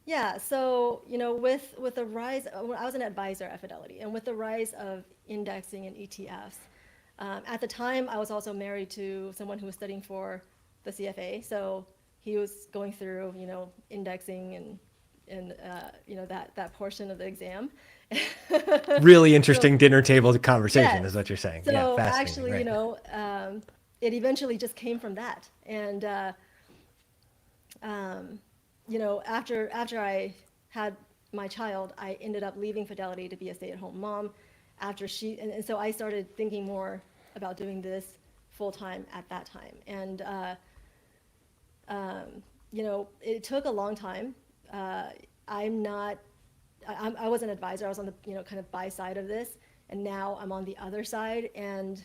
Yeah, so with the rise, I was an advisor at Fidelity, and with the rise of indexing and ETFs, at the time I was also married to someone who was studying for the CFA, so he was going through indexing and that portion of the exam. Really interesting dinner table conversation, Yes. is what you're saying. So Yeah, fascinating. actually, right. it eventually just came from that, and after I had my child, I ended up leaving Fidelity to be a stay-at-home mom. And so I started thinking more about doing this full time at that time, and it took a long time. I was an advisor. I was on the kind of buy side of this, and now I'm on the other side, and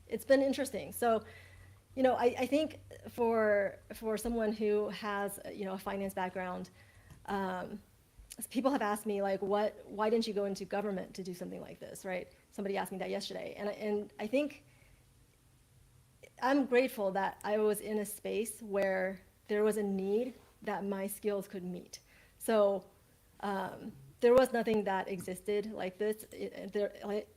it's been interesting. So, I think for someone who has a finance background, people have asked me like, why didn't you go into government to do something like this, right? Somebody asked me that yesterday, and I think I'm grateful that I was in a space where there was a need that my skills could meet. So there was nothing that existed like this.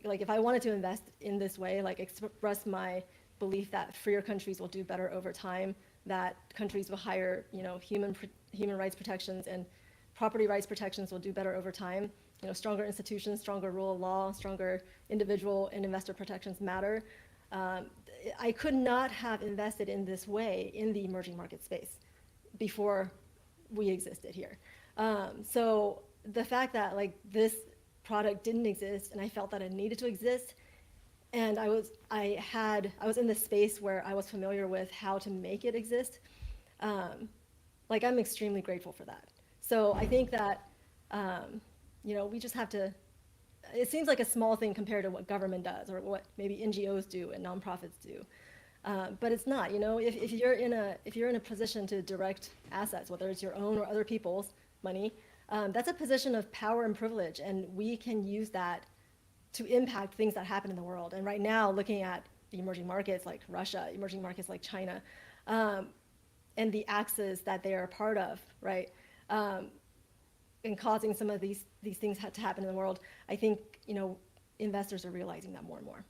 Like if I wanted to invest in this way, like express my belief that freer countries will do better over time, that countries with higher, human rights protections and property rights protections will do better over time. Stronger institutions, stronger rule of law, stronger individual and investor protections matter. I could not have invested in this way in the emerging market space before we existed here. So the fact that like this product didn't exist, and I felt that it needed to exist. And I was in this space where I was familiar with how to make it exist. Like, I'm extremely grateful for that. So I think that, we just have to, it seems like a small thing compared to what government does or what maybe NGOs do and nonprofits do. But it's not, if you're in a position to direct assets, whether it's your own or other people's money, that's a position of power and privilege, and we can use that to impact things that happen in the world. And right now, looking at the emerging markets like Russia, emerging markets like China, and the axes that they are a part of, right, and causing some of these things to happen in the world, I think, investors are realizing that more and more.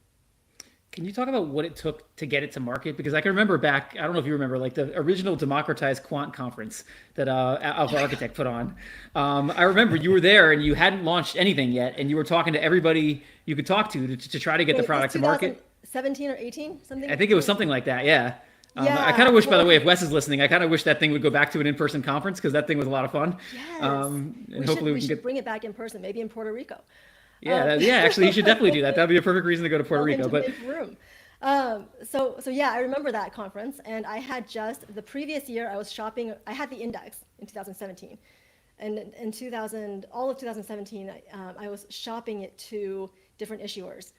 Can you talk about what it took to get it to market? Because I can remember back, I don't know if you remember, like the original Democratized Quant conference that Alpha Architect put on. I remember you were there and you hadn't launched anything yet, and you were talking to everybody you could talk to try to get the product to market. 17 or 18, something? I think it was something like that, yeah. Yeah, I kind of wish, by the way, if Wes is listening, I kind of wish that thing would go back to an in-person conference, because that thing was a lot of fun. Yes. And hopefully we can should bring it back in person, maybe in Puerto Rico. Yeah, actually, you should definitely do that. That'd be a perfect reason to go to Puerto Rico. But room. So yeah, I remember that conference, and I had just the previous year I was shopping. I had the index in 2017, and in all of 2017, I was shopping it to different issuers,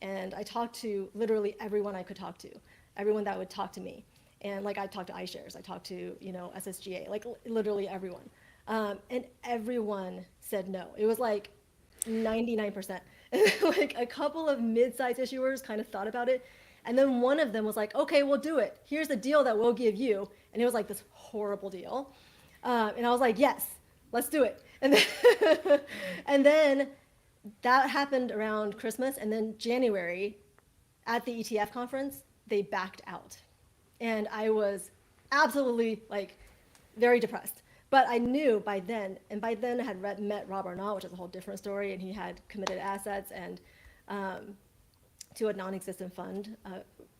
and I talked to literally everyone I could talk to, everyone that would talk to me, and like I talked to iShares, I talked to SSGA, like literally everyone, and everyone said no. It was like 99%. Like a couple of mid-sized issuers kind of thought about it, and then one of them was like, okay, we'll do it. Here's the deal that we'll give you. And it was like this horrible deal. And I was like, yes, let's do it. And then that happened around Christmas, and then January at the ETF conference, they backed out. And I was absolutely like very depressed. But I knew by then, and by then I had met Rob Arnott, which is a whole different story, and he had committed assets and to a non-existent fund,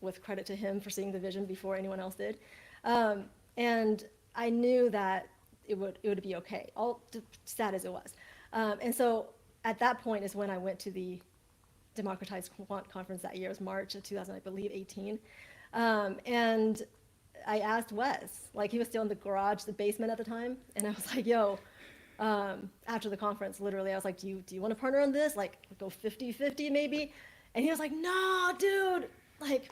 with credit to him for seeing the vision before anyone else did. And I knew that it would be okay, all sad as it was. And so at that point is when I went to the Democratized Quant conference that year. It was March of 2018. And I asked Wes, like he was still in the garage, the basement at the time, and I was like, yo, after the conference, literally, I was like, do you want to partner on this? Like, go 50-50 maybe? And he was like, no, dude, like,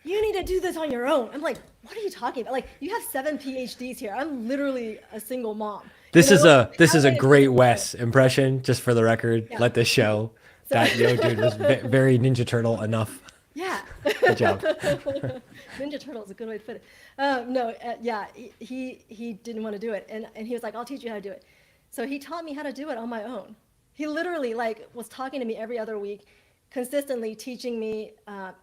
you need to do this on your own. I'm like, what are you talking about? Like, you have 7 PhDs here. I'm literally a single mom. This is a great Wes impression, just for the record. Yeah. Let this show that yo dude was very Ninja Turtle enough. Yeah. Good job. Ninja Turtle is a good way to put it. Yeah, he didn't want to do it. And he was like, I'll teach you how to do it. So he taught me how to do it on my own. He literally like was talking to me every other week, consistently teaching me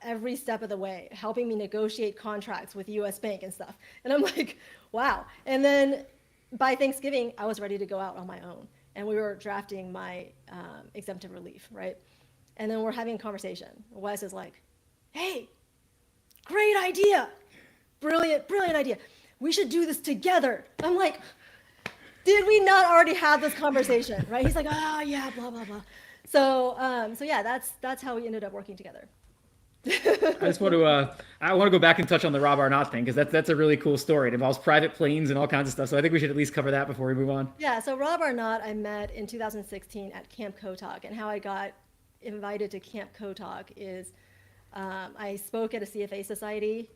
every step of the way, helping me negotiate contracts with US Bank and stuff. And I'm like, wow. And then by Thanksgiving, I was ready to go out on my own. And we were drafting my exemptive relief, right? And then we're having a conversation. Wes is like, hey, great idea. Brilliant idea. We should do this together. I'm like, did we not already have this conversation, right? He's like, oh yeah, blah, blah, blah. So yeah, that's how we ended up working together. I just want to go back and touch on the Rob Arnott thing, because that's a really cool story. It involves private planes and all kinds of stuff. So I think we should at least cover that before we move on. Yeah. So Rob Arnott, I met in 2016 at Camp Kotok, and how I got invited to Camp Kotok is I spoke at a CFA society.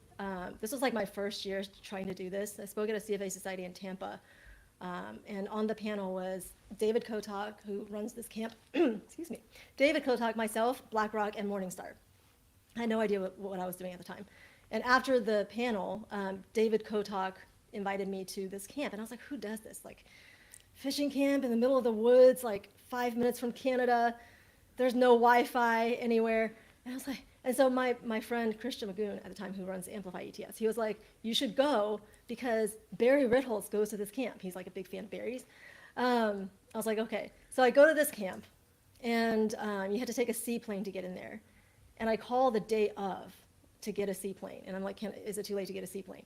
This was like my first year trying to do this. I spoke at a CFA society in Tampa, and on the panel was David Kotok, who runs this camp. Excuse me. David Kotok, myself, BlackRock, and Morningstar. I had no idea what I was doing at the time. And after the panel, David Kotok invited me to this camp. And I was like, who does this? Like, fishing camp in the middle of the woods, like 5 minutes from Canada. There's no Wi-Fi anywhere. And I was like, and so my friend Christian Magoon at the time, who runs Amplify ETFs, he was like, you should go because Barry Ritholtz goes to this camp. He's like a big fan of Barry's. I was like, okay. So I go to this camp, and you had to take a seaplane to get in there. And I call the day of to get a seaplane. And I'm like, is it too late to get a seaplane?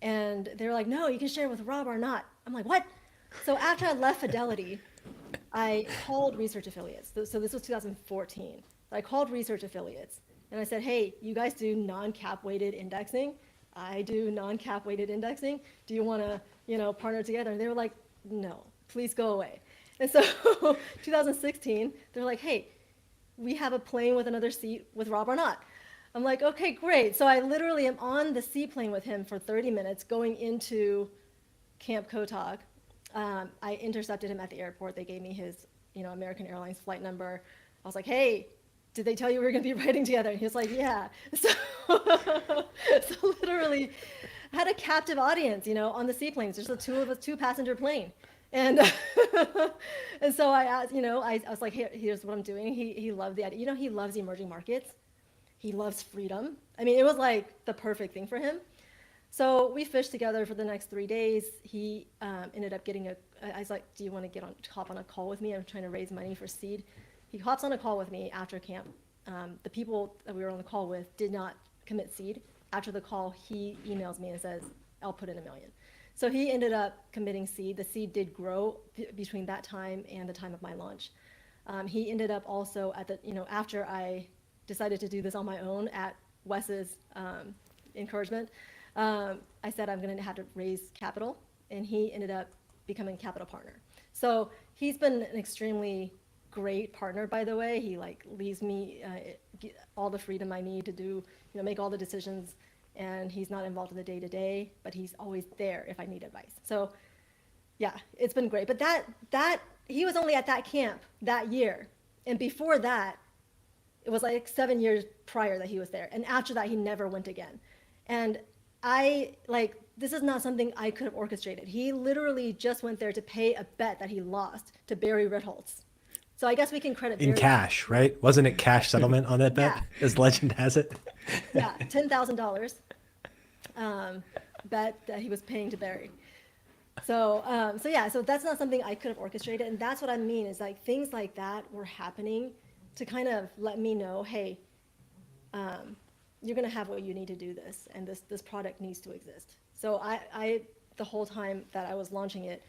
And they're like, no, you can share with Rob Arnott. I'm like, what? So after I left Fidelity, I called research affiliates. So this was 2014. I called research affiliates and I said, hey, you guys do non-cap weighted indexing. I do non-cap weighted indexing. Do you want to, partner together? And they were like, no, please go away. And so 2016, they're like, hey, we have a plane with another seat with Rob Arnott. I'm like, okay, great. So I literally am on the seaplane with him for 30 minutes going into Camp Kotag. I intercepted him at the airport. They gave me his, American Airlines flight number. I was like, hey, did they tell you we were going to be riding together? And he was like, yeah. So, so literally I had a captive audience, on the seaplanes. There's a two-passenger plane. And and so I asked, I was like, here's what I'm doing. He loved the idea. He loves emerging markets. He loves freedom. I mean, it was like the perfect thing for him. So we fished together for the next 3 days. He ended up getting I was like, do you want to hop on a call with me? I'm trying to raise money for seed. He hops on a call with me after camp. The people that we were on the call with did not commit seed. After the call, he emails me and says, I'll put in $1 million. So he ended up committing seed. The seed did grow between that time and the time of my launch. He ended up also at the, after I decided to do this on my own at Wes's encouragement, I said I'm going to have to raise capital, and he ended up becoming capital partner. So he's been an extremely great partner, by the way. He leaves me all the freedom I need to do, make all the decisions, and he's not involved in the day-to-day, but he's always there if I need advice. So yeah, it's been great. But that he was only at that camp that year, and before that, it was like 7 years prior that he was there, and after that, he never went again. And this is not something I could have orchestrated. He literally just went there to pay a bet that he lost to Barry Ritholtz. So I guess we can credit in Barry. Cash, right? Wasn't it cash settlement on that bet, as legend has it? Yeah, $10,000 bet that he was paying to Barry. So so that's not something I could have orchestrated, and that's what I mean is things like that were happening to kind of let me know, hey, you're going to have what you need to do this, and this product needs to exist. So I the whole time that I was launching it,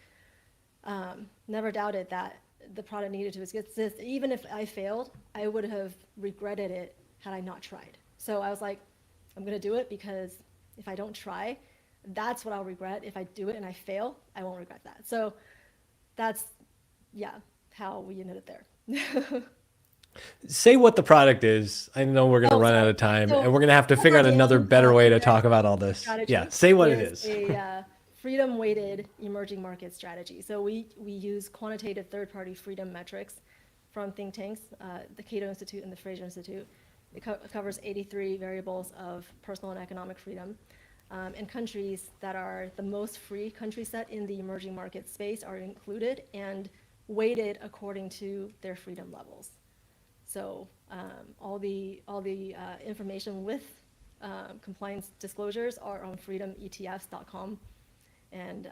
never doubted that the product needed to exist. Even if I failed, I would have regretted it had I not tried. So I was like, I'm going to do it, because if I don't try, that's what I'll regret. If I do it and I fail, I won't regret that. So that's, how we ended up there. Say what the product is. I know we're going to run out of time, and we're going to have to figure out another better way to talk about all this. Yeah, say what it is. A freedom-weighted emerging market strategy. So we use quantitative third-party freedom metrics from think tanks, the Cato Institute and the Fraser Institute. It covers 83 variables of personal and economic freedom. And countries that are the most free country set in the emerging market space are included and weighted according to their freedom levels. So all the information with compliance disclosures are on freedometfs.com and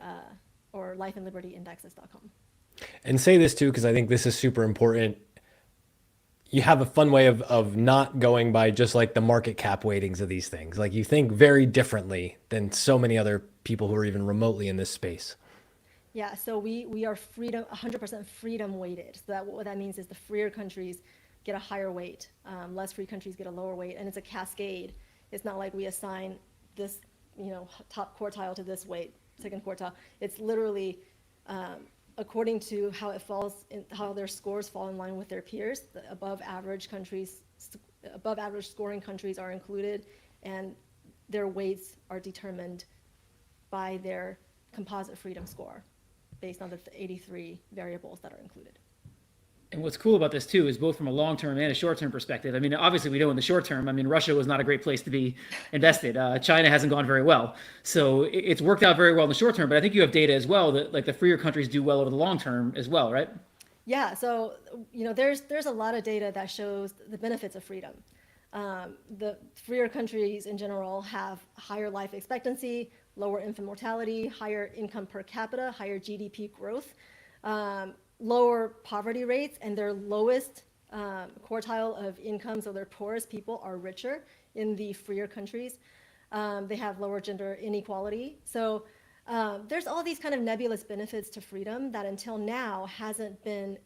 or lifeandlibertyindexes.com. And say this too, because I think this is super important. You have a fun way of not going by just the market cap weightings of these things. You think very differently than so many other people who are even remotely in this space. Yeah, so we are 100% freedom weighted. So what that means is the freer countries get a higher weight, less free countries get a lower weight, and it's a cascade. It's not like we assign this, top quartile to this weight, second quartile. It's literally according to how it falls, how their scores fall in line with their peers. The above average scoring countries are included, and their weights are determined by their composite freedom score based on the 83 variables that are included. And what's cool about this too is both from a long-term and a short-term perspective. I mean, obviously we know in the short term, Russia was not a great place to be invested. China hasn't gone very well. So it's worked out very well in the short term, but I think you have data as well that the freer countries do well over the long term as well, right? Yeah, so, there's a lot of data that shows the benefits of freedom. The freer countries in general have higher life expectancy, lower infant mortality, higher income per capita, higher GDP growth, lower poverty rates, and their lowest quartile of income, so their poorest people are richer in the freer countries. They have lower gender inequality. So there's all these kind of nebulous benefits to freedom that until now hasn't been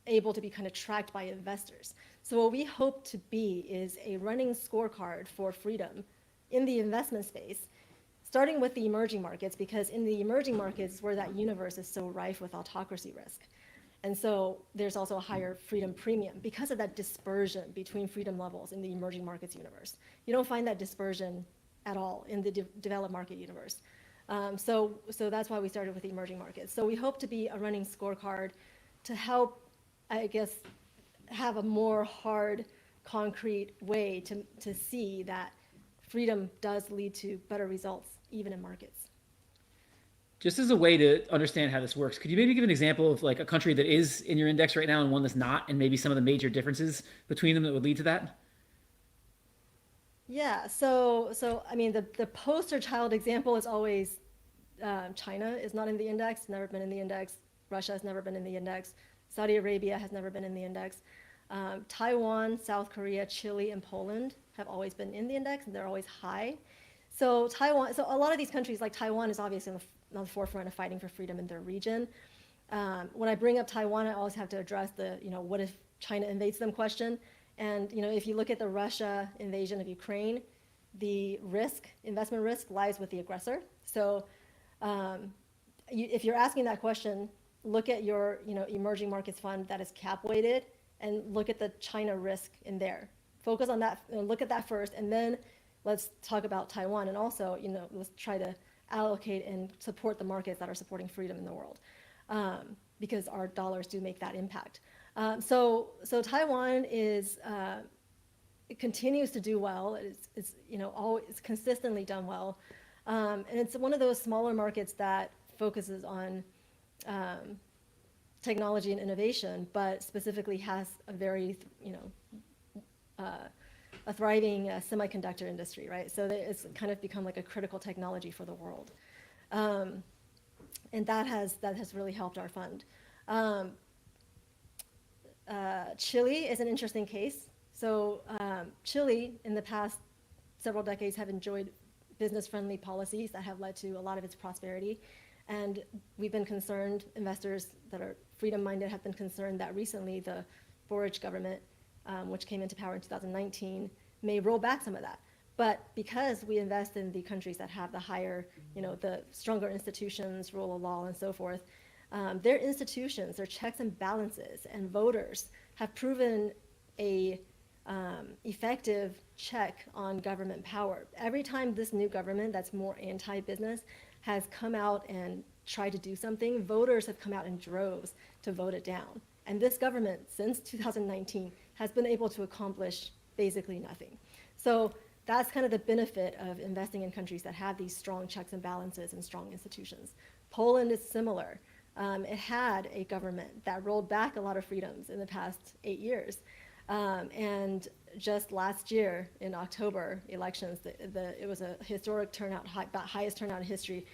able to be kind of tracked by investors. So what we hope to be is a running scorecard for freedom in the investment space, starting with the emerging markets, because in the emerging markets where that universe is so rife with autocracy risk. And so there's also a higher freedom premium because of that dispersion between freedom levels in the emerging markets universe. You don't find that dispersion at all in the developed market universe. So that's why we started with the emerging markets. So we hope to be a running scorecard to help, I guess, have a more hard, concrete way to see that freedom does lead to better results, even in markets. Just as a way to understand how this works, could you maybe give an example of like a country that is in your index right now and one that's not, and maybe some of the major differences between them that would lead to that? Yeah, so I mean, the poster child example is always China is not in the index, never been in the index. Russia has never been in the index. Saudi Arabia has never been in the index. Taiwan, South Korea, Chile, and Poland have always been in the index, and they're always high. So a lot of these countries, like Taiwan, is obviously on the forefront of fighting for freedom in their region. When I bring up Taiwan, I always have to address the, what if China invades them question. And, if you look at the Russia invasion of Ukraine, the investment risk lies with the aggressor. So if you're asking that question, look at your, emerging markets fund that is cap weighted and look at the China risk in there. Focus on that, look at that first, and then let's talk about Taiwan. And also, let's try to allocate and support the markets that are supporting freedom in the world, because our dollars do make that impact. So Taiwan it continues to do well. It's always consistently done well, and it's one of those smaller markets that focuses on technology and innovation, but specifically has a very a thriving semiconductor industry, right? So it's kind of become like a critical technology for the world, and that has really helped our fund. Chile is an interesting case. So Chile, in the past several decades, have enjoyed business-friendly policies that have led to a lot of its prosperity. And we've been concerned, investors that are freedom-minded have been concerned that recently the Boric government, which came into power in 2019, may roll back some of that. But because we invest in the countries that have the higher, the stronger institutions, rule of law, and so forth, their institutions, their checks and balances, and voters have proven a effective check on government power. Every time this new government that's more anti-business has come out and tried to do something, voters have come out in droves to vote it down. And this government, since 2019, has been able to accomplish basically nothing. So that's kind of the benefit of investing in countries that have these strong checks and balances and strong institutions. Poland is similar. It had a government that rolled back a lot of freedoms in the past 8 years. And just last year in October elections, it was a historic turnout, about highest turnout in history.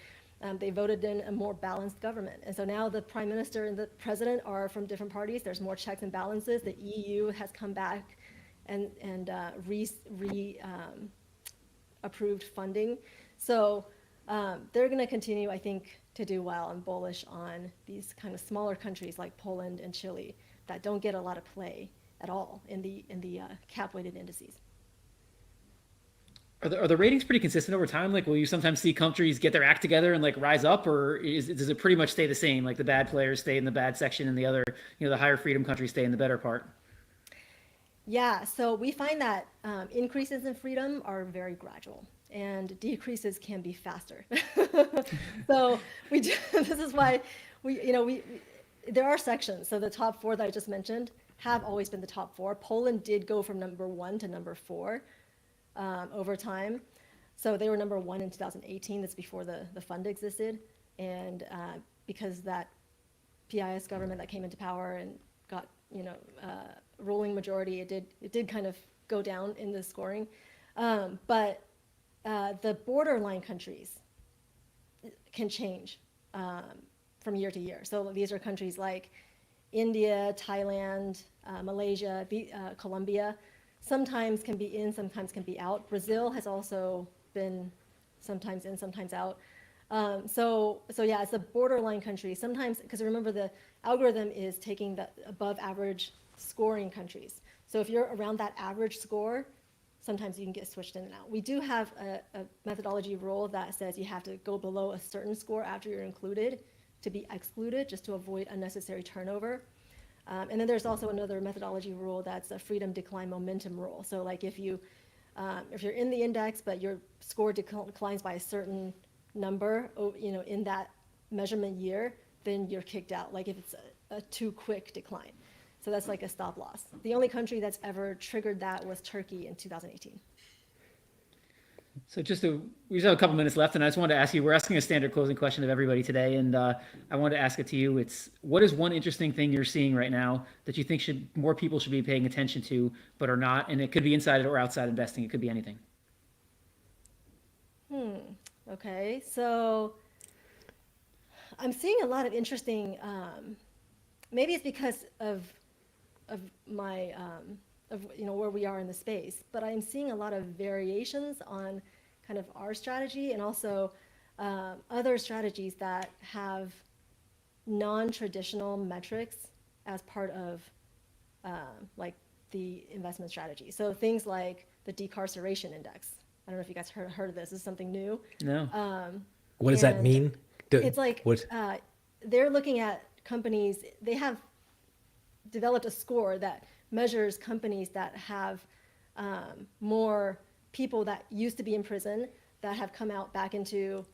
They voted in a more balanced government. And so now the prime minister and the president are from different parties. There's more checks and balances. The EU has come back and approved funding. So they're going to continue, I think, to do well and bullish on these kind of smaller countries like Poland and Chile that don't get a lot of play at all in the cap-weighted indices. Are the ratings pretty consistent over time? Like, will you sometimes see countries get their act together and like rise up, or does it pretty much stay the same? Like the bad players stay in the bad section, and the other, the higher freedom countries stay in the better part. Yeah, so we find that increases in freedom are very gradual, and decreases can be faster. So this is why there are sections. So the top four that I just mentioned have always been the top four. Poland did go from number 1 to number 4 over time. So they were number 1 in 2018. That's before the fund existed. And because that PIS government that came into power and got ruling majority, it did kind of go down in the scoring. But the borderline countries can change from year to year. So these are countries like India, Thailand, Malaysia, Colombia. Sometimes can be in, sometimes can be out. Brazil has also been sometimes in, sometimes out. So yeah, it's a borderline country. Sometimes, because remember the algorithm is taking the above average scoring countries. So if you're around that average score, sometimes you can get switched in and out. We do have a methodology rule that says you have to go below a certain score after you're included to be excluded, just to avoid unnecessary turnover. And then there's also another methodology rule that's a freedom decline momentum rule. So like if you're in the index, but your score declines by a certain number, in that measurement year, then you're kicked out, like if it's a too quick decline. So that's like a stop loss. The only country that's ever triggered that was Turkey in 2018. So we just have a couple minutes left, and I just wanted to ask you, we're asking a standard closing question of everybody today, and I wanted to ask it to you. What is one interesting thing you're seeing right now that you think more people should be paying attention to, but are not? And it could be inside or outside investing. It could be anything. Okay, so I'm seeing a lot of interesting, maybe it's because of my, where we are in the space, but I'm seeing a lot of variations on kind of our strategy, and also other strategies that have non-traditional metrics as part of like the investment strategy. So things like the decarceration index. I don't know if you guys heard of this. This is something new. No. What does that mean? It's like they're looking at companies. They have developed a score that measures companies that have more people that used to be in prison that have come out back into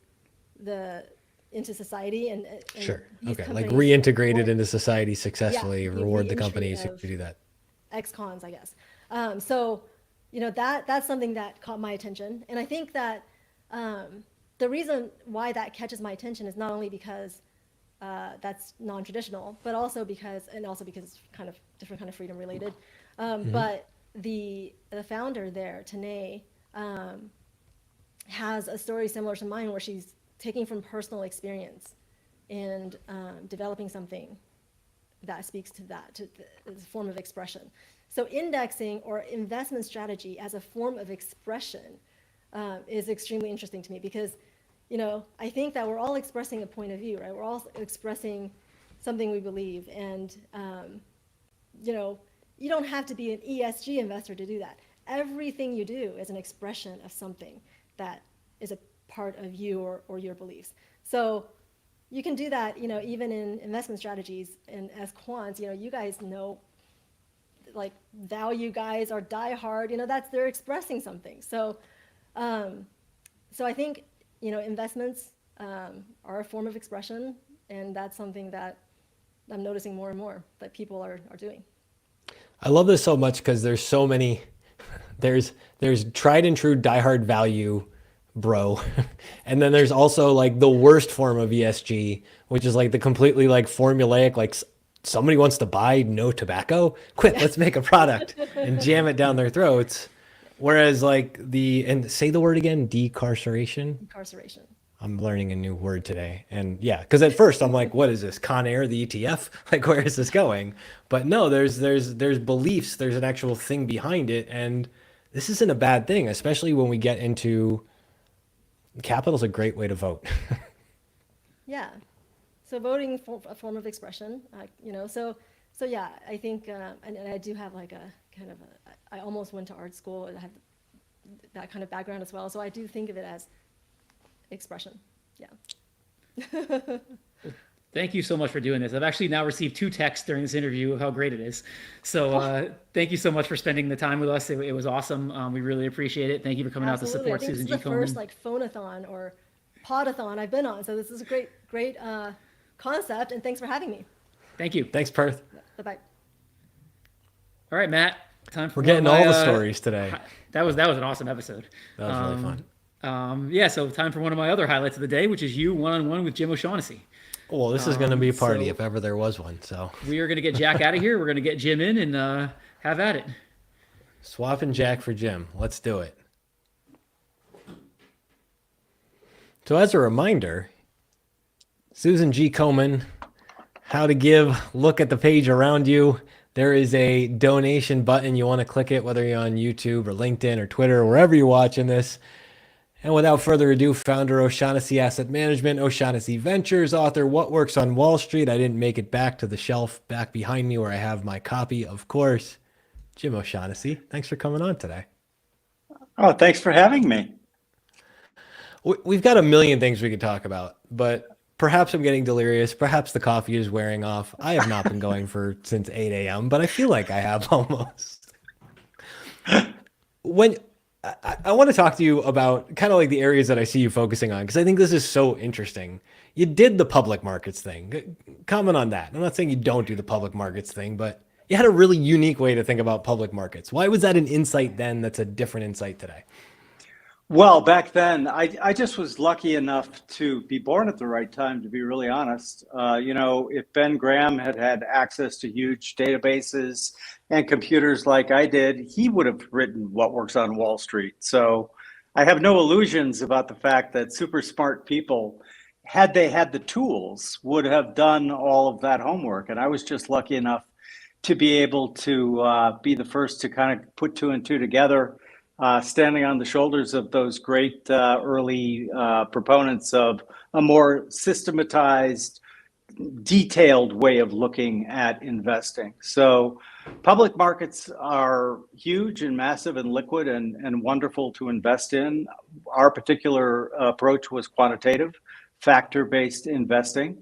society, and sure, okay, like reintegrated into society successfully. Reward the companies who do that. Ex-cons, I guess. So that's something that caught my attention, and I think that the reason why that catches my attention is not only because that's non-traditional, but also because it's kind of different kind of freedom related. But the founder there, Tanae, has a story similar to mine, where she's taking from personal experience and developing something that speaks to that, to the form of expression. So indexing or investment strategy as a form of expression is extremely interesting to me, because I think that we're all expressing a point of view, right? We're all expressing something we believe, and you don't have to be an ESG investor to do that. Everything you do is an expression of something that is a part of you or your beliefs. So you can do that, even in investment strategies, and as quants, you guys know, like value guys are diehard, they're expressing something. So I think investments are a form of expression, and that's something that I'm noticing more and more that people are doing. I love this so much because there's so many. There's tried and true diehard value bro, and then there's also like the worst form of ESG, which is like the completely like formulaic, like somebody wants to buy no tobacco, quit, let's make a product and jam it down their throats. Whereas like and say the word again, decarceration. Decarceration. I'm learning a new word today. And yeah, because at first I'm like, what is this, Con Air, the ETF? Like, where is this going? But no, there's beliefs, there's an actual thing behind it. And this isn't a bad thing, especially when we get into capital's a great way to vote. Yeah. So voting for a form of expression, so yeah, I think, and I do have like a kind of I almost went to art school. I have that kind of background as well. So I do think of it as expression. Yeah. Thank you so much for doing this. I've actually now received 2 texts during this interview of how great it is. So thank you so much for spending the time with us. It was awesome. We really appreciate it. Thank you for coming out to support Susan G. Komen. This is the first like phonathon or podathon I've been on. So this is a great concept, and thanks for having me. Thank you. Thanks, Perth. Bye-bye. All right, Matt. Time for We're getting all the stories today. That was an awesome episode. That was really fun. Yeah, so time for one of my other highlights of the day, which is you one-on-one with Jim O'Shaughnessy. Well, this is going to be a party if ever there was one. So we are going to get Jack out of here. We're going to get Jim in and have at it. Swapping Jack for Jim. Let's do it. So as a reminder, Susan G. Komen, how to give, look at the page around you. There is a donation button. You want to click it, whether you're on YouTube or LinkedIn or Twitter or wherever you're watching this. And without further ado, founder O'Shaughnessy Asset Management, O'Shaughnessy Ventures, author What Works on Wall Street. I didn't make it back to the shelf back behind me where I have my copy, of course. Jim O'Shaughnessy, thanks for coming on today. Oh, thanks for having me. We've got a million things we could talk about, but perhaps I'm getting delirious. Perhaps the coffee is wearing off. I have not been going since 8 a.m., but I feel like I have almost. I want to talk to you about kind of like the areas that I see you focusing on, because I think this is so interesting. You did the public markets thing. Comment on that. I'm not saying you don't do the public markets thing, but you had a really unique way to think about public markets. Why was that an insight then that's a different insight today? Well, back then, I just was lucky enough to be born at the right time, to be really honest. If Ben Graham had had access to huge databases and computers like I did, he would have written What Works on Wall Street. So I have no illusions about the fact that super smart people, had they had the tools, would have done all of that homework. And I was just lucky enough to be able to be the first to kind of put two and two together, standing on the shoulders of those great early proponents of a more systematized, detailed way of looking at investing. So public markets are huge and massive and liquid and wonderful to invest in. Our particular approach was quantitative, factor-based investing.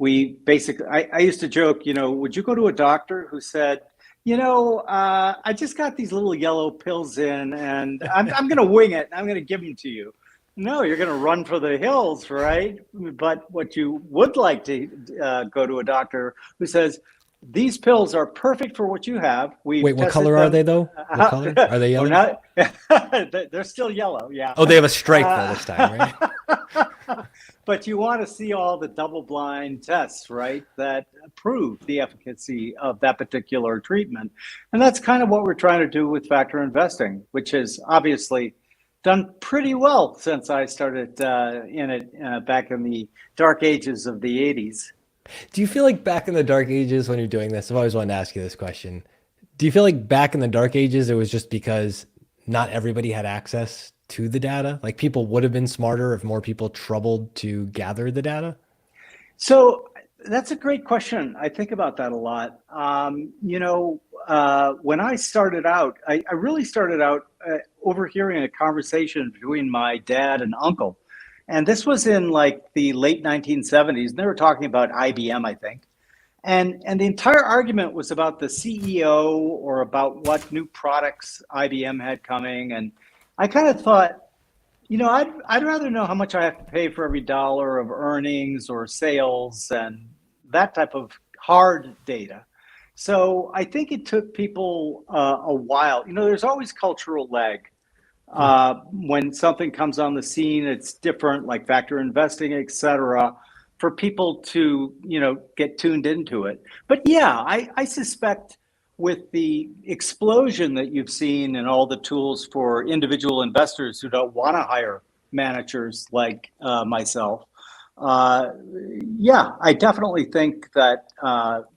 I used to joke, would you go to a doctor who said, I just got these little yellow pills in and I'm going to wing it. I'm going to give them to you. No, you're going to run for the hills, right? But what you would like to go to a doctor who says, these pills are perfect for what you have. Wait, what color are they though? What color? Are they yellow? They're still yellow, yeah. Oh, they have a stripe though this time, right? But you want to see all the double-blind tests, right, that prove the efficacy of that particular treatment. And that's kind of what we're trying to do with factor investing, which has obviously done pretty well since I started in it back in the dark ages of the 80s. Do you feel like back in the dark ages when you're doing this, I've always wanted to ask you this question. Do you feel like back in the dark ages, it was just because not everybody had access to the data? Like people would have been smarter if more people troubled to gather the data? So that's a great question. I think about that a lot. When I started out, I really started out overhearing a conversation between my dad and uncle. And this was in like the late 1970s. And they were talking about IBM, I think. And the entire argument was about the CEO or about what new products IBM had coming. And I kind of thought, I'd rather know how much I have to pay for every dollar of earnings or sales and that type of hard data. So I think it took people a while. There's always cultural lag. When something comes on the scene, it's different, like factor investing, et cetera, for people to, get tuned into it. But yeah, I suspect with the explosion that you've seen and all the tools for individual investors who don't want to hire managers like myself, I definitely think that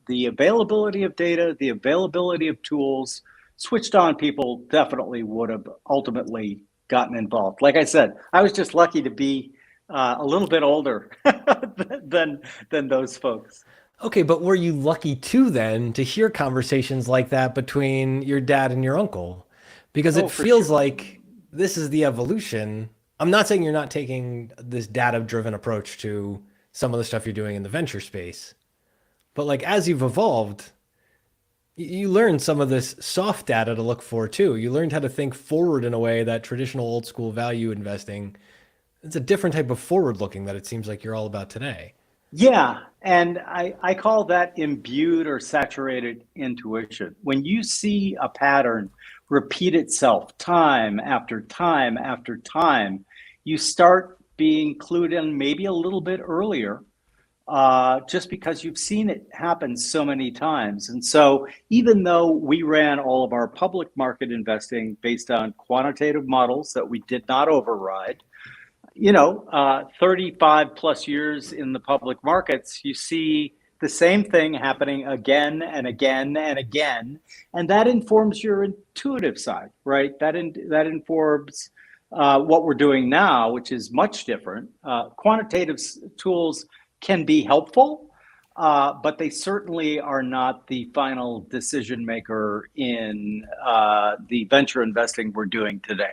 the availability of data, the availability of tools, switched on people definitely would have ultimately gotten involved. Like I said, I was just lucky to be a little bit older than those folks. Okay, but were you lucky too then to hear conversations like that between your dad and your uncle? Because it feels like this is the evolution. I'm not saying you're not taking this data-driven approach to some of the stuff you're doing in the venture space, but like as you've evolved, you learned some of this soft data to look for too. You learned how to think forward in a way that traditional old school value investing, it's a different type of forward looking that it seems like you're all about today. Yeah, and I call that imbued or saturated intuition. When you see a pattern repeat itself time after time after time, you start being clued in maybe a little bit earlier, just because you've seen it happen so many times. And so even though we ran all of our public market investing based on quantitative models that we did not override, 35 plus years in the public markets, you see the same thing happening again and again and again. And that informs your intuitive side, right? That informs what we're doing now, which is much different. Quantitative tools can be helpful, but they certainly are not the final decision maker in the venture investing we're doing today.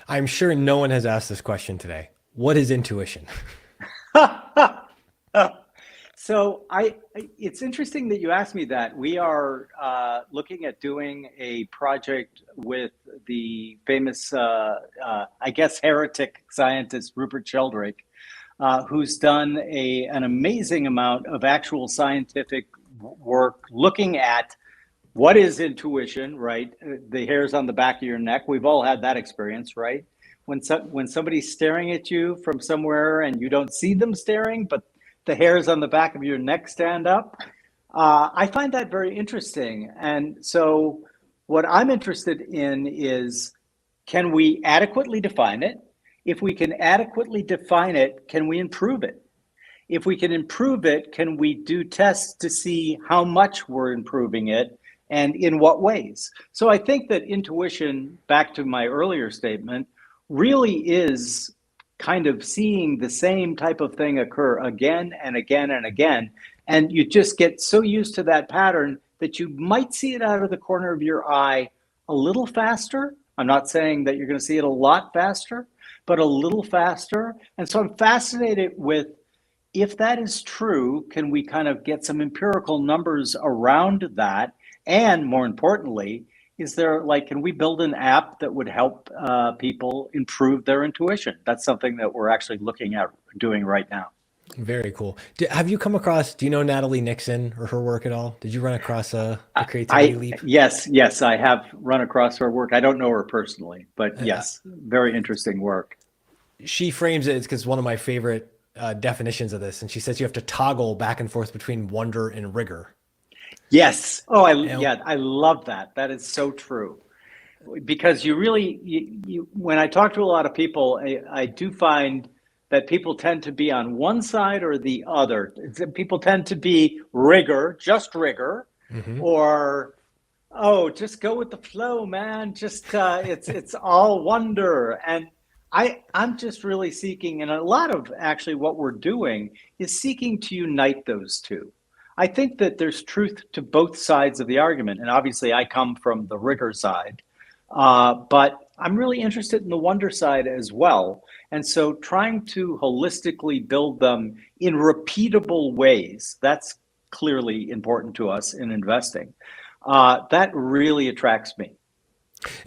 I'm sure no one has asked this question today. What is intuition? So it's interesting that you asked me that. We are looking at doing a project with the famous, I guess, heretic scientist Rupert Sheldrake, who's done an amazing amount of actual scientific work looking at what is intuition, right? The hairs on the back of your neck. We've all had that experience, right? When somebody's staring at you from somewhere and you don't see them staring, but the hairs on the back of your neck stand up. I find that very interesting. And so what I'm interested in is, can we adequately define it? If we can adequately define it, can we improve it? If we can improve it, can we do tests to see how much we're improving it and in what ways? So I think that intuition, back to my earlier statement, really is kind of seeing the same type of thing occur again and again and again. And you just get so used to that pattern that you might see it out of the corner of your eye a little faster. I'm not saying that you're going to see it a lot faster, but a little faster. And so I'm fascinated with, if that is true, can we kind of get some empirical numbers around that? And more importantly, is there, like, can we build an app that would help people improve their intuition? That's something that we're actually looking at doing right now. Very cool. Have you come across, do you know Natalie Nixon or her work at all? Did you run across the Creativity Leap? Yes, I have run across her work. I don't know her personally, but yes, very interesting work. She frames it because one of my favorite definitions of this, and she says you have to toggle back and forth between wonder and rigor. Yes. Oh, I love that. That is so true. Because you really, when I talk to a lot of people, I do find that people tend to be on one side or the other. People tend to be rigor, just rigor, or, oh, just go with the flow, man. Just it's all wonder. And I'm just really seeking, and a lot of actually what we're doing is seeking to unite those two. I think that there's truth to both sides of the argument. And obviously I come from the rigor side, but I'm really interested in the wonder side as well. And so trying to holistically build them in repeatable ways, that's clearly important to us in investing. That really attracts me.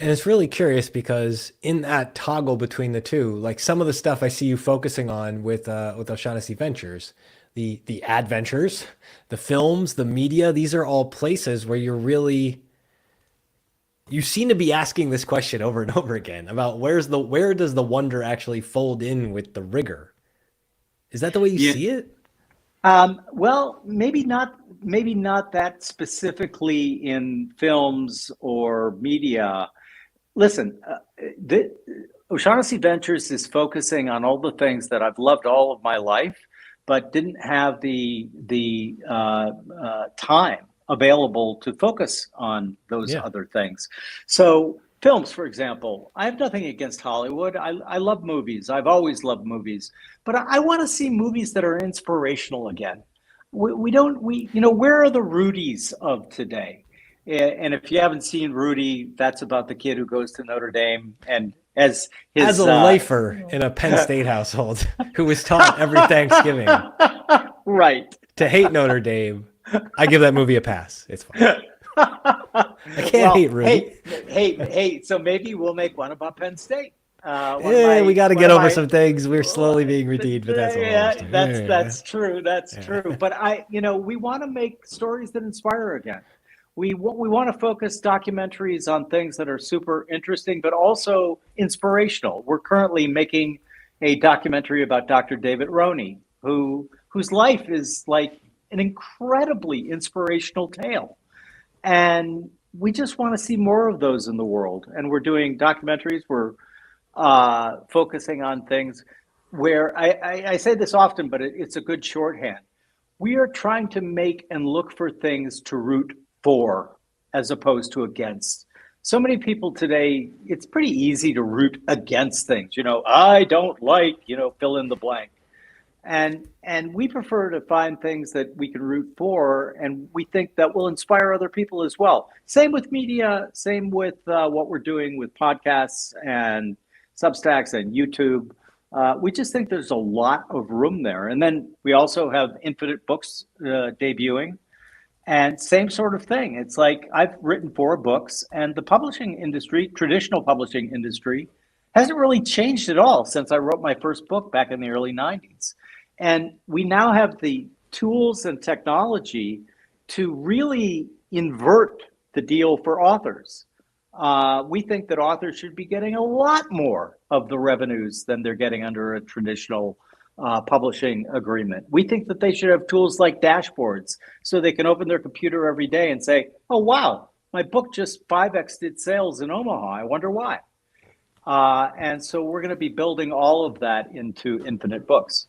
And it's really curious because in that toggle between the two, like some of the stuff I see you focusing on with O'Shaughnessy Ventures, the adventures, the films, the media, these are all places where you seem to be asking this question over and over again about where does the wonder actually fold in with the rigor? Is that the way you see it? Well, maybe not that specifically in films or media. Listen, O'Shaughnessy Ventures is focusing on all the things that I've loved all of my life, but didn't have the time available to focus on those other things. So films, for example, I have nothing against Hollywood. I love movies. I've always loved movies, but I want to see movies that are inspirational again. Where are the Rudies of today? And if you haven't seen Rudy, that's about the kid who goes to Notre Dame and as a lifer in a Penn State household who was taught every Thanksgiving, right, to hate Notre Dame, I give that movie a pass. It's fine. I can't hate Rudy. Hey, so maybe we'll make one about Penn State. We got to get over some things. We're slowly being redeemed, but that's that's true. That's true. But we want to make stories that inspire again. We want to focus documentaries on things that are super interesting, but also inspirational. We're currently making a documentary about Dr. David Roney, whose life is like an incredibly inspirational tale. And we just want to see more of those in the world. And we're doing documentaries. We're focusing on things where I say this often, but it's a good shorthand. We are trying to make and look for things to root for as opposed to against. so many people today, it's pretty easy to root against things. I don't like, fill in the blank. And we prefer to find things that we can root for, and we think that will inspire other people as well. Same with media, same with what we're doing with podcasts and Substacks and YouTube. We just think there's a lot of room there. And then we also have Infinite Books debuting, and same sort of thing. It's like I've written 4 books, and the publishing industry, traditional publishing industry, hasn't really changed at all since I wrote my first book back in the early 90s. And we now have the tools and technology to really invert the deal for authors. We think that authors should be getting a lot more of the revenues than they're getting under a traditional publishing agreement. We think that they should have tools like dashboards so they can open their computer every day and say, oh, wow, my book just 5x did sales in Omaha. I wonder why. And so we're going to be building all of that into Infinite Books.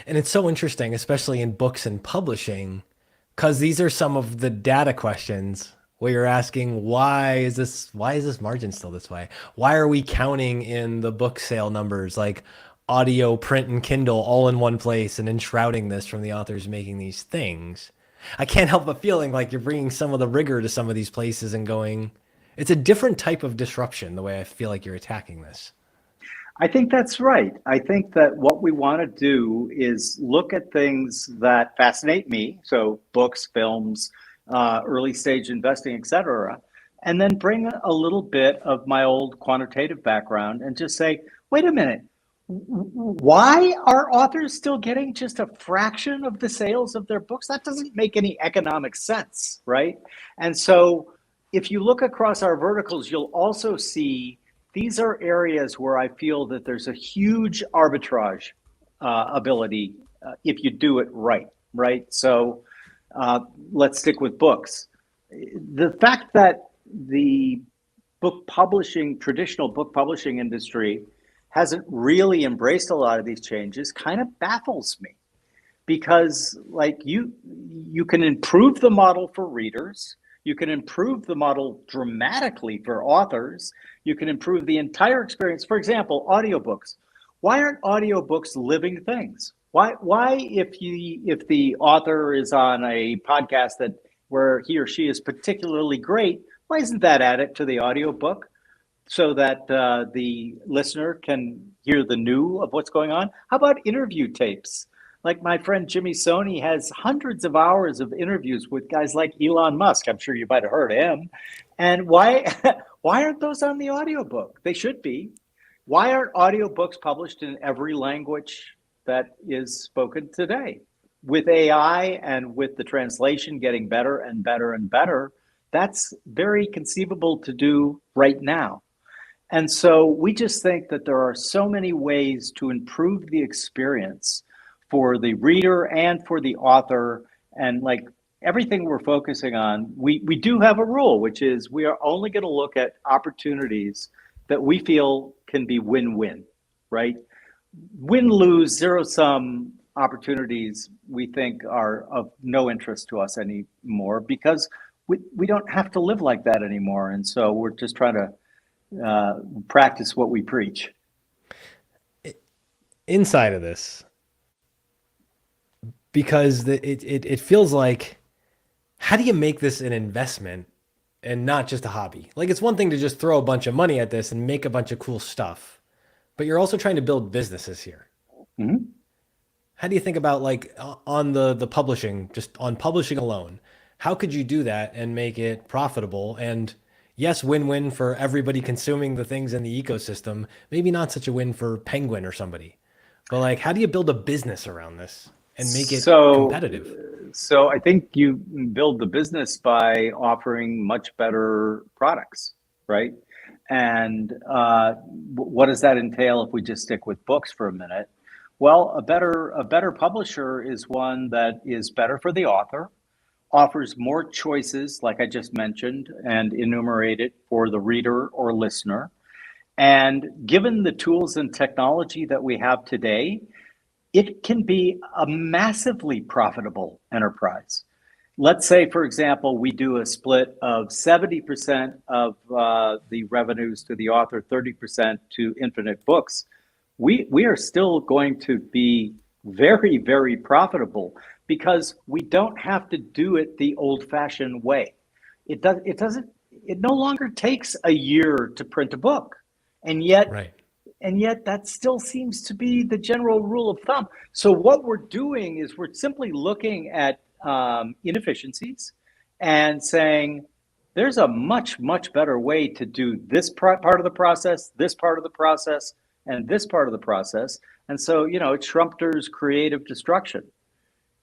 And it's so interesting, especially in books and publishing, because these are some of the data questions where you're asking, why is this margin still this way? Why are we counting in the book sale numbers like audio, print, and Kindle all in one place and enshrouding this from the authors making these things? I can't help but feeling like you're bringing some of the rigor to some of these places and going, it's a different type of disruption, the way I feel like you're attacking this. I think that's right. I think that what we want to do is look at things that fascinate me, so books, films, early stage investing, et cetera, and then bring a little bit of my old quantitative background and just say, wait a minute, why are authors still getting just a fraction of the sales of their books? That doesn't make any economic sense, right? And so if you look across our verticals, you'll also see these are areas where I feel that there's a huge arbitrage ability if you do it right, right? So let's stick with books. The fact that the traditional book publishing industry hasn't really embraced a lot of these changes kind of baffles me, because like you can improve the model for readers. You can improve the model dramatically for authors. You can improve the entire experience. For example, audiobooks. Why aren't audiobooks living things? Why if the author is on a podcast where he or she is particularly great, why isn't that added to the audiobook so that the listener can hear the new of what's going on? How about interview tapes? Like my friend Jimmy Soni has hundreds of hours of interviews with guys like Elon Musk. I'm sure you might have heard of him. And why aren't those on the audiobook? They should be. Why aren't audiobooks published in every language that is spoken today? With AI and with the translation getting better and better and better, that's very conceivable to do right now. And so we just think that there are so many ways to improve the experience for the reader and for the author. And like everything we're focusing on, we do have a rule, which is we are only going to look at opportunities that we feel can be win-win, right? Win-lose, zero-sum opportunities we think are of no interest to us anymore, because we don't have to live like that anymore. And so we're just trying to practice what we preach. Inside of this, because it feels like, how do you make this an investment and not just a hobby? Like, it's one thing to just throw a bunch of money at this and make a bunch of cool stuff, but you're also trying to build businesses here. Mm-hmm. How do you think about, like, on the publishing, just on publishing alone, how could you do that and make it profitable? And yes, win-win for everybody consuming the things in the ecosystem, maybe not such a win for Penguin or somebody, but like, how do you build a business around this and make it competitive? So I think you build the business by offering much better products, right? And what does that entail if we just stick with books for a minute? Well, a better publisher is one that is better for the author, offers more choices, like I just mentioned, and enumerated for the reader or listener. And given the tools and technology that we have today, it can be a massively profitable enterprise. let's say, for example, we do a split of 70% of the revenues to the author, 30% to Infinite Books. We are still going to be very, very profitable because we don't have to do it the old-fashioned way. It no longer takes a year to print a book. And yet, that still seems to be the general rule of thumb. So what we're doing is we're simply looking at inefficiencies and saying, there's a much, much better way to do this part of the process, this part of the process, and this part of the process. And so, it's Schrumpter's creative destruction.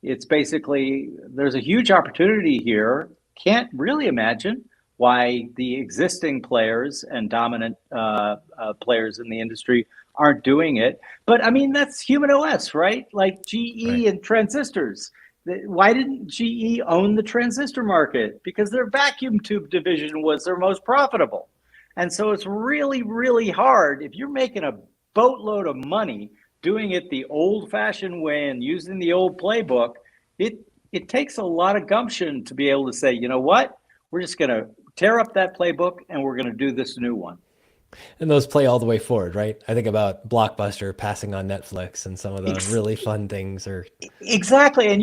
It's basically, there's a huge opportunity here. Can't really imagine why the existing players and dominant players in the industry aren't doing it. But I mean, that's human OS, right? Like GE and transistors. Why didn't GE own the transistor market? Because their vacuum tube division was their most profitable. And so it's really, really hard. If you're making a boatload of money doing it the old-fashioned way and using the old playbook, it takes a lot of gumption to be able to say, you know what? We're just going to tear up that playbook and we're going to do this new one. And those play all the way forward, right? I think about Blockbuster passing on Netflix and some of the really fun things. Exactly. And,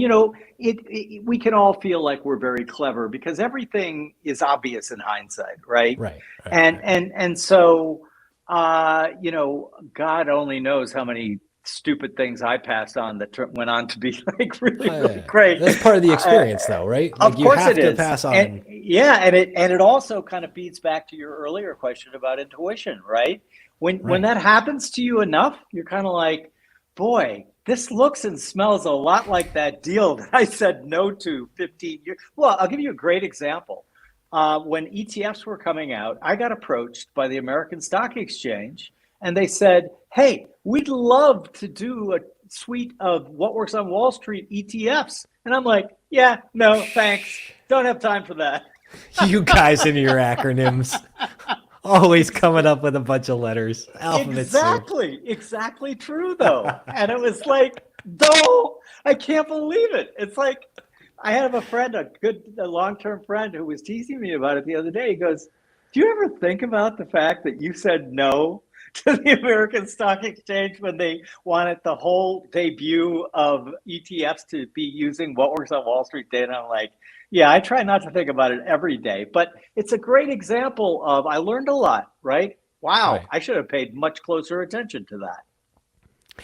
we can all feel like we're very clever because everything is obvious in hindsight, right? And so, God only knows how many stupid things I passed on that went on to be like really great. That's part of the experience, though, right? Of course you have it to is. pass on. And it also kind of feeds back to your earlier question about intuition, right? When that happens to you enough, you're kind of like, boy, this looks and smells a lot like that deal that I said no to 15 years. Well, I'll give you a great example. When ETFs were coming out, I got approached by the American Stock Exchange, and they said, hey, we'd love to do a suite of what works on Wall Street ETFs. And I'm like, yeah, no, thanks. Don't have time for that. You guys and your acronyms. Always coming up with a bunch of letters. Alphabet soup. Exactly true, though. And it was like, no, I can't believe it. It's like, I have a friend, a long-term friend who was teasing me about it the other day. He goes, do you ever think about the fact that you said no to the American Stock Exchange when they wanted the whole debut of ETFs to be using what works on Wall Street data? I'm like, yeah, I try not to think about it every day, but it's a great example of I learned a lot, right? Wow, I should have paid much closer attention to that.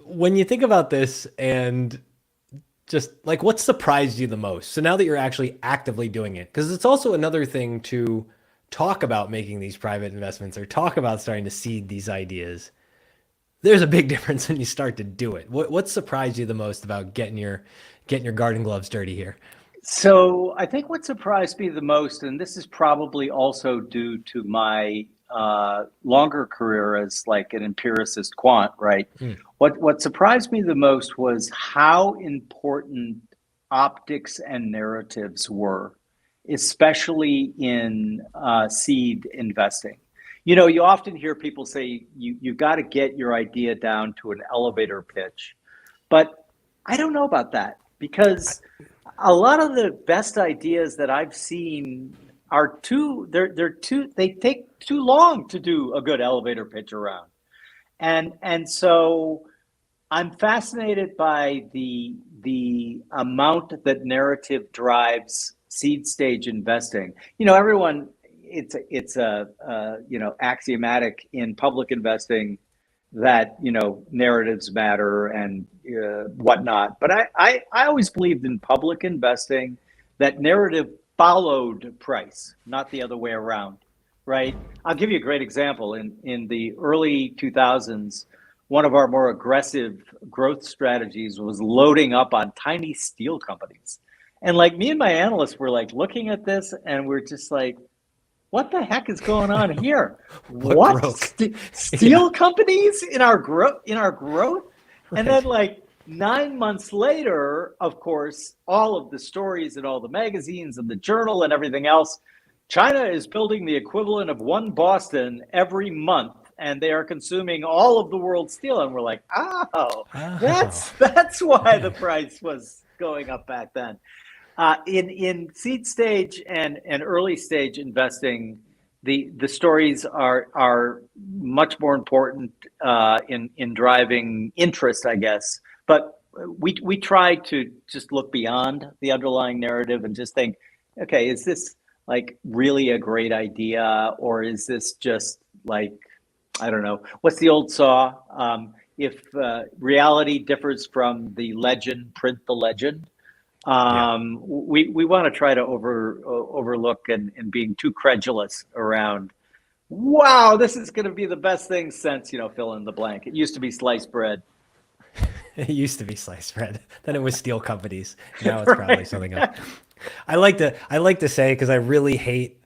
When you think about this and just like what surprised you the most? So now that you're actually actively doing it, because it's also another thing to talk about making these private investments or talk about starting to seed these ideas. There's a big difference when you start to do it. What surprised you the most about getting your garden gloves dirty here? So I think what surprised me the most, and this is probably also due to my longer career as like an empiricist quant, right? What surprised me the most was how important optics and narratives were, especially in seed investing. You often hear people say you got to get your idea down to an elevator pitch, but I don't know about that because a lot of the best ideas that I've seen are they take too long to do a good elevator pitch around. And so I'm fascinated by the amount that narrative drives seed stage investing. Everyone, it's axiomatic in public investing that narratives matter and whatnot. But I always believed in public investing that narrative followed price, not the other way around, right? I'll give you a great example. In the early 2000s, one of our more aggressive growth strategies was loading up on tiny steel companies. And like me and my analysts were like looking at this and we're just like, what the heck is going on here? Steel companies in our growth? And then like 9 months later, of course, all of the stories and all the magazines and the journal and everything else, China is building the equivalent of one Boston every month, and they are consuming all of the world's steel. And we're like, that's why the price was going up back then. In seed stage and early stage investing, the stories are much more important in driving interest, I guess. But we try to just look beyond the underlying narrative and just think, okay, is this like really a great idea, or is this just like, I don't know, what's the old saw? If reality differs from the legend, print the legend. We want to try to overlook and being too credulous around, wow, this is going to be the best thing since, fill in the blank. It used to be sliced bread. It used to be sliced bread. Then it was steel companies. Now it's probably something else. I like to say, because I really hate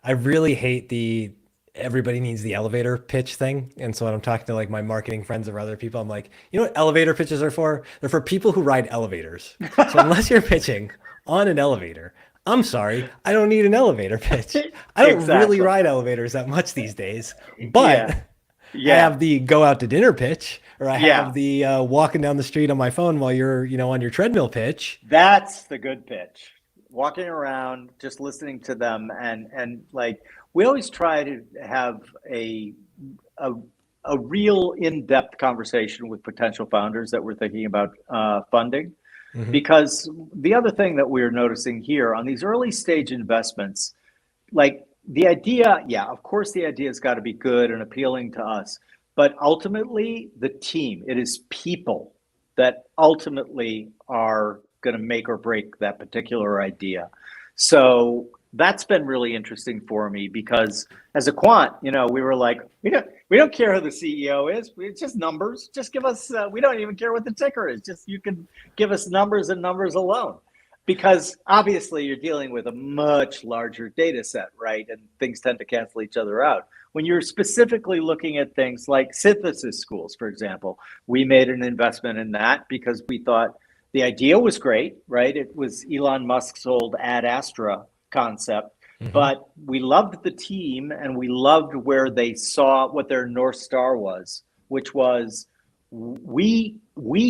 the everybody needs the elevator pitch thing. And so when I'm talking to like my marketing friends or other people, I'm like, you know what elevator pitches are for? They're for people who ride elevators. So unless you're pitching on an elevator, I'm sorry, I don't need an elevator pitch. I don't really ride elevators that much these days, but I have the go out to dinner pitch, or I have the walking down the street on my phone while you're, on your treadmill pitch. That's the good pitch. Walking around, just listening to them, and like, we always try to have a real in-depth conversation with potential founders that we're thinking about funding. Mm-hmm. Because the other thing that we're noticing here on these early stage investments, like the idea, of course the idea has got to be good and appealing to us, but ultimately the team, it is people that ultimately are going to make or break that particular idea. So that's been really interesting for me, because as a quant, we were like, we don't care who the CEO is. It's just numbers. Just give us, we don't even care what the ticker is. Just, you can give us numbers and numbers alone, because obviously you're dealing with a much larger data set, right? And things tend to cancel each other out. When you're specifically looking at things like synthesis schools, for example, we made an investment in that because we thought the idea was great, right? It was Elon Musk's old Ad Astra concept, but we loved the team and we loved where they saw what their North Star was, which was we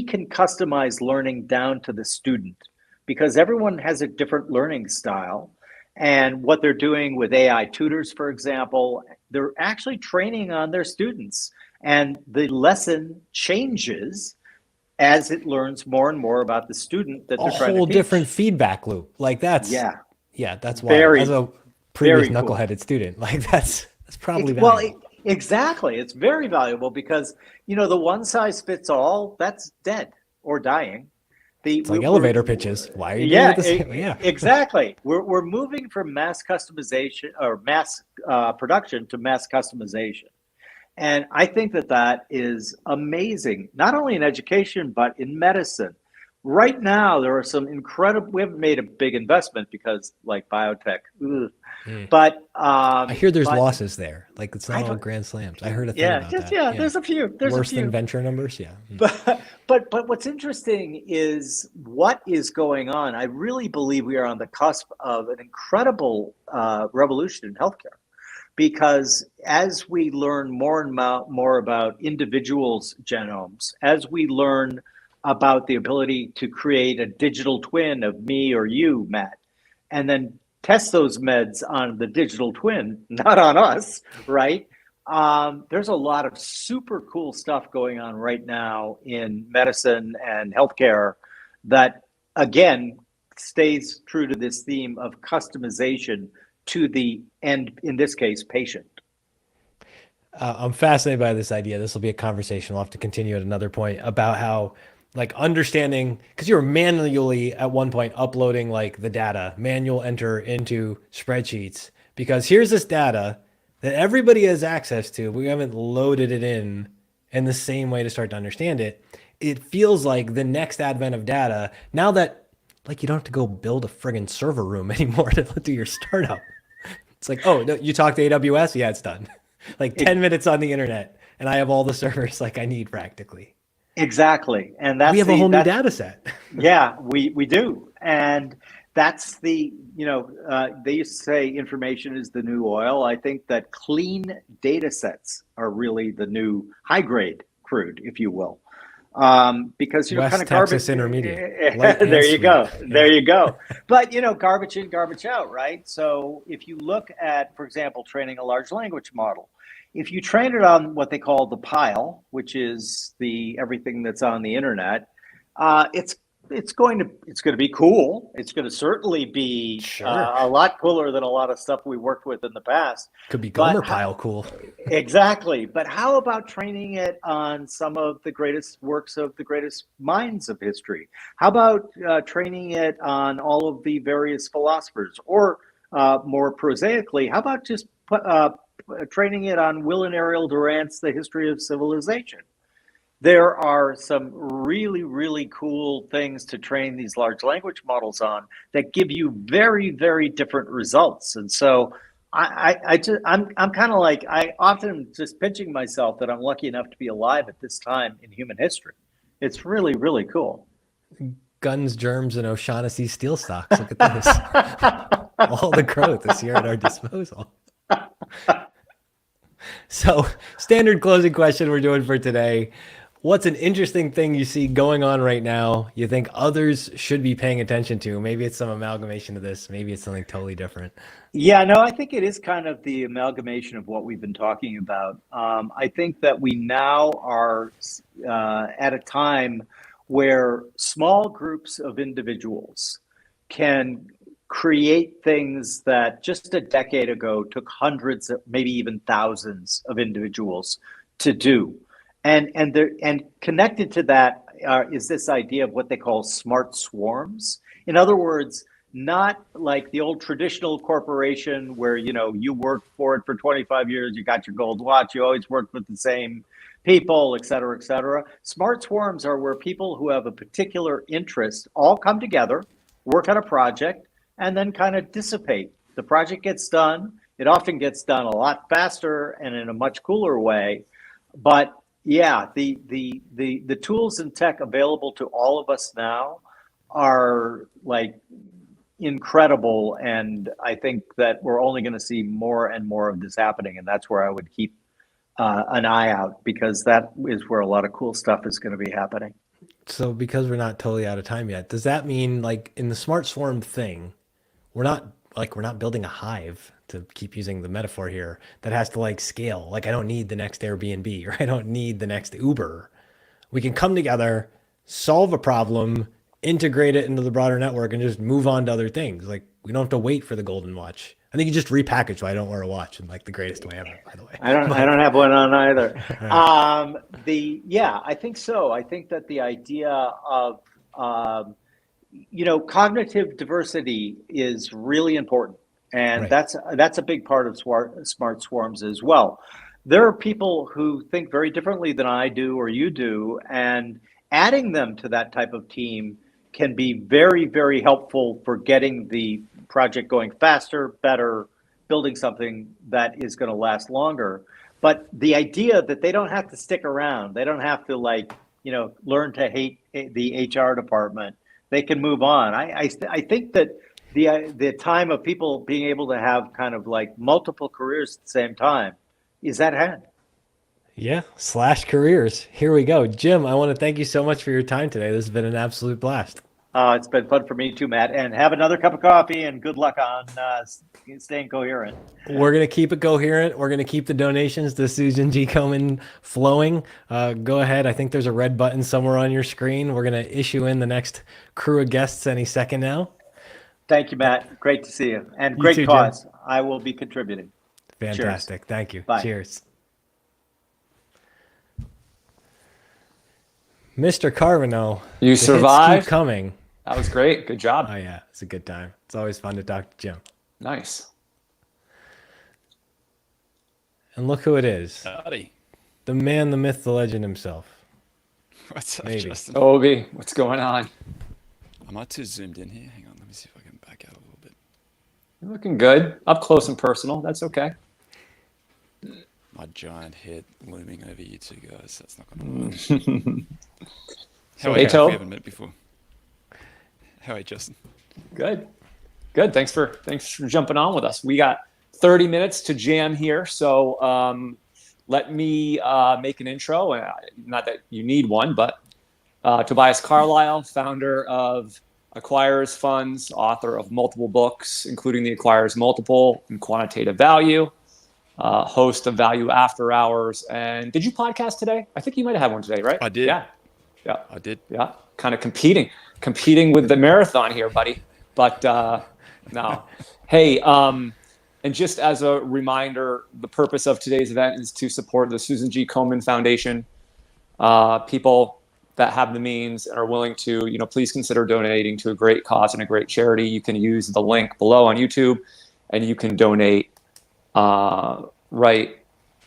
can customize learning down to the student, because everyone has a different learning style. And what they're doing with AI tutors, for example, they're actually training on their students, and the lesson changes as it learns more and more about the student that they're trying to teach. A whole different feedback loop. Like that's that's why, as a previous knuckleheaded student, like that's probably valuable. Well, exactly. It's very valuable because, the one size fits all, that's dead or dying. It's like elevator pitches. Why are you doing it the same way? Yeah, exactly. We're moving from mass customization or mass production to mass customization. And I think that is amazing, not only in education, but in medicine. Right now, there are some incredible, we haven't made a big investment because like biotech, but I hear there's losses there. Like it's not all grand slams. I heard a thing about that. There's a few. Worse than venture numbers, But what's interesting is what is going on. I really believe we are on the cusp of an incredible revolution in healthcare, because as we learn more and more about individuals' genomes, as we learn about the ability to create a digital twin of me or you, Matt, and then test those meds on the digital twin, not on us, right? There's a lot of super cool stuff going on right now in medicine and healthcare that, again, stays true to this theme of customization to the end, in this case, patient. I'm fascinated by this idea. This will be a conversation we'll have to continue at another point about how, like, understanding, because you were manually at one point uploading like the data, manual enter into spreadsheets, because here's this data that everybody has access to, but we haven't loaded it in the same way to start to understand it. It feels like the next advent of data, now that like you don't have to go build a friggin' server room anymore to do your startup. It's like, oh, no, you talk to AWS? Yeah, it's done. Like 10 minutes on the internet and I have all the servers like I need practically. Exactly. And that's we have a whole new data set. Yeah, we do. And that's the, they used to say information is the new oil. I think that clean data sets are really the new high grade crude, if you will. because you're West kind of Texas garbage. Intermediate. Light and There you sweet. go. Yeah. There you go. But garbage in, garbage out, right? So if you look at, for example, training a large language model, if you train it on what they call the pile, which is everything that's on the internet, it's going to be cool. It's going to certainly be a lot cooler than a lot of stuff we worked with in the past. Could be Gomer pile cool. Exactly. But how about training it on some of the greatest works of the greatest minds of history? How about training it on all of the various philosophers? Or more prosaically, how about just training it on Will and Ariel Durant's The History of Civilization? There are some really, really cool things to train these large language models on that give you very, very different results. And so I'm kind of like, I often just pinching myself that I'm lucky enough to be alive at this time in human history. It's really, really cool. Guns, germs, and O'Shaughnessy steel stocks. Look at this. All the growth is here at our disposal. So, standard closing question we're doing for today. What's an interesting thing you see going on right now you think others should be paying attention to? Maybe it's some amalgamation of this. Maybe it's something totally different. Yeah, no, I think it is kind of the amalgamation of what we've been talking about. I think that we now are at a time where small groups of individuals can create things that just a decade ago took hundreds, maybe even thousands of individuals to do. And connected to that is this idea of what they call smart swarms. In other words, not like the old traditional corporation where, you worked for it for 25 years, you got your gold watch, you always worked with the same people, et cetera, et cetera. Smart swarms are where people who have a particular interest all come together, work on a project, and then kind of dissipate. The project gets done. It often gets done a lot faster and in a much cooler way. But yeah, the tools and tech available to all of us now are like incredible. And I think that we're only going to see more and more of this happening. And that's where I would keep an eye out, because that is where a lot of cool stuff is going to be happening. So because we're not totally out of time yet, does that mean like in the smart swarm thing, we're not building a hive, to keep using the metaphor here, that has to like scale. Like I don't need the next Airbnb, or I don't need the next Uber. We can come together, solve a problem, integrate it into the broader network, and just move on to other things. Like we don't have to wait for the golden watch. I think you just repackage why I don't wear a watch in like the greatest way ever, by the way. I don't have one on either. I think so. I think that the idea of cognitive diversity is really important. And Right. that's a big part of smart swarms as well. There are people who think very differently than I do or you do, and adding them to that type of team can be very, very helpful for getting the project going faster, better, building something that is going to last longer. But the idea that they don't have to stick around, they don't have to learn to hate the HR department. They can move on. I think that the time of people being able to have kind of like multiple careers at the same time is at hand. Yeah, /careers. Here we go. Jim, I want to thank you so much for your time today. This has been an absolute blast. It's been fun for me too, Matt. And have another cup of coffee, and good luck on staying coherent. We're going to keep it coherent. We're going to keep the donations to Susan G. Komen flowing. Go ahead. I think there's a red button somewhere on your screen. We're going to issue in the next crew of guests any second now. Thank you, Matt. Great to see you. And You great too, cause. Jim. I will be contributing. Fantastic. Cheers. Thank you. Bye. Cheers. Mr. Carvino. You the hits survived. keep coming. That was great. Good job. Oh, yeah. It's a good time. It's always fun to talk to Jim. Nice. And look who it is. Howdy. The man, the myth, the legend himself. What's up, Maybe. Justin? Obi, what's going on? Am I too zoomed in here? Hang on, let me see if I can back out a little bit. You're looking good. Up close and personal. That's okay. My giant head looming over you two guys. That's not going to work. How are you? We haven't met before. How are you, Justin? Good. Good. Thanks for jumping on with us. We got 30 minutes to jam here, so let me make an intro. Not that you need one, but Tobias Carlisle, founder of Acquirers Funds, author of multiple books, including The Acquirers Multiple and Quantitative Value, host of Value After Hours. And did you podcast today? I think you might have had one today, right? I did. Yeah. I did. Yeah. Kind of competing with the marathon here, buddy. But no. Hey, and just as a reminder, the purpose of today's event is to support the Susan G. Komen Foundation. People that have the means and are willing to, please consider donating to a great cause and a great charity. You can use the link below on YouTube, and you can donate right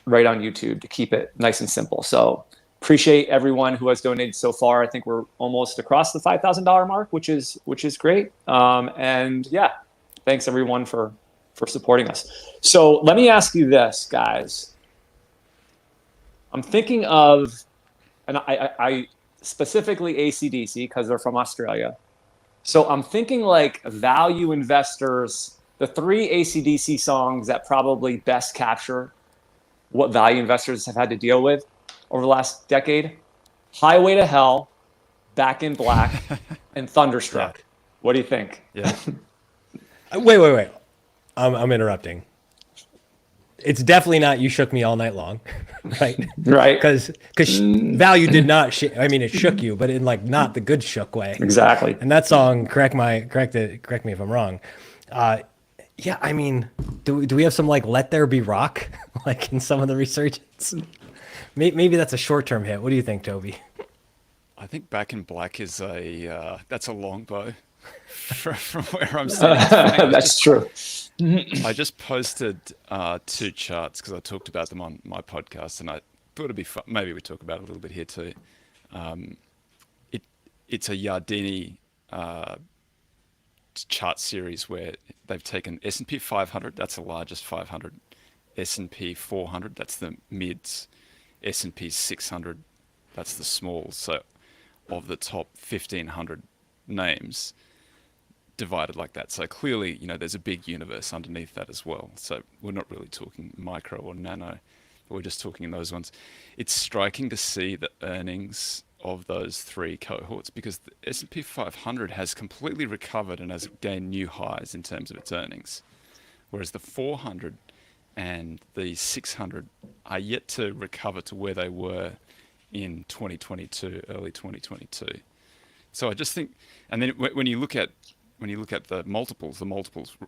on YouTube to keep it nice and simple. So appreciate everyone who has donated so far. I think we're almost across the $5,000 mark, which is great. And yeah, thanks everyone for supporting us. So let me ask you this, guys. I'm thinking of, and I specifically AC/DC because they're from Australia. So I'm thinking like value investors, the 3 AC/DC songs that probably best capture what value investors have had to deal with over the last decade: Highway to Hell, Back in Black, and Thunderstruck. Yeah. What do you think? Yeah. Wait. I'm interrupting. It's definitely not "You Shook Me All Night Long," right? Right. Because value did not. It shook you, but in like not the good shook way. Exactly. And that song, correct me if I'm wrong. Yeah, I mean, do we have some like "Let There Be Rock" like in some of the resurgence? Maybe that's a short-term hit. What do you think, Toby? I think Back in Black is that's a long bow from where I'm sitting. That's true. I just posted 2 charts because I talked about them on my podcast, and I thought it'd be fun. Maybe we talk about it a little bit here too. It's a Yardeni chart series where they've taken S&P 500, that's the largest 500, S&P 400, that's the mids, S&P 600, that's the smalls. So of the top 1,500 names, divided like that. So clearly, there's a big universe underneath that as well. So we're not really talking micro or nano, but we're just talking in those ones. It's striking to see the earnings of those 3 cohorts, because the S&P 500 has completely recovered and has gained new highs in terms of its earnings, whereas the 400 and the 600 are yet to recover to where they were in 2022, early 2022. So I just think, and then when you look at the multiples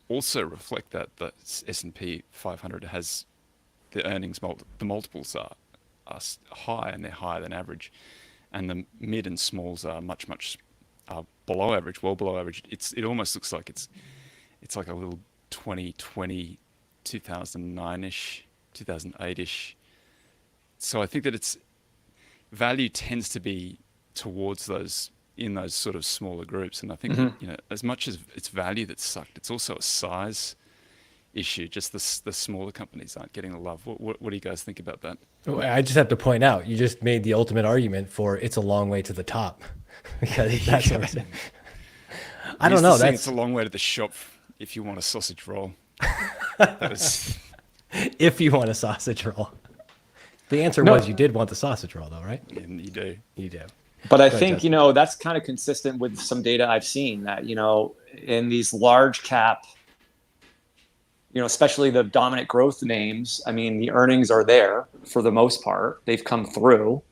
also reflect that the S&P 500 has the earnings, the multiples are high, and they're higher than average, and the mid and smalls are much below average, well below average. It almost looks like it's like a little 2020, 2009ish, 2008ish. So I think that it's value tends to be towards those, in those sort of smaller groups. And I think, as much as it's value that's sucked, it's also a size issue. Just the smaller companies aren't getting the love. What do you guys think about that? I just have to point out, you just made the ultimate argument for it's a long way to the top. Because that's what I'm saying. I don't know. It's a long way to the shop if you want a sausage roll. If you want a sausage roll. The answer was you did want the sausage roll, though, right? And you do. You do. But I think, that's kind of consistent with some data I've seen that, in these large cap, especially the dominant growth names, I mean, the earnings are there for the most part. They've come through.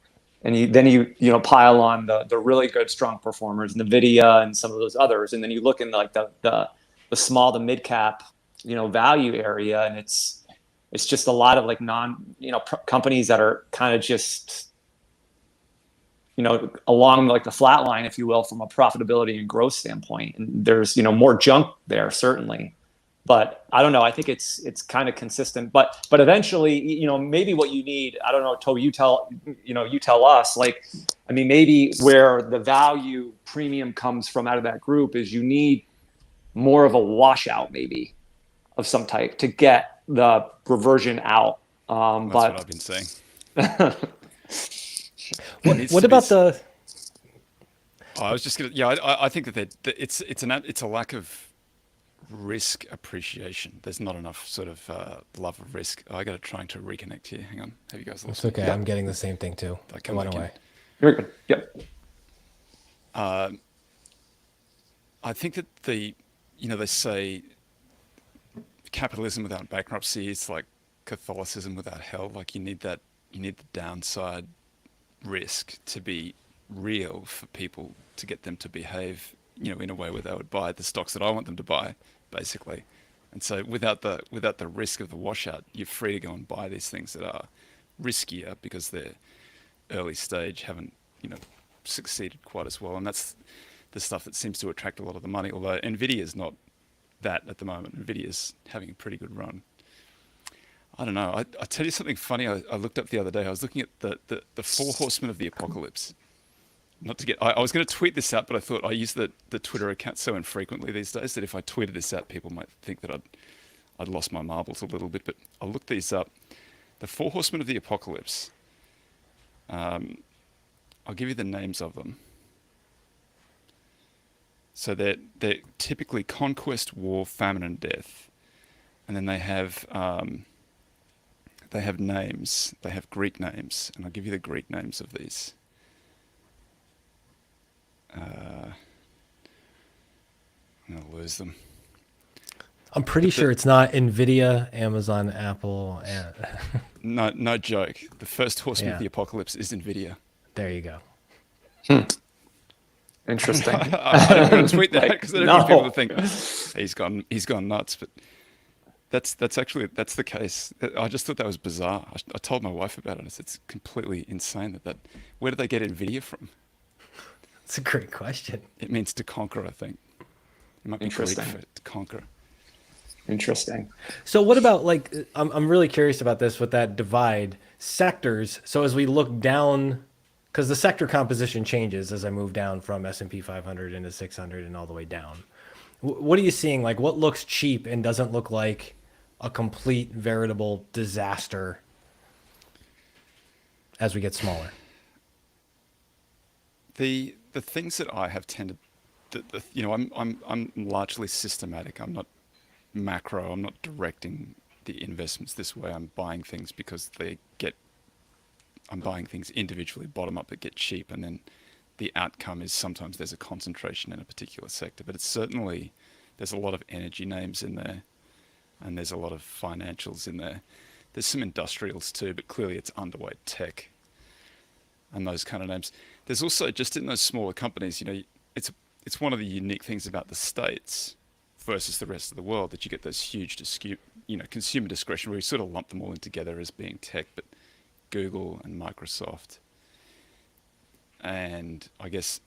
And then you pile on the really good, strong performers, NVIDIA and some of those others. And then you look in like the small to mid cap, value area, and it's just a lot of like companies that are kind of just, along like the flat line, if you will, from a profitability and growth standpoint. And there's, more junk there, certainly. But I don't know. I think it's kind of consistent. But eventually, maybe what you need, I don't know, Toby, you tell us, like, I mean, maybe where the value premium comes from out of that group is you need more of a washout, maybe, of some type to get the reversion out. That's what I've been saying. What about the? I was just gonna. Yeah, I think that it's a lack of risk appreciation. There's not enough sort of love of risk. I got to trying to reconnect here. Hang on. Have you guys lost? It's okay. I'm getting the same thing too. Come on away. You're good. Yep. I think that they say capitalism without bankruptcy is like Catholicism without hell. Like you need the downside risk to be real for people to get them to behave, in a way where they would buy the stocks that I want them to buy, basically. And so without the risk of the washout, you're free to go and buy these things that are riskier because they're early stage, haven't, succeeded quite as well. And that's the stuff that seems to attract a lot of the money, although Nvidia's not that at the moment. Nvidia's having a pretty good run. I don't know. I tell you something funny. I looked up the other day. I was looking at the four horsemen of the apocalypse. Not to get, I was going to tweet this out, but I thought I use the Twitter account so infrequently these days that if I tweeted this out, people might think that I'd lost my marbles a little bit. But I looked these up. The four horsemen of the apocalypse. I'll give you the names of them. So they're typically conquest, war, famine, and death, and then they have names. They have Greek names, and I'll give you the Greek names of these. I'm gonna lose them. I'm pretty sure it's not Nvidia, Amazon, Apple. No joke. The first horseman of the apocalypse is Nvidia. There you go. Interesting. I don't want to tweet that because I don't want people to think he's gone nuts. But that's the case. I just thought that was bizarre. I told my wife about it. I said it's completely insane that where did they get Nvidia from? That's a great question. It means to conquer, I think. It might be Greek for to conquer. Interesting. So what about I'm really curious about this with that divide sectors. So as we look down, because the sector composition changes as I move down from S&P 500 into 600 and all the way down. What are you seeing? Like what looks cheap and doesn't look like a complete veritable disaster as we get smaller? The things that I have tended, I'm largely systematic. I'm not macro. I'm not directing the investments this way. I'm buying things because I'm buying things individually, bottom up, that get cheap, and then the outcome is sometimes there's a concentration in a particular sector. But it's certainly there's a lot of energy names in there, and there's a lot of financials in there. There's some industrials too, but clearly it's underweight tech and those kind of names. There's also just in those smaller companies, it's one of the unique things about the States versus the rest of the world that you get those huge consumer discretion where you sort of lump them all in together as being tech, but Google and Microsoft, and I guess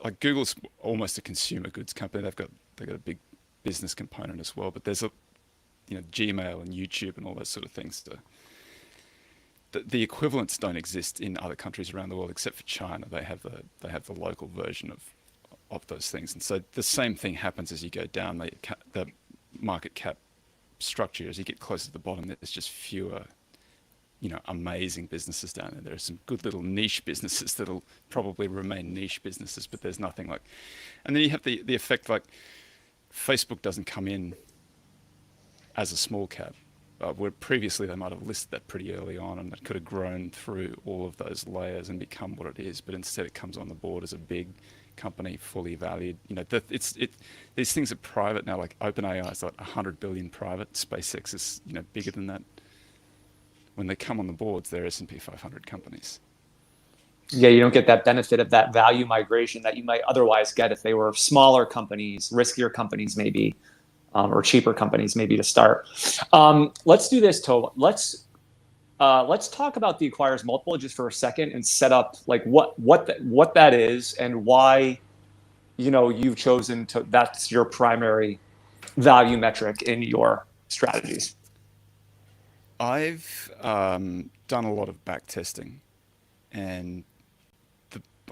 like Google's almost a consumer goods company. They've got a big business component as well, but there's Gmail and YouTube and all those sort of things. The equivalents don't exist in other countries around the world except for China. They have the local version of those things, and so the same thing happens as you go down the market cap structure. As you get closer to the bottom, there's just fewer amazing businesses down there. There are some good little niche businesses that'll probably remain niche businesses, but there's nothing like. And then you have the effect like Facebook doesn't come in as a small cap, where previously they might have listed that pretty early on, and it could have grown through all of those layers and become what it is. But instead, it comes on the board as a big company, fully valued. These things are private now. Like OpenAI is like 100 billion private. SpaceX is bigger than that. When they come on the boards, they're S&P 500 companies. Yeah, you don't get that benefit of that value migration that you might otherwise get if they were smaller companies, riskier companies maybe, or cheaper companies maybe to start. Let's do this, Tove. Let's talk about the acquirer's multiple just for a second and set up like what that is and why you've chosen that's your primary value metric in your strategies. I've done a lot of back testing, and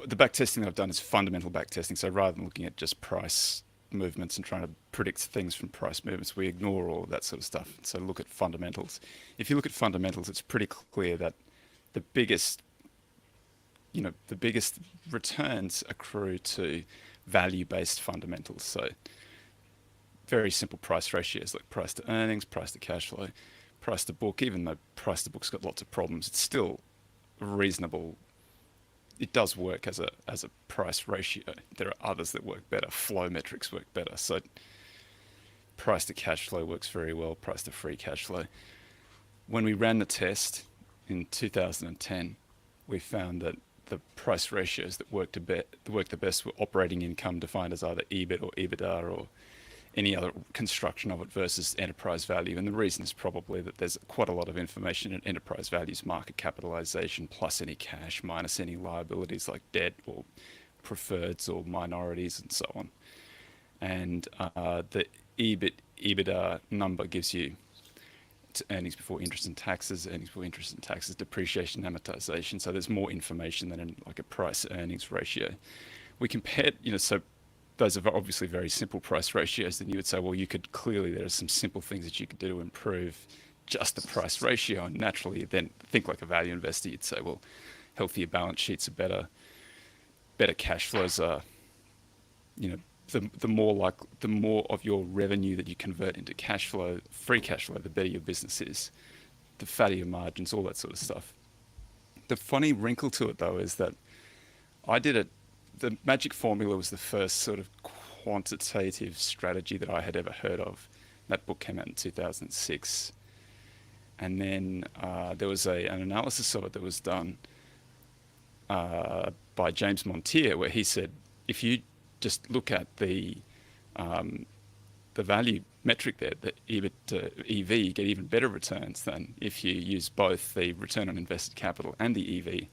the back testing that I've done is fundamental back testing. So rather than looking at just price movements and trying to predict things from price movements, we ignore all of that sort of stuff. So look at fundamentals. If you look at fundamentals, it's pretty clear that the biggest returns accrue to value-based fundamentals. So very simple price ratios like price to earnings, price to cash flow, price to book. Even though price to book's got lots of problems, it's still a reasonable it does work as a price ratio. There are others that work better. Flow metrics work better. So price to cash flow works very well. Price to free cash flow. When we ran the test in 2010, we found that the price ratios that worked the best were operating income defined as either EBIT or EBITDA or any other construction of it versus enterprise value. And the reason is probably that there's quite a lot of information in enterprise values, market capitalization, plus any cash, minus any liabilities like debt or preferreds or minorities and so on. And the EBITDA number gives you earnings before interest and taxes, depreciation, amortization. So there's more information than in like a price earnings ratio. We compared, so those are obviously very simple price ratios. And you would say, well, there are some simple things that you could do to improve just the price ratio. And naturally, then think like a value investor. You'd say, well, healthier balance sheets are better cash flows are, the more of your revenue that you convert into cash flow, free cash flow, the better your business is, the fatter your margins, all that sort of stuff. The funny wrinkle to it though is that the magic formula was the first sort of quantitative strategy that I had ever heard of. That book came out in 2006. And then there was an analysis of it that was done by James Montier, where he said, if you just look at the value metric there, the EBIT to EV, you get even better returns than if you use both the return on invested capital and the EV,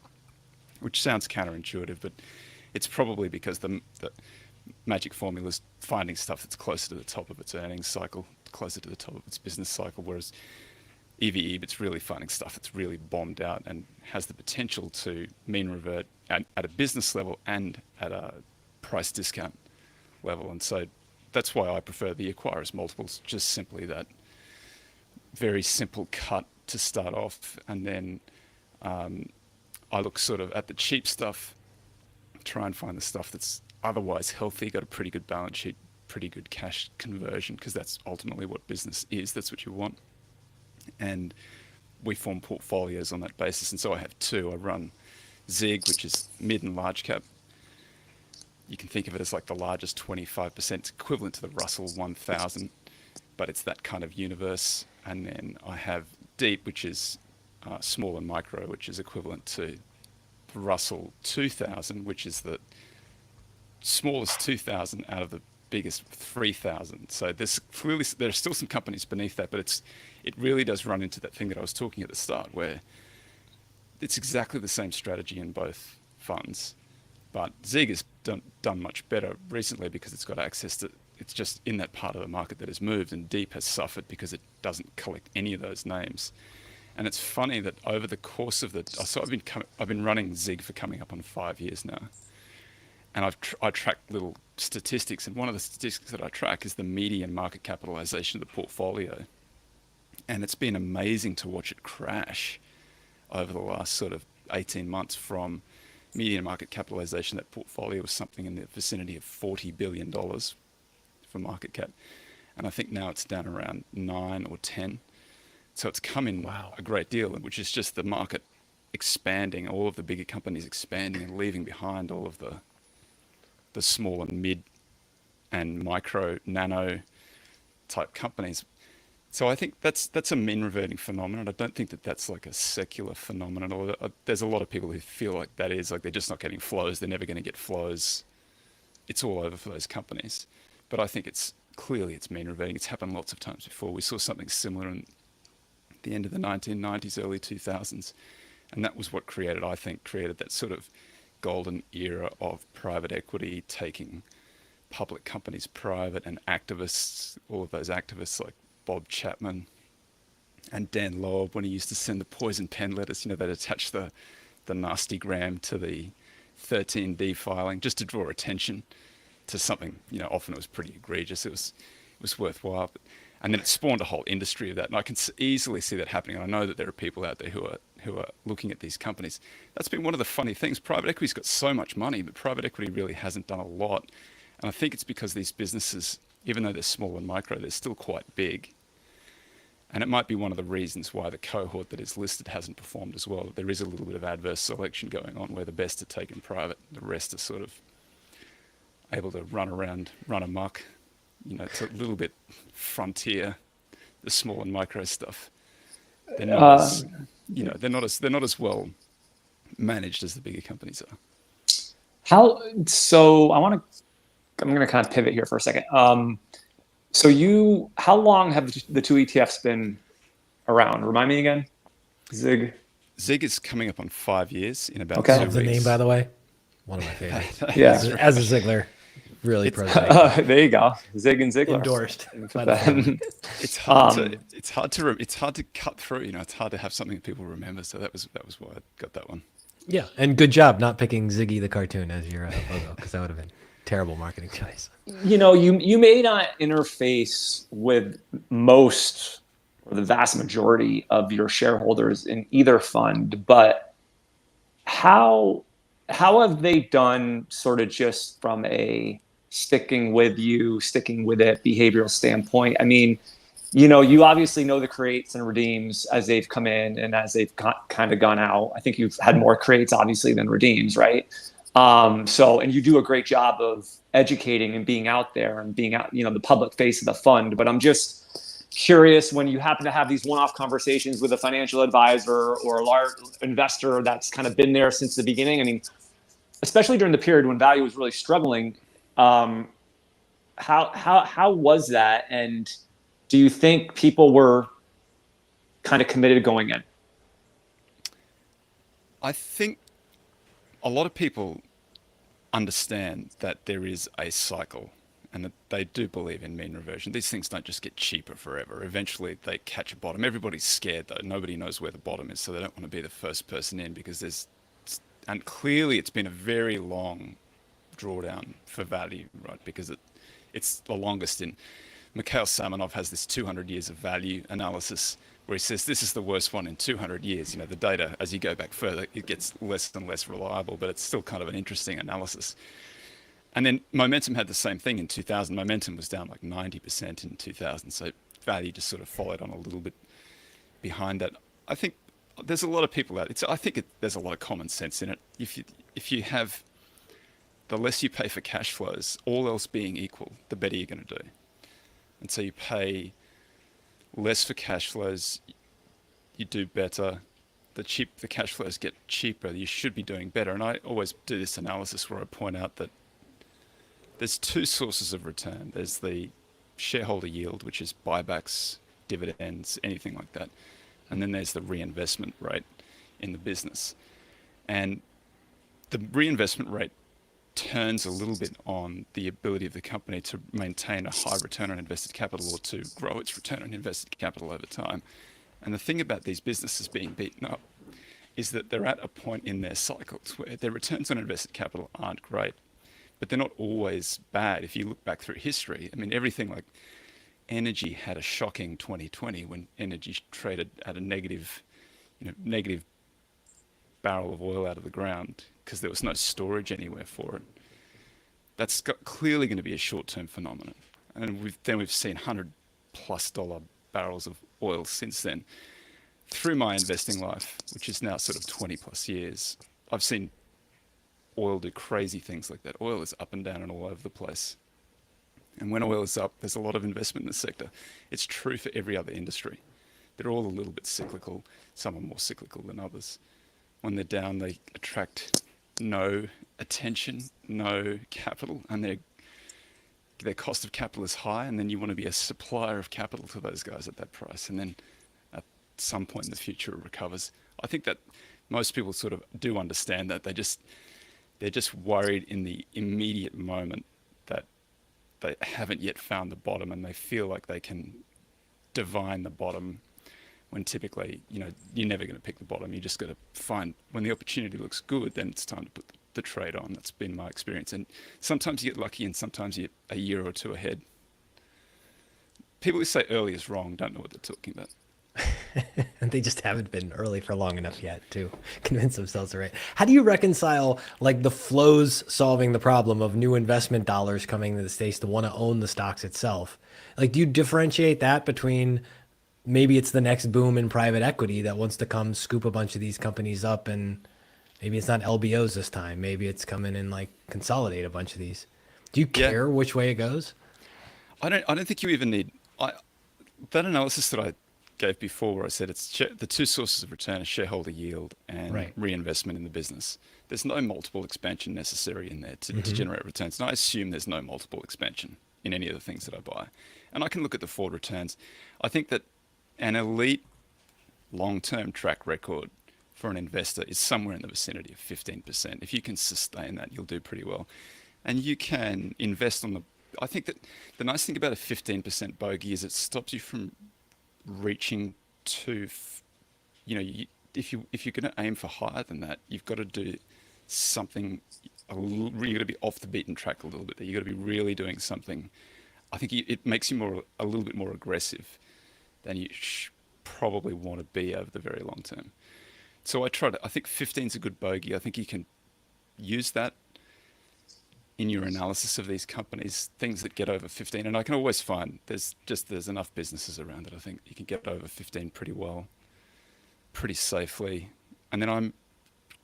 which sounds counterintuitive, but it's probably because the magic formula is finding stuff that's closer to the top of its earnings cycle, closer to the top of its business cycle, whereas EBIT's really finding stuff that's really bombed out and has the potential to mean revert at a business level and at a price discount level. And so that's why I prefer the acquirer's multiples, just simply that very simple cut to start off. And then I look sort of at the cheap stuff, try and find the stuff that's otherwise healthy, got a pretty good balance sheet, pretty good cash conversion, because that's ultimately what business is. That's what you want. And we form portfolios on that basis. And so I have two. I run ZIG, which is mid and large cap. You can think of it as like the largest 25%. It's equivalent to the Russell 1000, but it's that kind of universe. And then I have Deep, which is small and micro, which is equivalent to the Russell 2000, which is the smallest 2000 out of the biggest 3000. So there's still some companies beneath that, but it really does run into that thing that I was talking at the start, where it's exactly the same strategy in both funds. But ZIG has done much better recently because it's got access to, it's just in that part of the market that has moved, and Deep has suffered because it doesn't collect any of those names. And it's funny that over the course of I've been running ZIG for coming up on 5 years now. And I track little statistics, and one of the statistics that I track is the median market capitalization of the portfolio. And it's been amazing to watch it crash over the last sort of 18 months. From median market capitalization, that portfolio was something in the vicinity of $40 billion for market cap. And I think now it's down around 9 or 10. So it's come in a great deal, which is just the market expanding, all of the bigger companies expanding and leaving behind all of the small and mid and micro nano type companies. So I think that's a mean reverting phenomenon. I don't think that that's like a secular phenomenon. There's a lot of people who feel like that is like they're just not getting flows. They're never going to get flows. It's all over for those companies. But I think it's mean reverting. It's happened lots of times before. We saw something similar in the end of the 1990s, early 2000s. And that was what created that sort of golden era of private equity taking public companies private, and activists, all of those activists like Bob Chapman and Dan Loeb, when he used to send the poison pen letters, they'd attach the nasty gram to the 13D filing just to draw attention to something, often it was pretty egregious. It was worthwhile. And then it spawned a whole industry of that. And I can easily see that happening. And I know that there are people out there who are looking at these companies. That's been one of the funny things. Private equity's got so much money, but private equity really hasn't done a lot. And I think it's because these businesses, even though they're small and micro, they're still quite big. And it might be one of the reasons why the cohort that is listed hasn't performed as well. There is a little bit of adverse selection going on where the best are taken private. The rest are sort of able to run around, run amok. You know, it's a little bit frontier, the small and micro stuff. They're not as, you know, they're not as well managed as the bigger companies are. So I'm going to kind of pivot here for a second. How long have the two ETFs been around? Remind me again. Zig is coming up on 5 years in about 2 Love weeks. the name, by the way. One of my favorites. Yeah. As a Ziggler, really pro. There you go. Zig and Ziglar. Endorsed. It's hard to cut through. You know, it's hard to have something that people remember. So that was why I got that one. Yeah, and good job not picking Ziggy the cartoon as your logo, because that would have been terrible marketing choice. You know, you may not interface with most or the vast majority of your shareholders in either fund, but how have they done sort of just from a sticking with it behavioral standpoint? I mean, you know, you obviously know the creates and redeems as they've come in and as they've kind of gone out. I think you've had more creates obviously than redeems, right? And you do a great job of educating and being out there and being out, you know, the public face of the fund. But I'm just curious, when you happen to have these one-off conversations with a financial advisor or a large investor that's kind of been there since the beginning. I mean, especially during the period when value was really struggling, how was that? And do you think people were kind of committed going in? I think a lot of people understand that there is a cycle and that they do believe in mean reversion. These things don't just get cheaper forever. Eventually they catch a bottom. Everybody's scared though. Nobody knows where the bottom is, so they don't want to be the first person in because and clearly it's been a very long drawdown for value, right? Because it's the longest in. Mikhail Samanov has this 200 years of value analysis where he says this is the worst one in 200 years. You know, the data, as you go back further, it gets less and less reliable, but it's still kind of an interesting analysis. And then Momentum had the same thing in 2000. Momentum was down like 90% in 2000, so value just sort of followed on a little bit behind that. I think there's a lot of people out. There's a lot of common sense in it. If you have the less you pay for cash flows, all else being equal, the better you're going to do. And so you pay less for cash flows, you do better. The cash flows get cheaper, you should be doing better. And I always do this analysis where I point out that there's two sources of return. There's the shareholder yield, which is buybacks, dividends, anything like that. And then there's the reinvestment rate in the business. And the reinvestment rate turns a little bit on the ability of the company to maintain a high return on invested capital or to grow its return on invested capital over time. And the thing about these businesses being beaten up is that they're at a point in their cycles where their returns on invested capital aren't great, but they're not always bad. If you look back through history, I mean, everything like energy had a shocking 2020 when energy traded at a negative barrel of oil out of the ground because there was no storage anywhere for it. That's clearly going to be a short-term phenomenon. And we've seen $100+ barrels of oil since then. Through my investing life, which is now sort of 20+ years, I've seen oil do crazy things like that. Oil is up and down and all over the place. And when oil is up, there's a lot of investment in the sector. It's true for every other industry. They're all a little bit cyclical. Some are more cyclical than others. When they're down, they attract no attention, no capital, and their cost of capital is high, and then you want to be a supplier of capital to those guys at that price, and then at some point in the future it recovers. I think that most people sort of do understand that. They're just worried in the immediate moment that they haven't yet found the bottom, and they feel like they can divine the bottom when typically, you know, you're never going to pick the bottom. You just got to find, when the opportunity looks good, then it's time to put the trade on. That's been my experience. And sometimes you get lucky and sometimes you're a year or two ahead. People who say early is wrong don't know what they're talking about. And they just haven't been early for long enough yet to convince themselves they're right. How do you reconcile like the flows solving the problem of new investment dollars coming to the States to want to own the stocks itself? Like, do you differentiate that between maybe it's the next boom in private equity that wants to come scoop a bunch of these companies up, and maybe it's not LBOs this time. Maybe it's come in and like consolidate a bunch of these. Do you care which way it goes? I don't think you even need that analysis that I gave before, where I said it's the two sources of return are shareholder yield and reinvestment in the business. There's no multiple expansion necessary in there to generate returns. And I assume there's no multiple expansion in any of the things that I buy. And I can look at the forward returns. I think that an elite long-term track record for an investor is somewhere in the vicinity of 15%. If you can sustain that, you'll do pretty well. And you can invest on I think that the nice thing about a 15% bogey is it stops you from reaching too, if you're going to aim for higher than that, you've got to do something. You've got to be off the beaten track a little bit. You've got to be really doing something. I think it makes you a little bit more aggressive than you probably want to be over the very long term. So I think 15 is a good bogey. I think you can use that in your analysis of these companies, things that get over 15. And I can always find there's enough businesses around that I think you can get over 15 pretty well, pretty safely. And then I'm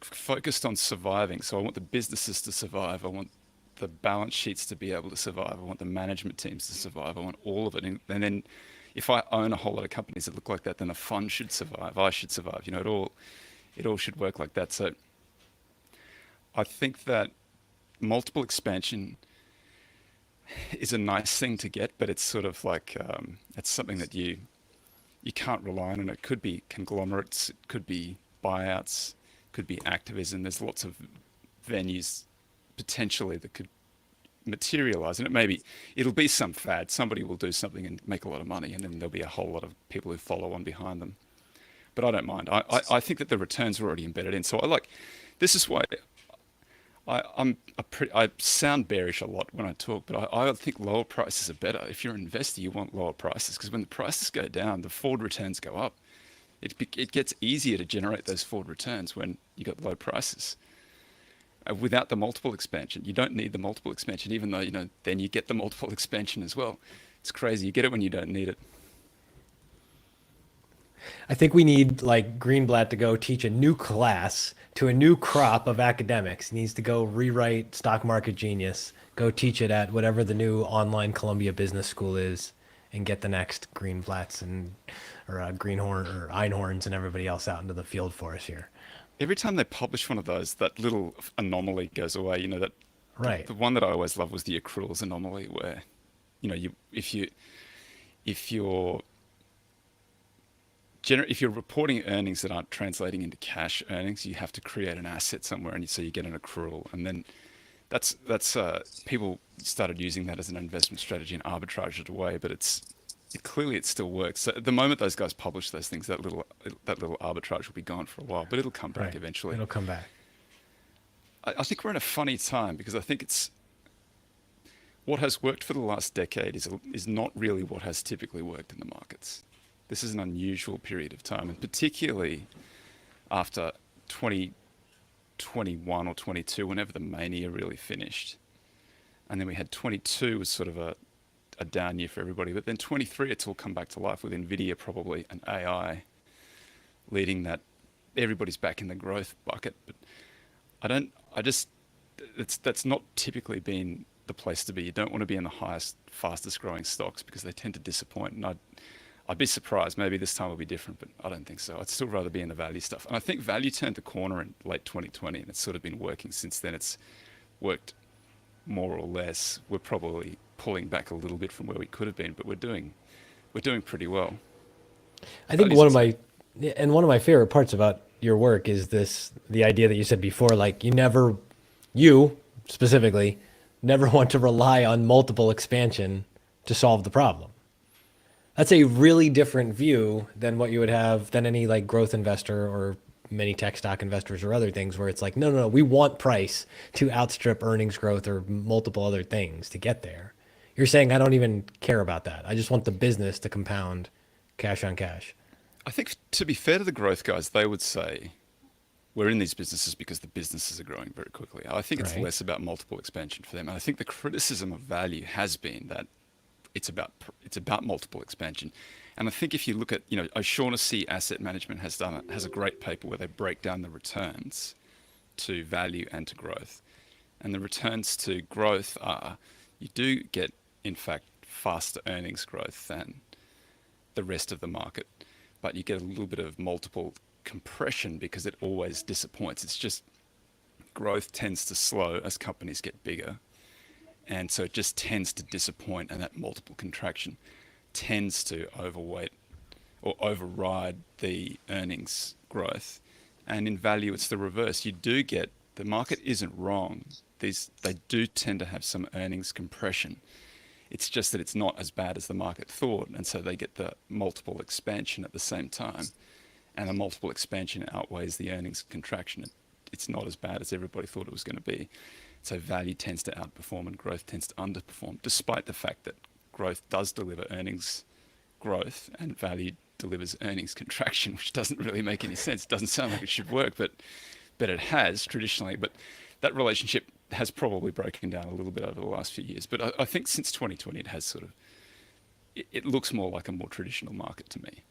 focused on surviving. So I want the businesses to survive. I want the balance sheets to be able to survive. I want the management teams to survive. I want all of it. And then if I own a whole lot of companies that look like that, then the fund should survive. I should survive. It all should work like that. So I think that multiple expansion is a nice thing to get, but it's sort of like it's something that you can't rely on. And it could be conglomerates, it could be buyouts, could be activism. There's lots of venues potentially that could materialize, and it'll be some fad. Somebody will do something and make a lot of money, and then there'll be a whole lot of people who follow on behind them. But I don't mind. I think that the returns are already embedded in. So this is why I sound bearish a lot when I talk, but I think lower prices are better. If you're an investor, you want lower prices, because when the prices go down, the forward returns go up. It gets easier to generate those forward returns when you got low prices. Without the multiple expansion, you don't need the multiple expansion, even though then you get the multiple expansion as well. It's crazy. You get it when you don't need it. I think we need like Greenblatt to go teach a new class to a new crop of academics. He needs to go rewrite Stock Market Genius, go teach it at whatever the new online Columbia Business School is, and get the next Greenblatts or Greenhorn or Einhorns and everybody else out into the field for us here. Every time they publish one of those, that little anomaly goes away. Right. The one that I always loved was the accruals anomaly, where if you're reporting earnings that aren't translating into cash earnings, you have to create an asset somewhere, and so you get an accrual. And then that's people started using that as an investment strategy and arbitrage it away, but clearly it still works. So at the moment those guys publish those things, that little arbitrage will be gone for a while, but it'll come back eventually. It'll come back. I think we're in a funny time, because I think what has worked for the last decade is not really what has typically worked in the markets. This is an unusual period of time, and particularly after 2021 or 22, whenever the mania really finished. And then we had 22 was sort of a down year for everybody. But then 23, it's all come back to life with NVIDIA probably and AI leading that. Everybody's back in the growth bucket. But that's not typically been the place to be. You don't want to be in the highest, fastest growing stocks, because they tend to disappoint. And I'd be surprised. Maybe this time will be different, but I don't think so. I'd still rather be in the value stuff. And I think value turned the corner in late 2020, and it's sort of been working since then. It's worked more or less. We're probably pulling back a little bit from where we could have been, but we're doing pretty well. I think one of my favorite parts about your work is the idea that you said before, like you specifically never want to rely on multiple expansion to solve the problem. That's a really different view than what you would have than any like growth investor or many tech stock investors or other things, where it's like, no, we want price to outstrip earnings growth or multiple other things to get there. You're saying I don't even care about that. I just want the business to compound cash on cash. I think, to be fair to the growth guys, they would say we're in these businesses because the businesses are growing very quickly. I think it's less about multiple expansion for them. And I think the criticism of value has been that it's about multiple expansion. And I think if you look at, O'Shaughnessy Asset Management has a great paper where they break down the returns to value and to growth. And the returns to growth are, you do get, in fact, faster earnings growth than the rest of the market, but you get a little bit of multiple compression because it always disappoints. It's just growth tends to slow as companies get bigger. And so it just tends to disappoint, and that multiple contraction tends to overweight or override the earnings growth. And in value, it's the reverse. You do get, the market isn't wrong. They do tend to have some earnings compression. It's just that it's not as bad as the market thought. And so they get the multiple expansion at the same time. And the multiple expansion outweighs the earnings contraction. It's not as bad as everybody thought it was going to be. So value tends to outperform and growth tends to underperform, despite the fact that growth does deliver earnings growth and value delivers earnings contraction, which doesn't really make any sense. It doesn't sound like it should work, but it has traditionally. But that relationship has probably broken down a little bit over the last few years. But I think since 2020, it has it looks more like a more traditional market to me.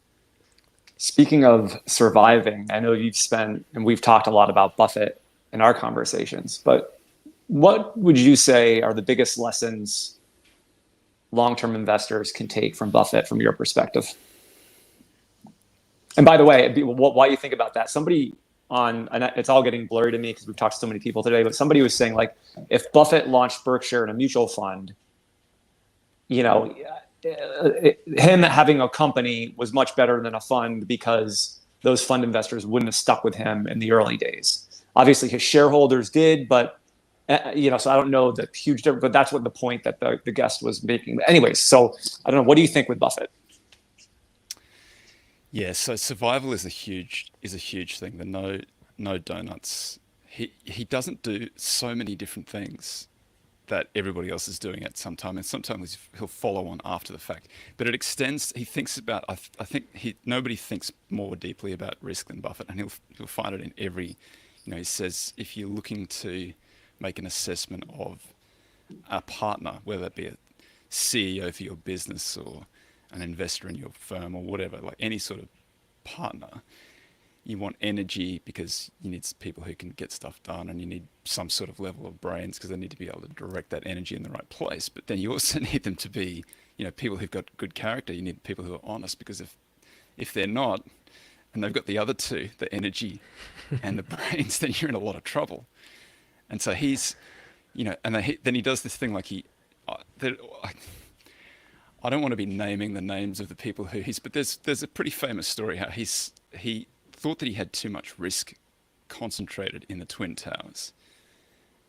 Speaking of surviving, I know and we've talked a lot about Buffett in our conversations, but what would you say are the biggest lessons long-term investors can take from Buffett from your perspective? And by the way, while you think about that, somebody and it's all getting blurry to me because we've talked to so many people today, but somebody was saying, like, if Buffett launched Berkshire in a mutual fund, him having a company was much better than a fund because those fund investors wouldn't have stuck with him in the early days. Obviously, his shareholders did, but so I don't know the huge difference, but that's what the point that the guest was making. But anyways, so I don't know. What do you think with Buffett? Yeah, so survival is a huge thing. The no donuts. He doesn't do so many different things that everybody else is doing at some time, and sometimes he'll follow on after the fact. But it extends. He thinks about. I think nobody thinks more deeply about risk than Buffett, and he'll find it in every. He says if you're looking to make an assessment of a partner, whether it be a CEO for your business or an investor in your firm or whatever, like any sort of partner, you want energy because you need people who can get stuff done, and you need some sort of level of brains because they need to be able to direct that energy in the right place. But then you also need them to be, people who've got good character. You need people who are honest, because if they're not, and they've got the other two, the energy and the brains, then you're in a lot of trouble. And so he's, and then he does this thing like I don't want to be naming the names of the people but there's a pretty famous story how he thought that he had too much risk concentrated in the Twin Towers.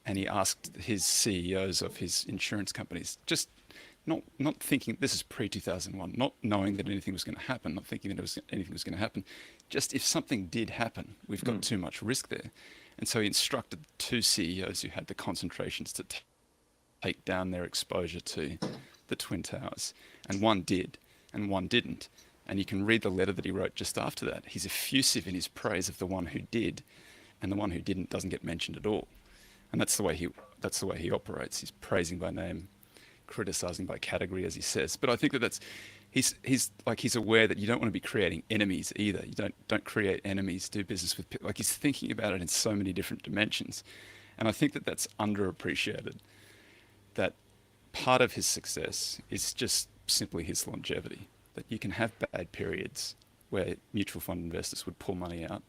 And he asked his CEOs of his insurance companies, just not thinking, this is pre-2001, not knowing that anything was going to happen, not thinking that anything was going to happen, just if something did happen, we've got too much risk there. And so he instructed two CEOs who had the concentrations to take down their exposure to the Twin Towers. And one did, and one didn't. And you can read the letter that he wrote just after that. He's effusive in his praise of the one who did, and the one who didn't doesn't get mentioned at all. And that's the way he operates. He's praising by name, criticizing by category, as he says. But I think that he's aware that you don't want to be creating enemies either. You don't create enemies, do business with people. Like, he's thinking about it in so many different dimensions. And I think that that's underappreciated. That part of his success is just simply his longevity. That you can have bad periods where mutual fund investors would pull money out,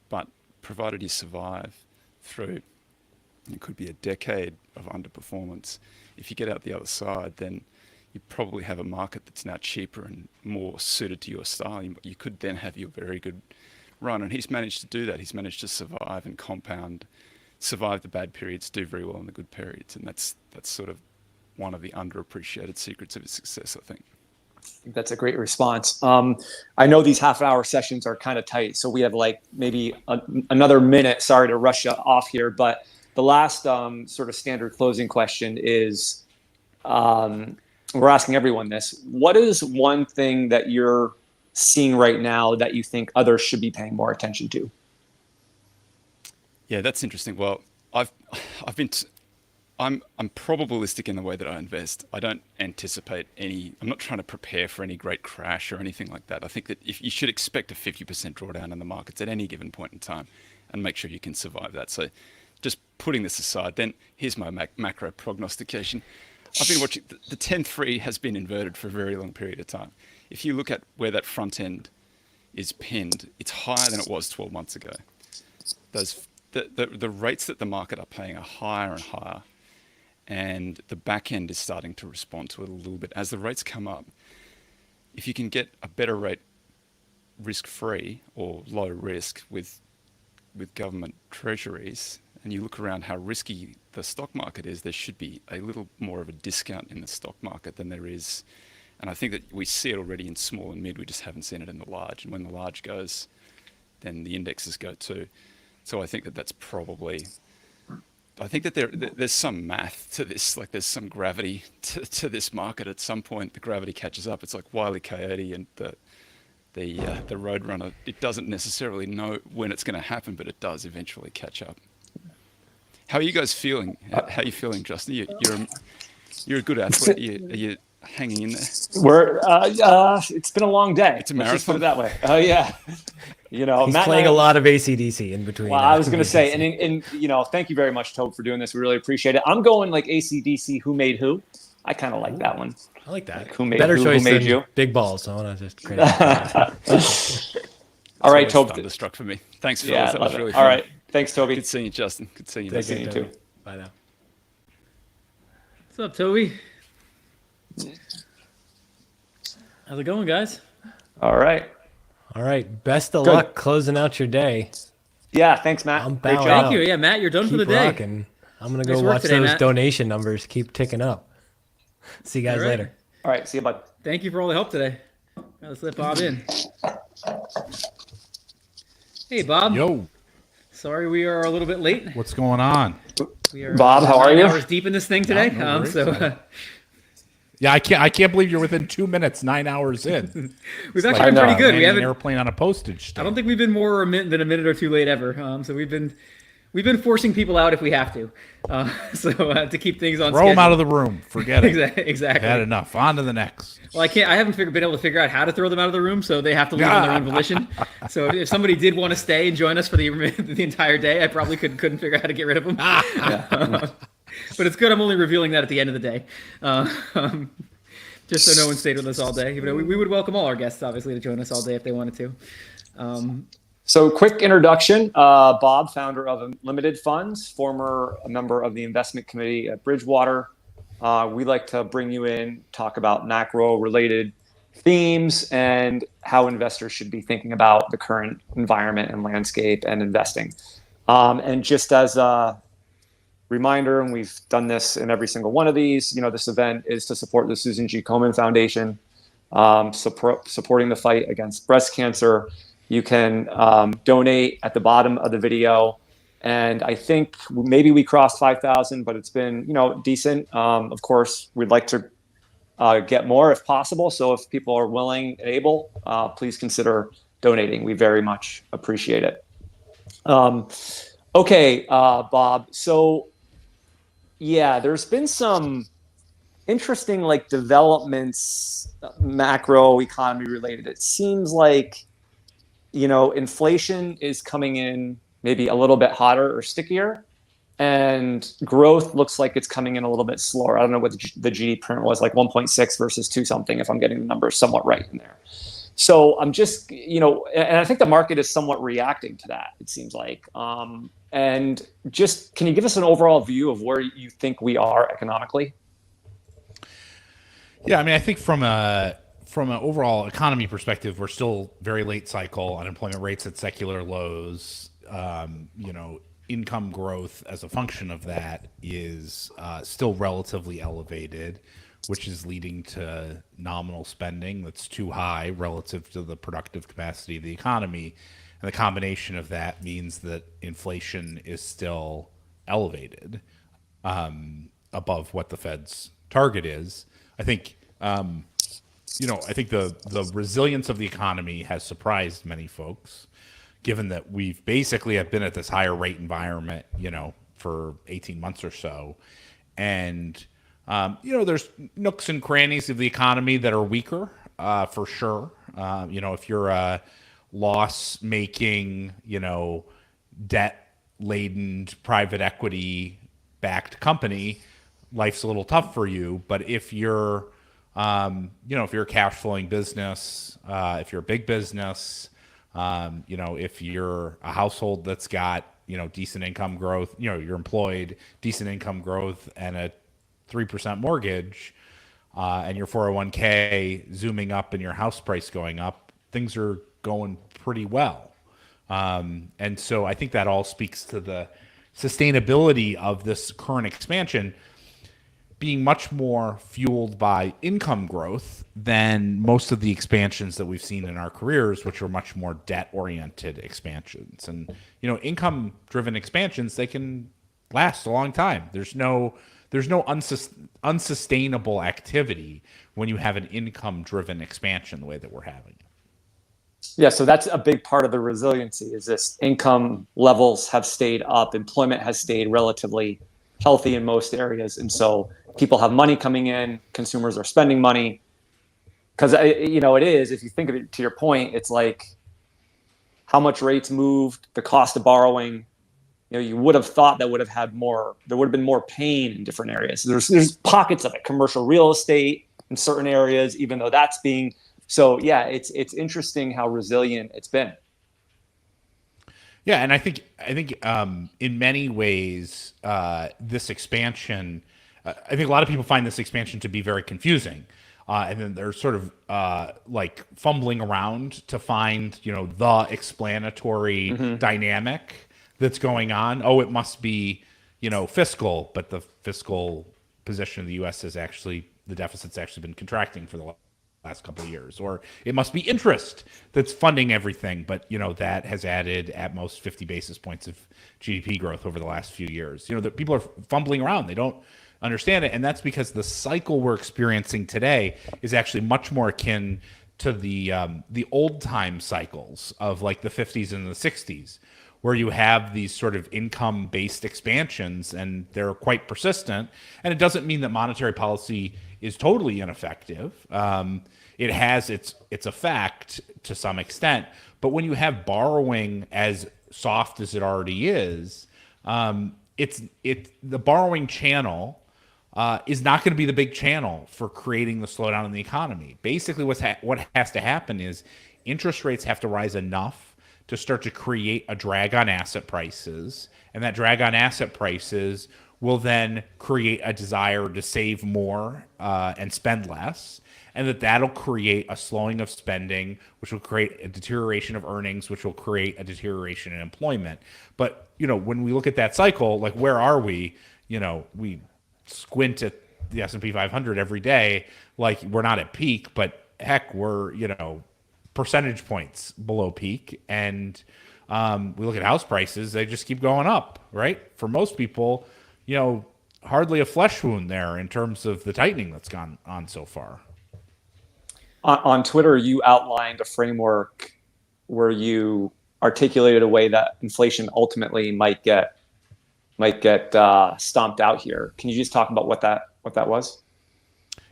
but provided you survive through, it could be a decade of underperformance, if you get out the other side, then you probably have a market that's now cheaper and more suited to your style. You could then have your very good run. And he's managed to do that. He's managed to survive and compound, survive the bad periods, do very well in the good periods. And that's sort of one of the underappreciated secrets of his success, I think. That's a great response. I know these half-hour sessions are kind of tight, so we have like maybe another minute. Sorry to rush you off here, but the last sort of standard closing question is, we're asking everyone this. What is one thing that you're seeing right now that you think others should be paying more attention to? Yeah, that's interesting. Well, I've I'm probabilistic in the way that I invest. I don't anticipate any. I'm not trying to prepare for any great crash or anything like that. I think that if you should expect a 50% drawdown in the markets at any given point in time, and make sure you can survive that. So, just putting this aside, then here's my macro prognostication. I've been watching the 10-3 has been inverted for a very long period of time. If you look at where that front end is pinned, it's higher than it was 12 months ago. The rates that the market are paying are higher and higher, and the back end is starting to respond to it a little bit. As the rates come up, if you can get a better rate risk-free or low risk with government treasuries, and you look around how risky the stock market is, there should be a little more of a discount in the stock market than there is. And I think that we see it already in small and mid, we just haven't seen it in the large. And when the large goes, then the indexes go too. So I think that that's probably, I think that there's some math to this, like there's some gravity to this market. At some point, the gravity catches up. It's like Wile E. Coyote and the Roadrunner. It doesn't necessarily know when it's going to happen, but it does eventually catch up. How are you guys feeling? How are you feeling, Justin? You're a good athlete. Are you hanging in there? It's been a long day. It's a Let's just put it marathon. that way. Oh yeah. You know, He's Matt playing and a I- lot of AC/DC in between. Well, I was going to say, and you know, thank you very much, Tobe, for doing this. We really appreciate it. I'm going like AC/DC. Who made who? I kind of like that one. I like that. Like, who made Better who? choice Who made than you? big balls. I want to just create that. All right, It's always Tobe. thunderstruck for me. Thanks, Yeah, fellas. That love was it. really All fun. right. Thanks, Toby. Good seeing you, Justin. Good seeing you. Good seeing you too. Bye now. What's up, Toby? How's it going, guys? All right. All right. Best of Good. luck closing out your day. Yeah, thanks, Matt. I'm Great bowing job. Thank you. Yeah, Matt, you're done for Keep the day. rocking. I'm gonna go Nice work watch today, those Matt. donation numbers keep ticking up. See you guys All right. later. All right. See you, bud. Thank you for all the help today. Let's let Bob in. Hey, Bob. Yo, Sorry we are a little bit late. what's going on? We are Bob, how are 9 you? hours deep in this thing today. No worries. So Yeah, I can't believe you're within 2 minutes, 9 hours in. we've It's actually like been pretty good. landing We an haven't. airplane on a postage I don't stamp. think we've been more than a minute or two late ever. So we've been forcing people out if we have to. To keep things on Throw schedule. them out of the room. Forget it. Exactly. Had enough. On to the next. Well, I haven't been able to figure out how to throw them out of the room, so they have to leave on their own volition. So if somebody did want to stay and join us for the entire day, I probably couldn't figure out how to get rid of them. But it's good. I'm only revealing that at the end of the day, just so no one stayed with us all day. We would welcome all our guests, obviously, to join us all day if they wanted to. So, quick introduction. Bob, founder of Unlimited Funds, former member of the investment committee at Bridgewater. We like to bring you in, talk about macro-related themes and how investors should be thinking about the current environment and landscape and investing. And just as a reminder, and we've done this in every single one of these, you know, this event is to support the Susan G. Komen Foundation, supporting the fight against breast cancer. You can donate at the bottom of the video. And I think maybe we crossed 5,000, but it's been, you know, decent. Of course, we'd like to get more if possible. So if people are willing and able, please consider donating. We very much appreciate it. Okay, Bob. So yeah, there's been some interesting like developments, macro economy related. It seems like, you know, inflation is coming in maybe a little bit hotter or stickier, and growth looks like it's coming in a little bit slower. I don't know what the GDP print was, like 1.6 versus 2 something, if I'm getting the numbers somewhat right in there. So I'm just, you know, and I think the market is somewhat reacting to that, it seems like. And just, can you give us an overall view of where you think we are economically? Yeah, I mean, I think from an overall economy perspective, we're still very late cycle. Unemployment rates at secular lows. You know, income growth as a function of that is still relatively elevated, which is leading to nominal spending that's too high relative to the productive capacity of the economy. And the combination of that means that inflation is still elevated above what the Fed's target is. I think, you know, I think the resilience of the economy has surprised many folks, given that we've basically have been at this higher rate environment, you know, for 18 months or so. And, there's nooks and crannies of the economy that are weaker, for sure. If you're a loss-making, debt-laden private equity-backed company, life's a little tough for you. But if you're, if you're a cash-flowing business, if you're a big business, if you're a household that's got, decent income growth, you're employed, decent income growth, and a 3% mortgage, and your 401k zooming up and your house price going up, things are going pretty well. And so I think that all speaks to the sustainability of this current expansion being much more fueled by income growth than most of the expansions that we've seen in our careers, which are much more debt-oriented expansions. And, income-driven expansions, they can last a long time. There's no unsustainable activity when you have an income-driven expansion the way that we're having. Yeah, so that's a big part of the resiliency is this income levels have stayed up, employment has stayed relatively healthy in most areas. And so people have money coming in, consumers are spending money. Because, it is, if you think of it to your point, it's like how much rates moved, the cost of borrowing. You would have thought there would have been more pain in different areas. There's pockets of it, commercial real estate in certain areas, even though that's being, so yeah, it's interesting how resilient it's been. Yeah, and I think in many ways, this expansion, I think a lot of people find this expansion to be very confusing. And then they're sort of like fumbling around to find, the explanatory dynamic that's going on. Oh, it must be, fiscal, but the fiscal position of the U.S. is actually, the deficit's actually been contracting for the last couple of years. Or it must be interest that's funding everything, but, that has added at most 50 basis points of GDP growth over the last few years. That people are fumbling around. They don't understand it. And that's because the cycle we're experiencing today is actually much more akin to the old time cycles of like the 50s and the 60s, where you have these sort of income-based expansions, and they're quite persistent. And it doesn't mean that monetary policy is totally ineffective. It has its effect to some extent. But when you have borrowing as soft as it already is, the borrowing channel is not going to be the big channel for creating the slowdown in the economy. Basically, what has to happen is interest rates have to rise enough to start to create a drag on asset prices, and that drag on asset prices will then create a desire to save more and spend less, and that'll create a slowing of spending, which will create a deterioration of earnings, which will create a deterioration in employment. But when we look at that cycle, like where are we? We squint at the S&P 500 every day, like we're not at peak, but heck, we're percentage points below peak. And we look at house prices, they just keep going up, right? For most people, hardly a flesh wound there in terms of the tightening that's gone on so far. On Twitter, you outlined a framework where you articulated a way that inflation ultimately might get stomped out here. Can you just talk about what that was?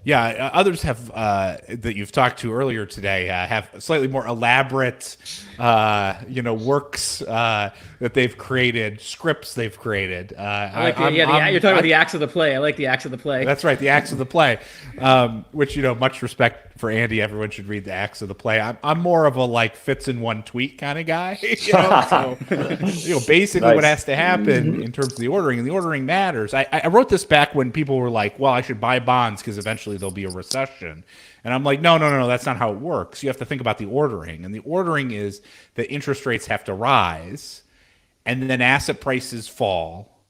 Yeah, others have that you've talked to earlier today have slightly more elaborate, works that they've created, scripts they've created. You're talking about the acts of the play. I like the acts of the play. That's right, the acts of the play. Which much respect for Andy. Everyone should read the acts of the play. I'm more of a fits in one tweet kind of guy. So basically nice. What has to happen in terms of the ordering, and the ordering matters. I wrote this back when people were like, well, I should buy bonds because eventually there'll be a recession. And I'm like, no, that's not how it works. You have to think about the ordering. And the ordering is that interest rates have to rise, and then asset prices fall,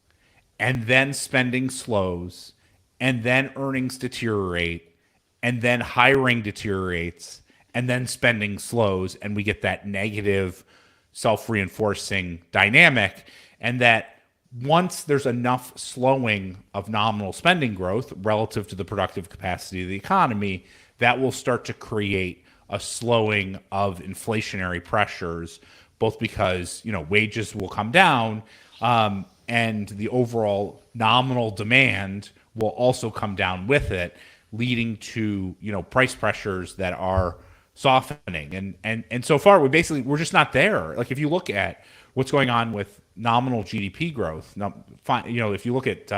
and then spending slows, and then earnings deteriorate, and then hiring deteriorates, and then spending slows, and we get that negative self-reinforcing dynamic. And that once there's enough slowing of nominal spending growth relative to the productive capacity of the economy, that will start to create a slowing of inflationary pressures, both because wages will come down and the overall nominal demand will also come down with it, leading to, price pressures that are softening. And so far, we're just not there. Like, if you look at what's going on with nominal GDP growth, if you look at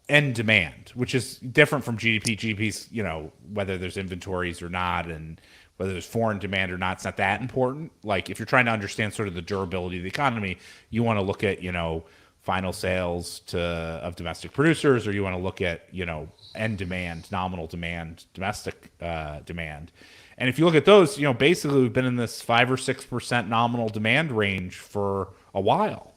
end demand, which is different from GDP. GDP's, whether there's inventories or not, and whether there's foreign demand or not, it's not that important. Like, if you're trying to understand sort of the durability of the economy, you want to look at, final sales of domestic producers, or you want to look at, end demand, nominal demand, domestic demand. And if you look at those, basically we've been in this 5 or 6% nominal demand range for a while,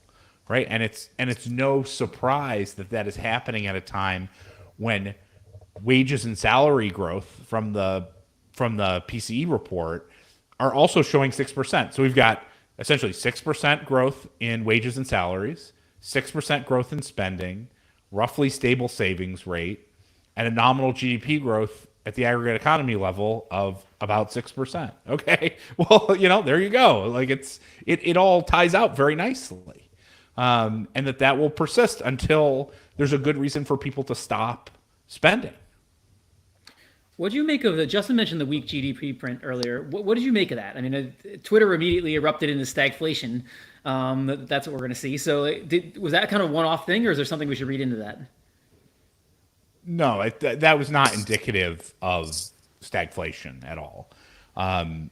right? And it's no surprise that is happening at a time when wages and salary growth from the PCE report are also showing 6%. So we've got essentially 6% growth in wages and salaries, 6% growth in spending, roughly stable savings rate, and a nominal GDP growth at the aggregate economy level of about 6%. Okay, well, there you go. Like, it all ties out very nicely, and that will persist until there's a good reason for people to stop spending. What do you make of Justin mentioned the weak GDP print earlier. What did you make of that? I mean, Twitter immediately erupted into stagflation. That's what we're going to see. So was that kind of a one-off thing, or is there something we should read into that? No, that was not indicative of stagflation at all.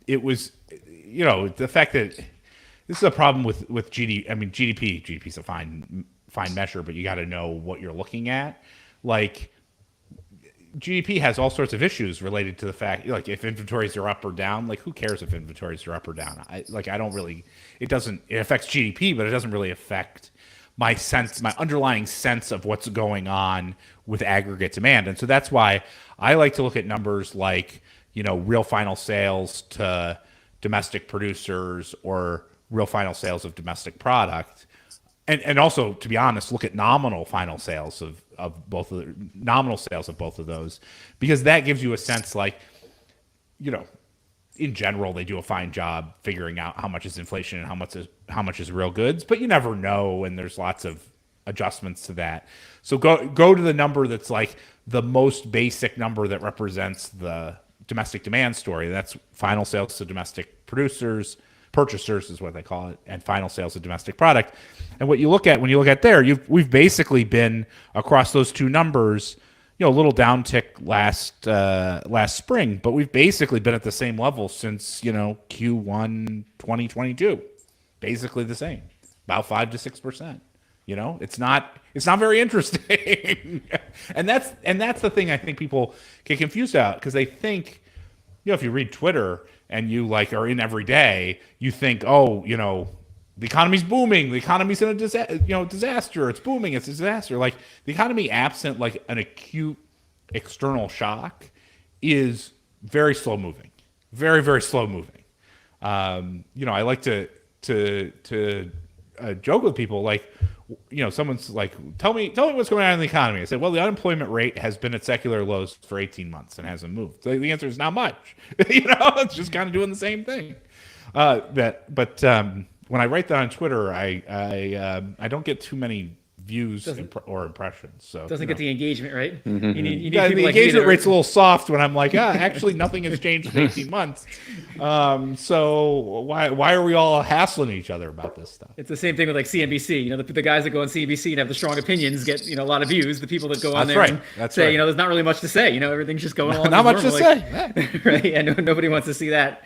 It was, the fact that this is a problem with GDP. I mean, GDP is a fine measure, but you got to know what you're looking at. Like, GDP has all sorts of issues related to the fact, like, if inventories are up or down. Like, who cares if inventories are up or down? It affects GDP, but it doesn't really affect my underlying sense of what's going on with aggregate demand. And so that's why I like to look at numbers like, real final sales to domestic producers or real final sales of domestic product. And also, to be honest, look at nominal final sales of both of those, because that gives you a sense, like, in general, they do a fine job figuring out how much is inflation and how much is real goods, but you never know, and there's lots of adjustments to that. So go to the number that's like the most basic number that represents the domestic demand story. That's final sales to domestic purchasers is what they call it, and final sales of domestic product. And what you look at when you look at there, we've basically been across those two numbers, a little downtick last spring, but we've basically been at the same level since Q1 2022, basically the same, about 5 to 6%. It's not very interesting, and that's the thing I think people get confused about, because they think, if you read Twitter and you are in every day, you think, the economy's booming, the economy's in a disaster, it's booming, it's a disaster. Like, the economy, absent like an acute external shock, is very slow moving, very, very slow moving. I like to joke with people, like, someone's like, tell me what's going on in the economy. I said, well, the unemployment rate has been at secular lows for 18 months and hasn't moved. So the answer is not much. It's just kind of doing the same thing. But when I write that on Twitter, I don't get too many views or impressions. So doesn't get the engagement, right? Mm-hmm. You need the like engagement rate's a little soft when I'm like, actually nothing has changed in 18 months. So why are we all hassling each other about this stuff? It's the same thing with like CNBC. The guys that go on CNBC and have the strong opinions get a lot of views. The people that go on there and say, there's not really much to say. Everything's just going along. Not much to say, right? And nobody wants to see that.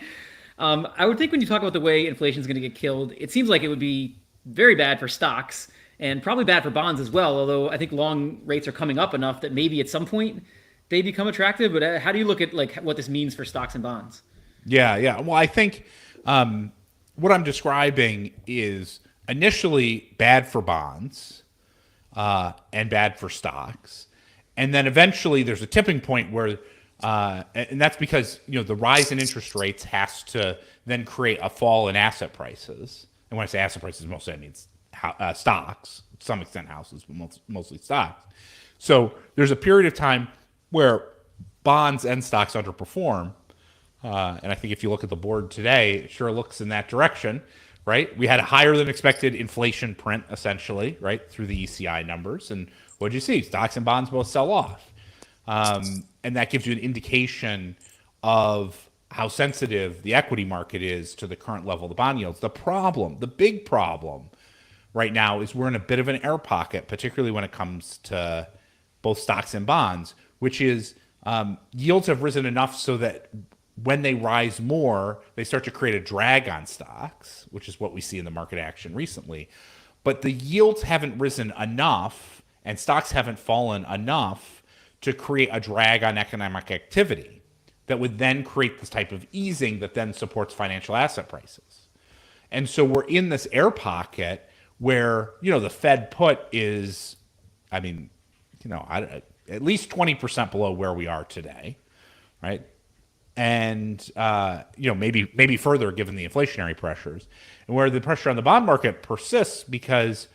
I would think when you talk about the way inflation is going to get killed, it seems like it would be very bad for stocks and probably bad for bonds as well. Although I think long rates are coming up enough that maybe at some point they become attractive. But how do you look at like what this means for stocks and bonds? Yeah. Well, I think what I'm describing is initially bad for bonds and bad for stocks, and then eventually there's a tipping point where. And that's because the rise in interest rates has to then create a fall in asset prices. And when I say asset prices, mostly I mean stocks, to some extent houses, but mostly stocks. So there's a period of time where bonds and stocks underperform. And I think if you look at the board today, it sure looks in that direction, right? We had a higher than expected inflation print, essentially, right, through the ECI numbers. And What'd you see? Stocks and bonds both sell off. And that gives you an indication of how sensitive the equity market is to the current level of the bond yields. The big problem right now is we're in a bit of an air pocket, particularly when it comes to both stocks and bonds, which is yields have risen enough so that when they rise more, they start to create a drag on stocks, which is what we see in the market action recently. But the yields haven't risen enough and stocks haven't fallen enough to create a drag on economic activity that would then create this type of easing that then supports financial asset prices. And so we're in this air pocket where, the Fed put is, at least 20% below where we are today, right? And, maybe further given the inflationary pressures, and where the pressure on the bond market persists because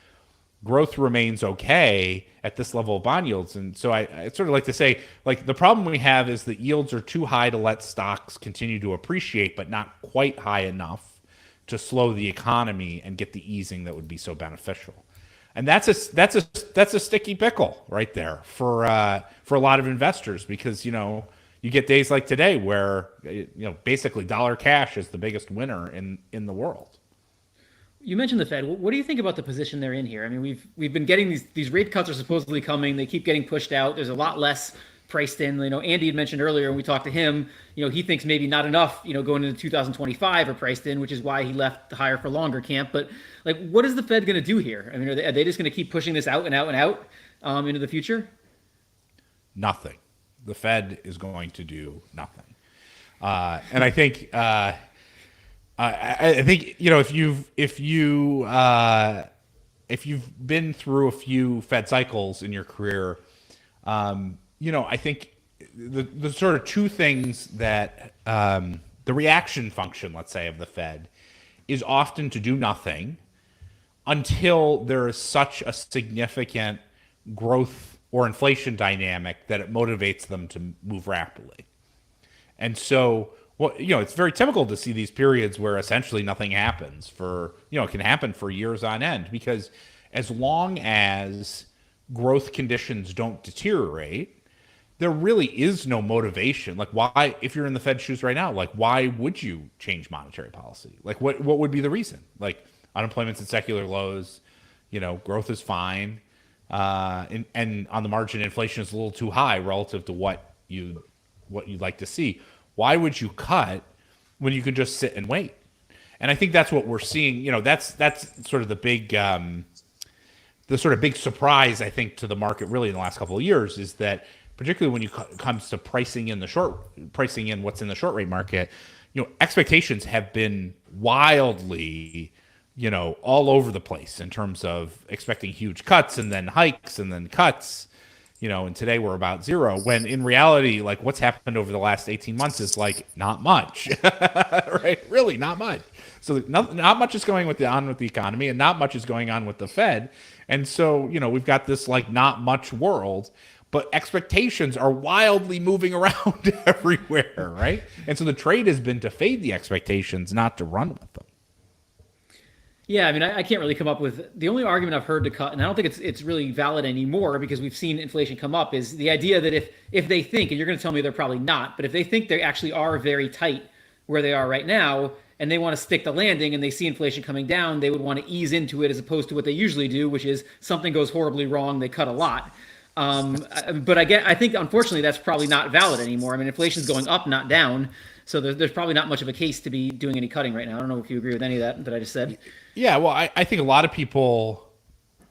growth remains okay at this level of bond yields. And so I sort of like to say, the problem we have is that yields are too high to let stocks continue to appreciate, but not quite high enough to slow the economy and get the easing that would be so beneficial. And that's a sticky pickle right there for a lot of investors, because, you get days like today where, basically dollar cash is the biggest winner in the world. You mentioned the Fed. What do you think about the position they're in here? I mean, we've been getting these rate cuts are supposedly coming. They keep getting pushed out. There's a lot less priced in. Andy had mentioned earlier when we talked to him, he thinks maybe not enough, going into 2025 are priced in, which is why he left the higher for longer camp. But what is the Fed going to do here? I mean, are they just going to keep pushing this out and out and out into the future? Nothing. The Fed is going to do nothing. And I think, I think if you've been through a few Fed cycles in your career, I think the sort of two things that the reaction function, let's say, of the Fed is often to do nothing until there is such a significant growth or inflation dynamic that it motivates them to move rapidly. And so, it's very typical to see these periods where essentially nothing happens for, it can happen for years on end, because as long as growth conditions don't deteriorate, there really is no motivation. Why, if you're in the Fed shoes right now, why would you change monetary policy? What would be the reason? Unemployment's at secular lows, growth is fine. And on the margin, inflation is a little too high relative to what you'd like to see. Why would you cut when you could just sit and wait? And I think that's what we're seeing. That's sort of the big surprise, I think, to the market really in the last couple of years, is that particularly when it comes to pricing in what's in the short rate market, expectations have been wildly, all over the place in terms of expecting huge cuts and then hikes and then cuts. And today we're about zero, when in reality, what's happened over the last 18 months is not much, right? Really not much. So not much is going on with the economy, and not much is going on with the Fed. And so, we've got this not much world, but expectations are wildly moving around everywhere, right? And so the trade has been to fade the expectations, not to run with them. Yeah, I mean, I can't really come up with the only argument I've heard to cut, and I don't think it's really valid anymore because we've seen inflation come up, is the idea that if they think, and you're going to tell me they're probably not, but if they think they actually are very tight where they are right now, and they want to stick the landing and they see inflation coming down, they would want to ease into it as opposed to what they usually do, which is something goes horribly wrong, they cut a lot. But I think unfortunately that's probably not valid anymore. I mean, inflation's going up, not down. So there's probably not much of a case to be doing any cutting right now. I don't know if you agree with any of that I just said. Yeah, well, I think a lot of people,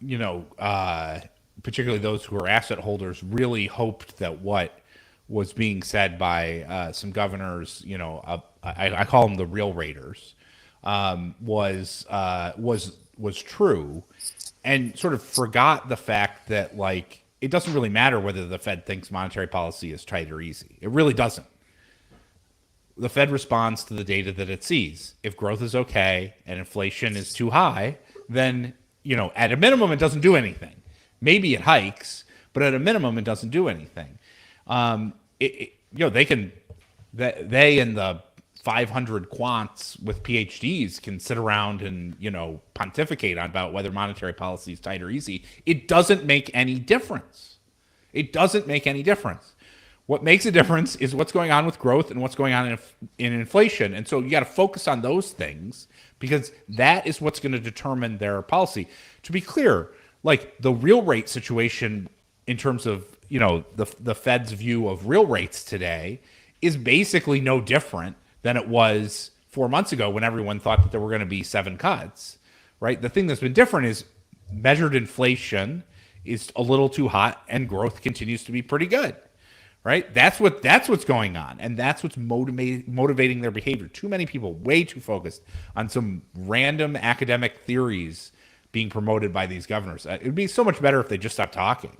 particularly those who are asset holders, really hoped that what was being said by some governors, I call them the real raters, was true, and sort of forgot the fact that it doesn't really matter whether the Fed thinks monetary policy is tight or easy. It really doesn't. The Fed responds to the data that it sees. If growth is okay and inflation is too high, then, at a minimum, it doesn't do anything. Maybe it hikes, but at a minimum, it doesn't do anything. They and the 500 quants with PhDs can sit around and, pontificate about whether monetary policy is tight or easy. It doesn't make any difference. It doesn't make any difference. What makes a difference is what's going on with growth and what's going on in inflation. And so you got to focus on those things because that is what's going to determine their policy. To be clear, like the real rate situation in terms of, the Fed's view of real rates today is basically no different than it was 4 months ago when everyone thought that there were going to be 7 cuts, right? The thing that's been different is measured inflation is a little too hot and growth continues to be pretty good, right? That's what's going on, and that's what's motivating their behavior. Too many people way too focused on some random academic theories being promoted by these governors. It would be so much better if they just stopped talking.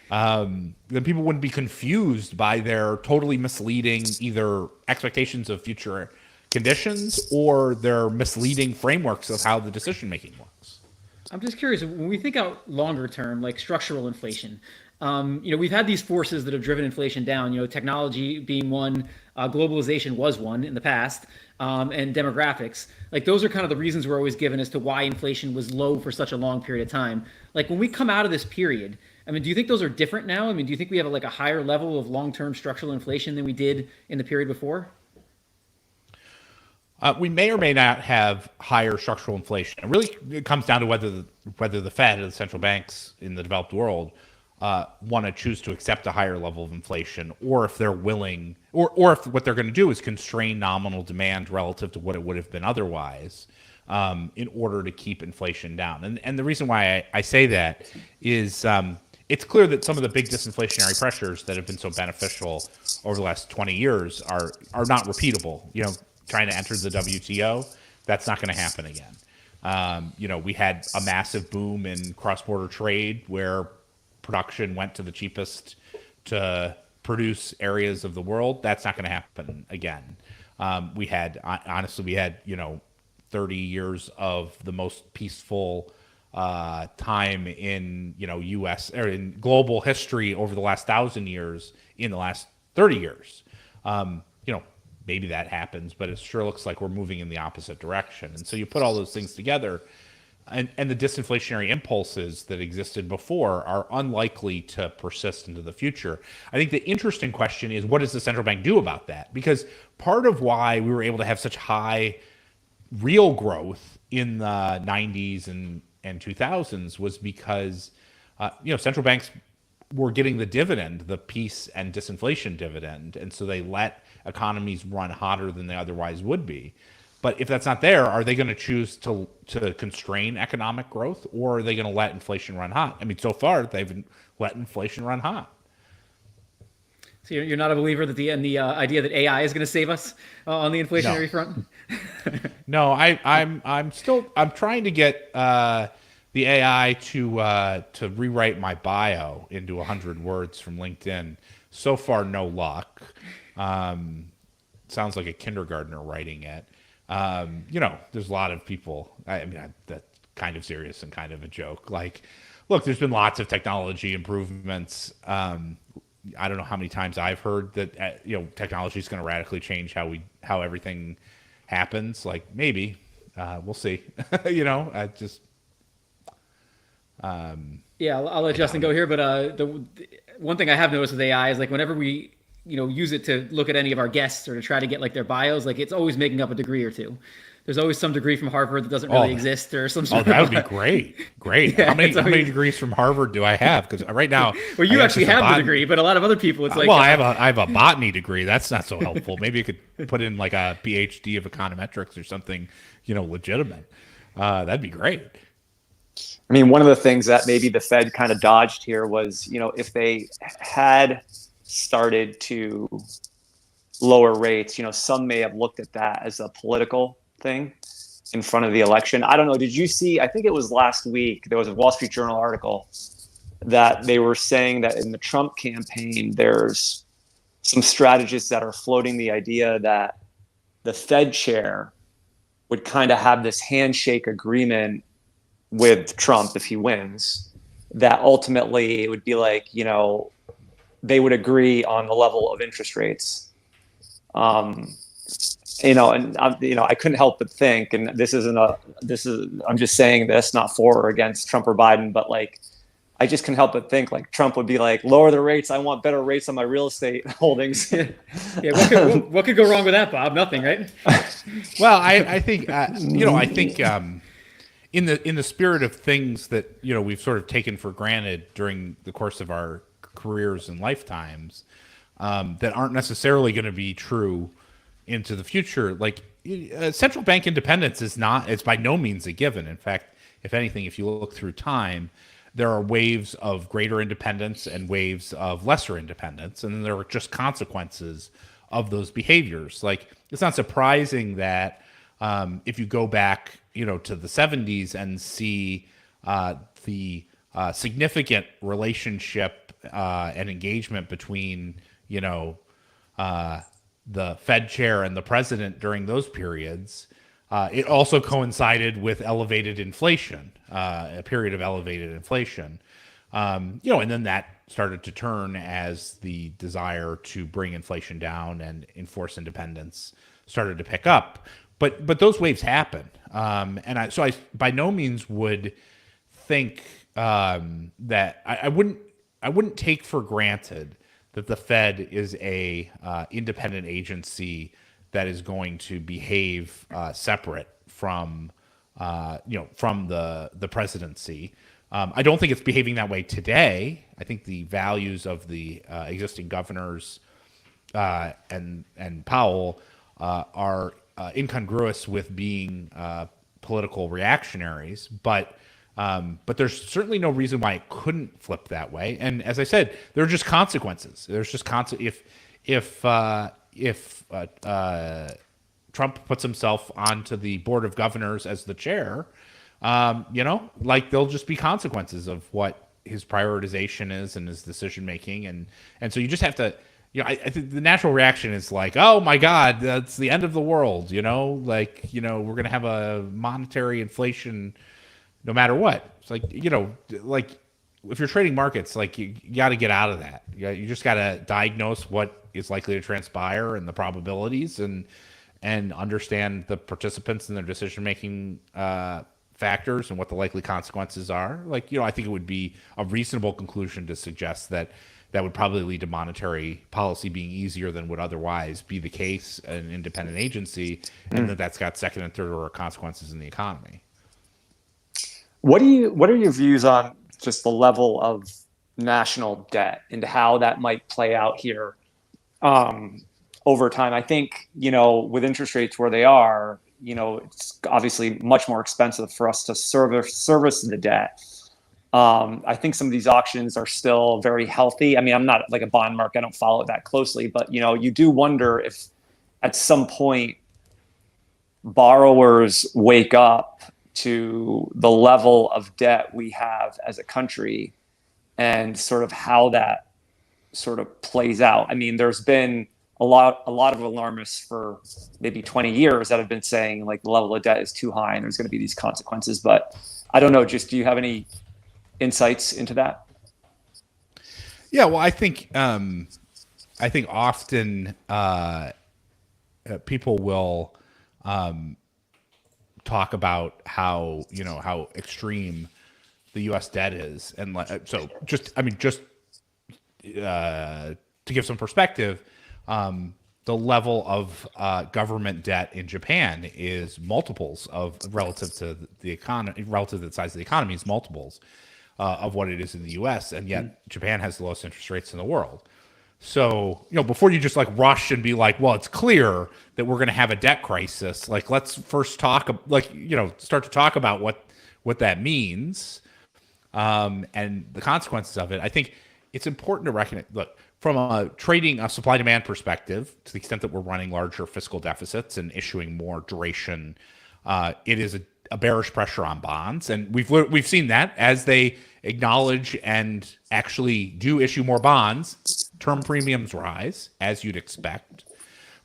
Then people wouldn't be confused by their totally misleading either expectations of future conditions or their misleading frameworks of how the decision making works. I'm just curious, when we think out longer term, like structural inflation, we've had these forces that have driven inflation down, technology being one, globalization was one in the past, and demographics. Like those are kind of the reasons we're always given as to why inflation was low for such a long period of time. Like when we come out of this period, do you think those are different now? Do you think we have a higher level of long-term structural inflation than we did in the period before? We may or may not have higher structural inflation. It comes down to whether the Fed or the central banks in the developed world want to choose to accept a higher level of inflation, or if they're willing, or if what they're going to do is constrain nominal demand relative to what it would have been otherwise, in order to keep inflation down. And the reason why I say that is it's clear that some of the big disinflationary pressures that have been so beneficial over the last 20 years are not repeatable. Trying to enter the WTO, that's not going to happen again. We had a massive boom in cross-border trade where production went to the cheapest to produce areas of the world. That's not going to happen again. We had 30 years of the most peaceful time in U.S. or in global history over the last 1,000 years in the last 30 years. Maybe that happens, but it sure looks like we're moving in the opposite direction. And so you put all those things together, and the disinflationary impulses that existed before are unlikely to persist into the future. I think the interesting question is, what does the central bank do about that? Because part of why we were able to have such high real growth in the 90s and 2000s was because central banks were getting the dividend, the peace and disinflation dividend, and so they let economies run hotter than they otherwise would be. But if that's not there, are they going to choose to constrain economic growth, or are they going to let inflation run hot? So far they've let inflation run hot. So you're not a believer that the idea that AI is going to save us on the inflationary front? No, I'm trying to get the AI to rewrite my bio into 100 words from LinkedIn. So far, no luck. Sounds like a kindergartner writing it. There's a lot of people. That's kind of serious and kind of a joke. Look, there's been lots of technology improvements. I don't know how many times I've heard that technology is going to radically change how everything happens. Maybe we'll see. Yeah, I'll let Justin go here. But the one thing I have noticed with AI is whenever we use it to look at any of our guests or to try to get their bios, it's always making up a degree or two. There's always some degree from Harvard that doesn't really exist, or some sort of. That would be great. Yeah, how many degrees from Harvard do I have? Because right now, well, you actually have the degree, but a lot of other people, it's I have a botany degree. That's not so helpful. Maybe you could put in a PhD of econometrics or something, legitimate. That'd be great. One of the things that maybe the Fed kind of dodged here was, if they had started to lower rates, some may have looked at that as a political thing in front of the election. I don't know. Did you see, I think it was last week, there was a Wall Street Journal article that they were saying that in the Trump campaign, there's some strategists that are floating the idea that the Fed chair would kind of have this handshake agreement with Trump if he wins, that ultimately it would be they would agree on the level of interest rates. and I couldn't help but think, and I'm just saying this not for or against Trump or Biden, but like, I just can help but think like Trump would be like, lower the rates. I want better rates on my real estate holdings. Yeah, what could go wrong with that, Bob? Nothing, right? Well, I think I think in the spirit of things that we've sort of taken for granted during the course of our careers and lifetimes, that aren't necessarily going to be true into the future. Like central bank independence it's by no means a given. In fact, if anything, if you look through time, there are waves of greater independence and waves of lesser independence, and then there are just consequences of those behaviors. Like, it's not surprising that if you go back, to the 70s and see the significant relationship and engagement between, the Fed chair and the president during those periods, it also coincided with elevated inflation, a period of elevated inflation. And then that started to turn as the desire to bring inflation down and enforce independence started to pick up. But those waves happen. And I by no means would think that I wouldn't take for granted that the Fed is a independent agency that is going to behave separate from the presidency. I don't think it's behaving that way today. I think the values of the existing governors and Powell are incongruous with being political reactionaries, but there's certainly no reason why it couldn't flip that way. And as I said, there are just consequences. There's just if Trump puts himself onto the board of governors as the chair, there'll just be consequences of what his prioritization is and his decision making, and so you just have to. I think the natural reaction is like, oh my God, that's the end of the world. We're going to have a monetary inflation no matter what. It's like, if you're trading markets, like you got to get out of that. You just got to diagnose what is likely to transpire and the probabilities, and understand the participants and their decision-making factors and what the likely consequences are. I think it would be a reasonable conclusion to suggest that would probably lead to monetary policy being easier than would otherwise be the case in an independent agency, and that's got second and third order consequences in the economy. What are your views on just the level of national debt and how that might play out here over time? I think, with interest rates where they are, it's obviously much more expensive for us to service the debt. I think some of these auctions are still very healthy. I mean, I'm not like a bond market, I don't follow it that closely, but you do wonder if at some point borrowers wake up to the level of debt we have as a country and sort of how that sort of plays out. I mean, there's been a lot of alarmists for maybe 20 years that have been saying like the level of debt is too high and there's going to be these consequences. But I don't know, just do you have any insights into that? Yeah, well, I think often people will talk about how extreme the U.S. debt is, and to give some perspective, the level of government debt in Japan is multiples of relative to the economy, relative to the size of the economy, is multiples of what it is in the U.S. And yet Japan has the lowest interest rates in the world. So, before you just rush and be like, well, it's clear that we're going to have a debt crisis. Let's first start to talk about what that means and the consequences of it. I think it's important to recognize, look, from a supply-demand perspective, to the extent that we're running larger fiscal deficits and issuing more duration, it is a bearish pressure on bonds. And we've seen that as they acknowledge and actually do issue more bonds, term premiums rise, as you'd expect.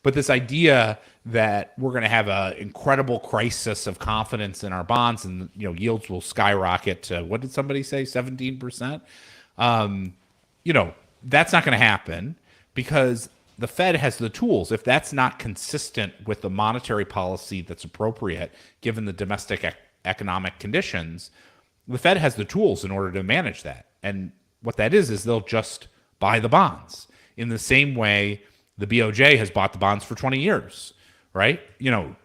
But this idea that we're going to have an incredible crisis of confidence in our bonds and yields will skyrocket to, what did somebody say, 17%? That's not going to happen, because the Fed has the tools. If that's not consistent with the monetary policy that's appropriate, given the domestic economic conditions, the Fed has the tools in order to manage that. And what that is they'll just buy the bonds in the same way the BOJ has bought the bonds for 20 years, right? You know,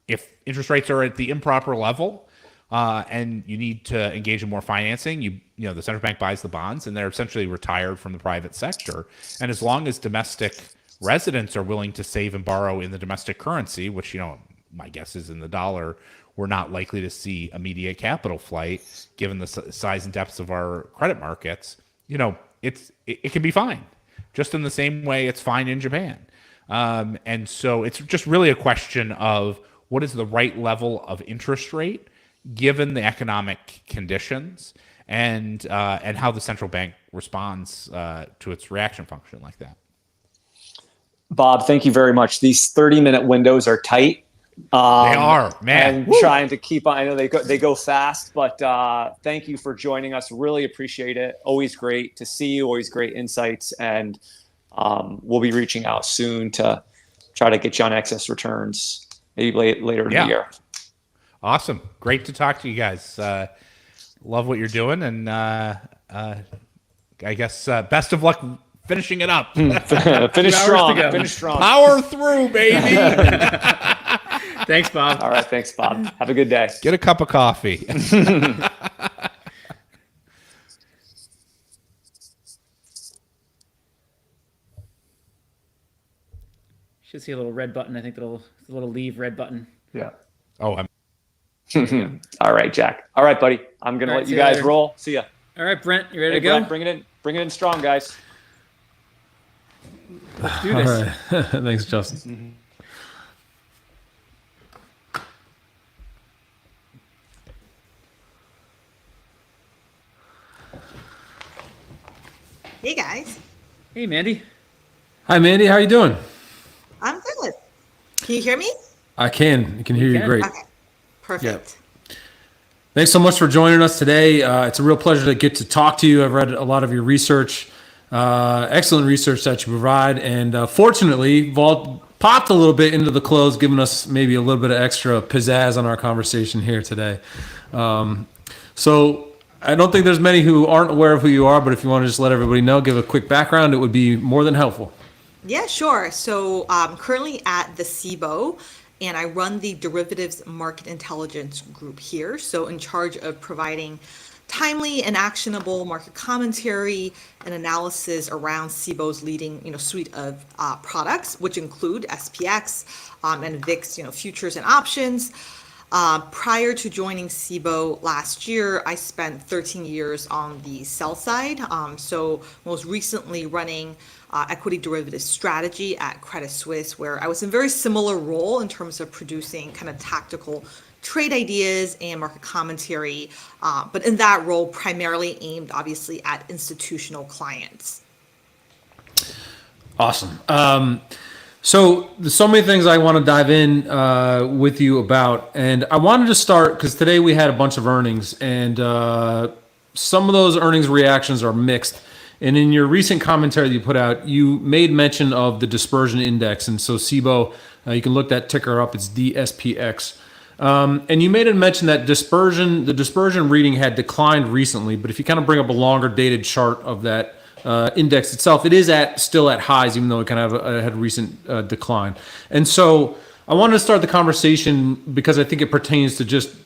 if interest rates are at the improper level and you need to engage in more financing, you know, the central bank buys the bonds and they're essentially retired from the private sector. And as long as domestic residents are willing to save and borrow in the domestic currency, which, you know, my guess is in the dollar, we're not likely to see immediate capital flight given the size and depths of our credit markets. You know, it can be fine, just in the same way it's fine in Japan. And so it's just really a question of what is the right level of interest rate given the economic conditions, and how the central bank responds to its reaction function like that. Bob, thank you very much. These 30-minute windows are tight. They are, man. And trying to keep on. I know they go fast, but thank you for joining us. Really appreciate it. Always great to see you. Always great insights, and we'll be reaching out soon to try to get you on excess returns maybe later in the year. Awesome. Great to talk to you guys. Love what you're doing, and I guess best of luck finishing it up. Finish strong. Power through, baby. Thanks, Bob. All right, thanks, Bob. Have a good day. Get a cup of coffee. Should see a little red button. I think the little leave red button. Yeah. Oh, I'm. All right, Jack. All right, buddy. I'm gonna let you guys roll. See ya. All right, Brent, you ready to Hey, go? Brent, bring it in strong, guys. Let's do this. All right. Thanks, Justin. Hey guys. Hey, Mandy. Hi, Mandy. How you doing? I'm good. Can you hear me? I can. I can hear you great. Okay. Perfect. Yeah. Thanks so much for joining us today. It's a real pleasure to get to talk to you. I've read a lot of your research, excellent research that you provide, and fortunately, Vault popped a little bit into the close, giving us maybe a little bit of extra pizzazz on our conversation here today. So I don't think there's many who aren't aware of who you are, but if you want to just let everybody know, give a quick background, it would be more than helpful. Yeah, sure. So I'm currently at the SIBO, and I run the derivatives market intelligence group here. So in charge of providing timely and actionable market commentary and analysis around SIBO's leading, suite of products, which include SPX and VIX, futures and options. Prior to joining SIBO last year, I spent 13 years on the sell side. So most recently running equity derivative strategy at Credit Suisse, where I was in a very similar role in terms of producing kind of tactical trade ideas and market commentary, but in that role primarily aimed obviously at institutional clients. Awesome. So there's so many things I want to dive in with you about, and I wanted to start because today we had a bunch of earnings, and some of those earnings reactions are mixed. And in your recent commentary that you put out, you made mention of the dispersion index, and so SIBO, you can look that ticker up. It's DSPX, and you made a mention that the dispersion reading had declined recently. But if you kind of bring up a longer dated chart of that index itself, it is still at highs, even though it kind of had a recent decline. And so I wanted to start the conversation because I think it pertains to just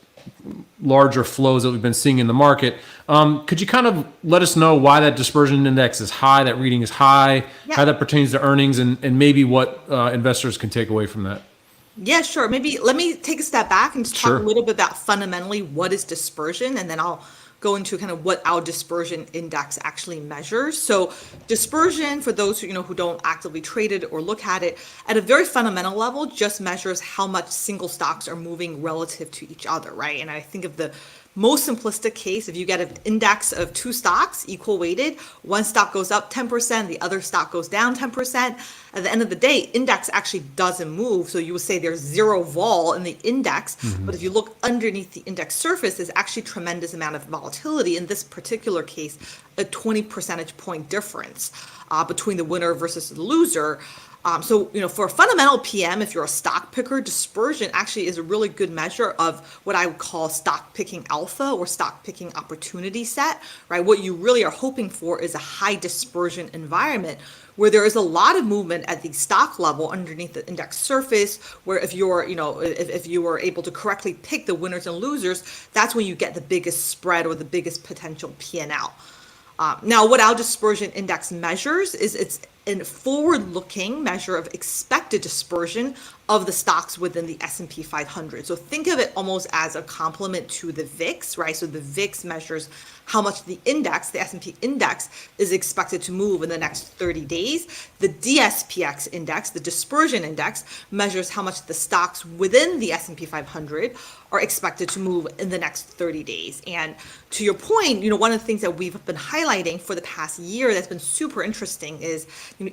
larger flows that we've been seeing in the market. Could you kind of let us know why that dispersion index is high, that reading is high, how that pertains to earnings, and maybe what investors can take away from that? Yeah, sure. Maybe let me take a step back and just talk a little bit about fundamentally what is dispersion, and then I'll go into kind of what our dispersion index actually measures. So dispersion, for those who don't actively trade it or look at it, at a very fundamental level, just measures how much single stocks are moving relative to each other, right? And I think of the most simplistic case, if you get an index of two stocks equal weighted, one stock goes up 10%, the other stock goes down 10%. at the end of the day, index actually doesn't move. So you would say there's zero vol in the index, but if you look underneath the index surface, there's actually tremendous amount of volatility. In this particular case, a 20 percentage point difference between the winner versus the loser. So, for a fundamental PM, if you're a stock picker, dispersion actually is a really good measure of what I would call stock picking alpha or stock picking opportunity set, right? What you really are hoping for is a high dispersion environment where there is a lot of movement at the stock level underneath the index surface, where if you're, if you are able to correctly pick the winners and losers, that's when you get the biggest spread or the biggest potential P&L. Now, what our dispersion index measures is it's a forward-looking measure of expected dispersion of the stocks within the S&P 500. So think of it almost as a complement to the VIX, right? So the VIX measures how much the index, the S&P index, is expected to move in the next 30 days. The DSPX index, the dispersion index, measures how much the stocks within the S&P 500 are expected to move in the next 30 days. And to your point, one of the things that we've been highlighting for the past year that's been super interesting is,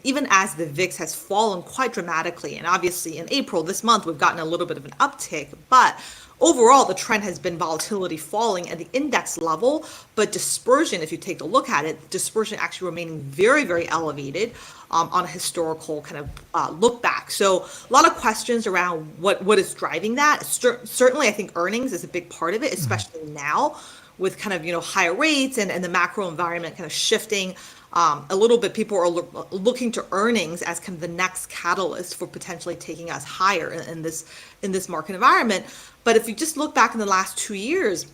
even as the VIX has fallen quite dramatically, and obviously in April, this month, we've gotten a little bit of an uptick, but overall, the trend has been volatility falling at the index level, but dispersion, if you take a look at it, dispersion actually remaining very, very elevated on a historical kind of look back. So a lot of questions around what is driving that. Certainly, I think earnings is a big part of it, especially now with kind of, higher rates and the macro environment kind of shifting a little bit. People are looking to earnings as kind of the next catalyst for potentially taking us higher in this market environment. But if you just look back in the last 2 years,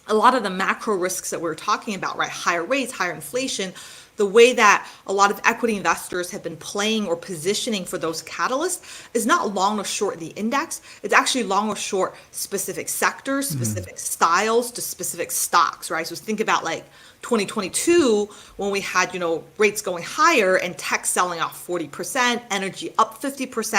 a lot of the macro risks that we're talking about, right? Higher rates, higher inflation, the way that a lot of equity investors have been playing or positioning for those catalysts is not long or short the index. It's actually long or short specific sectors, specific styles to specific stocks, right? So think about like 2022 when we had, rates going higher and tech selling off 40%, energy up 50%.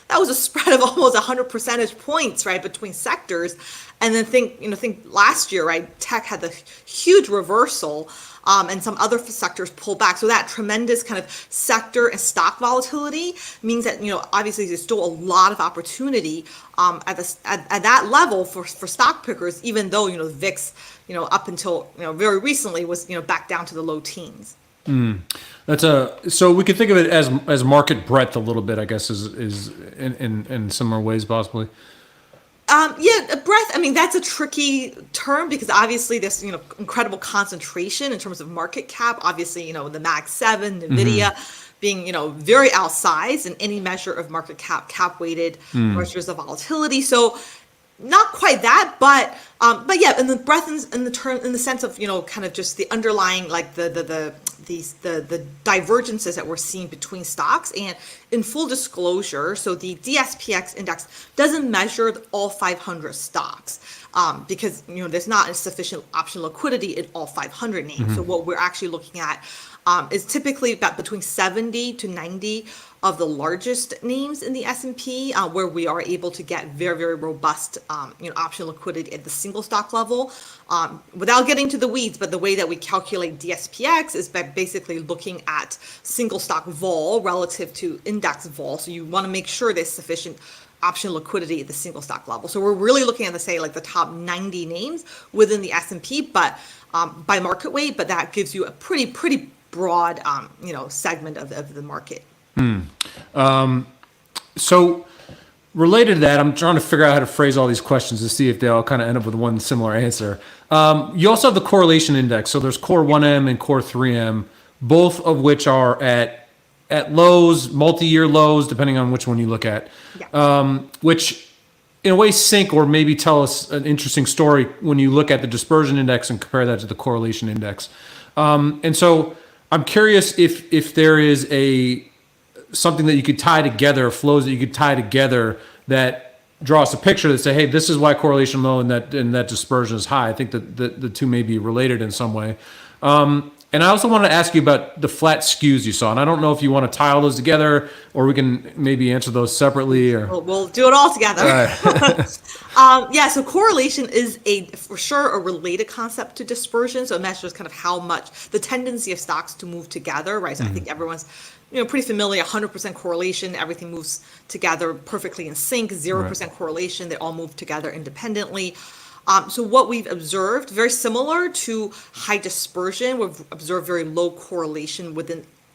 That was a spread of almost 100 percentage points, right, between sectors. And then think last year, right, tech had the huge reversal. And some other sectors pull back. So that tremendous kind of sector and stock volatility means that, obviously there's still a lot of opportunity at that level for stock pickers, even though, the VIX, up until, very recently was, back down to the low teens. So we could think of it as market breadth a little bit, I guess, is in similar ways possibly. Breadth, I mean, that's a tricky term because obviously there's, incredible concentration in terms of market cap. Obviously, the Mag 7, NVIDIA being, very outsized in any measure of market cap weighted measures of volatility. So not quite that, but yeah, and the breadth in the sense of, kind of just the underlying, like the divergences that we're seeing between stocks. And in full disclosure, so the DSPX index doesn't measure all 500 stocks because there's not sufficient option liquidity in all 500 names. So what we're actually looking at is typically about between 70 to 90 of the largest names in the S&P, where we are able to get very, very robust, option liquidity at the single stock level. Without getting to the weeds, but the way that we calculate DSPX is by basically looking at single stock vol relative to index vol. So you want to make sure there's sufficient option liquidity at the single stock level. So we're really looking at the top 90 names within the S&P, but by market weight. But that gives you a pretty broad, segment of the market. So related to that, I'm trying to figure out how to phrase all these questions to see if they all kind of end up with one similar answer. You also have the correlation index. So there's core 1M and core 3M, both of which are at lows, multi-year lows, depending on which one you look at, which in a way sync or maybe tell us an interesting story when you look at the dispersion index and compare that to the correlation index. And so I'm curious if there is something that you could tie together, flows that you could tie together that draw us a picture that say, hey, this is why correlation low and that dispersion is high. I think that the two may be related in some way. And I also want to ask you about the flat skews you saw. And I don't know if you want to tie all those together or we can maybe answer those separately. Or We'll do it all together. All right. So correlation is for sure a related concept to dispersion. So it measures kind of how much the tendency of stocks to move together, right? So I think everyone's pretty familiar, 100% correlation, everything moves together perfectly in sync, 0% correlation, they all move together independently. So what we've observed, very similar to high dispersion, we've observed very low correlation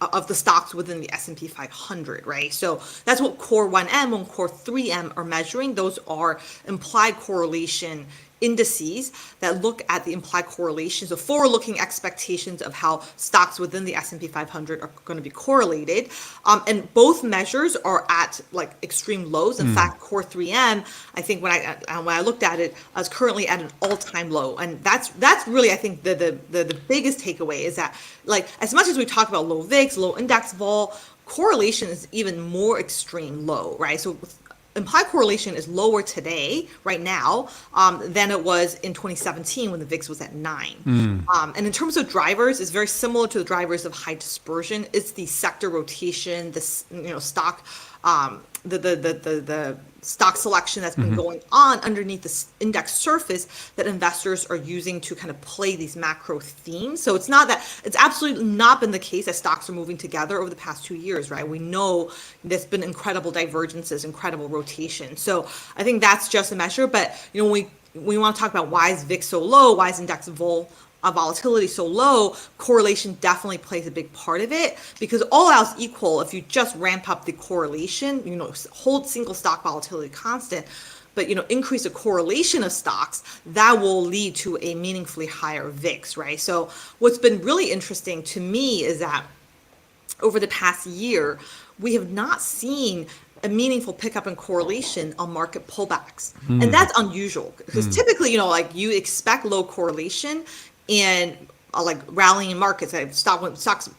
of the stocks within the S&P 500, right? So that's what Core 1M and Core 3M are measuring. Those are implied correlation indices that look at the implied correlations, the forward-looking expectations of how stocks within the S&P 500 are going to be correlated. And both measures are at like extreme lows. In fact, Core 3M, I think when I looked at it, is currently at an all-time low. And that's really, I think, the biggest takeaway is that, like, as much as we talk about low VIX, low index vol, correlation is even more extreme low, right? So implied correlation is lower today, right now, than it was in 2017 when the VIX was at 9. And in terms of drivers, it's very similar to the drivers of high dispersion. It's the sector rotation, the stock, the stock selection that's been going on underneath the index surface that investors are using to kind of play these macro themes. So it's absolutely not been the case that stocks are moving together over the past 2 years, right? We know there's been incredible divergences, incredible rotation. So I think that's just a measure. But we want to talk about why is VIX so low, why is index volatility so low. Correlation definitely plays a big part of it, because all else equal, if you just ramp up the correlation, hold single stock volatility constant, but increase the correlation of stocks, that will lead to a meaningfully higher VIX, right? So what's been really interesting to me is that over the past year, we have not seen a meaningful pickup in correlation on market pullbacks. And that's unusual, because typically, you expect low correlation and like rallying markets.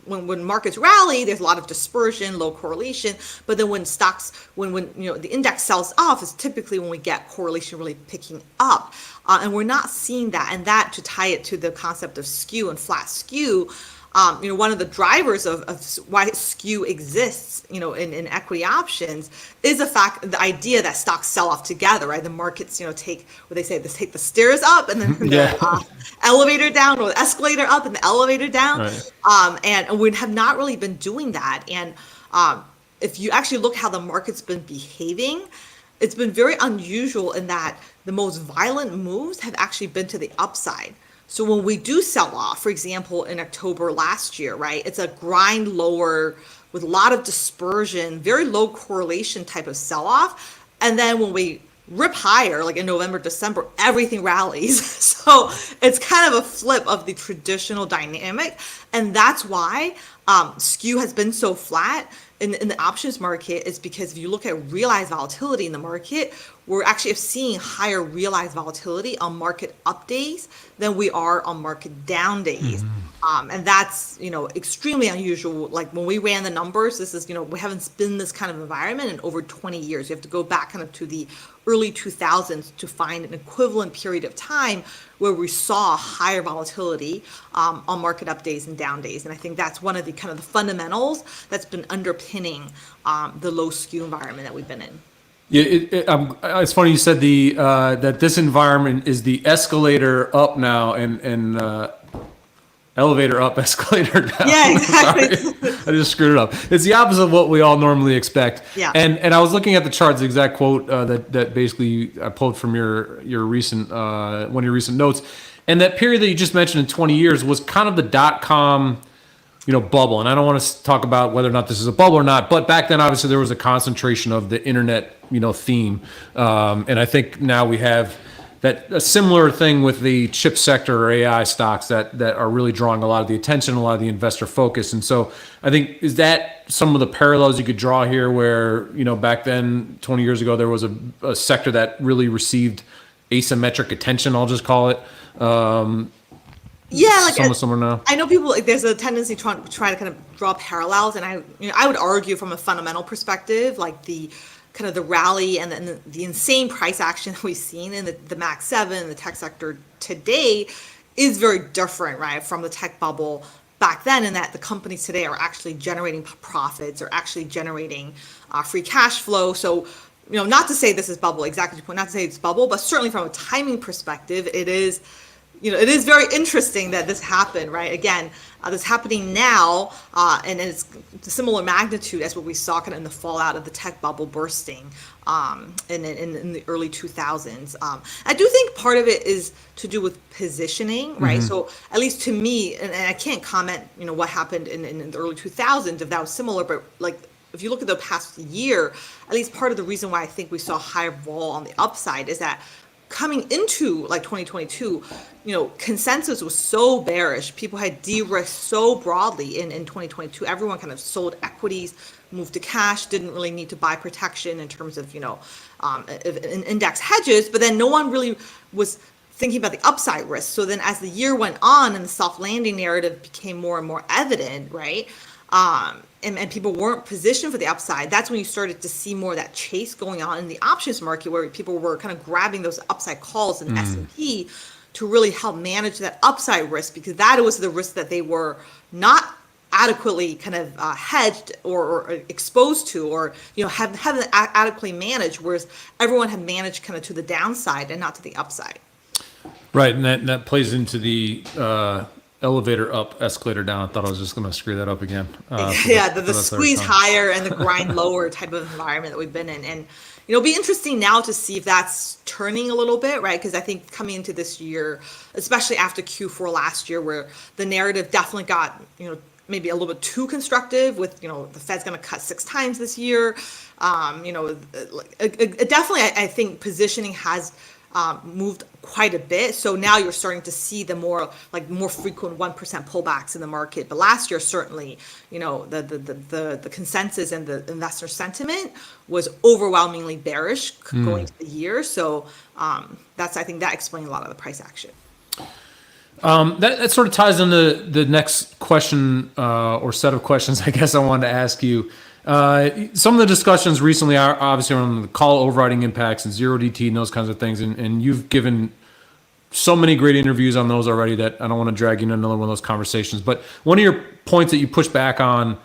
When markets rally, there's a lot of dispersion, low correlation. But then when the index sells off, is typically when we get correlation really picking up. And we're not seeing that. And that, to tie it to the concept of skew and flat skew, one of the drivers of why skew exists, in equity options is the idea that stocks sell off together, right? The markets, take the stairs up and then the elevator down, or the escalator up and the elevator down. Right. And we have not really been doing that. And if you actually look how the market's been behaving, it's been very unusual in that the most violent moves have actually been to the upside. So when we do sell off, for example, in October last year, right, it's a grind lower with a lot of dispersion, very low correlation type of sell-off. And then when we rip higher, like in November, December, everything rallies. So it's kind of a flip of the traditional dynamic. And that's why skew has been so flat in the options market, is because if you look at realized volatility in the market, we're actually seeing higher realized volatility on market up days than we are on market down days. And that's, extremely unusual. Like when we ran the numbers, this is, we haven't been this kind of environment in over 20 years. You have to go back kind of to the early 2000s to find an equivalent period of time where we saw higher volatility on market up days and down days. And I think that's one of the kind of the fundamentals that's been underpinning the low skew environment that we've been in. Yeah, it's funny you said that this environment is the escalator up now and elevator up, escalator down. Yeah, exactly. Sorry, I just screwed it up. It's the opposite of what we all normally expect. Yeah. And I was looking at the charts, the exact quote that basically I pulled from your recent one of your recent notes, and that period that you just mentioned in 20 years was kind of the .com bubble. And I don't want to talk about whether or not this is a bubble or not, but back then obviously there was a concentration of the internet theme, and I think now we have a similar thing with the chip sector or AI stocks that are really drawing a lot of the attention, a lot of the investor focus. And so I think, is that some of the parallels you could draw here where, back then, 20 years ago, there was a sector that really received asymmetric attention, I'll just call it. Yeah, like similar now. I know people, there's a tendency to try to kind of draw parallels, and I would argue from a fundamental perspective, like the kind of the rally and the insane price action that we've seen in the Max 7, the tech sector today, is very different, right, from the tech bubble back then, in that the companies today are actually generating profits, or actually generating free cash flow. So, not to say this is bubble, exactly, not to say it's bubble, but certainly from a timing perspective, it is it is very interesting that this happened, right? Again, this happening now, and it's a similar magnitude as what we saw kind of in the fallout of the tech bubble bursting in the early 2000s. I do think part of it is to do with positioning, right? So at least to me, and I can't comment, what happened in the early 2000s, if that was similar, but like, if you look at the past year, at least part of the reason why I think we saw higher vol on the upside is that coming into like 2022, consensus was so bearish. People had de-risked so broadly in 2022. Everyone kind of sold equities, moved to cash, didn't really need to buy protection in terms of, index hedges, but then no one really was thinking about the upside risk. So then as the year went on and the soft landing narrative became more and more evident, right? And people weren't positioned for the upside, that's when you started to see more of that chase going on in the options market, where people were kind of grabbing those upside calls in S&P to really help manage that upside risk, because that was the risk that they were not adequately kind of hedged or exposed to, or haven't adequately managed, whereas everyone had managed kind of to the downside and not to the upside. Right, and that plays into the elevator up, escalator down. I thought I was just going to screw that up again. The squeeze higher and the grind lower type of environment that we've been in. And it'll be interesting now to see if that's turning a little bit, right? Because I think coming into this year, especially after Q4 last year, where the narrative definitely got, maybe a little bit too constructive with, the Fed's going to cut 6 times this year. Definitely, I think positioning has moved quite a bit. So now you're starting to see the more frequent 1% pullbacks in the market. But last year, certainly, the consensus and the investor sentiment was overwhelmingly bearish going to the year. So I think that explains a lot of the price action. That sort of ties into the next question or set of questions, I guess I wanted to ask you. Some of the discussions recently are obviously around the call overriding impacts and zero DT and those kinds of things. And you've given so many great interviews on those already that I don't want to drag you into another one of those conversations. But one of your points that you push back on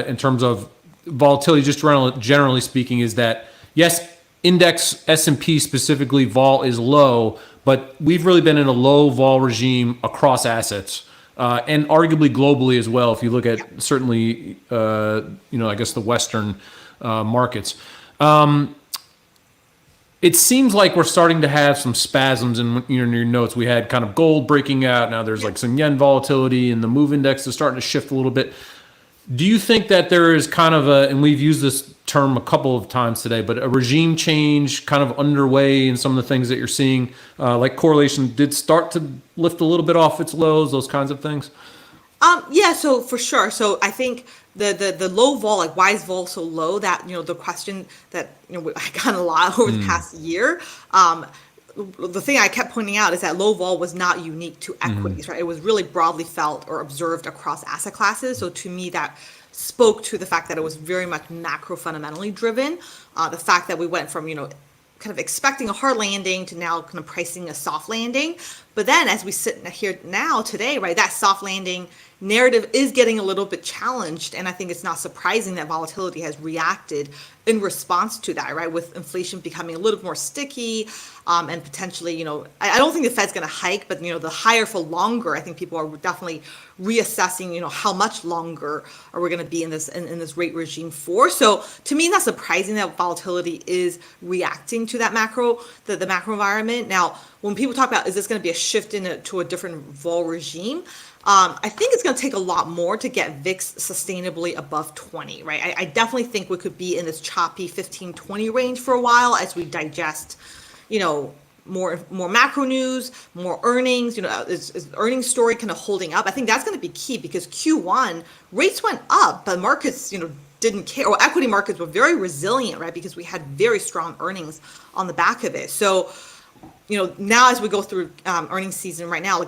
in terms of volatility, just generally speaking, is that, yes, index S&P specifically vol is low, but we've really been in a low vol regime across assets. And arguably globally as well, if you look at certainly, I guess the Western markets. It seems like we're starting to have some spasms in your notes. We had kind of gold breaking out. Now there's like some yen volatility, and the move index is starting to shift a little bit. Do you think that there is kind of and we've used this term a couple of times today, but a regime change kind of underway in some of the things that you're seeing, like correlation did start to lift a little bit off its lows, those kinds of things? So for sure. So I think the low vol, like why is vol so low? That, the question that, I got a lot over the past year. The thing I kept pointing out is that low vol was not unique to equities, right? It was really broadly felt or observed across asset classes. So to me, that spoke to the fact that it was very much macro fundamentally driven. The fact that we went from, kind of expecting a hard landing to now kind of pricing a soft landing. But then as we sit here now today, right, that soft landing narrative is getting a little bit challenged. And I think it's not surprising that volatility has reacted in response to that, right? With inflation becoming a little more sticky and potentially, I don't think the Fed's going to hike, but, the higher for longer, I think people are definitely reassessing, how much longer are we going to be in this rate regime for. So to me, not surprising that volatility is reacting to that the macro environment. Now, when people talk about, is this going to be a shift to a different vol regime? I think it's going to take a lot more to get VIX sustainably above 20, right? I definitely think we could be in this choppy 15-20 range for a while as we digest, more macro news, more earnings, is the earnings story kind of holding up? I think that's going to be key because Q1 rates went up, but markets, didn't care, or equity markets were very resilient, right? Because we had very strong earnings on the back of it. So, now as we go through earnings season right now,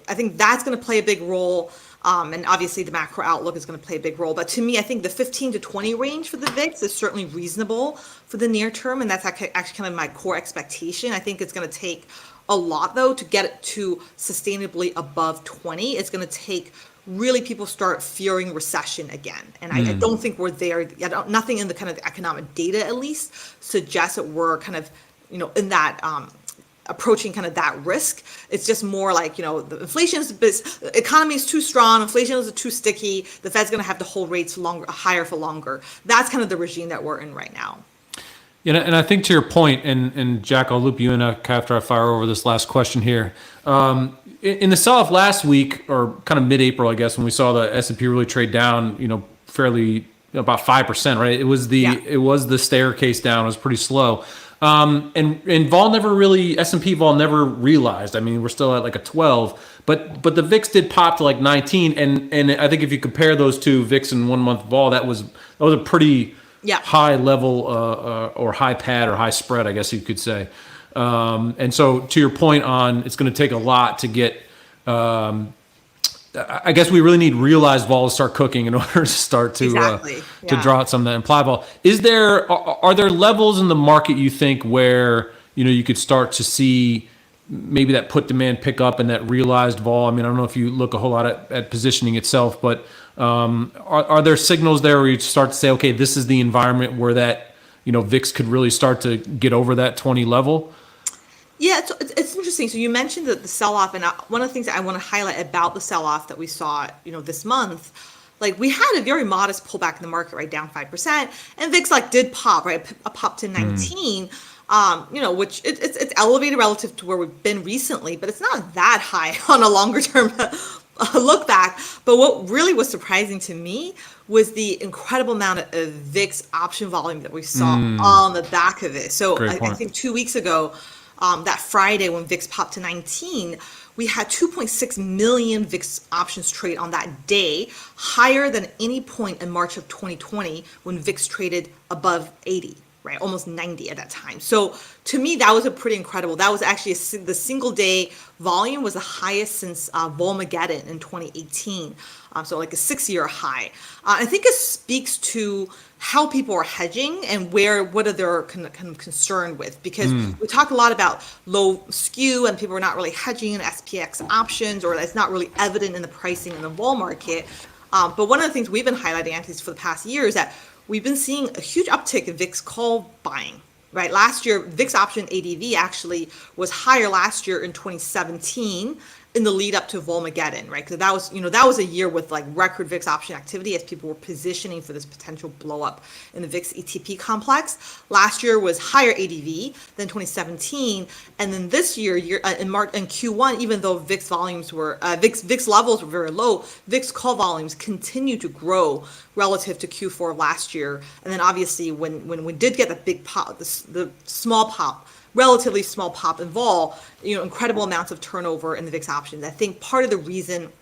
I think that's going to play a big role. And obviously the macro outlook is going to play a big role. But to me, I think the 15 to 20 range for the VIX is certainly reasonable for the near term. And that's actually kind of my core expectation. I think it's going to take a lot, though, to get it to sustainably above 20. It's going to take really people start fearing recession again. And I don't think we're there. Nothing in the kind of economic data, at least, suggests that we're kind of, in that approaching kind of that risk. It's just more like, the the economy is too strong, inflation is too sticky, the Fed's going to have to hold rates higher for longer. That's kind of the regime that we're in right now. Yeah, and I think to your point, and Jack, I'll loop you in after I fire over this last question here. In the sell-off last week, or kind of mid-April, I guess, when we saw the S&P really trade down, fairly about 5%, right? It was the staircase down. It was pretty slow. And vol never really, S&P vol never realized. I mean, we're still at like a 12, but the VIX did pop to like 19. And I think if you compare those two, VIX and 1 month vol, that was a pretty high level, or high pad or high spread, I guess you could say. And so to your point on, it's going to take a lot to get, I guess we really need realized vol to start cooking in order to start to to draw out some of that implied vol. Are there levels in the market you think where you could start to see maybe that put demand pick up and that realized vol? I mean, I don't know if you look a whole lot at positioning itself, but are there signals there where you start to say, okay, this is the environment where that VIX could really start to get over that 20 level? Yeah, it's interesting. So you mentioned the sell-off, and one of the things that I want to highlight about the sell-off that we saw, this month, like we had a very modest pullback in the market, right, down 5%, and VIX did pop, right, a pop to 19, which it's elevated relative to where we've been recently, but it's not that high on a longer term look back. But what really was surprising to me was the incredible amount of VIX option volume that we saw on the back of it. So I think 2 weeks ago, that Friday when VIX popped to 19, we had 2.6 million VIX options trade on that day, higher than any point in March of 2020 when VIX traded above 80, right? Almost 90 at that time. So to me, that was a pretty incredible. That was actually the single day volume was the highest since Volmageddon in 2018. So like a 6-year high. I think it speaks to how people are hedging and what are they kind of concerned with, because we talk a lot about low skew and people are not really hedging in SPX options, or it's not really evident in the pricing in the vol market. But one of the things we've been highlighting, at least for the past year, is that we've been seeing a huge uptick in VIX call buying. Right, last year VIX option ADV actually was higher last year in 2017 in the lead up to Volmageddon, right? Because that was a year with like record VIX option activity as people were positioning for this potential blow up in the VIX ETP complex. Last year was higher ADV than 2017, and then this year in March and Q1, even though VIX volumes were VIX levels were very low, VIX call volumes continue to grow relative to Q4 of last year. And then obviously when we did get the big pop, the small pop, relatively small pop in vol, incredible amounts of turnover in the VIX options. I think part of the reason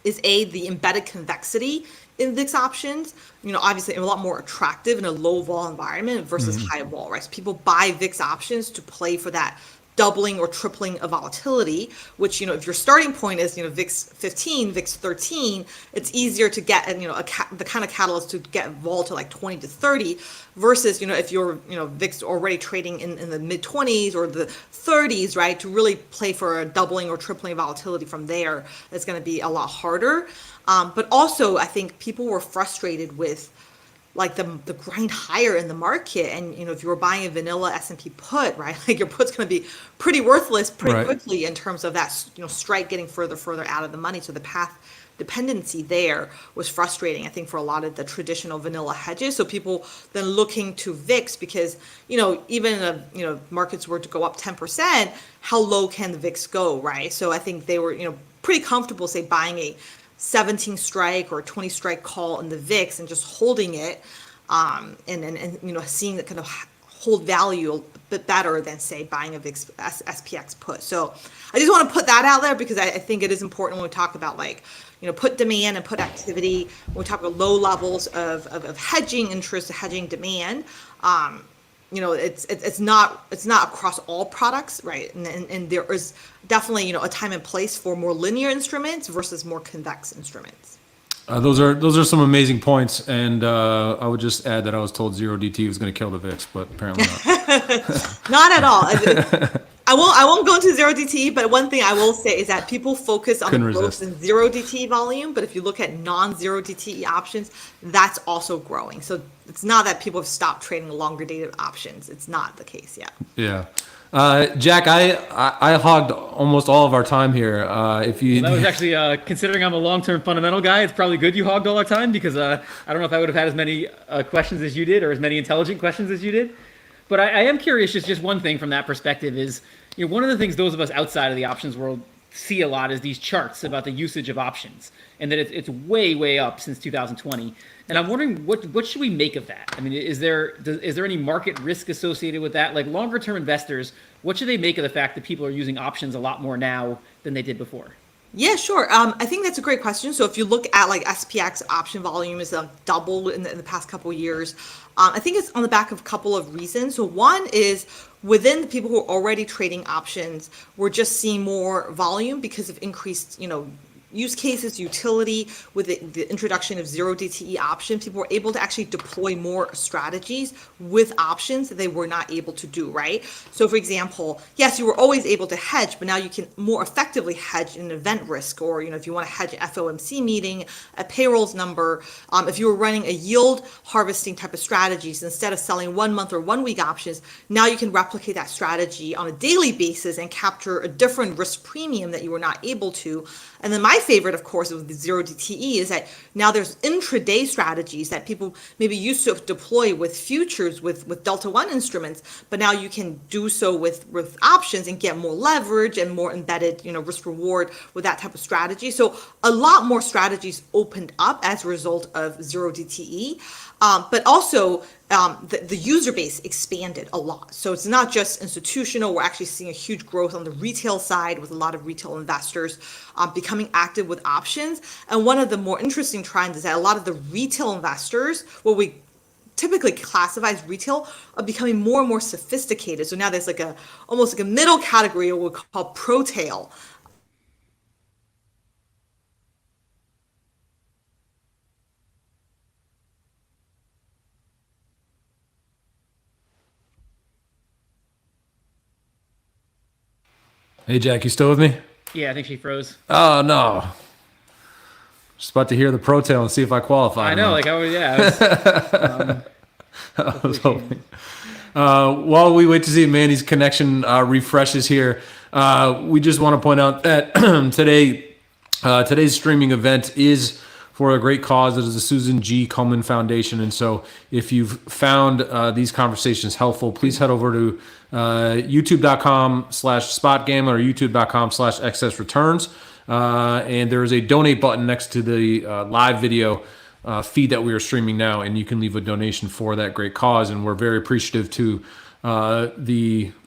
is the embedded convexity in VIX options, obviously a lot more attractive in a low vol environment versus high vol, right? So people buy VIX options to play for that doubling or tripling of volatility, which, if your starting point is, VIX 15, VIX 13, it's easier to get, the kind of catalyst to get vol to like 20 to 30 versus, if you're, VIX already trading in the mid 20s or the 30s, right? To really play for a doubling or tripling volatility from there, it's going to be a lot harder. But also I think people were frustrated with like the grind higher in the market, and if you were buying a vanilla S&P put, right, like your put's going to be pretty worthless pretty quickly in terms of that strike getting further out of the money. So the path dependency there was frustrating, I think, for a lot of the traditional vanilla hedges. So people then looking to VIX because even if markets were to go up 10%, how low can the VIX go, right? So I think they were pretty comfortable, say, buying a 17 strike or 20 strike call in the VIX and just holding it, and seeing it kind of hold value a bit better than, say, buying a VIX SPX put. So I just want to put that out there because I think it is important when we talk about put demand and put activity. When we talk about low levels of hedging interest, hedging demand. It's not across all products, right? And there is definitely a time and place for more linear instruments versus more convex instruments. Those are some amazing points, and I would just add that I was told 0DT was going to kill the VIX, but apparently not. Not at all. I won't go into zero DTE, but one thing I will say is that people focus on Couldn't growth resist. in zero DTE volume, but if you look at non-zero DTE options, that's also growing. So it's not that people have stopped trading longer dated options. It's not the case yet. Yeah. Jack, I hogged almost all of our time here. If you Well, that was actually, considering I'm a long-term fundamental guy, it's probably good you hogged all our time because I don't know if I would have had as many questions as you did or as many intelligent questions as you did. But I am curious, just one thing from that perspective is, one of the things those of us outside of the options world see a lot is these charts about the usage of options and that it's way, way up since 2020. And I'm wondering what should we make of that? I mean, is there any market risk associated with that? Like longer term investors, what should they make of the fact that people are using options a lot more now than they did before? Yeah, sure. I think that's a great question. So if you look at like SPX option volume is doubled in the past couple of years. I think it's on the back of a couple of reasons. So one is within the people who are already trading options, we're just seeing more volume because of increased, use cases, utility with the introduction of zero DTE options. People were able to actually deploy more strategies with options that they were not able to do, right? So for example, yes, you were always able to hedge, but now you can more effectively hedge an event risk, or if you want to hedge an FOMC meeting, a payrolls number. If you were running a yield harvesting type of strategies, instead of selling 1 month or 1 week options, now you can replicate that strategy on a daily basis and capture a different risk premium that you were not able to. And then my favorite, of course, of the zero DTE is that now there's intraday strategies that people maybe used to deploy with futures, with Delta One instruments, but now you can do so with options and get more leverage and more embedded, risk reward with that type of strategy. So a lot more strategies opened up as a result of zero DTE. But also the user base expanded a lot. So it's not just institutional. We're actually seeing a huge growth on the retail side with a lot of retail investors becoming active with options. And one of the more interesting trends is that a lot of the retail investors, what we typically classify as retail, are becoming more and more sophisticated. So now there's almost like a middle category, what we call pro-tail. Hey, Jack, you still with me? Yeah, I think she froze. Oh, no. Just about to hear the pro tail and see if I qualify. I know, I was hoping. While we wait to see if Mandy's connection refreshes here, we just want to point out that today's streaming event is for a great cause. It is the Susan G. Komen Foundation. And so if you've found these conversations helpful, please head over to youtube.com/SpotGamma or youtube.com/excess returns. And there is a donate button next to the live video feed that we are streaming now, and you can leave a donation for that great cause. And we're very appreciative to I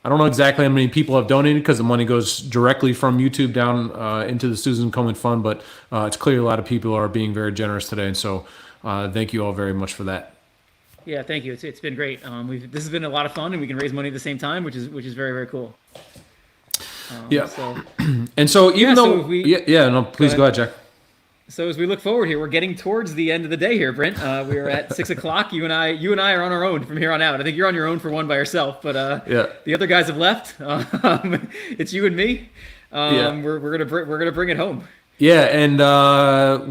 don't know exactly how many people have donated because the money goes directly from YouTube down into the Susan Komen Fund, but it's clear a lot of people are being very generous today. And so thank you all very much for that. Yeah, thank you. It's been great. This has been a lot of fun, and we can raise money at the same time, which is very, very cool. Yeah. And so even though please go ahead, Jack. So as we look forward here, we're getting towards the end of the day here, Brent. We are at 6 o'clock. You and I are on our own from here on out. I think you're on your own for one by yourself, but the other guys have left. It's you and me. We're gonna bring it home. Yeah, and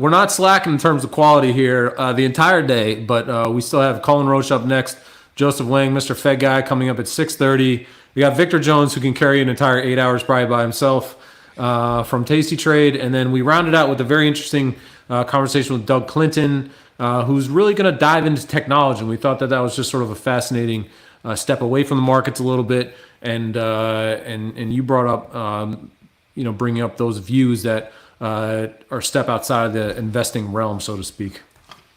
we're not slacking in terms of quality here the entire day, but we still have Colin Roche up next, Joseph Lang, Mr. Fed Guy, coming up at 6:30. We got Victor Jones, who can carry an entire 8 hours probably by himself from Tasty Trade. And then we rounded out with a very interesting conversation with Doug Clinton, who's really going to dive into technology. And we thought that was just sort of a fascinating step away from the markets a little bit. And you brought up, bringing up those views that are a step outside of the investing realm, so to speak.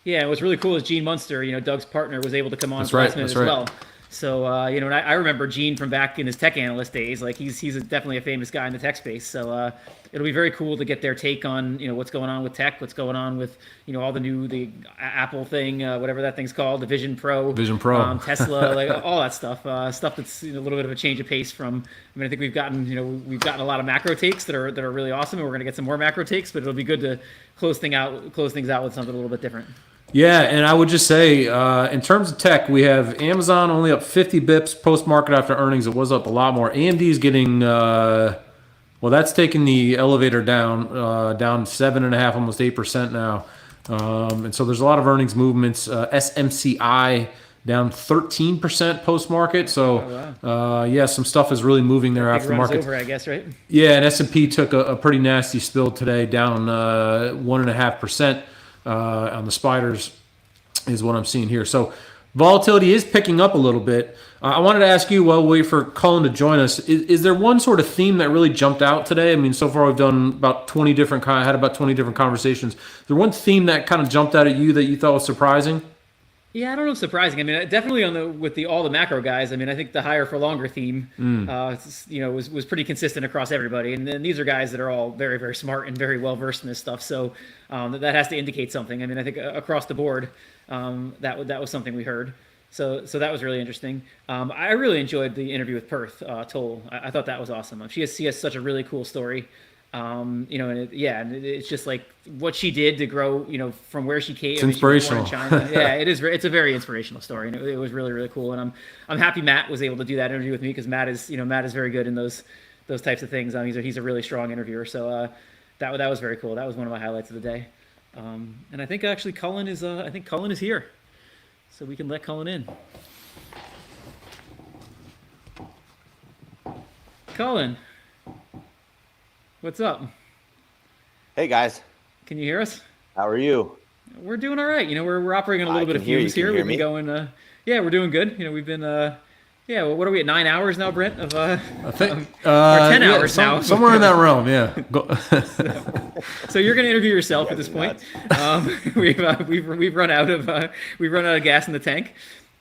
Yeah, and what's really cool is Gene Munster, Doug's partner, was able to come on last minute as well. So, and I remember Gene from back in his tech analyst days. Like he's definitely a famous guy in the tech space. So it'll be very cool to get their take on, what's going on with tech, what's going on with, all the Apple thing, whatever that thing's called, the Vision Pro, Tesla, like all that stuff that's a little bit of a change of pace from. I think we've gotten a lot of macro takes that are really awesome, and we're going to get some more macro takes. But it'll be good to close things out with something a little bit different. Yeah, and I would just say, in terms of tech, we have Amazon only up 50 bips post-market after earnings. It was up a lot more. AMD is getting, well, that's taking the elevator down 7.5%, almost 8% now. And so there's a lot of earnings movements. SMCI down 13% post-market. So, yeah, some stuff is really moving there after the market. Over, I guess, right? Yeah, and S&P took a pretty nasty spill today, down 1.5%. On the spiders is what I'm seeing here. So volatility is picking up a little bit. I wanted to ask you, while we wait for Cullen to join us, is there one sort of theme that really jumped out today? I mean, so far we've done about 20 different conversations. Is there one theme that kind of jumped out at you that you thought was surprising? Yeah, I don't know if surprising. I mean, definitely with all the macro guys. I mean, I think the higher for longer theme, was pretty consistent across everybody. And then these are guys that are all very, very smart and very well versed in this stuff. So that has to indicate something. I mean, I think across the board, that was something we heard. So that was really interesting. I really enjoyed the interview with Perth Toll. I thought that was awesome. She has such a really cool story. And it's just like what she did to grow, from where she came. It's inspirational. She was born in China. Yeah, it is. It's a very inspirational story, and it was really, really cool. And I'm happy Matt was able to do that interview with me, because Matt is very good in those types of things. He's a really strong interviewer. So that was very cool. That was one of my highlights of the day. And I think actually Cullen is here, so we can let Cullen in. Cullen. What's up? Hey guys. Can you hear us? How are you? We're doing all right. We're operating on a little bit of fumes here. We've been going. We're doing good. We've been. Well, what are we at? 9 hours now, Brent? Of I think or 10 hours now. Somewhere in that realm, yeah. So you're going to interview yourself at this point. We've run out of gas in the tank,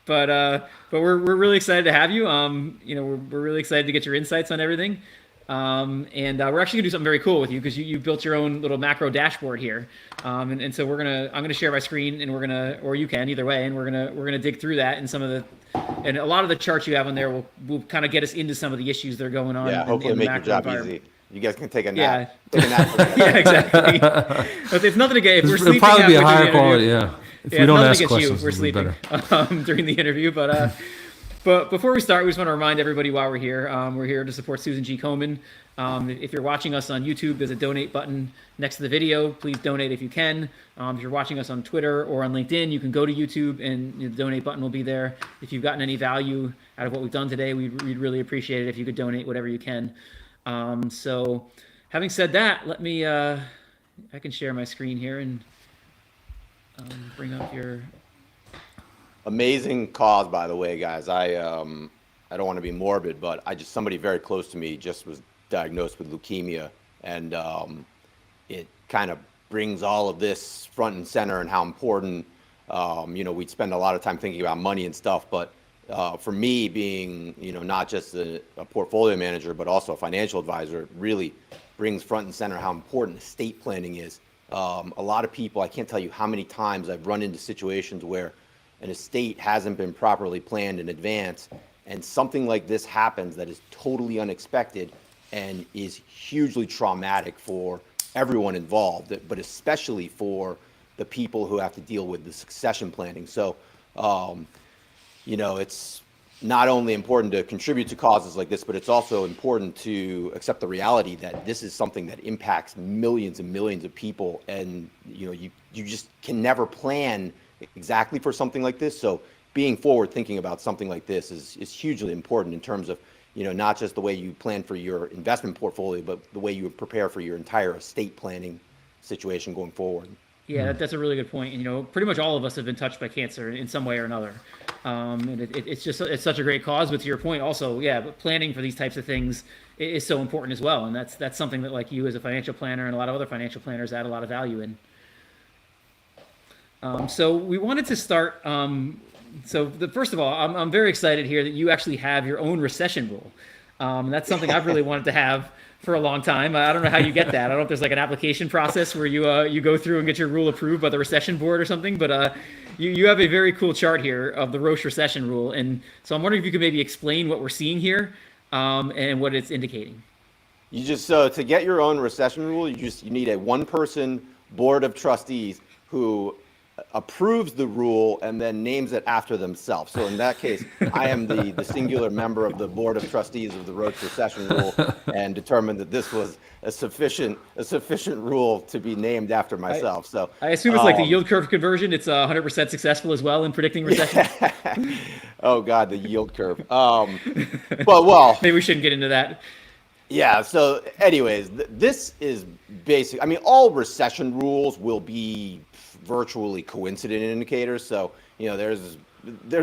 but we're really excited to have you. We're really excited to get your insights on everything. And we're actually gonna do something very cool with you, because you built your own little macro dashboard here. And so I'm gonna share my screen, and or you can, either way, and we're gonna dig through that, and and a lot of the charts you have on there will kind of get us into some of the issues that are going on. Yeah, hopefully in make your job easy. You guys can take a nap. Yeah, take a nap. Yeah, exactly. But it's nothing to get. If we're sleeping, it'll probably be a higher quality. If we don't ask questions, we're sleeping during the interview. But before we start, we just want to remind everybody why we're here. We're here to support Susan G. Komen. If you're watching us on YouTube, there's a donate button next to the video. Please donate if you can. If you're watching us on Twitter or on LinkedIn, you can go to YouTube, and the donate button will be there. If you've gotten any value out of what we've done today, we'd really appreciate it if you could donate whatever you can. So having said that, let me, I can share my screen here and bring up your... Amazing cause, by the way, guys. I don't want to be morbid, but somebody very close to me just was diagnosed with leukemia, and it kind of brings all of this front and center, and how important, we'd spend a lot of time thinking about money and stuff, but for me, being, not just a portfolio manager, but also a financial advisor, it really brings front and center how important estate planning is. A lot of people, I can't tell you how many times I've run into situations where an estate hasn't been properly planned in advance, and something like this happens that is totally unexpected and is hugely traumatic for everyone involved, but especially for the people who have to deal with the succession planning. So, it's not only important to contribute to causes like this, but it's also important to accept the reality that this is something that impacts millions and millions of people, and you just can never plan exactly for something like this. So being forward thinking about something like this is hugely important in terms of, not just the way you plan for your investment portfolio, but the way you prepare for your entire estate planning situation going forward. Yeah, that's a really good point. And, pretty much all of us have been touched by cancer in some way or another. And it's such a great cause. But to your point also, but planning for these types of things is so important as well. And that's something that, like, you as a financial planner and a lot of other financial planners add a lot of value in. So we wanted to start. First of all, I'm very excited here that you actually have your own recession rule. That's something I've really wanted to have for a long time. I don't know how you get that. I don't know if there's like an application process where you go through and get your rule approved by the recession board or something. But you have a very cool chart here of the Roche recession rule, and so I'm wondering if you could maybe explain what we're seeing here and what it's indicating. You just to get your own recession rule, you need a one-person board of trustees who approves the rule and then names it after themselves. So in that case, I am the singular member of the board of trustees of the Roach recession rule, and determined that this was a sufficient rule to be named after myself. So I assume it's like the yield curve conversion. It's 100% successful as well in predicting recession. Oh God, the yield curve. But well, maybe we shouldn't get into that. Yeah. So anyways, this is basic. I mean, all recession rules will be virtually coincident indicators. So, there's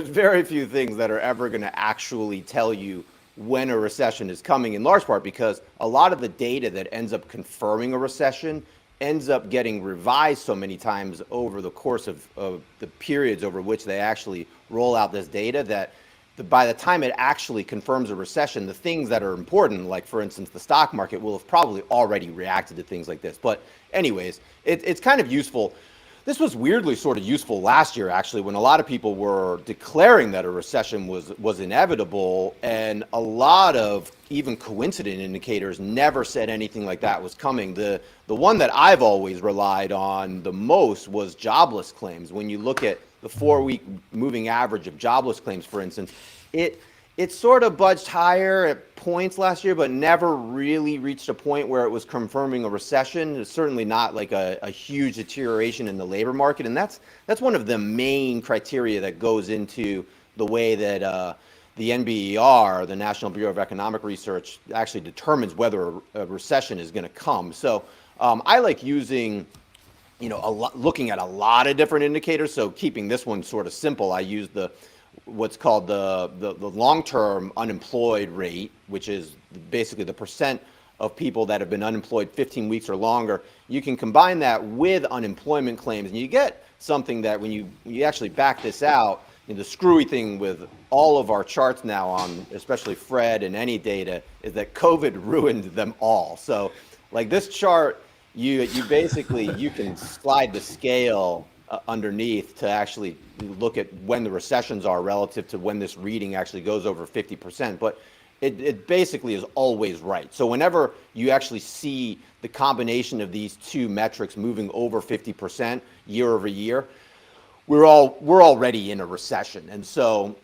very few things that are ever going to actually tell you when a recession is coming, in large part because a lot of the data that ends up confirming a recession ends up getting revised so many times over the course of the periods over which they actually roll out this data that by the time it actually confirms a recession, the things that are important, like for instance, the stock market, will have probably already reacted to things like this. But anyways, it's kind of useful. This was weirdly sort of useful last year, actually, when a lot of people were declaring that a recession was inevitable, and a lot of even coincident indicators never said anything like that was coming. The one that I've always relied on the most was jobless claims. When you look at the 4-week moving average of jobless claims, for instance, it sort of budged higher at points last year, but never really reached a point where it was confirming a recession. It's certainly not like a huge deterioration in the labor market. And that's one of the main criteria that goes into the way that the NBER, the National Bureau of Economic Research, actually determines whether a recession is going to come. So I like using, looking at a lot of different indicators. So keeping this one sort of simple, I use what's called the long-term unemployed rate, which is basically the percent of people that have been unemployed 15 weeks or longer. You can combine that with unemployment claims, and you get something that when you actually back this out, the screwy thing with all of our charts now on, especially Fred and any data, is that COVID ruined them all. So like this chart, you basically, you can slide the scale underneath to actually look at when the recessions are relative to when this reading actually goes over 50%. But it basically is always right. So whenever you actually see the combination of these two metrics moving over 50% year over year, we're already in a recession. And so,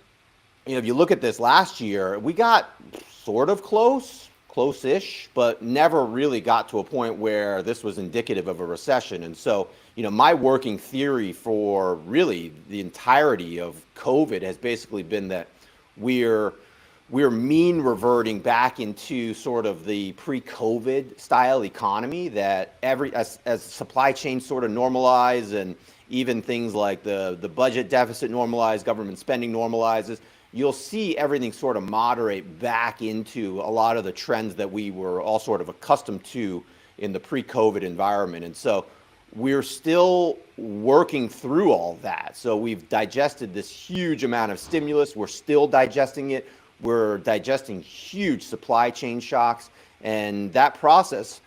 if you look at this last year, we got sort of close-ish, but never really got to a point where this was indicative of a recession. And so, my working theory for really the entirety of COVID has basically been that we're mean reverting back into sort of the pre-COVID style economy, that as supply chains sort of normalize and even things like the budget deficit normalize, government spending normalizes, you'll see everything sort of moderate back into a lot of the trends that we were all sort of accustomed to in the pre-COVID environment. And so we're still working through all that. So we've digested this huge amount of stimulus. We're still digesting it. We're digesting huge supply chain shocks. And that process,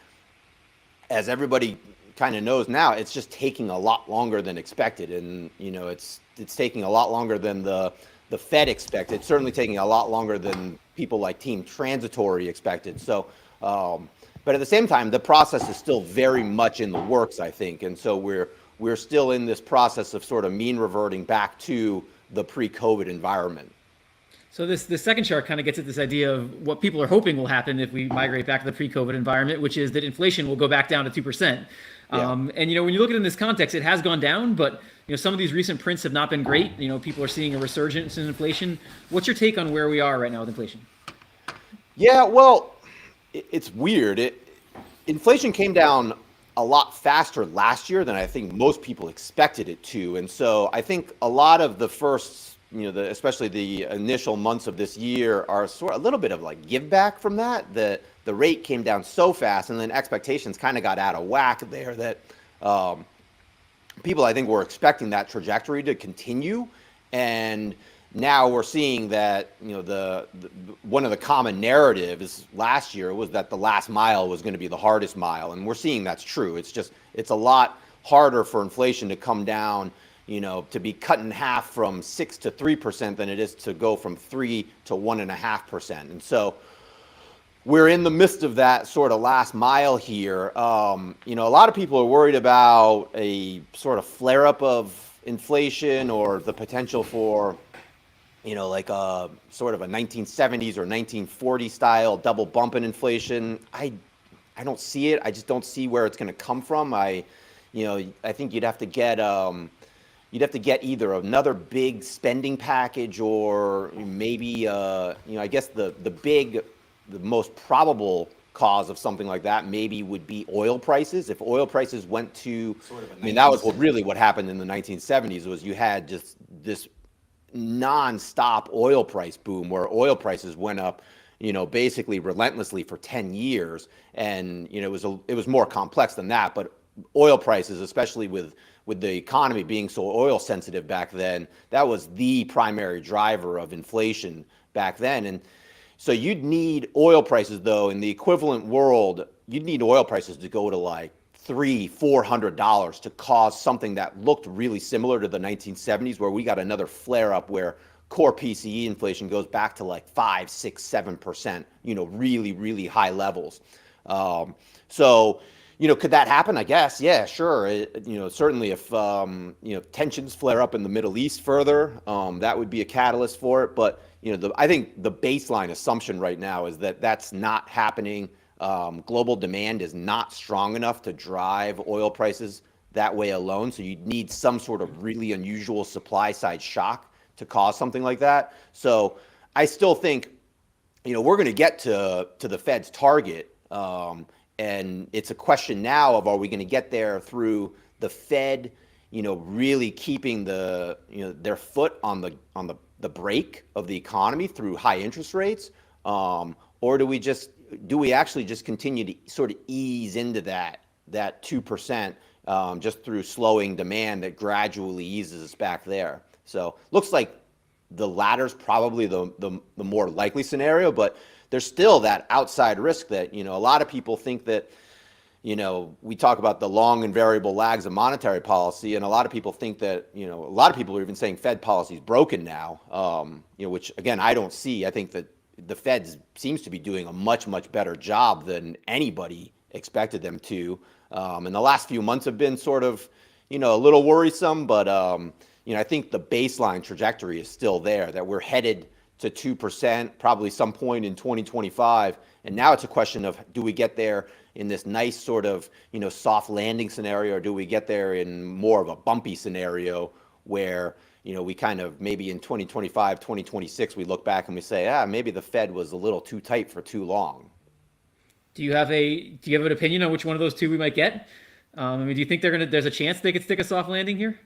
as everybody kind of knows now, it's just taking a lot longer than expected. And, it's taking a lot longer than the Fed expected. It's certainly taking a lot longer than people like Team Transitory expected. So, but at the same time, the process is still very much in the works, I think. And so we're still in this process of sort of mean reverting back to the pre-COVID environment. So this second chart kind of gets at this idea of what people are hoping will happen if we migrate back to the pre-COVID environment, which is that inflation will go back down to 2%. Yeah. And, when you look at it in this context, it has gone down, but, some of these recent prints have not been great. People are seeing a resurgence in inflation. What's your take on where we are right now with inflation? Yeah, well, it's weird. Inflation came down a lot faster last year than I think most people expected it to. And so I think a lot of the first, especially the initial months of this year are sort of a little bit of like give back from that. The rate came down so fast, and then expectations kind of got out of whack there that people, I think, were expecting that trajectory to continue. And now we're seeing that, one of the common narratives last year was that the last mile was going to be the hardest mile. And we're seeing that's true. It's a lot harder for inflation to come down, to be cut in half from 6 to 3% than it is to go from 3 to 1.5%. And so we're in the midst of that sort of last mile here. A lot of people are worried about a sort of flare up of inflation or the potential for, like a sort of a 1970s or 1940 style double bump in inflation, I don't see it. I just don't see where it's going to come from. I think you'd have to get either another big spending package or maybe I guess the most probable cause of something like that maybe would be oil prices. If oil prices went to, that was really what happened in the 1970s, was you had just this non-stop oil price boom where oil prices went up, basically relentlessly for 10 years. And, it was more complex than that, but oil prices, especially with the economy being so oil sensitive back then, that was the primary driver of inflation back then. And so you'd need oil prices, though, in the equivalent world, you'd need oil prices to go to like $300-400 to cause something that looked really similar to the 1970s, where we got another flare up where core PCE inflation goes back to like 5, 6, 7%, really, really high levels. So, could that happen? I guess, yeah, sure. Certainly if, tensions flare up in the Middle East further, that would be a catalyst for it. But, I think the baseline assumption right now is that that's not happening. Global demand is not strong enough to drive oil prices that way alone. So you'd need some sort of really unusual supply side shock to cause something like that. So I still think, we're going to get to the Fed's target. And it's a question now of, are we going to get there through the Fed, really keeping their foot on the brake of the economy through high interest rates, or do we actually just continue to sort of ease into that 2% just through slowing demand that gradually eases us back there? So looks like the latter's probably the more likely scenario, but there's still that outside risk that, a lot of people think that, we talk about the long and variable lags of monetary policy, and a lot of people think that, a lot of people are even saying Fed policy is broken now, which again, I don't see. I think that the Fed seems to be doing a much, much better job than anybody expected them to. And the last few months have been sort of, a little worrisome, but, I think the baseline trajectory is still there, that we're headed to 2% probably some point in 2025. And now it's a question of, do we get there in this nice sort of, soft landing scenario, or do we get there in more of a bumpy scenario where, we kind of maybe in 2025, 2026, we look back and we say, maybe the Fed was a little too tight for too long. Do you have an opinion on which one of those two we might get? Do you think there's a chance they could stick a soft landing here?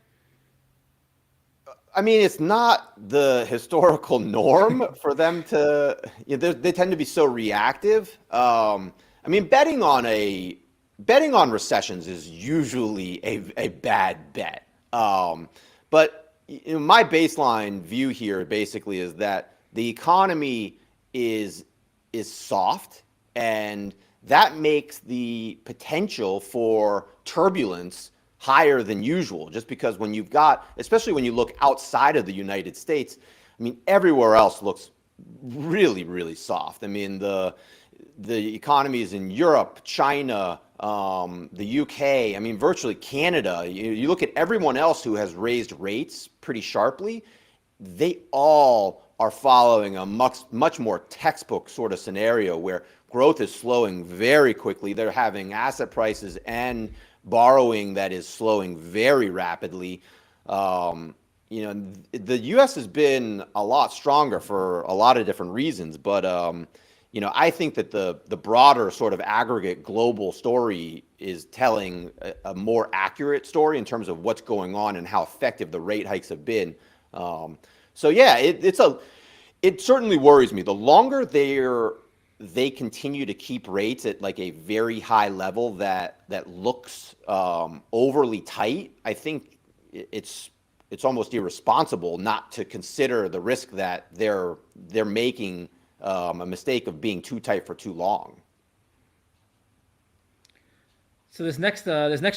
It's not the historical norm for them to, they tend to be so reactive. Betting on recessions is usually a bad bet. But my baseline view here basically is that the economy is soft, and that makes the potential for turbulence higher than usual, just because when you've got, especially when you look outside of the United States, everywhere else looks really, really soft. The economies in Europe, China, the UK, virtually Canada, you look at everyone else who has raised rates pretty sharply, they all are following a much more textbook sort of scenario where growth is slowing very quickly. They're having asset prices and borrowing that is slowing very rapidly. The U.S. has been a lot stronger for a lot of different reasons, but I think that the broader sort of aggregate global story is telling a more accurate story in terms of what's going on and how effective the rate hikes have been. So yeah, it certainly worries me. The longer they continue to keep rates at like a very high level that looks overly tight, I think it's almost irresponsible not to consider the risk that they're making a mistake of being too tight for too long. So this next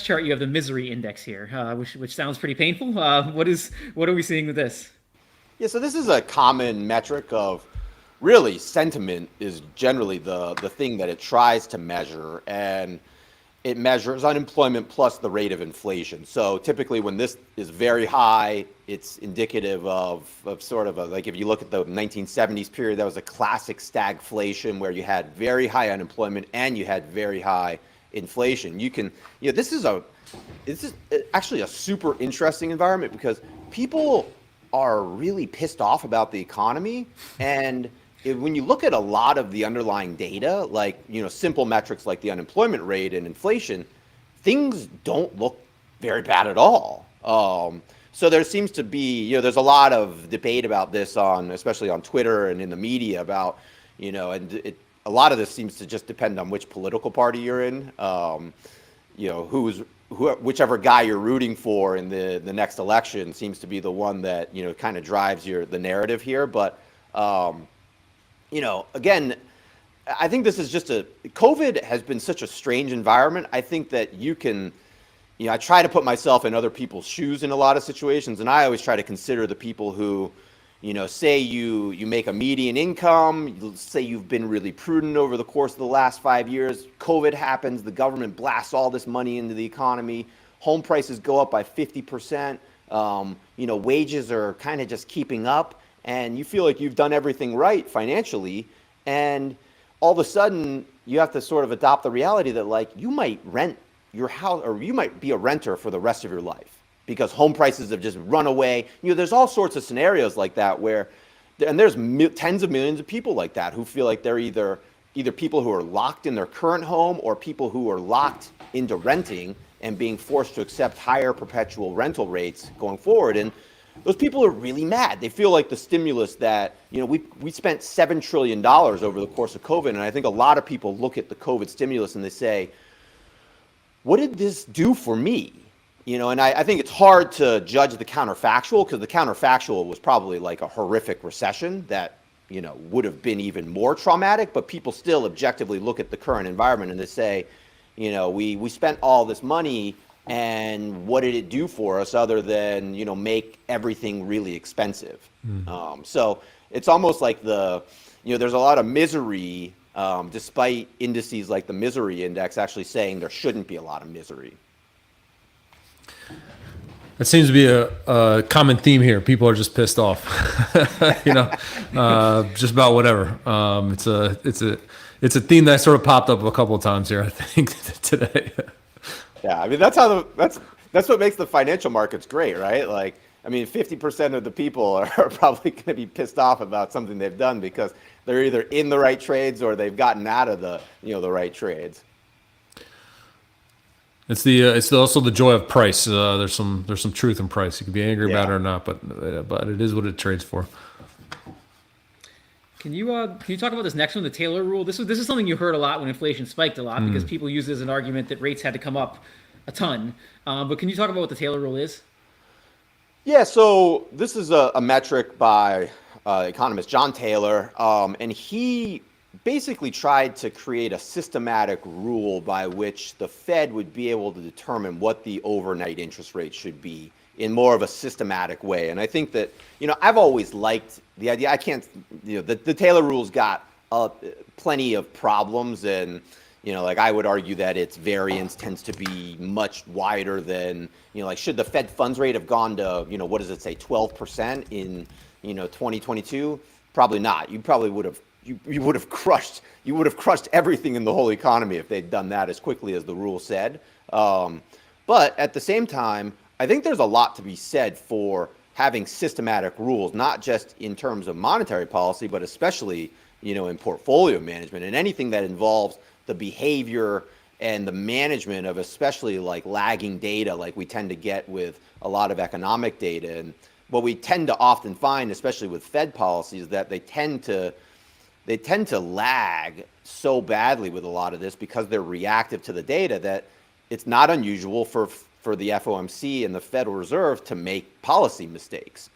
chart, you have the misery index here, which sounds pretty painful. What are we seeing with this? Yeah, so this is a common metric of, really, sentiment is generally the thing that it tries to measure. And it measures unemployment plus the rate of inflation. So typically when this is very high, it's indicative of sort of like if you look at the 1970s period, that was a classic stagflation where you had very high unemployment and you had very high inflation. This is actually a super interesting environment because people are really pissed off about the economy. And when you look at a lot of the underlying data, like, simple metrics like the unemployment rate and inflation, things don't look very bad at all. So there seems to be, there's a lot of debate about this especially on Twitter and in the media about, a lot of this seems to just depend on which political party you're in, whichever guy you're rooting for in the next election seems to be the one that, kind of drives the narrative here. But, again, I think this is COVID has been such a strange environment. I think that I try to put myself in other people's shoes in a lot of situations. And I always try to consider the people who, say you make a median income, say you've been really prudent over the course of the last 5 years, COVID happens, the government blasts all this money into the economy, home prices go up by 50%, wages are kind of just keeping up, and you feel like you've done everything right financially, and all of a sudden you have to sort of adopt the reality that, like, you might rent your house or you might be a renter for the rest of your life because home prices have just run away. There's all sorts of scenarios like that and there's tens of millions of people like that who feel like they're either people who are locked in their current home or people who are locked into renting and being forced to accept higher perpetual rental rates going forward. And those people are really mad. They feel like the stimulus that, we spent $7 trillion over the course of COVID. And I think a lot of people look at the COVID stimulus and they say, what did this do for me? And I think it's hard to judge the counterfactual because the counterfactual was probably like a horrific recession that, would have been even more traumatic, but people still objectively look at the current environment and they say, we spent all this money and what did it do for us other than, make everything really expensive? So it's almost like there's a lot of misery despite indices like the misery index actually saying there shouldn't be a lot of misery. That seems to be a common theme here. People are just pissed off, just about whatever. It's a theme that sort of popped up a couple of times here, I think, today. Yeah, I mean that's what makes the financial markets great, right? Like, I mean, 50% of the people are probably going to be pissed off about something they've done because they're either in the right trades or they've gotten out of the right trades. It's also the joy of price. There's some truth in price. You can be angry about it or not, but it is what it trades for. Can you talk about this next one, the Taylor rule? This is something you heard a lot when inflation spiked a lot because people used it as an argument that rates had to come up a ton. But can you talk about what the Taylor rule is? Yeah, so this is a metric by economist John Taylor, and he basically tried to create a systematic rule by which the Fed would be able to determine what the overnight interest rate should be in more of a systematic way. And I think that, I've always liked the idea. I can't, the Taylor rule's got plenty of problems and, like I would argue that its variance tends to be much wider than, like should the Fed funds rate have gone to, what does it say, 12% in, 2022? Probably not. You probably would have you would have crushed everything in the whole economy if they'd done that as quickly as the rule said. But at the same time, I think there's a lot to be said for having systematic rules, not just in terms of monetary policy, but especially, in portfolio management and anything that involves the behavior and the management of especially like lagging data like we tend to get with a lot of economic data. And what we tend to often find, especially with Fed policies, is that they tend to lag so badly with a lot of this because they're reactive to the data that it's not unusual for the FOMC and the Federal Reserve to make policy mistakes,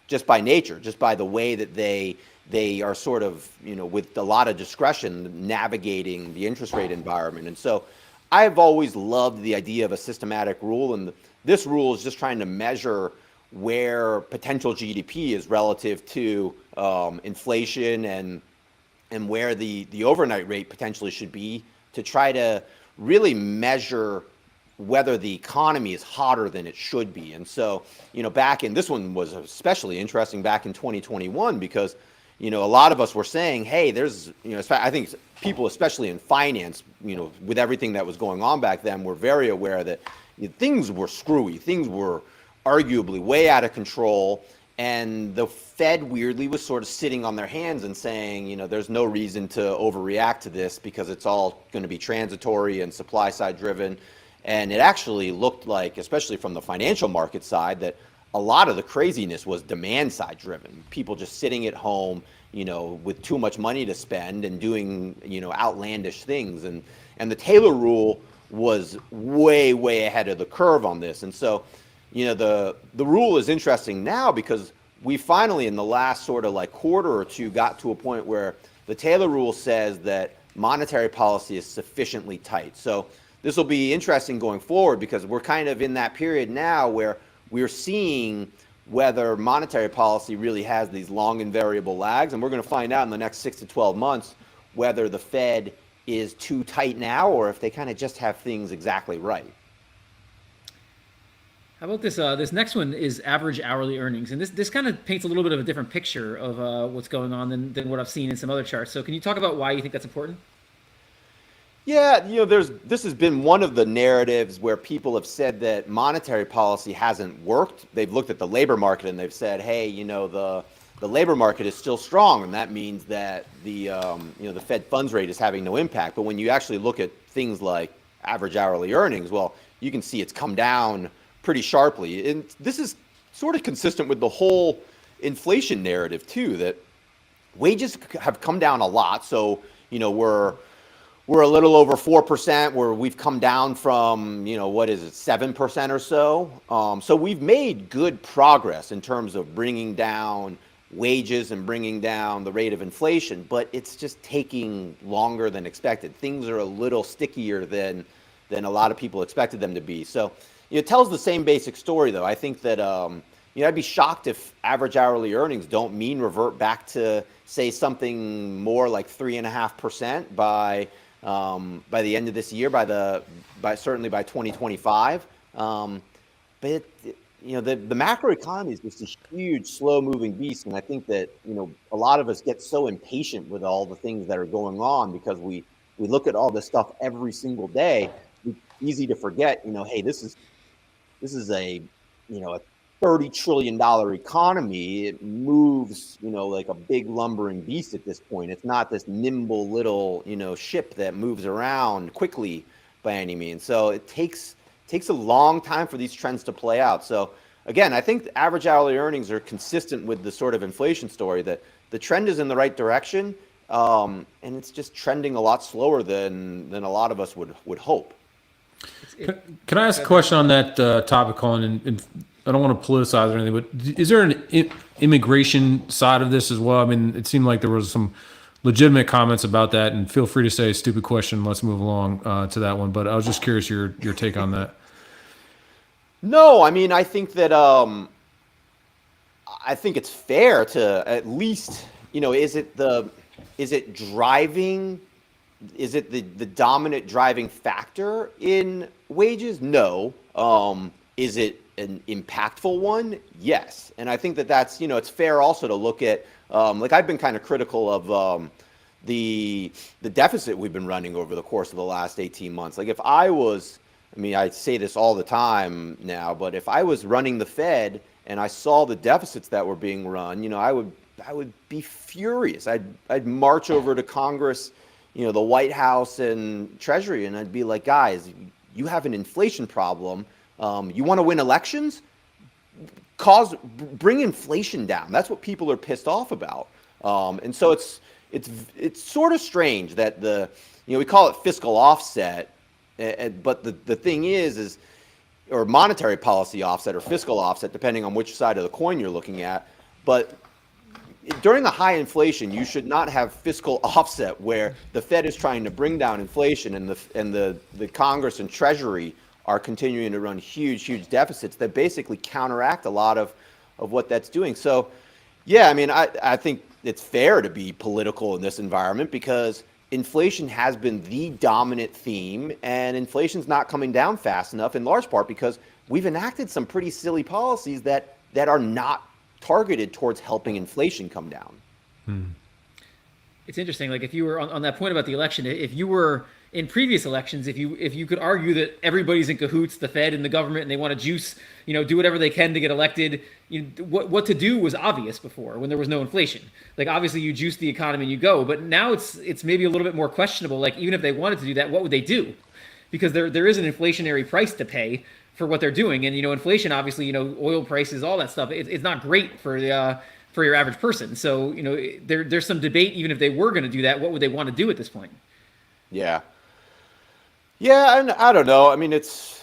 just by nature, just by the way that they are sort of, with a lot of discretion navigating the interest rate environment. And so I've always loved the idea of a systematic rule, and this rule is just trying to measure where potential GDP is relative to inflation and where the overnight rate potentially should be to try to really measure whether the economy is hotter than it should be. And so, back in, this one was especially interesting back in 2021 because, a lot of us were saying, hey, there's, I think people, especially in finance, with everything that was going on back then, were very aware that things were screwy, things were arguably way out of control. And the Fed weirdly was sort of sitting on their hands and saying, there's no reason to overreact to this because it's all going to be transitory and supply side driven. And it actually looked like, especially from the financial market side, that a lot of the craziness was demand side driven. People just sitting at home, with too much money to spend and doing, outlandish things. And the Taylor rule was way, way ahead of the curve on this. And so, the rule is interesting now because we finally, in the last sort of like quarter or two, got to a point where the Taylor rule says that monetary policy is sufficiently tight. So this will be interesting going forward because we're kind of in that period now where we're seeing whether monetary policy really has these long and variable lags. And we're going to find out in the next 6 to 12 months whether the Fed is too tight now or if they kind of just have things exactly right. How about this? This next one is average hourly earnings. And this kind of paints a little bit of a different picture of what's going on than what I've seen in some other charts. So can you talk about why you think that's important? Yeah, this has been one of the narratives where people have said that monetary policy hasn't worked. They've looked at the labor market and they've said, hey, the labor market is still strong, and that means that the Fed funds rate is having no impact. But when you actually look at things like average hourly earnings, well, you can see it's come down pretty sharply. And this is sort of consistent with the whole inflation narrative too, that wages have come down a lot. So, we're a little over 4%, where we've come down from, 7% or so. So we've made good progress in terms of bringing down wages and bringing down the rate of inflation, but it's just taking longer than expected. Things are a little stickier than a lot of people expected them to be. So it tells the same basic story, though. I think that I'd be shocked if average hourly earnings don't mean revert back to, say, something more like 3.5% by the end of this year, certainly by 2025. But the macro economy is just a huge, slow-moving beast, and I think that a lot of us get so impatient with all the things that are going on because we look at all this stuff every single day. It's easy to forget, hey, this is a $30 trillion economy. It moves, like a big lumbering beast at this point. It's not this nimble little, ship that moves around quickly by any means. So it takes a long time for these trends to play out. So again, I think the average hourly earnings are consistent with the sort of inflation story, that the trend is in the right direction, and it's just trending a lot slower than a lot of us would hope. Can I ask a question on that topic, Colin? And I don't want to politicize or anything, but is there an immigration side of this as well? I mean, it seemed like there was some legitimate comments about that, and feel free to say a stupid question. Let's move along to that one. But I was just curious your take on that. No, I mean, I think that I think it's fair to at least, is it the dominant driving factor in wages? No. Is it an impactful one? Yes. And I think that's, it's fair also to look at, I've been kind of critical of the deficit we've been running over the course of the last 18 months. Like if I say this all the time now, but if I was running the Fed and I saw the deficits that were being run, I would be furious. I'd march over to Congress, the White House and Treasury, and I'd be like, guys, you have an inflation problem. You want to win elections? Bring inflation down. That's what people are pissed off about. And so it's sort of strange that we call it fiscal offset, but the thing is or monetary policy offset or fiscal offset, depending on which side of the coin you're looking at. But during a high inflation, you should not have fiscal offset where the Fed is trying to bring down inflation and the Congress and Treasury are continuing to run huge deficits that basically counteract a lot of what that's doing. So, yeah, I mean, I think it's fair to be political in this environment because inflation has been the dominant theme, and inflation's not coming down fast enough, in large part because we've enacted some pretty silly policies that are not targeted towards helping inflation come down. It's interesting. Like if you were on that point about the election, if you were in previous elections, if you could argue that everybody's in cahoots, the Fed and the government, and they want to juice, do whatever they can to get elected, what to do was obvious before when there was no inflation. Like obviously you juice the economy and you go, but now it's maybe a little bit more questionable. Like even if they wanted to do that, what would they do? Because there is an inflationary price to pay for what they're doing, and inflation obviously, oil prices, all that stuff, it's not great for your average person. So there's some debate. Even if they were going to do that, what would they want to do at this point? Yeah, and I don't know. I mean, it's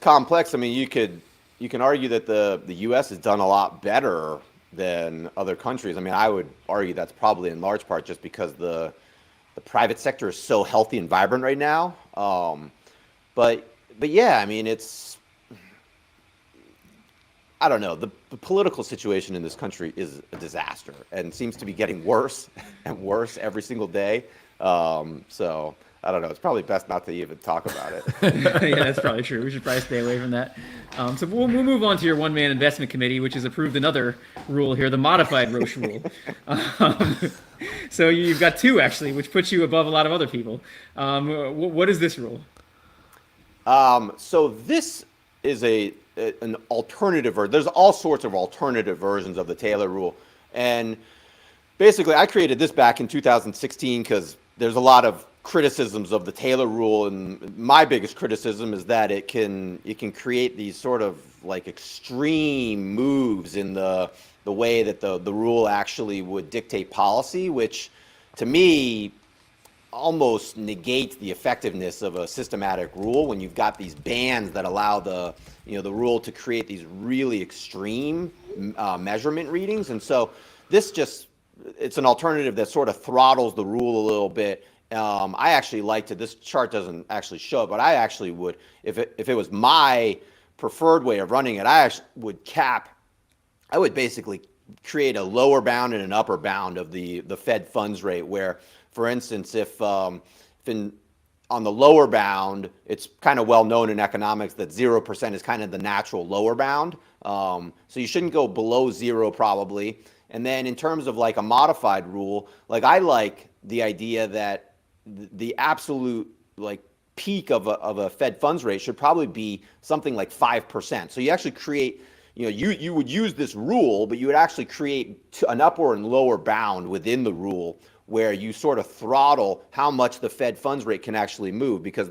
complex. I mean, you can argue that the U.S. has done a lot better than other countries. I mean, I would argue that's probably in large part just because the private sector is so healthy and vibrant right now. But yeah, I mean, I don't know. The political situation in this country is a disaster and seems to be getting worse and worse every single day. So I don't know. It's probably best not to even talk about it. Yeah, that's probably true. We should probably stay away from that. So we'll move on to your one-man investment committee, which has approved another rule here, the modified Roche rule. So you've got two, actually, which puts you above a lot of other people. What is this rule? So this is an alternative, or there's all sorts of alternative versions of the Taylor rule. And basically, I created this back in 2016 because there's a lot of criticisms of the Taylor rule, and my biggest criticism is that it can create these sort of like extreme moves in the way that the rule actually would dictate policy, which to me almost negates the effectiveness of a systematic rule when you've got these bands that allow the rule to create these really extreme measurement readings. And so it's an alternative that sort of throttles the rule a little bit. I actually liked it. This chart doesn't actually show it, but I actually would, if it was my preferred way of running it, I would basically create a lower bound and an upper bound of the Fed funds rate, where, for instance, if on the lower bound, it's kind of well known in economics that 0% is kind of the natural lower bound. So you shouldn't go below 0 probably. And then in terms of like a modified rule, like I like the idea that the absolute like peak of a Fed funds rate should probably be something like 5%. So you actually create, you would use this rule, but you would actually create an upper and lower bound within the rule where you sort of throttle how much the Fed funds rate can actually move, because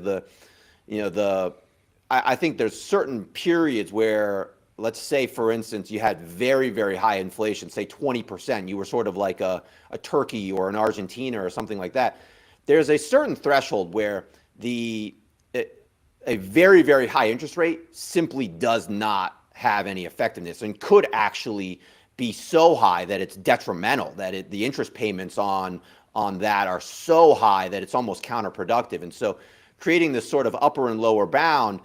I think there's certain periods where, let's say, for instance, you had very, very high inflation, say 20%, you were sort of like a Turkey or an Argentina or something like that. There's a certain threshold where a very, very high interest rate simply does not have any effectiveness and could actually be so high that it's detrimental, that the interest payments on that are so high that it's almost counterproductive. And so creating this sort of upper and lower bound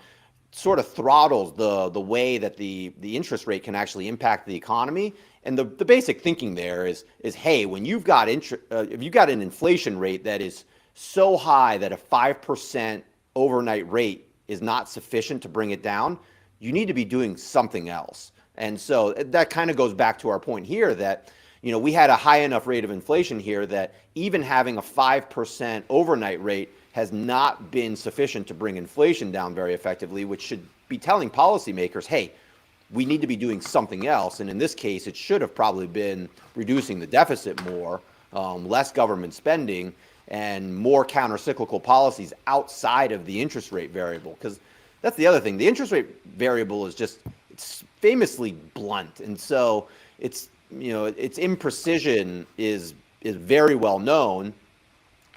sort of throttles the way that the interest rate can actually impact the economy. And the basic thinking there is hey, when you've got if you've got an inflation rate that is so high that a 5% overnight rate is not sufficient to bring it down, you need to be doing something else. And so that kind of goes back to our point here that, we had a high enough rate of inflation here that even having a 5% overnight rate has not been sufficient to bring inflation down very effectively, which should be telling policymakers, hey, we need to be doing something else. And in this case, it should have probably been reducing the deficit more, less government spending, and more counter-cyclical policies outside of the interest rate variable. Because that's the other thing. The interest rate variable is it's famously blunt. And so its imprecision is very well known.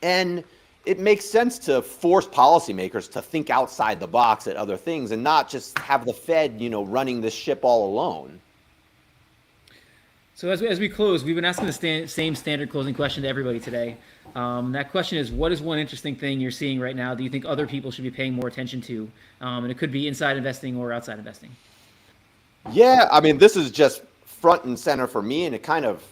And it makes sense to force policymakers to think outside the box at other things and not just have the Fed, running this ship all alone. So as we close, we've been asking the same standard closing question to everybody today. That question is, what is one interesting thing you're seeing right now that you think other people should be paying more attention to? And it could be inside investing or outside investing. Yeah, I mean, this is just front and center for me, and it kind of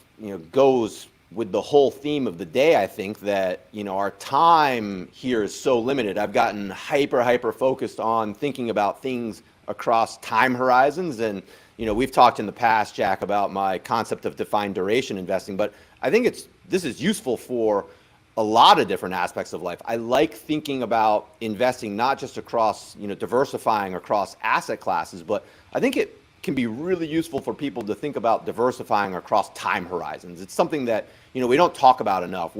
goes with the whole theme of the day, I think that, you know, our time here is so limited. I've gotten hyper focused on thinking about things across time horizons. And, you know, we've talked in the past, Jack, about my concept of defined duration investing, but I think this is useful for a lot of different aspects of life. I like thinking about investing not just across, you know, diversifying across asset classes, but I think it can be really useful for people to think about diversifying across time horizons. It's something that, you know, we don't talk about enough,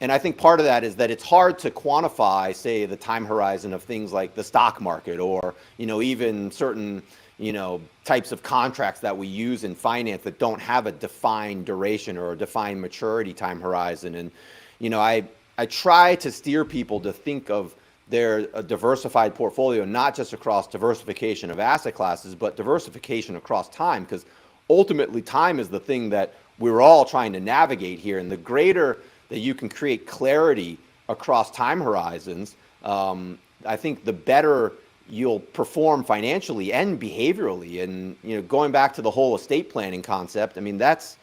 and I think part of that is that it's hard to quantify, say, the time horizon of things like the stock market, or, you know, even certain, you know, types of contracts that we use in finance that don't have a defined duration or a defined maturity time horizon. And, you know, I try to steer people to think of a diversified portfolio, not just across diversification of asset classes, but diversification across time, because ultimately time is the thing that we're all trying to navigate here. And the greater that you can create clarity across time horizons, I think the better you'll perform financially and behaviorally. And, you know, going back to the whole estate planning concept, I mean, that's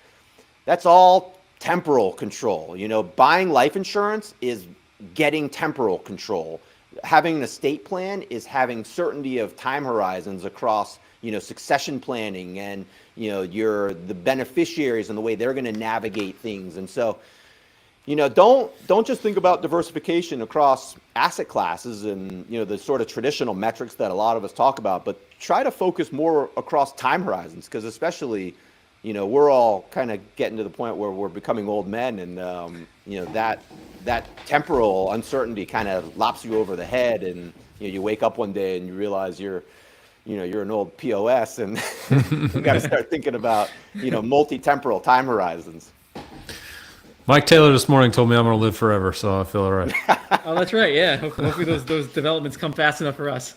all temporal control. You know, buying life insurance is getting temporal control. Having an estate plan is having certainty of time horizons across, you know, succession planning and, you know, the beneficiaries and the way they're going to navigate things. And so, you know, don't just think about diversification across asset classes and, you know, the sort of traditional metrics that a lot of us talk about, but try to focus more across time horizons, because especially, you know, we're all kind of getting to the point where we're becoming old men, and you know, that temporal uncertainty kind of lops you over the head, and, you know, you wake up one day and you realize you're an old POS, and you got to start thinking about, you know, multi-temporal time horizons. Mike Taylor this morning told me I'm going to live forever, so I feel all right. Oh, that's right. Yeah. Hopefully those developments come fast enough for us.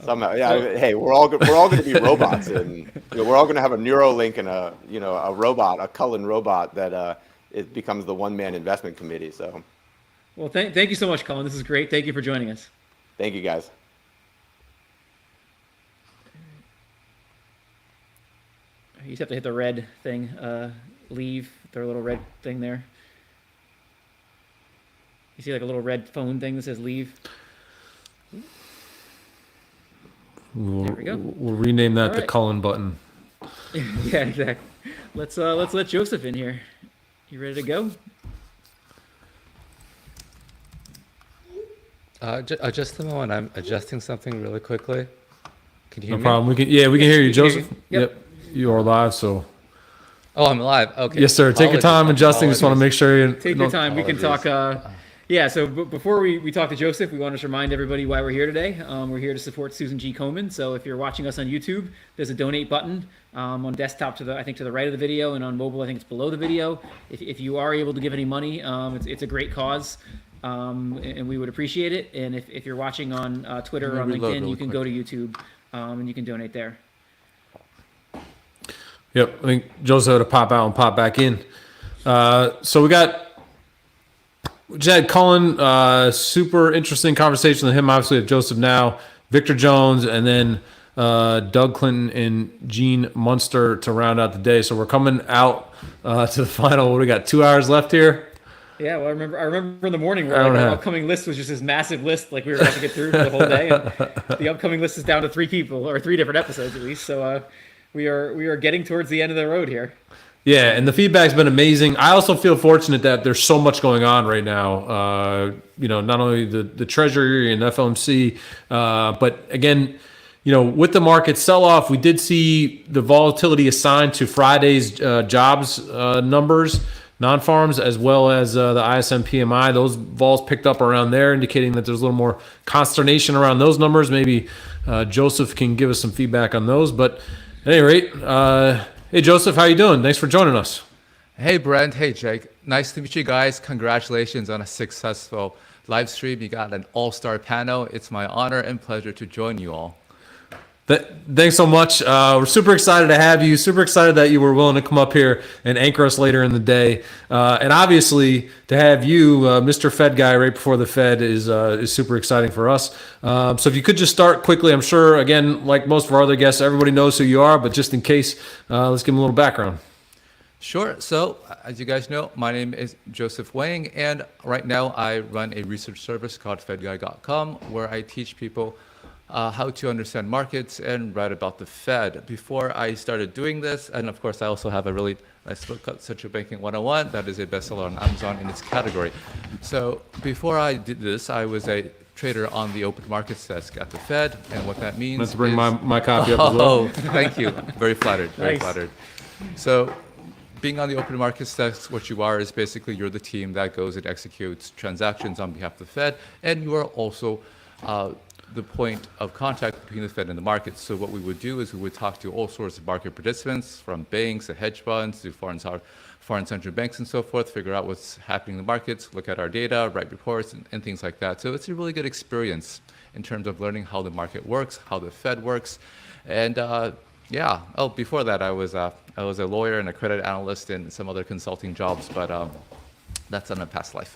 Somehow, yeah. Hey, we're all going to be robots, and, you know, we're all going to have a Neuralink and a robot, a Cullen robot that it becomes the one-man investment committee. So, well, thank you so much, Colin. This is great. Thank you for joining us. Thank you, guys. You just have to hit the red thing. Leave. Their little red thing there. You see like a little red phone thing that says leave. There we go. We'll rename that the Cullen button. Yeah, exactly. Let's let Joseph in here. You ready to go? Just a moment. I'm adjusting something really quickly. Can you hear me? No problem. We can hear you, Joseph. Yep. You are live, so. Oh, I'm live. Okay. Yes, sir. Take your time adjusting. Just want to make sure you take your time. We can talk. Yeah. So before we talk to Joseph, we want to remind everybody why we're here today. We're here to support Susan G. Komen. So if you're watching us on YouTube, there's a donate button on desktop to the right of the video, and on mobile I think it's below the video. If you are able to give any money, it's a great cause, and we would appreciate it. And if you're watching on Twitter or on LinkedIn, you can go to YouTube and you can donate there. Yep, I think Joseph had to pop out and pop back in. So we just had Colin, super interesting conversation with him. Obviously, with Joseph now, Victor Jones, and then Doug Clinton and Gene Munster to round out the day. So we're coming out to the final. What do we got? 2 hours left here. Yeah, well, I remember in the morning where our upcoming list was just this massive list, like we were about to get through for the whole day. And the upcoming list is down to 3 people, or 3 different episodes at least. So we are getting towards the end of the road here. Yeah, and the feedback's been amazing. I also feel fortunate that there's so much going on right now. You know, not only the Treasury and FOMC, but again, you know, with the market sell-off, we did see the volatility assigned to Friday's jobs numbers, non-farms, as well as the ISM PMI. Those vols picked up around there, indicating that there's a little more consternation around those numbers. Maybe Joseph can give us some feedback on those. But at any rate, hey, Joseph, how you doing? Thanks for joining us. Hey, Brent. Hey, Jake. Nice to meet you guys. Congratulations on a successful live stream. You got an all-star panel. It's my honor and pleasure to join you all. Thanks so much. We're super excited to have you. Super excited that you were willing to come up here and anchor us later in the day. And obviously, to have you, Mr. Fed guy, right before the Fed is super exciting for us. So if you could just start quickly, I'm sure, again, like most of our other guests, everybody knows who you are, but just in case, let's give them a little background. Sure. So, as you guys know, my name is Joseph Wang, and right now I run a research service called FedGuy.com, where I teach people how to understand markets and write about the Fed. Before I started doing this, and of course I also have a really nice book called Central Banking 101 that is a bestseller on Amazon in its category. So before I did this, I was a trader on the open markets desk at the Fed, and what that means Let's bring is... my copy up as well. Oh, thank you. Very flattered, very Nice. flattered. So being on the open markets desk, what you are is basically you're the team that goes and executes transactions on behalf of the Fed, and you are also the point of contact between the Fed and the markets. So what we would do is we would talk to all sorts of market participants, from banks to hedge funds to foreign central banks and so forth, figure out what's happening in the markets, look at our data, write reports, and things like that. So it's a really good experience in terms of learning how the market works, how the Fed works, and yeah. Oh, before that, I was a lawyer and a credit analyst and some other consulting jobs, but that's in a past life.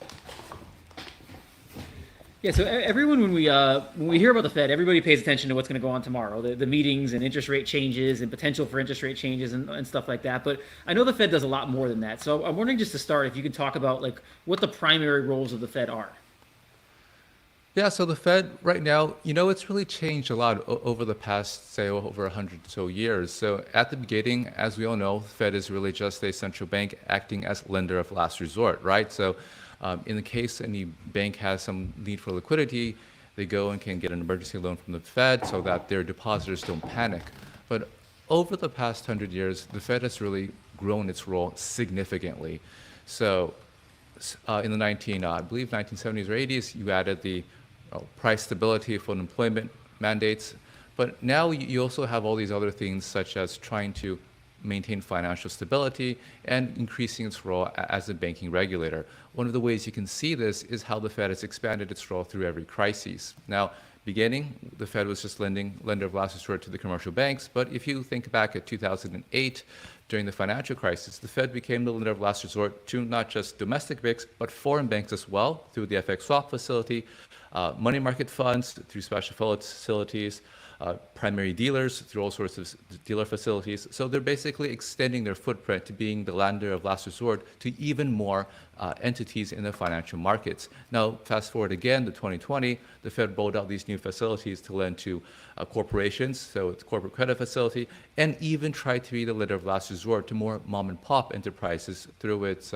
Yeah, so everyone, when we hear about the Fed, everybody pays attention to what's going to go on tomorrow, the meetings and interest rate changes and potential for interest rate changes and stuff like that. But I know the Fed does a lot more than that. So I'm wondering, just to start, if you could talk about like what the primary roles of the Fed are. Yeah, so the Fed right now, you know, it's really changed a lot over the past, say, over 100 or so years. So at the beginning, as we all know, the Fed is really just a central bank acting as lender of last resort, right? So in the case any bank has some need for liquidity, they go and can get an emergency loan from the Fed so that their depositors don't panic. But over the past 100 years, the Fed has really grown its role significantly. So in the I believe 1970s or 80s, you added the price stability for employment mandates. But now you also have all these other things, such as trying to maintain financial stability and increasing its role as a banking regulator. One of the ways you can see this is how the Fed has expanded its role through every crisis. Now, beginning, the Fed was just lender of last resort to the commercial banks. But if you think back at 2008, during the financial crisis, the Fed became the lender of last resort to not just domestic banks, but foreign banks as well, through the FX swap facility, money market funds through special facilities, primary dealers through all sorts of dealer facilities. So they're basically extending their footprint to being the lender of last resort to even more entities in the financial markets. Now, fast forward again to 2020, the Fed rolled out these new facilities to lend to corporations, so it's corporate credit facility, and even tried to be the lender of last resort to more mom and pop enterprises through its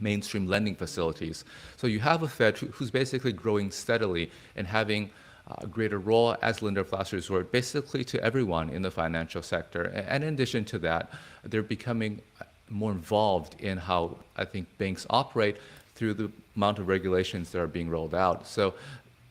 mainstream lending facilities. So you have a Fed who's basically growing steadily and having a greater role as lender of last resort, basically to everyone in the financial sector. And in addition to that, they're becoming more involved in how I think banks operate through the amount of regulations that are being rolled out. So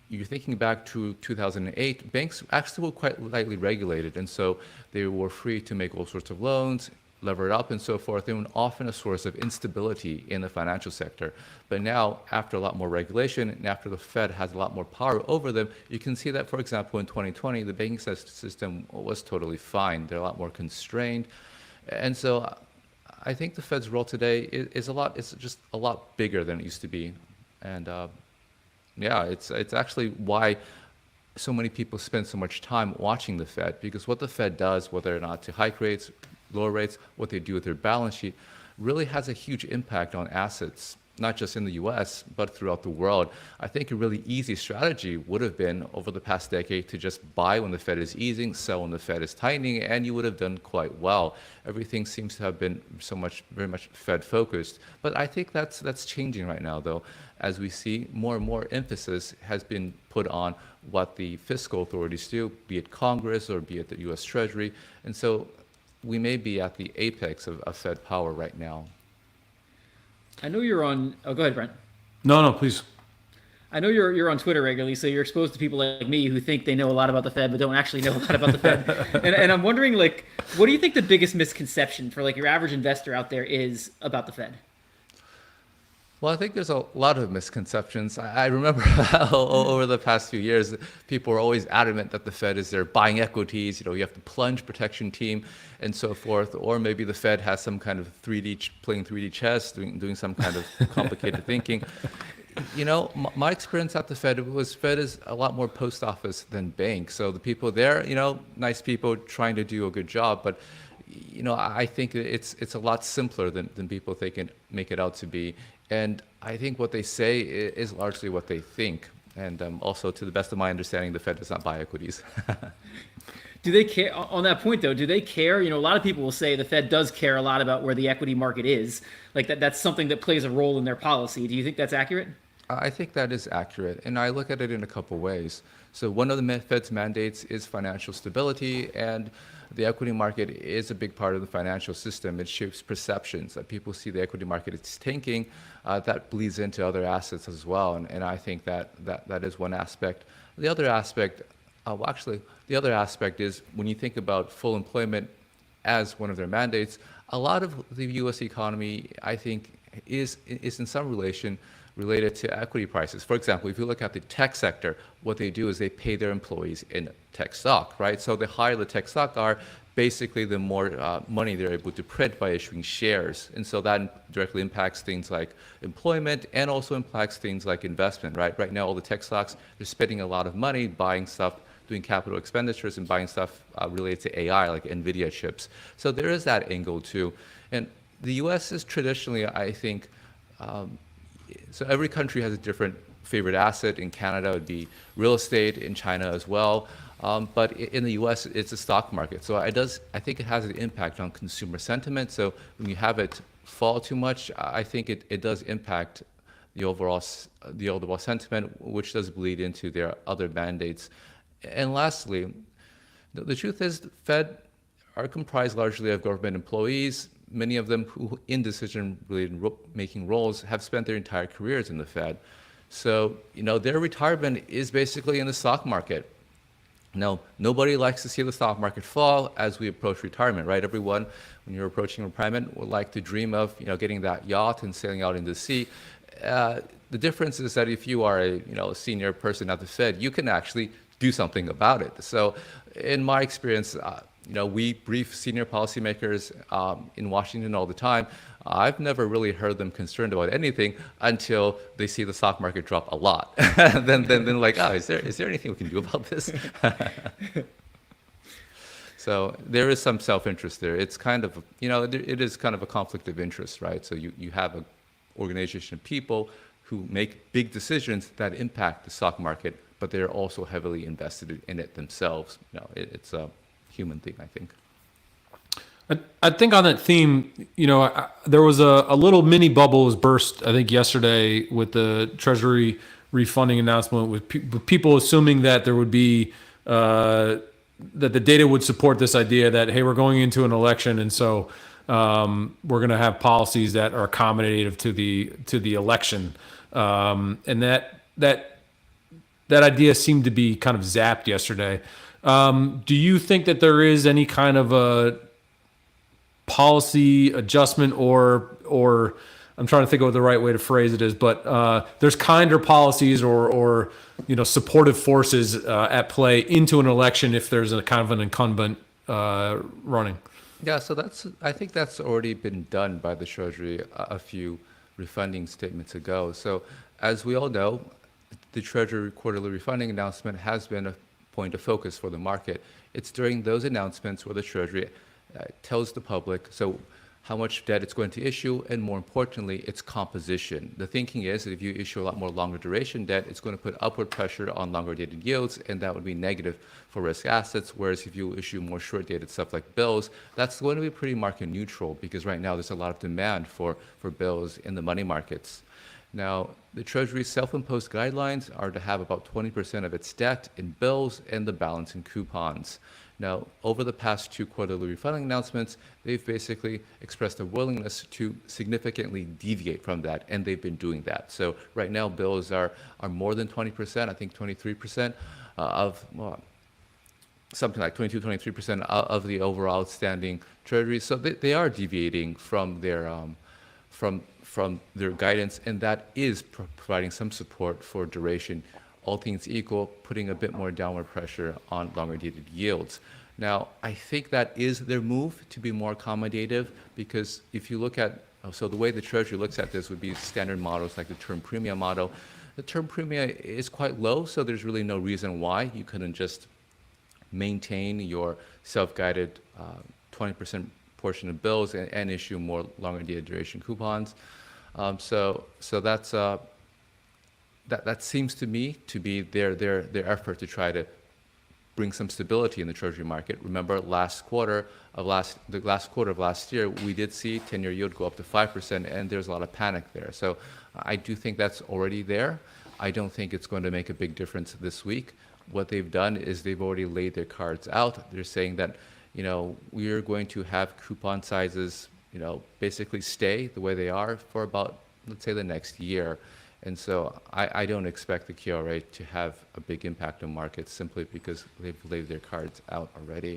you're thinking back to 2008, banks actually were quite lightly regulated, and so they were free to make all sorts of loans, lever it up and so forth. They were often a source of instability in the financial sector. But now, after a lot more regulation and after the Fed has a lot more power over them, you can see that, for example, in 2020, the banking system was totally fine. They're a lot more constrained. And so I think the Fed's role today is just a lot bigger than it used to be. And yeah, it's actually why so many people spend so much time watching the Fed, because what the Fed does, whether or not to hike rates, lower rates, what they do with their balance sheet, really has a huge impact on assets, not just in the US, but throughout the world. I think a really easy strategy would have been over the past decade to just buy when the Fed is easing, sell when the Fed is tightening, and you would have done quite well. Everything seems to have been very much Fed focused. But I think that's changing right now, though, as we see more and more emphasis has been put on what the fiscal authorities do, be it Congress or be it the US Treasury. And so we may be at the apex of Fed power right now. I know you're on. Oh, go ahead, Brent. No, please. I know you're on Twitter regularly, so you're exposed to people like me who think they know a lot about the Fed but don't actually know a lot about the Fed. and I'm wondering, like, what do you think the biggest misconception for like your average investor out there is about the Fed? Well, I think there's a lot of misconceptions. I remember over the past few years, people were always adamant that the Fed is there buying equities, you have the plunge protection team and so forth, or maybe the Fed has some kind of playing 3D chess, doing some kind of complicated thinking. My experience at the Fed is a lot more post office than bank. So the people there, nice people trying to do a good job, but I think it's a lot simpler than people make it out to be. And I think what they say is largely what they think. And also, to the best of my understanding, the Fed does not buy equities. Do they care on that point though? Do they care? A lot of people will say the Fed does care a lot about where the equity market is. Like that's something that plays a role in their policy. Do you think that's accurate? I think that is accurate, and I look at it in a couple ways. So one of the Fed's mandates is financial stability, and the equity market is a big part of the financial system. It shapes perceptions that people see the equity market is tanking. That bleeds into other assets as well, and I think that is one aspect. The other aspect, the other aspect is when you think about full employment as one of their mandates, a lot of the U.S. economy, I think, is in some relation related to equity prices. For example, if you look at the tech sector, what they do is they pay their employees in tech stock, right? So the higher the tech stock are, basically the more money they're able to print by issuing shares. And so that directly impacts things like employment and also impacts things like investment, right? Right now, all the tech stocks, they're spending a lot of money buying stuff, doing capital expenditures and buying stuff related to AI, like NVIDIA chips. So there is that angle too. And the US is traditionally, I think, so every country has a different favorite asset. In Canada, it would be real estate, in China as well. But in the US, it's a stock market. So I think it has an impact on consumer sentiment. So when you have it fall too much, I think it does impact the overall sentiment, which does bleed into their other mandates. And lastly, the truth is the Fed are comprised largely of government employees. Many of them who in decision-related making roles have spent their entire careers in the Fed. So, their retirement is basically in the stock market. Now, nobody likes to see the stock market fall as we approach retirement, right? Everyone, when you're approaching retirement, would like to dream of, getting that yacht and sailing out into the sea. The difference is that if you are a senior person at the Fed, you can actually do something about it. So, in my experience, we brief senior policymakers in Washington all the time. I've never really heard them concerned about anything until they see the stock market drop a lot. then like, oh, is there anything we can do about this? So there is some self-interest there. It's kind of, it is kind of a conflict of interest, right? So you have an organization of people who make big decisions that impact the stock market, but they're also heavily invested in it themselves. It's a human thing, I think. I think on that theme, there was a little mini bubble was burst, I think, yesterday with the Treasury refunding announcement, with people assuming that there would be, that the data would support this idea that, hey, we're going into an election, and so we're going to have policies that are accommodative to the election, and that idea seemed to be kind of zapped yesterday. Do you think that there is any kind of a policy adjustment or I'm trying to think of the right way to phrase it is, but there's kinder policies or supportive forces at play into an election if there's a kind of an incumbent running? Yeah, so I think that's already been done by the Treasury a few refunding statements ago. So as we all know, the Treasury quarterly refunding announcement has been a point of focus for the market. It's during those announcements where the Treasury tells the public how much debt it's going to issue, and more importantly, its composition. The thinking is that if you issue a lot more longer duration debt, it's going to put upward pressure on longer dated yields, and that would be negative for risk assets. Whereas if you issue more short dated stuff like bills, that's going to be pretty market neutral, because right now there's a lot of demand for bills in the money markets. Now, the Treasury's self-imposed guidelines are to have about 20% of its debt in bills and the balance in coupons. Now, over the past two quarterly refunding announcements, they've basically expressed a willingness to significantly deviate from that, and they've been doing that. So right now, bills are more than 20%, I think 23% of, something like 22, 23% of the overall outstanding Treasury. So they are deviating from their from their guidance, and that is providing some support for duration, all things equal, putting a bit more downward pressure on longer dated yields. Now, I think that is their move to be more accommodative, because if you look at, so the way the Treasury looks at this would be standard models like the term premium model. The term premium is quite low, so there's really no reason why you couldn't just maintain your self-guided 20% portion of bills and issue more longer duration coupons. So that's that seems to me to be their effort to try to bring some stability in the treasury market. Remember, the last quarter of last year, we did see 10-year yield go up to 5%, and there's a lot of panic there. So I do think that's already there. I don't think it's going to make a big difference this week. What they've done is they've already laid their cards out. They're saying that, we are going to have coupon sizes, basically stay the way they are for about, let's say, the next year. And so I don't expect the QRA to have a big impact on markets simply because they've laid their cards out already.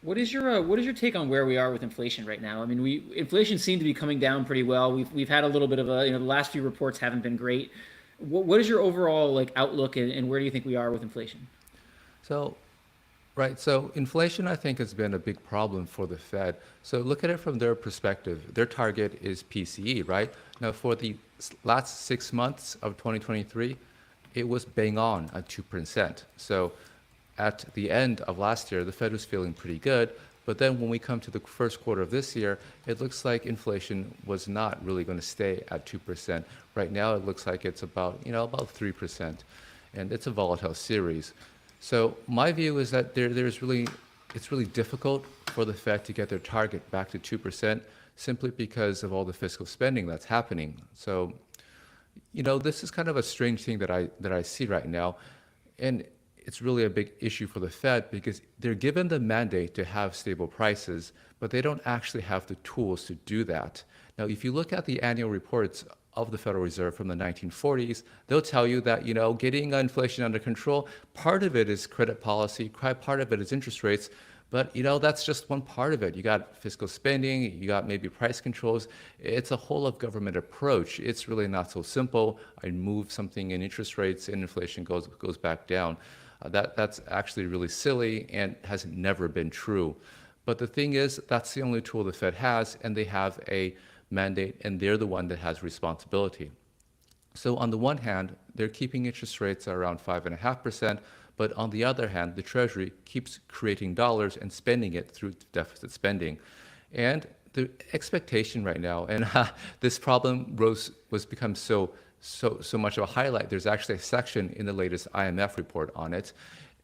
What is your take on where we are with inflation right now? I mean, inflation seemed to be coming down pretty well. We've had a little bit of the last few reports haven't been great. What is your overall outlook, and where do you think we are with inflation? So inflation, I think, has been a big problem for the Fed. So look at it from their perspective. Their target is PCE, right? Now, for the last 6 months of 2023, it was bang on at 2%. So at the end of last year, the Fed was feeling pretty good. But then when we come to the first quarter of this year, it looks like inflation was not really going to stay at 2%. Right now, it looks like it's about 3%. And it's a volatile series. So my view is that it's really difficult for the Fed to get their target back to 2% simply because of all the fiscal spending that's happening. So, this is kind of a strange thing that I see right now. And it's really a big issue for the Fed because they're given the mandate to have stable prices, but they don't actually have the tools to do that. Now, if you look at the annual reports of the Federal Reserve from the 1940s, they'll tell you that, getting inflation under control, part of it is credit policy, part of it is interest rates, but, that's just one part of it. You got fiscal spending, you got maybe price controls. It's a whole of government approach. It's really not so simple. I move something in interest rates and inflation goes back down. That's actually really silly and has never been true. But the thing is, that's the only tool the Fed has, and they have a mandate, and they're the one that has responsibility. So on the one hand, they're keeping interest rates around 5.5%, but on the other hand, the Treasury keeps creating dollars and spending it through deficit spending. And the expectation right now, and this problem was become so much of a highlight, there's actually a section in the latest IMF report on it.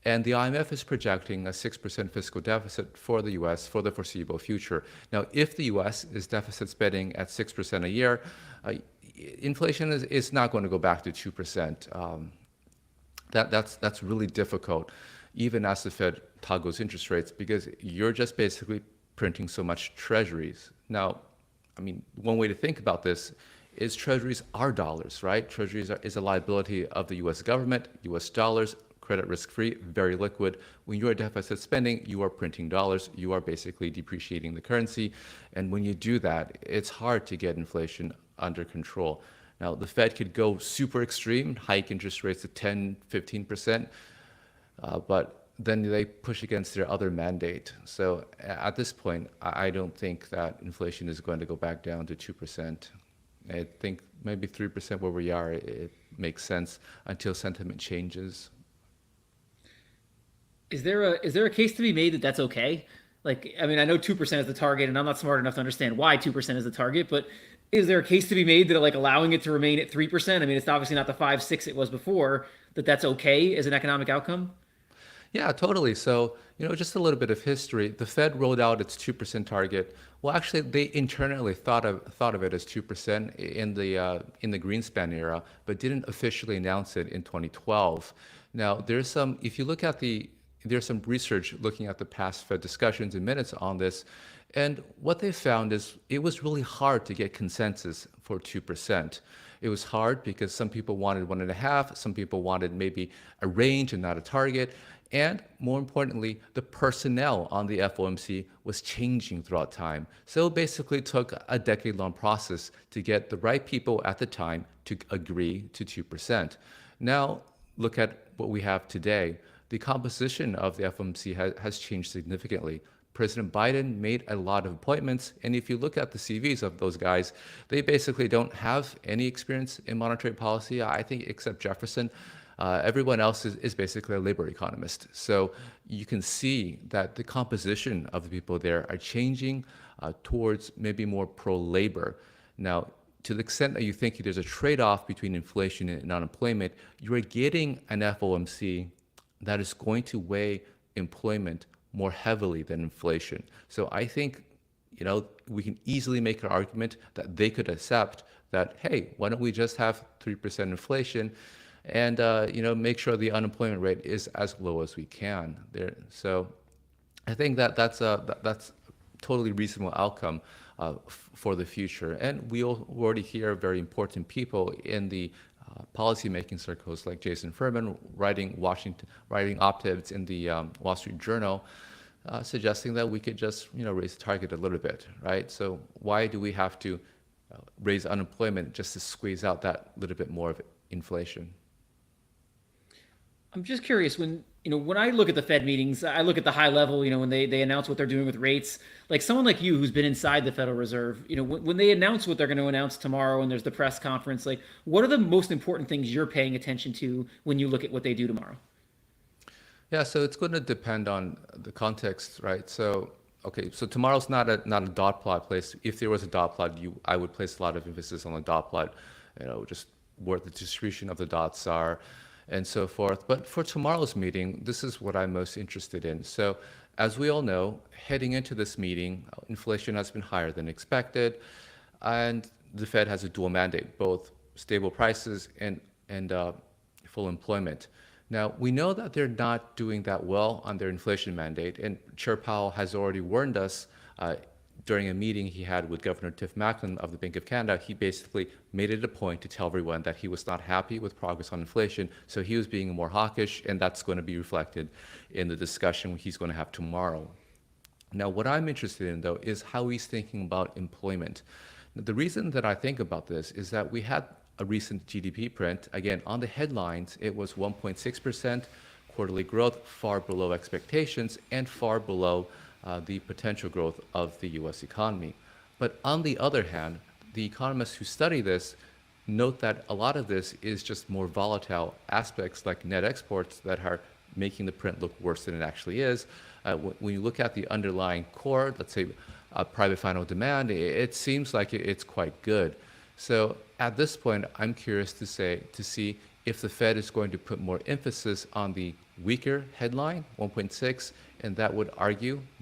And the IMF is projecting a 6% fiscal deficit for the U.S. for the foreseeable future. Now, if the U.S. is deficit spending at 6% a year, inflation is not going to go back to 2%. That's really difficult, even as the Fed toggles interest rates, because you're just basically printing so much treasuries. Now, one way to think about this is treasuries are dollars, right? Treasuries is a liability of the U.S. government, U.S. dollars, credit risk-free, very liquid. When you're deficit spending, you are printing dollars. You are basically depreciating the currency. And when you do that, it's hard to get inflation under control. Now, the Fed could go super extreme, hike interest rates to 10, 15%, but then they push against their other mandate. So at this point, I don't think that inflation is going to go back down to 2%. I think maybe 3% where we are, it makes sense until sentiment changes. Is there a case to be made that that's okay? I know 2% is the target, and I'm not smart enough to understand why 2% is the target, but is there a case to be made that allowing it to remain at 3%? It's obviously not the 5, 6 it was before, that's okay as an economic outcome? Yeah, totally. So, just a little bit of history. The Fed rolled out its 2% target. Well, actually, they internally thought of it as 2% in the Greenspan era, but didn't officially announce it in 2012. Now, there's some research looking at the past Fed discussions and minutes on this, and what they found is it was really hard to get consensus for 2%. It was hard because some people wanted 1.5, some people wanted maybe a range and not a target, and more importantly, the personnel on the FOMC was changing throughout time. So it basically took a decade-long process to get the right people at the time to agree to 2%. Now, look at what we have today. The composition of the FOMC has changed significantly. President Biden made a lot of appointments, and if you look at the CVs of those guys, they basically don't have any experience in monetary policy, I think, except Jefferson. Everyone else is basically a labor economist. So you can see that the composition of the people there are changing towards maybe more pro-labor. Now, to the extent that you think there's a trade-off between inflation and unemployment, you're getting an FOMC that is going to weigh employment more heavily than inflation. So I think, we can easily make an argument that they could accept that, hey, why don't we just have 3% inflation and, make sure the unemployment rate is as low as we can there. So I think that's totally reasonable outcome for the future. And we already hear very important people in the policy-making circles like Jason Furman writing op-eds in the Wall Street Journal, suggesting that we could just raise the target a little bit, right? So why do we have to raise unemployment just to squeeze out that little bit more of inflation? I'm just curious, when I look at the Fed meetings, I look at the high level, when they announce what they're doing with rates. Like someone like you who's been inside the Federal Reserve, when they announce what they're going to announce tomorrow and there's the press conference, like what are the most important things you're paying attention to when you look at what they do tomorrow? Yeah, so it's going to depend on the context, right? So tomorrow's not a dot plot place. If there was a dot plot, I would place a lot of emphasis on the dot plot, just where the distribution of the dots are, and so forth. But for tomorrow's meeting, this is what I'm most interested in. So as we all know, heading into this meeting, inflation has been higher than expected, and the Fed has a dual mandate, both stable prices and full employment. Now, we know that they're not doing that well on their inflation mandate, and Chair Powell has already warned us during a meeting he had with Governor Tiff Macklem of the Bank of Canada. He basically made it a point to tell everyone that he was not happy with progress on inflation, so he was being more hawkish, and that's going to be reflected in the discussion he's going to have tomorrow. Now, what I'm interested in, though, is how he's thinking about employment. The reason that I think about this is that we had a recent GDP print. Again, on the headlines, it was 1.6% quarterly growth, far below expectations and far below the potential growth of the US economy. But on the other hand, the economists who study this note that a lot of this is just more volatile aspects like net exports that are making the print look worse than it actually is. When you look at the underlying core, let's say private final demand, it seems like it's quite good. So at this point, I'm curious to see if the Fed is going to put more emphasis on the weaker headline, 1.6, and that would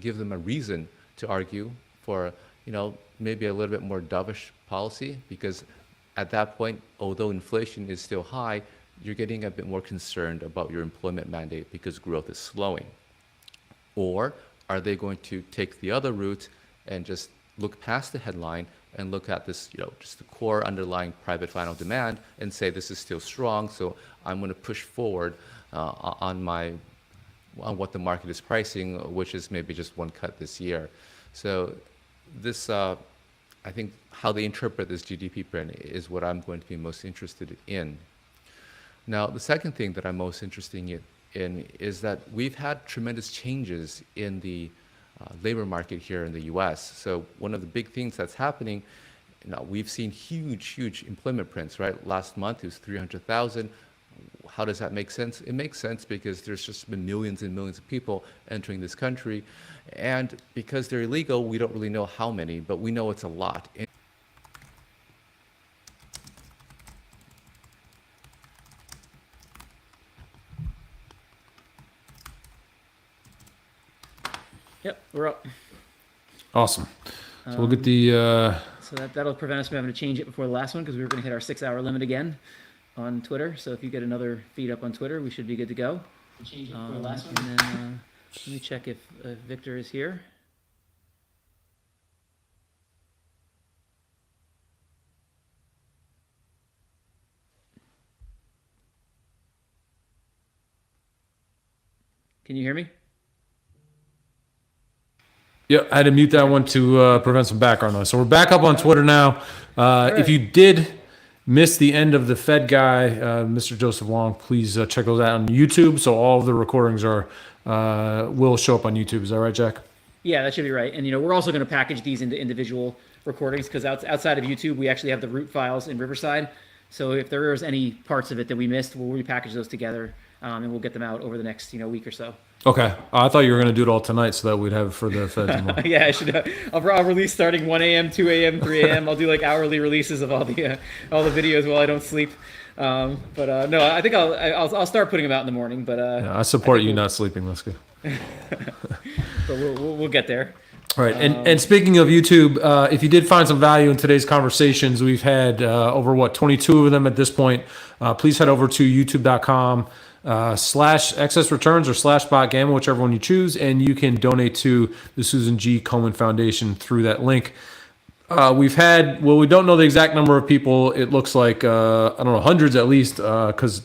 give them a reason to argue for, maybe a little bit more dovish policy, because at that point, although inflation is still high, you're getting a bit more concerned about your employment mandate because growth is slowing. Or are they going to take the other route and just look past the headline and look at this, just the core underlying private final demand and say this is still strong, so I'm going to push forward on what the market is pricing, which is maybe just one cut this year. So this, I think, how they interpret this GDP print is what I'm going to be most interested in. Now, the second thing that I'm most interested in is that we've had tremendous changes in the labor market here in the US. So one of the big things that's happening, we've seen huge employment prints, right? Last month it was 300,000. How does that make sense? It makes sense because there's just been millions and millions of people entering this country. And because they're illegal, we don't really know how many, but we know it's a lot. Yep, we're up. Awesome. So we'll get the... So that'll prevent us from having to change it before the last one, because we were going to hit our 6-hour limit again on Twitter. So if you get another feed up on Twitter, we should be good to go. Change it before the last one. And then let me check if Victor is here. Can you hear me? Yeah, I had to mute that one to prevent some background noise. So we're back up on Twitter now. If you did miss the end of the Fed guy, Mr. Joseph Long, please check those out on YouTube. So all of the recordings will show up on YouTube. Is that right, Jack? Yeah, that should be right. And we're also going to package these into individual recordings, because outside of YouTube, we actually have the root files in Riverside. So if there is any parts of it that we missed, we'll repackage those together, and we'll get them out over the next week or so. Okay. I thought you were going to do it all tonight so that we'd have it for the Fed tomorrow. Yeah, I should. I'll release starting 1 a.m., 2 a.m., 3 a.m. I'll do like hourly releases of all the videos while I don't sleep. No, I think I'll start putting them out in the morning. But yeah, I support you not sleeping. Let's go. But we'll get there. All right. And speaking of YouTube, if you did find some value in today's conversations, we've had over 22 of them at this point. Please head over to youtube.com /excess returns or /SpotGamma, whichever one you choose, and you can donate to the Susan G. Komen Foundation through that link. We've had, we don't know the exact number of people. It looks like, I don't know, hundreds at least, because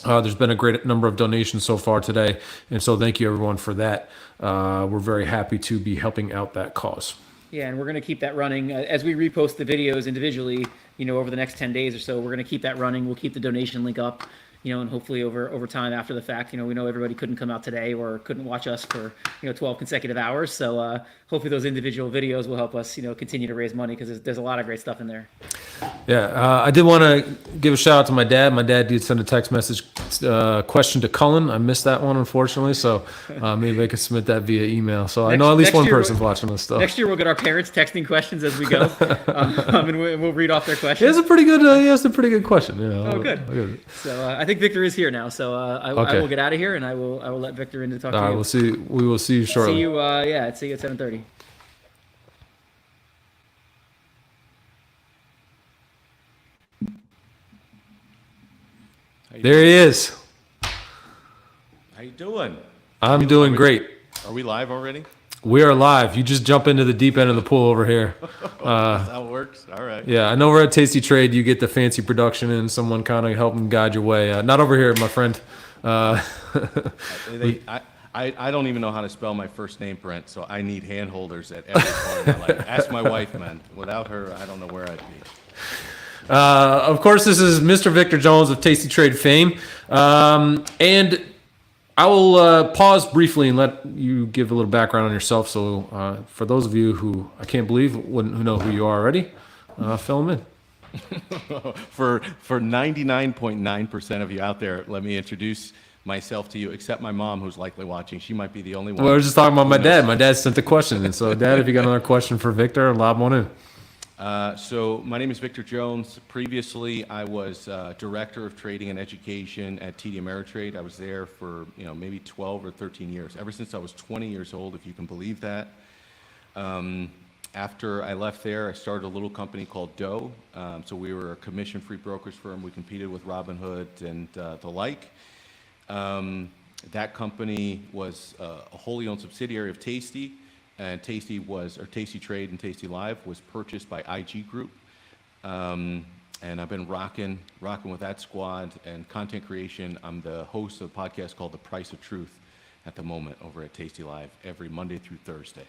there's been a great number of donations so far today. And so thank you everyone for that. We're very happy to be helping out that cause. Yeah, and we're going to keep that running as we repost the videos individually, over the next 10 days or so. We're going to keep that running. We'll keep the donation link up, and hopefully over time after the fact, we know everybody couldn't come out today or couldn't watch us for, 12 consecutive hours. So hopefully those individual videos will help us, continue to raise money because there's a lot of great stuff in there. Yeah, I did want to give a shout out to my dad. My dad did send a text message question to Cullen. I missed that one, unfortunately. So maybe I could submit that via email. So I know at least one person's watching this stuff. Next year we'll get our parents texting questions as we go, and we'll read off their questions. It's a pretty good. He asked a pretty good question. Oh, good. So I think Victor is here now. So I will get out of here, and I will let Victor in to talk to you. All right, we will see you shortly. See you. See you at 7:30. There he is. How you doing? I'm doing great. Are we live already? We are live. You just jump into the deep end of the pool over here. That's how it works. All right. Yeah, I know we're at Tasty Trade. You get the fancy production and someone kind of helping guide your way. Not over here, my friend. I don't even know how to spell my first name, Brent, so I need hand holders at every point of my life. Ask my wife, man. Without her, I don't know where I'd be. Of course, this is Mr. Victor Jones of Tasty Trade fame. And I will pause briefly and let you give a little background on yourself. So for those of you who I can't believe who know who you are already, fill them in. For 99.9% of you out there, let me introduce myself to you, except my mom, who's likely watching. She might be the only one. Well, I was just talking about my dad. My dad sent the question. And so, Dad, if you got another question for Victor, lob one in. So my name is Victor Jones. Previously, I was Director of Trading and Education at TD Ameritrade. I was there for maybe 12 or 13 years, ever since I was 20 years old, if you can believe that. After I left there, I started a little company called Doe. So we were a commission-free brokerage firm. We competed with Robinhood and the like. That company was a wholly owned subsidiary of Tasty. And Tasty Trade and Tasty Live was purchased by IG Group. And I've been rocking with that squad and content creation. I'm the host of a podcast called The Price of Truth at the moment over at Tasty Live every Monday through Thursday.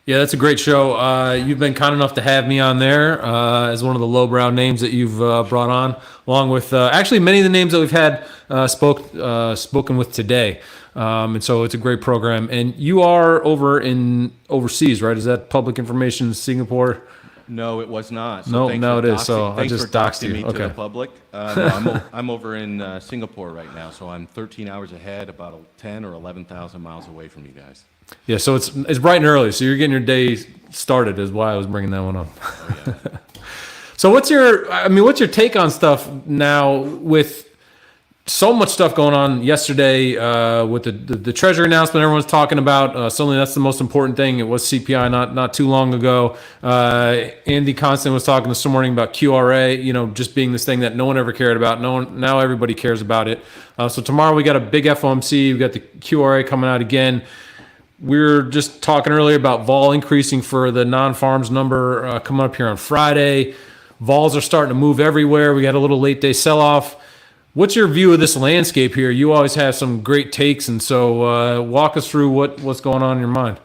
Yeah, that's a great show. You've been kind enough to have me on there as one of the lowbrow names that you've brought on, along with actually many of the names that we've had spoken with today. And so it's a great program. And you are overseas, right? Is that public information, Singapore? No, it was not. So no, it is. So I just doxed you. Me to the public. No, I'm over in Singapore right now, so I'm 13 hours ahead, about 10 or 11,000 miles away from you guys. Yeah, so it's bright and early, so you're getting your day started is why I was bringing that one up. Oh, yeah. So what's your take on stuff now with so much stuff going on yesterday with the treasury announcement everyone's talking about? Suddenly that's the most important thing. It was CPI not too long ago. Andy Constan was talking this morning about QRA, just being this thing that no one ever cared about. Now everybody cares about it. So tomorrow we got a big FOMC. We got the QRA coming out again. We were just talking earlier about vol increasing for the non-farms number coming up here on Friday. Vols are starting to move everywhere. We got a little late day sell-off. What's your view of this landscape here? You always have some great takes, and so walk us through what's going on in your mind.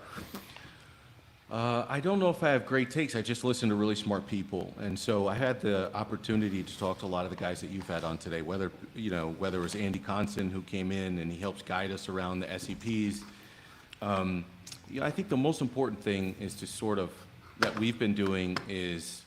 I don't know if I have great takes. I just listen to really smart people, and so I had the opportunity to talk to a lot of the guys that you've had on today. Whether it was Andy Constan who came in and he helps guide us around the SEPs. I think the most important thing is to that we've been doing is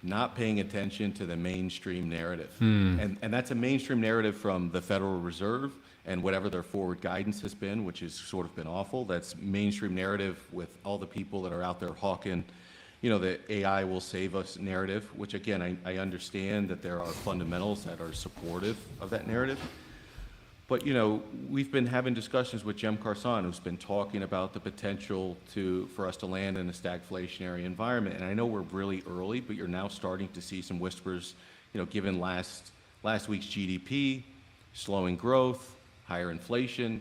not paying attention to the mainstream narrative. Hmm. And that's a mainstream narrative from the Federal Reserve and whatever their forward guidance has been, which has sort of been awful. That's mainstream narrative with all the people that are out there hawking, the AI will save us narrative, which again, I understand that there are fundamentals that are supportive of that narrative. But, we've been having discussions with Jem Karsan, who's been talking about the potential for us to land in a stagflationary environment. And I know we're really early, but you're now starting to see some whispers, given last week's GDP, slowing growth, higher inflation.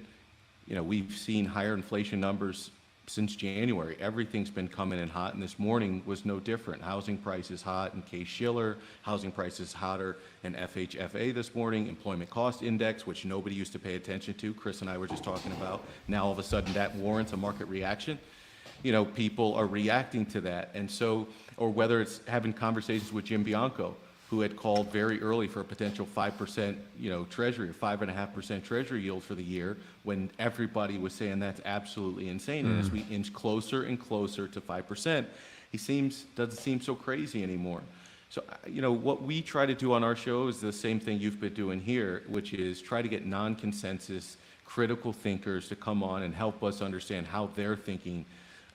We've seen higher inflation numbers since January. Everything's been coming in hot, and this morning was no different. Housing prices hot in Case-Shiller, housing prices hotter in FHFA this morning, employment cost index, which nobody used to pay attention to. Chris and I were just talking about. Now all of a sudden that warrants a market reaction. People are reacting to that. And so, or whether it's having conversations with Jim Bianco, who had called very early for a potential 5%, treasury, or 5.5% treasury yield for the year, when everybody was saying that's absolutely insane. And as we inch closer and closer to 5%, doesn't seem so crazy anymore. So, what we try to do on our show is the same thing you've been doing here, which is try to get non-consensus, critical thinkers to come on and help us understand how they're thinking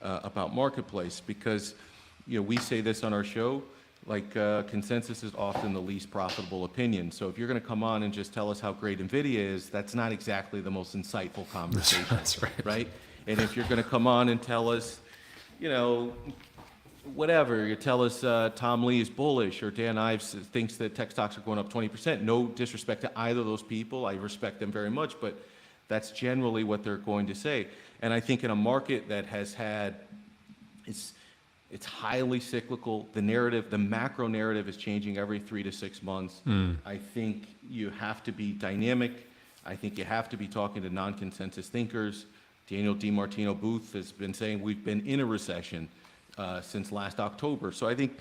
about marketplace. Because, we say this on our show, consensus is often the least profitable opinion. So if you're going to come on and just tell us how great NVIDIA is, that's not exactly the most insightful conversation. That's right. Right? And if you're going to come on and tell us, whatever, you tell us Tom Lee is bullish or Dan Ives thinks that tech stocks are going up 20%. No disrespect to either of those people. I respect them very much, but that's generally what they're going to say. And I think in a market that has had, it's highly cyclical. The narrative, the macro narrative is changing every 3 to 6 months. I think you have to be dynamic. I think you have to be talking to non-consensus thinkers. Daniel DiMartino Booth has been saying we've been in a recession since last October. So I think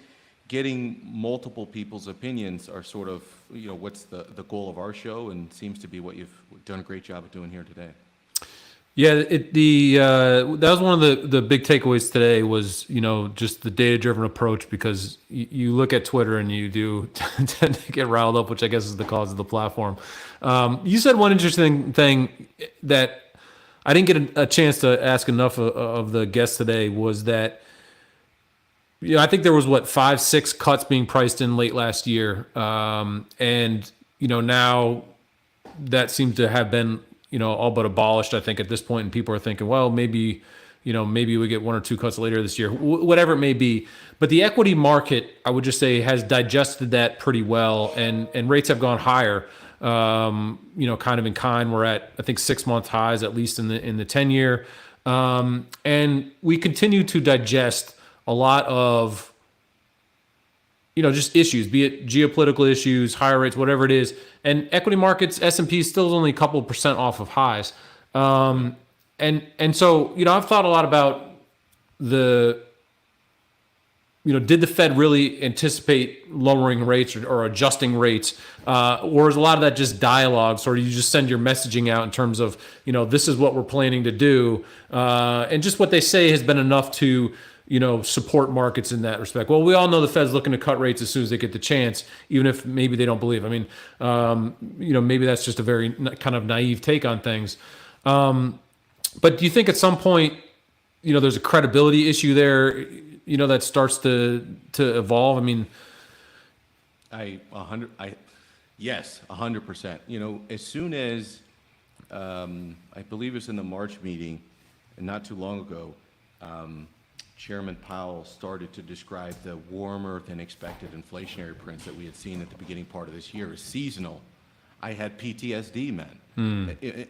getting multiple people's opinions are sort of, what's the goal of our show, and seems to be what you've done a great job of doing here today. Yeah, that was one of the big takeaways today was, just the data-driven approach, because you look at Twitter and you do tend to get riled up, which I guess is the cause of the platform. You said one interesting thing that I didn't get a chance to ask enough of the guests today was that, I think there was 5-6 cuts being priced in late last year. And, now that seems to have been, all but abolished, I think, at this point. And people are thinking, well, maybe we get 1 or 2 cuts later this year, whatever it may be. But the equity market, I would just say, has digested that pretty well, and rates have gone higher. Kind of in kind. We're at, I think, 6-month highs, at least in the 10-year. And we continue to digest a lot of, just issues, be it geopolitical issues, higher rates, whatever it is. And equity markets, S&P still is only a couple % off of highs. And so, I've thought a lot about did the Fed really anticipate lowering rates or adjusting rates? Or is a lot of that just dialogue? Or you just send your messaging out in terms of, this is what we're planning to do. And just what they say has been enough to, support markets in that respect. Well, we all know the Fed's looking to cut rates as soon as they get the chance, even if maybe they don't believe. I mean, maybe that's just a very kind of naive take on things. But do you think at some point, there's a credibility issue there, that starts to evolve? I mean, Yes, 100%. As soon as, I believe it was in the March meeting, and not too long ago, Chairman Powell started to describe the warmer than expected inflationary prints that we had seen at the beginning part of this year as seasonal. I had PTSD, man.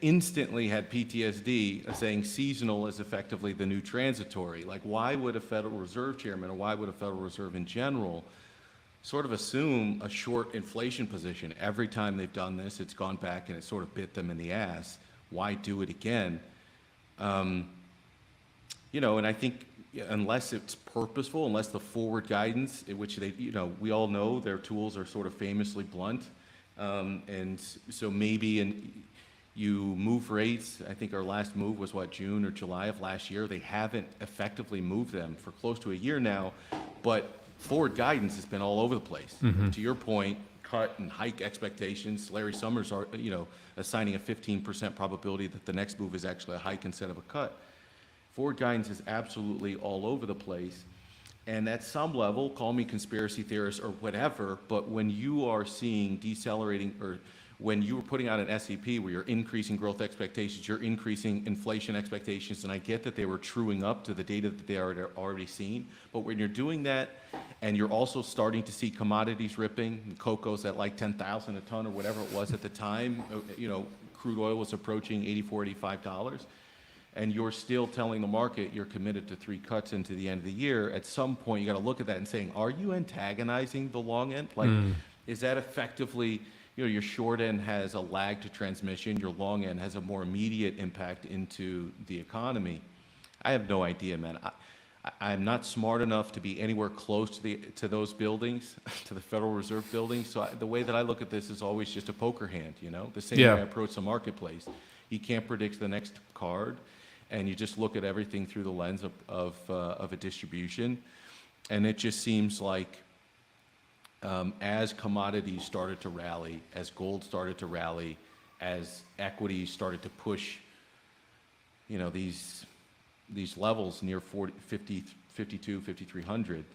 Instantly had PTSD, saying seasonal is effectively the new transitory. Like, why would a Federal Reserve chairman, or why would a Federal Reserve in general, sort of assume a short inflation position? Every time they've done this, it's gone back and it sort of bit them in the ass. Why do it again? And I think unless it's purposeful, unless the forward guidance, in which they, we all know their tools are sort of famously blunt. And so maybe you move rates. I think our last move was June or July of last year. They haven't effectively moved them for close to a year now, but forward guidance has been all over the place. Mhm. To your point, cut and hike expectations. Larry Summers are, assigning a 15% probability that the next move is actually a hike instead of a cut. Forward guidance is absolutely all over the place. And at some level, call me conspiracy theorist or whatever, but when you are seeing decelerating, or when you are putting out an SEP where you're increasing growth expectations, you're increasing inflation expectations, and I get that they were truing up to the data that they are already seen, but when you're doing that and you're also starting to see commodities ripping, cocoa's at like 10,000 a ton or whatever it was at the time, crude oil was approaching $84, $85, and you're still telling the market you're committed to 3 cuts into the end of the year, at some point you got to look at that and saying, are you antagonizing the long end? Like, is that effectively, your short end has a lag to transmission, your long end has a more immediate impact into the economy? I have no idea, man. I'm not smart enough to be anywhere close to those buildings, to the Federal Reserve buildings. So the way that I look at this is always just a poker hand, the same way I approach the marketplace. You can't predict the next card, and you just look at everything through the lens of a distribution. And it just seems like as commodities started to rally, as gold started to rally, as equities started to push, these levels near 40, 50, 52, 5,300,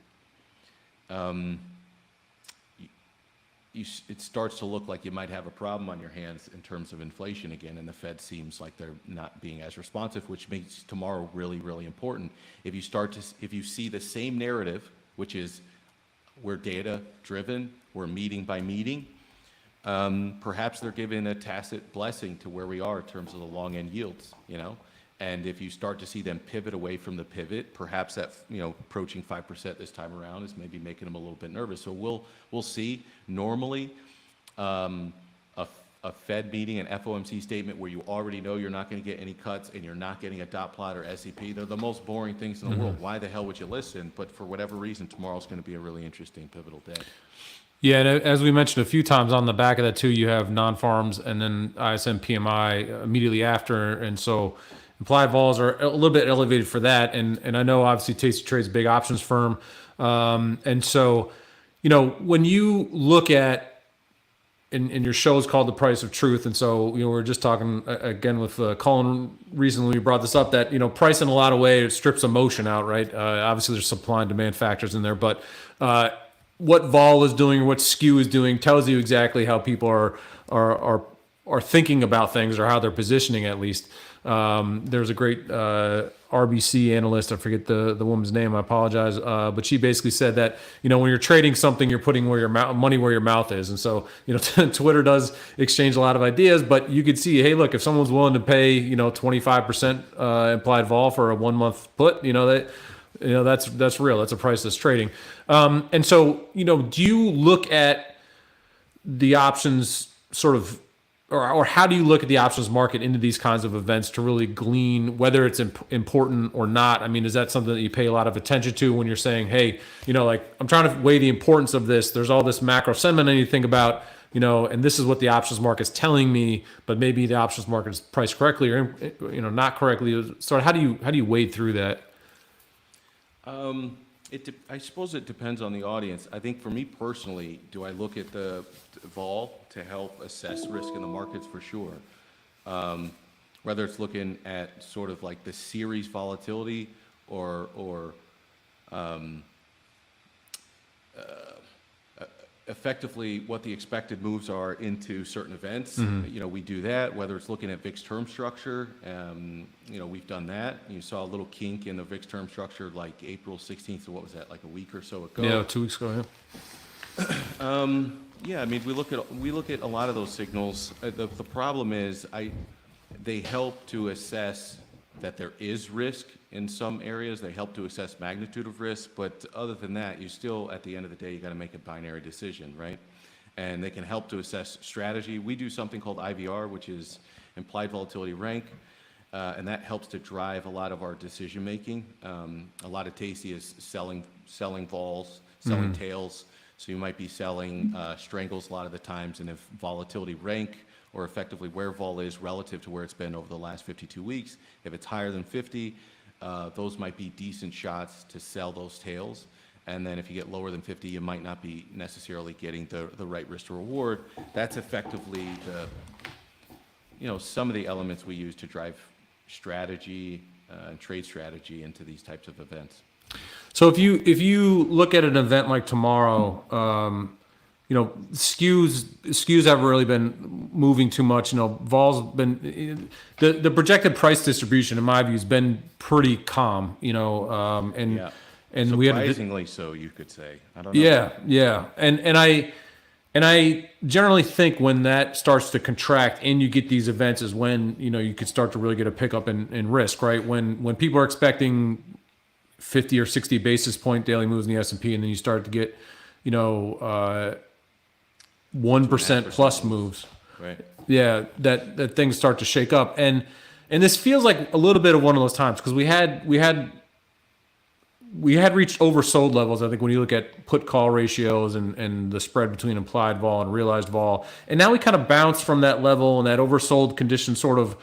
it starts to look like you might have a problem on your hands in terms of inflation again, and the Fed seems like they're not being as responsive, which makes tomorrow really, really important. If you see the same narrative, which is we're data driven, we're meeting by meeting, perhaps they're giving a tacit blessing to where we are in terms of the long end yields, And if you start to see them pivot away from the pivot, perhaps that, approaching 5% this time around is maybe making them a little bit nervous. So we'll see. Normally, a Fed meeting, an FOMC statement where you already know you're not going to get any cuts and you're not getting a dot plot or SEP, they're the most boring things in the world. Why the hell would you listen? But for whatever reason, tomorrow's going to be a really interesting, pivotal day. Yeah, and as we mentioned a few times, on the back of that too, you have non-farms and then ISM PMI immediately after, and so implied vols are a little bit elevated for that. And I know obviously Tasty Trade's a big options firm, and so when you look at, and your show is called The Price of Truth, and so we were just talking again with Colin recently. We brought this up that price in a lot of ways strips emotion out, right? Obviously, there's supply and demand factors in there, but what vol is doing or what skew is doing tells you exactly how people are thinking about things, or how they're positioning at least. There's a great RBC analyst, I forget the woman's name, I apologize, but she basically said that when you're trading something, you're putting money where your mouth is. And so Twitter does exchange a lot of ideas, but you could see, hey, look, if someone's willing to pay 25% implied vol for a 1 month put, that's real. That's a price that's trading. And so do you look at the options sort of, or how do you look at the options market into these kinds of events to really glean whether it's important or not? I mean, is that something that you pay a lot of attention to when you're saying, hey, I'm trying to weigh the importance of this. There's all this macro sentiment I need to think about, and this is what the options market's telling me, but maybe the options market is priced correctly or, not correctly. So how do you wade through that? I suppose it depends on the audience. I think for me personally, do I look at the vol to help assess risk in the markets? For sure. Whether it's looking at sort of like the series volatility or effectively what the expected moves are into certain events. We do that. Whether it's looking at VIX term structure, we've done that. You saw a little kink in the VIX term structure like April 16th, or what was that, like a week or so ago? Yeah, 2 weeks ago. Yeah. I mean, we look at a lot of those signals. The problem is they help to assess that there is risk in some areas. They help to assess magnitude of risk, but other than that, you still, at the end of the day, you got to make a binary decision, right? And they can help to assess strategy. We do something called IVR, which is implied volatility rank, and that helps to drive a lot of our decision making. A lot of Tasty is selling vols, selling tails, so you might be selling strangles a lot of the times, and if volatility rank, or effectively where vol is relative to where it's been over the last 52 weeks. If it's higher than 50, those might be decent shots to sell those tails. And then if you get lower than 50, you might not be necessarily getting the right risk to reward. That's effectively some of the elements we use to drive strategy and trade strategy into these types of events. So if you look at an event like tomorrow, skews haven't really been moving too much. Vol's been the projected price distribution, in my view, has been pretty calm. And we had surprisingly so, you could say. I don't know. Yeah. And I generally think when that starts to contract and you get these events is when you could start to really get a pickup in risk, right? When people are expecting 50 or 60 basis point daily moves in the S&P, and then you start to get 1% plus moves. Right. Yeah, that things start to shake up, and this feels like a little bit of one of those times because we had reached oversold levels. I think when you look at put call ratios and the spread between implied vol and realized vol, and now we kind of bounced from that level, and that oversold condition sort of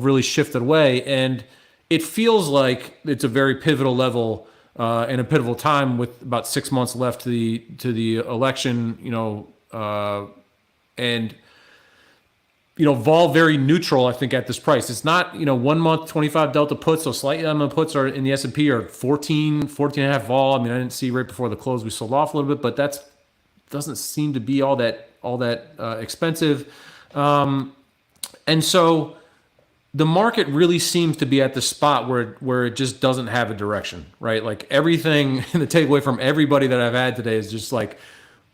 really shifted away, and it feels like it's a very pivotal level. In a pivotal time with about 6 months left to the election, and vol very neutral, I think, at this price. It's not 1 month 25 delta puts, so slightly on the puts are in the S&P are 14 and a half vol. I mean, I didn't see right before the close we sold off a little bit, but that doesn't seem to be all that expensive, and so. The market really seems to be at the spot where it just doesn't have a direction, right? Like everything, the takeaway from everybody that I've had today is just like,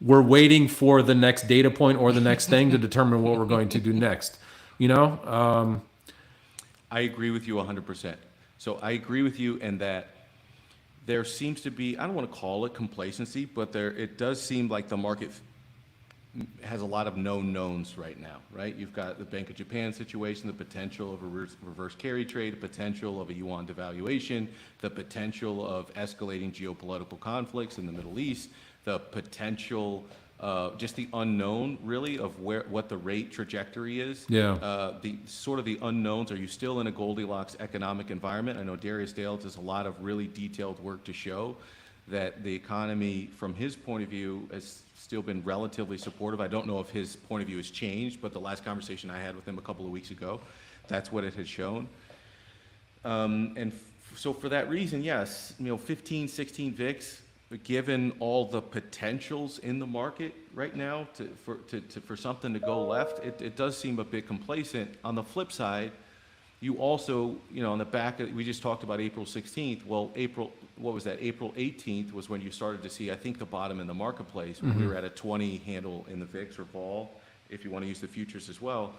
we're waiting for the next data point or the next thing to determine what we're going to do next, I agree with you 100%. So I agree with you in that there seems to be, I don't want to call it complacency, but it does seem like the market has a lot of known knowns right now, right? You've got the Bank of Japan situation, the potential of a reverse carry trade, the potential of a yuan devaluation, the potential of escalating geopolitical conflicts in the Middle East, the potential, just the unknown really of what the rate trajectory is. Yeah. The unknowns. Are you still in a Goldilocks economic environment? I know Darius Dale does a lot of really detailed work to show that the economy, from his point of view, has still been relatively supportive. I don't know if his point of view has changed, but the last conversation I had with him a couple of weeks ago, that's what it had shown. So for that reason, yes, 15, 16 VIX, given all the potentials in the market right now for something to go left, it does seem a bit complacent. On the flip side, you also, on the back of, we just talked about April 16th. Well, April 18th was when you started to see, I think, the bottom in the marketplace. When we were at a 20 handle in the VIX or vol, if you want to use the futures as well.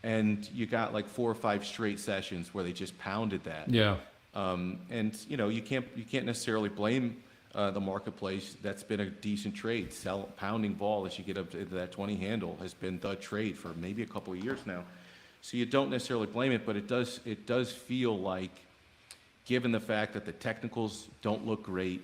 And you got like 4 or 5 straight sessions where they just pounded that. Yeah. You can't necessarily blame the marketplace. That's been a decent trade. Pounding vol as you get up to that 20 handle has been the trade for maybe a couple of years now. So you don't necessarily blame it, but it does feel like, given the fact that the technicals don't look great,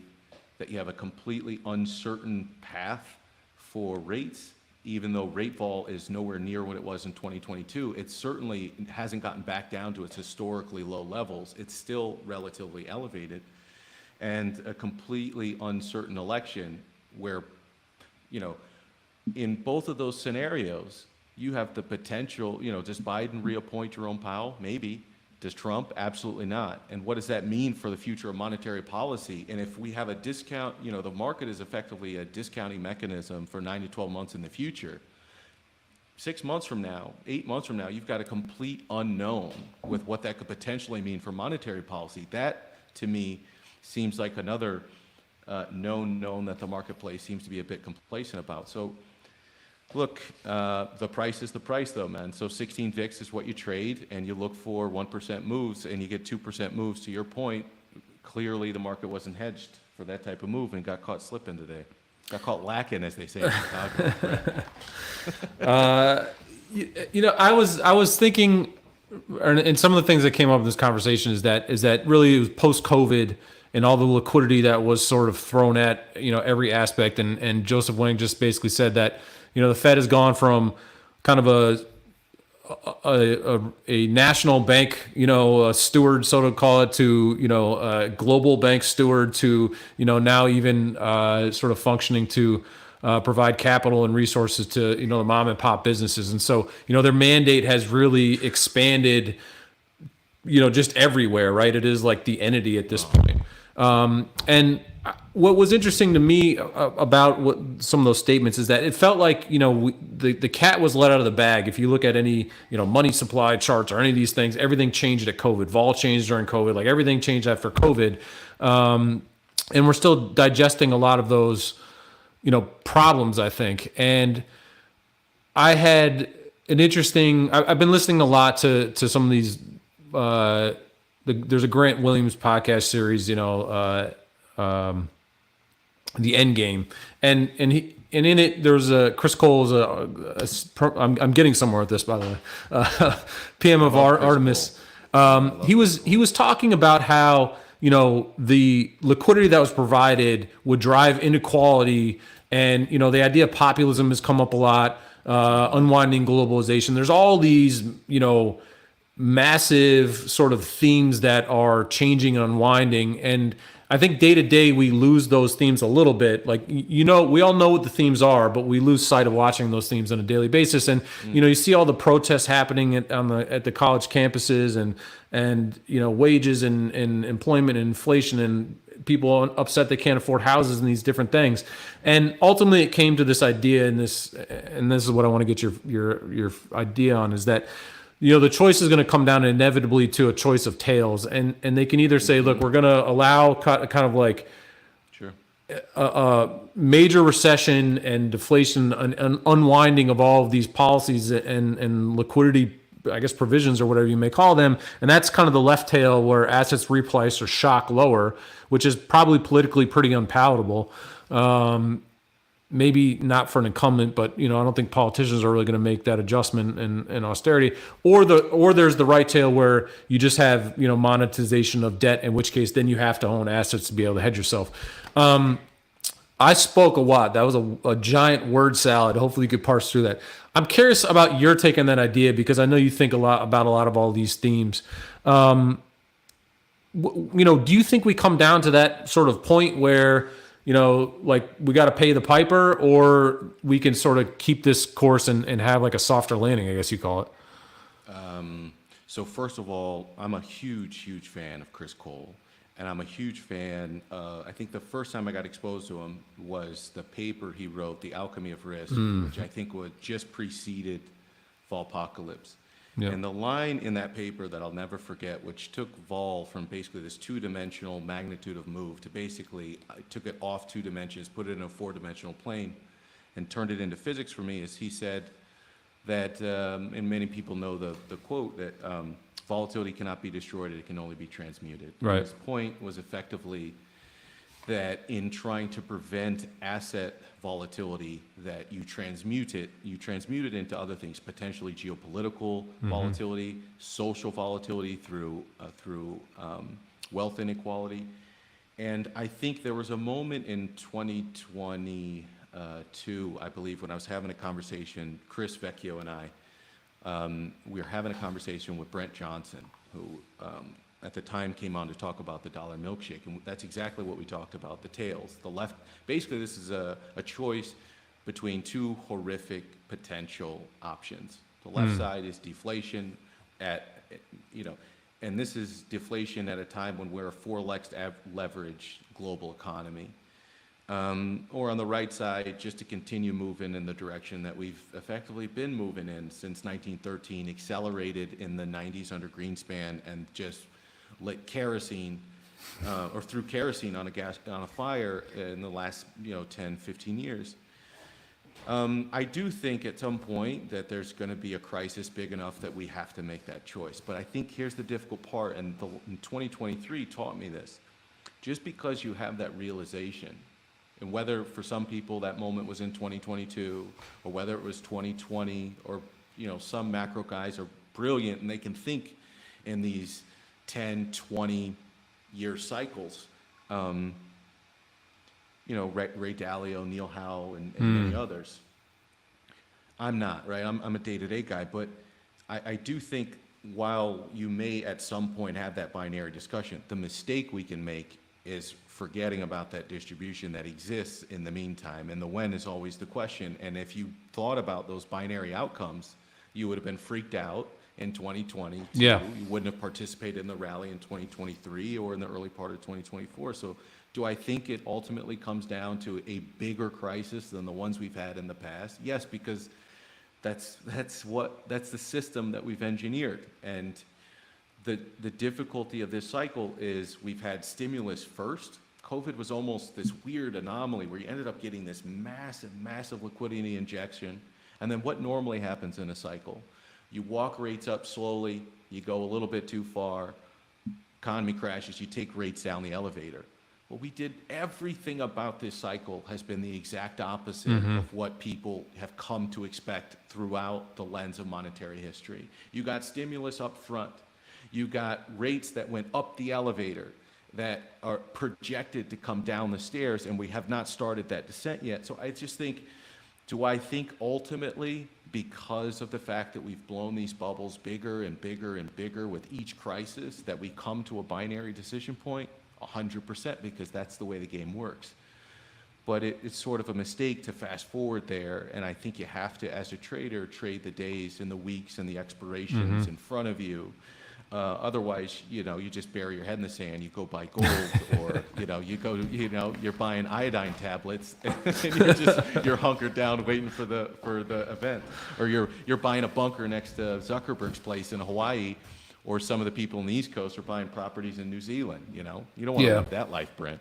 that you have a completely uncertain path for rates, even though rate vol is nowhere near what it was in 2022, it certainly hasn't gotten back down to its historically low levels. It's still relatively elevated, and a completely uncertain election where, in both of those scenarios, you have the potential, does Biden reappoint Jerome Powell? Maybe. Does Trump? Absolutely not. And what does that mean for the future of monetary policy? And if we have a discount, the market is effectively a discounting mechanism for 9 to 12 months in the future. 6 months from now, 8 months from now, you've got a complete unknown with what that could potentially mean for monetary policy. That, to me, seems like another known that the marketplace seems to be a bit complacent about. So, look, the price is the price, though, man. So 16 VIX is what you trade, and you look for 1% moves, and you get 2% moves. To your point, clearly the market wasn't hedged for that type of move and got caught slipping today. Got caught lacking, as they say in Chicago. I was thinking, and some of the things that came up in this conversation is that really it was post-COVID and all the liquidity that was sort of thrown at every aspect, and Joseph Wang just basically said that. The Fed has gone from kind of a national bank, a steward, so to call it, to, a global bank steward, to, now even sort of functioning to provide capital and resources to, the mom and pop businesses. And so, their mandate has really expanded, just everywhere, right? It is like the entity at this point. And what was interesting to me about what some of those statements is that it felt like, the cat was let out of the bag. If you look at any, money supply charts or any of these things, everything changed at COVID. Vol changed during COVID, like everything changed after COVID. And we're still digesting a lot of those, problems, I think. And I had an interesting, I've been listening a lot to some of these, there's a Grant Williams podcast series, The End Game, and in it there's a Chris Cole's I'm getting somewhere with this, by the way, PM of Artemis. He was talking about how the liquidity that was provided would drive inequality, and the idea of populism has come up a lot, unwinding globalization. There's all these massive sort of themes that are changing and unwinding, and I think day to day we lose those themes a little bit. Like, we all know what the themes are, but we lose sight of watching those themes on a daily basis. And you see all the protests happening at the college campuses, and wages and employment and inflation, and people upset they can't afford houses and these different things. And ultimately, it came to this idea, and this is what I want to get your idea on, is that the choice is going to come down inevitably to a choice of tails, and they can either say, look, we're going to allow kind of like a major recession and deflation, an unwinding of all of these policies and liquidity, I guess, provisions or whatever you may call them, and that's kind of the left tail where assets reprice or shock lower, which is probably politically pretty unpalatable. Maybe not for an incumbent, but I don't think politicians are really going to make that adjustment in austerity. Or there's the right tail where you just have monetization of debt, in which case then you have to own assets to be able to hedge yourself. I spoke a lot. That was a giant word salad. Hopefully you could parse through that. I'm curious about your take on that idea, because I know you think a lot about a lot of all these themes. Do you think we come down to that sort of point where like we got to pay the piper, or we can sort of keep this course and have like a softer landing, I guess you call it? So first of all, I'm a huge fan of Chris Cole, and I'm a huge fan. I think the first time I got exposed to him was the paper he wrote, The Alchemy of Risk, which I think was just preceded Volpocalypse. Yeah. And the line in that paper that I'll never forget, which took vol from basically this two-dimensional magnitude of move to basically, I took it off 2 dimensions, put it in a 4-dimensional plane, and turned it into physics for me, is he said that, and many people know the quote, that volatility cannot be destroyed, it can only be transmuted. Right. His point was effectively that in trying to prevent asset volatility, that you transmute it into other things, potentially geopolitical volatility, social volatility through wealth inequality. And I think there was a moment in 2022, I believe, when I was having a conversation, Chris Vecchio and I, we were having a conversation with Brent Johnson, who at the time came on to talk about the dollar milkshake, and that's exactly what we talked about, the tails. The left, basically this is a choice between 2 horrific potential options. The left side is deflation and this is deflation at a time when we're a 4x leverage global economy. Or on the right side, just to continue moving in the direction that we've effectively been moving in since 1913, accelerated in the 90s under Greenspan, and just lit kerosene or threw kerosene on a fire in the last 10, 15 years. I do think at some point that there's going to be a crisis big enough that we have to make that choice. But I think here's the difficult part, and 2023 taught me this. Just because you have that realization, and whether for some people that moment was in 2022, or whether it was 2020, or some macro guys are brilliant and they can think in these 10, 20 year cycles. Ray Dalio, Neil Howe, and many others. I'm not, right? I'm a day-to-day guy, but I do think while you may at some point have that binary discussion, the mistake we can make is forgetting about that distribution that exists in the meantime. And the when is always the question. And if you thought about those binary outcomes, you would have been freaked out in 2020. Yeah. You wouldn't have participated in the rally in 2023 or in the early part of 2024. So do I think it ultimately comes down to a bigger crisis than the ones we've had in the past? Yes, because that's the system that we've engineered. And the difficulty of this cycle is we've had stimulus first. COVID was almost this weird anomaly where you ended up getting this massive liquidity injection. And then what normally happens in a cycle? You walk rates up slowly, you go a little bit too far, economy crashes, you take rates down the elevator. Well, we did everything about this cycle has been the exact opposite of what people have come to expect throughout the lens of monetary history. You got stimulus up front. You got rates that went up the elevator that are projected to come down the stairs, and we have not started that descent yet. So I just think, do I think ultimately, because of the fact that we've blown these bubbles bigger and bigger and bigger with each crisis, that we come to a binary decision point? 100%, because that's the way the game works. But it's sort of a mistake to fast forward there, and I think you have to, as a trader, trade the days and the weeks and the expirations in front of you. Otherwise, you just bury your head in the sand. You go buy gold, or you're buying iodine tablets, and you're hunkered down waiting for the event, or you're buying a bunker next to Zuckerberg's place in Hawaii, or some of the people on the East Coast are buying properties in New Zealand. You don't want to live that life, Brent.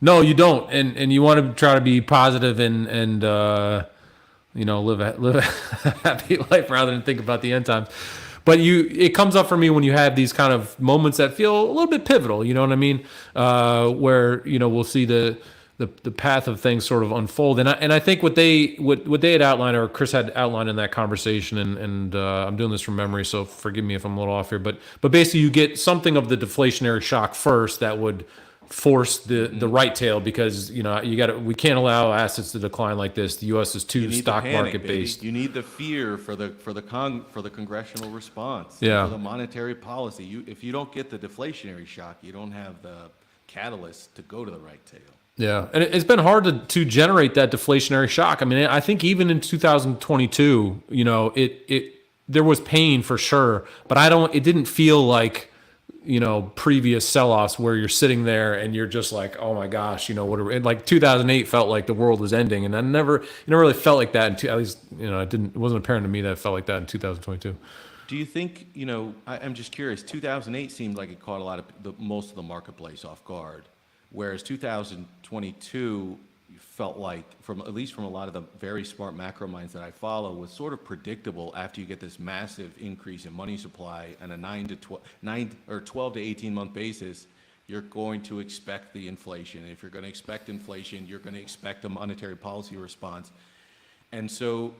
No, you don't, and you want to try to be positive and live a happy life rather than think about the end times. But it comes up for me when you have these kind of moments that feel a little bit pivotal. You know what I mean? Where we'll see the path of things sort of unfold. And I think what they had outlined, or Chris had outlined in that conversation, and I'm doing this from memory, so forgive me if I'm a little off here, but basically you get something of the deflationary shock first that would force the right tail, because we can't allow assets to decline like this. The U.S. is too stock market based. You need the fear for the congressional response. Yeah. For the monetary policy. If you don't get the deflationary shock, you don't have the catalyst to go to the right tail. Yeah, and it's been hard to generate that deflationary shock. I mean, I think even in 2022, there was pain for sure, but it didn't feel like previous sell-offs where you're sitting there and you're just like, oh my gosh, like 2008 felt like the world was ending, and I never really felt like that. At least it wasn't apparent to me that it felt like that in 2022. Do you think I'm just curious? 2008 seemed like it caught most of the marketplace off guard. Whereas 2022 felt like, at least from a lot of the very smart macro minds that I follow, was sort of predictable after you get this massive increase in money supply and a 12 to 18 month basis. You're going to expect the inflation. And if you're going to expect inflation, you're going to expect a monetary policy response. And so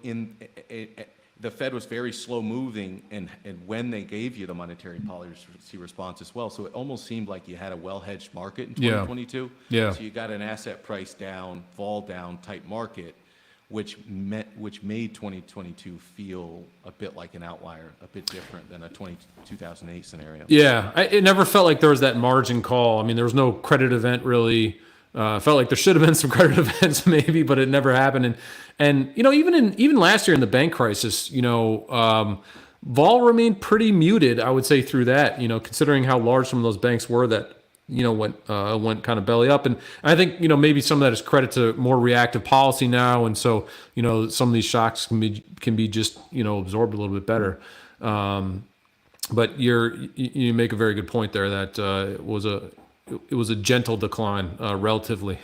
the Fed was very slow moving and when they gave you the monetary policy response as well. So it almost seemed like you had a well-hedged market in 2022. Yeah. So you got an asset price down, vol down type market, which made 2022 feel a bit like an outlier, a bit different than a 2008 scenario. Yeah, it never felt like there was that margin call. I mean, there was no credit event really. Felt like there should have been some credit events maybe, but it never happened. And even last year in the bank crisis, vol remained pretty muted, I would say, through that. Considering how large some of those banks were that went kind of belly up. And I think maybe some of that is credit to more reactive policy now, and so some of these shocks can be just absorbed a little bit better. But you make a very good point there that it was a gentle decline, relatively.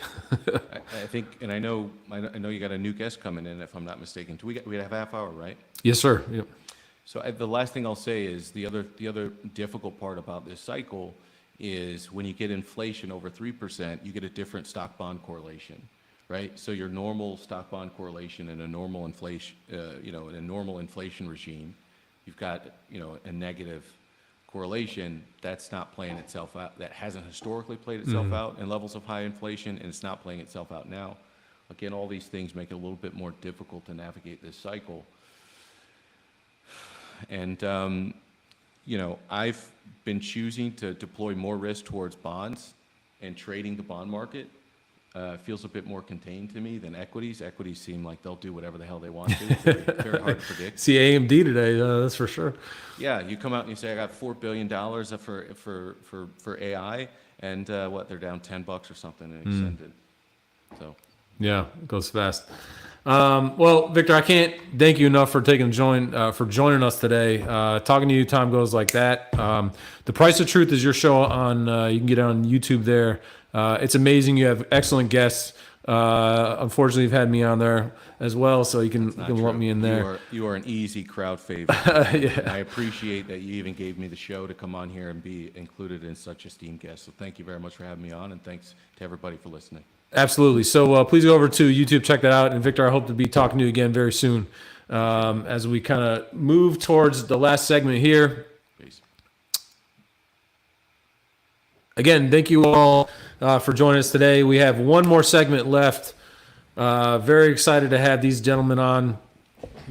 I think, and I know you got a new guest coming in, if I'm not mistaken. We have a half hour, right? Yes, sir. Yep. So the last thing I'll say is the other difficult part about this cycle is when you get inflation over 3%, you get a different stock bond correlation, right? So your normal stock bond correlation in a normal inflation, in a normal inflation regime, you've got a negative correlation. That's not playing itself out. That hasn't historically played itself out in levels of high inflation, and it's not playing itself out now. Again, all these things make it a little bit more difficult to navigate this cycle. And I've been choosing to deploy more risk towards bonds, and trading the bond market feels a bit more contained to me than equities. Equities seem like they'll do whatever the hell they want to. It's very hard to predict. See AMD today, that's for sure. Yeah, you come out and you say, I got $4 billion for AI, and they're down $10 or something and extended. So. Yeah, it goes fast. Well, Victor, I can't thank you enough for joining us today. Talking to you, time goes like that. The Price of Truth is your show on. You can get it on YouTube there. It's amazing. You have excellent guests. Unfortunately, you've had me on there as well, so you can lump me in there. You are an easy crowd favorite. Yeah. I appreciate that you even gave me the show to come on here and be included in such esteemed guests. So thank you very much for having me on, and thanks to everybody for listening. Absolutely. So please go over to YouTube, check that out. And Victor, I hope to be talking to you again very soon as we kind of move towards the last segment here. Peace. Again, thank you all for joining us today. We have one more segment left. Very excited to have these gentlemen on,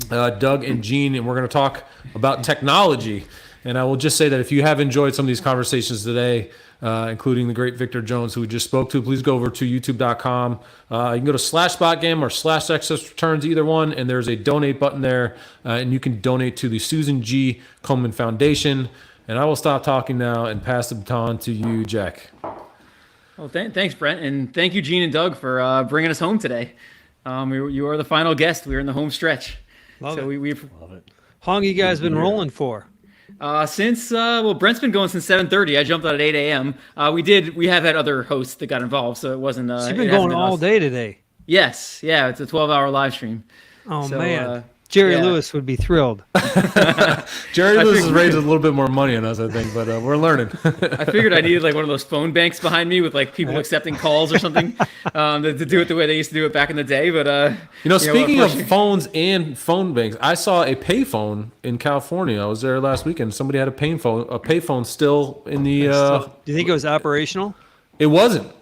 Doug and Gene, and we're going to talk about technology. And I will just say that if you have enjoyed some of these conversations today, including the great Victor Jones, who we just spoke to, please go over to youtube.com. You can go to /SpotGamma or /Excess Returns, either one, and there's a donate button there, and you can donate to the Susan G. Komen Foundation. And I will stop talking now and pass the baton to you, Jack. Well, thanks, Brent, and thank you, Gene and Doug, for bringing us home today. You are the final guest. We're in the home stretch. Love it. Love it. How long you guys been rolling for? Since Brent's been going since 7:30. I jumped out at 8 a.m. We have had other hosts that got involved, so it wasn't. So you've been going all day today. Yes, yeah, it's a 12-hour live stream. Oh man, Jerry Lewis would be thrilled. Jerry Lewis is raising a little bit more money on us, I think, but we're learning. I figured I needed like one of those phone banks behind me with like people accepting calls or something to do it the way they used to do it back in the day. But speaking of phones and phone banks, I saw a payphone in California. I was there last weekend. Somebody had a payphone still in the. Do you think it was operational? It wasn't.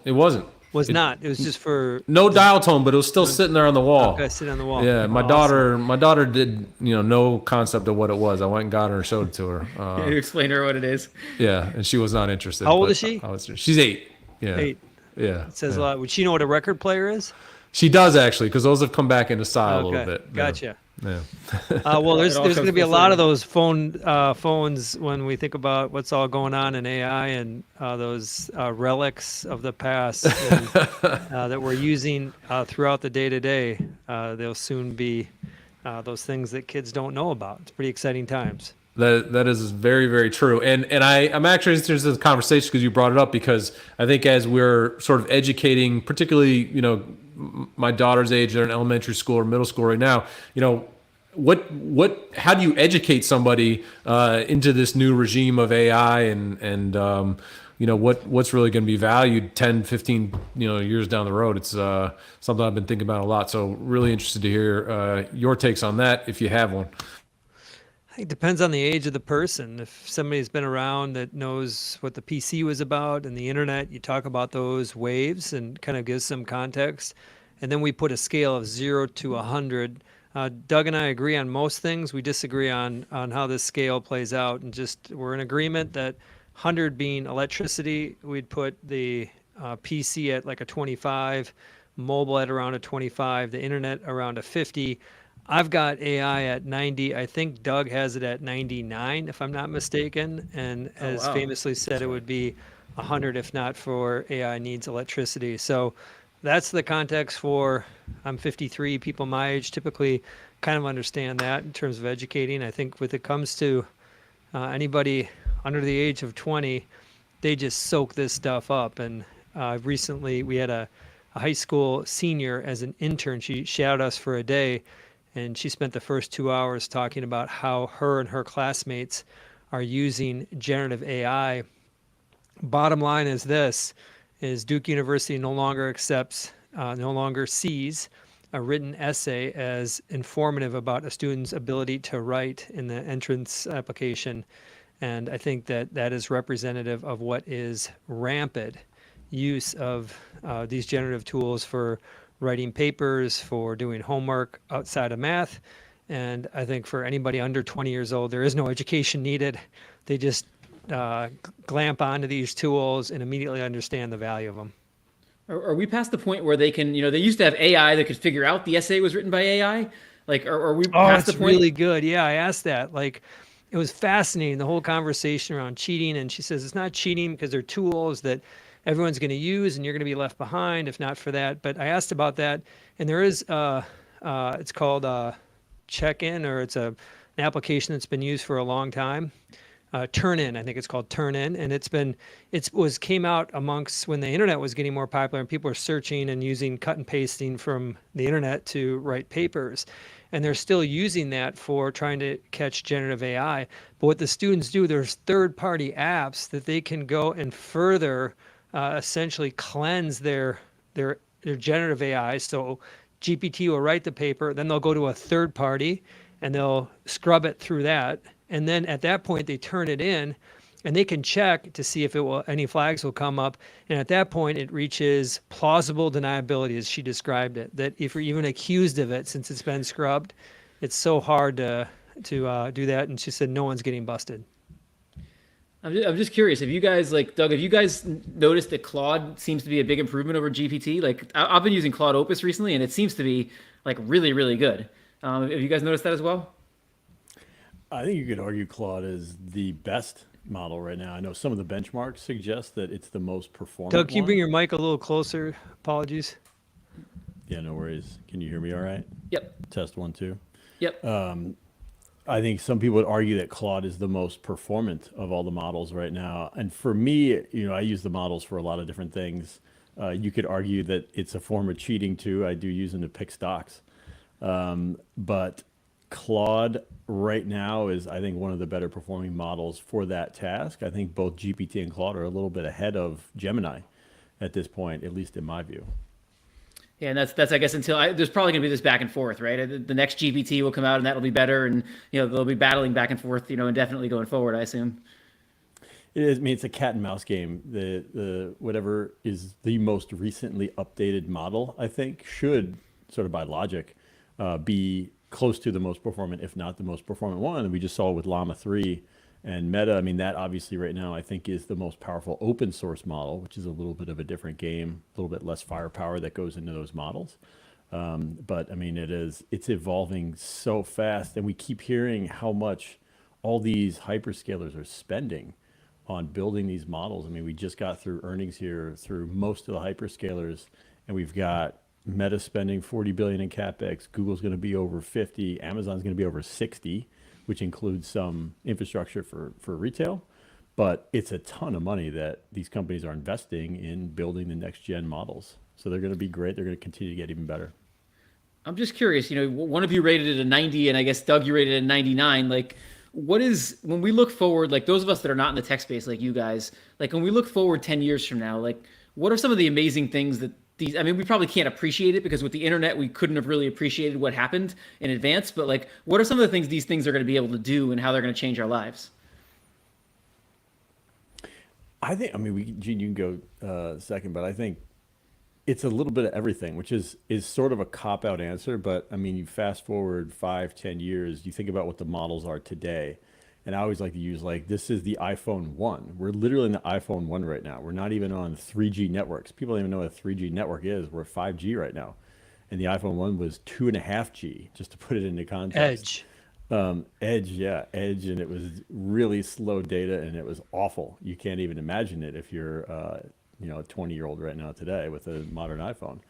Was not. It was just for no dial tone, but it was still sitting there on the wall. Okay, sitting on the wall. Yeah, my daughter did no concept of what it was. I went and got her and showed it to her. You explained to her what it is. Yeah, and she was not interested. How old is she? She's 8. Yeah. 8. Yeah. It says a lot. Would she know what a record player is? She does actually, because those have come back into style a little bit. Gotcha. Yeah. Well, there's going to be a lot of those phones when we think about what's all going on in AI and those relics of the past that we're using throughout the day-to-day. They'll soon be those things that kids don't know about. It's pretty exciting times. That is very, very true. And I'm actually interested in this conversation because you brought it up, because I think as we're sort of educating, particularly, my daughter's age, they're in elementary school or middle school right now, how do you educate somebody into this new regime of AI and what's really going to be valued 10, 15, years down the road? It's something I've been thinking about a lot. So really interested to hear your takes on that, if you have one. I think it depends on the age of the person. If somebody's been around that knows what the PC was about and the internet, you talk about those waves and kind of gives some context. And then we put a scale of 0 to 100. Doug and I agree on most things. We disagree on how this scale plays out. And we're in agreement that 100 being electricity, we'd put the PC at like a 25, mobile at around a 25, the internet around a 50. I've got AI at 90. I think Doug has it at 99, if I'm not mistaken, and has famously said it would be 100 if not for AI needs electricity. So that's the context for, I'm 53, people my age typically kind of understand that in terms of educating. I think when it comes to anybody under the age of 20, they just soak this stuff up. And recently we had a high school senior as an intern. She shadowed us for a day, and she spent the first 2 hours talking about how her and her classmates are using generative AI. Bottom line is Duke University no longer sees a written essay as informative about a student's ability to write in the entrance application. And I think that is representative of what is rampant use of these generative tools for writing papers, for doing homework outside of math, And I think for anybody under 20 years old, there is no education needed. They just glamp onto these tools and immediately understand the value of them. Are we past the point where they can, they used to have AI that could figure out the essay was written by AI? Like, are we past the It's point? really good. Yeah, I asked that. Like, it was fascinating, the whole conversation around cheating. And she says it's not cheating because they're tools that everyone's going to use and you're going to be left behind if not for that. But I asked about that, and there is, it's called Check-In, or it's an application that's been used for a long time. Turn-In, I think it's called Turn-In, and came out amongst when the internet was getting more popular and people were searching and using cut and pasting from the internet to write papers. And they're still using that for trying to catch generative AI. But what the students do, there's third-party apps that they can go and further essentially cleanse their generative AI. So GPT will write the paper, then they'll go to a third party and they'll scrub it through that. And then at that point, they turn it in and they can check to see if any flags will come up. And at that point, it reaches plausible deniability, as she described it, that if you're even accused of it, since it's been scrubbed, it's so hard to do that. And she said, no one's getting busted. I'm just curious, have you guys, like, Doug, have you guys noticed that Claude seems to be a big improvement over GPT? Like, I've been using Claude Opus recently, and it seems to be, like, really, really good. Have you guys noticed that as well? I think you could argue Claude is the best model right now. I know some of the benchmarks suggest that it's the most performant Doug, can you one. bring your mic a little closer? Apologies. Yeah, no worries. Can you hear me all right? Yep. Test 1, 2. Yep. I think some people would argue that Claude is the most performant of all the models right now. And for me, I use the models for a lot of different things. You could argue that it's a form of cheating too. I do use them to pick stocks. But Claude right now is, I think, one of the better performing models for that task. I think both GPT and Claude are a little bit ahead of Gemini at this point, at least in my view. Yeah, and that's I guess there's probably going to be this back and forth, right? The next GPT will come out and that'll be better, and they'll be battling back and forth, indefinitely going forward, I assume. It is. I mean, it's a cat and mouse game. The whatever is the most recently updated model, I think, should sort of by logic be close to the most performant, if not the most performant one. And we just saw with Llama 3 and Meta. I mean, that obviously right now I think is the most powerful open source model, which is a little bit of a different game, a little bit less firepower that goes into those models. But I mean, it's evolving so fast, and we keep hearing how much all these hyperscalers are spending on building these models. I mean, we just got through earnings here through most of the hyperscalers, and we've got Meta spending $40 billion in CapEx. Google's going to be over 50. Amazon's going to be over 60, which includes some infrastructure for retail. But it's a ton of money that these companies are investing in building the next gen models. So they're going to be great. They're going to continue to get even better. I'm just curious, one of you rated it a 90, and I guess Doug, you rated it a 99. Like, when we look forward, like those of us that are not in the tech space like you guys, like when we look forward 10 years from now, like what are some of the amazing things that we probably can't appreciate it because with the internet, we couldn't have really appreciated what happened in advance, but like, what are some of the things these things are going to be able to do and how they're going to change our lives? I think, Gene, you can go second, but I think it's a little bit of everything, which is sort of a cop-out answer. But I mean, you fast forward 5-10 years, you think about what the models are today. And I always like to use, like, this is the iPhone 1. We're literally in the iPhone 1 right now. We're not even on 3G networks. People don't even know what a 3G network is. We're 5G right now. And the iPhone 1 was 2.5G, just to put it into context. Edge, Edge, and it was really slow data, and it was awful. You can't even imagine it if you're a 20-year-old right now today with a modern iPhone.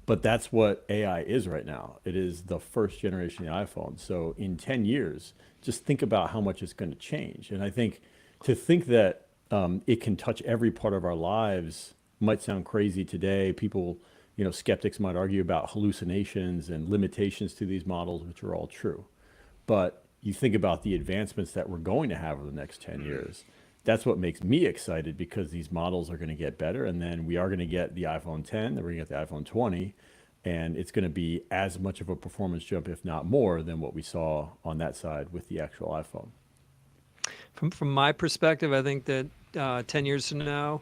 But that's what AI is right now. It is the first generation of the iPhone. So in 10 years, just think about how much it's going to change. And I think to think that it can touch every part of our lives might sound crazy today. People, skeptics might argue about hallucinations and limitations to these models, which are all true. But you think about the advancements that we're going to have over the next 10 years. That's what makes me excited, because these models are going to get better. And then we are going to get the iPhone 10, then we're going to get the iPhone 20. And it's going to be as much of a performance jump, if not more, than what we saw on that side with the actual iPhone. From my perspective, I think that 10 years from now,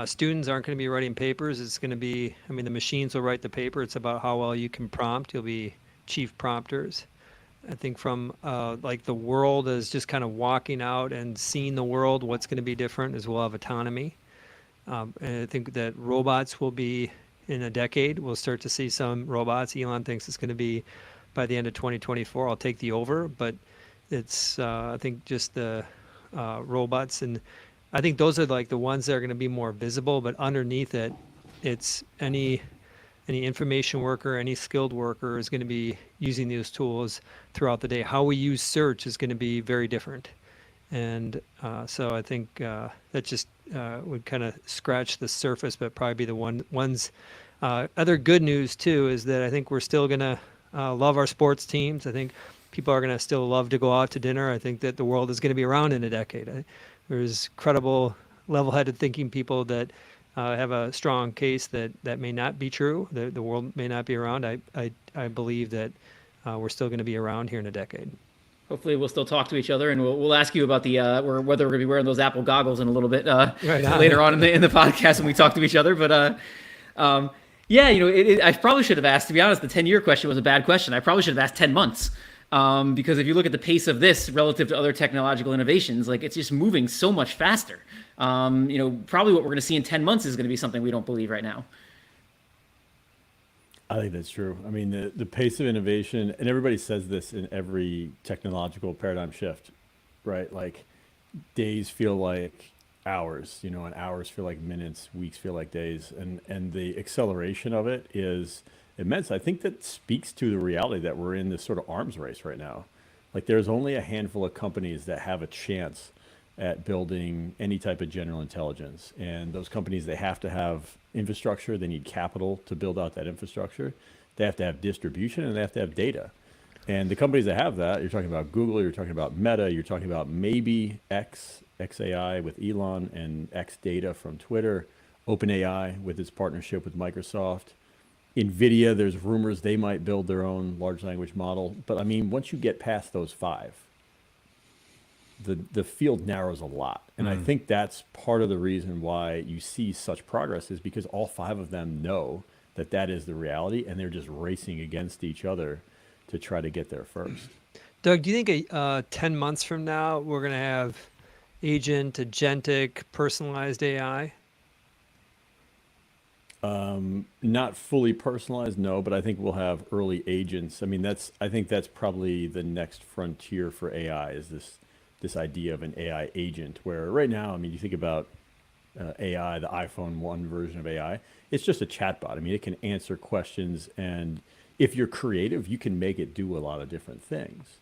students aren't going to be writing papers. It's going to be, the machines will write the paper. It's about how well you can prompt. You'll be chief prompters. I think from like the world is just kind of walking out and seeing the world, what's going to be different is we'll have autonomy. And I think that robots will be in a decade. We'll start to see some robots. Elon thinks it's going to be by the end of 2024. I'll take the over, but it's I think just the robots, and I think those are like the ones that are going to be more visible. But underneath it, it's any information worker, any skilled worker is going to be using these tools throughout the day. How we use search is going to be very different. And so I think that just would kind of scratch the surface, but probably be the ones. Other good news too is that I think we're still going to love our sports teams. I think people are going to still love to go out to dinner. I think that the world is going to be around in a decade. There's credible, level-headed thinking people that have a strong case that may not be true. The world may not be around. I believe that we're still going to be around here in a decade. Hopefully we'll still talk to each other, and we'll ask you about the whether we're going to be wearing those Apple goggles in a little bit later on in the podcast when we talk to each other. But yeah, I probably should have asked. To be honest, the 10-year question was a bad question. I probably should have asked 10 months because if you look at the pace of this relative to other technological innovations, like it's just moving so much faster. Probably what we're going to see in 10 months is going to be something we don't believe right now. I think that's true. I mean, the pace of innovation, and everybody says this in every technological paradigm shift, right? Like days feel like hours, and hours feel like minutes, weeks feel like days. And the acceleration of it is immense. I think that speaks to the reality that we're in this sort of arms race right now. Like there's only a handful of companies that have a chance at building any type of general intelligence. And those companies, they have to have infrastructure. They need capital to build out that infrastructure. They have to have distribution, and they have to have data. And the companies that have that, you're talking about Google, you're talking about Meta, you're talking about maybe XAI with Elon, and X Data from Twitter, OpenAI with its partnership with Microsoft. NVIDIA, there's rumors they might build their own large language model. But I mean, once you get past those five, the field narrows a lot. And I think that's part of the reason why you see such progress is because all five of them know that that is the reality, and they're just racing against each other to try to get there first. Doug, do you think 10 months from now, we're going to have agent, agentic, personalized AI? Not fully personalized, no, but I think we'll have early agents. I mean, I think that's probably the next frontier for AI is this idea of an AI agent, where right now, I mean, you think about AI, the iPhone 1 version of AI, it's just a chatbot. I mean, it can answer questions, and if you're creative, you can make it do a lot of different things.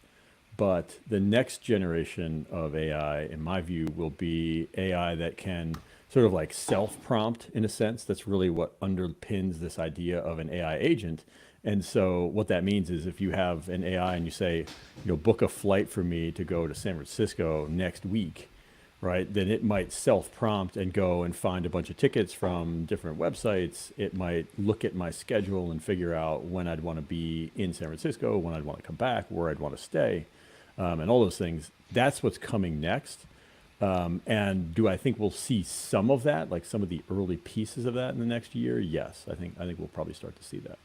But the next generation of AI, in my view, will be AI that can sort of like self-prompt in a sense. That's really what underpins this idea of an AI agent. And so what that means is if you have an AI and you say, book a flight for me to go to San Francisco next week, right? Then it might self-prompt and go and find a bunch of tickets from different websites. It might look at my schedule and figure out when I'd want to be in San Francisco, when I'd want to come back, where I'd want to stay, and all those things. That's what's coming next. And do I think we'll see some of that, like some of the early pieces of that in the next year? Yes, I think we'll probably start to see that.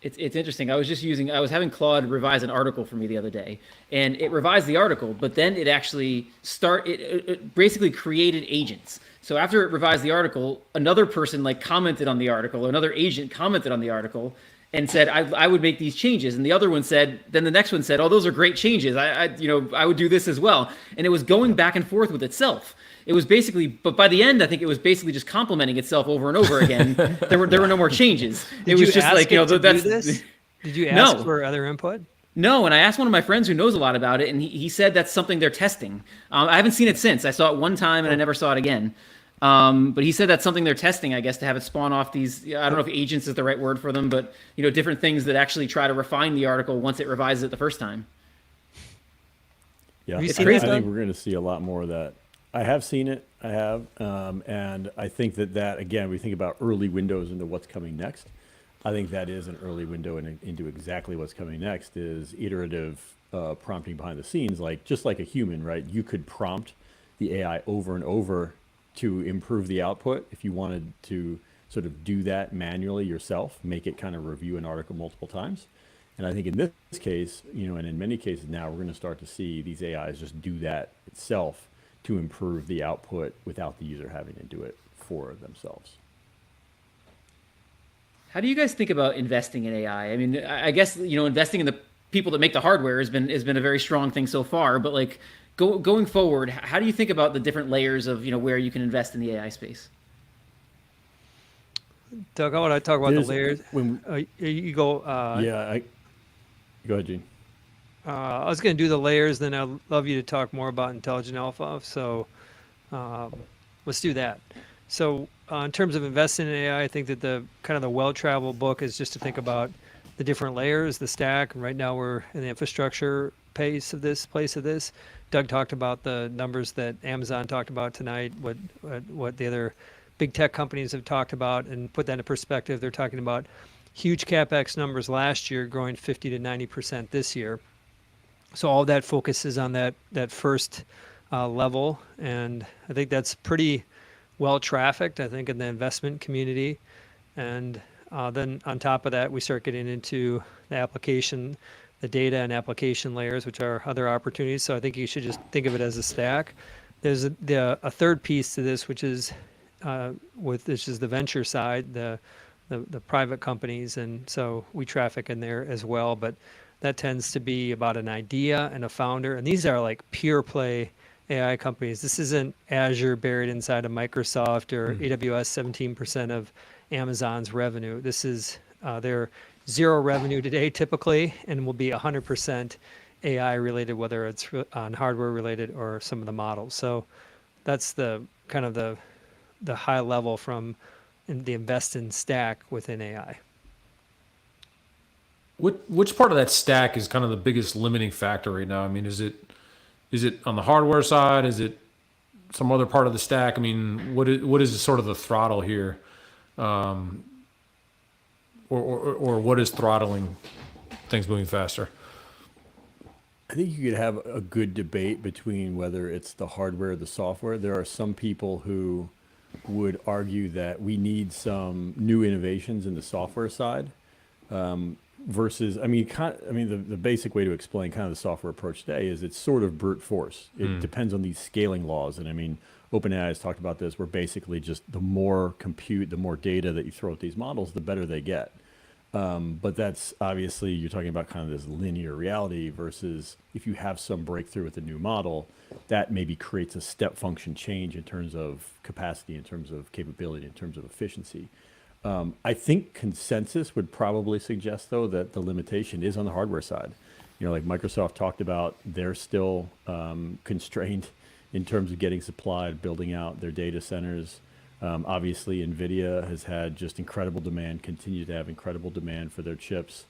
It's interesting. I was having Claude revise an article for me the other day, and it revised the article, but then it actually it basically created agents. So after it revised the article, another person commented on the article, another agent commented on the article and said, I would make these changes. And the other one said, then the next one said, oh, those are great changes. I would do this as well. And it was going back and forth with itself. It was basically, but by the end, I think it was basically just complimenting itself over and over again. There were no more changes. Did it was you just ask like, it to that's do this? Did you ask No. for other input? No, and I asked one of my friends who knows a lot about it, and he said that's something they're testing. I haven't seen it since. I saw it one time, and I never saw it again. But he said that's something they're testing, I guess, to have it spawn off these, I don't know if agents is the right word for them, but different things that actually try to refine the article once it revises it the first time. Yeah, Have you I seen that, think Doug? we're going to see a lot more of that. I have seen it. I have. And I think that, again, we think about early windows into what's coming next. I think that is an early window into exactly what's coming next is iterative prompting behind the scenes, just like a human, right? You could prompt the AI over and over to improve the output if you wanted to sort of do that manually yourself, make it kind of review an article multiple times. And I think in this case, and in many cases now, we're going to start to see these AIs just do that itself to improve the output without the user having to do it for themselves. How do you guys think about investing in AI? I mean, I guess, investing in the people that make the hardware has been a very strong thing so far, but like going forward, how do you think about the different layers of, where you can invest in the AI space? Doug, I want to talk about the layers. You go. Go ahead, Gene. I was going to do the layers, then I'd love you to talk more about Intelligent Alpha. So let's do that. So in terms of investing in AI, I think that the kind of the well-traveled book is just to think about the different layers, the stack. Right now we're in the infrastructure place of this. Doug talked about the numbers that Amazon talked about tonight, what the other big tech companies have talked about, and put that in perspective. They're talking about huge CapEx numbers last year, growing 50 to 90% this year. So all that focuses on that first level, and I think that's pretty well trafficked, I think, in the investment community. And then on top of that, we start getting into the application, the data and application layers, which are other opportunities. So I think you should just think of it as a stack. There's a third piece to this, which is this is the venture side, the private companies, and so we traffic in there as well. But that tends to be about an idea and a founder, and these are like pure play AI companies. This isn't Azure buried inside of Microsoft or AWS 17% of Amazon's revenue. This is their zero revenue today typically, and will be 100% AI related, whether it's on hardware related or some of the models. So that's the kind of the high level from the invest in stack within AI. Which part of that stack is kind of the biggest limiting factor right now? I mean, is it on the hardware side? Is it some other part of the stack? I mean, what is sort of the throttle here, or what is throttling things moving faster? I think you could have a good debate between whether it's the hardware or the software. There are some people who would argue that we need some new innovations in the software side. Versus, the basic way to explain kind of the software approach today is it's sort of brute force. It depends on these scaling laws. And OpenAI has talked about this, where basically just the more compute, the more data that you throw at these models, the better they get. But that's obviously, you're talking about kind of this linear reality versus if you have some breakthrough with a new model, that maybe creates a step function change in terms of capacity, in terms of capability, in terms of efficiency. I think consensus would probably suggest, though, that the limitation is on the hardware side. Like Microsoft talked about, they're still constrained in terms of getting supplied, building out their data centers. Obviously, NVIDIA has had just incredible demand, continue to have incredible demand for their chips.